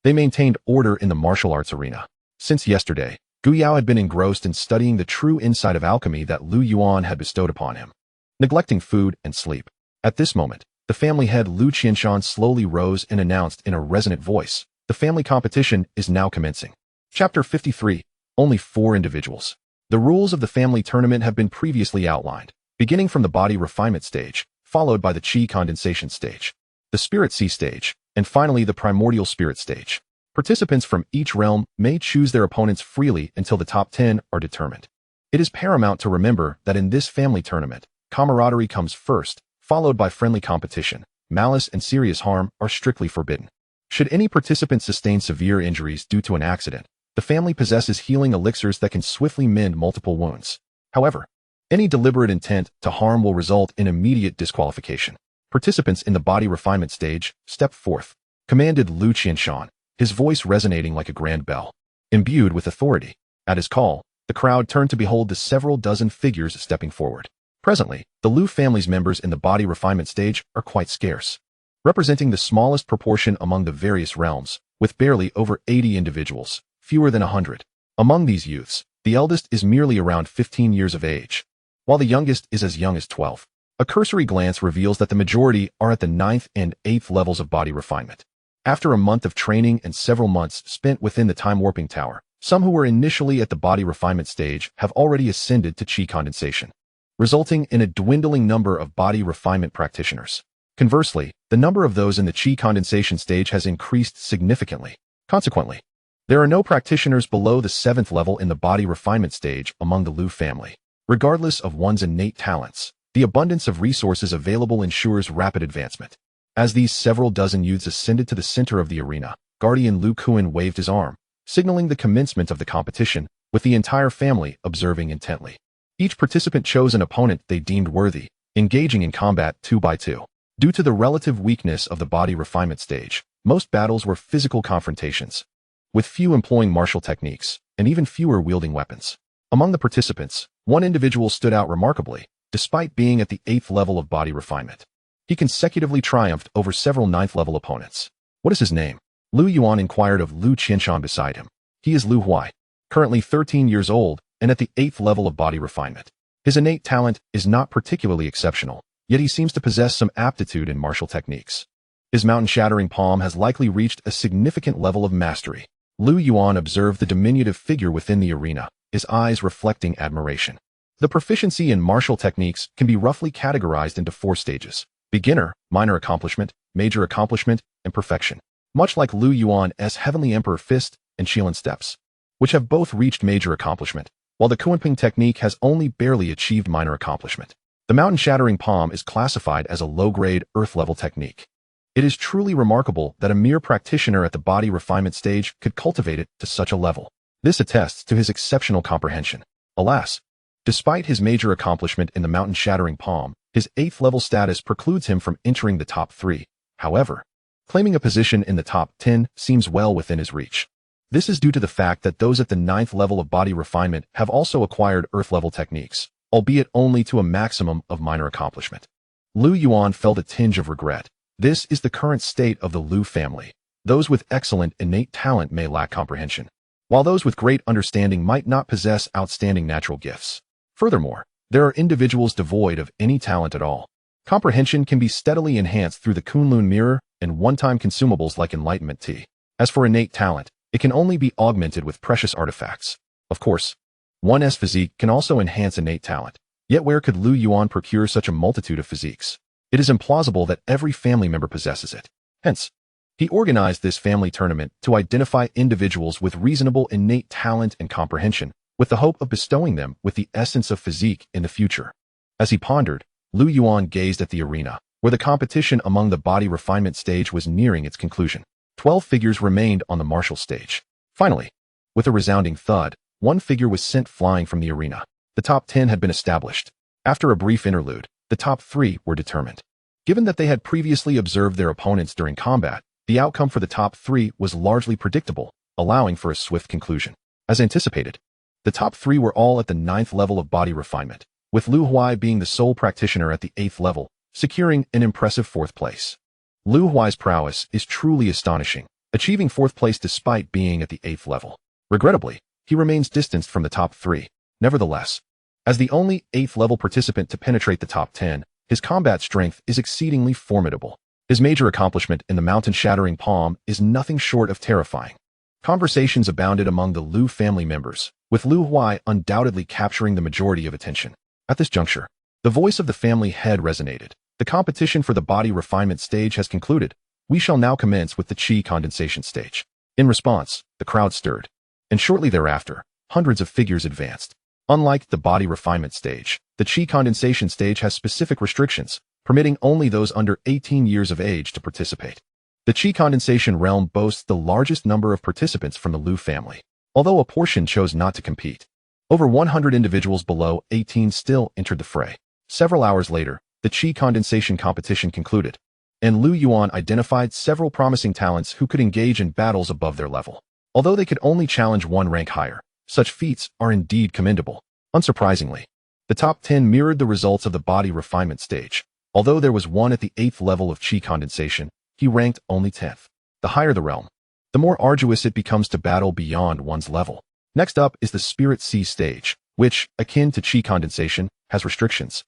they maintained order in the martial arts arena. Since yesterday, Gu Yao had been engrossed in studying the true insight of alchemy that Liu Yuan had bestowed upon him, neglecting food and sleep. At this moment, the family head Liu Qinshan slowly rose and announced in a resonant voice, "The family competition is now commencing." Chapter 53. Only 4 individuals. The rules of the family tournament have been previously outlined, beginning from the body refinement stage, followed by the qi condensation stage, the spirit sea stage, and finally the primordial spirit stage. Participants from each realm may choose their opponents freely until the top 10 are determined. It is paramount to remember that in this family tournament, camaraderie comes first, followed by friendly competition. Malice and serious harm are strictly forbidden. Should any participant sustain severe injuries due to an accident, the family possesses healing elixirs that can swiftly mend multiple wounds. However, any deliberate intent to harm will result in immediate disqualification. Participants in the body refinement stage, step forth, commanded Liu Qinshan, his voice resonating like a grand bell. Imbued with authority, at his call, the crowd turned to behold the several dozen figures stepping forward. Presently, the Liu family's members in the body refinement stage are quite scarce, representing the smallest proportion among the various realms, with barely over 80 individuals, fewer than 100. Among these youths, the eldest is merely around 15 years of age, while the youngest is as young as 12. A cursory glance reveals that the majority are at the 9th and 8th levels of body refinement. After a month of training and several months spent within the time-warping tower, some who were initially at the body refinement stage have already ascended to qi condensation, resulting in a dwindling number of body refinement practitioners. Conversely, the number of those in the qi condensation stage has increased significantly. Consequently, there are no practitioners below the 7th level in the body refinement stage among the Liu family. Regardless of one's innate talents, the abundance of resources available ensures rapid advancement. As these several dozen youths ascended to the center of the arena, Guardian Liu Kuan waved his arm, signaling the commencement of the competition, with the entire family observing intently. Each participant chose an opponent they deemed worthy, engaging in combat 2 by 2. Due to the relative weakness of the body refinement stage, most battles were physical confrontations, with few employing martial techniques, and even fewer wielding weapons. Among the participants, one individual stood out remarkably, despite being at the 8th level of body refinement. He consecutively triumphed over several 9th-level opponents. "What is his name?" Liu Yuan inquired of Liu Qinshan beside him. "He is Liu Hui, currently 13 years old and at the 8th level of body refinement. His innate talent is not particularly exceptional, yet he seems to possess some aptitude in martial techniques. His mountain-shattering palm has likely reached a significant level of mastery." Liu Yuan observed the diminutive figure within the arena, his eyes reflecting admiration. The proficiency in martial techniques can be roughly categorized into 4 stages: beginner, minor accomplishment, major accomplishment, and perfection. Much like Liu Yuan's Heavenly Emperor Fist and Qilin Steps, which have both reached major accomplishment, while the Kunping technique has only barely achieved minor accomplishment. The mountain-shattering palm is classified as a low-grade, earth-level technique. It is truly remarkable that a mere practitioner at the body refinement stage could cultivate it to such a level. This attests to his exceptional comprehension. Alas, despite his major accomplishment in the mountain-shattering palm, his 8th level status precludes him from entering the top 3. However, claiming a position in the top 10 seems well within his reach. This is due to the fact that those at the 9th level of body refinement have also acquired earth-level techniques, albeit only to a maximum of minor accomplishment. Liu Yuan felt a tinge of regret. This is the current state of the Liu family. Those with excellent innate talent may lack comprehension, while those with great understanding might not possess outstanding natural gifts. Furthermore, there are individuals devoid of any talent at all. Comprehension can be steadily enhanced through the Kunlun mirror and one-time consumables like enlightenment tea. As for innate talent, It can only be augmented with precious artifacts. Of course, one's physique can also enhance innate talent. Yet where could Lu Yuan procure such a multitude of physiques? It is implausible that every family member possesses it. Hence, he organized this family tournament to identify individuals with reasonable innate talent and comprehension, with the hope of bestowing them with the essence of physique in the future. As he pondered, Lu Yuan gazed at the arena, where the competition among the body refinement stage was nearing its conclusion. 12 figures remained on the martial stage. Finally, with a resounding thud, one figure was sent flying from the arena. The top 10 had been established. After a brief interlude, the top 3 were determined. Given that they had previously observed their opponents during combat, the outcome for the top 3 was largely predictable, allowing for a swift conclusion. As anticipated, the top 3 were all at the 9th level of body refinement, with Lu Huai being the sole practitioner at the 8th level, securing an impressive 4th place. Lu Huai's prowess is truly astonishing, achieving 4th place despite being at the 8th level. Regrettably, he remains distanced from the top 3. Nevertheless, as the only 8th level participant to penetrate the top 10, his combat strength is exceedingly formidable. His major accomplishment in the mountain-shattering palm is nothing short of terrifying. Conversations abounded among the Lu family members, with Lu Huai undoubtedly capturing the majority of attention. At this juncture, the voice of the family head resonated. The competition for the body refinement stage has concluded. We shall now commence with the qi condensation stage. In response, the crowd stirred, and shortly thereafter, hundreds of figures advanced. Unlike the body refinement stage, the qi condensation stage has specific restrictions, permitting only those under 18 years of age to participate. The qi condensation realm boasts the largest number of participants from the Lu family, although a portion chose not to compete. Over 100 individuals below 18 still entered the fray. Several hours later, the qi condensation competition concluded, and Lu Yuan identified several promising talents who could engage in battles above their level. Although they could only challenge one rank higher, such feats are indeed commendable. Unsurprisingly, the top 10 mirrored the results of the body refinement stage. Although there was one at the 8th level of qi condensation, he ranked only 10th. The higher the realm, the more arduous it becomes to battle beyond one's level. Next up is the Spirit Sea stage, which, akin to qi condensation, has restrictions,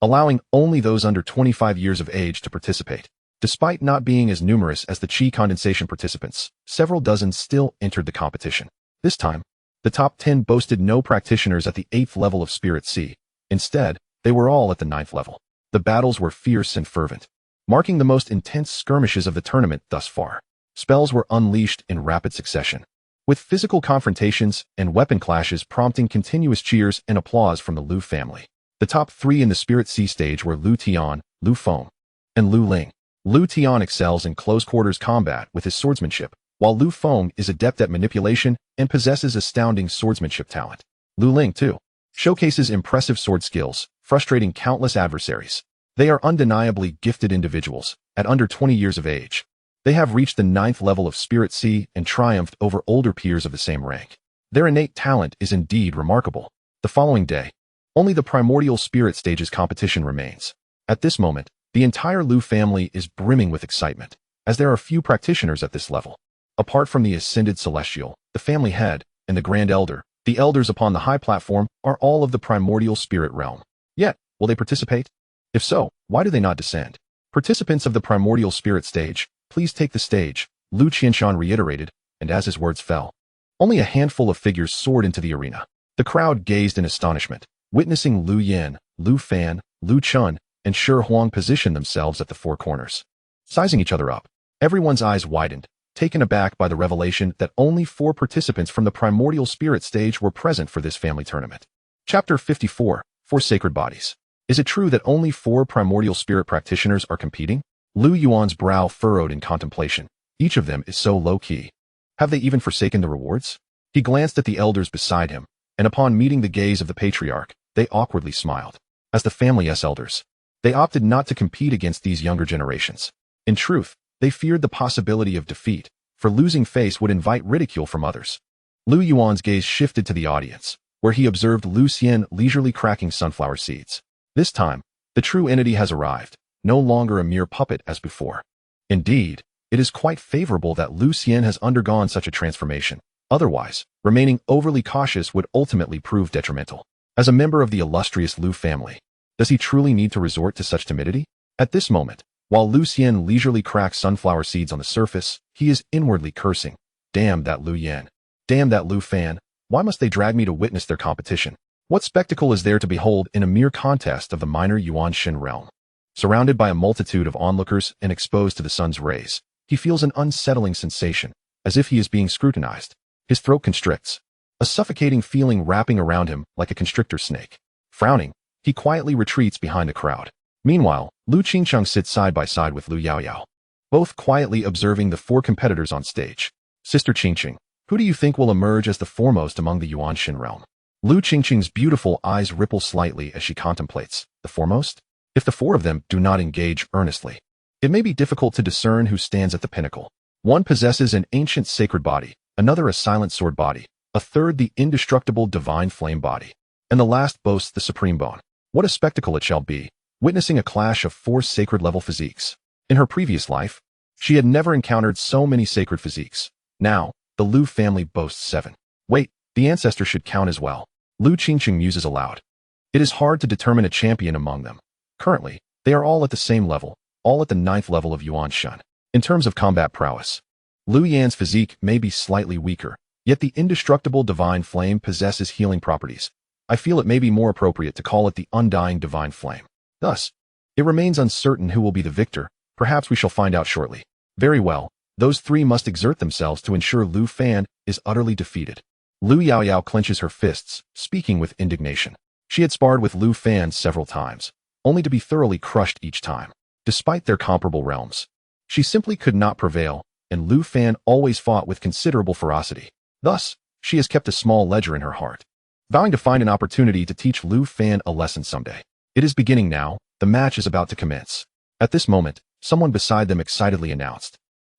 allowing only those under 25 years of age to participate. Despite not being as numerous as the qi condensation participants, several dozen still entered the competition. This time, the top 10 boasted no practitioners at the 8th level of Spirit Sea. Instead, they were all at the 9th level. The battles were fierce and fervent, marking the most intense skirmishes of the tournament thus far. Spells were unleashed in rapid succession, with physical confrontations and weapon clashes prompting continuous cheers and applause from the Lu family. The top 3 in the Spirit Sea stage were Lu Tian, Lu Feng, and Lu Ling. Lu Tian excels in close-quarters combat with his swordsmanship, while Lu Feng is adept at manipulation and possesses astounding swordsmanship talent. Lu Ling, too, showcases impressive sword skills, frustrating countless adversaries. They are undeniably gifted individuals. At under 20 years of age, they have reached the 9th level of Spirit Sea and triumphed over older peers of the same rank. Their innate talent is indeed remarkable. The following day, only the primordial spirit stages competition remains. At this moment, the entire Lu family is brimming with excitement, as there are few practitioners at this level. Apart from the ascended celestial, the family head, and the grand elder, the elders upon the high platform are all of the primordial spirit realm. Yet, will they participate? If so, why do they not descend? Participants of the primordial spirit stage, please take the stage, Lu Qianshan reiterated, and as his words fell, only a handful of figures soared into the arena. The crowd gazed in astonishment, witnessing Lu Yin, Lu Fan, Lu Chun, and Xuanhuang position themselves at the four corners, sizing each other up. Everyone's eyes widened, taken aback by the revelation that only 4 participants from the primordial spirit stage were present for this family tournament. Chapter 54, 4 Sacred Bodies. Is it true that only 4 primordial spirit practitioners are competing? Lu Yuan's brow furrowed in contemplation. Each of them is so low-key. Have they even forsaken the rewards? He glanced at the elders beside him, and upon meeting the gaze of the patriarch, they awkwardly smiled. As the family's elders, they opted not to compete against these younger generations. In truth, they feared the possibility of defeat, for losing face would invite ridicule from others. Lu Yuan's gaze shifted to the audience, where he observed Lu Xian leisurely cracking sunflower seeds. This time, the true entity has arrived, no longer a mere puppet as before. Indeed, it is quite favorable that Lu Xian has undergone such a transformation. Otherwise, remaining overly cautious would ultimately prove detrimental. As a member of the illustrious Lu family, does he truly need to resort to such timidity? At this moment, while Lu Xian leisurely cracks sunflower seeds on the surface, he is inwardly cursing. Damn that Lu Yan. Damn that Lu Fan. Why must they drag me to witness their competition? What spectacle is there to behold in a mere contest of the minor Yuan Shin realm? Surrounded by a multitude of onlookers and exposed to the sun's rays, he feels an unsettling sensation, as if he is being scrutinized. His throat constricts, a suffocating feeling wrapping around him like a constrictor snake. Frowning, he quietly retreats behind the crowd. Meanwhile, Lu Qingcheng sits side by side with Lu Yaoyao, both quietly observing the four competitors on stage. Sister Qingqing, who do you think will emerge as the foremost among the Yuan Shin realm? Lu Qingqing's beautiful eyes ripple slightly as she contemplates. The foremost? If the four of them do not engage earnestly, it may be difficult to discern who stands at the pinnacle. One possesses an ancient sacred body, another a silent sword body, a third the indestructible divine flame body, and the last boasts the supreme bone. What a spectacle it shall be, witnessing a clash of four sacred-level physiques. In her previous life, she had never encountered so many sacred physiques. Now, the Lu family boasts 7. Wait, the Ancestor should count as well. Lu Qingqing muses aloud. It is hard to determine a champion among them. Currently, they are all at the same level, all at the 9th level of Yuan Shan. In terms of combat prowess, Lu Yan's physique may be slightly weaker, yet the indestructible divine flame possesses healing properties. I feel it may be more appropriate to call it the undying divine flame. Thus, it remains uncertain who will be the victor. Perhaps we shall find out shortly. Very well, those three must exert themselves to ensure Lu Fan is utterly defeated. Lu Yaoyao clenches her fists, speaking with indignation. She had sparred with Lu Fan several times, only to be thoroughly crushed each time. Despite their comparable realms, she simply could not prevail, and Lu Fan always fought with considerable ferocity. Thus, she has kept a small ledger in her heart, vowing to find an opportunity to teach Lu Fan a lesson someday. It is beginning now, the match is about to commence. At this moment, someone beside them excitedly announced,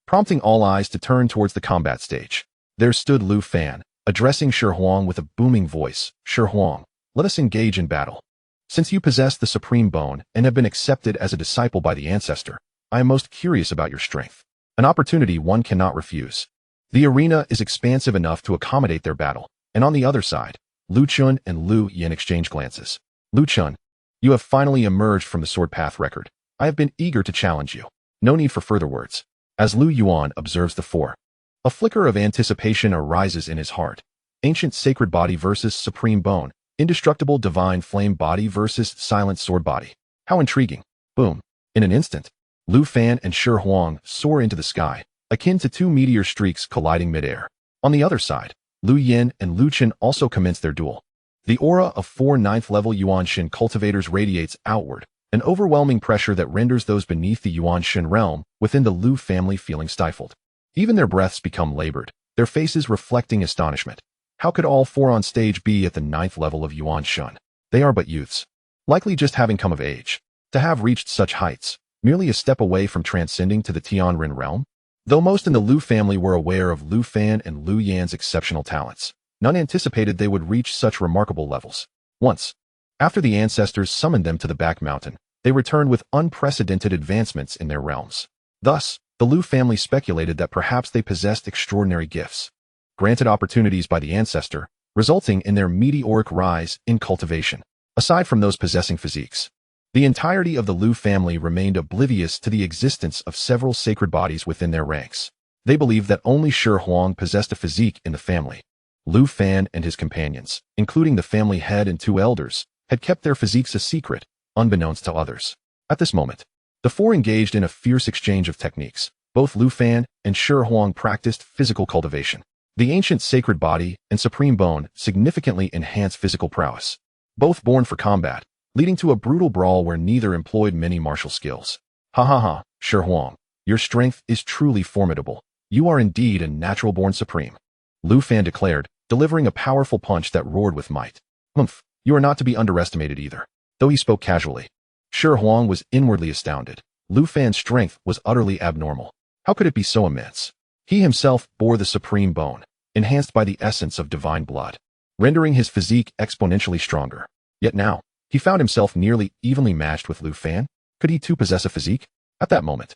prompting all eyes to turn towards the combat stage. There stood Lu Fan, addressing Xuanhuang with a booming voice. Xuanhuang, let us engage in battle. Since you possess the Supreme Bone and have been accepted as a disciple by the Ancestor, I am most curious about your strength. An opportunity one cannot refuse. The arena is expansive enough to accommodate their battle, and on the other side, Lu Chun and Lu Yan exchange glances. Lu Chun, you have finally emerged from the sword path record. I have been eager to challenge you. No need for further words. As Lu Yuan observes the four, a flicker of anticipation arises in his heart. Ancient sacred body versus supreme bone. Indestructible divine flame body versus silent sword body. How intriguing. Boom. In an instant, Lu Fan and Xuanhuang soar into the sky, akin to two meteor streaks colliding midair. On the other side, Lu Yin and Lu Chen also commence their duel. The aura of 4 9th-level Yuan Shin cultivators radiates outward, an overwhelming pressure that renders those beneath the Yuan Shin realm within the Lu family feeling stifled. Even their breaths become labored, their faces reflecting astonishment. How could all four on stage be at the 9th level of Yuan Shan? They are but youths, likely just having come of age. To have reached such heights, merely a step away from transcending to the Tianren realm? Though most in the Lu family were aware of Lu Fan and Lu Yan's exceptional talents, none anticipated they would reach such remarkable levels. Once, after the ancestors summoned them to the back mountain, they returned with unprecedented advancements in their realms. Thus, the Lu family speculated that perhaps they possessed extraordinary gifts, granted opportunities by the Ancestor, resulting in their meteoric rise in cultivation. Aside from those possessing physiques, the entirety of the Lu family remained oblivious to the existence of several sacred bodies within their ranks. They believed that only Xuanhuang possessed a physique in the family. Lu Fan and his companions, including the family head and 2 elders, had kept their physiques a secret, unbeknownst to others. At this moment, the four engaged in a fierce exchange of techniques. Both Lu Fan and Xuanhuang practiced physical cultivation. The ancient sacred body and supreme bone significantly enhance physical prowess, both born for combat, leading to a brutal brawl where neither employed many martial skills. Ha ha ha, Xuanhuang, your strength is truly formidable. You are indeed a natural-born supreme. Lu Fan declared, delivering a powerful punch that roared with might. Humph, you are not to be underestimated either. Though he spoke casually, Xuanhuang was inwardly astounded. Lu Fan's strength was utterly abnormal. How could it be so immense? He himself bore the supreme bone, enhanced by the essence of divine blood, rendering his physique exponentially stronger. Yet now, he found himself nearly evenly matched with Lu Fan. Could he too possess a physique? At that moment,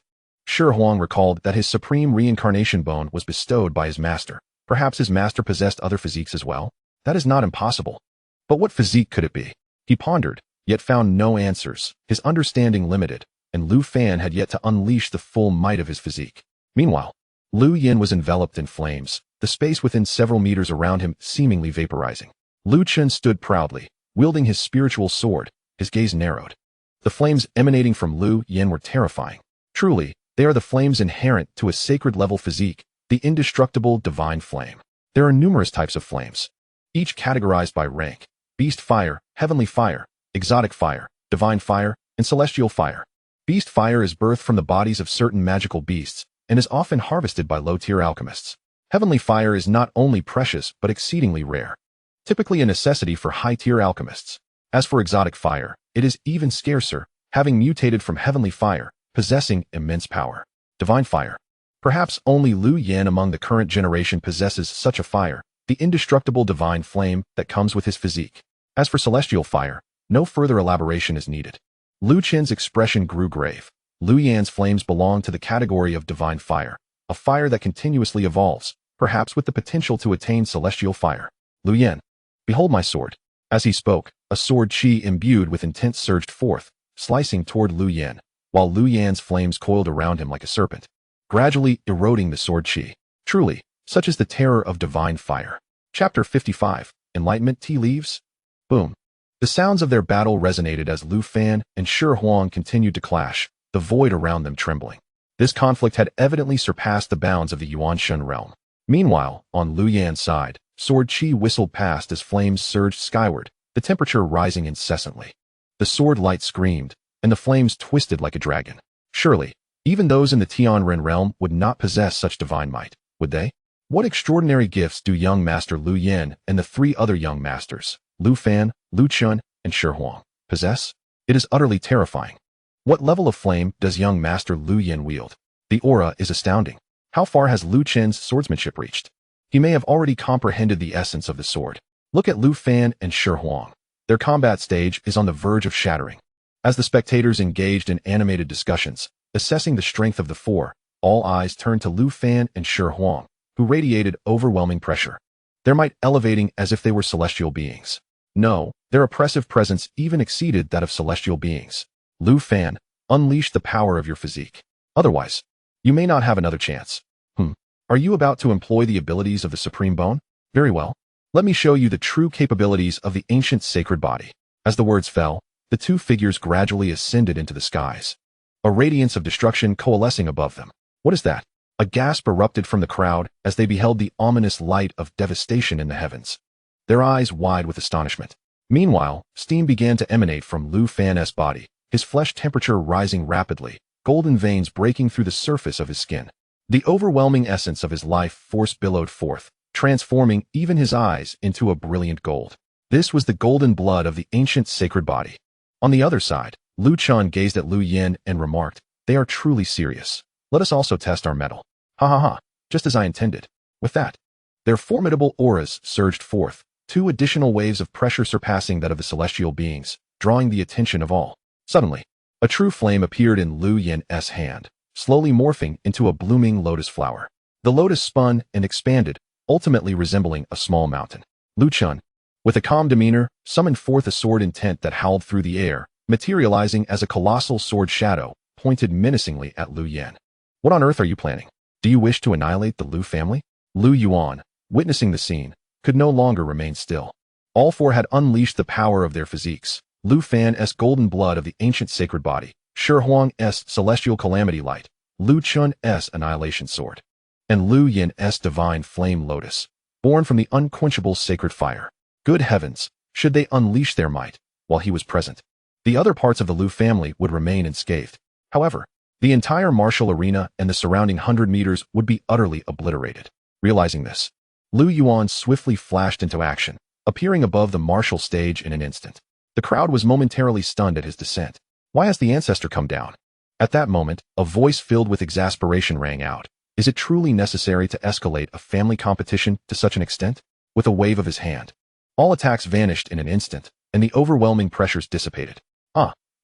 Xuanhuang recalled that his supreme reincarnation bone was bestowed by his master. Perhaps his master possessed other physiques as well? That is not impossible. But what physique could it be? He pondered, yet found no answers, his understanding limited, and Lu Fan had yet to unleash the full might of his physique. Meanwhile, Lu Yin was enveloped in flames, the space within several meters around him seemingly vaporizing. Lu Chen stood proudly, wielding his spiritual sword, his gaze narrowed. The flames emanating from Lu Yin were terrifying. Truly, they are the flames inherent to a sacred-level physique, the indestructible divine flame. There are numerous types of flames, each categorized by rank: beast fire, heavenly fire, exotic fire, divine fire, and celestial fire. Beast fire is birthed from the bodies of certain magical beasts and is often harvested by low-tier alchemists. Heavenly fire is not only precious but exceedingly rare, typically a necessity for high-tier alchemists. As for exotic fire, it is even scarcer, having mutated from heavenly fire, possessing immense power. Divine fire. Perhaps only Lu Yin among the current generation possesses such a fire, the indestructible divine flame that comes with his physique. As for celestial fire, no further elaboration is needed. Lu Chen's expression grew grave. Lu Yan's flames belong to the category of divine fire, a fire that continuously evolves, perhaps with the potential to attain celestial fire. Lu Yan, behold my sword. As he spoke, a sword qi imbued with intent surged forth, slicing toward Lu Yan, while Lu Yan's flames coiled around him like a serpent, gradually eroding the sword qi. Truly, such is the terror of divine fire. Chapter 55, Enlightenment Tea Leaves? Boom. The sounds of their battle resonated as Lu Fan and Xuanhuang continued to clash, the void around them trembling. This conflict had evidently surpassed the bounds of the Yuan Shen realm. Meanwhile, on Lu Yan's side, sword qi whistled past as flames surged skyward, the temperature rising incessantly. The sword light screamed, and the flames twisted like a dragon. Surely, even those in the Tianren realm would not possess such divine might, would they? What extraordinary gifts do young master Lu Yin and the three other young masters, Lu Fan, Lu Chun, and Xuanhuang, possess? It is utterly terrifying. What level of flame does young master Lu Yin wield? The aura is astounding. How far has Lu Chen's swordsmanship reached? He may have already comprehended the essence of the sword. Look at Lu Fan and Xuanhuang. Their combat stage is on the verge of shattering. As the spectators engaged in animated discussions, assessing the strength of the four, all eyes turned to Lu Fan and Xuanhuang, who radiated overwhelming pressure, their might elevating as if they were celestial beings. No, their oppressive presence even exceeded that of celestial beings. Lu Fan, unleash the power of your physique. Otherwise, you may not have another chance. Are you about to employ the abilities of the Supreme Bone? Very well. Let me show you the true capabilities of the ancient sacred body. As the words fell, the two figures gradually ascended into the skies, a radiance of destruction coalescing above them. What is that? A gasp erupted from the crowd as they beheld the ominous light of devastation in the heavens, their eyes wide with astonishment. Meanwhile, steam began to emanate from Lu Fan's body, his flesh temperature rising rapidly, golden veins breaking through the surface of his skin. The overwhelming essence of his life force billowed forth, transforming even his eyes into a brilliant gold. This was the golden blood of the ancient sacred body. On the other side, Lu Chun gazed at Lu Yin and remarked, "They are truly serious. Let us also test our mettle." Ha ha ha, just as I intended. With that, their formidable auras surged forth, two additional waves of pressure surpassing that of the celestial beings, drawing the attention of all. Suddenly, a true flame appeared in Lu Yin's hand, slowly morphing into a blooming lotus flower. The lotus spun and expanded, ultimately resembling a small mountain. Lu Chun, with a calm demeanor, summoned forth a sword intent that howled through the air, materializing as a colossal sword shadow, pointed menacingly at Lu Yin. What on earth are you planning? Do you wish to annihilate the Lu family? Lu Yuan, witnessing the scene, could no longer remain still. All four had unleashed the power of their physiques. Lu Fan's golden blood of the ancient sacred body, Xuanhuang's celestial calamity light, Lu Chun's annihilation sword, and Lu Yin's divine flame lotus, born from the unquenchable sacred fire. Good heavens, should they unleash their might while he was present, the other parts of the Lu family would remain unscathed. However, the entire martial arena and the surrounding 100 meters would be utterly obliterated. Realizing this, Lu Yuan swiftly flashed into action, appearing above the martial stage in an instant. The crowd was momentarily stunned at his descent. Why has the Ancestor come down? At that moment, a voice filled with exasperation rang out. Is it truly necessary to escalate a family competition to such an extent? With a wave of his hand, all attacks vanished in an instant, and the overwhelming pressures dissipated.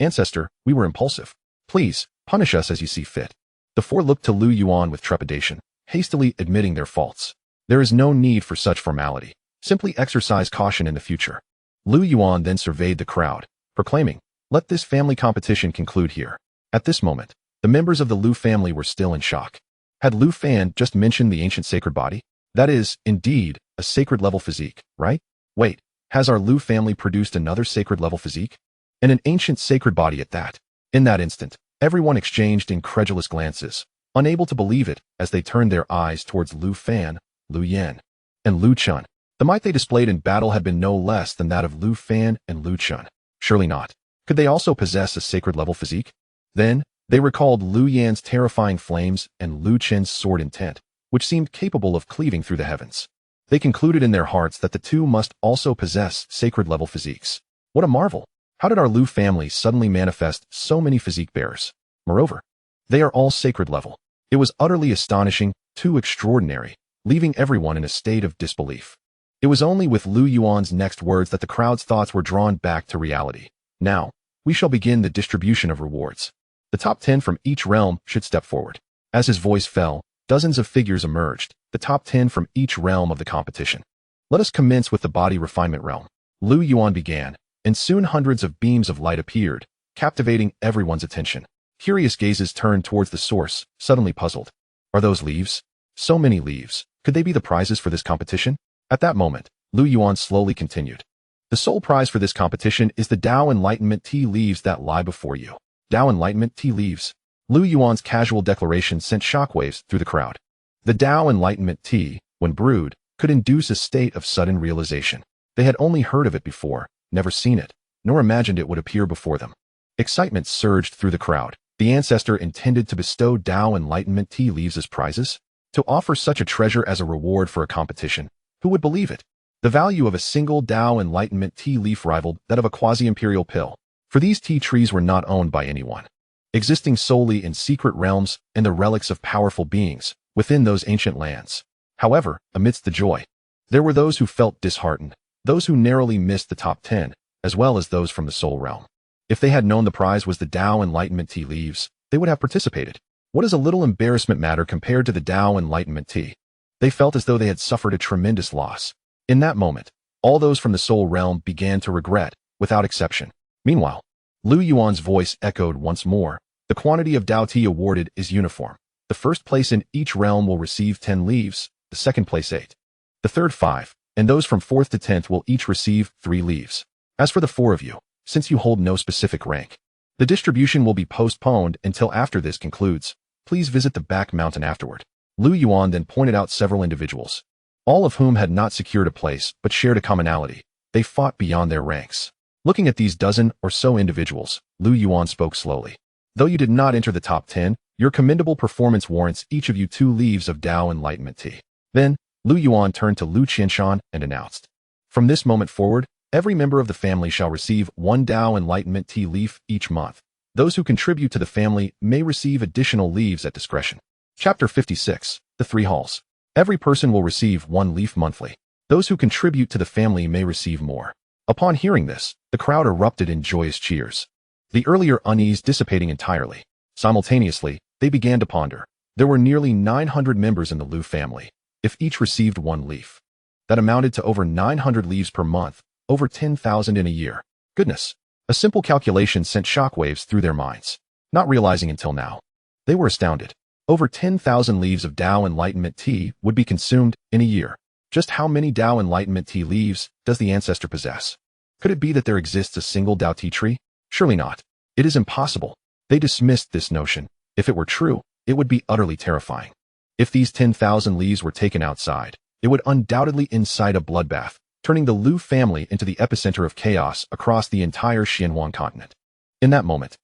Ancestor, we were impulsive. Please, punish us as you see fit. The four looked to Lu Yuan with trepidation, hastily admitting their faults. There is no need for such formality. Simply exercise caution in the future. Lu Yuan then surveyed the crowd, proclaiming, "Let this family competition conclude here." At this moment, the members of the Lu family were still in shock. Had Lu Fan just mentioned the ancient sacred body? That is, indeed, a sacred level physique, right? Wait, has our Lu family produced another sacred level physique? And an ancient sacred body at that? In that instant, everyone exchanged incredulous glances, unable to believe it as they turned their eyes towards Lu Fan, Lu Yan, and Lu Chun. The might they displayed in battle had been no less than that of Lu Fan and Lu Chun. Surely not. Could they also possess a sacred level physique? Then, they recalled Lu Yan's terrifying flames and Lu Chen's sword intent, which seemed capable of cleaving through the heavens. They concluded in their hearts that the two must also possess sacred level physiques. What a marvel! How did our Lu family suddenly manifest so many physique bearers? Moreover, they are all sacred level. It was utterly astonishing, too extraordinary, leaving everyone in a state of disbelief. It was only with Lu Yuan's next words that the crowd's thoughts were drawn back to reality. Now, we shall begin the distribution of rewards. The top 10 from each realm should step forward. As his voice fell, dozens of figures emerged, the top 10 from each realm of the competition. Let us commence with the body refinement realm. Lu Yuan began, and soon hundreds of beams of light appeared, captivating everyone's attention. Curious gazes turned towards the source, suddenly puzzled. Are those leaves? So many leaves. Could they be the prizes for this competition? At that moment, Lu Yuan slowly continued. The sole prize for this competition is the Tao Enlightenment tea leaves that lie before you. Tao Enlightenment tea leaves. Lu Yuan's casual declaration sent shockwaves through the crowd. The Tao Enlightenment tea, when brewed, could induce a state of sudden realization. They had only heard of it before, never seen it, nor imagined it would appear before them. Excitement surged through the crowd. The Ancestor intended to bestow Tao Enlightenment tea leaves as prizes? To offer such a treasure as a reward for a competition? Who would believe it? The value of a single Tao Enlightenment tea leaf rivaled that of a quasi-imperial pill, for these tea trees were not owned by anyone, existing solely in secret realms and the relics of powerful beings within those ancient lands. However, amidst the joy, there were those who felt disheartened, those who narrowly missed the top 10, as well as those from the Soul Realm. If they had known the prize was the Tao Enlightenment tea leaves, they would have participated. What is a little embarrassment matter compared to the Tao Enlightenment tea? They felt as though they had suffered a tremendous loss. In that moment, all those from the Soul Realm began to regret, without exception. Meanwhile, Lu Yuan's voice echoed once more. The quantity of Tao tea awarded is uniform. The first place in each realm will receive 10 leaves, the second place 8. The third 5, and those from 4th to 10th will each receive 3 leaves. As for the 4 of you, since you hold no specific rank, the distribution will be postponed until after this concludes. Please visit the back mountain afterward. Lu Yuan then pointed out several individuals, all of whom had not secured a place but shared a commonality. They fought beyond their ranks. Looking at these dozen or so individuals, Lu Yuan spoke slowly. Though you did not enter the top 10, your commendable performance warrants each of you 2 leaves of Tao Enlightenment tea. Then, Lu Yuan turned to Lu Qianshan and announced, from this moment forward, every member of the family shall receive 1 Tao Enlightenment tea leaf each month. Those who contribute to the family may receive additional leaves at discretion. Chapter 56, The 3 Halls. Every person will receive 1 leaf monthly. Those who contribute to the family may receive more. Upon hearing this, the crowd erupted in joyous cheers, the earlier unease dissipating entirely. Simultaneously, they began to ponder. There were nearly 900 members in the Lu family. If each received 1 leaf, that amounted to over 900 leaves per month, over 10,000 in a year. Goodness! A simple calculation sent shockwaves through their minds. Not realizing until now, they were astounded. Over 10,000 leaves of Tao Enlightenment tea would be consumed in a year. Just how many Tao Enlightenment tea leaves does the Ancestor possess? Could it be that there exists a single Tao tea tree? Surely not. It is impossible. They dismissed this notion. If it were true, it would be utterly terrifying. If these 10,000 leaves were taken outside, it would undoubtedly incite a bloodbath, turning the Lu family into the epicenter of chaos across the entire Xuanhuang continent. In that moment,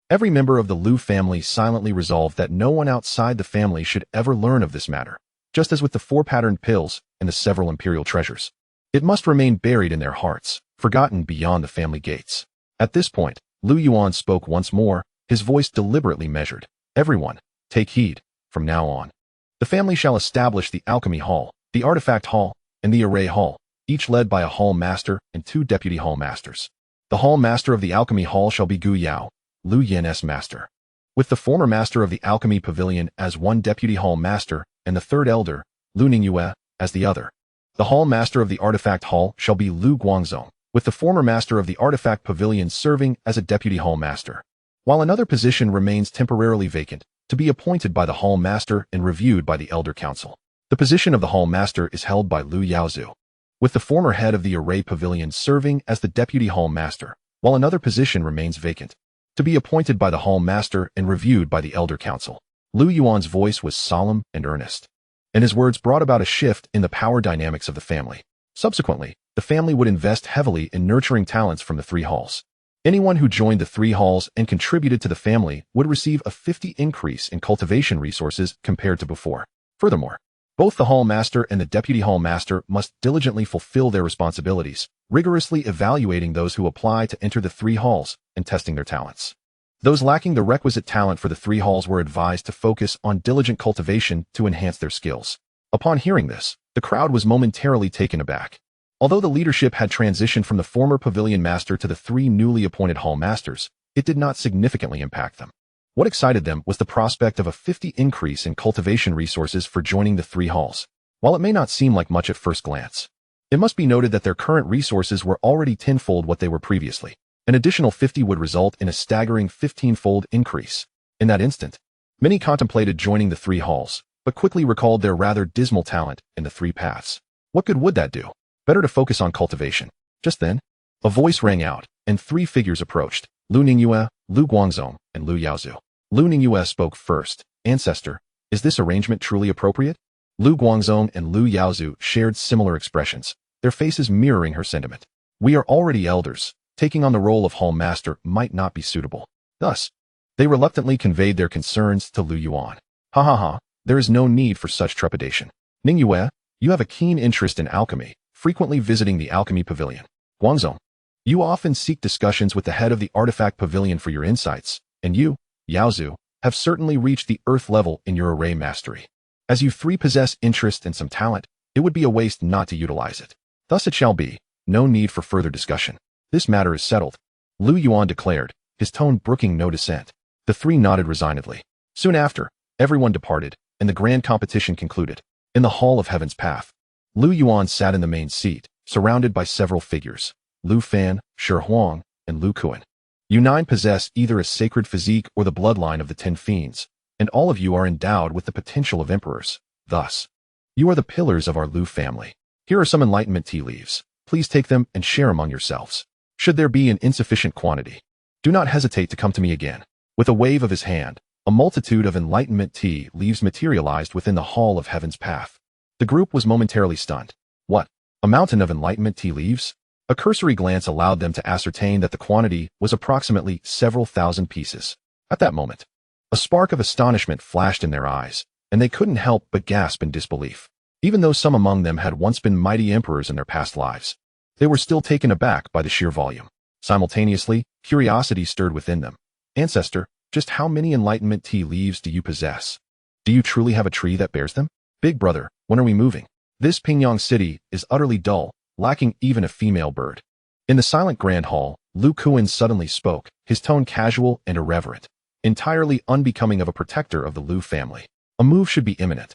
every member of the Lu family silently resolved that no one outside the family should ever learn of this matter, just as with the 4 patterned pills and the several imperial treasures. It must remain buried in their hearts, forgotten beyond the family gates. At this point, Lu Yuan spoke once more, his voice deliberately measured. Everyone, take heed. From now on, the family shall establish the Alchemy Hall, the Artifact Hall, and the Array Hall, each led by a Hall Master and 2 Deputy Hall Masters. The Hall Master of the Alchemy Hall shall be Gu Yao, Lu Yan's Master, with the former Master of the Alchemy Pavilion as 1 Deputy Hall Master and the 3rd Elder, Lu Ningyue, as the other. The Hall Master of the Artifact Hall shall be Lu Guangzong, with the former Master of the Artifact Pavilion serving as a Deputy Hall Master. While another position remains temporarily vacant, to be appointed by the Hall Master and reviewed by the Elder Council. The position of the Hall Master is held by Lu Yaozu, with the former head of the Array Pavilion serving as the Deputy Hall Master, while another position remains vacant, to be appointed by the Hall Master and reviewed by the Elder Council. Lu Yuan's voice was solemn and earnest, and his words brought about a shift in the power dynamics of the family. Subsequently, the family would invest heavily in nurturing talents from the three halls. Anyone who joined the three halls and contributed to the family would receive a 50 increase in cultivation resources compared to before. Furthermore, both the Hall Master and the Deputy Hall Master must diligently fulfill their responsibilities, rigorously evaluating those who apply to enter the three halls and testing their talents. Those lacking the requisite talent for the three halls were advised to focus on diligent cultivation to enhance their skills. Upon hearing this, the crowd was momentarily taken aback. Although the leadership had transitioned from the former Pavilion Master to the three newly appointed Hall Masters, it did not significantly impact them. What excited them was the prospect of a 50 increase in cultivation resources for joining the three halls. While it may not seem like much at first glance, it must be noted that their current resources were already tenfold what they were previously. An additional 50 would result in a staggering 15-fold increase. In that instant, many contemplated joining the three halls, but quickly recalled their rather dismal talent in the three paths. What good would that do? Better to focus on cultivation. Just then, a voice rang out, and three figures approached: Lu Ningyue, Lu Guangzong, and Lu Yaozu. Lu Ningyue spoke first. Ancestor, is this arrangement truly appropriate? Lu Guangzong and Lu Yaozu shared similar expressions, their faces mirroring her sentiment. We are already elders. Taking on the role of Hall Master might not be suitable. Thus, they reluctantly conveyed their concerns to Lu Yuan. Ha ha ha, there is no need for such trepidation. Ningyue, you have a keen interest in alchemy, frequently visiting the Alchemy Pavilion. Guangzong, you often seek discussions with the head of the Artifact Pavilion for your insights, and you, Yaozu, have certainly reached the Earth level in your array mastery. As you three possess interest and some talent, it would be a waste not to utilize it. Thus it shall be, no need for further discussion. This matter is settled, Lu Yuan declared, his tone brooking no dissent. The three nodded resignedly. Soon after, everyone departed, and the grand competition concluded. In the Hall of Heaven's Path, Lu Yuan sat in the main seat, surrounded by several figures: Lu Fan, Xuanhuang, and Lu Kuan. You nine possess either a sacred physique or the bloodline of the 10 fiends, and all of you are endowed with the potential of emperors. Thus, you are the pillars of our Lu family. Here are some enlightenment tea leaves. Please take them and share among yourselves. Should there be an insufficient quantity, do not hesitate to come to me again. With a wave of his hand, a multitude of enlightenment tea leaves materialized within the Hall of Heaven's Path. The group was momentarily stunned. What? A mountain of enlightenment tea leaves? A cursory glance allowed them to ascertain that the quantity was approximately several thousand pieces. At that moment, a spark of astonishment flashed in their eyes, and they couldn't help but gasp in disbelief. Even though some among them had once been mighty emperors in their past lives, they were still taken aback by the sheer volume. Simultaneously, curiosity stirred within them. Ancestor, just how many enlightenment tea leaves do you possess? Do you truly have a tree that bears them? Big brother, when are we moving? This Pingyang city is utterly dull, lacking even a female bird. In the silent grand hall, Lu Kuan suddenly spoke, his tone casual and irreverent, entirely unbecoming of a protector of the Lu family. A move should be imminent.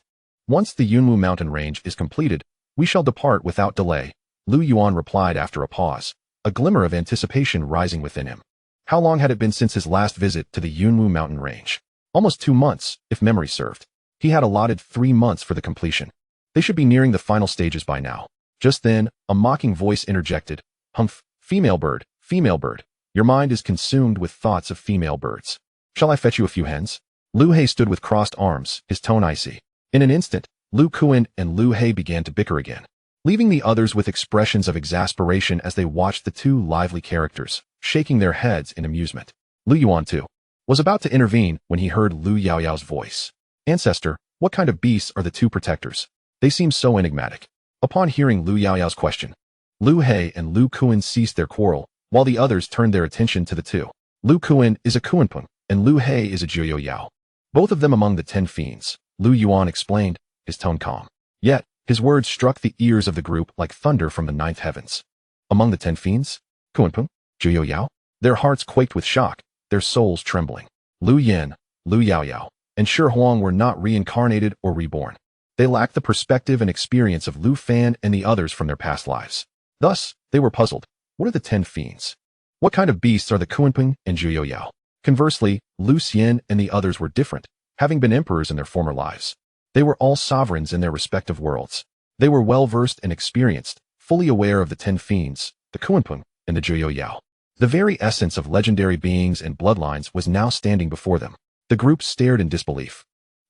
Once the Yunwu mountain range is completed, we shall depart without delay, Lu Yuan replied after a pause, a glimmer of anticipation rising within him. How long had it been since his last visit to the Yunwu mountain range? Almost 2 months, if memory served. He had allotted 3 months for the completion. They should be nearing the final stages by now. Just then, a mocking voice interjected. Humph, female bird, your mind is consumed with thoughts of female birds. Shall I fetch you a few hens? Lu He stood with crossed arms, his tone icy. In an instant, Lu Kuan and Lu He began to bicker again, leaving the others with expressions of exasperation as they watched the two lively characters, shaking their heads in amusement. Lu Yuan, too, was about to intervene when he heard Lu Yaoyao's voice. Ancestor, what kind of beasts are the two protectors? They seem so enigmatic. Upon hearing Lu Yaoyao's question, Lu He and Lu Kuan ceased their quarrel, while the others turned their attention to the two. Lu Kuan is a Kuanpeng, and Lu He is a Jiuyoyao. Both of them among the 10 fiends, Lu Yuan explained, his tone calm. Yet, his words struck the ears of the group like thunder from the 9th heavens. Among the 10 fiends? Kuanpeng? Jiuyoyao? Their hearts quaked with shock, their souls trembling. Lu Yin, Lu Yaoyao, and Xuanhuang were not reincarnated or reborn. They lacked the perspective and experience of Lu Fan and the others from their past lives. Thus, they were puzzled. What are the 10 fiends? What kind of beasts are the Kuanpeng and Jiuyoyao? Conversely, Lu Xian and the others were different, having been emperors in their former lives. They were all sovereigns in their respective worlds. They were well-versed and experienced, fully aware of the 10 fiends, the Xuanhuang, and the Zhuoyao. The very essence of legendary beings and bloodlines was now standing before them. The group stared in disbelief,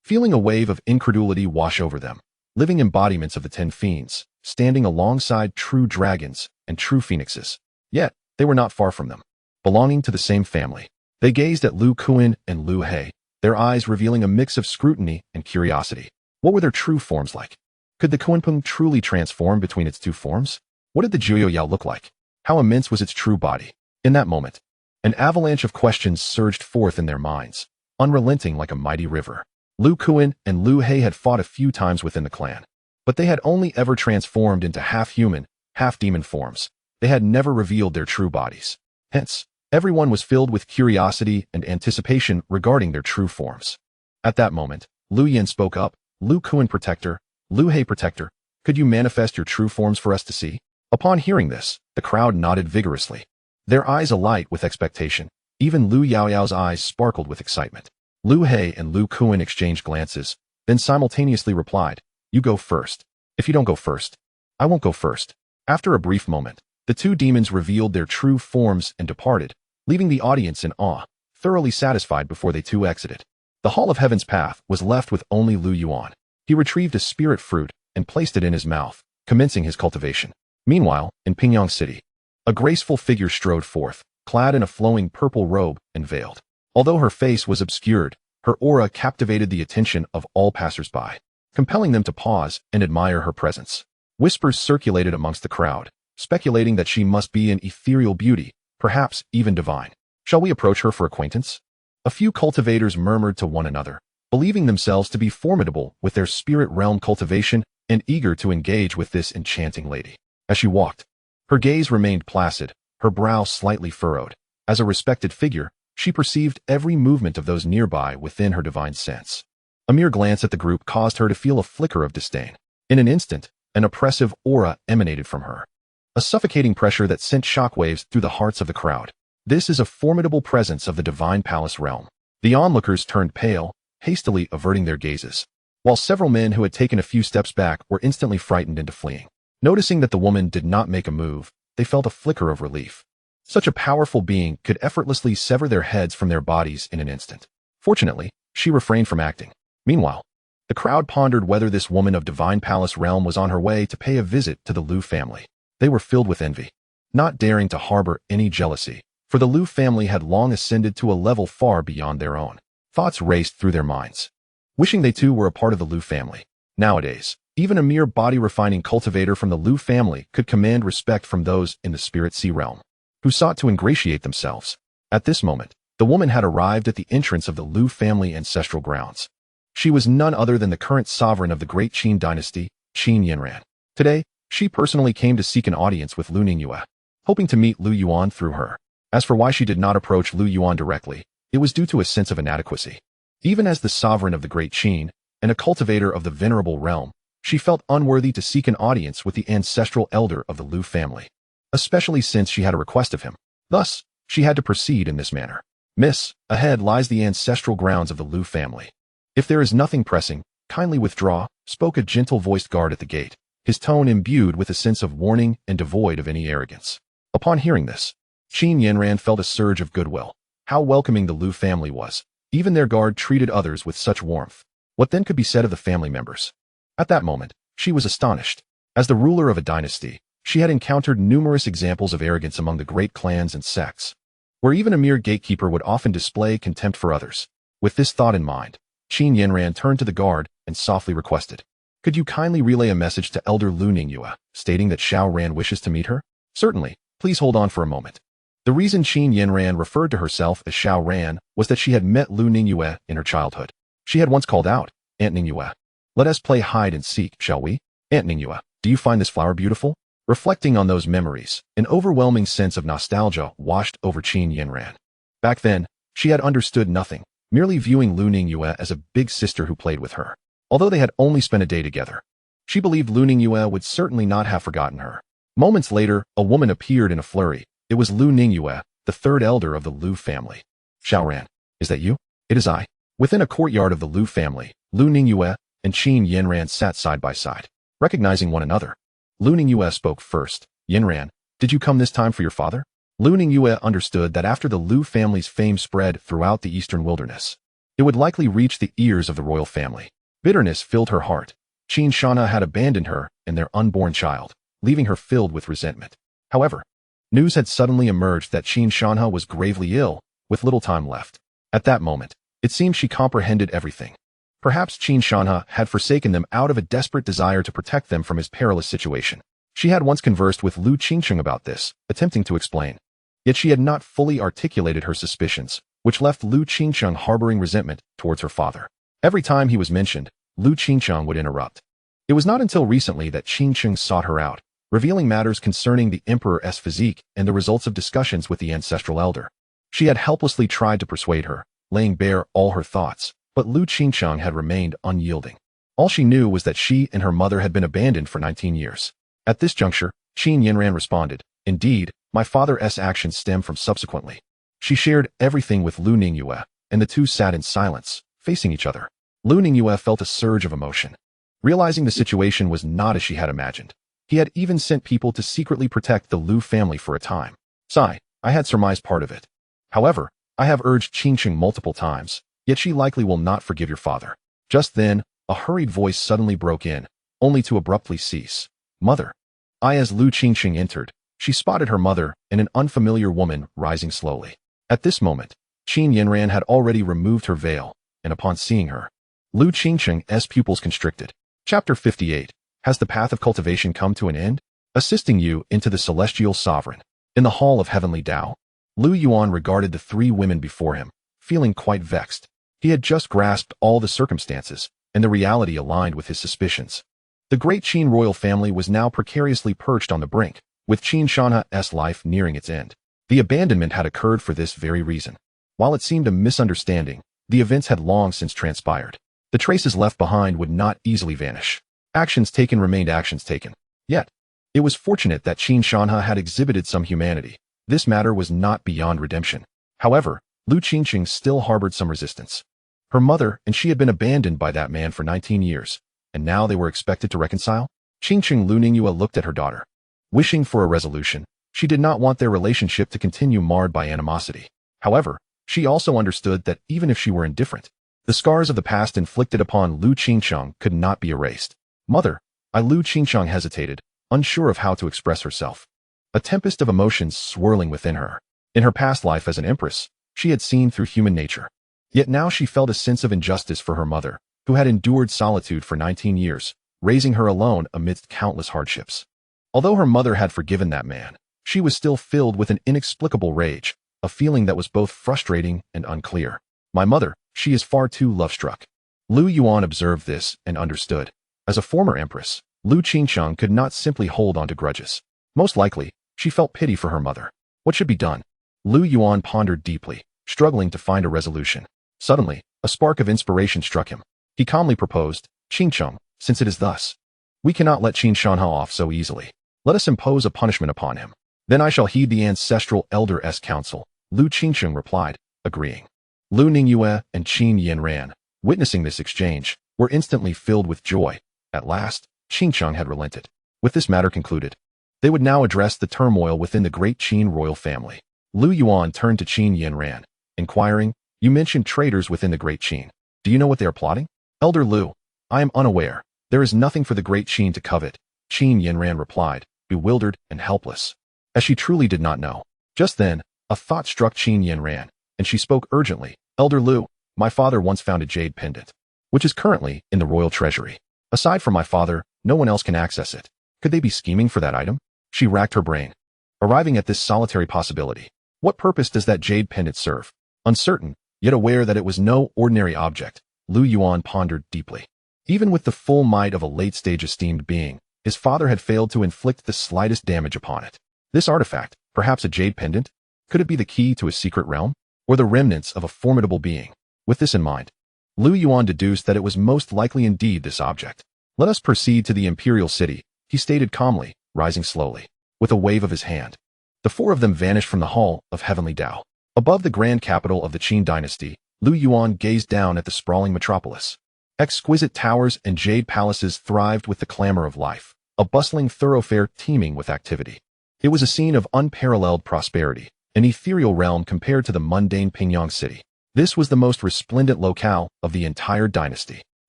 feeling a wave of incredulity wash over them. Living embodiments of the 10 fiends, standing alongside true dragons and true phoenixes. Yet, they were not far from them. Belonging to the same family. They gazed at Lu Kuan and Lu He, their eyes revealing a mix of scrutiny and curiosity. What were their true forms like? Could the Xuanhuang truly transform between its two forms? What did the Zhuoyao look like? How immense was its true body? In that moment, an avalanche of questions surged forth in their minds, unrelenting like a mighty river. Lu Kuan and Lu He had fought a few times within the clan, but they had only ever transformed into half-human, half-demon forms. They had never revealed their true bodies. Hence, everyone was filled with curiosity and anticipation regarding their true forms. At that moment, Lu Yan spoke up. Lu Kuan Protector, Lu He Protector, could you manifest your true forms for us to see? Upon hearing this, the crowd nodded vigorously, their eyes alight with expectation. Even Lu Yaoyao's eyes sparkled with excitement. Lu He and Lu Kuan exchanged glances, then simultaneously replied, you go first. If you don't go first, I won't go first. After a brief moment, the two demons revealed their true forms and departed, leaving the audience in awe, thoroughly satisfied before they too exited. The Hall of Heaven's path was left with only Lu Yuan. He retrieved a spirit fruit and placed it in his mouth, commencing his cultivation. Meanwhile, in Pingyang City, a graceful figure strode forth, clad in a flowing purple robe and veiled. Although her face was obscured, her aura captivated the attention of all passers-by, compelling them to pause and admire her presence. Whispers circulated amongst the crowd, speculating that she must be an ethereal beauty, perhaps even divine. Shall we approach her for acquaintance? A few cultivators murmured to one another, believing themselves to be formidable with their spirit realm cultivation and eager to engage with this enchanting lady. As she walked, her gaze remained placid, her brow slightly furrowed. As a respected figure, she perceived every movement of those nearby within her divine sense. A mere glance at the group caused her to feel a flicker of disdain. In an instant, an oppressive aura emanated from her, a suffocating pressure that sent shockwaves through the hearts of the crowd. This is a formidable presence of the divine palace realm. The onlookers turned pale, hastily averting their gazes, while several men who had taken a few steps back were instantly frightened into fleeing. Noticing that the woman did not make a move, they felt a flicker of relief. Such a powerful being could effortlessly sever their heads from their bodies in an instant. Fortunately, she refrained from acting. Meanwhile, the crowd pondered whether this woman of divine palace realm was on her way to pay a visit to the Lu family. They were filled with envy, not daring to harbor any jealousy, for the Lu family had long ascended to a level far beyond their own. Thoughts raced through their minds, wishing they too were a part of the Lu family. Nowadays, even a mere body-refining cultivator from the Lu family could command respect from those in the Spirit Sea realm, who sought to ingratiate themselves. At this moment, the woman had arrived at the entrance of the Lu family ancestral grounds. She was none other than the current sovereign of the Great Qin dynasty, Qin Yanran. Today, she personally came to seek an audience with Lu Ningyue, hoping to meet Lu Yuan through her. As for why she did not approach Lu Yuan directly, it was due to a sense of inadequacy. Even as the sovereign of the Great Qin and a cultivator of the venerable realm, she felt unworthy to seek an audience with the ancestral elder of the Lu family, especially since she had a request of him. Thus, she had to proceed in this manner. Miss, ahead lies the ancestral grounds of the Lu family. If there is nothing pressing, kindly withdraw, spoke a gentle-voiced guard at the gate, his tone imbued with a sense of warning and devoid of any arrogance. Upon hearing this, Qin Yanran felt a surge of goodwill. How welcoming the Lu family was. Even their guard treated others with such warmth. What then could be said of the family members? At that moment, she was astonished. As the ruler of a dynasty, she had encountered numerous examples of arrogance among the great clans and sects, where even a mere gatekeeper would often display contempt for others. With this thought in mind, Qin Yanran turned to the guard and softly requested, could you kindly relay a message to Elder Lu Ningyue, stating that Xiaoran wishes to meet her? Certainly, please hold on for a moment. The reason Qin Yanran referred to herself as Xiaoran was that she had met Lu Ningyue in her childhood. She had once called out, Aunt Ningyue, let us play hide and seek, shall we? Aunt Ningyue, do you find this flower beautiful? Reflecting on those memories, an overwhelming sense of nostalgia washed over Qin Yanran. Back then, she had understood nothing, merely viewing Lu Ningyue as a big sister who played with her. Although they had only spent a day together, she believed Lu Ningyue would certainly not have forgotten her. Moments later, a woman appeared in a flurry. It was Lu Ningyue, the third elder of the Lu family. Xiaoran, is that you? It is I. Within a courtyard of the Lu family, Lu Ningyue and Qin Yanran sat side by side, recognizing one another. Lu Ningyue spoke first. Yanran, did you come this time for your father? Lu Ningyue understood that after the Lu family's fame spread throughout the eastern wilderness, it would likely reach the ears of the royal family. Bitterness filled her heart. Xianxia had abandoned her and their unborn child, leaving her filled with resentment. However, news had suddenly emerged that Xianxia was gravely ill, with little time left. At that moment, it seemed she comprehended everything. Perhaps Xianxia had forsaken them out of a desperate desire to protect them from his perilous situation. She had once conversed with Lu Qingcheng about this, attempting to explain. Yet she had not fully articulated her suspicions, which left Lu Qingcheng harboring resentment towards her father. Every time he was mentioned, Lu Qingcheng would interrupt. It was not until recently that Qingcheng sought her out, revealing matters concerning the emperor's physique and the results of discussions with the ancestral elder. She had helplessly tried to persuade her, laying bare all her thoughts, but Lu Qingcheng had remained unyielding. All she knew was that she and her mother had been abandoned for 19 years. At this juncture, Qin Yanran responded, "Indeed, my father's actions stem from subsequently." She shared everything with Lu Ningyue, and the two sat in silence, facing each other. Lu Ningyue felt a surge of emotion. Realizing the situation was not as she had imagined, he had even sent people to secretly protect the Lu family for a time. "Sigh, I had surmised part of it. However, I have urged Qingcheng multiple times, yet she likely will not forgive your father." Just then, a hurried voice suddenly broke in, only to abruptly cease. "Mother." As Lu Qingcheng entered, she spotted her mother and an unfamiliar woman rising slowly. At this moment, Qin Yanran had already removed her veil, and upon seeing her, Lu Qingcheng's pupils constricted. Chapter 58. Has the path of cultivation come to an end? Assisting you into the celestial sovereign. In the hall of heavenly Tao, Lu Yuan regarded the three women before him, feeling quite vexed. He had just grasped all the circumstances, and the reality aligned with his suspicions. The great Qin royal family was now precariously perched on the brink, with Xianxia's life nearing its end. The abandonment had occurred for this very reason. While it seemed a misunderstanding, the events had long since transpired. The traces left behind would not easily vanish. Actions taken remained actions taken. Yet, it was fortunate that Xianxia had exhibited some humanity. This matter was not beyond redemption. However, Lu Qingcheng still harbored some resistance. Her mother and she had been abandoned by that man for 19 years, and now they were expected to reconcile? Qingcheng Lu Ningyue looked at her daughter. Wishing for a resolution, she did not want their relationship to continue marred by animosity. However, she also understood that even if she were indifferent, the scars of the past inflicted upon Lu Qingcheng could not be erased. "Mother." Lu Qingcheng hesitated, unsure of how to express herself. A tempest of emotions swirling within her. In her past life as an empress, she had seen through human nature. Yet now she felt a sense of injustice for her mother, who had endured solitude for 19 years, raising her alone amidst countless hardships. Although her mother had forgiven that man, she was still filled with an inexplicable rage, a feeling that was both frustrating and unclear. "My mother, she is far too love-struck." Lu Yuan observed this and understood. As a former empress, Lu Qingcheng could not simply hold on to grudges. Most likely, she felt pity for her mother. What should be done? Lu Yuan pondered deeply, struggling to find a resolution. Suddenly, a spark of inspiration struck him. He calmly proposed, "Qingcheng, since it is thus, we cannot let Xianxia off so easily. Let us impose a punishment upon him. Then I shall heed the ancestral elder's counsel." Lu Qingcheng replied, agreeing. Lu Ningyue and Qin Yanran, witnessing this exchange, were instantly filled with joy. At last, Qingcheng had relented. With this matter concluded, they would now address the turmoil within the great Qin royal family. Lu Yuan turned to Qin Yanran, inquiring, "You mentioned traitors within the great Qin. Do you know what they are plotting?" "Elder Lu, I am unaware. There is nothing for the great Qin to covet," Qin Yanran replied, bewildered and helpless, as she truly did not know. Just then, a thought struck Qin Yanran, and she spoke urgently. "Elder Lu, my father once found a jade pendant, which is currently in the royal treasury. Aside from my father, no one else can access it. Could they be scheming for that item?" She racked her brain, arriving at this solitary possibility. What purpose does that jade pendant serve? Uncertain, yet aware that it was no ordinary object, Lu Yuan pondered deeply. Even with the full might of a late-stage esteemed being, his father had failed to inflict the slightest damage upon it. This artifact, perhaps a jade pendant, could it be the key to his secret realm? Or the remnants of a formidable being? With this in mind, Lu Yuan deduced that it was most likely indeed this object. "Let us proceed to the imperial city," he stated calmly, rising slowly. With a wave of his hand, the four of them vanished from the hall of heavenly Tao. Above the grand capital of the Qin dynasty, Lu Yuan gazed down at the sprawling metropolis. Exquisite towers and jade palaces thrived with the clamor of life, a bustling thoroughfare teeming with activity. It was a scene of unparalleled prosperity, an ethereal realm compared to the mundane Pingyang city. This was the most resplendent locale of the entire dynasty.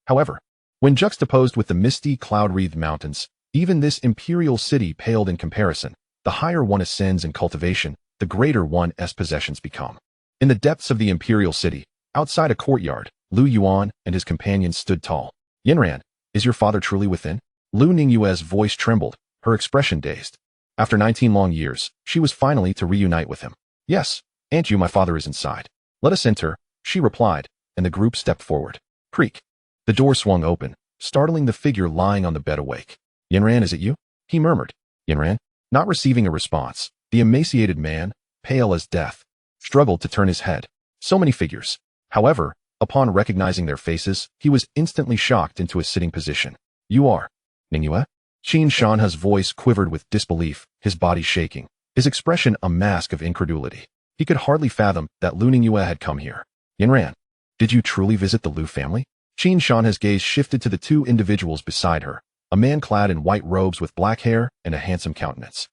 However, when juxtaposed with the misty, cloud-wreathed mountains, even this imperial city paled in comparison. The higher one ascends in cultivation, the greater one's possessions become. In the depths of the imperial city, outside a courtyard, Lu Yuan and his companions stood tall. Yanran, is your father truly within? Lu Ningyue's voice trembled, her expression dazed. After 19 long years, she was finally to reunite with him. Yes, Aunt Yu, my father is inside. Let us enter, she replied, and the group stepped forward. Creak. The door swung open, startling the figure lying on the bed awake. Yanran, is it you? He murmured. Yanran? Not receiving a response, the emaciated man, pale as death, struggled to turn his head. So many figures. However, upon recognizing their faces, he was instantly shocked into a sitting position. You are Ningyue? Xianxia's voice quivered with disbelief, his body shaking, his expression a mask of incredulity. He could hardly fathom that Lu Ningyue had come here. Yanran, did you truly visit the Lu family? Xianxia's gaze shifted to the two individuals beside her, a man clad in white robes with black hair and a handsome countenance,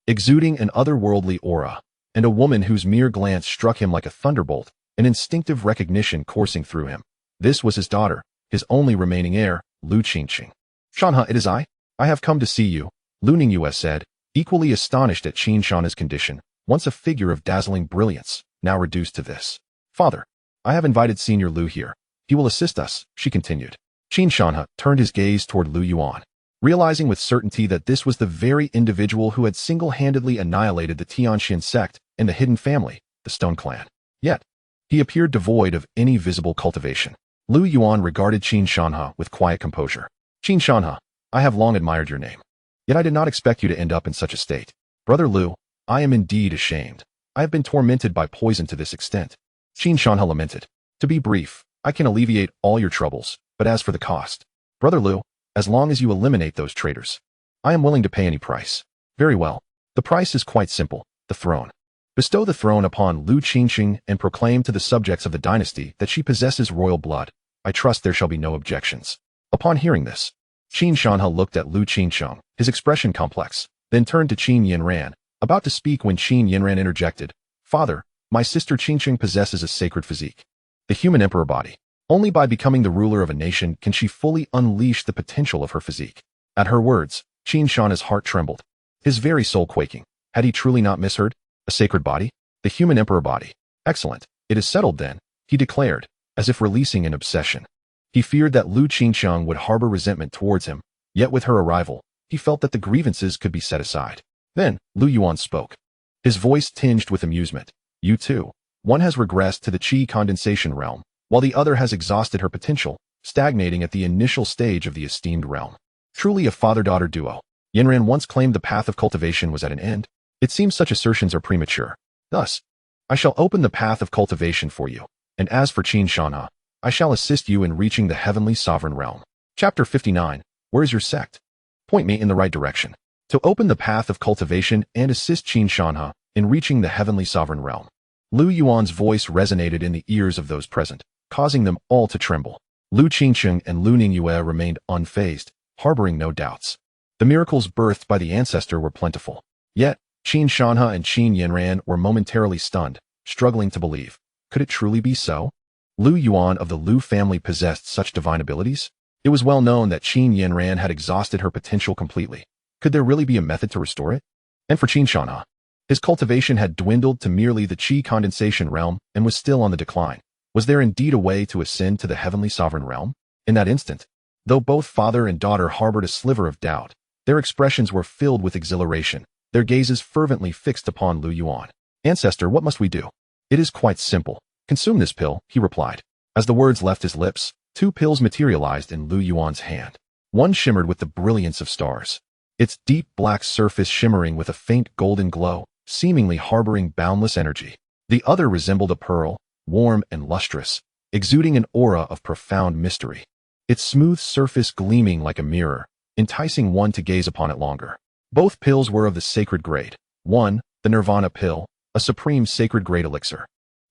exuding an otherworldly aura, and a woman whose mere glance struck him like a thunderbolt, an instinctive recognition coursing through him. This was his daughter, his only remaining heir, Lu Qingqing. Xuanhuang, it is I. I have come to see you, Lu Ningyue said, equally astonished at Xianxia's condition, once a figure of dazzling brilliance, now reduced to this. Father, I have invited Senior Lu here. He will assist us, she continued. Xianxia turned his gaze toward Lu Yuan, realizing with certainty that this was the very individual who had single-handedly annihilated the Tianxian sect and the hidden family, the Stone Clan. Yet, he appeared devoid of any visible cultivation. Lu Yuan regarded Xianxia with quiet composure. Xianxia, I have long admired your name. Yet I did not expect you to end up in such a state. Brother Lu, I am indeed ashamed. I have been tormented by poison to this extent. Xianxia lamented. To be brief, I can alleviate all your troubles, but as for the cost, Brother Lu, as long as you eliminate those traitors, I am willing to pay any price. Very well. The price is quite simple, the throne. Bestow the throne upon Lu Qingqing and proclaim to the subjects of the dynasty that she possesses royal blood. I trust there shall be no objections. Upon hearing this, Xianxia looked at Lu Qingqing, his expression complex, then turned to Qin Yanran, about to speak when Qin Yanran interjected. Father, my sister Qingqing possesses a sacred physique, the human emperor body. Only by becoming the ruler of a nation can she fully unleash the potential of her physique. At her words, Xianxia's heart trembled, his very soul quaking. Had he truly not misheard? A sacred body? The human emperor body. Excellent. It is settled then, he declared, as if releasing an obsession. He feared that Lu Qingqing would harbor resentment towards him, yet with her arrival, he felt that the grievances could be set aside. Then, Lu Yuan spoke, his voice tinged with amusement. You too. One has regressed to the qi condensation realm, while the other has exhausted her potential, stagnating at the initial stage of the esteemed realm. Truly a father-daughter duo. Yanran once claimed the path of cultivation was at an end. It seems such assertions are premature. Thus, I shall open the path of cultivation for you, and as for Xianxia, I shall assist you in reaching the heavenly sovereign realm. Chapter 59. Where is your sect? Point me in the right direction. To open the path of cultivation and assist Xianxia in reaching the heavenly sovereign realm. Lu Yuan's voice resonated in the ears of those present, causing them all to tremble. Lu Qingqing and Lu Ningyue remained unfazed, harboring no doubts. The miracles birthed by the Ancestor were plentiful. Yet, Xianxia and Qin Yanran were momentarily stunned, struggling to believe. Could it truly be so? Lu Yuan of the Lu family possessed such divine abilities? It was well known that Qin Yanran had exhausted her potential completely. Could there really be a method to restore it? And for Xianxia, his cultivation had dwindled to merely the qi condensation realm and was still on the decline. Was there indeed a way to ascend to the heavenly sovereign realm? In that instant, though both father and daughter harbored a sliver of doubt, their expressions were filled with exhilaration, their gazes fervently fixed upon Lu Yuan. Ancestor, what must we do? It is quite simple. Consume this pill, he replied. As the words left his lips, two pills materialized in Lu Yuan's hand. One shimmered with the brilliance of stars, its deep black surface shimmering with a faint golden glow, seemingly harboring boundless energy. The other resembled a pearl, warm and lustrous, exuding an aura of profound mystery, its smooth surface gleaming like a mirror, enticing one to gaze upon it longer. Both pills were of the sacred grade. One, the Nirvana pill, a supreme sacred grade elixir,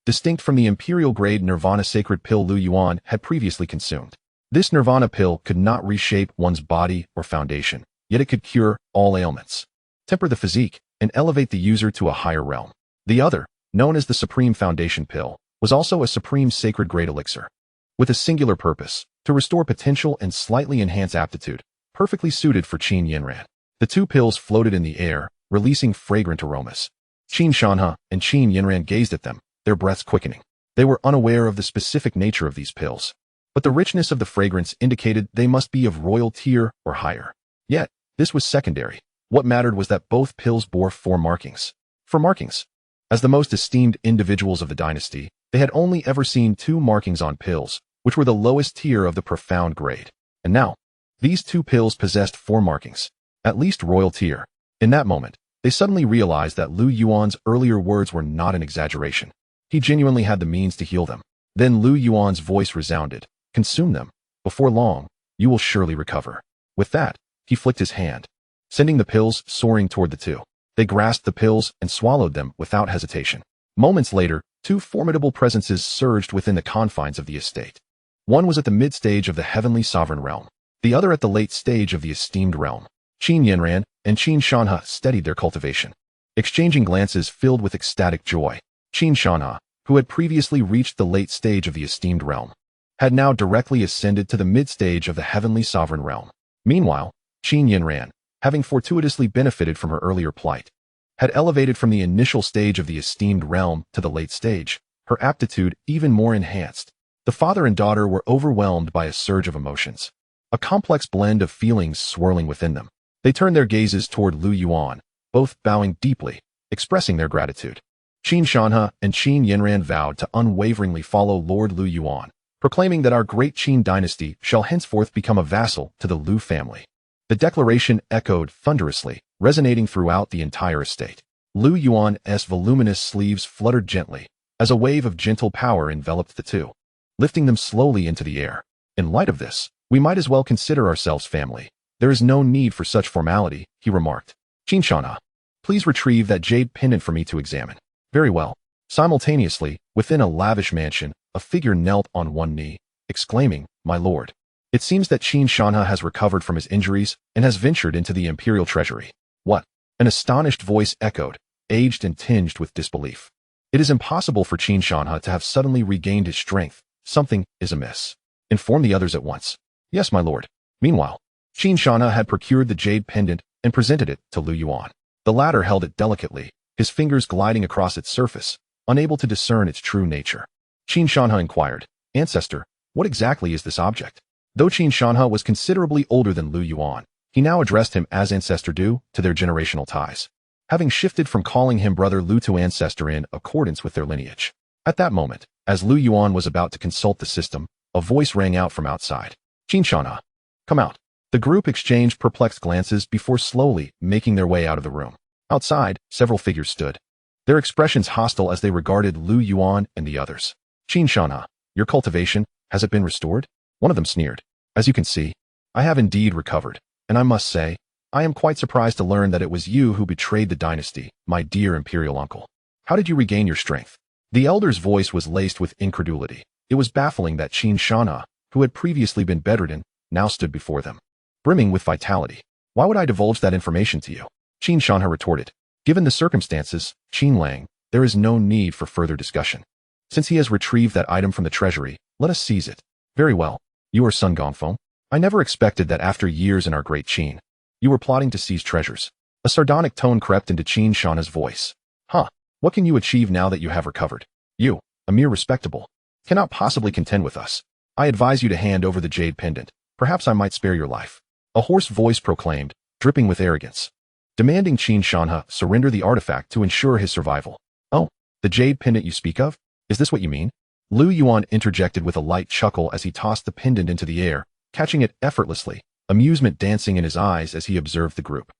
distinct from the imperial-grade nirvana sacred pill Lu Yuan had previously consumed. This nirvana pill could not reshape one's body or foundation, yet it could cure all ailments, temper the physique, and elevate the user to a higher realm. The other, known as the Supreme Foundation Pill, was also a supreme sacred grade elixir, with a singular purpose, to restore potential and slightly enhance aptitude, perfectly suited for Qin Yinran. The two pills floated in the air, releasing fragrant aromas. Qin Xuanhuang and Qin Yinran gazed at them, their breaths quickening. They were unaware of the specific nature of these pills, but the richness of the fragrance indicated they must be of royal tier or higher. Yet, this was secondary. What mattered was that both pills bore 4 markings. 4 markings. As the most esteemed individuals of the dynasty, they had only ever seen 2 markings on pills, which were the lowest tier of the profound grade. And now, these 2 pills possessed 4 markings, at least royal tier. In that moment, they suddenly realized that Lu Yuan's earlier words were not an exaggeration. He genuinely had the means to heal them. Then Lu Yuan's voice resounded, "Consume them. Before long, you will surely recover." With that, he flicked his hand, sending the pills soaring toward the 2. They grasped the pills and swallowed them without hesitation. Moments later, 2 formidable presences surged within the confines of the estate. One was at the mid-stage of the heavenly sovereign realm, the other at the late stage of the esteemed realm. Qin Yinran and Qin Xuanhuang steadied their cultivation, exchanging glances filled with ecstatic joy. Qin Xuanhuang, who had previously reached the late stage of the esteemed realm, had now directly ascended to the mid-stage of the heavenly sovereign realm. Meanwhile, Qin Yinran, having fortuitously benefited from her earlier plight, had elevated from the initial stage of the esteemed realm to the late stage, her aptitude even more enhanced. The father and daughter were overwhelmed by a surge of emotions, a complex blend of feelings swirling within them. They turned their gazes toward Lu Yuan, both bowing deeply, expressing their gratitude. Qin Xuanhuang and Qin Yinran vowed to unwaveringly follow Lord Lu Yuan, proclaiming that our great Qin dynasty shall henceforth become a vassal to the Lu family. The declaration echoed thunderously, resonating throughout the entire estate. Lu Yuan's voluminous sleeves fluttered gently, as a wave of gentle power enveloped the 2, lifting them slowly into the air. In light of this, we might as well consider ourselves family. There is no need for such formality, he remarked. Qin Xuanhuang, please retrieve that jade pendant for me to examine. Very well. Simultaneously, within a lavish mansion, a figure knelt on one knee, exclaiming, "My lord." It seems that Qin Xuanhuang has recovered from his injuries and has ventured into the imperial treasury. What? An astonished voice echoed, aged and tinged with disbelief. It is impossible for Qin Xuanhuang to have suddenly regained his strength. Something is amiss. Inform the others at once. Yes, my lord. Meanwhile, Qin Xuanhuang had procured the jade pendant and presented it to Lu Yuan. The latter held it delicately, his fingers gliding across its surface, unable to discern its true nature. Qin Xuanhuang inquired, "Ancestor, what exactly is this object?" Though Qin Xuanhuang was considerably older than Lu Yuan, he now addressed him as Ancestor due to their generational ties, having shifted from calling him Brother Lu to Ancestor in accordance with their lineage. At that moment, as Lu Yuan was about to consult the system, a voice rang out from outside. "Qin Xuanhuang, come out." The group exchanged perplexed glances before slowly making their way out of the room. Outside, several figures stood, their expressions hostile as they regarded Lu Yuan and the others. "Qin Xuanhuang, your cultivation, has it been restored?" One of them sneered. "As you can see, I have indeed recovered, and I must say, I am quite surprised to learn that it was you who betrayed the dynasty, my dear imperial uncle. How did you regain your strength?" The elder's voice was laced with incredulity. It was baffling that Qin Xuanhuang, who had previously been bedridden, now stood before them, brimming with vitality. "Why would I divulge that information to you?" Qin Xuanhuang retorted. "Given the circumstances, Qin Lang, there is no need for further discussion. Since he has retrieved that item from the treasury, let us seize it." "Very well. You are Sun Gongfeng. I never expected that after years in our great Qin, you were plotting to seize treasures." A sardonic tone crept into Qin Xuanhuang's voice. "Huh, what can you achieve now that you have recovered? You, a mere respectable, cannot possibly contend with us. I advise you to hand over the jade pendant. Perhaps I might spare your life." A hoarse voice proclaimed, dripping with arrogance, demanding Qin Xuanhuang surrender the artifact to ensure his survival. "Oh, the jade pendant you speak of? Is this what you mean?" Lu Yuan interjected with a light chuckle as he tossed the pendant into the air, catching it effortlessly, amusement dancing in his eyes as he observed the group.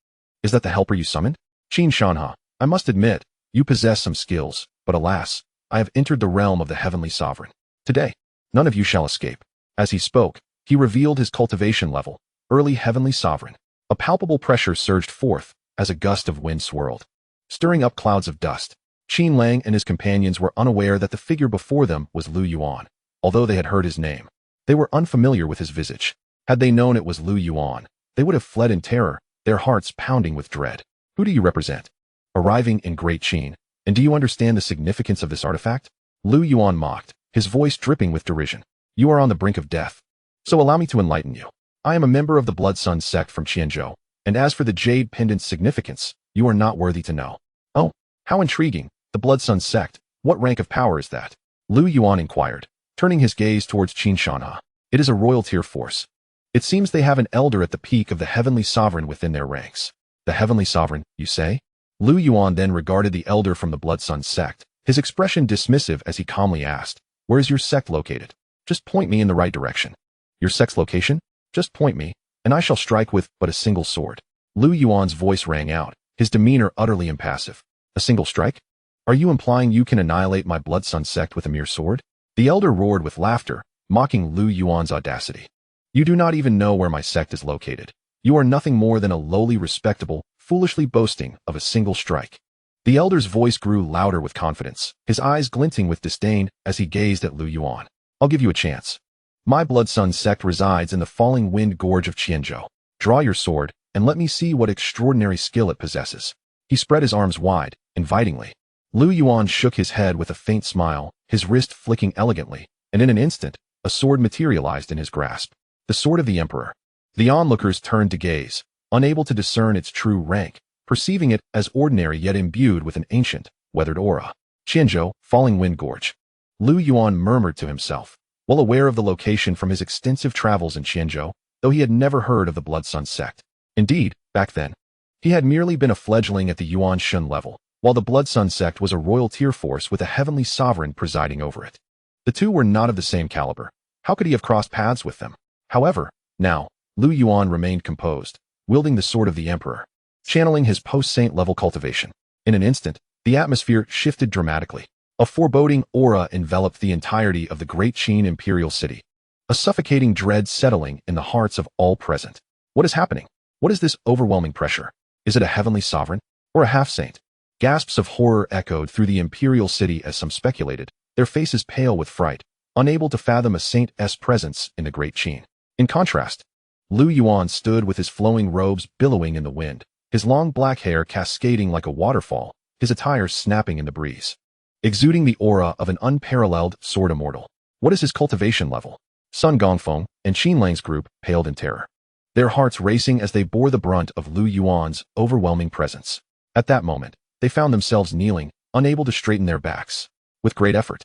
"Is that the helper you summoned?" "Qin Xuanhuang, I must admit, you possess some skills, but alas, I have entered the realm of the heavenly sovereign. Today, none of you shall escape." As he spoke, he revealed his cultivation level, early heavenly sovereign. A palpable pressure surged forth as a gust of wind swirled, stirring up clouds of dust. Lang and his companions were unaware that the figure before them was Lu Yuan, although they had heard his name. They were unfamiliar with his visage. Had they known it was Lu Yuan, they would have fled in terror, their hearts pounding with dread. Who do you represent? Arriving in Great Qin, and do you understand the significance of this artifact? Lu Yuan mocked, his voice dripping with derision. You are on the brink of death. So allow me to enlighten you. I am a member of the Blood Sun sect from Qianzhou, and as for the jade pendant's significance, you are not worthy to know. Oh, how intriguing. The Blood Sun sect, what rank of power is that? Lu Yuan inquired, turning his gaze towards Xuanhuang. It is a royal tier force. It seems they have an elder at the peak of the heavenly sovereign within their ranks. The heavenly sovereign, you say? Lu Yuan then regarded the elder from the Blood Sun sect, his expression dismissive as he calmly asked, where is your sect located? Just point me in the right direction. Your sect's location? Just point me, and I shall strike with but a single sword. Lu Yuan's voice rang out, his demeanor utterly impassive. A single strike? Are you implying you can annihilate my Blood Sun sect with a mere sword? The elder roared with laughter, mocking Lu Yuan's audacity. You do not even know where my sect is located. You are nothing more than a lowly respectable, foolishly boasting of a single strike. The elder's voice grew louder with confidence, his eyes glinting with disdain as he gazed at Lu Yuan. I'll give you a chance. My Blood Sun sect resides in the falling wind gorge of Qianzhou. Draw your sword, and let me see what extraordinary skill it possesses. He spread his arms wide, invitingly. Lu Yuan shook his head with a faint smile, his wrist flicking elegantly, and in an instant, a sword materialized in his grasp. The sword of the Emperor. The onlookers turned to gaze, unable to discern its true rank, perceiving it as ordinary yet imbued with an ancient, weathered aura. Qianzhou, falling wind gorge. Lu Yuan murmured to himself, well aware of the location from his extensive travels in Qianzhou, though he had never heard of the Blood Sun sect. Indeed, back then, he had merely been a fledgling at the Yuan Shun level, while the Blood Sun sect was a royal tier force with a heavenly sovereign presiding over it. The two were not of the same caliber. How could he have crossed paths with them? However, now, Lu Yuan remained composed, wielding the sword of the Emperor, channeling his post-saint level cultivation. In an instant, the atmosphere shifted dramatically. A foreboding aura enveloped the entirety of the Great Qin imperial city, a suffocating dread settling in the hearts of all present. What is happening? What is this overwhelming pressure? Is it a heavenly sovereign? Or a half-saint? Gasps of horror echoed through the imperial city as some speculated, their faces pale with fright, unable to fathom a saint's presence in the Great Qin. In contrast, Lu Yuan stood with his flowing robes billowing in the wind, his long black hair cascading like a waterfall, his attire snapping in the breeze, exuding the aura of an unparalleled sword immortal. What is his cultivation level? Sun Gongfeng and Lang's group paled in terror, their hearts racing as they bore the brunt of Lu Yuan's overwhelming presence. At that moment, they found themselves kneeling, unable to straighten their backs. With great effort,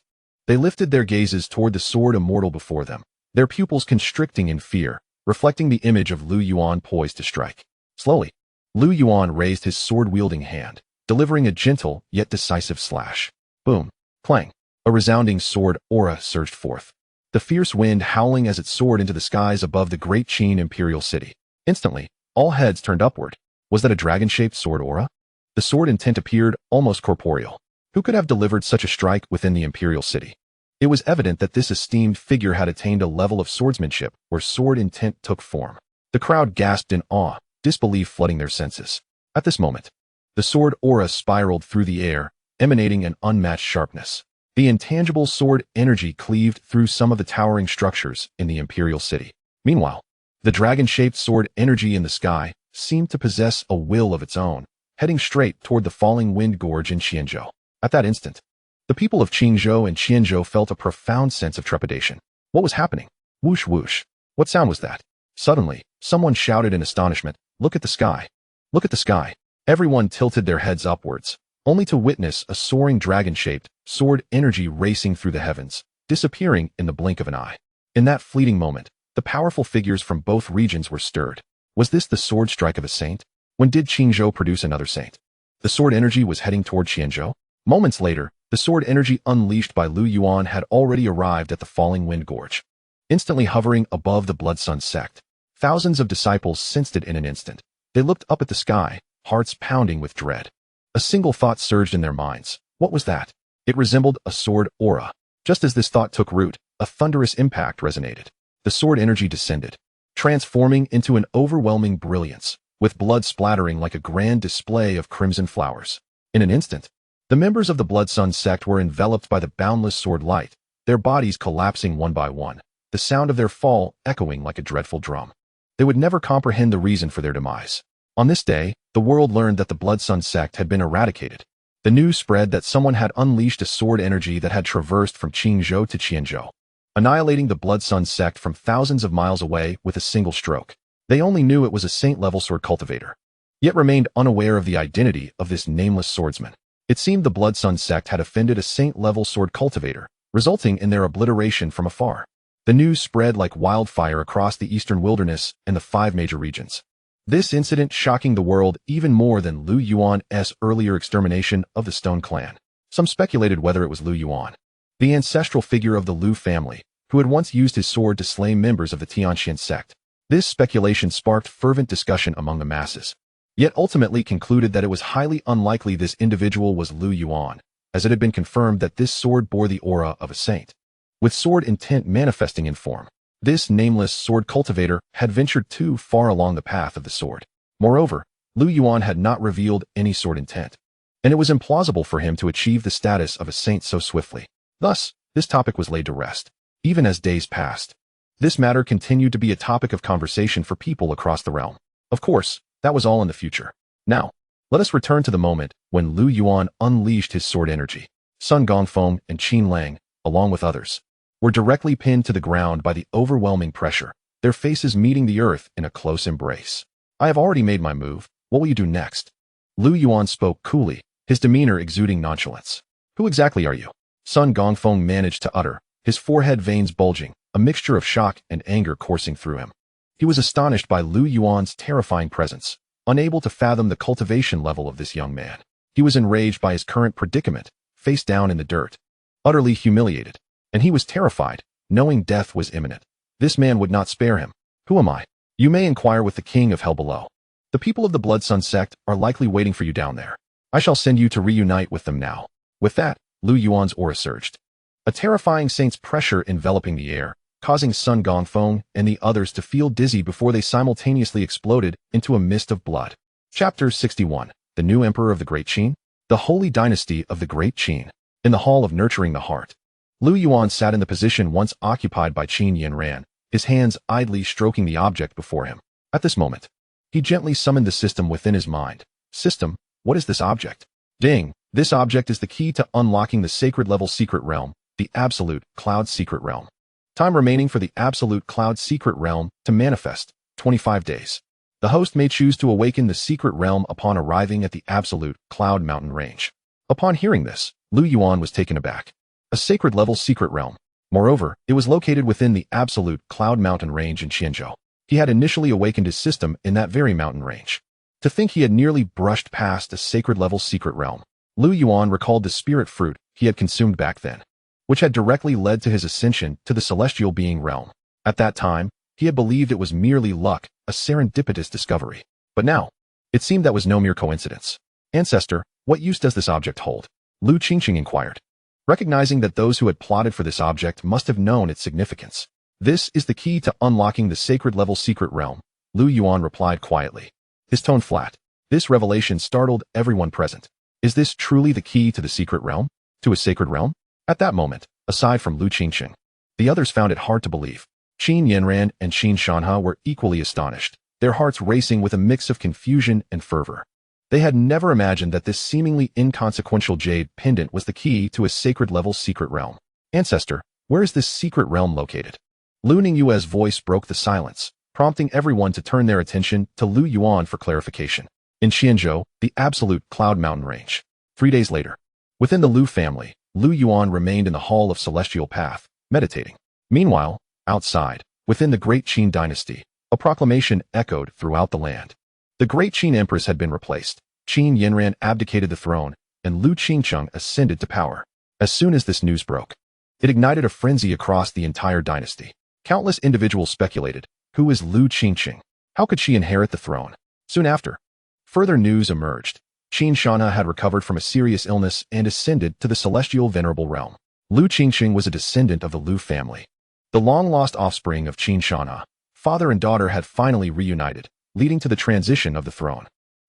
they lifted their gazes toward the sword immortal before them, their pupils constricting in fear, reflecting the image of Lu Yuan poised to strike. Slowly, Lu Yuan raised his sword-wielding hand, delivering a gentle yet decisive slash. Boom. Clang. A resounding sword aura surged forth, the fierce wind howling as it soared into the skies above the Great Qin imperial city. Instantly, all heads turned upward. Was that a dragon-shaped sword aura? The sword intent appeared almost corporeal. Who could have delivered such a strike within the imperial city? It was evident that this esteemed figure had attained a level of swordsmanship where sword intent took form. The crowd gasped in awe, disbelief flooding their senses. At this moment, the sword aura spiraled through the air, emanating an unmatched sharpness. The intangible sword energy cleaved through some of the towering structures in the imperial city. Meanwhile, the dragon-shaped sword energy in the sky seemed to possess a will of its own, heading straight toward the falling wind gorge in Qianzhou. At that instant, the people of Qingzhou and Qianzhou felt a profound sense of trepidation. What was happening? Whoosh whoosh. What sound was that? Suddenly, someone shouted in astonishment, "Look at the sky! Look at the sky!" Everyone tilted their heads upwards, only to witness a soaring dragon-shaped sword energy racing through the heavens, disappearing in the blink of an eye. In that fleeting moment, the powerful figures from both regions were stirred. Was this the sword strike of a saint? When did Qingzhou produce another saint? The sword energy was heading toward Qianzhou. Moments later, the sword energy unleashed by Lu Yuan had already arrived at the falling wind gorge. Instantly hovering above the Blood Sun sect, thousands of disciples sensed it in an instant. They looked up at the sky, hearts pounding with dread. A single thought surged in their minds. What was that? It resembled a sword aura. Just as this thought took root, a thunderous impact resonated. The sword energy descended, transforming into an overwhelming brilliance, with blood splattering like a grand display of crimson flowers. In an instant, The members of the Blood Sun sect were enveloped by the boundless sword light, their bodies collapsing one by one, the sound of their fall echoing like a dreadful drum. They would never comprehend the reason for their demise. On this day, the world learned that the Blood Sun sect had been eradicated. The news spread that someone had unleashed a sword energy that had traversed from Qingzhou to Qianzhou, annihilating the Blood Sun sect from thousands of miles away with a single stroke. They only knew it was a saint-level sword cultivator, yet remained unaware of the identity of this nameless swordsman. It seemed the Blood Sun sect had offended a saint-level sword cultivator, resulting in their obliteration from afar. The news spread like wildfire across the eastern wilderness and the 5 major regions. This incident shocking the world even more than Lu Yuan's earlier extermination of the Stone Clan. Some speculated whether it was Lu Yuan, the ancestral figure of the Lu family, who had once used his sword to slay members of the Tianxian sect. This speculation sparked fervent discussion among the masses, yet ultimately concluded that it was highly unlikely this individual was Lu Yuan, as it had been confirmed that this sword bore the aura of a saint, with sword intent manifesting in form. This nameless sword cultivator had ventured too far along the path of the sword. Moreover, Lu Yuan had not revealed any sword intent, and it was implausible for him to achieve the status of a saint so swiftly. Thus, this topic was laid to rest. Even as days passed, this matter continued to be a topic of conversation for people across the realm. Of course, that was all in the future. Now, let us return to the moment when Lu Yuan unleashed his sword energy. Sun Gongfeng and Qin Lang, along with others, were directly pinned to the ground by the overwhelming pressure, their faces meeting the earth in a close embrace. I have already made my move. What will you do next? Lu Yuan spoke coolly, his demeanor exuding nonchalance. Who exactly are you? Sun Gongfeng managed to utter, his forehead veins bulging, a mixture of shock and anger coursing through him. He was astonished by Lu Yuan's terrifying presence, unable to fathom the cultivation level of this young man. He was enraged by his current predicament, face down in the dirt, utterly humiliated. And he was terrified, knowing death was imminent. This man would not spare him. Who am I? You may inquire with the king of hell below. The people of the Blood Sun sect are likely waiting for you down there. I shall send you to reunite with them now. With that, Lu Yuan's aura surged, a terrifying saint's pressure enveloping the air, causing Sun Gongfeng and the others to feel dizzy before they simultaneously exploded into a mist of blood. Chapter 61. The New Emperor of the Great Qin. The Holy Dynasty of the Great Qin. In the Hall of Nurturing the Heart, Lu Yuan sat in the position once occupied by Qin Yanran, his hands idly stroking the object before him. At this moment, he gently summoned the system within his mind. System, what is this object? Ding! This object is the key to unlocking the sacred-level secret realm, the Absolute Cloud Secret Realm. Time remaining for the Absolute Cloud Secret Realm to manifest, 25 days. The host may choose to awaken the secret realm upon arriving at the Absolute Cloud Mountain Range. Upon hearing this, Lu Yuan was taken aback. A sacred-level secret realm. Moreover, it was located within the Absolute Cloud Mountain Range in Qianzhou. He had initially awakened his system in that very mountain range. To think he had nearly brushed past a sacred-level secret realm. Lu Yuan recalled the spirit fruit he had consumed back then, which had directly led to his ascension to the celestial being realm. At that time, he had believed it was merely luck, a serendipitous discovery. But now, it seemed that was no mere coincidence. Ancestor, what use does this object hold? Lu Qingqing inquired, recognizing that those who had plotted for this object must have known its significance. This is the key to unlocking the sacred-level secret realm, Lu Yuan replied quietly, his tone flat. This revelation startled everyone present. Is this truly the key to the secret realm? To a sacred realm? At that moment, aside from Lu Qingqing, the others found it hard to believe. Qin Yanran and Qin Xuanhuang were equally astonished, their hearts racing with a mix of confusion and fervor. They had never imagined that this seemingly inconsequential jade pendant was the key to a sacred-level secret realm. Ancestor, where is this secret realm located? Lu Ningyue's voice broke the silence, prompting everyone to turn their attention to Lu Yuan for clarification. In Qianzhou, the Absolute Cloud Mountain Range. 3 days later, within the Lu family, Lu Yuan remained in the Hall of Celestial Path, meditating. Meanwhile, outside, within the Great Qin dynasty, a proclamation echoed throughout the land. The Great Qin Empress had been replaced. Qin Yanran abdicated the throne, and Lu Qingqing ascended to power. As soon as this news broke, it ignited a frenzy across the entire dynasty. Countless individuals speculated, who is Lu Qingqing? How could she inherit the throne? Soon after, further news emerged. Qin Xuanhuang had recovered from a serious illness and ascended to the celestial venerable realm. Lu Qingqing was a descendant of the Lu family. The long-lost offspring of Qin Xuanhuang, father and daughter had finally reunited, leading to the transition of the throne.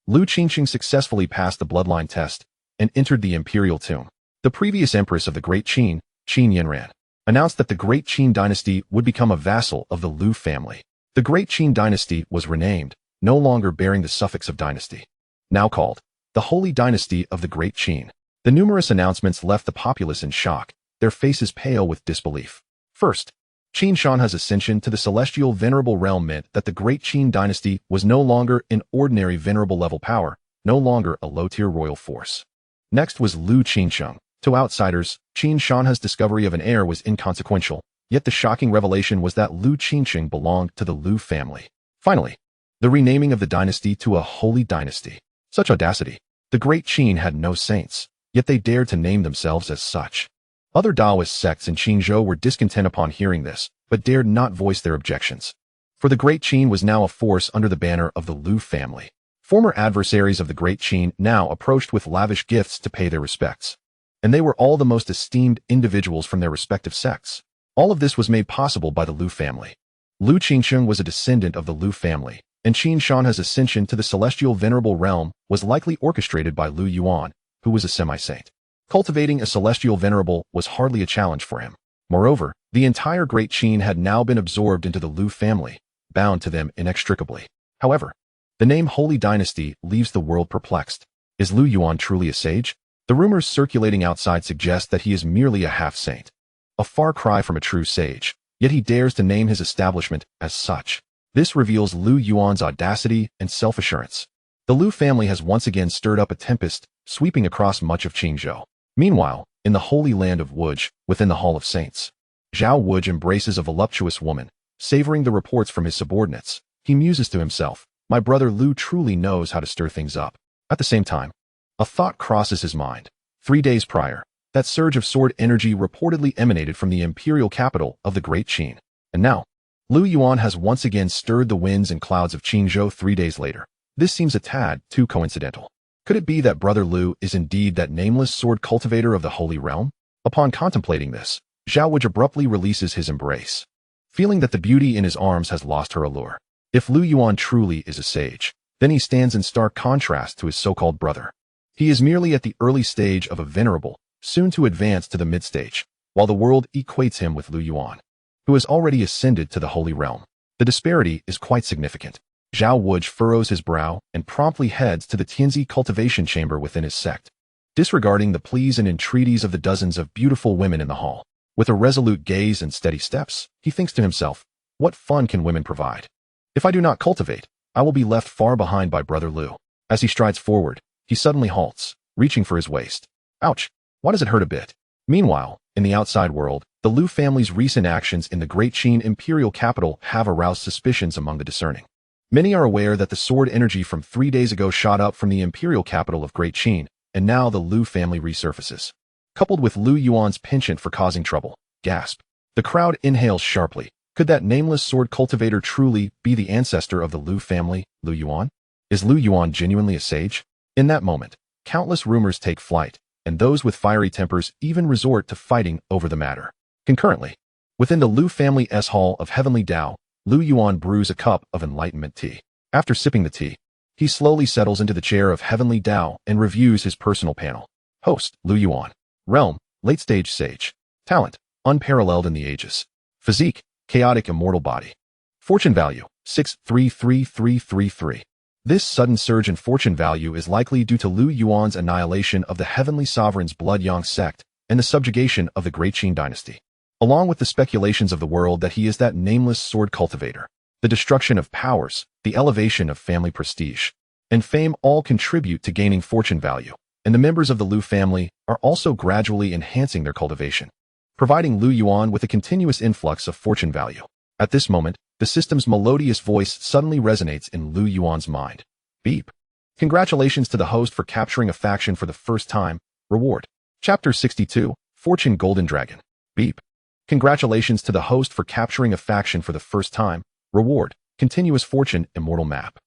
Lu Qingqing successfully passed the bloodline test, and entered the imperial tomb. The previous empress of the Great Qin, Qin Yanran, announced that the Great Qin dynasty would become a vassal of the Liu family. The Great Qin dynasty was renamed, no longer bearing the suffix of dynasty, now called the Holy Dynasty of the Great Qin. The numerous announcements left the populace in shock, their faces pale with disbelief. First, Qin Shanha's ascension to the celestial venerable realm meant that the Great Qin dynasty was no longer an ordinary venerable level power, no longer a low-tier royal force. Next was Liu Qinsheng. To outsiders, Qin Shanha's discovery of an heir was inconsequential, yet the shocking revelation was that Liu Qinsheng belonged to the Liu family. Finally, the renaming of the dynasty to a holy dynasty. Such audacity! The Great Qin had no saints, yet they dared to name themselves as such. Other Taoist sects in Qinzhou were discontent upon hearing this, but dared not voice their objections. For the Great Qin was now a force under the banner of the Liu family. Former adversaries of the Great Qin now approached with lavish gifts to pay their respects. And they were all the most esteemed individuals from their respective sects. All of this was made possible by the Liu family. Liu Qinsheng was a descendant of the Liu family, and Qin Shanha's ascension to the celestial venerable realm was likely orchestrated by Liu Yuan, who was a semi-saint. Cultivating a celestial venerable was hardly a challenge for him. Moreover, the entire Great Qin had now been absorbed into the Liu family, bound to them inextricably. However, the name Holy Dynasty leaves the world perplexed. Is Liu Yuan truly a sage? The rumors circulating outside suggest that he is merely a half-saint. A far cry from a true sage, yet he dares to name his establishment as such. This reveals Liu Yuan's audacity and self-assurance. The Liu family has once again stirred up a tempest, sweeping across much of Qinzhou. Meanwhile, in the holy land of Wuj, within the Hall of Saints, Zhao Wuj embraces a voluptuous woman, savoring the reports from his subordinates. He muses to himself, "My brother Liu truly knows how to stir things up." At the same time, a thought crosses his mind. 3 days prior, that surge of sword energy reportedly emanated from the imperial capital of the Great Qin. And now, Liu Yuan has once again stirred the winds and clouds of Qinzhou 3 days later. This seems a tad too coincidental. Could it be that Brother Liu is indeed that nameless sword cultivator of the Holy Realm? Upon contemplating this, Zhao Wuj abruptly releases his embrace, feeling that the beauty in his arms has lost her allure. If Liu Yuan truly is a sage, then he stands in stark contrast to his so-called brother. He is merely at the early stage of a venerable, soon to advance to the mid-stage, while the world equates him with Liu Yuan, who has already ascended to the Holy Realm. The disparity is quite significant. Zhao Wuj furrows his brow and promptly heads to the Tianzi cultivation chamber within his sect, disregarding the pleas and entreaties of the dozens of beautiful women in the hall. With a resolute gaze and steady steps, he thinks to himself, "What fun can women provide? If I do not cultivate, I will be left far behind by Brother Liu." As he strides forward, he suddenly halts, reaching for his waist. Ouch! Why does it hurt a bit? Meanwhile, in the outside world, the Liu family's recent actions in the Great Qin imperial capital have aroused suspicions among the discerning. Many are aware that the sword energy from 3 days ago shot up from the imperial capital of Great Qin, and now the Liu family resurfaces. Coupled with Liu Yuan's penchant for causing trouble, gasp. The crowd inhales sharply. Could that nameless sword cultivator truly be the ancestor of the Liu family, Liu Yuan? Is Liu Yuan genuinely a sage? In that moment, countless rumors take flight, and those with fiery tempers even resort to fighting over the matter. Concurrently, within the Liu family's hall of heavenly Tao, Liu Yuan brews a cup of enlightenment tea. After sipping the tea, he slowly settles into the chair of heavenly Tao and reviews his personal panel. Host, Liu Yuan. Realm, late-stage sage. Talent, unparalleled in the ages. Physique, chaotic immortal body. Fortune value, 633333. This sudden surge in fortune value is likely due to Liu Yuan's annihilation of the Heavenly Sovereign's Blood Yang sect and the subjugation of the Great Qin dynasty, along with the speculations of the world that he is that nameless sword cultivator. The destruction of powers, the elevation of family prestige, and fame all contribute to gaining fortune value, and the members of the Liu family are also gradually enhancing their cultivation, providing Liu Yuan with a continuous influx of fortune value. At this moment, the system's melodious voice suddenly resonates in Liu Yuan's mind. Beep. Congratulations to the host for capturing a faction for the first time. Reward. Chapter 62, Fortune Golden Dragon. Beep. Congratulations to the host for capturing a faction for the first time. Reward. Continuous Fortune Immortal Map.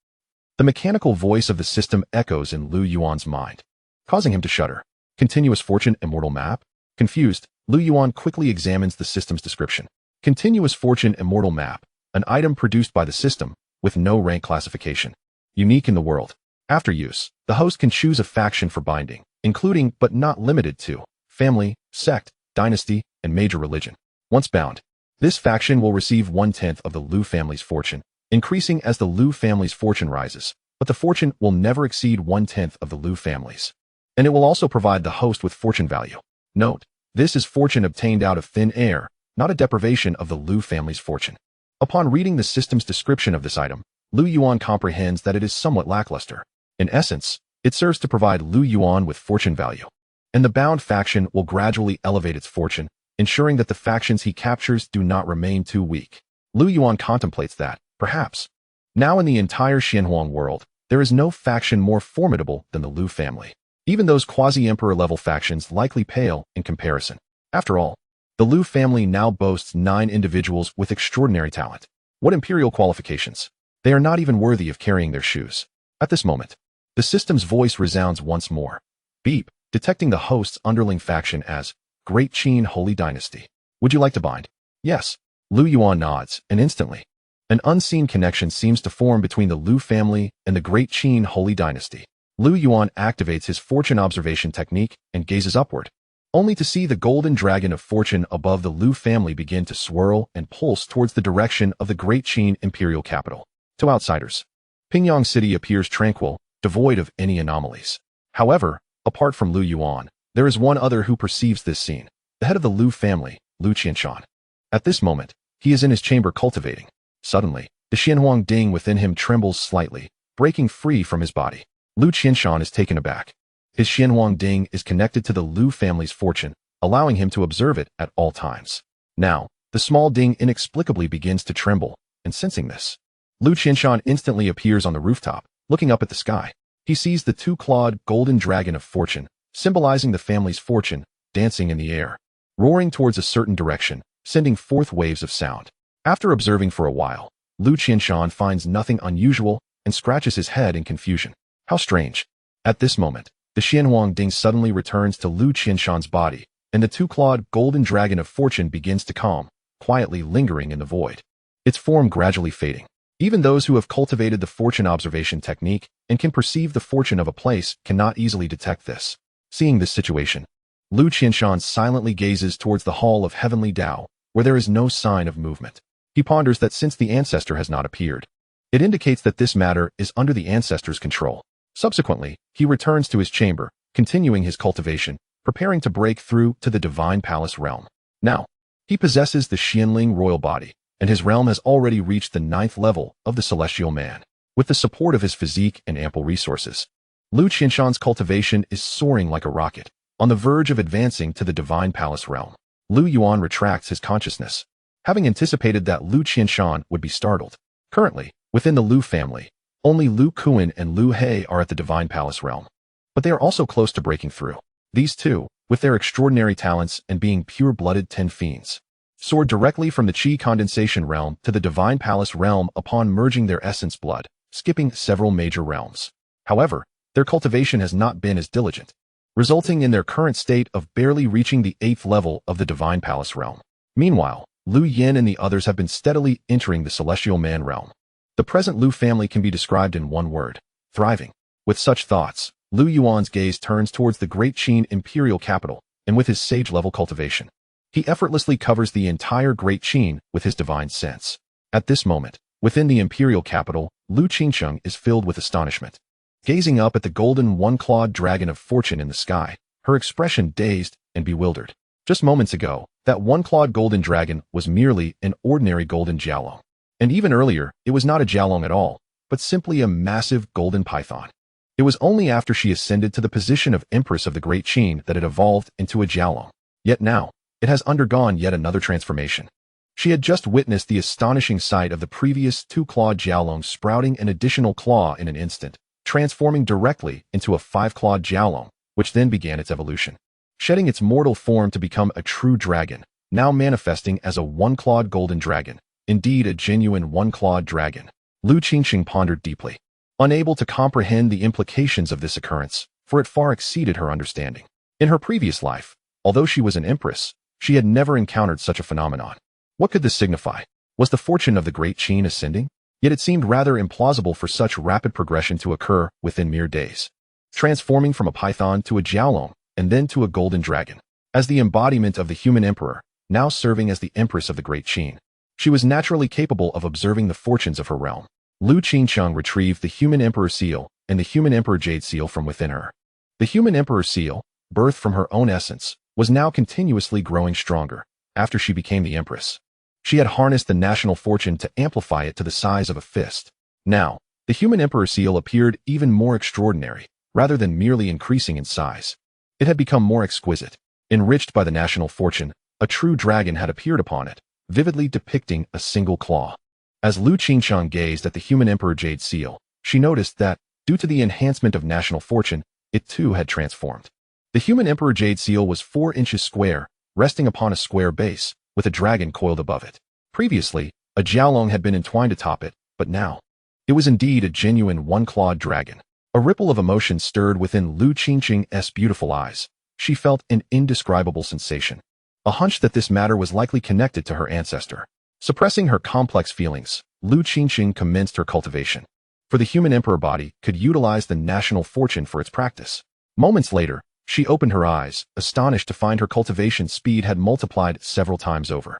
The mechanical voice of the system echoes in Liu Yuan's mind, causing him to shudder. Continuous Fortune Immortal Map? Confused, Liu Yuan quickly examines the system's description. Continuous Fortune Immortal Map, an item produced by the system, with no rank classification. Unique in the world. After use, the host can choose a faction for binding, including but not limited to family, sect, dynasty, and major religion. Once bound, this faction will receive 1/10 of the Liu family's fortune, increasing as the Liu family's fortune rises, but the fortune will never exceed 1/10 of the Liu family's. And it will also provide the host with fortune value. Note, this is fortune obtained out of thin air, not a deprivation of the Liu family's fortune. Upon reading the system's description of this item, Liu Yuan comprehends that it is somewhat lackluster. In essence, it serves to provide Liu Yuan with fortune value, and the bound faction will gradually elevate its fortune, ensuring that the factions he captures do not remain too weak. Liu Yuan contemplates that, perhaps, now in the entire Xuanhuang world, there is no faction more formidable than the Liu family. Even those quasi-emperor level factions likely pale in comparison. After all, the Liu family now boasts 9 individuals with extraordinary talent. What imperial qualifications? They are not even worthy of carrying their shoes. At this moment, the system's voice resounds once more. Beep, detecting the host's underling faction as Great Qin Holy Dynasty. Would you like to bind? Yes. Liu Yuan nods, and instantly, an unseen connection seems to form between the Liu family and the Great Qin Holy Dynasty. Liu Yuan activates his fortune observation technique and gazes upward, only to see the golden dragon of fortune above the Liu family begin to swirl and pulse towards the direction of the Great Qin imperial capital. To outsiders, Pingyang City appears tranquil, devoid of any anomalies. However, apart from Liu Yuan, there is one other who perceives this scene, the head of the Liu family, Liu Qianshan. At this moment, he is in his chamber cultivating. Suddenly, the Xuanhuang ding within him trembles slightly, breaking free from his body. Liu Qianshan is taken aback. His Xuanhuang ding is connected to the Liu family's fortune, allowing him to observe it at all times. Now, the small ding inexplicably begins to tremble, and sensing this, Liu Qianshan instantly appears on the rooftop, looking up at the sky. He sees the 2-clawed golden dragon of fortune, symbolizing the family's fortune, dancing in the air, roaring towards a certain direction, sending forth waves of sound. After observing for a while, Liu Qianshan finds nothing unusual and scratches his head in confusion. How strange. At this moment, the Xuanhuang ding suddenly returns to Liu Qianshan's body, and the 2-clawed golden dragon of fortune begins to calm, quietly lingering in the void, its form gradually fading. Even those who have cultivated the fortune observation technique and can perceive the fortune of a place cannot easily detect this. Seeing this situation, Liu Qianshan silently gazes towards the hall of heavenly Tao, where there is no sign of movement. He ponders that since the Ancestor has not appeared, it indicates that this matter is under the Ancestor's control. Subsequently, he returns to his chamber, continuing his cultivation, preparing to break through to the Divine Palace realm. Now, he possesses the Xianling royal body, and his realm has already reached the 9th level of the celestial man. With the support of his physique and ample resources, Liu Qianshan's cultivation is soaring like a rocket, on the verge of advancing to the Divine Palace realm. Liu Yuan retracts his consciousness, having anticipated that Liu Qianshan would be startled. Currently, within the Liu family, only Liu Kuan and Liu He are at the Divine Palace realm, but they are also close to breaking through. These two, with their extraordinary talents and being pure-blooded 10 fiends, soared directly from the Qi condensation realm to the Divine Palace realm upon merging their essence blood, skipping several major realms. However, their cultivation has not been as diligent, resulting in their current state of barely reaching the 8th level of the Divine Palace realm. Meanwhile, Liu Yin and the others have been steadily entering the Celestial Man realm. The present Liu family can be described in one word: thriving. With such thoughts, Liu Yuan's gaze turns towards the Great Qin imperial capital, and with his sage-level cultivation, he effortlessly covers the entire Great Qin with his divine sense. At this moment, within the imperial capital, Liu Qingcheng is filled with astonishment. Gazing up at the golden 1-clawed dragon of fortune in the sky, her expression dazed and bewildered. Just moments ago, that 1-clawed golden dragon was merely an ordinary golden jiaolong. And even earlier, it was not a jiaolong at all, but simply a massive golden python. It was only after she ascended to the position of Empress of the Great Qin that it evolved into a jiaolong. Yet now, it has undergone yet another transformation. She had just witnessed the astonishing sight of the previous 2-clawed jiaolong sprouting an additional claw in an instant, transforming directly into a 5-clawed jiaolong, which then began its evolution, shedding its mortal form to become a true dragon, now manifesting as a 1-clawed golden dragon. Indeed, a genuine 1-clawed dragon. Liu Qingxing pondered deeply, unable to comprehend the implications of this occurrence, for it far exceeded her understanding. In her previous life, although she was an empress, she had never encountered such a phenomenon. What could this signify? Was the fortune of the Great Qin ascending? Yet it seemed rather implausible for such rapid progression to occur within mere days. transforming from a python to a jiaolong, and then to a golden dragon. As the embodiment of the human emperor, now serving as the empress of the Great Qin, she was naturally capable of observing the fortunes of her realm. Lu Qinsheng retrieved the human emperor seal and the human emperor jade seal from within her. The human emperor seal, birthed from her own essence, was now continuously growing stronger after she became the empress. She had harnessed the national fortune to amplify it to the size of a fist. Now, the human emperor seal appeared even more extraordinary, rather than merely increasing in size. It had become more exquisite. Enriched by the national fortune, a true dragon had appeared upon it, vividly depicting a single claw. As Lu Qinsheng gazed at the human emperor jade seal, she noticed that, due to the enhancement of national fortune, it too had transformed. The human emperor jade seal was 4 inches square, resting upon a square base, with a dragon coiled above it. Previously, a jiaolong had been entwined atop it, but now, it was indeed a genuine one-clawed dragon. A ripple of emotion stirred within Lu Qinsheng's beautiful eyes. She felt an indescribable sensation. A hunch that this matter was likely connected to her ancestor. Suppressing her complex feelings, Lu Qinsheng commenced her cultivation. For the human emperor body could utilize the national fortune for its practice. Moments later, she opened her eyes, astonished to find her cultivation speed had multiplied several times over.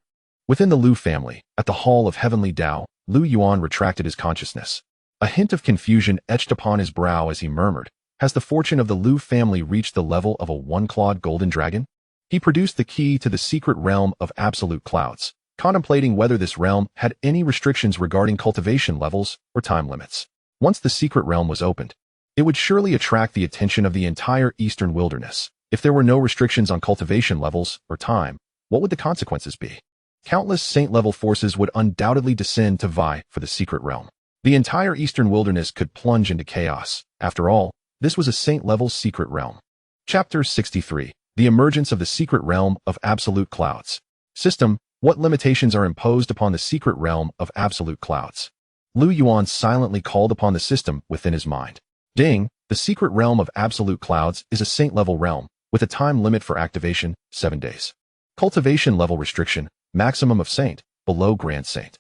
Within the Lu family, at the Hall of Heavenly Tao, Lu Yuan retracted his consciousness. A hint of confusion etched upon his brow as he murmured, "Has the fortune of the Lu family reached the level of a one-clawed golden dragon?" He produced the key to the secret realm of absolute clouds, contemplating whether this realm had any restrictions regarding cultivation levels or time limits. Once the secret realm was opened, it would surely attract the attention of the entire eastern wilderness. If there were no restrictions on cultivation levels or time, what would the consequences be? Countless saint-level forces would undoubtedly descend to vie for the secret realm. The entire eastern wilderness could plunge into chaos. After all, this was a saint-level secret realm. Chapter 63. The emergence of the secret realm of absolute clouds. System. What limitations are imposed upon the secret realm of absolute clouds? Lu Yuan silently called upon the system within his mind. Ding, the secret realm of absolute clouds is a saint-level realm, with a time limit for activation, 7 days. Cultivation level restriction, maximum of saint, below grand saint.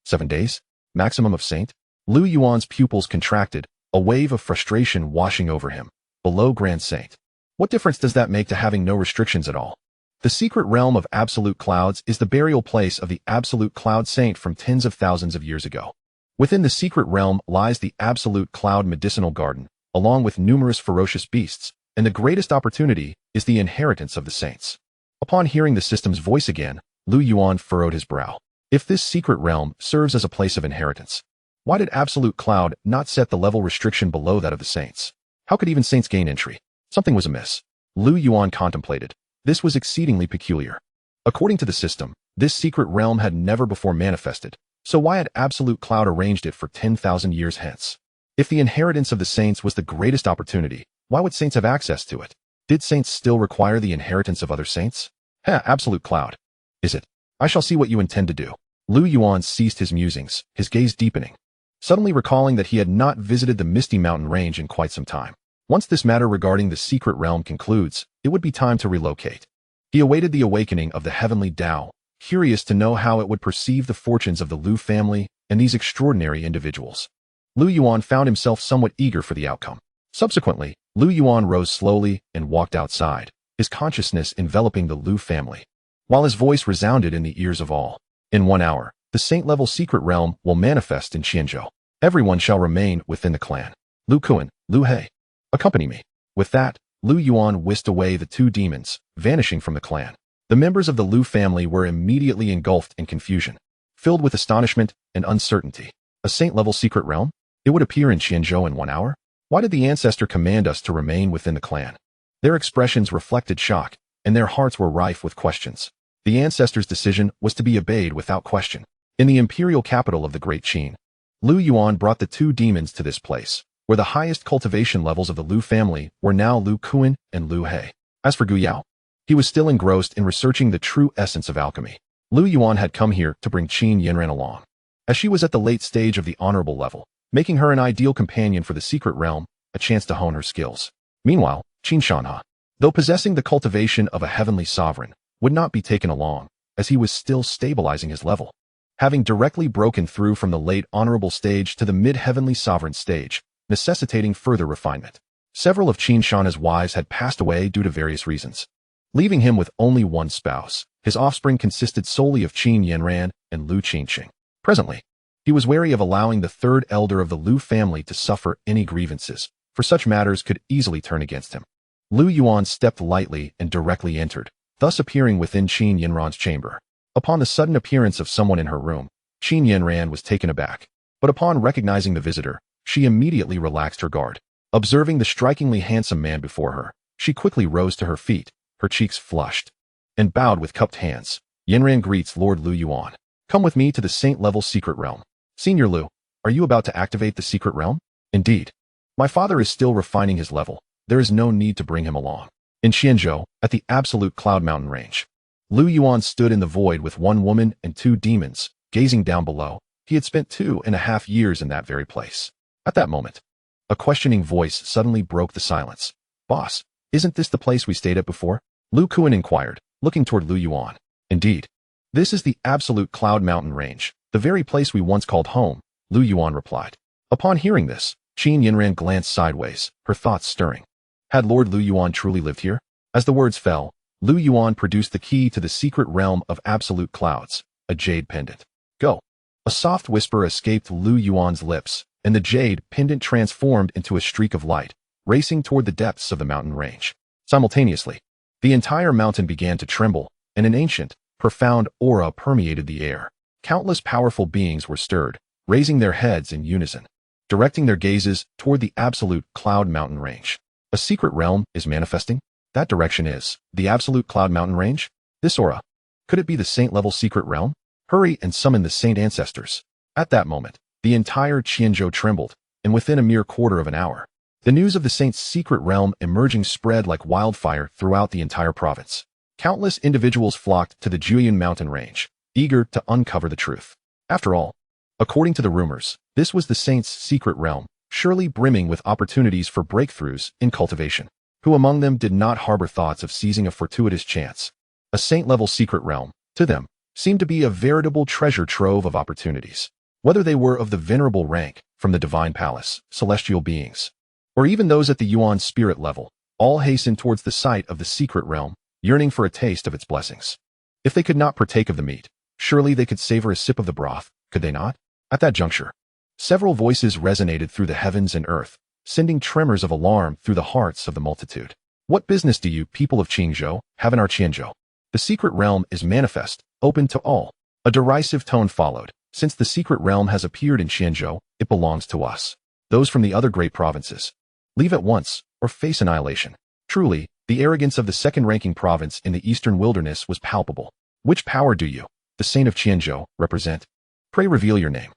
7 days? Maximum of saint? Lu Yuan's pupils contracted, a wave of frustration washing over him. Below grand saint. What difference does that make to having no restrictions at all? The secret realm of absolute clouds is the burial place of the absolute cloud saint from tens of thousands of years ago. Within the secret realm lies the absolute cloud medicinal garden, along with numerous ferocious beasts, and the greatest opportunity is the inheritance of the saints. Upon hearing the system's voice again, Lu Yuan furrowed his brow. If this secret realm serves as a place of inheritance, why did absolute cloud not set the level restriction below that of the saints? How could even saints gain entry? Something was amiss. Lu Yuan contemplated. This was exceedingly peculiar. According to the system, this secret realm had never before manifested, so why had absolute cloud arranged it for 10,000 years hence? If the inheritance of the saints was the greatest opportunity, why would saints have access to it? Did saints still require the inheritance of other saints? Absolute cloud. Is it? I shall see what you intend to do. Lu Yuan ceased his musings, his gaze deepening, suddenly recalling that he had not visited the Misty Mountain range in quite some time. Once this matter regarding the secret realm concludes, it would be time to relocate. He awaited the awakening of the heavenly Tao, curious to know how it would perceive the fortunes of the Lu family and these extraordinary individuals. Lu Yuan found himself somewhat eager for the outcome. Subsequently, Lu Yuan rose slowly and walked outside, his consciousness enveloping the Lu family, while his voice resounded in the ears of all. In 1 hour, the saint-level secret realm will manifest in Xianzhou. Everyone shall remain within the clan. Lu Kuan, Lu He. Accompany me. With that, Lu Yuan whisked away the 2 demons, vanishing from the clan. The members of the Lu family were immediately engulfed in confusion, filled with astonishment and uncertainty. A saint-level secret realm? It would appear in Xianzhou in 1 hour? Why did the ancestor command us to remain within the clan? Their expressions reflected shock, and their hearts were rife with questions. The ancestor's decision was to be obeyed without question. In the imperial capital of the Great Qin, Lu Yuan brought the 2 demons to this place, where the highest cultivation levels of the Lu family were now Lu Kuan and Lu He. As for Gu Yao, he was still engrossed in researching the true essence of alchemy. Lu Yuan had come here to bring Qin Yanran along, as she was at the late stage of the honorable level, making her an ideal companion for the secret realm, a chance to hone her skills. Meanwhile, Qin Shanha, though possessing the cultivation of a heavenly sovereign, would not be taken along, as he was still stabilizing his level. Having directly broken through from the late honorable stage to the mid-heavenly sovereign stage, necessitating further refinement. Several of Xianxia's wives had passed away due to various reasons, leaving him with only one spouse. His offspring consisted solely of Qin Yanran and Lu Qingqing. Presently, he was wary of allowing the third elder of the Lu family to suffer any grievances, for such matters could easily turn against him. Lu Yuan stepped lightly and directly entered, thus appearing within Qin Yanran's chamber. Upon the sudden appearance of someone in her room, Qin Yanran was taken aback, but upon recognizing the visitor, she immediately relaxed her guard. Observing the strikingly handsome man before her, she quickly rose to her feet, her cheeks flushed, and bowed with cupped hands. Yanran greets Lord Lu Yuan. Come with me to the saint-level secret realm. Senior Lu, are you about to activate the secret realm? Indeed. My father is still refining his level. There is no need to bring him along. In Xianzhou, at the absolute Cloud Mountain range, Lu Yuan stood in the void with one woman and two demons, gazing down below. He had spent 2.5 years in that very place. At that moment, a questioning voice suddenly broke the silence. Boss, isn't this the place we stayed at before? Lu Kuan inquired, looking toward Lu Yuan. Indeed. This is the absolute Cloud Mountain range, the very place we once called home, Lu Yuan replied. Upon hearing this, Qin Yanran glanced sideways, her thoughts stirring. Had Lord Lu Yuan truly lived here? As the words fell, Lu Yuan produced the key to the secret realm of absolute clouds, a jade pendant. Go. A soft whisper escaped Lu Yuan's lips, and the jade pendant transformed into a streak of light, racing toward the depths of the mountain range. Simultaneously, the entire mountain began to tremble, and an ancient, profound aura permeated the air. Countless powerful beings were stirred, raising their heads in unison, directing their gazes toward the absolute Cloud Mountain range. A secret realm is manifesting? That direction is the absolute Cloud Mountain range? This aura, could it be the saint-level secret realm? Hurry and summon the saint ancestors. At that moment, the entire Qianzhou trembled, and within a mere quarter of an hour, the news of the saint's secret realm emerging spread like wildfire throughout the entire province. Countless individuals flocked to the Juyan mountain range, eager to uncover the truth. After all, according to the rumors, this was the saint's secret realm, surely brimming with opportunities for breakthroughs in cultivation. Who among them did not harbor thoughts of seizing a fortuitous chance? A saint-level secret realm, to them, seemed to be a veritable treasure trove of opportunities. Whether they were of the venerable rank, from the divine palace, celestial beings, or even those at the Yuan spirit level, all hastened towards the site of the secret realm, yearning for a taste of its blessings. If they could not partake of the meat, surely they could savor a sip of the broth, could they not? At that juncture, several voices resonated through the heavens and earth, sending tremors of alarm through the hearts of the multitude. What business do you, people of Qingzhou, have in our Qianzhou? The secret realm is manifest, open to all. A derisive tone followed. Since the secret realm has appeared in Qianzhou, it belongs to us. Those from the other great provinces, leave at once, or face annihilation. Truly, the arrogance of the second-ranking province in the eastern wilderness was palpable. Which power do you, the saint of Qianzhou, represent? Pray reveal your name.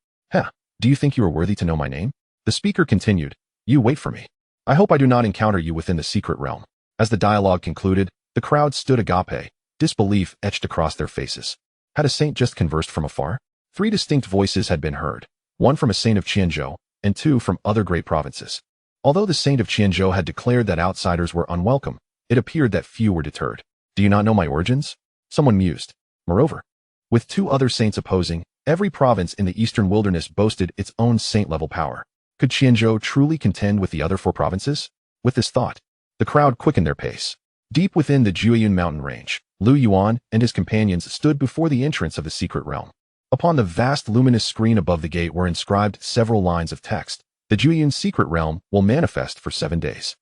Do you think you are worthy to know my name? The speaker continued. You wait for me. I hope I do not encounter you within the secret realm. As the dialogue concluded, the crowd stood agape, disbelief etched across their faces. Had a saint just conversed from afar? 3 distinct voices had been heard, one from a saint of Qianzhou, and 2 from other great provinces. Although the saint of Qianzhou had declared that outsiders were unwelcome, it appeared that few were deterred. Do you not know my origins? Someone mused. Moreover, with 2 other saints opposing, every province in the eastern wilderness boasted its own saint-level power. Could Qianzhou truly contend with the other 4 provinces? With this thought, the crowd quickened their pace. Deep within the Juyan mountain range, Lu Yuan and his companions stood before the entrance of the secret realm. Upon the vast luminous screen above the gate were inscribed several lines of text. The Juyan secret realm will manifest for 7 days.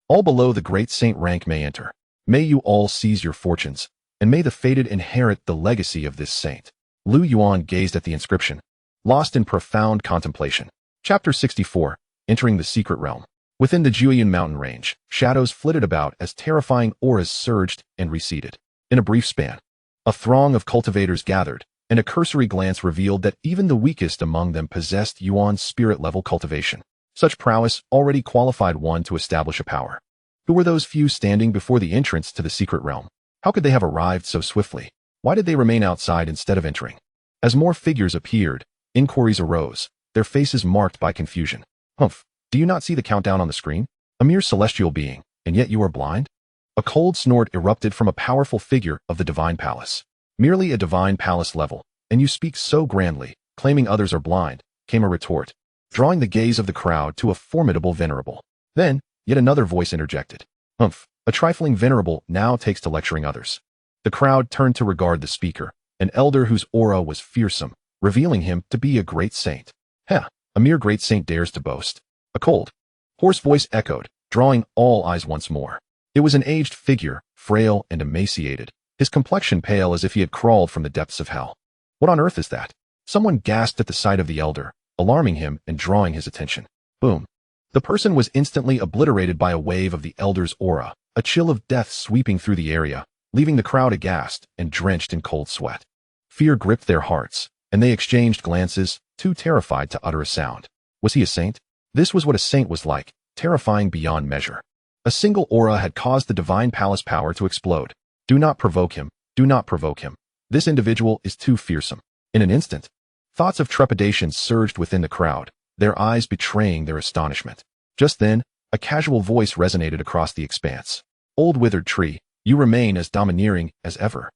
All below the great saint rank may enter. May you all seize your fortunes, and may the fated inherit the legacy of this saint. Lu Yuan gazed at the inscription, lost in profound contemplation. Chapter 64, Entering the Secret Realm. Within the Juyan mountain range, shadows flitted about as terrifying auras surged and receded. In a brief span, a throng of cultivators gathered, and a cursory glance revealed that even the weakest among them possessed Yuan spirit-level cultivation. Such prowess already qualified one to establish a power. Who were those few standing before the entrance to the secret realm? How could they have arrived so swiftly? Why did they remain outside instead of entering? As more figures appeared, inquiries arose, their faces marked by confusion. Humph, do you not see the countdown on the screen? A mere celestial being, and yet you are blind? A cold snort erupted from a powerful figure of the divine palace. Merely a divine palace level, and you speak so grandly, claiming others are blind, came a retort, drawing the gaze of the crowd to a formidable venerable. Then, Yet another voice interjected. Humph, a trifling venerable now takes to lecturing others. The crowd turned to regard the speaker, an elder whose aura was fearsome, revealing him to be a great saint. Heh, a mere great saint dares to boast. A cold, hoarse voice echoed, drawing all eyes once more. It was an aged figure, frail and emaciated, his complexion pale as if he had crawled from the depths of hell. What on earth is that? Someone gasped at the sight of the elder, alarming him and drawing his attention. Boom. The person was instantly obliterated by a wave of the elder's aura, a chill of death sweeping through the area, leaving the crowd aghast and drenched in cold sweat. Fear gripped their hearts, and they exchanged glances, too terrified to utter a sound. Was he a saint? This was what a saint was like, terrifying beyond measure. A single aura had caused the divine palace power to explode. Do not provoke him. Do not provoke him. This individual is too fearsome. In an instant, thoughts of trepidation surged within the crowd, their eyes betraying their astonishment. Just then, a casual voice resonated across the expanse. Old withered tree, you remain as domineering as ever.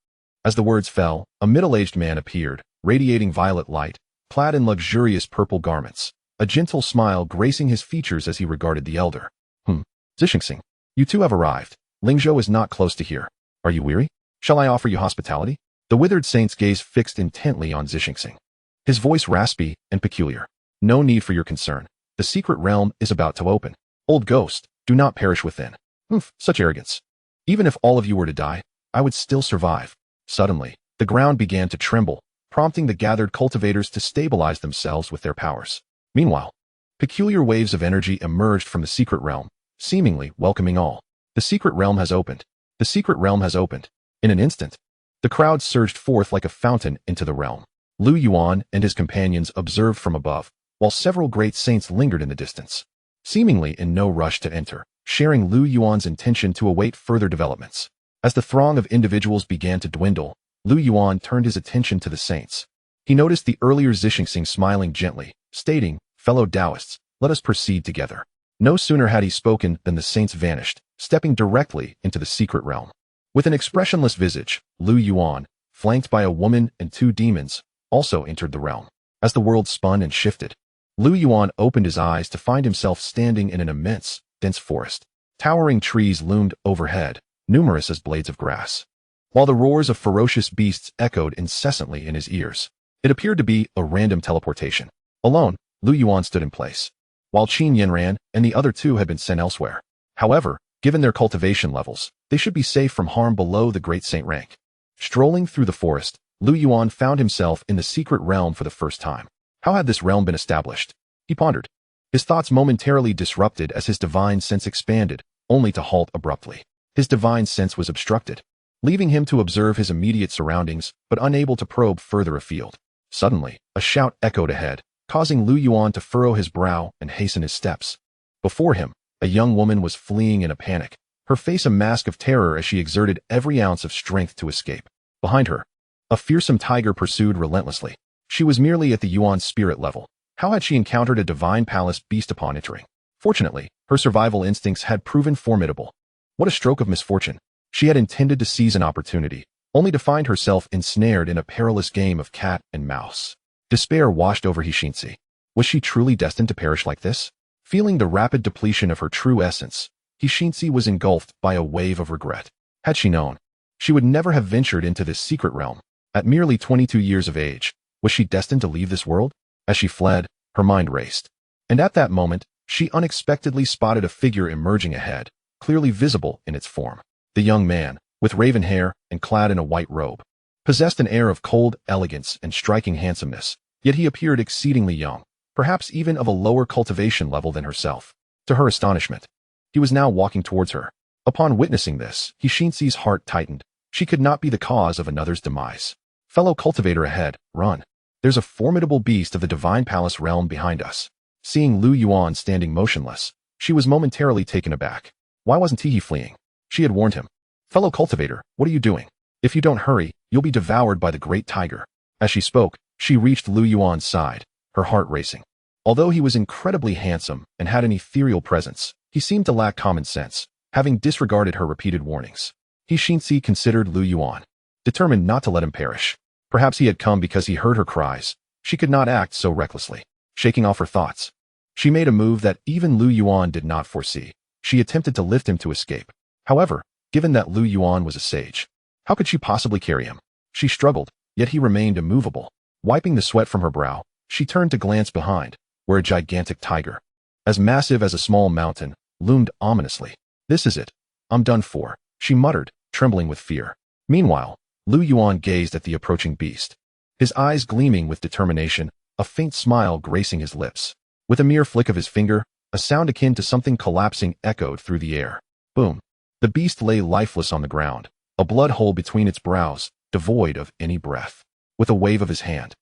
As the words fell, a middle-aged man appeared, radiating violet light, clad in luxurious purple garments, a gentle smile gracing his features as he regarded the elder. Xianxia, you two have arrived. Lingzhou is not close to here. Are you weary? Shall I offer you hospitality? The withered saint's gaze fixed intently on Xianxia. His voice raspy and peculiar. No need for your concern. The secret realm is about to open. Old ghost, do not perish within. Such arrogance. Even if all of you were to die, I would still survive. Suddenly, the ground began to tremble, prompting the gathered cultivators to stabilize themselves with their powers. Meanwhile, peculiar waves of energy emerged from the secret realm, seemingly welcoming all. The secret realm has opened. The secret realm has opened. In an instant, the crowd surged forth like a fountain into the realm. Yuan and his companions observed from above, while several great saints lingered in the distance, seemingly in no rush to enter, sharing Yuan's intention to await further developments. As the throng of individuals began to dwindle, Yuan turned his attention to the saints. He noticed the earlier Xianxia smiling gently, stating, "Fellow Taoists, let us proceed together." No sooner had he spoken than the saints vanished, stepping directly into the secret realm. With an expressionless visage, Yuan, flanked by a woman and two demons, also entered the realm. As the world spun and shifted, Yuan opened his eyes to find himself standing in an immense, dense forest. Towering trees loomed overhead, numerous as blades of grass, while the roars of ferocious beasts echoed incessantly in his ears. It appeared to be a random teleportation. Alone, Yuan stood in place, while Qin Yanran and the other two had been sent elsewhere. However, given their cultivation levels, they should be safe from harm below the great saint rank. Strolling through the forest, Yuan found himself in the secret realm for the first time. How had this realm been established? He pondered. His thoughts momentarily disrupted as his divine sense expanded, only to halt abruptly. His divine sense was obstructed, leaving him to observe his immediate surroundings, but unable to probe further afield. Suddenly, a shout echoed ahead, causing Yuan to furrow his brow and hasten his steps. Before him, a young woman was fleeing in a panic, her face a mask of terror as she exerted every ounce of strength to escape. Behind her, a fearsome tiger pursued relentlessly. She was merely at the Yuan spirit level. How had she encountered a divine palace beast upon entering? Fortunately, her survival instincts had proven formidable. What a stroke of misfortune. She had intended to seize an opportunity, only to find herself ensnared in a perilous game of cat and mouse. Despair washed over Xianxia. Was she truly destined to perish like this? Feeling the rapid depletion of her true essence, Xianxia was engulfed by a wave of regret. Had she known, she would never have ventured into this secret realm. At merely 22 years of age, was she destined to leave this world? As she fled, her mind raced. And at that moment, she unexpectedly spotted a figure emerging ahead, clearly visible in its form. The young man, with raven hair and clad in a white robe, possessed an air of cold elegance and striking handsomeness, yet he appeared exceedingly young, perhaps even of a lower cultivation level than herself. To her astonishment, he was now walking towards her. Upon witnessing this, Xianxia's heart tightened. She could not be the cause of another's demise. Fellow cultivator ahead, run. There's a formidable beast of the divine palace realm behind us. Seeing Yuan standing motionless, she was momentarily taken aback. Why wasn't he fleeing? She had warned him. Fellow cultivator, what are you doing? If you don't hurry, you'll be devoured by the great tiger. As she spoke, she reached Yuan's side, her heart racing. Although he was incredibly handsome and had an ethereal presence, he seemed to lack common sense, having disregarded her repeated warnings. Xianxia considered Yuan, determined not to let him perish. Perhaps he had come because he heard her cries. She could not act so recklessly. Shaking off her thoughts, she made a move that even Yuan did not foresee. She attempted to lift him to escape. However, given that Lu Yuan was a sage, how could she possibly carry him? She struggled, yet he remained immovable. Wiping the sweat from her brow, she turned to glance behind, where a gigantic tiger, as massive as a small mountain, loomed ominously. "This is it. I'm done for," she muttered, trembling with fear. Meanwhile, Lu Yuan gazed at the approaching beast, his eyes gleaming with determination, a faint smile gracing his lips. With a mere flick of his finger, a sound akin to something collapsing echoed through the air. Boom! The beast lay lifeless on the ground, a blood hole between its brows, devoid of any breath. With a wave of his hand,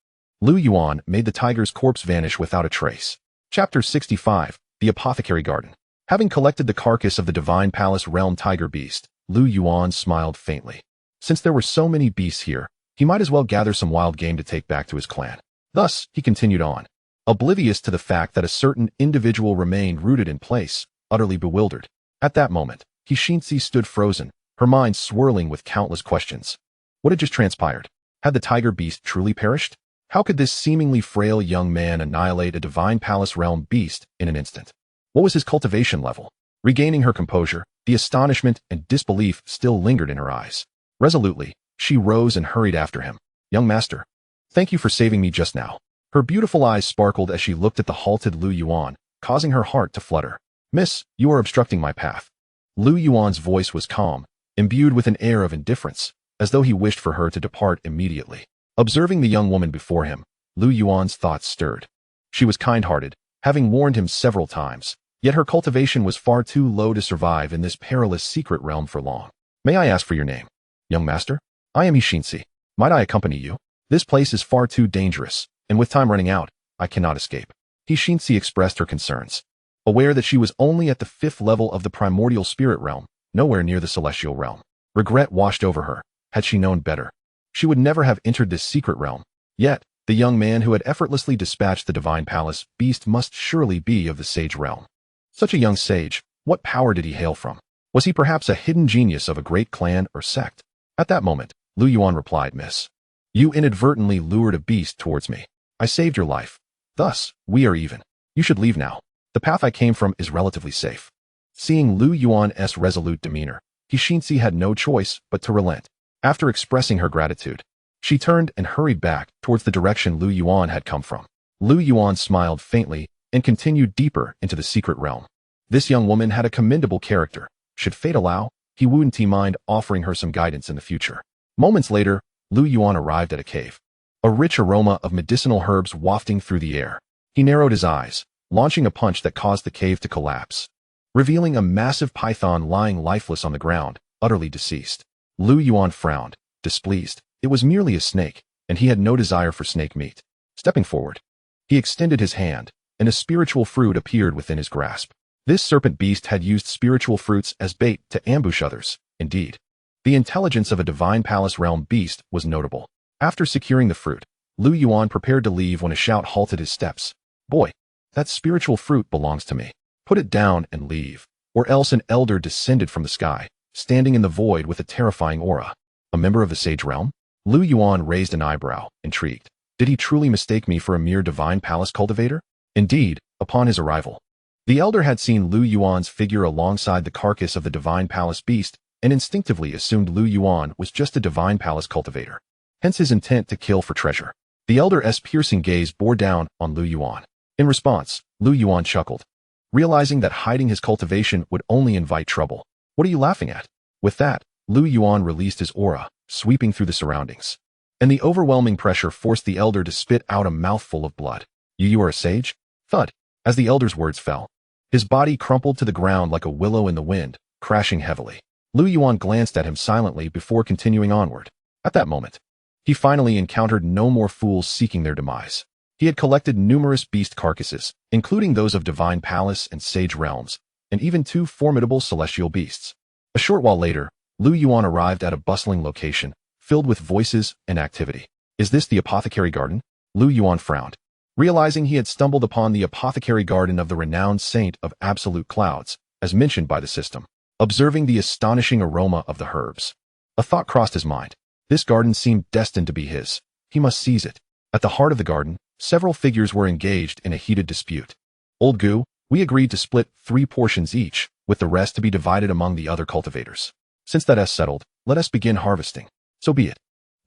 Lu Yuan made the tiger's corpse vanish without a trace. Chapter 65, The Apothecary Garden. Having collected the carcass of the Divine Palace Realm tiger beast, Lu Yuan smiled faintly. Since there were so many beasts here, he might as well gather some wild game to take back to his clan. Thus, he continued on, oblivious to the fact that a certain individual remained rooted in place, utterly bewildered. At that moment, Xianxia stood frozen, her mind swirling with countless questions. What had just transpired? Had the tiger beast truly perished? How could this seemingly frail young man annihilate a Divine Palace Realm beast in an instant? What was his cultivation level? Regaining her composure, the astonishment and disbelief still lingered in her eyes. Resolutely, she rose and hurried after him. "Young master, thank you for saving me just now." Her beautiful eyes sparkled as she looked at the halted Lu Yuan, causing her heart to flutter. "Miss, you are obstructing my path." Lu Yuan's voice was calm, imbued with an air of indifference, as though he wished for her to depart immediately. Observing the young woman before him, Lu Yuan's thoughts stirred. She was kind-hearted, having warned him several times, yet her cultivation was far too low to survive in this perilous secret realm for long. "May I ask for your name?" "Young master, I am Xianxia. Might I accompany you? This place is far too dangerous, and with time running out, I cannot escape." Xianxia expressed her concerns, aware that she was only at the 5th level of the primordial spirit realm, nowhere near the celestial realm. Regret washed over her. Had she known better, she would never have entered this secret realm. Yet, the young man who had effortlessly dispatched the Divine Palace beast must surely be of the sage realm. Such a young sage, what power did he hail from? Was he perhaps a hidden genius of a great clan or sect? At that moment, Lu Yuan replied, "Miss, you inadvertently lured a beast towards me. I saved your life. Thus, we are even. You should leave now. The path I came from is relatively safe." Seeing Lu Yuan's resolute demeanor, Xianxia had no choice but to relent. After expressing her gratitude, she turned and hurried back towards the direction Lu Yuan had come from. Lu Yuan smiled faintly and continued deeper into the secret realm. This young woman had a commendable character. Should fate allow, he wouldn't mind offering her some guidance in the future. Moments later, Lu Yuan arrived at a cave, a rich aroma of medicinal herbs wafting through the air. He narrowed his eyes, launching a punch that caused the cave to collapse, revealing a massive python lying lifeless on the ground, utterly deceased. Lu Yuan frowned, displeased. It was merely a snake, and he had no desire for snake meat. Stepping forward, he extended his hand, and a spiritual fruit appeared within his grasp. This serpent beast had used spiritual fruits as bait to ambush others. Indeed, the intelligence of a Divine Palace Realm beast was notable. After securing the fruit, Lu Yuan prepared to leave when a shout halted his steps. "Boy, that spiritual fruit belongs to me. Put it down and leave." Or else an elder descended from the sky, standing in the void with a terrifying aura. A member of the sage realm? Lu Yuan raised an eyebrow, intrigued. Did he truly mistake me for a mere Divine Palace cultivator? Indeed, upon his arrival, the elder had seen Lu Yuan's figure alongside the carcass of the Divine Palace beast and instinctively assumed Lu Yuan was just a Divine Palace cultivator. Hence his intent to kill for treasure. The elder's piercing gaze bore down on Lu Yuan. In response, Lu Yuan chuckled, realizing that hiding his cultivation would only invite trouble. "What are you laughing at?" With that, Lu Yuan released his aura, sweeping through the surroundings. And the overwhelming pressure forced the elder to spit out a mouthful of blood. You are a sage?" Thud. As the elder's words fell, his body crumpled to the ground like a willow in the wind, crashing heavily. Lu Yuan glanced at him silently before continuing onward. At that moment, he finally encountered no more fools seeking their demise. He had collected numerous beast carcasses, including those of Divine Palace and Sage Realms, and even 2 formidable celestial beasts. A short while later, Lu Yuan arrived at a bustling location, filled with voices and activity. "Is this the apothecary garden?" Lu Yuan frowned, realizing he had stumbled upon the apothecary garden of the renowned saint of absolute clouds, as mentioned by the system. Observing the astonishing aroma of the herbs, a thought crossed his mind. This garden seemed destined to be his. He must seize it. At the heart of the garden, several figures were engaged in a heated dispute. Old Gu, We agreed to split 3 portions each, with the rest to be divided among the other cultivators. Since that is settled, let us begin harvesting. So be it.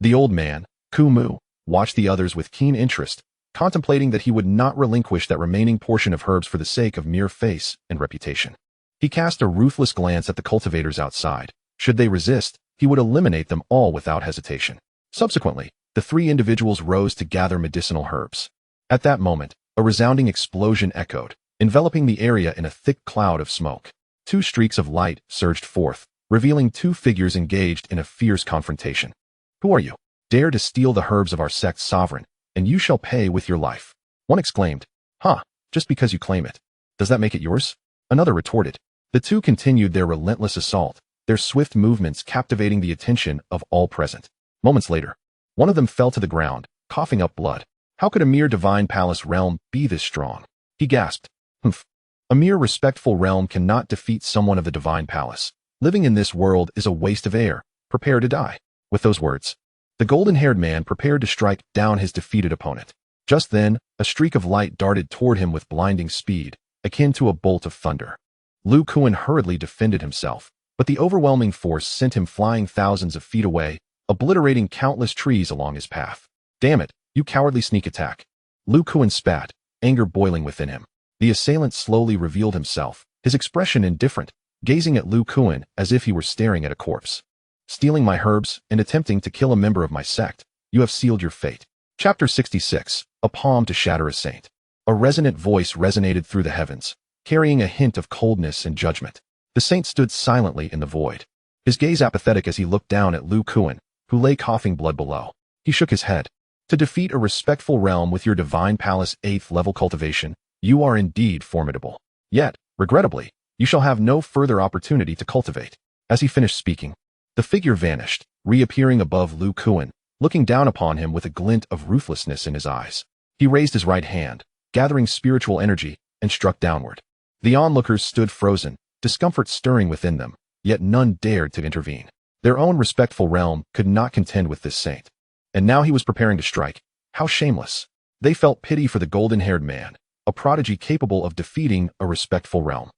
The old man, Kumu, watched the others with keen interest, contemplating that he would not relinquish that remaining portion of herbs for the sake of mere face and reputation. He cast a ruthless glance at the cultivators outside. Should they resist, he would eliminate them all without hesitation. Subsequently, the 3 individuals rose to gather medicinal herbs. At that moment, a resounding explosion echoed, enveloping the area in a thick cloud of smoke. 2 streaks of light surged forth, revealing 2 figures engaged in a fierce confrontation. Who are you? Dare to steal the herbs of our sect's sovereign, and you shall pay with your life. One exclaimed. Just because you claim it. Does that make it yours? Another retorted. The 2 continued their relentless assault, their swift movements captivating the attention of all present. Moments later, one of them fell to the ground, coughing up blood. How could a mere divine palace realm be this strong? He gasped. A mere respectful realm cannot defeat someone of the divine palace. Living in this world is a waste of air. Prepare to die. With those words, the golden-haired man prepared to strike down his defeated opponent. Just then, a streak of light darted toward him with blinding speed, akin to a bolt of thunder. Lu Kuan hurriedly defended himself, but the overwhelming force sent him flying thousands of feet away, obliterating countless trees along his path. Damn it, you cowardly sneak attack. Lu Kuan spat, anger boiling within him. The assailant slowly revealed himself, his expression indifferent, gazing at Lu Kuan as if he were staring at a corpse. Stealing my herbs and attempting to kill a member of my sect, you have sealed your fate. Chapter 66, A Palm to Shatter a Saint. A resonant voice resonated through the heavens, carrying a hint of coldness and judgment. The saint stood silently in the void, his gaze apathetic as he looked down at Lu Kuan, who lay coughing blood below. He shook his head. To defeat a respectful realm with your divine palace 8th level cultivation, you are indeed formidable. Yet, regrettably, you shall have no further opportunity to cultivate. As he finished speaking, the figure vanished, reappearing above Lu Kuan, looking down upon him with a glint of ruthlessness in his eyes. He raised his right hand, gathering spiritual energy, and struck downward. The onlookers stood frozen, discomfort stirring within them, yet none dared to intervene. Their own respectful realm could not contend with this saint. And now he was preparing to strike. How shameless. They felt pity for the golden-haired man, a prodigy capable of defeating a respectful realm,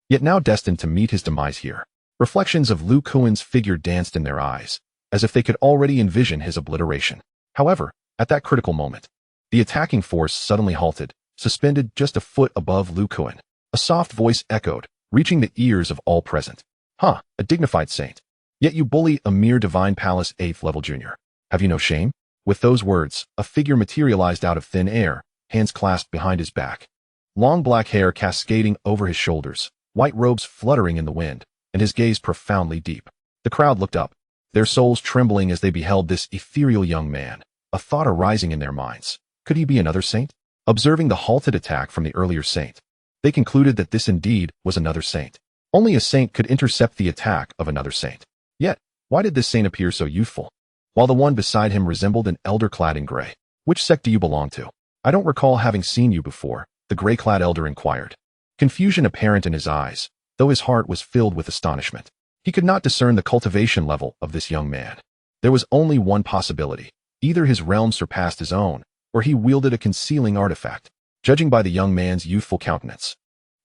yet now destined to meet his demise here. Reflections of Lu Kuan's figure danced in their eyes, as if they could already envision his obliteration. However, at that critical moment, the attacking force suddenly halted, suspended just a foot above Lu Kuan. A soft voice echoed, reaching the ears of all present. A dignified saint. Yet you bully a mere divine palace 8th level junior. Have you no shame? With those words, a figure materialized out of thin air, hands clasped behind his back. Long black hair cascading over his shoulders, white robes fluttering in the wind, and his gaze profoundly deep. The crowd looked up, their souls trembling as they beheld this ethereal young man, a thought arising in their minds. Could he be another saint? Observing the halted attack from the earlier saint, they concluded that this indeed was another saint. Only a saint could intercept the attack of another saint. Yet, why did this saint appear so youthful, while the one beside him resembled an elder clad in gray? Which sect do you belong to? I don't recall having seen you before, the gray-clad elder inquired. Confusion apparent in his eyes, though his heart was filled with astonishment. He could not discern the cultivation level of this young man. There was only one possibility. Either his realm surpassed his own, or he wielded a concealing artifact. Judging by the young man's youthful countenance,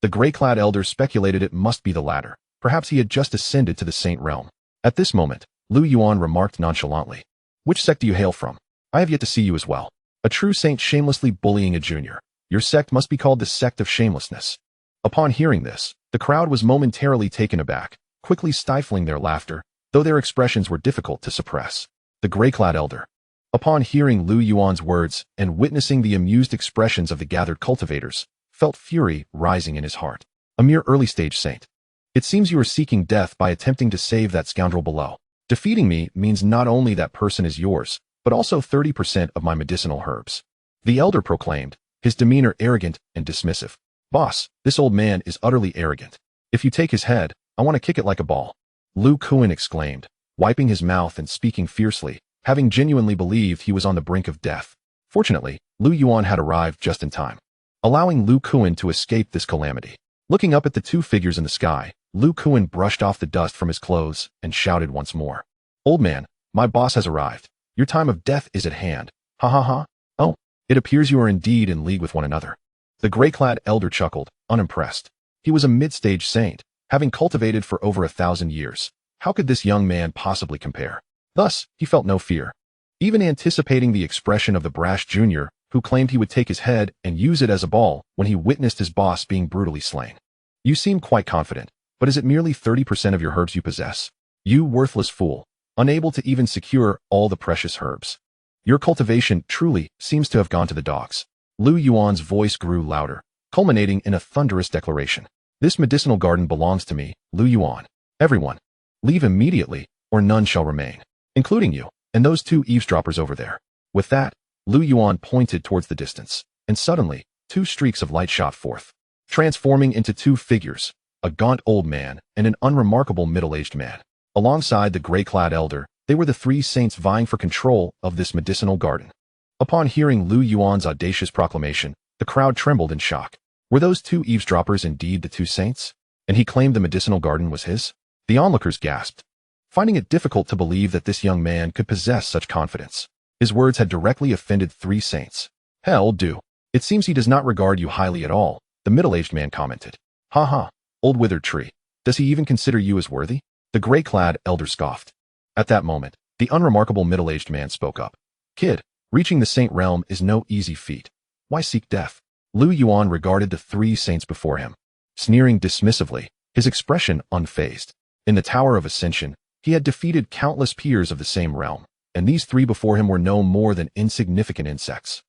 the gray-clad elder speculated it must be the latter. Perhaps he had just ascended to the saint realm. At this moment, Lu Yuan remarked nonchalantly, "Which sect do you hail from? I have yet to see you as well. A true saint shamelessly bullying a junior. Your sect must be called the sect of shamelessness." Upon hearing this, the crowd was momentarily taken aback, quickly stifling their laughter, though their expressions were difficult to suppress. The gray-clad elder. Upon hearing Lu Yuan's words and witnessing the amused expressions of the gathered cultivators, felt fury rising in his heart. A mere early-stage saint. It seems you are seeking death by attempting to save that scoundrel below. Defeating me means not only that person is yours, but also 30% of my medicinal herbs. The elder proclaimed, his demeanor arrogant and dismissive. Boss, this old man is utterly arrogant. If you take his head, I want to kick it like a ball. Lu Kuan exclaimed, wiping his mouth and speaking fiercely, having genuinely believed he was on the brink of death. Fortunately, Lu Yuan had arrived just in time, allowing Lu Kuan to escape this calamity. Looking up at the 2 figures in the sky, Lu Kuan brushed off the dust from his clothes and shouted once more. Old man, my boss has arrived. Your time of death is at hand. Ha ha ha. Oh, it appears you are indeed in league with one another. The gray-clad elder chuckled, unimpressed. He was a mid-stage saint, having cultivated for over 1,000 years. How could this young man possibly compare? Thus, he felt no fear. Even anticipating the expression of the brash junior, who claimed he would take his head and use it as a ball when he witnessed his boss being brutally slain. You seem quite confident, but is it merely 30% of your herbs you possess? You worthless fool, unable to even secure all the precious herbs. Your cultivation truly seems to have gone to the dogs. Lu Yuan's voice grew louder, culminating in a thunderous declaration. This medicinal garden belongs to me, Lu Yuan. Everyone, leave immediately, or none shall remain, including you, and those two eavesdroppers over there. With that, Lu Yuan pointed towards the distance, and suddenly, two streaks of light shot forth, transforming into two figures, a gaunt old man and an unremarkable middle-aged man. Alongside the gray-clad elder, they were the three saints vying for control of this medicinal garden. Upon hearing Lu Yuan's audacious proclamation, the crowd trembled in shock. Were those two eavesdroppers indeed the two saints? And he claimed the medicinal garden was his? The onlookers gasped, finding it difficult to believe that this young man could possess such confidence. His words had directly offended three saints. Hell do. It seems he does not regard you highly at all, the middle-aged man commented. Ha ha, old withered tree. Does he even consider you as worthy? The gray-clad elder scoffed. At that moment, the unremarkable middle-aged man spoke up. Kid, reaching the saint realm is no easy feat. Why seek death? Lu Yuan regarded the three saints before him, sneering dismissively, his expression unfazed. In the Tower of Ascension, he had defeated countless peers of the same realm, and these three before him were no more than insignificant insects.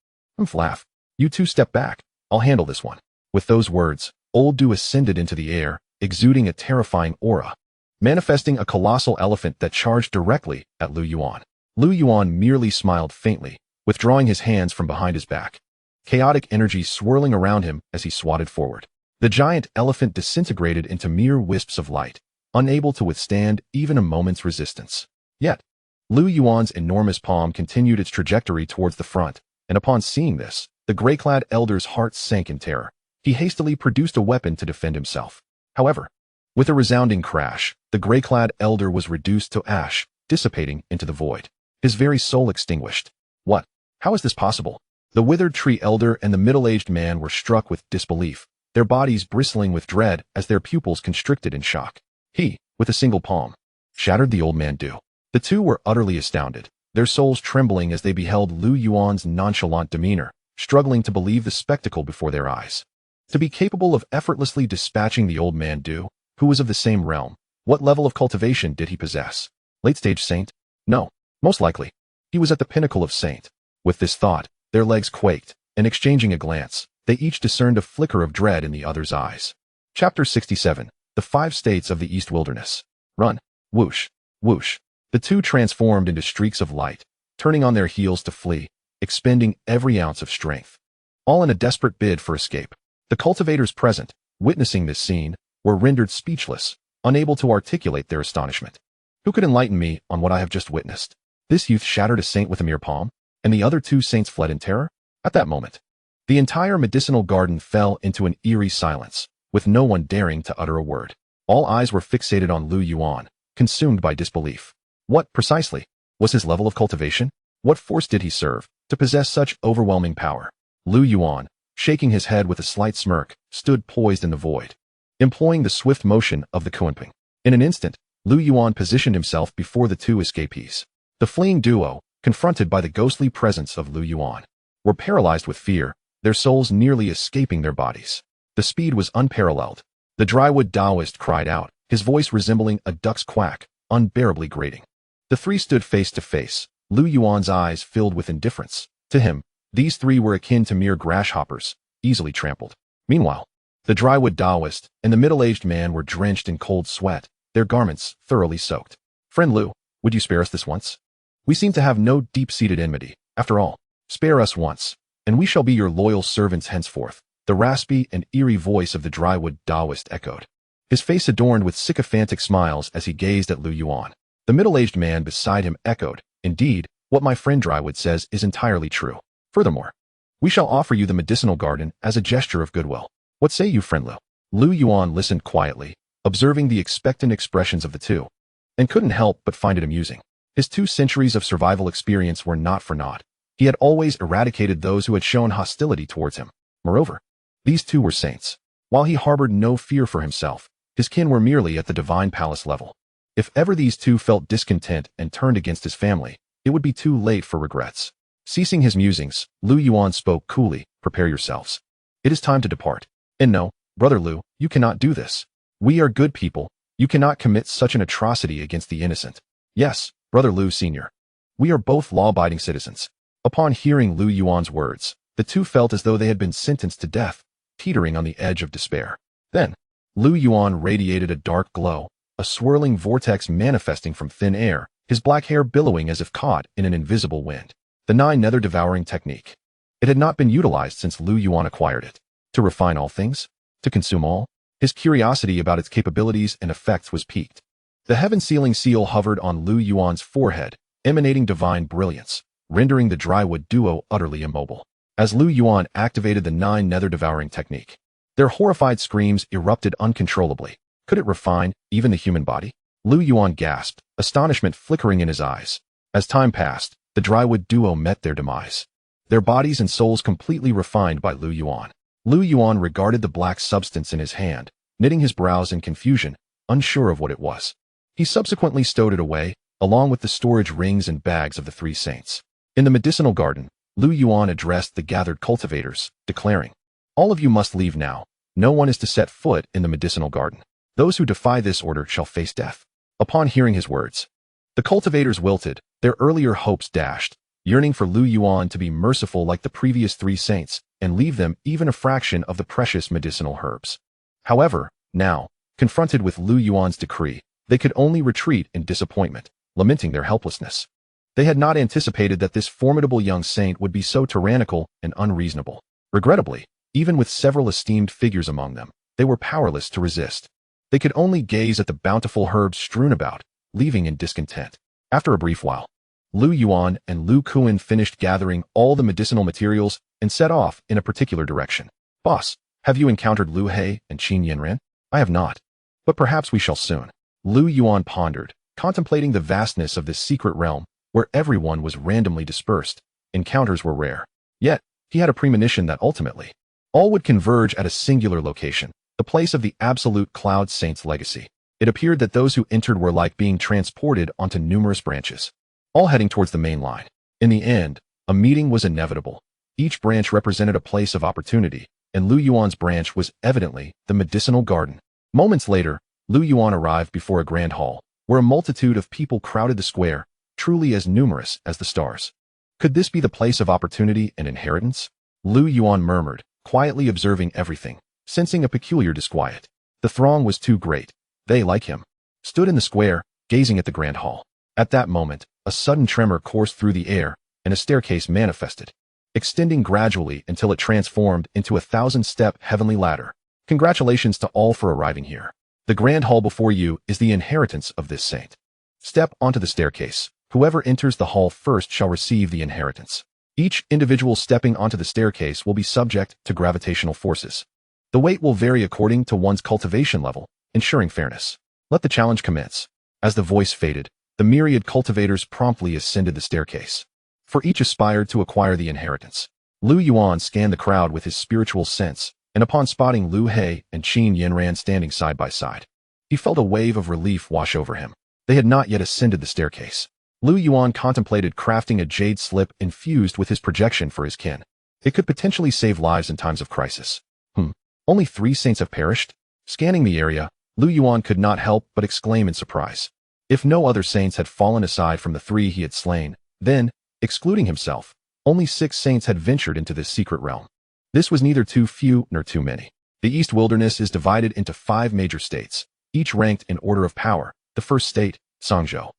Laugh. You two step back. I'll handle this one. With those words, Old Du ascended into the air, exuding a terrifying aura, manifesting a colossal elephant that charged directly at Lu Yuan. Lu Yuan merely smiled faintly, withdrawing his hands from behind his back, chaotic energy swirling around him as he swatted forward. The giant elephant disintegrated into mere wisps of light, unable to withstand even a moment's resistance. Yet, Lu Yuan's enormous palm continued its trajectory towards the front, and upon seeing this, the gray-clad elder's heart sank in terror. He hastily produced a weapon to defend himself. However, with a resounding crash, the gray-clad elder was reduced to ash, dissipating into the void. His very soul extinguished. What? How is this possible? The withered tree elder and the middle-aged man were struck with disbelief, their bodies bristling with dread as their pupils constricted in shock. He, with a single palm, shattered the old man do. The two were utterly astounded, their souls trembling as they beheld Lu Yuan's nonchalant demeanor, struggling to believe the spectacle before their eyes. To be capable of effortlessly dispatching the old man do, who was of the same realm, what level of cultivation did he possess? Late-stage saint? No, most likely. He was at the pinnacle of saint. With this thought, their legs quaked, and exchanging a glance, they each discerned a flicker of dread in the other's eyes. Chapter 67. The 5 States of the East Wilderness. Run. Whoosh. Whoosh. The two transformed into streaks of light, turning on their heels to flee, expending every ounce of strength, all in a desperate bid for escape. The cultivators present, witnessing this scene, were rendered speechless, unable to articulate their astonishment. Who could enlighten me on what I have just witnessed? This youth shattered a saint with a mere palm, and the other two saints fled in terror? At that moment, the entire medicinal garden fell into an eerie silence, with no one daring to utter a word. All eyes were fixated on Lu Yuan, consumed by disbelief. What, precisely, was his level of cultivation? What force did he serve to possess such overwhelming power? Lu Yuan, shaking his head with a slight smirk, stood poised in the void, employing the swift motion of the Xuanhuang. In an instant, Lu Yuan positioned himself before the two escapees. The fleeing duo, confronted by the ghostly presence of Lu Yuan, were paralyzed with fear, their souls nearly escaping their bodies. The speed was unparalleled. The drywood Taoist cried out, his voice resembling a duck's quack, unbearably grating. The three stood face to face, Lu Yuan's eyes filled with indifference. To him, these three were akin to mere grasshoppers, easily trampled. Meanwhile, the drywood Taoist and the middle-aged man were drenched in cold sweat, their garments thoroughly soaked. Friend Lu, would you spare us this once? We seem to have no deep-seated enmity. After all, spare us once, and we shall be your loyal servants henceforth. The raspy and eerie voice of the drywood Taoist echoed, his face adorned with sycophantic smiles as he gazed at Lu Yuan. The middle-aged man beside him echoed, indeed, what my friend Drywood says is entirely true. Furthermore, we shall offer you the medicinal garden as a gesture of goodwill. What say you, friend Lu? Lu Yuan listened quietly, observing the expectant expressions of the two, and couldn't help but find it amusing. His 2 centuries of survival experience were not for naught. He had always eradicated those who had shown hostility towards him. Moreover, These two were saints. While he harbored no fear for himself, his kin were merely at the divine palace level. If ever these two felt discontent and turned against his family, it would be too late for regrets. Ceasing his musings, Lu Yuan spoke coolly, "Prepare yourselves. It is time to depart. And no, Brother Lu, you cannot do this. We are good people. You cannot commit such an atrocity against the innocent." "Yes, Brother Lu Sr. We are both law-abiding citizens." Upon hearing Lu Yuan's words, the two felt as though they had been sentenced to death, teetering on the edge of despair. Then, Lu Yuan radiated a dark glow, a swirling vortex manifesting from thin air, his black hair billowing as if caught in an invisible wind. The 9 nether-devouring technique. It had not been utilized since Lu Yuan acquired it. To refine all things? To consume all? His curiosity about its capabilities and effects was piqued. The heaven-sealing seal hovered on Lu Yuan's forehead, emanating divine brilliance, rendering the drywood duo utterly immobile. As Lu Yuan activated the 9 nether-devouring technique, their horrified screams erupted uncontrollably. Could it refine even the human body? Lu Yuan gasped, astonishment flickering in his eyes. As time passed, the drywood duo met their demise. Their bodies and souls completely refined by Lu Yuan. Lu Yuan regarded the black substance in his hand, knitting his brows in confusion, unsure of what it was. He subsequently stowed it away, along with the storage rings and bags of the 3 saints. In the medicinal garden, Lu Yuan addressed the gathered cultivators, declaring, "All of you must leave now. No one is to set foot in the medicinal garden. Those who defy this order shall face death." Upon hearing his words, the cultivators wilted, their earlier hopes dashed, yearning for Lu Yuan to be merciful like the previous 3 saints and leave them even a fraction of the precious medicinal herbs. However, now, confronted with Lu Yuan's decree, they could only retreat in disappointment, lamenting their helplessness. They had not anticipated that this formidable young saint would be so tyrannical and unreasonable. Regrettably, even with several esteemed figures among them, they were powerless to resist. They could only gaze at the bountiful herbs strewn about, leaving in discontent. After a brief while, Lu Yuan and Lu Kuan finished gathering all the medicinal materials and set off in a particular direction. "Boss, have you encountered Lu He and Qin Yanren?" "I have not. But perhaps we shall soon." Lu Yuan pondered, contemplating the vastness of this secret realm, where everyone was randomly dispersed. Encounters were rare. Yet, he had a premonition that ultimately, all would converge at a singular location, the place of the absolute Cloud Saint's legacy. It appeared that those who entered were like being transported onto numerous branches, all heading towards the main line. In the end, a meeting was inevitable. Each branch represented a place of opportunity, and Lu Yuan's branch was evidently the medicinal garden. Moments later, Lu Yuan arrived before a grand hall, where a multitude of people crowded the square, truly as numerous as the stars. Could this be the place of opportunity and inheritance? Lu Yuan murmured, quietly observing everything, sensing a peculiar disquiet. The throng was too great. They, like him, stood in the square, gazing at the grand hall. At that moment, a sudden tremor coursed through the air, and a staircase manifested, extending gradually until it transformed into a 1,000-step heavenly ladder. Congratulations to all for arriving here. The grand hall before you is the inheritance of this saint. Step onto the staircase. Whoever enters the hall first shall receive the inheritance. Each individual stepping onto the staircase will be subject to gravitational forces. The weight will vary according to one's cultivation level, ensuring fairness. Let the challenge commence. As the voice faded, the myriad cultivators promptly ascended the staircase. For each aspired to acquire the inheritance. Lu Yuan scanned the crowd with his spiritual sense, and upon spotting Lu He and Qin Yanran standing side by side, he felt a wave of relief wash over him. They had not yet ascended the staircase. Lu Yuan contemplated crafting a jade slip infused with his projection for his kin. It could potentially save lives in times of crisis. Only 3 saints have perished? Scanning the area, Lu Yuan could not help but exclaim in surprise. If no other saints had fallen aside from the 3 he had slain, then, excluding himself, only 6 saints had ventured into this secret realm. This was neither too few nor too many. The East Wilderness is divided into 5 major states, each ranked in order of power. The first state, Sangzhou,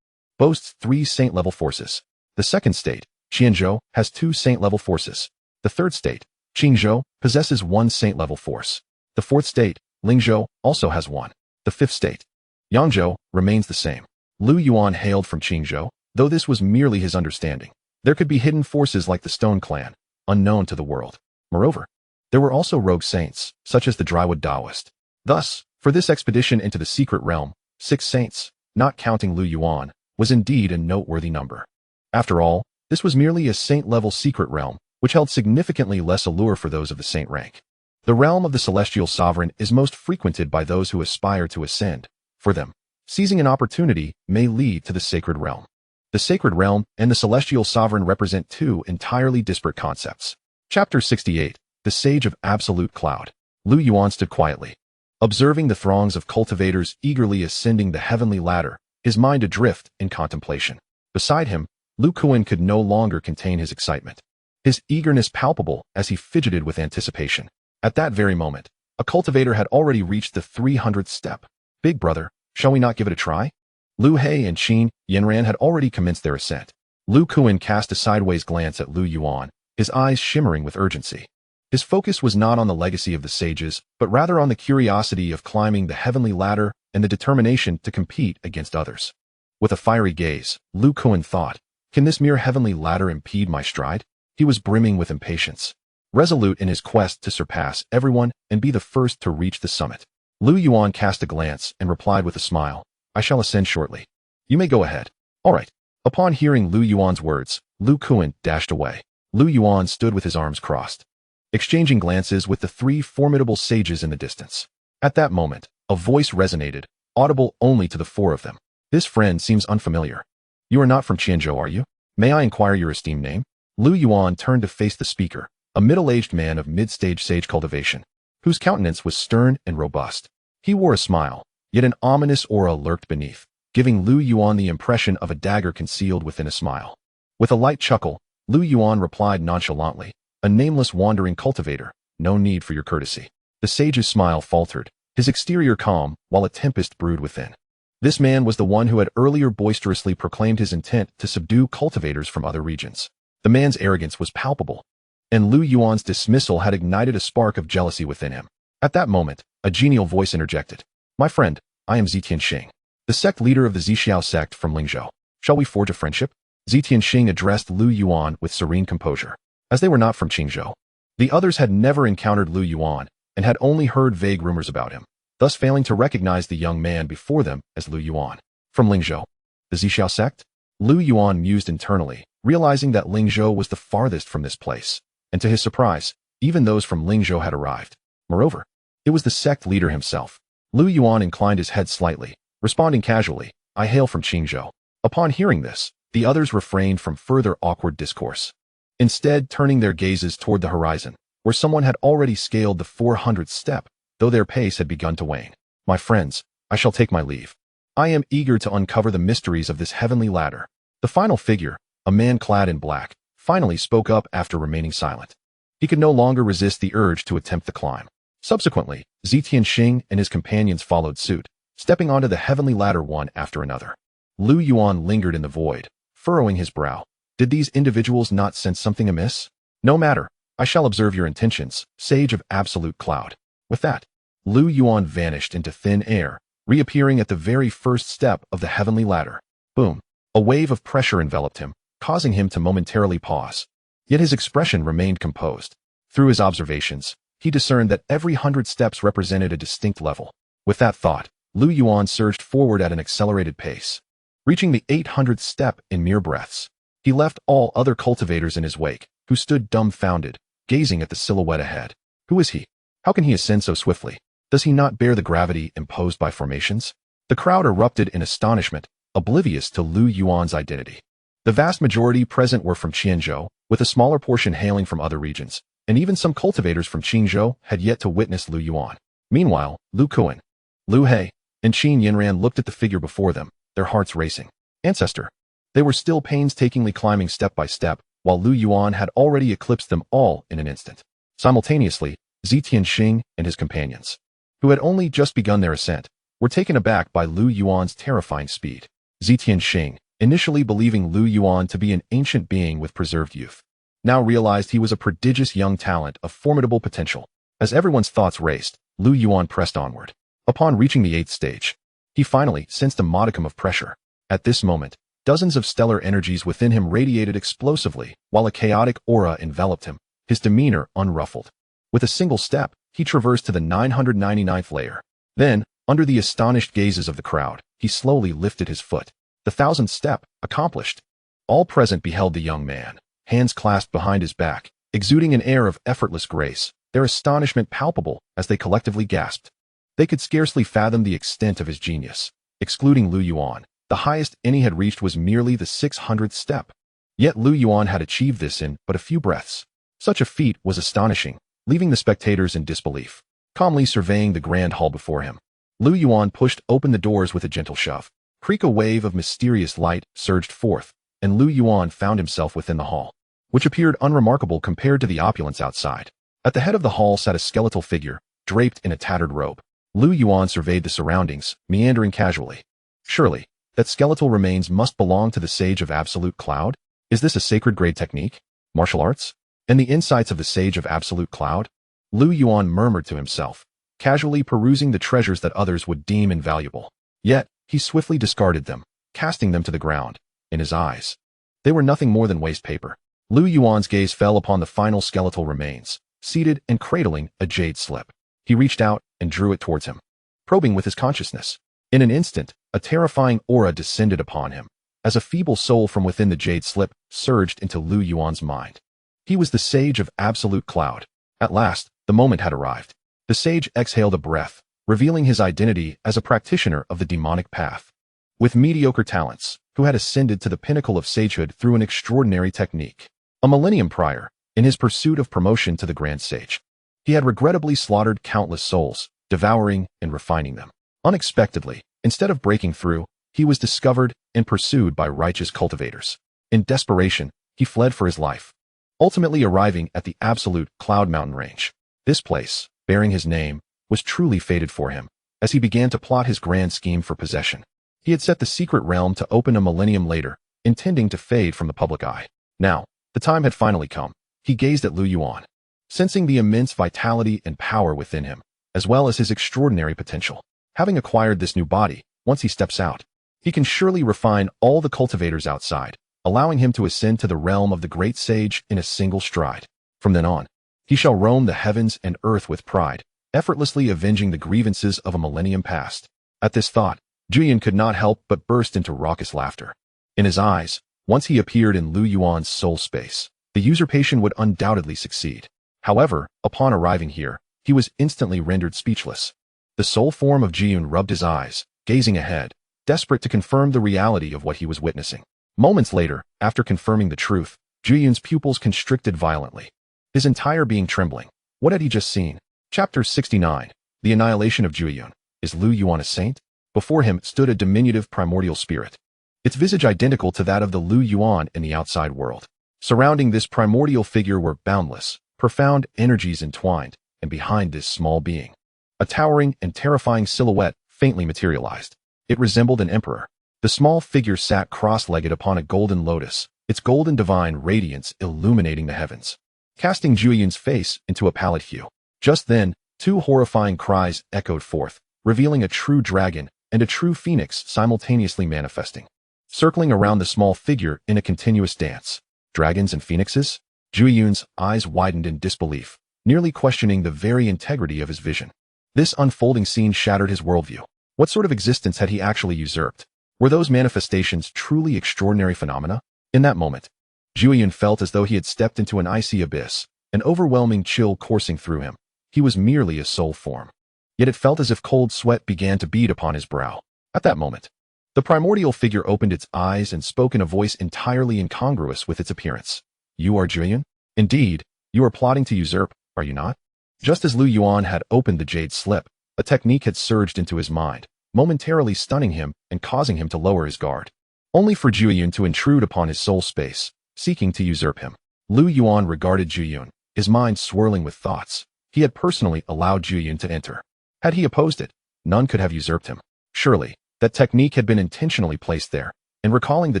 boasts 3 saint-level forces. The second state, Xianzhou, has 2 saint-level forces. The third state, Qingzhou, possesses 1 saint-level force. The fourth state, Lingzhou, also has 1. The fifth state, Yangzhou, remains the same. Lu Yuan hailed from Qingzhou, though this was merely his understanding. There could be hidden forces like the Stone Clan, unknown to the world. Moreover, there were also rogue saints, such as the Drywood Taoist. Thus, for this expedition into the secret realm, 6 saints, not counting Lu Yuan, was indeed a noteworthy number. After all, this was merely a saint-level secret realm, which held significantly less allure for those of the saint rank. The realm of the celestial sovereign is most frequented by those who aspire to ascend. For them, seizing an opportunity may lead to the sacred realm. The sacred realm and the celestial sovereign represent two entirely disparate concepts. Chapter 68, The Sage of Absolute Cloud. Lu Yuan stood quietly, observing the throngs of cultivators eagerly ascending the heavenly ladder, his mind adrift in contemplation. Beside him, Lu Kuan could no longer contain his excitement, his eagerness palpable as he fidgeted with anticipation. At that very moment, a cultivator had already reached the 300th step. Big brother, shall we not give it a try? Lu He and Qin Yanran had already commenced their ascent. Lu Kuan cast a sideways glance at Lu Yuan, his eyes shimmering with urgency. His focus was not on the legacy of the sages, but rather on the curiosity of climbing the heavenly ladder and the determination to compete against others. With a fiery gaze, Lu Kuan thought, can this mere heavenly ladder impede my stride? He was brimming with impatience, resolute in his quest to surpass everyone and be the first to reach the summit. Lu Yuan cast a glance and replied with a smile, I shall ascend shortly. You may go ahead. All right. Upon hearing Lu Yuan's words, Lu Kuan dashed away. Lu Yuan stood with his arms crossed, exchanging glances with the three formidable sages in the distance. At that moment, a voice resonated, audible only to the four of them. This friend seems unfamiliar. You are not from Qianzhou, are you? May I inquire your esteemed name? Lu Yuan turned to face the speaker, a middle-aged man of mid-stage sage cultivation, whose countenance was stern and robust. He wore a smile, yet an ominous aura lurked beneath, giving Lu Yuan the impression of a dagger concealed within a smile. With a light chuckle, Lu Yuan replied nonchalantly, a nameless wandering cultivator, no need for your courtesy. The sage's smile faltered, his exterior calm, while a tempest brewed within. This man was the one who had earlier boisterously proclaimed his intent to subdue cultivators from other regions. The man's arrogance was palpable, and Lu Yuan's dismissal had ignited a spark of jealousy within him. At that moment, a genial voice interjected. My friend, I am Xianxiang, the sect leader of the Zixiao sect from Lingzhou. Shall we forge a friendship? Xianxiang addressed Lu Yuan with serene composure. As they were not from Qingzhou, the others had never encountered Lu Yuan and had only heard vague rumors about him, thus failing to recognize the young man before them as Lu Yuan. From Lingzhou, the Zixiao sect? Lu Yuan mused internally, realizing that Lingzhou was the farthest from this place, and to his surprise, even those from Lingzhou had arrived. Moreover, it was the sect leader himself. Lu Yuan inclined his head slightly, responding casually, I hail from Qingzhou. Upon hearing this, the others refrained from further awkward discourse, instead turning their gazes toward the horizon, where someone had already scaled the 400th step, though their pace had begun to wane. My friends, I shall take my leave. I am eager to uncover the mysteries of this heavenly ladder. The final figure, a man clad in black, finally spoke up after remaining silent. He could no longer resist the urge to attempt the climb. Subsequently, Xianxiang and his companions followed suit, stepping onto the heavenly ladder one after another. Lu Yuan lingered in the void, furrowing his brow. Did these individuals not sense something amiss? No matter, I shall observe your intentions, sage of absolute cloud. With that, Lu Yuan vanished into thin air, reappearing at the very first step of the heavenly ladder. Boom! A wave of pressure enveloped him, causing him to momentarily pause. Yet his expression remained composed. Through his observations, he discerned that every 100 steps represented a distinct level. With that thought, Lu Yuan surged forward at an accelerated pace, reaching the 800th step in mere breaths. He left all other cultivators in his wake, who stood dumbfounded, gazing at the silhouette ahead. Who is he? How can he ascend so swiftly? Does he not bear the gravity imposed by formations? The crowd erupted in astonishment, oblivious to Lu Yuan's identity. The vast majority present were from Qianzhou, with a smaller portion hailing from other regions, and even some cultivators from Qingzhou had yet to witness Lu Yuan. Meanwhile, Lu Kuan, Lu He, and Qin Yanran looked at the figure before them, their hearts racing. Ancestor. They were still painstakingly climbing step by step, while Lu Yuan had already eclipsed them all in an instant. Simultaneously, Xianxiang and his companions, who had only just begun their ascent, were taken aback by Lu Yuan's terrifying speed. Xianxiang, initially believing Lu Yuan to be an ancient being with preserved youth, now realized he was a prodigious young talent of formidable potential. As everyone's thoughts raced, Lu Yuan pressed onward. Upon reaching the 8th stage, he finally sensed a modicum of pressure. At this moment, dozens of stellar energies within him radiated explosively, while a chaotic aura enveloped him, his demeanor unruffled. With a single step, he traversed to the 999th layer. Then, under the astonished gazes of the crowd, he slowly lifted his foot. The 1000th step, accomplished. All present beheld the young man, hands clasped behind his back, exuding an air of effortless grace, their astonishment palpable as they collectively gasped. They could scarcely fathom the extent of his genius. Excluding Lu Yuan, the highest any had reached was merely the 600th step. Yet Lu Yuan had achieved this in but a few breaths. Such a feat was astonishing, leaving the spectators in disbelief, calmly surveying the grand hall before him. Lu Yuan pushed open the doors with a gentle shove. A wave of mysterious light surged forth, and Lu Yuan found himself within the hall, which appeared unremarkable compared to the opulence outside. At the head of the hall sat a skeletal figure, draped in a tattered robe. Lu Yuan surveyed the surroundings, meandering casually. Surely, that skeletal remains must belong to the Sage of Absolute Cloud? Is this a sacred grade technique? Martial arts? And the insights of the Sage of Absolute Cloud? Lu Yuan murmured to himself, casually perusing the treasures that others would deem invaluable. Yet, he swiftly discarded them, casting them to the ground. In his eyes, they were nothing more than waste paper. Lu Yuan's gaze fell upon the final skeletal remains, seated and cradling a jade slip. He reached out and drew it towards him, probing with his consciousness. In an instant, a terrifying aura descended upon him, as a feeble soul from within the jade slip surged into Lu Yuan's mind. He was the Sage of Absolute Cloud. At last, the moment had arrived. The sage exhaled a breath, revealing his identity as a practitioner of the demonic path, with mediocre talents, who had ascended to the pinnacle of sagehood through an extraordinary technique. A millennium prior, in his pursuit of promotion to the Grand Sage, he had regrettably slaughtered countless souls, devouring and refining them. Unexpectedly, instead of breaking through, he was discovered and pursued by righteous cultivators. In desperation, he fled for his life, ultimately arriving at the absolute Cloud Mountain range. This place, bearing his name, was truly fated for him, as he began to plot his grand scheme for possession. He had set the secret realm to open a millennium later, intending to fade from the public eye. Now, the time had finally come. He gazed at Lu Yuan, sensing the immense vitality and power within him, as well as his extraordinary potential. Having acquired this new body, once he steps out, he can surely refine all the cultivators outside, allowing him to ascend to the realm of the great sage in a single stride. From then on, he shall roam the heavens and earth with pride, effortlessly avenging the grievances of a millennium past. At this thought, Yuan could not help but burst into raucous laughter. In his eyes, once he appeared in Lu Yuan's soul space, the usurpation would undoubtedly succeed. However, upon arriving here, he was instantly rendered speechless. The soul form of Yuan rubbed his eyes, gazing ahead, desperate to confirm the reality of what he was witnessing. Moments later, after confirming the truth, Yuan's pupils constricted violently, his entire being trembling. What had he just seen? Chapter 69. The Annihilation of Yuan. Is Lu Yuan a saint? Before him stood a diminutive primordial spirit, its visage identical to that of the Lu Yuan in the outside world. Surrounding this primordial figure were boundless, profound energies entwined, and behind this small being, a towering and terrifying silhouette faintly materialized. It resembled an emperor. The small figure sat cross-legged upon a golden lotus, its golden divine radiance illuminating the heavens, casting Yuan's face into a pallid hue. Just then, two horrifying cries echoed forth, revealing a true dragon and a true phoenix simultaneously manifesting, circling around the small figure in a continuous dance. Dragons and phoenixes? Yuan's eyes widened in disbelief, nearly questioning the very integrity of his vision. This unfolding scene shattered his worldview. What sort of existence had he actually usurped? Were those manifestations truly extraordinary phenomena? In that moment, Yuan felt as though he had stepped into an icy abyss, an overwhelming chill coursing through him. He was merely a soul form. Yet it felt as if cold sweat began to bead upon his brow. At that moment, the primordial figure opened its eyes and spoke in a voice entirely incongruous with its appearance. You are Yuan? Indeed, you are plotting to usurp, are you not? Just as Lu Yuan had opened the jade slip, a technique had surged into his mind, momentarily stunning him and causing him to lower his guard, only for Yuan to intrude upon his soul space, seeking to usurp him. Lu Yuan regarded Yuan, his mind swirling with thoughts. He had personally allowed Yuan to enter. Had he opposed it, none could have usurped him. Surely, that technique had been intentionally placed there, and recalling the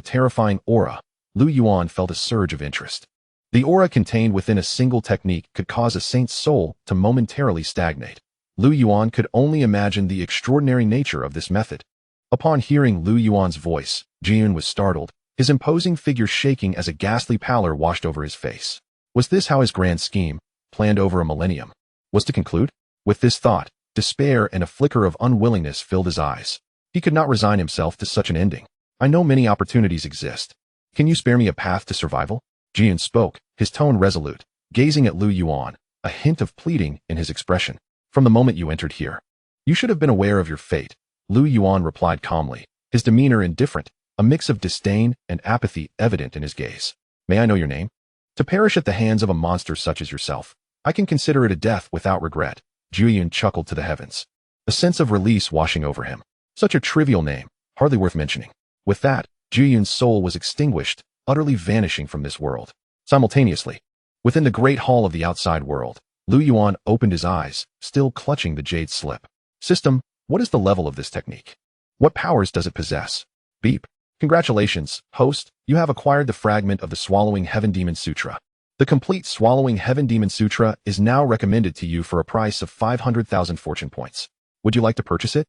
terrifying aura, Lu Yuan felt a surge of interest. The aura contained within a single technique could cause a saint's soul to momentarily stagnate. Lu Yuan could only imagine the extraordinary nature of this method. Upon hearing Lu Yuan's voice, Yuan was startled, his imposing figure shaking as a ghastly pallor washed over his face. Was this how his grand scheme, planned over a millennium, was to conclude? With this thought, despair and a flicker of unwillingness filled his eyes. He could not resign himself to such an ending. I know many opportunities exist. Can you spare me a path to survival? Yuan spoke, his tone resolute, gazing at Lu Yuan, a hint of pleading in his expression. From the moment you entered here, you should have been aware of your fate, Lu Yuan replied calmly, his demeanor indifferent, a mix of disdain and apathy evident in his gaze. May I know your name? To perish at the hands of a monster such as yourself, I can consider it a death without regret. Yuan chuckled to the heavens, a sense of release washing over him. Such a trivial name, hardly worth mentioning. With that, Yuan's soul was extinguished, utterly vanishing from this world. Simultaneously, within the great hall of the outside world, Lu Yuan opened his eyes, still clutching the jade slip. System, what is the level of this technique? What powers does it possess? Beep. Congratulations, host, you have acquired the fragment of the Swallowing Heaven Demon Sutra. The complete Swallowing Heaven Demon Sutra is now recommended to you for a price of 500,000 fortune points. Would you like to purchase it?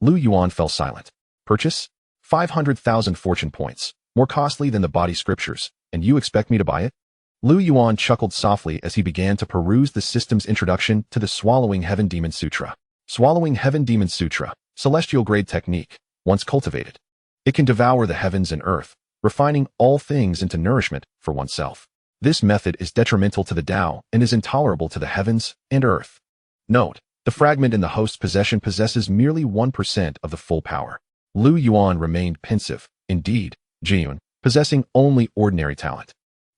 Lu Yuan fell silent. Purchase? 500,000 fortune points, more costly than the body scriptures, and you expect me to buy it? Lu Yuan chuckled softly as he began to peruse the system's introduction to the Swallowing Heaven Demon Sutra. Swallowing Heaven Demon Sutra, celestial grade technique, once cultivated. It can devour the heavens and earth, refining all things into nourishment for oneself. This method is detrimental to the Tao and is intolerable to the heavens and earth. Note, the fragment in the host's possession possesses merely 1% of the full power. Lu Yuan remained pensive. Indeed, Yuan, possessing only ordinary talent,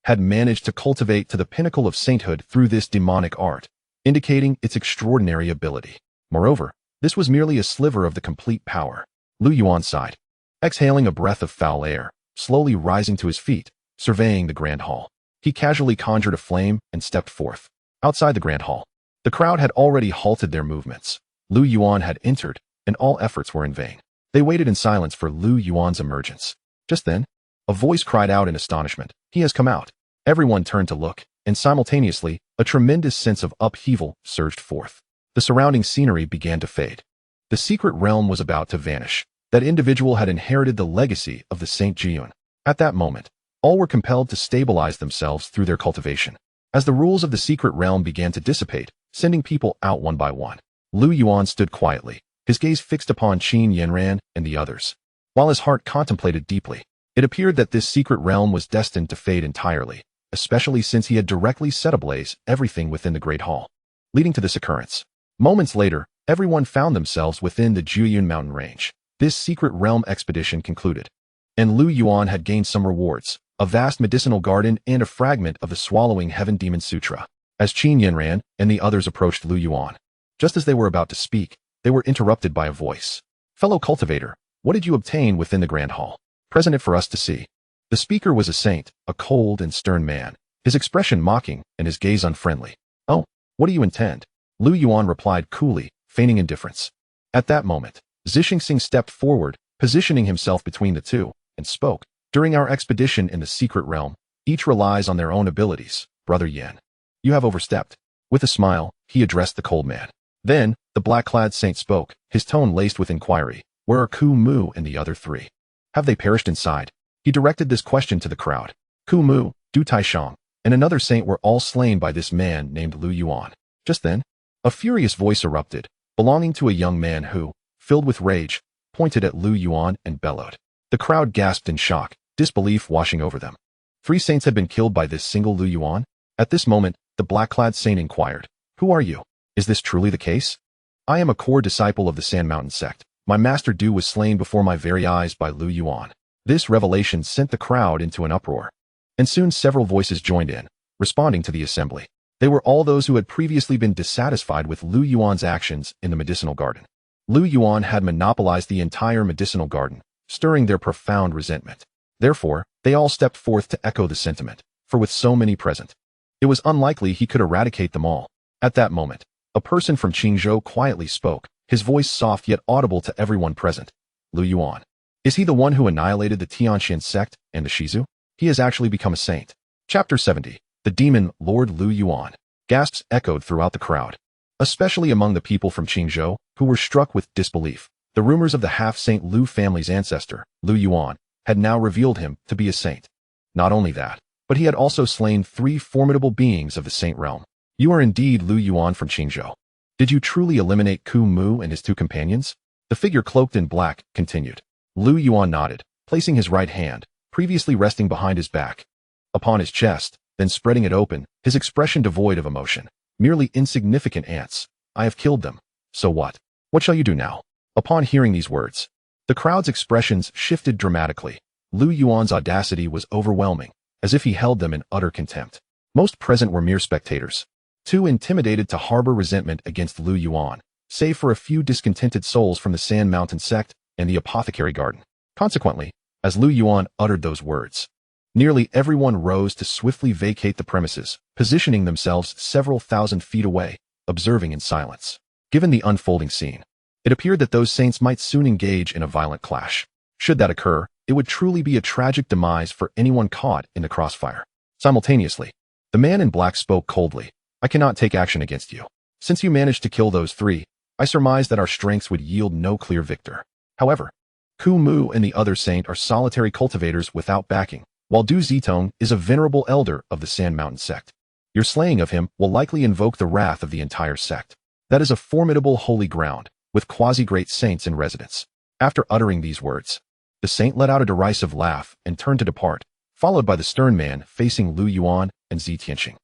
had managed to cultivate to the pinnacle of sainthood through this demonic art, indicating its extraordinary ability. Moreover, this was merely a sliver of the complete power. Lu Yuan sighed, exhaling a breath of foul air, slowly rising to his feet, surveying the grand hall. He casually conjured a flame and stepped forth. Outside the grand hall, the crowd had already halted their movements. Lu Yuan had entered, and all efforts were in vain. They waited in silence for Lu Yuan's emergence. Just then, a voice cried out in astonishment, "He has come out." Everyone turned to look, and simultaneously, a tremendous sense of upheaval surged forth. The surrounding scenery began to fade. The secret realm was about to vanish. That individual had inherited the legacy of the Saint Yuan. At that moment, all were compelled to stabilize themselves through their cultivation. As the rules of the secret realm began to dissipate, sending people out one by one, Lu Yuan stood quietly, his gaze fixed upon Qin Yanran and the others. While his heart contemplated deeply, it appeared that this secret realm was destined to fade entirely, especially since he had directly set ablaze everything within the Great Hall, leading to this occurrence. Moments later, everyone found themselves within the Juyun mountain range. This secret realm expedition concluded, and Lu Yuan had gained some rewards, a vast medicinal garden and a fragment of the Swallowing Heaven Demon Sutra. As Qin Yanran and the others approached Lu Yuan, just as they were about to speak, they were interrupted by a voice. "Fellow cultivator, what did you obtain within the Grand Hall? Present it for us to see." The speaker was a saint, a cold and stern man, his expression mocking and his gaze unfriendly. "Oh, what do you intend?" Lu Yuan replied coolly, feigning indifference. At that moment, Xianxia stepped forward, positioning himself between the two, and spoke. "During our expedition in the secret realm, each relies on their own abilities, Brother Yan. You have overstepped." With a smile, he addressed the cold man. Then, the black-clad saint spoke, his tone laced with inquiry. "Where are Ku Mu and the other three? Have they perished inside?" He directed this question to the crowd. Ku Mu, Du Taishang, and another saint were all slain by this man named Lu Yuan. Just then, a furious voice erupted, belonging to a young man who, filled with rage, pointed at Lu Yuan and bellowed. The crowd gasped in shock, disbelief washing over them. 3 saints had been killed by this single Lu Yuan? At this moment, the black-clad saint inquired, "Who are you? Is this truly the case?" "I am a core disciple of the Sand Mountain sect. My master Du was slain before my very eyes by Lu Yuan." This revelation sent the crowd into an uproar, and soon several voices joined in, responding to the assembly. They were all those who had previously been dissatisfied with Lu Yuan's actions in the medicinal garden. Lu Yuan had monopolized the entire medicinal garden, stirring their profound resentment. Therefore, they all stepped forth to echo the sentiment, for with so many present, it was unlikely he could eradicate them all. At that moment, a person from Qingzhou quietly spoke, his voice soft yet audible to everyone present. "Lu Yuan. Is he the one who annihilated the Tianxian sect and the Shizu? He has actually become a saint." Chapter 70. The Demon Lord Lu Yuan. Gasps echoed throughout the crowd, especially among the people from Qingzhou, who were struck with disbelief. The rumors of the half-saint Lu family's ancestor, Lu Yuan, had now revealed him to be a saint. Not only that, but he had also slain 3 formidable beings of the saint realm. "You are indeed Lu Yuan from Qingzhou. Did you truly eliminate Ku Mu and his 2 companions?" The figure cloaked in black continued. Lu Yuan nodded, placing his right hand, previously resting behind his back, upon his chest, then spreading it open, his expression devoid of emotion. Merely insignificant ants. I have killed them. So what? What shall you do now? Upon hearing these words, the crowd's expressions shifted dramatically. Lu Yuan's audacity was overwhelming, as if he held them in utter contempt. Most present were mere spectators, too intimidated to harbor resentment against Lu Yuan, save for a few discontented souls from the Sand Mountain sect and the apothecary garden. Consequently, as Lu Yuan uttered those words, nearly everyone rose to swiftly vacate the premises, positioning themselves several thousand feet away, observing in silence. Given the unfolding scene, it appeared that those saints might soon engage in a violent clash. Should that occur, it would truly be a tragic demise for anyone caught in the crossfire. Simultaneously, the man in black spoke coldly. I cannot take action against you. Since you managed to kill those three, I surmise that our strengths would yield no clear victor. However, Ku Mu and the other saint are solitary cultivators without backing, while Du Zitong is a venerable elder of the Sand Mountain sect. Your slaying of him will likely invoke the wrath of the entire sect. That is a formidable holy ground, with quasi-great saints in residence. After uttering these words, the saint let out a derisive laugh and turned to depart, followed by the stern man facing Lu Yuan and Zi Tianxing.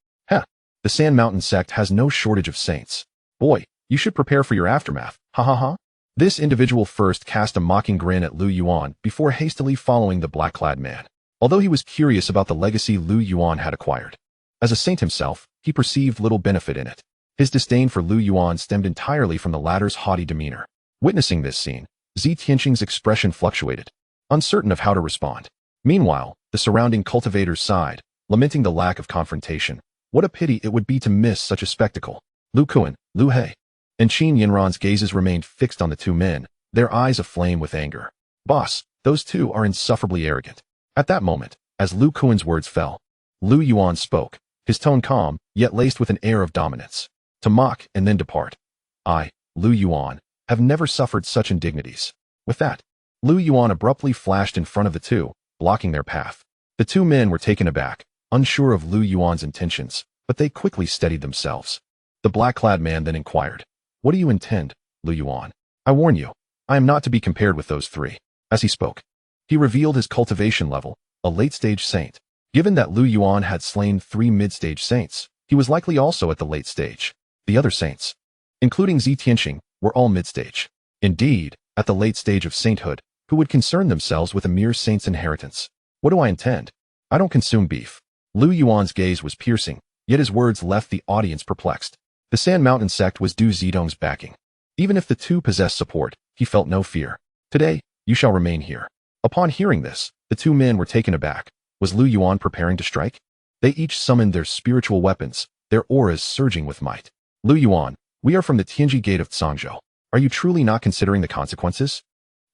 The Sand Mountain sect has no shortage of saints. Boy, you should prepare for your aftermath. Ha ha ha. This individual first cast a mocking grin at Lu Yuan before hastily following the black-clad man. Although he was curious about the legacy Lu Yuan had acquired, as a saint himself, he perceived little benefit in it. His disdain for Lu Yuan stemmed entirely from the latter's haughty demeanor. Witnessing this scene, Zi Tianxing's expression fluctuated, uncertain of how to respond. Meanwhile, the surrounding cultivators sighed, lamenting the lack of confrontation. What a pity it would be to miss such a spectacle. Lu Kuan, Lu He, and Qin Yinran's gazes remained fixed on the two men, their eyes aflame with anger. Boss, those two are insufferably arrogant. At that moment, as Lu Kuan's words fell, Lu Yuan spoke, his tone calm, yet laced with an air of dominance. To mock and then depart. I, Lu Yuan, have never suffered such indignities. With that, Lu Yuan abruptly flashed in front of the two, blocking their path. The two men were taken aback, unsure of Lu Yuan's intentions, but they quickly steadied themselves. The black-clad man then inquired, What do you intend, Lu Yuan? I warn you, I am not to be compared with those three. As he spoke, he revealed his cultivation level, a late-stage saint. Given that Lu Yuan had slain 3 mid-stage saints, he was likely also at the late stage. The other saints, including Zi Tianxing, were all mid-stage. Indeed, at the late stage of sainthood, who would concern themselves with a mere saint's inheritance. What do I intend? I don't consume beef. Lu Yuan's gaze was piercing, yet his words left the audience perplexed. The Sand Mountain sect was Du Zitong's backing. Even if the two possessed support, he felt no fear. Today, you shall remain here. Upon hearing this, the two men were taken aback. Was Lu Yuan preparing to strike? They each summoned their spiritual weapons, their auras surging with might. Lu Yuan, we are from the Tianji Gate of Zhangzhou. Are you truly not considering the consequences?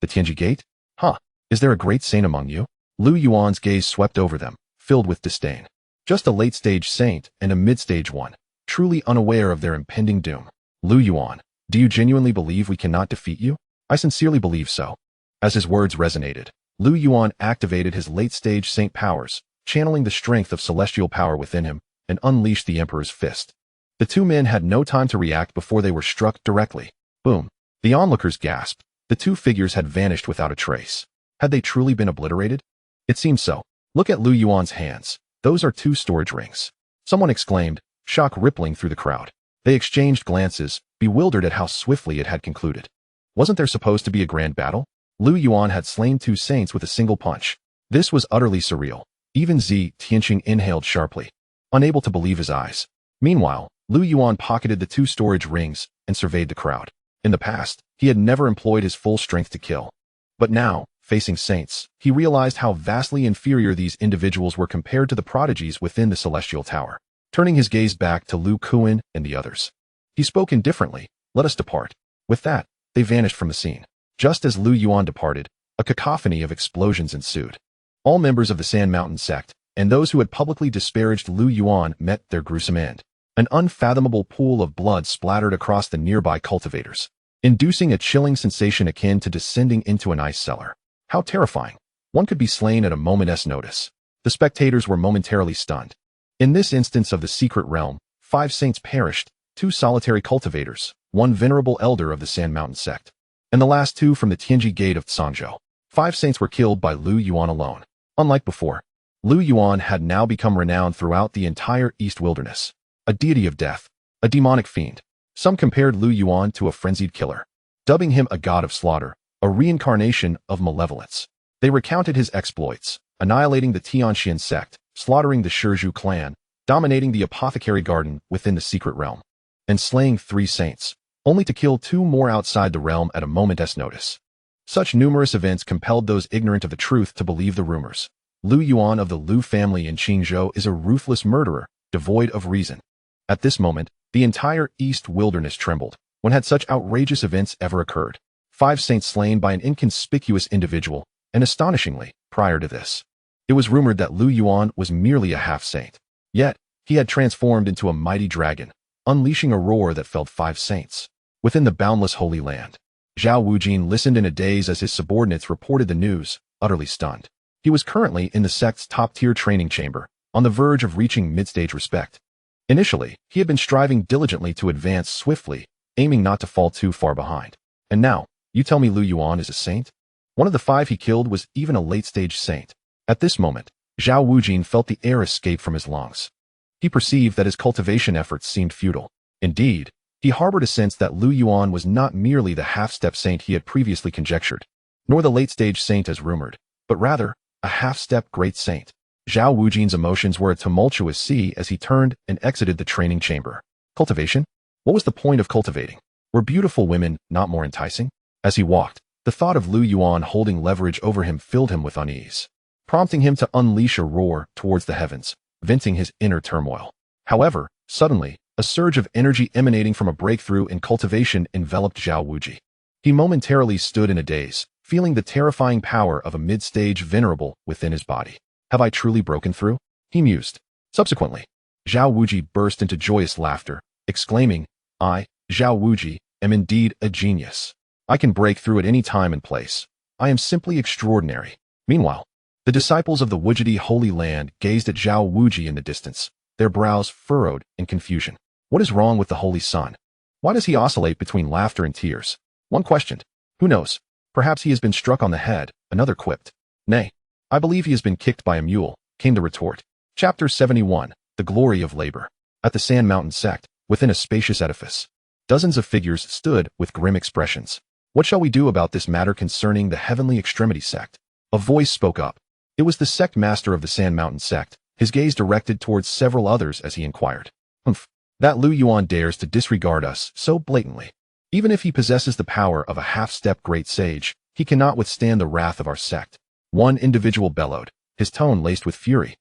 The Tianji Gate? Huh, is there a great saint among you? Lu Yuan's gaze swept over them, filled with disdain. Just a late-stage saint and a mid-stage one, truly unaware of their impending doom. Lu Yuan, do you genuinely believe we cannot defeat you? I sincerely believe so. As his words resonated, Lu Yuan activated his late-stage saint powers, channeling the strength of celestial power within him, and unleashed the Emperor's fist. The two men had no time to react before they were struck directly. Boom. The onlookers gasped. The two figures had vanished without a trace. Had they truly been obliterated? It seemed so. Look at Lu Yuan's hands. Those are 2 storage rings. Someone exclaimed, shock rippling through the crowd. They exchanged glances, bewildered at how swiftly it had concluded. Wasn't there supposed to be a grand battle? Lu Yuan had slain 2 saints with a single punch. This was utterly surreal. Even Zi Tianxing inhaled sharply, unable to believe his eyes. Meanwhile, Lu Yuan pocketed the 2 storage rings and surveyed the crowd. In the past, he had never employed his full strength to kill. But now, facing saints, he realized how vastly inferior these individuals were compared to the prodigies within the celestial tower. Turning his gaze back to Lu Kuan and the others, he spoke indifferently, let us depart. With that, they vanished from the scene. Just as Lu Yuan departed, a cacophony of explosions ensued. All members of the Sand Mountain sect, and those who had publicly disparaged Lu Yuan met their gruesome end. An unfathomable pool of blood splattered across the nearby cultivators, inducing a chilling sensation akin to descending into an ice cellar. How terrifying. One could be slain at a moment's notice. The spectators were momentarily stunned. In this instance of the secret realm, 5 saints perished, 2 solitary cultivators, 1 venerable elder of the Sand Mountain sect, and the last 2 from the Tianji Gate of Zhangzhou. 5 saints were killed by Lu Yuan alone. Unlike before, Lu Yuan had now become renowned throughout the entire East Wilderness. A deity of death. a demonic fiend. Some compared Lu Yuan to a frenzied killer, dubbing him a god of slaughter, a reincarnation of malevolence. They recounted his exploits, annihilating the Tianxian sect, slaughtering the Shizhu clan, dominating the apothecary garden within the secret realm, and slaying 3 saints, only to kill 2 more outside the realm at a moment's notice. Such numerous events compelled those ignorant of the truth to believe the rumors. Lu Yuan of the Lu family in Qingzhou is a ruthless murderer, devoid of reason. At this moment, the entire East Wilderness trembled. When had such outrageous events ever occurred? 5 saints slain by an inconspicuous individual, and astonishingly, prior to this, it was rumored that Lu Yuan was merely a half-saint. Yet, he had transformed into a mighty dragon, unleashing a roar that felled 5 saints. Within the boundless Holy Land, Zhao Wujin listened in a daze as his subordinates reported the news, utterly stunned. He was currently in the sect's top-tier training chamber, on the verge of reaching mid-stage respect. Initially, he had been striving diligently to advance swiftly, aiming not to fall too far behind. And now, you tell me Lu Yuan is a saint? One of the 5 he killed was even a late-stage saint. At this moment, Zhao Wujin felt the air escape from his lungs. He perceived that his cultivation efforts seemed futile. Indeed, he harbored a sense that Lu Yuan was not merely the half-step saint he had previously conjectured, nor the late-stage saint as rumored, but rather, a half-step great saint. Zhao Wujin's emotions were a tumultuous sea as he turned and exited the training chamber. Cultivation? What was the point of cultivating? Were beautiful women not more enticing? As he walked, the thought of Lu Yuan holding leverage over him filled him with unease, prompting him to unleash a roar towards the heavens, venting his inner turmoil. However, suddenly, a surge of energy emanating from a breakthrough in cultivation enveloped Zhao Wuji. He momentarily stood in a daze, feeling the terrifying power of a mid-stage venerable within his body. Have I truly broken through? He mused. Subsequently, Zhao Wuji burst into joyous laughter, exclaiming, I, Zhao Wuji, am indeed a genius. I can break through at any time and place. I am simply extraordinary. Meanwhile, the disciples of the Wujidi Holy Land gazed at Zhao Wuji in the distance, their brows furrowed in confusion. What is wrong with the Holy Son? Why does he oscillate between laughter and tears? One questioned. Who knows? Perhaps he has been struck on the head, another quipped. Nay, I believe he has been kicked by a mule, came the retort. Chapter 71, The Glory of Labor. At the Sand Mountain sect, within a spacious edifice, dozens of figures stood with grim expressions. What shall we do about this matter concerning the Heavenly Extremity sect? A voice spoke up. It was the sect master of the Sand Mountain sect, his gaze directed towards several others as he inquired. That Lu Yuan dares to disregard us so blatantly. Even if he possesses the power of a half-step great sage, he cannot withstand the wrath of our sect. One individual bellowed, his tone laced with fury,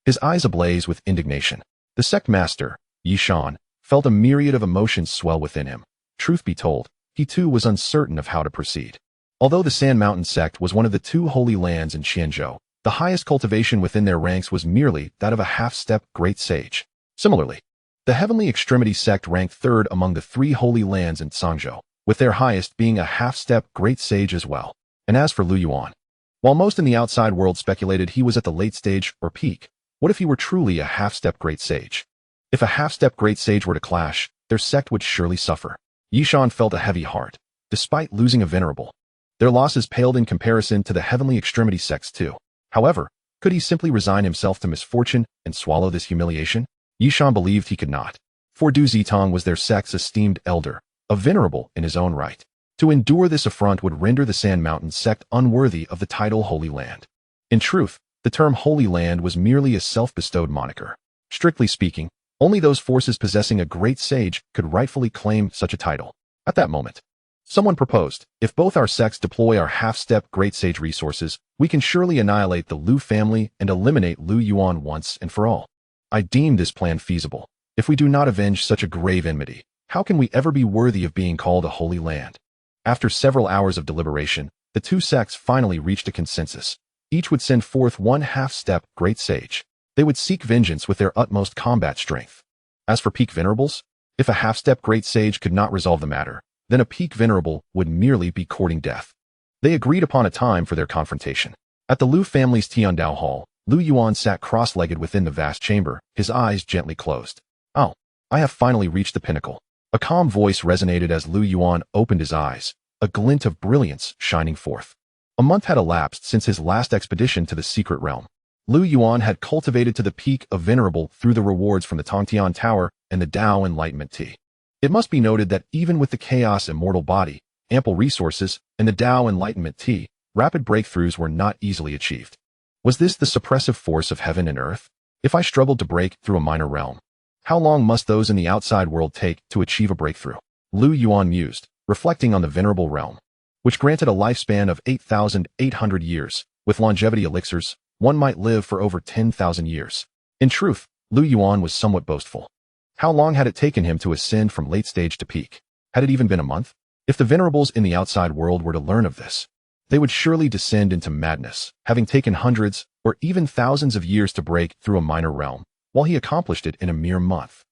his eyes ablaze with indignation. The sect master, Yishan, felt a myriad of emotions swell within him. Truth be told, he too was uncertain of how to proceed. Although the Sand Mountain sect was one of the 2 holy lands in Xianzhou, the highest cultivation within their ranks was merely that of a half-step great sage. Similarly, the Heavenly Extremity sect ranked 3rd among the 3 holy lands in Zhangzhou, with their highest being a half-step great sage as well. And as for Lu Yuan, while most in the outside world speculated he was at the late stage or peak, what if he were truly a half-step great sage? If a half-step great sage were to clash, their sect would surely suffer. Yishan felt a heavy heart. Despite losing a venerable, their losses paled in comparison to the Heavenly Extremity sects too. However, could he simply resign himself to misfortune and swallow this humiliation? Yishan believed he could not. For Du Zitong was their sect's esteemed elder, a venerable in his own right. To endure this affront would render the Sand Mountain sect unworthy of the title Holy Land. In truth, the term Holy Land was merely a self-bestowed moniker. Strictly speaking, only those forces possessing a great sage could rightfully claim such a title. At that moment, someone proposed, if both our sects deploy our half-step great sage resources, we can surely annihilate the Lu family and eliminate Lu Yuan once and for all. I deem this plan feasible. If we do not avenge such a grave enmity, how can we ever be worthy of being called a Holy Land? After several hours of deliberation, the 2 sects finally reached a consensus. Each would send forth 1 half-step great sage. They would seek vengeance with their utmost combat strength. As for peak venerables, if a half-step great sage could not resolve the matter, then a peak venerable would merely be courting death. They agreed upon a time for their confrontation. At the Lu family's Tiandao Hall, Lu Yuan sat cross-legged within the vast chamber, his eyes gently closed. Oh, I have finally reached the pinnacle. A calm voice resonated as Lu Yuan opened his eyes, a glint of brilliance shining forth. A month had elapsed since his last expedition to the secret realm. Lu Yuan had cultivated to the peak of venerable through the rewards from the Tongtian Tower and the Tao Enlightenment Tea. It must be noted that even with the chaos immortal body, ample resources, and the Tao Enlightenment Tea, rapid breakthroughs were not easily achieved. Was this the suppressive force of heaven and earth? If I struggled to break through a minor realm, how long must those in the outside world take to achieve a breakthrough? Lu Yuan mused, reflecting on the venerable realm, which granted a lifespan of 8,800 years. With longevity elixirs, one might live for over 10,000 years. In truth, Lu Yuan was somewhat boastful. How long had it taken him to ascend from late stage to peak? Had it even been a month? If the venerables in the outside world were to learn of this, they would surely descend into madness, having taken hundreds or even thousands of years to break through a minor realm, while he accomplished it in a mere month.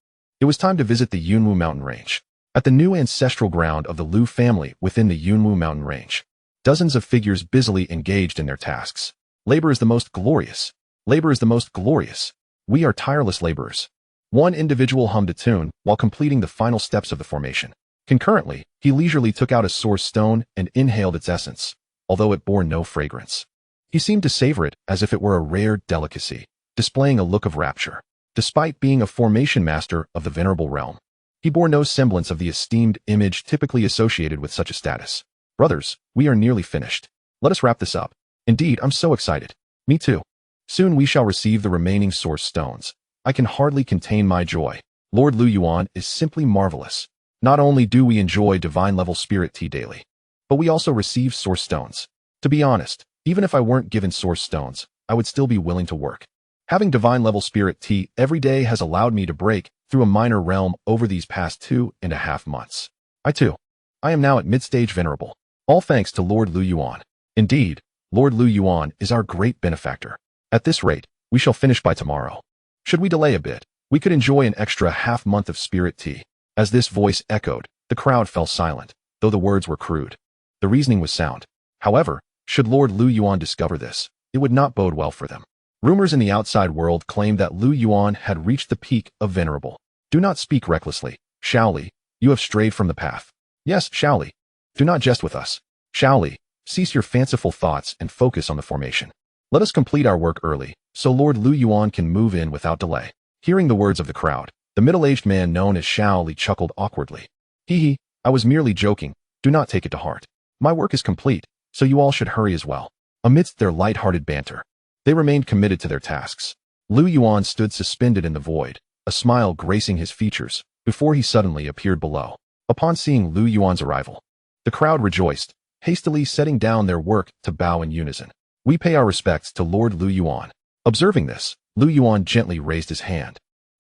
It was time to visit the Yunwu mountain range. At the new ancestral ground of the Lu family within the Yunwu mountain range, dozens of figures busily engaged in their tasks. Labor is the most glorious. Labor is the most glorious. We are tireless laborers. One individual hummed a tune while completing the final steps of the formation. Concurrently, he leisurely took out a source stone and inhaled its essence, although it bore no fragrance. He seemed to savor it as if it were a rare delicacy, displaying a look of rapture. Despite being a formation master of the venerable realm, he bore no semblance of the esteemed image typically associated with such a status. Brothers, we are nearly finished. Let us wrap this up. Indeed, I'm so excited. Me too. Soon we shall receive the remaining source stones. I can hardly contain my joy. Lord Lu Yuan is simply marvelous. Not only do we enjoy divine level spirit tea daily, but we also receive source stones. To be honest, even if I weren't given source stones, I would still be willing to work. Having divine level spirit tea every day has allowed me to break through a minor realm over these past 2.5 months. I am now at mid-stage venerable. All thanks to Lord Lu Yuan. Indeed, Lord Lu Yuan is our great benefactor. At this rate, we shall finish by tomorrow. Should we delay a bit, we could enjoy an extra half-month of spirit tea. As this voice echoed, the crowd fell silent, though the words were crude. The reasoning was sound. However, should Lord Lu Yuan discover this, it would not bode well for them. Rumors in the outside world claimed that Lu Yuan had reached the peak of venerable. Do not speak recklessly, Xiaoli. You have strayed from the path. Yes, Xiaoli. Do not jest with us. Xiaoli, cease your fanciful thoughts and focus on the formation. Let us complete our work early, so Lord Lu Yuan can move in without delay. Hearing the words of the crowd, the middle-aged man known as Xiaoli chuckled awkwardly. Hee, I was merely joking. Do not take it to heart. My work is complete, so you all should hurry as well. Amidst their light-hearted banter, they remained committed to their tasks. Lu Yuan stood suspended in the void, a smile gracing his features, before he suddenly appeared below. Upon seeing Lu Yuan's arrival, the crowd rejoiced, hastily setting down their work to bow in unison. We pay our respects to Lord Lu Yuan. Observing this, Lu Yuan gently raised his hand,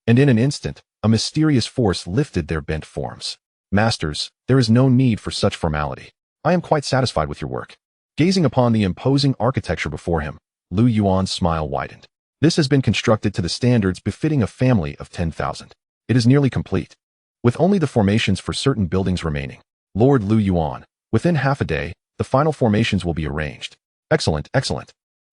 and in an instant, a mysterious force lifted their bent forms. Masters, there is no need for such formality. I am quite satisfied with your work. Gazing upon the imposing architecture before him, Lu Yuan's smile widened. This has been constructed to the standards befitting a family of 10,000. It is nearly complete, with only the formations for certain buildings remaining. Lord Lu Yuan, within half a day, the final formations will be arranged. Excellent, excellent.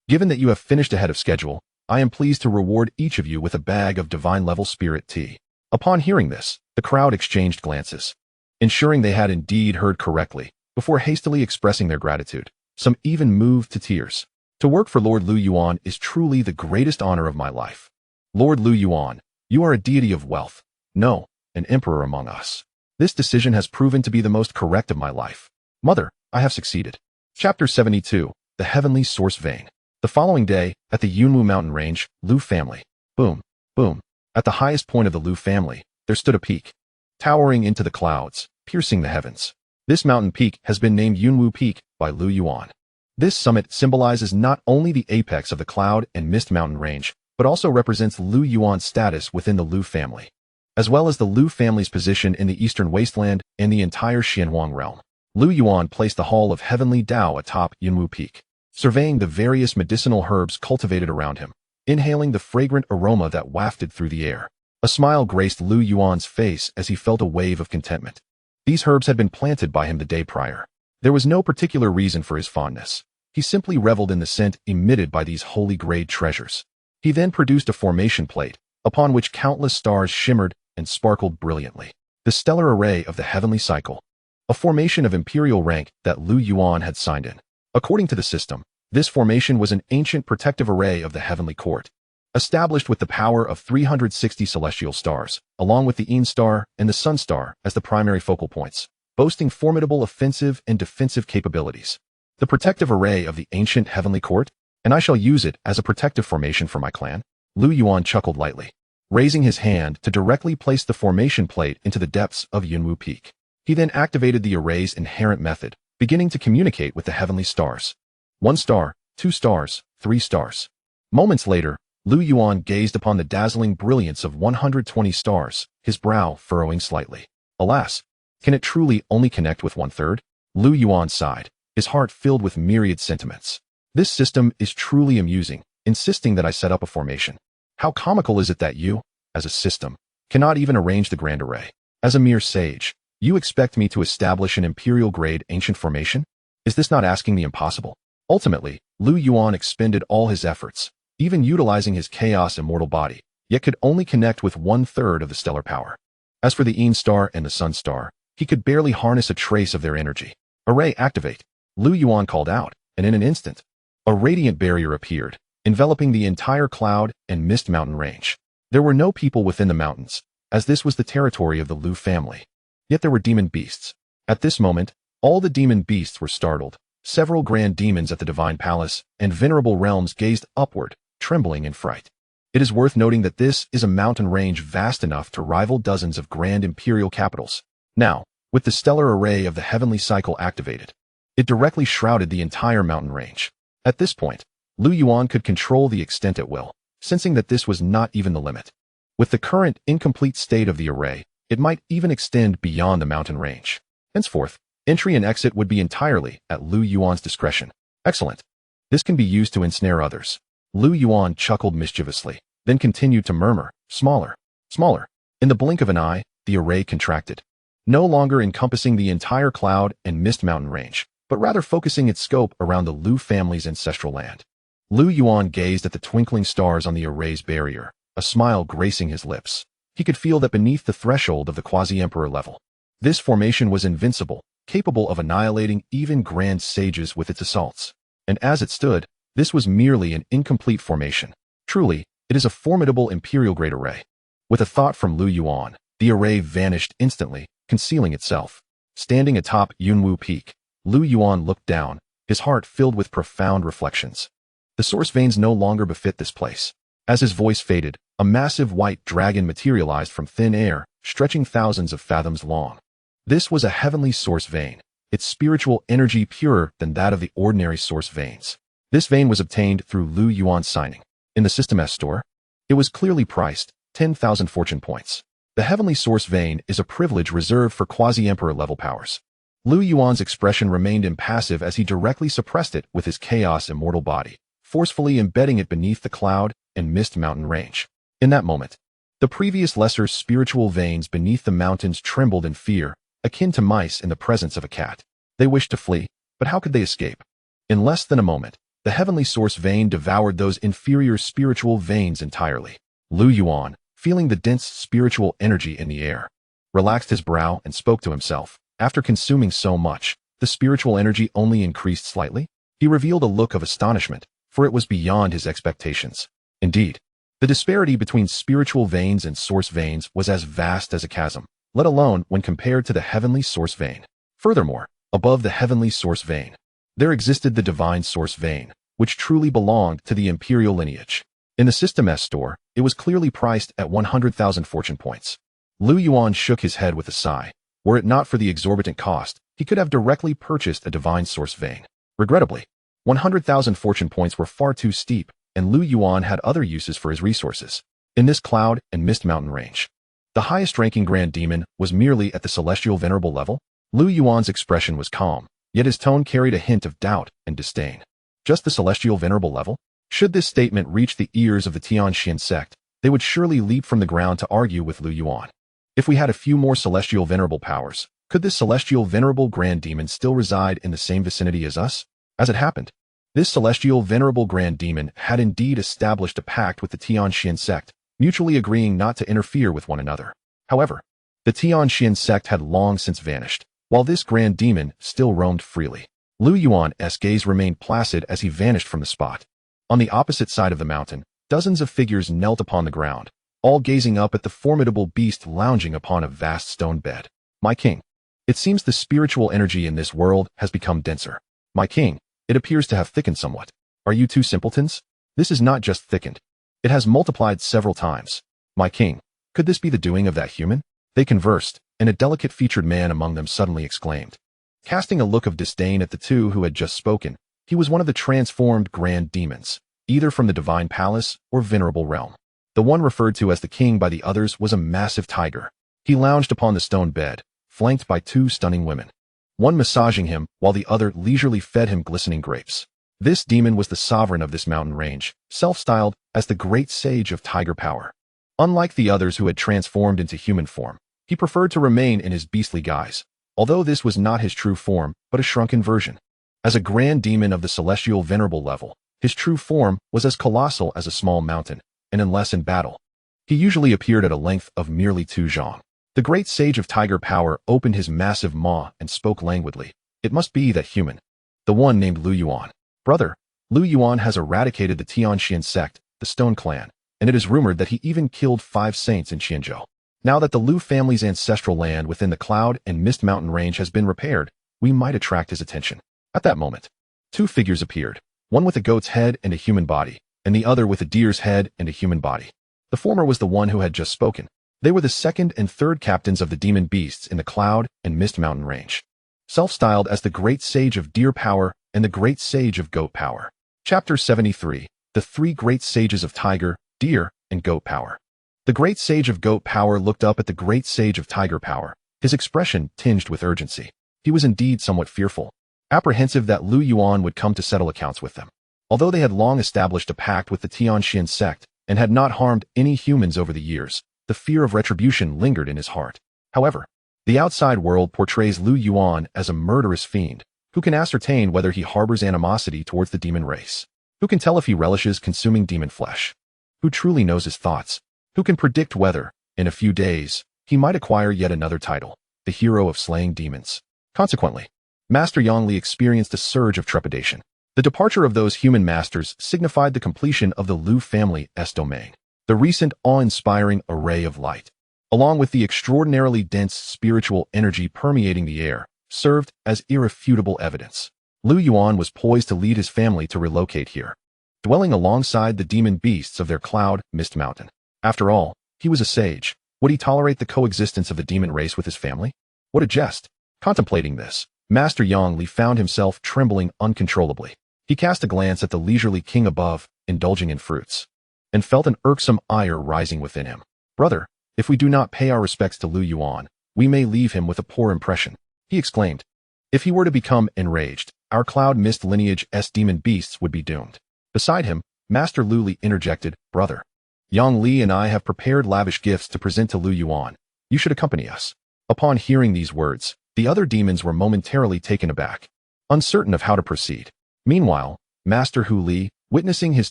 Given that you have finished ahead of schedule, I am pleased to reward each of you with a bag of divine-level spirit tea. Upon hearing this, the crowd exchanged glances, ensuring they had indeed heard correctly, before hastily expressing their gratitude. Some even moved to tears. To work for Lord Lu Yuan is truly the greatest honor of my life. Lord Lu Yuan, you are a deity of wealth. No, an emperor among us. This decision has proven to be the most correct of my life. Mother, I have succeeded. Chapter 72, The Heavenly Source Vein. The following day, at the Yunwu mountain range, Lu family. Boom, boom. At the highest point of the Lu family, there stood a peak, towering into the clouds, piercing the heavens. This mountain peak has been named Yunwu Peak by Lu Yuan. This summit symbolizes not only the apex of the Cloud and Mist mountain range, but also represents Lu Yuan's status within the Lu family, as well as the Lu family's position in the eastern wasteland and the entire Xuanhuang realm. Lu Yuan placed the Hall of Heavenly Tao atop Yunwu Peak, surveying the various medicinal herbs cultivated around him, inhaling the fragrant aroma that wafted through the air. A smile graced Lu Yuan's face as he felt a wave of contentment. These herbs had been planted by him the day prior. There was no particular reason for his fondness. He simply reveled in the scent emitted by these holy-grade treasures. He then produced a formation plate, upon which countless stars shimmered and sparkled brilliantly. The stellar array of the heavenly cycle, a formation of imperial rank that Lu Yuan had signed in. According to the system, this formation was an ancient protective array of the heavenly court, established with the power of 360 celestial stars, along with the Yin star and the Sun star as the primary focal points, boasting formidable offensive and defensive capabilities. The protective array of the ancient heavenly court, and I shall use it as a protective formation for my clan. Lu Yuan chuckled lightly, raising his hand to directly place the formation plate into the depths of Yunwu Peak. He then activated the array's inherent method, beginning to communicate with the heavenly stars. 1 star, 2 stars, 3 stars. Moments later, Lu Yuan gazed upon the dazzling brilliance of 120 stars, his brow furrowing slightly. Alas, can it truly only connect with 1/3? Lu Yuan sighed, his heart filled with myriad sentiments. This system is truly amusing, insisting that I set up a formation. How comical is it that you, as a system, cannot even arrange the grand array? As a mere sage, you expect me to establish an imperial-grade ancient formation? Is this not asking the impossible? Ultimately, Lu Yuan expended all his efforts, even utilizing his chaos immortal body, yet could only connect with 1/3 of the stellar power. As for the Yin star and the Sun star, he could barely harness a trace of their energy. Array activate, Lu Yuan called out, and in an instant, a radiant barrier appeared, enveloping the entire cloud and mist mountain range. There were no people within the mountains, as this was the territory of the Lu family. Yet there were demon beasts. At this moment, all the demon beasts were startled. Several grand demons at the divine palace and venerable realms gazed upward, trembling in fright. It is worth noting that this is a mountain range vast enough to rival dozens of grand imperial capitals. Now, with the stellar array of the heavenly cycle activated, it directly shrouded the entire mountain range. At this point, Lu Yuan could control the extent at will, sensing that this was not even the limit. With the current incomplete state of the array, it might even extend beyond the mountain range. Henceforth, entry and exit would be entirely at Lu Yuan's discretion. Excellent. This can be used to ensnare others. Lu Yuan chuckled mischievously, then continued to murmur, smaller, smaller. In the blink of an eye, the array contracted, no longer encompassing the entire cloud and mist mountain range, but rather focusing its scope around the Lu family's ancestral land. Lu Yuan gazed at the twinkling stars on the array's barrier, a smile gracing his lips. He could feel that beneath the threshold of the quasi-emperor level, this formation was invincible, capable of annihilating even grand sages with its assaults. And as it stood, this was merely an incomplete formation. Truly, it is a formidable imperial-grade array. With a thought from Lu Yuan, the array vanished instantly, concealing itself. Standing atop Yunwu Peak, Lu Yuan looked down, his heart filled with profound reflections. The source veins no longer befit this place. As his voice faded, a massive white dragon materialized from thin air, stretching thousands of fathoms long. This was a heavenly source vein, its spiritual energy purer than that of the ordinary source veins. This vein was obtained through Lu Yuan's signing. In the System S store, it was clearly priced, 10,000 fortune points. The heavenly source vein is a privilege reserved for quasi-emperor level powers. Lu Yuan's expression remained impassive as he directly suppressed it with his chaos immortal body, forcefully embedding it beneath the cloud and mist mountain range. In that moment, the previous lesser spiritual veins beneath the mountains trembled in fear, akin to mice in the presence of a cat. They wished to flee, but how could they escape? In less than a moment, the heavenly source vein devoured those inferior spiritual veins entirely. Lu Yuan, feeling the dense spiritual energy in the air, relaxed his brow and spoke to himself. After consuming so much, the spiritual energy only increased slightly. He revealed a look of astonishment, for it was beyond his expectations. Indeed, the disparity between spiritual veins and source veins was as vast as a chasm, let alone when compared to the heavenly source vein. Furthermore, above the heavenly source vein, there existed the divine source vein, which truly belonged to the imperial lineage. In the System S store, it was clearly priced at 100,000 fortune points. Lu Yuan shook his head with a sigh. Were it not for the exorbitant cost, he could have directly purchased a divine source vein. Regrettably, 100,000 fortune points were far too steep, and Lu Yuan had other uses for his resources. In this cloud and mist mountain range, the highest-ranking grand demon was merely at the celestial venerable level. Lu Yuan's expression was calm, yet his tone carried a hint of doubt and disdain. Just the celestial venerable level? Should this statement reach the ears of the Xianxian sect, they would surely leap from the ground to argue with Lu Yuan. If we had a few more celestial venerable powers, could this celestial venerable grand demon still reside in the same vicinity as us? As it happened, this celestial venerable grand demon had indeed established a pact with the Xianxian sect, mutually agreeing not to interfere with one another. However, the Xianxian sect had long since vanished, while this grand demon still roamed freely. Lu Yuan's gaze remained placid as he vanished from the spot. On the opposite side of the mountain, Dozens of figures knelt upon the ground, all gazing up at the formidable beast lounging upon a vast stone bed. My king, it seems the spiritual energy in this world has become denser. My king, it appears to have thickened somewhat. Are you two simpletons? This is not just thickened. It has multiplied several times. My king, could this be the doing of that human? They conversed, and a delicate-featured man among them suddenly exclaimed. Casting a look of disdain at the two who had just spoken, he was one of the transformed grand demons, either from the divine palace or venerable realm. The one referred to as the king by the others was a massive tiger. He lounged upon the stone bed, flanked by two stunning women, one massaging him while the other leisurely fed him glistening grapes. This demon was the sovereign of this mountain range, self-styled as the great sage of tiger power. Unlike the others who had transformed into human form, he preferred to remain in his beastly guise, although this was not his true form, but a shrunken version. As a grand demon of the celestial venerable level, his true form was as colossal as a small mountain, and unless in battle, he usually appeared at a length of merely 2 zhang. The great sage of tiger power opened his massive maw and spoke languidly. It must be that human. The one named Lu Yuan. Brother, Lu Yuan has eradicated the Tianxian sect, the Stone Clan, and it is rumored that he even killed 5 saints in Xianzhou. Now that the Lu family's ancestral land within the Cloud and Mist Mountain range has been repaired, we might attract his attention. At that moment, 2 figures appeared, one with a goat's head and a human body, and the other with a deer's head and a human body. The former was the one who had just spoken. They were the 2nd and 3rd captains of the demon beasts in the Cloud and Mist Mountain range, self-styled as the Great Sage of Deer Power and the Great Sage of Goat Power. Chapter 73, The 3 Great Sages of Tiger, Deer, and Goat Power. The Great Sage of Goat Power looked up at the Great Sage of Tiger Power, his expression tinged with urgency. He was indeed somewhat fearful, apprehensive that Lu Yuan would come to settle accounts with them. Although they had long established a pact with the Tianxian sect and had not harmed any humans over the years, the fear of retribution lingered in his heart. However, the outside world portrays Lu Yuan as a murderous fiend, who can ascertain whether he harbors animosity towards the demon race, who can tell if he relishes consuming demon flesh, who truly knows his thoughts, who can predict whether, in a few days, he might acquire yet another title, the hero of slaying demons. Consequently, Master Yongli experienced a surge of trepidation. The departure of those human masters signified the completion of the Lu family's domain. The recent awe-inspiring array of light, along with the extraordinarily dense spiritual energy permeating the air, served as irrefutable evidence. Lu Yuan was poised to lead his family to relocate here, dwelling alongside the demon beasts of their Cloud Mist Mountain. After all, he was a sage. Would he tolerate the coexistence of the demon race with his family? What a jest! Contemplating this, Master Yongli found himself trembling uncontrollably. He cast a glance at the leisurely king above, indulging in fruits, and felt an irksome ire rising within him. Brother, if we do not pay our respects to Lu Yuan, we may leave him with a poor impression, he exclaimed. If he were to become enraged, our Cloud Mist lineage's demon beasts would be doomed. Beside him, Master Lu Li interjected, Brother, Yang Li and I have prepared lavish gifts to present to Lu Yuan. You should accompany us. Upon hearing these words, the other demons were momentarily taken aback, uncertain of how to proceed. Meanwhile, Master Hu Li, witnessing his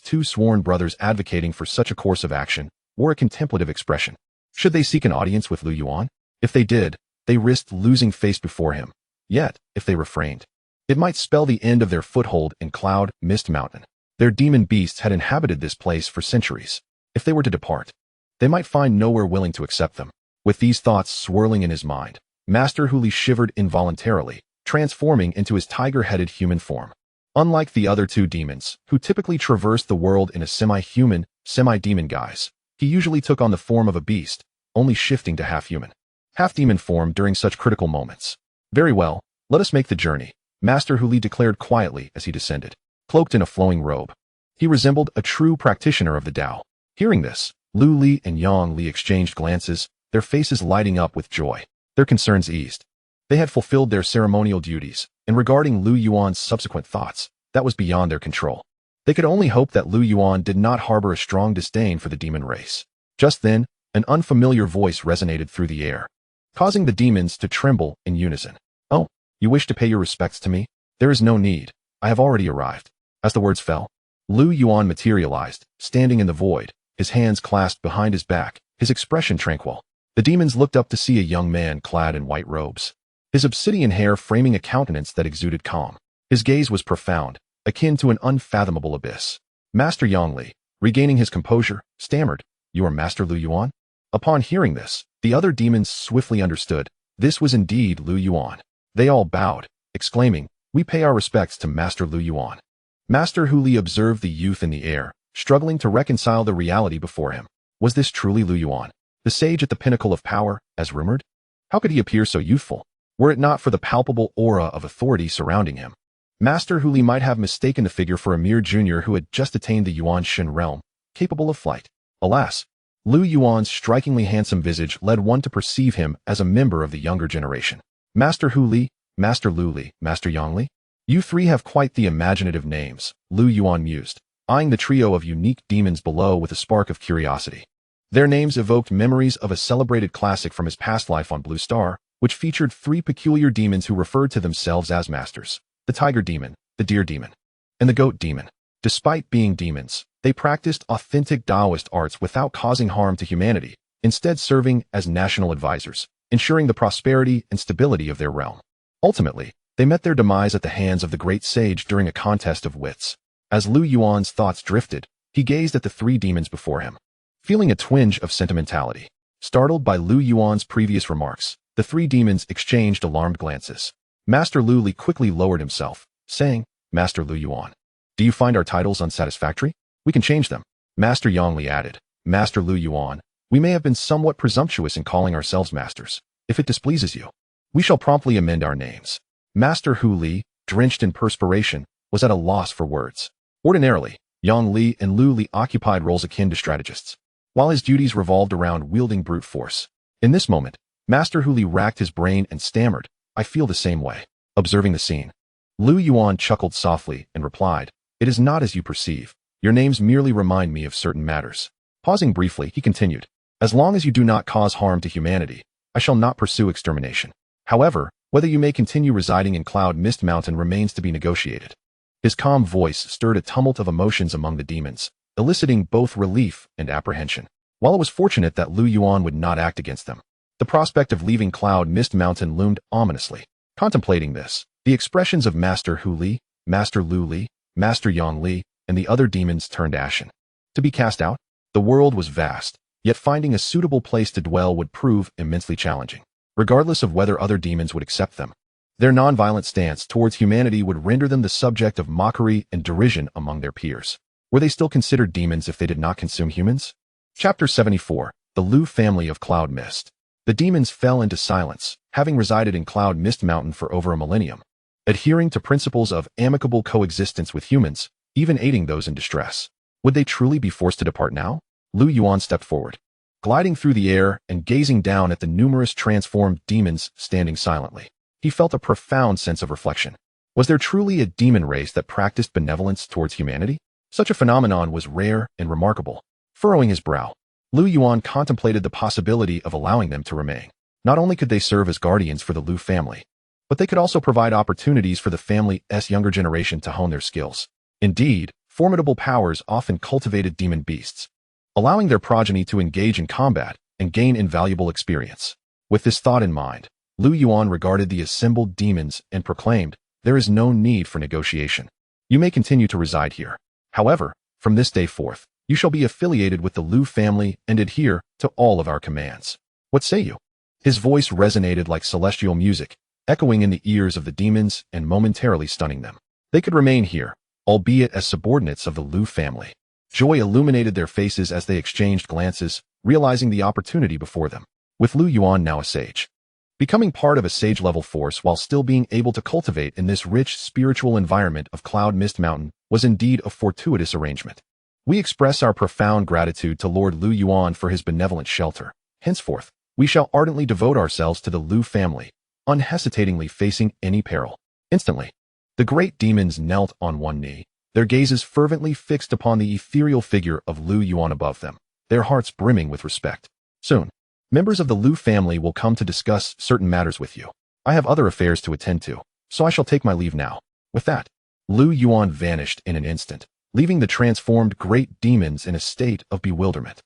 2 sworn brothers advocating for such a course of action, wore a contemplative expression. Should they seek an audience with Lu Yuan? If they did, they risked losing face before him. Yet, if they refrained, it might spell the end of their foothold in Cloud Mist Mountain. Their demon beasts had inhabited this place for centuries. If they were to depart, they might find nowhere willing to accept them. With these thoughts swirling in his mind, Master Hu Li shivered involuntarily, transforming into his tiger-headed human form. Unlike the other 2 demons, who typically traversed the world in a semi-human, semi-demon guise, he usually took on the form of a beast, only shifting to half-human, half-demon form during such critical moments. Very well, let us make the journey, Master Hu Li declared quietly as he descended, cloaked in a flowing robe. He resembled a true practitioner of the Tao. Hearing this, Lu Li and Yang Li exchanged glances, their faces lighting up with joy. Their concerns eased. They had fulfilled their ceremonial duties, and regarding Lu Yuan's subsequent thoughts, that was beyond their control. They could only hope that Lu Yuan did not harbor a strong disdain for the demon race. Just then, an unfamiliar voice resonated through the air, causing the demons to tremble in unison. Oh, you wish to pay your respects to me? There is no need. I have already arrived. As the words fell, Lu Yuan materialized, standing in the void, his hands clasped behind his back, his expression tranquil. The demons looked up to see a young man clad in white robes, his obsidian hair framing a countenance that exuded calm. His gaze was profound, akin to an unfathomable abyss. Master Yongli, regaining his composure, stammered, "You are Master Lu Yuan?" Upon hearing this, the other demons swiftly understood. This was indeed Lu Yuan. They all bowed, exclaiming, "We pay our respects to Master Lu Yuan." Master Hu Li observed the youth in the air, struggling to reconcile the reality before him. Was this truly Lu Yuan, the sage at the pinnacle of power, as rumored? How could he appear so youthful, were it not for the palpable aura of authority surrounding him? Master Hu Li might have mistaken the figure for a mere junior who had just attained the Yuan Shin realm, capable of flight. Alas, Lu Yuan's strikingly handsome visage led one to perceive him as a member of the younger generation. Master Hu Li, Master Lu Li, Master Yang Li? You three have quite the imaginative names, Lu Yuan mused, eyeing the trio of unique demons below with a spark of curiosity. Their names evoked memories of a celebrated classic from his past life on Blue Star, which featured three peculiar demons who referred to themselves as masters: the tiger demon, the deer demon, and the goat demon. Despite being demons, they practiced authentic Taoist arts without causing harm to humanity, instead serving as national advisors, ensuring the prosperity and stability of their realm. Ultimately, they met their demise at the hands of the great sage during a contest of wits. As Lu Yuan's thoughts drifted, he gazed at the three demons before him, feeling a twinge of sentimentality. Startled by Lu Yuan's previous remarks, the three demons exchanged alarmed glances. Master Lu Li quickly lowered himself, saying, "Master Lu Yuan, do you find our titles unsatisfactory? We can change them." Master Yang Li added, "Master Lu Yuan, we may have been somewhat presumptuous in calling ourselves masters. If it displeases you, we shall promptly amend our names." Master Hu Li, drenched in perspiration, was at a loss for words. Ordinarily, Yang Li and Lu Li occupied roles akin to strategists, while his duties revolved around wielding brute force. In this moment, Master Hu Li racked his brain and stammered, "I feel the same way." Observing the scene, Lu Yuan chuckled softly and replied, "It is not as you perceive. Your names merely remind me of certain matters." Pausing briefly, he continued, "As long as you do not cause harm to humanity, I shall not pursue extermination. However, whether you may continue residing in Cloud Mist Mountain remains to be negotiated." His calm voice stirred a tumult of emotions among the demons, eliciting both relief and apprehension. While it was fortunate that Lu Yuan would not act against them, the prospect of leaving Cloud Mist Mountain loomed ominously. Contemplating this, the expressions of Master Hu Li, Master Lu Li, Master Yang Li, and the other demons turned ashen. To be cast out? The world was vast, yet finding a suitable place to dwell would prove immensely challenging, regardless of whether other demons would accept them. Their nonviolent stance towards humanity would render them the subject of mockery and derision among their peers. Were they still considered demons if they did not consume humans? Chapter 74, The Lu Family of Cloud Mist. The demons fell into silence, having resided in Cloud Mist Mountain for over a millennium, adhering to principles of amicable coexistence with humans, even aiding those in distress. Would they truly be forced to depart now? Lu Yuan stepped forward, gliding through the air and gazing down at the numerous transformed demons standing silently. He felt a profound sense of reflection. Was there truly a demon race that practiced benevolence towards humanity? Such a phenomenon was rare and remarkable. Furrowing his brow, Lu Yuan contemplated the possibility of allowing them to remain. Not only could they serve as guardians for the Lu family, but they could also provide opportunities for the family's younger generation to hone their skills. Indeed, formidable powers often cultivated demon beasts, allowing their progeny to engage in combat and gain invaluable experience. With this thought in mind, Lu Yuan regarded the assembled demons and proclaimed, "There is no need for negotiation. You may continue to reside here. However, from this day forth, you shall be affiliated with the Lu family and adhere to all of our commands. What say you?" His voice resonated like celestial music, echoing in the ears of the demons and momentarily stunning them. They could remain here, albeit as subordinates of the Lu family. Joy illuminated their faces as they exchanged glances, realizing the opportunity before them. With Lu Yuan now a sage, becoming part of a sage-level force while still being able to cultivate in this rich spiritual environment of Cloud Mist Mountain was indeed a fortuitous arrangement. We express our profound gratitude to Lord Lu Yuan for his benevolent shelter. Henceforth, we shall ardently devote ourselves to the Lu family, unhesitatingly facing any peril. Instantly, the great demons knelt on one knee, their gazes fervently fixed upon the ethereal figure of Lu Yuan above them, their hearts brimming with respect. Soon, members of the Lu family will come to discuss certain matters with you. I have other affairs to attend to, so I shall take my leave now. With that, Lu Yuan vanished in an instant, leaving the transformed great demons in a state of bewilderment.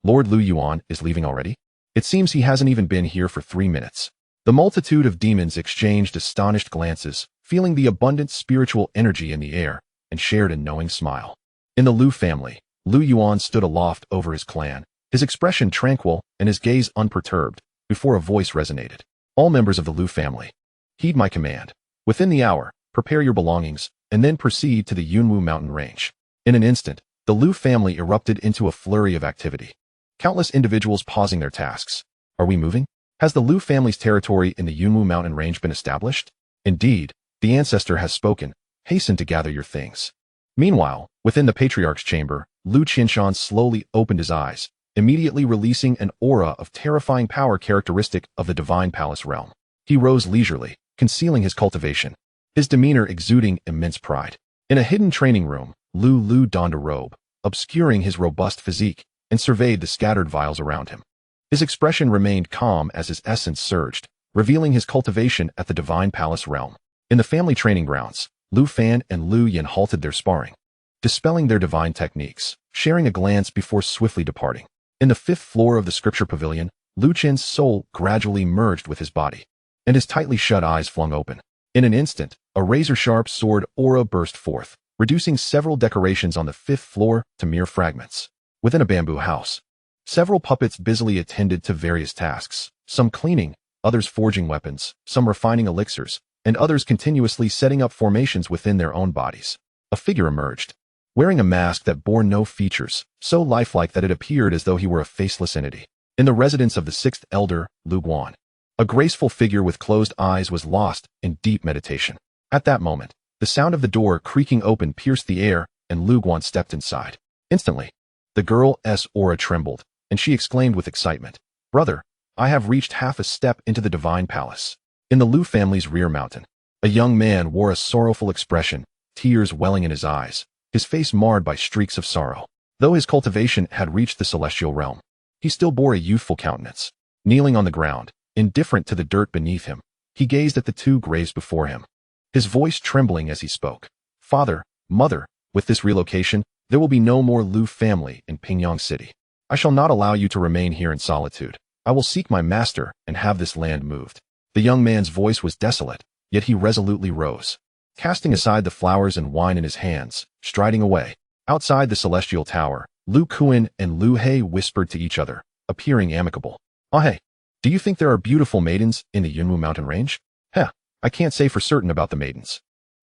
Lord Lu Yuan is leaving already? It seems he hasn't even been here for 3 minutes. The multitude of demons exchanged astonished glances, feeling the abundant spiritual energy in the air, and shared a knowing smile. In the Lu family, Lu Yuan stood aloft over his clan, his expression tranquil and his gaze unperturbed, before a voice resonated. All members of the Lu family, heed my command. Within the hour, prepare your belongings, and then proceed to the Yunwu mountain range. In an instant, the Lu family erupted into a flurry of activity. Countless individuals pausing their tasks. Are we moving? Has the Lu family's territory in the Yunwu mountain range been established? Indeed, the Ancestor has spoken. Hasten to gather your things. Meanwhile, within the Patriarch's chamber, Lu Qinshan slowly opened his eyes, immediately releasing an aura of terrifying power characteristic of the Divine Palace realm. He rose leisurely, concealing his cultivation, his demeanor exuding immense pride. In a hidden training room, Lu donned a robe, obscuring his robust physique, and surveyed the scattered vials around him. His expression remained calm as his essence surged, revealing his cultivation at the Divine Palace realm. In the family training grounds, Lu Fan and Lu Yin halted their sparring, dispelling their divine techniques, sharing a glance before swiftly departing. In the 5th floor of the scripture pavilion, Lu Qin's soul gradually merged with his body, and his tightly shut eyes flung open. In an instant, a razor-sharp sword aura burst forth, reducing several decorations on the 5th floor to mere fragments. Within a bamboo house, several puppets busily attended to various tasks, some cleaning, others forging weapons, some refining elixirs, and others continuously setting up formations within their own bodies. A figure emerged, wearing a mask that bore no features, so lifelike that it appeared as though he were a faceless entity. In the residence of the 6th elder, Lu Guan, a graceful figure with closed eyes was lost in deep meditation. At that moment, the sound of the door creaking open pierced the air, and Lu Guan stepped inside. Instantly, the girl's aura trembled, and she exclaimed with excitement, "Brother, I have reached half a step into the Divine Palace." In the Lu family's rear mountain, a young man wore a sorrowful expression, tears welling in his eyes, his face marred by streaks of sorrow. Though his cultivation had reached the celestial realm, he still bore a youthful countenance. Kneeling on the ground, indifferent to the dirt beneath him, he gazed at the 2 graves before him, his voice trembling as he spoke. "Father, mother, with this relocation, there will be no more Lu family in Pingyang City. I shall not allow you to remain here in solitude. I will seek my master and have this land moved." The young man's voice was desolate, yet he resolutely rose, casting aside the flowers and wine in his hands, striding away. Outside the celestial tower, Lu Kuan and Lu He whispered to each other, appearing amicable. "Oh hey, do you think there are beautiful maidens in the Yunwu mountain range?" "Heh, I can't say for certain about the maidens,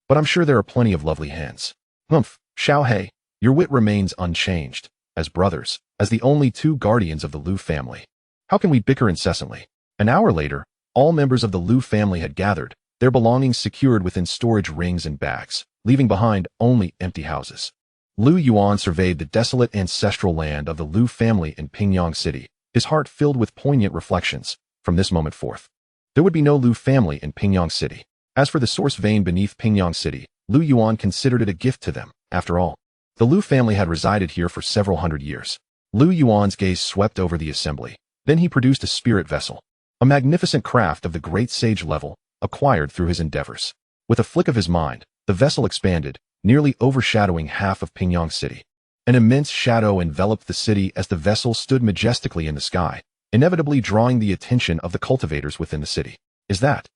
but I'm sure there are plenty of lovely hands." "Humph, Xiao He, your wit remains unchanged. As brothers, as the only 2 guardians of the Lu family, how can we bicker incessantly?" An hour later, all members of the Lu family had gathered, their belongings secured within storage rings and bags, leaving behind only empty houses. Lu Yuan surveyed the desolate ancestral land of the Lu family in Pingyang City, his heart filled with poignant reflections. From this moment forth, there would be no Lu family in Pingyang City. As for the source vein beneath Pingyang City, Lu Yuan considered it a gift to them. After all, the Lu family had resided here for several hundred years. Lu Yuan's gaze swept over the assembly. Then he produced a spirit vessel, a magnificent craft of the great sage level, acquired through his endeavors. With a flick of his mind, the vessel expanded, nearly overshadowing half of Pingyang City. An immense shadow enveloped the city as the vessel stood majestically in the sky, inevitably drawing the attention of the cultivators within the city. Is that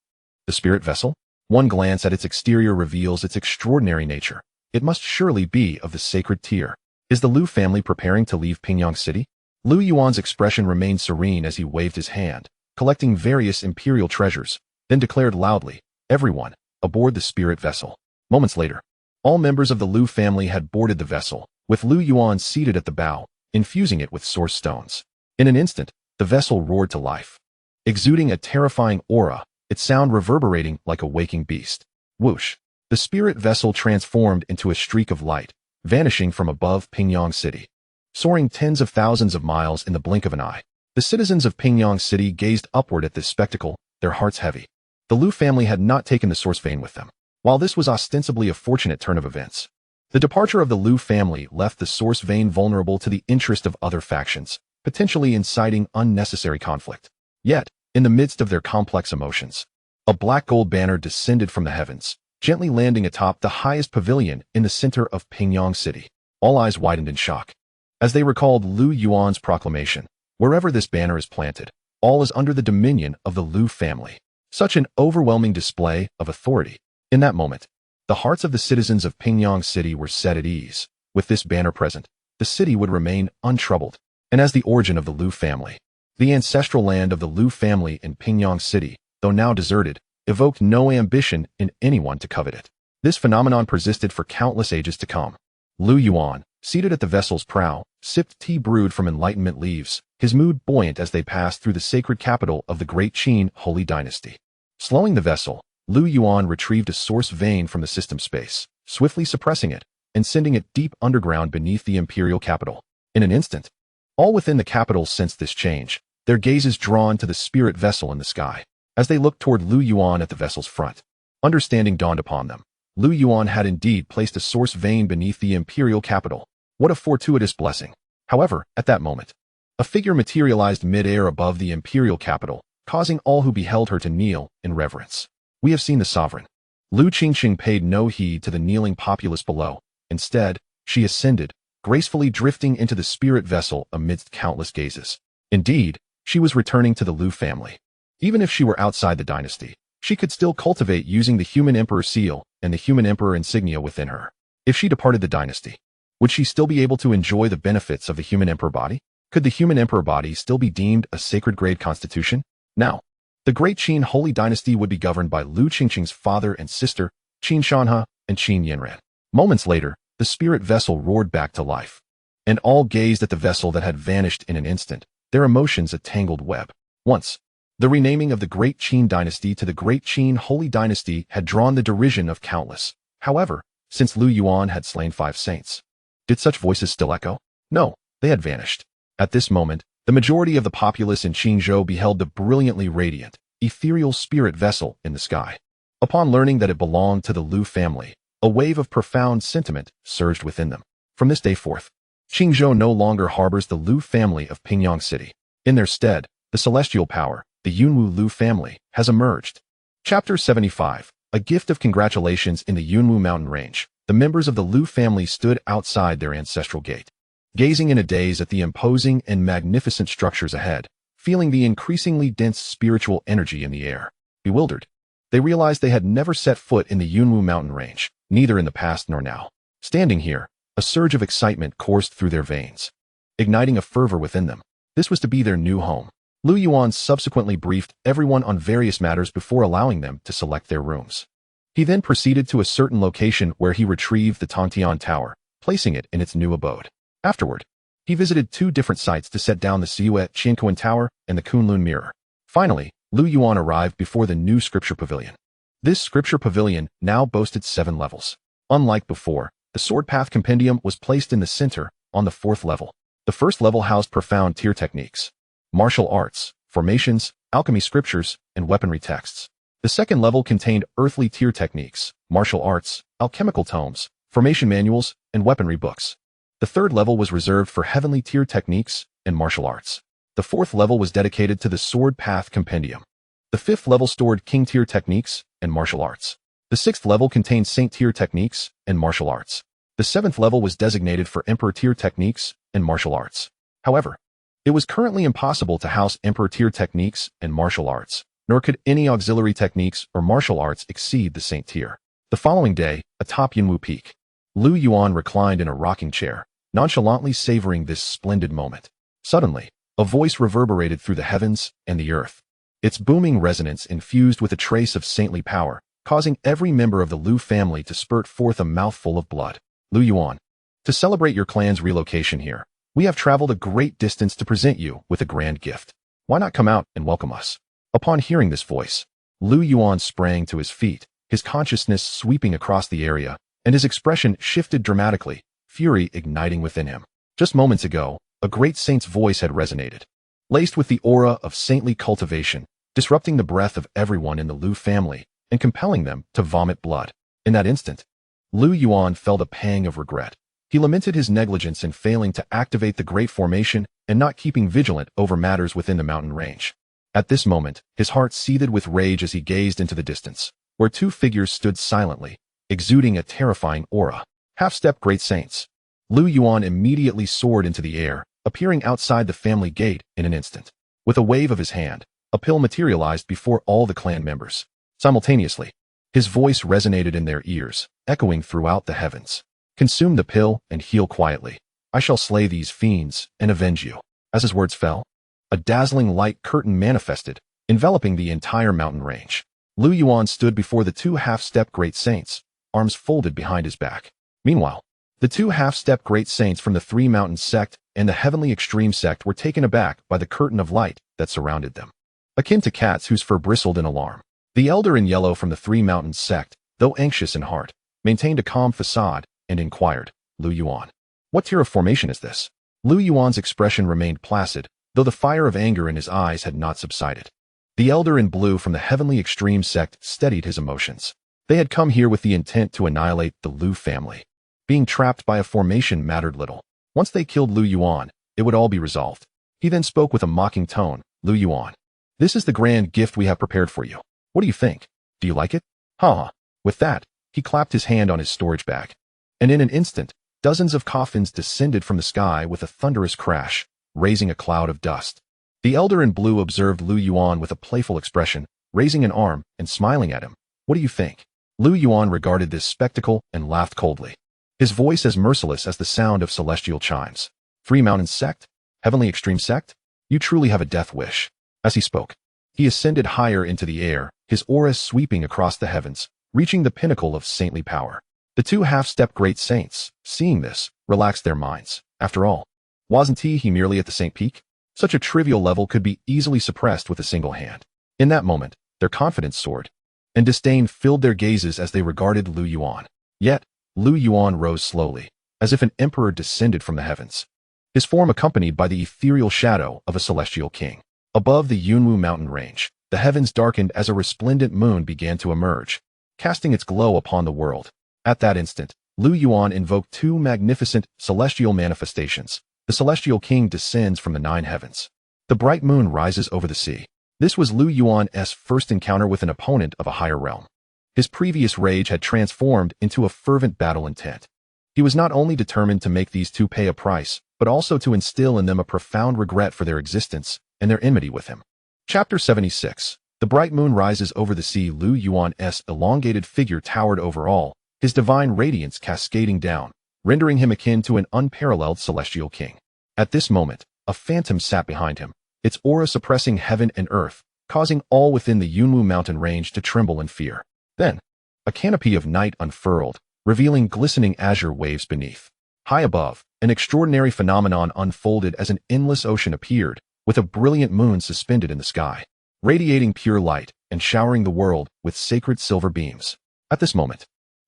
the spirit vessel? One glance at its exterior reveals its extraordinary nature. It must surely be of the sacred tier. Is the Lu family preparing to leave Pingyang City? Lu Yuan's expression remained serene as he waved his hand, collecting various imperial treasures, then declared loudly, "Everyone, aboard the spirit vessel." Moments later, all members of the Lu family had boarded the vessel, with Lu Yuan seated at the bow, infusing it with source stones. In an instant, the vessel roared to life, exuding a terrifying aura, its sound reverberating like a waking beast. Whoosh! The spirit vessel transformed into a streak of light, vanishing from above Pingyang City, soaring tens of thousands of miles in the blink of an eye. The citizens of Pingyang City gazed upward at this spectacle, their hearts heavy. The Lu family had not taken the source vein with them. While this was ostensibly a fortunate turn of events, the departure of the Lu family left the source vein vulnerable to the interest of other factions, potentially inciting unnecessary conflict. Yet, in the midst of their complex emotions, a black gold banner descended from the heavens, gently landing atop the highest pavilion in the center of Pingyang City. All eyes widened in shock, as they recalled Lu Yuan's proclamation. Wherever this banner is planted, all is under the dominion of the Lu family. Such an overwhelming display of authority. In that moment, the hearts of the citizens of Pingyang City were set at ease. With this banner present, the city would remain untroubled. And as the origin of the Liu family, the ancestral land of the Liu family in Pingyang City, though now deserted, evoked no ambition in anyone to covet it. This phenomenon persisted for countless ages to come. Lu Yuan, seated at the vessel's prow, sipped tea brewed from enlightenment leaves, his mood buoyant as they passed through the sacred capital of the Great Qin Holy Dynasty. Slowing the vessel, Lu Yuan retrieved a source vein from the system space, swiftly suppressing it and sending it deep underground beneath the imperial capital. In an instant, all within the capital sensed this change, their gazes drawn to the spirit vessel in the sky. As they looked toward Lu Yuan at the vessel's front, understanding dawned upon them. Lu Yuan had indeed placed a source vein beneath the imperial capital. What a fortuitous blessing. However, at that moment, a figure materialized mid-air above the imperial capital, causing all who beheld her to kneel in reverence. We have seen the sovereign. Lu Qingxing paid no heed to the kneeling populace below. Instead, she ascended, gracefully drifting into the spirit vessel amidst countless gazes. Indeed, she was returning to the Liu family. Even if she were outside the dynasty, she could still cultivate using the human emperor seal and the human emperor insignia within her. If she departed the dynasty, would she still be able to enjoy the benefits of the human emperor body? Could the human emperor body still be deemed a sacred grade constitution? Now, the Great Qin Holy Dynasty would be governed by Lu Qingxing's father and sister, Qin Xuanhuang and Qin Yanran. Moments later, the spirit vessel roared back to life, and all gazed at the vessel that had vanished in an instant, their emotions a tangled web. Once, the renaming of the Great Qin Dynasty to the Great Qin Holy Dynasty had drawn the derision of countless. However, since Lu Yuan had slain 5 saints, did such voices still echo? No, they had vanished. At this moment, the majority of the populace in Qingzhou beheld the brilliantly radiant, ethereal spirit vessel in the sky. Upon learning that it belonged to the Liu family, a wave of profound sentiment surged within them. From this day forth, Qingzhou no longer harbors the Liu family of Pingyang City. In their stead, the celestial power, the Yunwu Liu family, has emerged. Chapter 75. A gift of congratulations in the Yunwu mountain range. The members of the Liu family stood outside their ancestral gate, gazing in a daze at the imposing and magnificent structures ahead, feeling the increasingly dense spiritual energy in the air. Bewildered, they realized they had never set foot in the Yunwu mountain range, neither in the past nor now. Standing here, a surge of excitement coursed through their veins, igniting a fervor within them. This was to be their new home. Lu Yuan subsequently briefed everyone on various matters before allowing them to select their rooms. He then proceeded to a certain location where he retrieved the Tongtian Tower, placing it in its new abode. Afterward, he visited 2 different sites to set down the Siuet Qianquan Tower and the Kunlun Mirror. Finally, Lu Yuan arrived before the new scripture pavilion. This scripture pavilion now boasted 7 levels. Unlike before, the Sword Path Compendium was placed in the center, on the 4th level. The first level housed profound tier techniques, martial arts, formations, alchemy scriptures, and weaponry texts. The second level contained earthly tier techniques, martial arts, alchemical tomes, formation manuals, and weaponry books. The third level was reserved for heavenly tier techniques and martial arts. The 4th level was dedicated to the Sword Path Compendium. The 5th level stored king tier techniques and martial arts. The 6th level contained saint tier techniques and martial arts. The 7th level was designated for emperor tier techniques and martial arts. However, it was currently impossible to house emperor tier techniques and martial arts, nor could any auxiliary techniques or martial arts exceed the saint tier. The following day, atop Yunwu Peak, Lu Yuan reclined in a rocking chair, nonchalantly savoring this splendid moment. Suddenly, a voice reverberated through the heavens and the earth, its booming resonance infused with a trace of saintly power, causing every member of the Liu family to spurt forth a mouthful of blood. Lu Yuan, to celebrate your clan's relocation here, we have traveled a great distance to present you with a grand gift. Why not come out and welcome us? Upon hearing this voice, Lu Yuan sprang to his feet, his consciousness sweeping across the area, and his expression shifted dramatically, fury igniting within him. Just moments ago, a great saint's voice had resonated, laced with the aura of saintly cultivation, disrupting the breath of everyone in the Liu family and compelling them to vomit blood. In that instant, Lu Yuan felt a pang of regret. He lamented his negligence in failing to activate the Great Formation and not keeping vigilant over matters within the mountain range. At this moment, his heart seethed with rage as he gazed into the distance, where 2 figures stood silently, exuding a terrifying aura. Half-step great saints. Lu Yuan immediately soared into the air, appearing outside the family gate in an instant. With a wave of his hand, a pill materialized before all the clan members. Simultaneously, his voice resonated in their ears, echoing throughout the heavens. Consume the pill and heal quietly. I shall slay these fiends and avenge you. As his words fell, a dazzling light curtain manifested, enveloping the entire mountain range. Lu Yuan stood before the two half-step great saints, arms folded behind his back. Meanwhile, the two half-step great saints from the Three Mountains sect and the Heavenly Extreme sect were taken aback by the curtain of light that surrounded them, akin to cats whose fur bristled in alarm. The elder in yellow from the Three Mountains sect, though anxious in heart, maintained a calm facade and inquired, Lu Yuan, what tier of formation is this? Lu Yuan's expression remained placid, though the fire of anger in his eyes had not subsided. The elder in blue from the Heavenly Extreme sect steadied his emotions. They had come here with the intent to annihilate the Lu family. Being trapped by a formation mattered little. Once they killed Lu Yuan, it would all be resolved. He then spoke with a mocking tone, Lu Yuan, this is the grand gift we have prepared for you. What do you think? Do you like it? Ha! With that, he clapped his hand on his storage bag. And in an instant, dozens of coffins descended from the sky with a thunderous crash, raising a cloud of dust. The elder in blue observed Lu Yuan with a playful expression, raising an arm and smiling at him. What do you think? Lu Yuan regarded this spectacle and laughed coldly, his voice as merciless as the sound of celestial chimes. Three Mountains sect? Heavenly Extreme sect? You truly have a death wish. As he spoke, he ascended higher into the air, his aura sweeping across the heavens, reaching the pinnacle of saintly power. The two half-step great saints, seeing this, relaxed their minds. After all, wasn't he merely at the saint peak? Such a trivial level could be easily suppressed with a single hand. In that moment, their confidence soared, and disdain filled their gazes as they regarded Lu Yuan. Yet, Lu Yuan rose slowly, as if an emperor descended from the heavens, his form accompanied by the ethereal shadow of a celestial king. Above the Yunwu mountain range, the heavens darkened as a resplendent moon began to emerge, casting its glow upon the world. At that instant, Lu Yuan invoked two magnificent celestial manifestations. The celestial king descends from the 9 heavens. The bright moon rises over the sea. This was Lu Yuan's first encounter with an opponent of a higher realm. His previous rage had transformed into a fervent battle intent. He was not only determined to make these two pay a price, but also to instill in them a profound regret for their existence and their enmity with him. Chapter 76. The bright moon rises over the sea. Lu Yuan's elongated figure towered over all, his divine radiance cascading down, rendering him akin to an unparalleled celestial king. At this moment, a phantom sat behind him, its aura suppressing heaven and earth, causing all within the Yunwu mountain range to tremble in fear. Then, a canopy of night unfurled, revealing glistening azure waves beneath. High above, an extraordinary phenomenon unfolded as an endless ocean appeared, with a brilliant moon suspended in the sky, radiating pure light and showering the world with sacred silver beams. At this moment,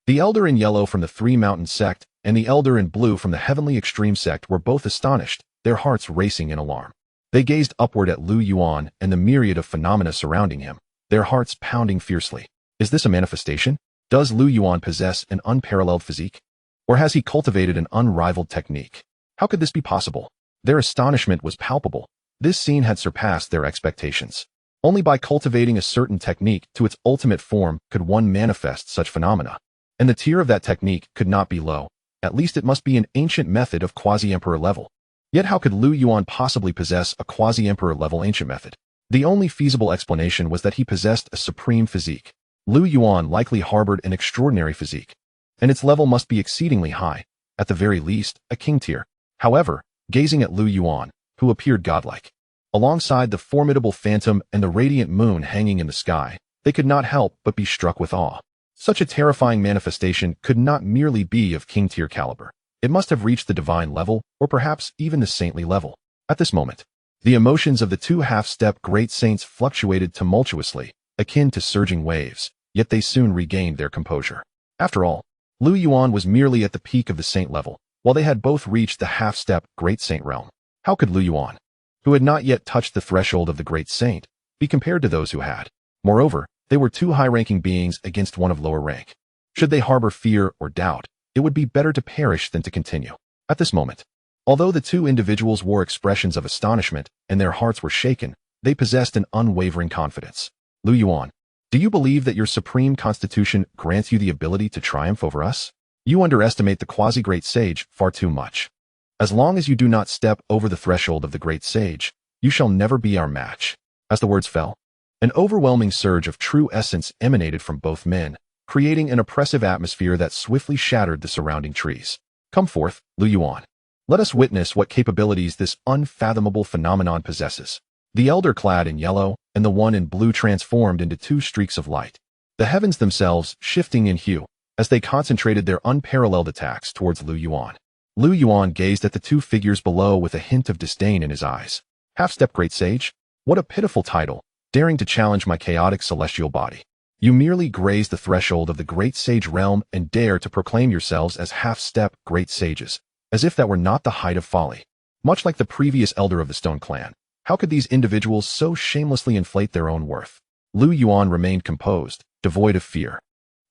the elder in yellow from the Three Mountains sect and the elder in blue from the Heavenly Extreme sect were both astonished, their hearts racing in alarm. They gazed upward at Lu Yuan and the myriad of phenomena surrounding him, their hearts pounding fiercely. Is this a manifestation? Does Lu Yuan possess an unparalleled physique? Or has he cultivated an unrivaled technique? How could this be possible? Their astonishment was palpable. This scene had surpassed their expectations. Only by cultivating a certain technique to its ultimate form could one manifest such phenomena. And the tier of that technique could not be low. At least it must be an ancient method of quasi-emperor level. Yet how could Lu Yuan possibly possess a quasi-emperor level ancient method? The only feasible explanation was that he possessed a supreme physique. Lu Yuan likely harbored an extraordinary physique, and its level must be exceedingly high, at the very least, a king tier. However, gazing at Lu Yuan, who appeared godlike, alongside the formidable phantom and the radiant moon hanging in the sky, they could not help but be struck with awe. Such a terrifying manifestation could not merely be of king tier caliber. It must have reached the divine level, or perhaps even the saintly level. At this moment, the emotions of the two half-step great saints fluctuated tumultuously, akin to surging waves, yet they soon regained their composure. After all, Lu Yuan was merely at the peak of the saint level, while they had both reached the half-step great saint realm. How could Lu Yuan, who had not yet touched the threshold of the great saint, be compared to those who had? Moreover, they were two high-ranking beings against one of lower rank. Should they harbor fear or doubt, it would be better to perish than to continue. At this moment, although the two individuals wore expressions of astonishment and their hearts were shaken, they possessed an unwavering confidence. Lu Yuan, do you believe that your supreme constitution grants you the ability to triumph over us? You underestimate the quasi-great sage far too much. As long as you do not step over the threshold of the great sage, you shall never be our match. As the words fell, an overwhelming surge of true essence emanated from both men, creating an oppressive atmosphere that swiftly shattered the surrounding trees. Come forth, Lu Yuan. Let us witness what capabilities this unfathomable phenomenon possesses. The elder clad in yellow and the one in blue transformed into two streaks of light, the heavens themselves shifting in hue as they concentrated their unparalleled attacks towards Lu Yuan. Lu Yuan gazed at the two figures below with a hint of disdain in his eyes. Half-step great sage? What a pitiful title, daring to challenge my chaotic celestial body. You merely graze the threshold of the great sage realm and dare to proclaim yourselves as half-step great sages, as if that were not the height of folly. Much like the previous elder of the Stone Clan, how could these individuals so shamelessly inflate their own worth? Lu Yuan remained composed, devoid of fear.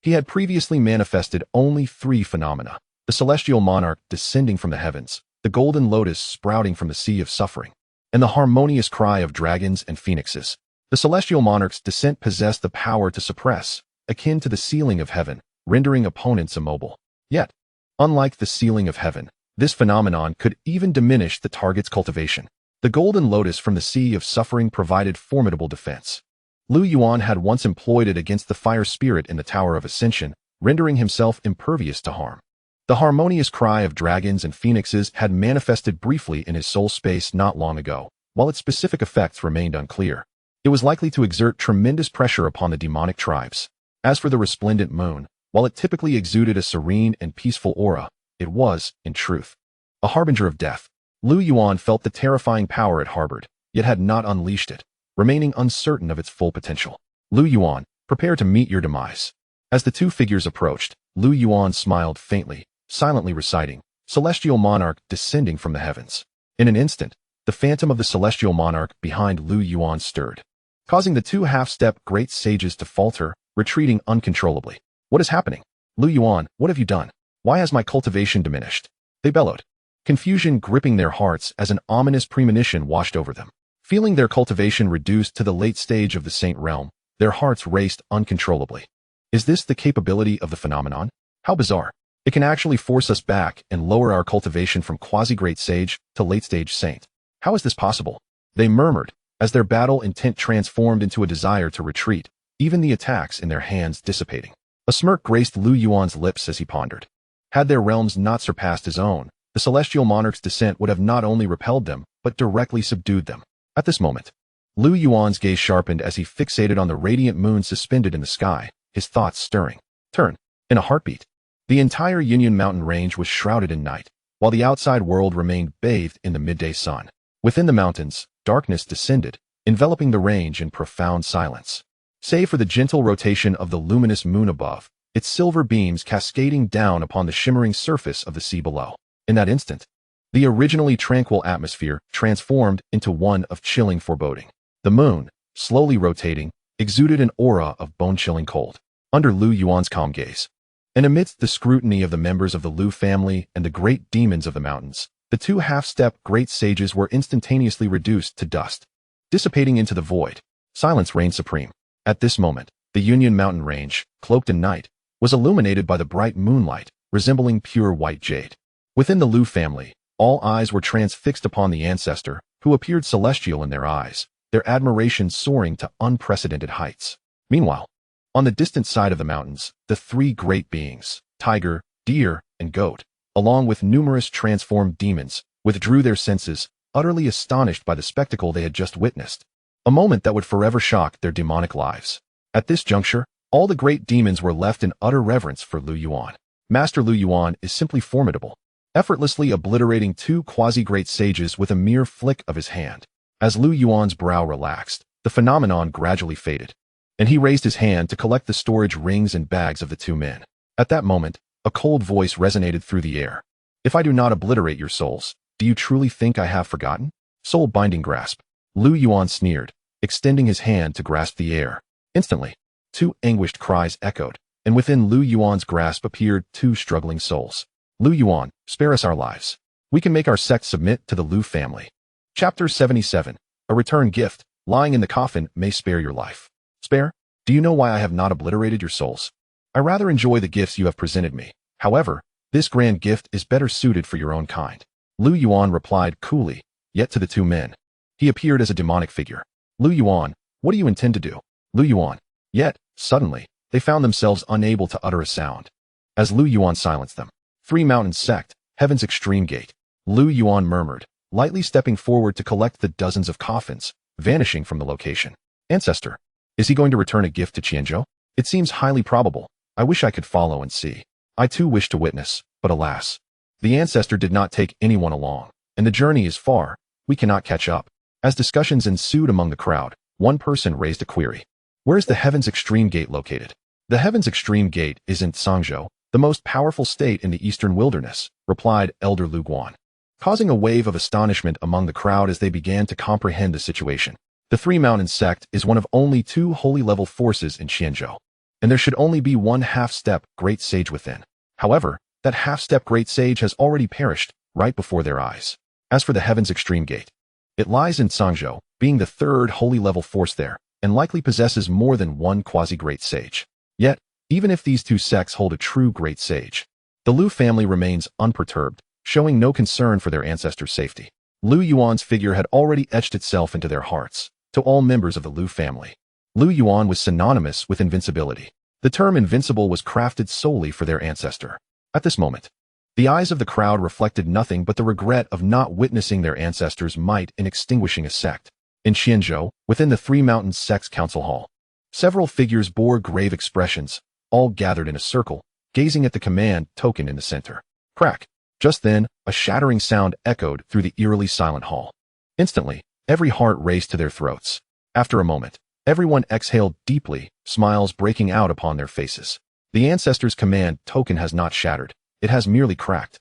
He had previously manifested only three phenomena: the celestial monarch descending from the heavens, the golden lotus sprouting from the sea of suffering, and the harmonious cry of dragons and phoenixes. The celestial monarch's descent possessed the power to suppress, akin to the sealing of heaven, rendering opponents immobile. Yet, unlike the sealing of heaven, this phenomenon could even diminish the target's cultivation. The golden lotus from the sea of suffering provided formidable defense. Lu Yuan had once employed it against the fire spirit in the Tower of Ascension, rendering himself impervious to harm. The harmonious cry of dragons and phoenixes had manifested briefly in his soul space not long ago, while its specific effects remained unclear. It was likely to exert tremendous pressure upon the demonic tribes. As for the resplendent moon, while it typically exuded a serene and peaceful aura, it was, in truth, a harbinger of death. Lu Yuan felt the terrifying power it harbored, yet had not unleashed it, remaining uncertain of its full potential. Lu Yuan, prepare to meet your demise. As the two figures approached, Lu Yuan smiled faintly, silently reciting, "Celestial Monarch descending from the heavens." In an instant, the phantom of the celestial monarch behind Lu Yuan stirred, causing the two half-step great sages to falter, retreating uncontrollably. "What is happening? Lu Yuan, what have you done? Why has my cultivation diminished?" they bellowed, confusion gripping their hearts as an ominous premonition washed over them. Feeling their cultivation reduced to the late stage of the Saint Realm, their hearts raced uncontrollably. Is this the capability of the phenomenon? How bizarre. It can actually force us back and lower our cultivation from quasi-great sage to late-stage saint. How is this possible? They murmured, as their battle intent transformed into a desire to retreat, even the attacks in their hands dissipating. A smirk graced Lu Yuan's lips as he pondered. Had their realms not surpassed his own, the celestial monarch's descent would have not only repelled them, but directly subdued them. At this moment, Lu Yuan's gaze sharpened as he fixated on the radiant moon suspended in the sky, his thoughts stirring. Turn. In a heartbeat, the entire Union Mountain range was shrouded in night, while the outside world remained bathed in the midday sun. Within the mountains, darkness descended, enveloping the range in profound silence. Save for the gentle rotation of the luminous moon above, its silver beams cascading down upon the shimmering surface of the sea below. In that instant, the originally tranquil atmosphere transformed into one of chilling foreboding. The moon, slowly rotating, exuded an aura of bone-chilling cold. Under Lu Yuan's calm gaze, and amidst the scrutiny of the members of the Lu family and the great demons of the mountains, the two half-step great sages were instantaneously reduced to dust. Dissipating into the void, silence reigned supreme. At this moment, the Union Mountain range, cloaked in night, was illuminated by the bright moonlight, resembling pure white jade. Within the Lu family, all eyes were transfixed upon the Ancestor, who appeared celestial in their eyes, their admiration soaring to unprecedented heights. Meanwhile, on the distant side of the mountains, the three great beings, tiger, deer, and goat, along with numerous transformed demons, withdrew their senses, utterly astonished by the spectacle they had just witnessed. A moment that would forever shock their demonic lives. At this juncture, all the great demons were left in utter reverence for Lu Yuan. Master Lu Yuan is simply formidable, effortlessly obliterating two quasi-great sages with a mere flick of his hand. As Lu Yuan's brow relaxed, the phenomenon gradually faded, and he raised his hand to collect the storage rings and bags of the two men. At that moment, a cold voice resonated through the air. "If I do not obliterate your souls, do you truly think I have forgotten?" Soul-binding grasp. Lu Yuan sneered, extending his hand to grasp the air. Instantly, two anguished cries echoed, and within Lu Yuan's grasp appeared two struggling souls. "Lu Yuan, spare us our lives. We can make our sect submit to the Lu family." Chapter 77. A return gift. Lying in the coffin may spare your life. Spare? Do you know why I have not obliterated your souls? I rather enjoy the gifts you have presented me. However, this grand gift is better suited for your own kind. Lu Yuan replied coolly, yet to the two men, he appeared as a demonic figure. "Lu Yuan, what do you intend to do?" Lu Yuan. Yet, suddenly, they found themselves unable to utter a sound. As Lu Yuan silenced them, Three Mountains Sect, Heaven's Extreme Gate. Lu Yuan murmured, lightly stepping forward to collect the dozens of coffins, vanishing from the location. Ancestor. Is he going to return a gift to Qianzhou? It seems highly probable. I wish I could follow and see. I too wish to witness, but alas. The ancestor did not take anyone along, and the journey is far. We cannot catch up. As discussions ensued among the crowd, one person raised a query. Where is the Heaven's Extreme Gate located? The Heaven's Extreme Gate is in Cangzhou, the most powerful state in the eastern wilderness, replied Elder Lu Guan, causing a wave of astonishment among the crowd as they began to comprehend the situation. The Three Mountains sect is one of only 2 holy-level forces in Qianzhou, and there should only be one half-step great sage within. However, that half-step great sage has already perished right before their eyes. As for the Heaven's Extreme Gate, it lies in Cangzhou, being the 3rd holy-level force there, and likely possesses more than one quasi-great sage. Yet, even if these 2 sects hold a true great sage, the Lu family remains unperturbed, showing no concern for their ancestors' safety. Lu Yuan's figure had already etched itself into their hearts. To all members of the Lu family, Lu Yuan was synonymous with invincibility. The term invincible was crafted solely for their ancestor. At this moment, the eyes of the crowd reflected nothing but the regret of not witnessing their ancestors' might in extinguishing a sect. In Qianzhou, within the Three Mountains Sect's council hall, several figures bore grave expressions, all gathered in a circle, gazing at the command token in the center. Crack! Just then, a shattering sound echoed through the eerily silent hall. Instantly, every heart raced to their throats. After a moment, everyone exhaled deeply, smiles breaking out upon their faces. The ancestor's command token has not shattered. It has merely cracked,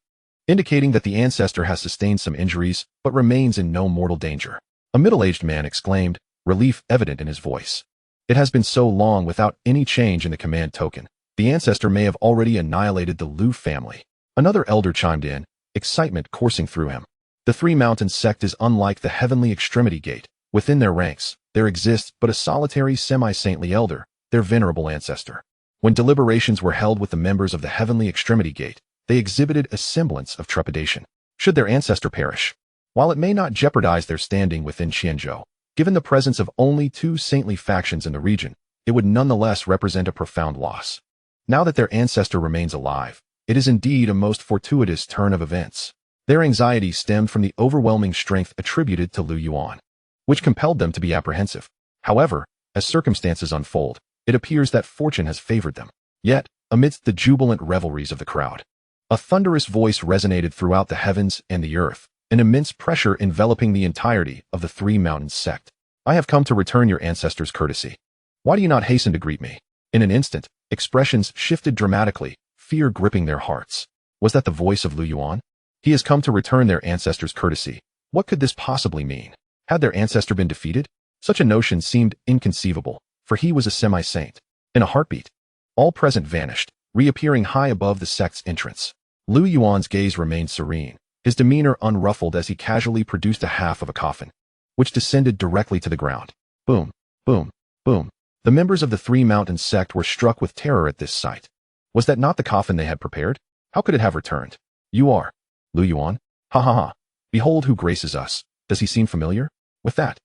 indicating that the ancestor has sustained some injuries but remains in no mortal danger. A middle-aged man exclaimed, relief evident in his voice. It has been so long without any change in the command token. The ancestor may have already annihilated the Lu family. Another elder chimed in, excitement coursing through him. The Three Mountains sect is unlike the Heavenly Extremity Gate. Within their ranks, there exists but a solitary semi-saintly elder, their venerable ancestor. When deliberations were held with the members of the Heavenly Extremity Gate, they exhibited a semblance of trepidation. Should their ancestor perish? While it may not jeopardize their standing within Qianzhou, given the presence of only 2 saintly factions in the region, it would nonetheless represent a profound loss. Now that their ancestor remains alive, it is indeed a most fortuitous turn of events. Their anxiety stemmed from the overwhelming strength attributed to Lu Yuan, which compelled them to be apprehensive. However, as circumstances unfold, it appears that fortune has favored them. Yet, amidst the jubilant revelries of the crowd, a thunderous voice resonated throughout the heavens and the earth, an immense pressure enveloping the entirety of the Three Mountains sect. I have come to return your ancestors' courtesy. Why do you not hasten to greet me? In an instant, expressions shifted dramatically, fear gripping their hearts. Was that the voice of Lu Yuan? He has come to return their ancestors' courtesy. What could this possibly mean? Had their ancestor been defeated? Such a notion seemed inconceivable, for he was a semi-saint. In a heartbeat, all present vanished, reappearing high above the sect's entrance. Lu Yuan's gaze remained serene, his demeanor unruffled as he casually produced a half of a coffin, which descended directly to the ground. Boom, boom, boom. The members of the Three Mountains sect were struck with terror at this sight. Was that not the coffin they had prepared? How could it have returned? You are Lu Yuan? Ha ha ha. Behold who graces us. Does he seem familiar? With that,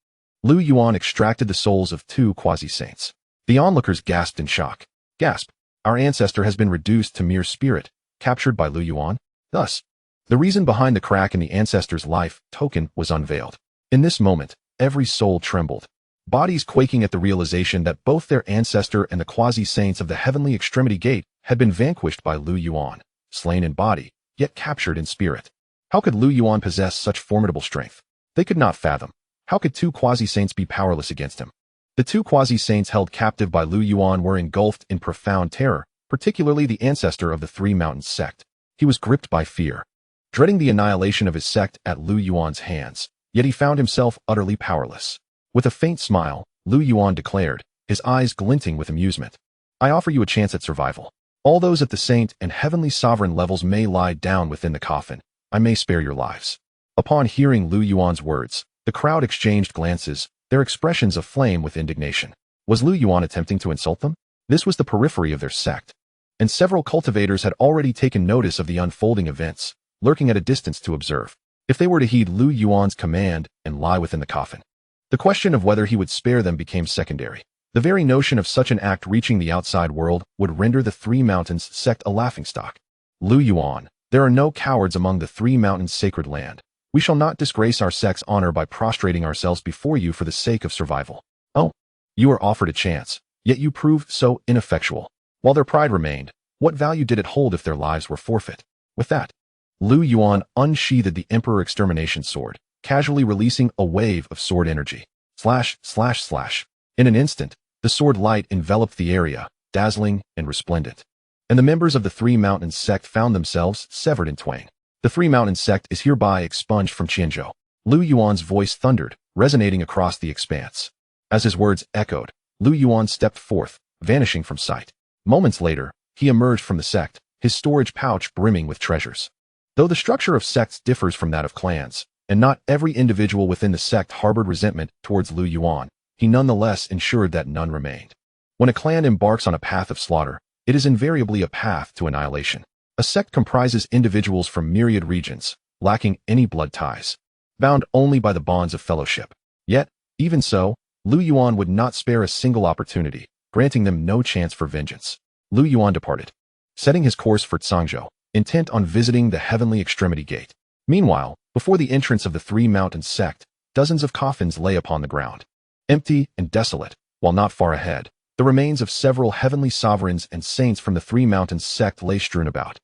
Lu Yuan extracted the souls of 2 quasi-saints. The onlookers gasped in shock. Gasp. Our ancestor has been reduced to mere spirit, captured by Lu Yuan. Thus, the reason behind the crack in the ancestor's life token was unveiled. In this moment, every soul trembled, bodies quaking at the realization that both their ancestor and the quasi-saints of the Heavenly Extremity Gate had been vanquished by Lu Yuan, slain in body, yet captured in spirit. How could Lu Yuan possess such formidable strength? They could not fathom. How could 2 quasi-saints be powerless against him? The 2 quasi-saints held captive by Lu Yuan were engulfed in profound terror, particularly the ancestor of the Three Mountains sect. He was gripped by fear, dreading the annihilation of his sect at Lu Yuan's hands, yet he found himself utterly powerless. With a faint smile, Lu Yuan declared, his eyes glinting with amusement. I offer you a chance at survival. All those at the saint and heavenly sovereign levels may lie down within the coffin. I may spare your lives. Upon hearing Lu Yuan's words, the crowd exchanged glances, their expressions aflame with indignation. Was Lu Yuan attempting to insult them? This was the periphery of their sect, and several cultivators had already taken notice of the unfolding events, lurking at a distance to observe. If they were to heed Lu Yuan's command and lie within the coffin, the question of whether he would spare them became secondary. The very notion of such an act reaching the outside world would render the Three Mountains sect a laughingstock. Lu Yuan, There are no cowards among the Three Mountains' sacred land. We shall not disgrace our sect's honor by prostrating ourselves before you for the sake of survival. Oh, you were offered a chance, yet you proved so ineffectual. While their pride remained, what value did it hold if their lives were forfeit? With that, Lu Yuan unsheathed the Emperor Extermination Sword, casually releasing a wave of sword energy. Slash, slash, slash. In an instant, the sword light enveloped the area, dazzling and resplendent. And the members of the Three Mountains sect found themselves severed in twain. The Three Mountains sect is hereby expunged from Qianzhou. Lu Yuan's voice thundered, resonating across the expanse. As his words echoed, Lu Yuan stepped forth, vanishing from sight. Moments later, he emerged from the sect, his storage pouch brimming with treasures. Though the structure of sects differs from that of clans, and not every individual within the sect harbored resentment towards Lu Yuan, he nonetheless ensured that none remained. When a clan embarks on a path of slaughter, it is invariably a path to annihilation. A sect comprises individuals from myriad regions, lacking any blood ties, bound only by the bonds of fellowship. Yet, even so, Lu Yuan would not spare a single opportunity, granting them no chance for vengeance. Lu Yuan departed, setting his course for Zhangzhou, intent on visiting the Heavenly Extremity Gate. Meanwhile, before the entrance of the Three Mountains sect, dozens of coffins lay upon the ground. Empty and desolate, while not far ahead, the remains of several heavenly sovereigns and saints from the Three Mountains sect lay strewn about.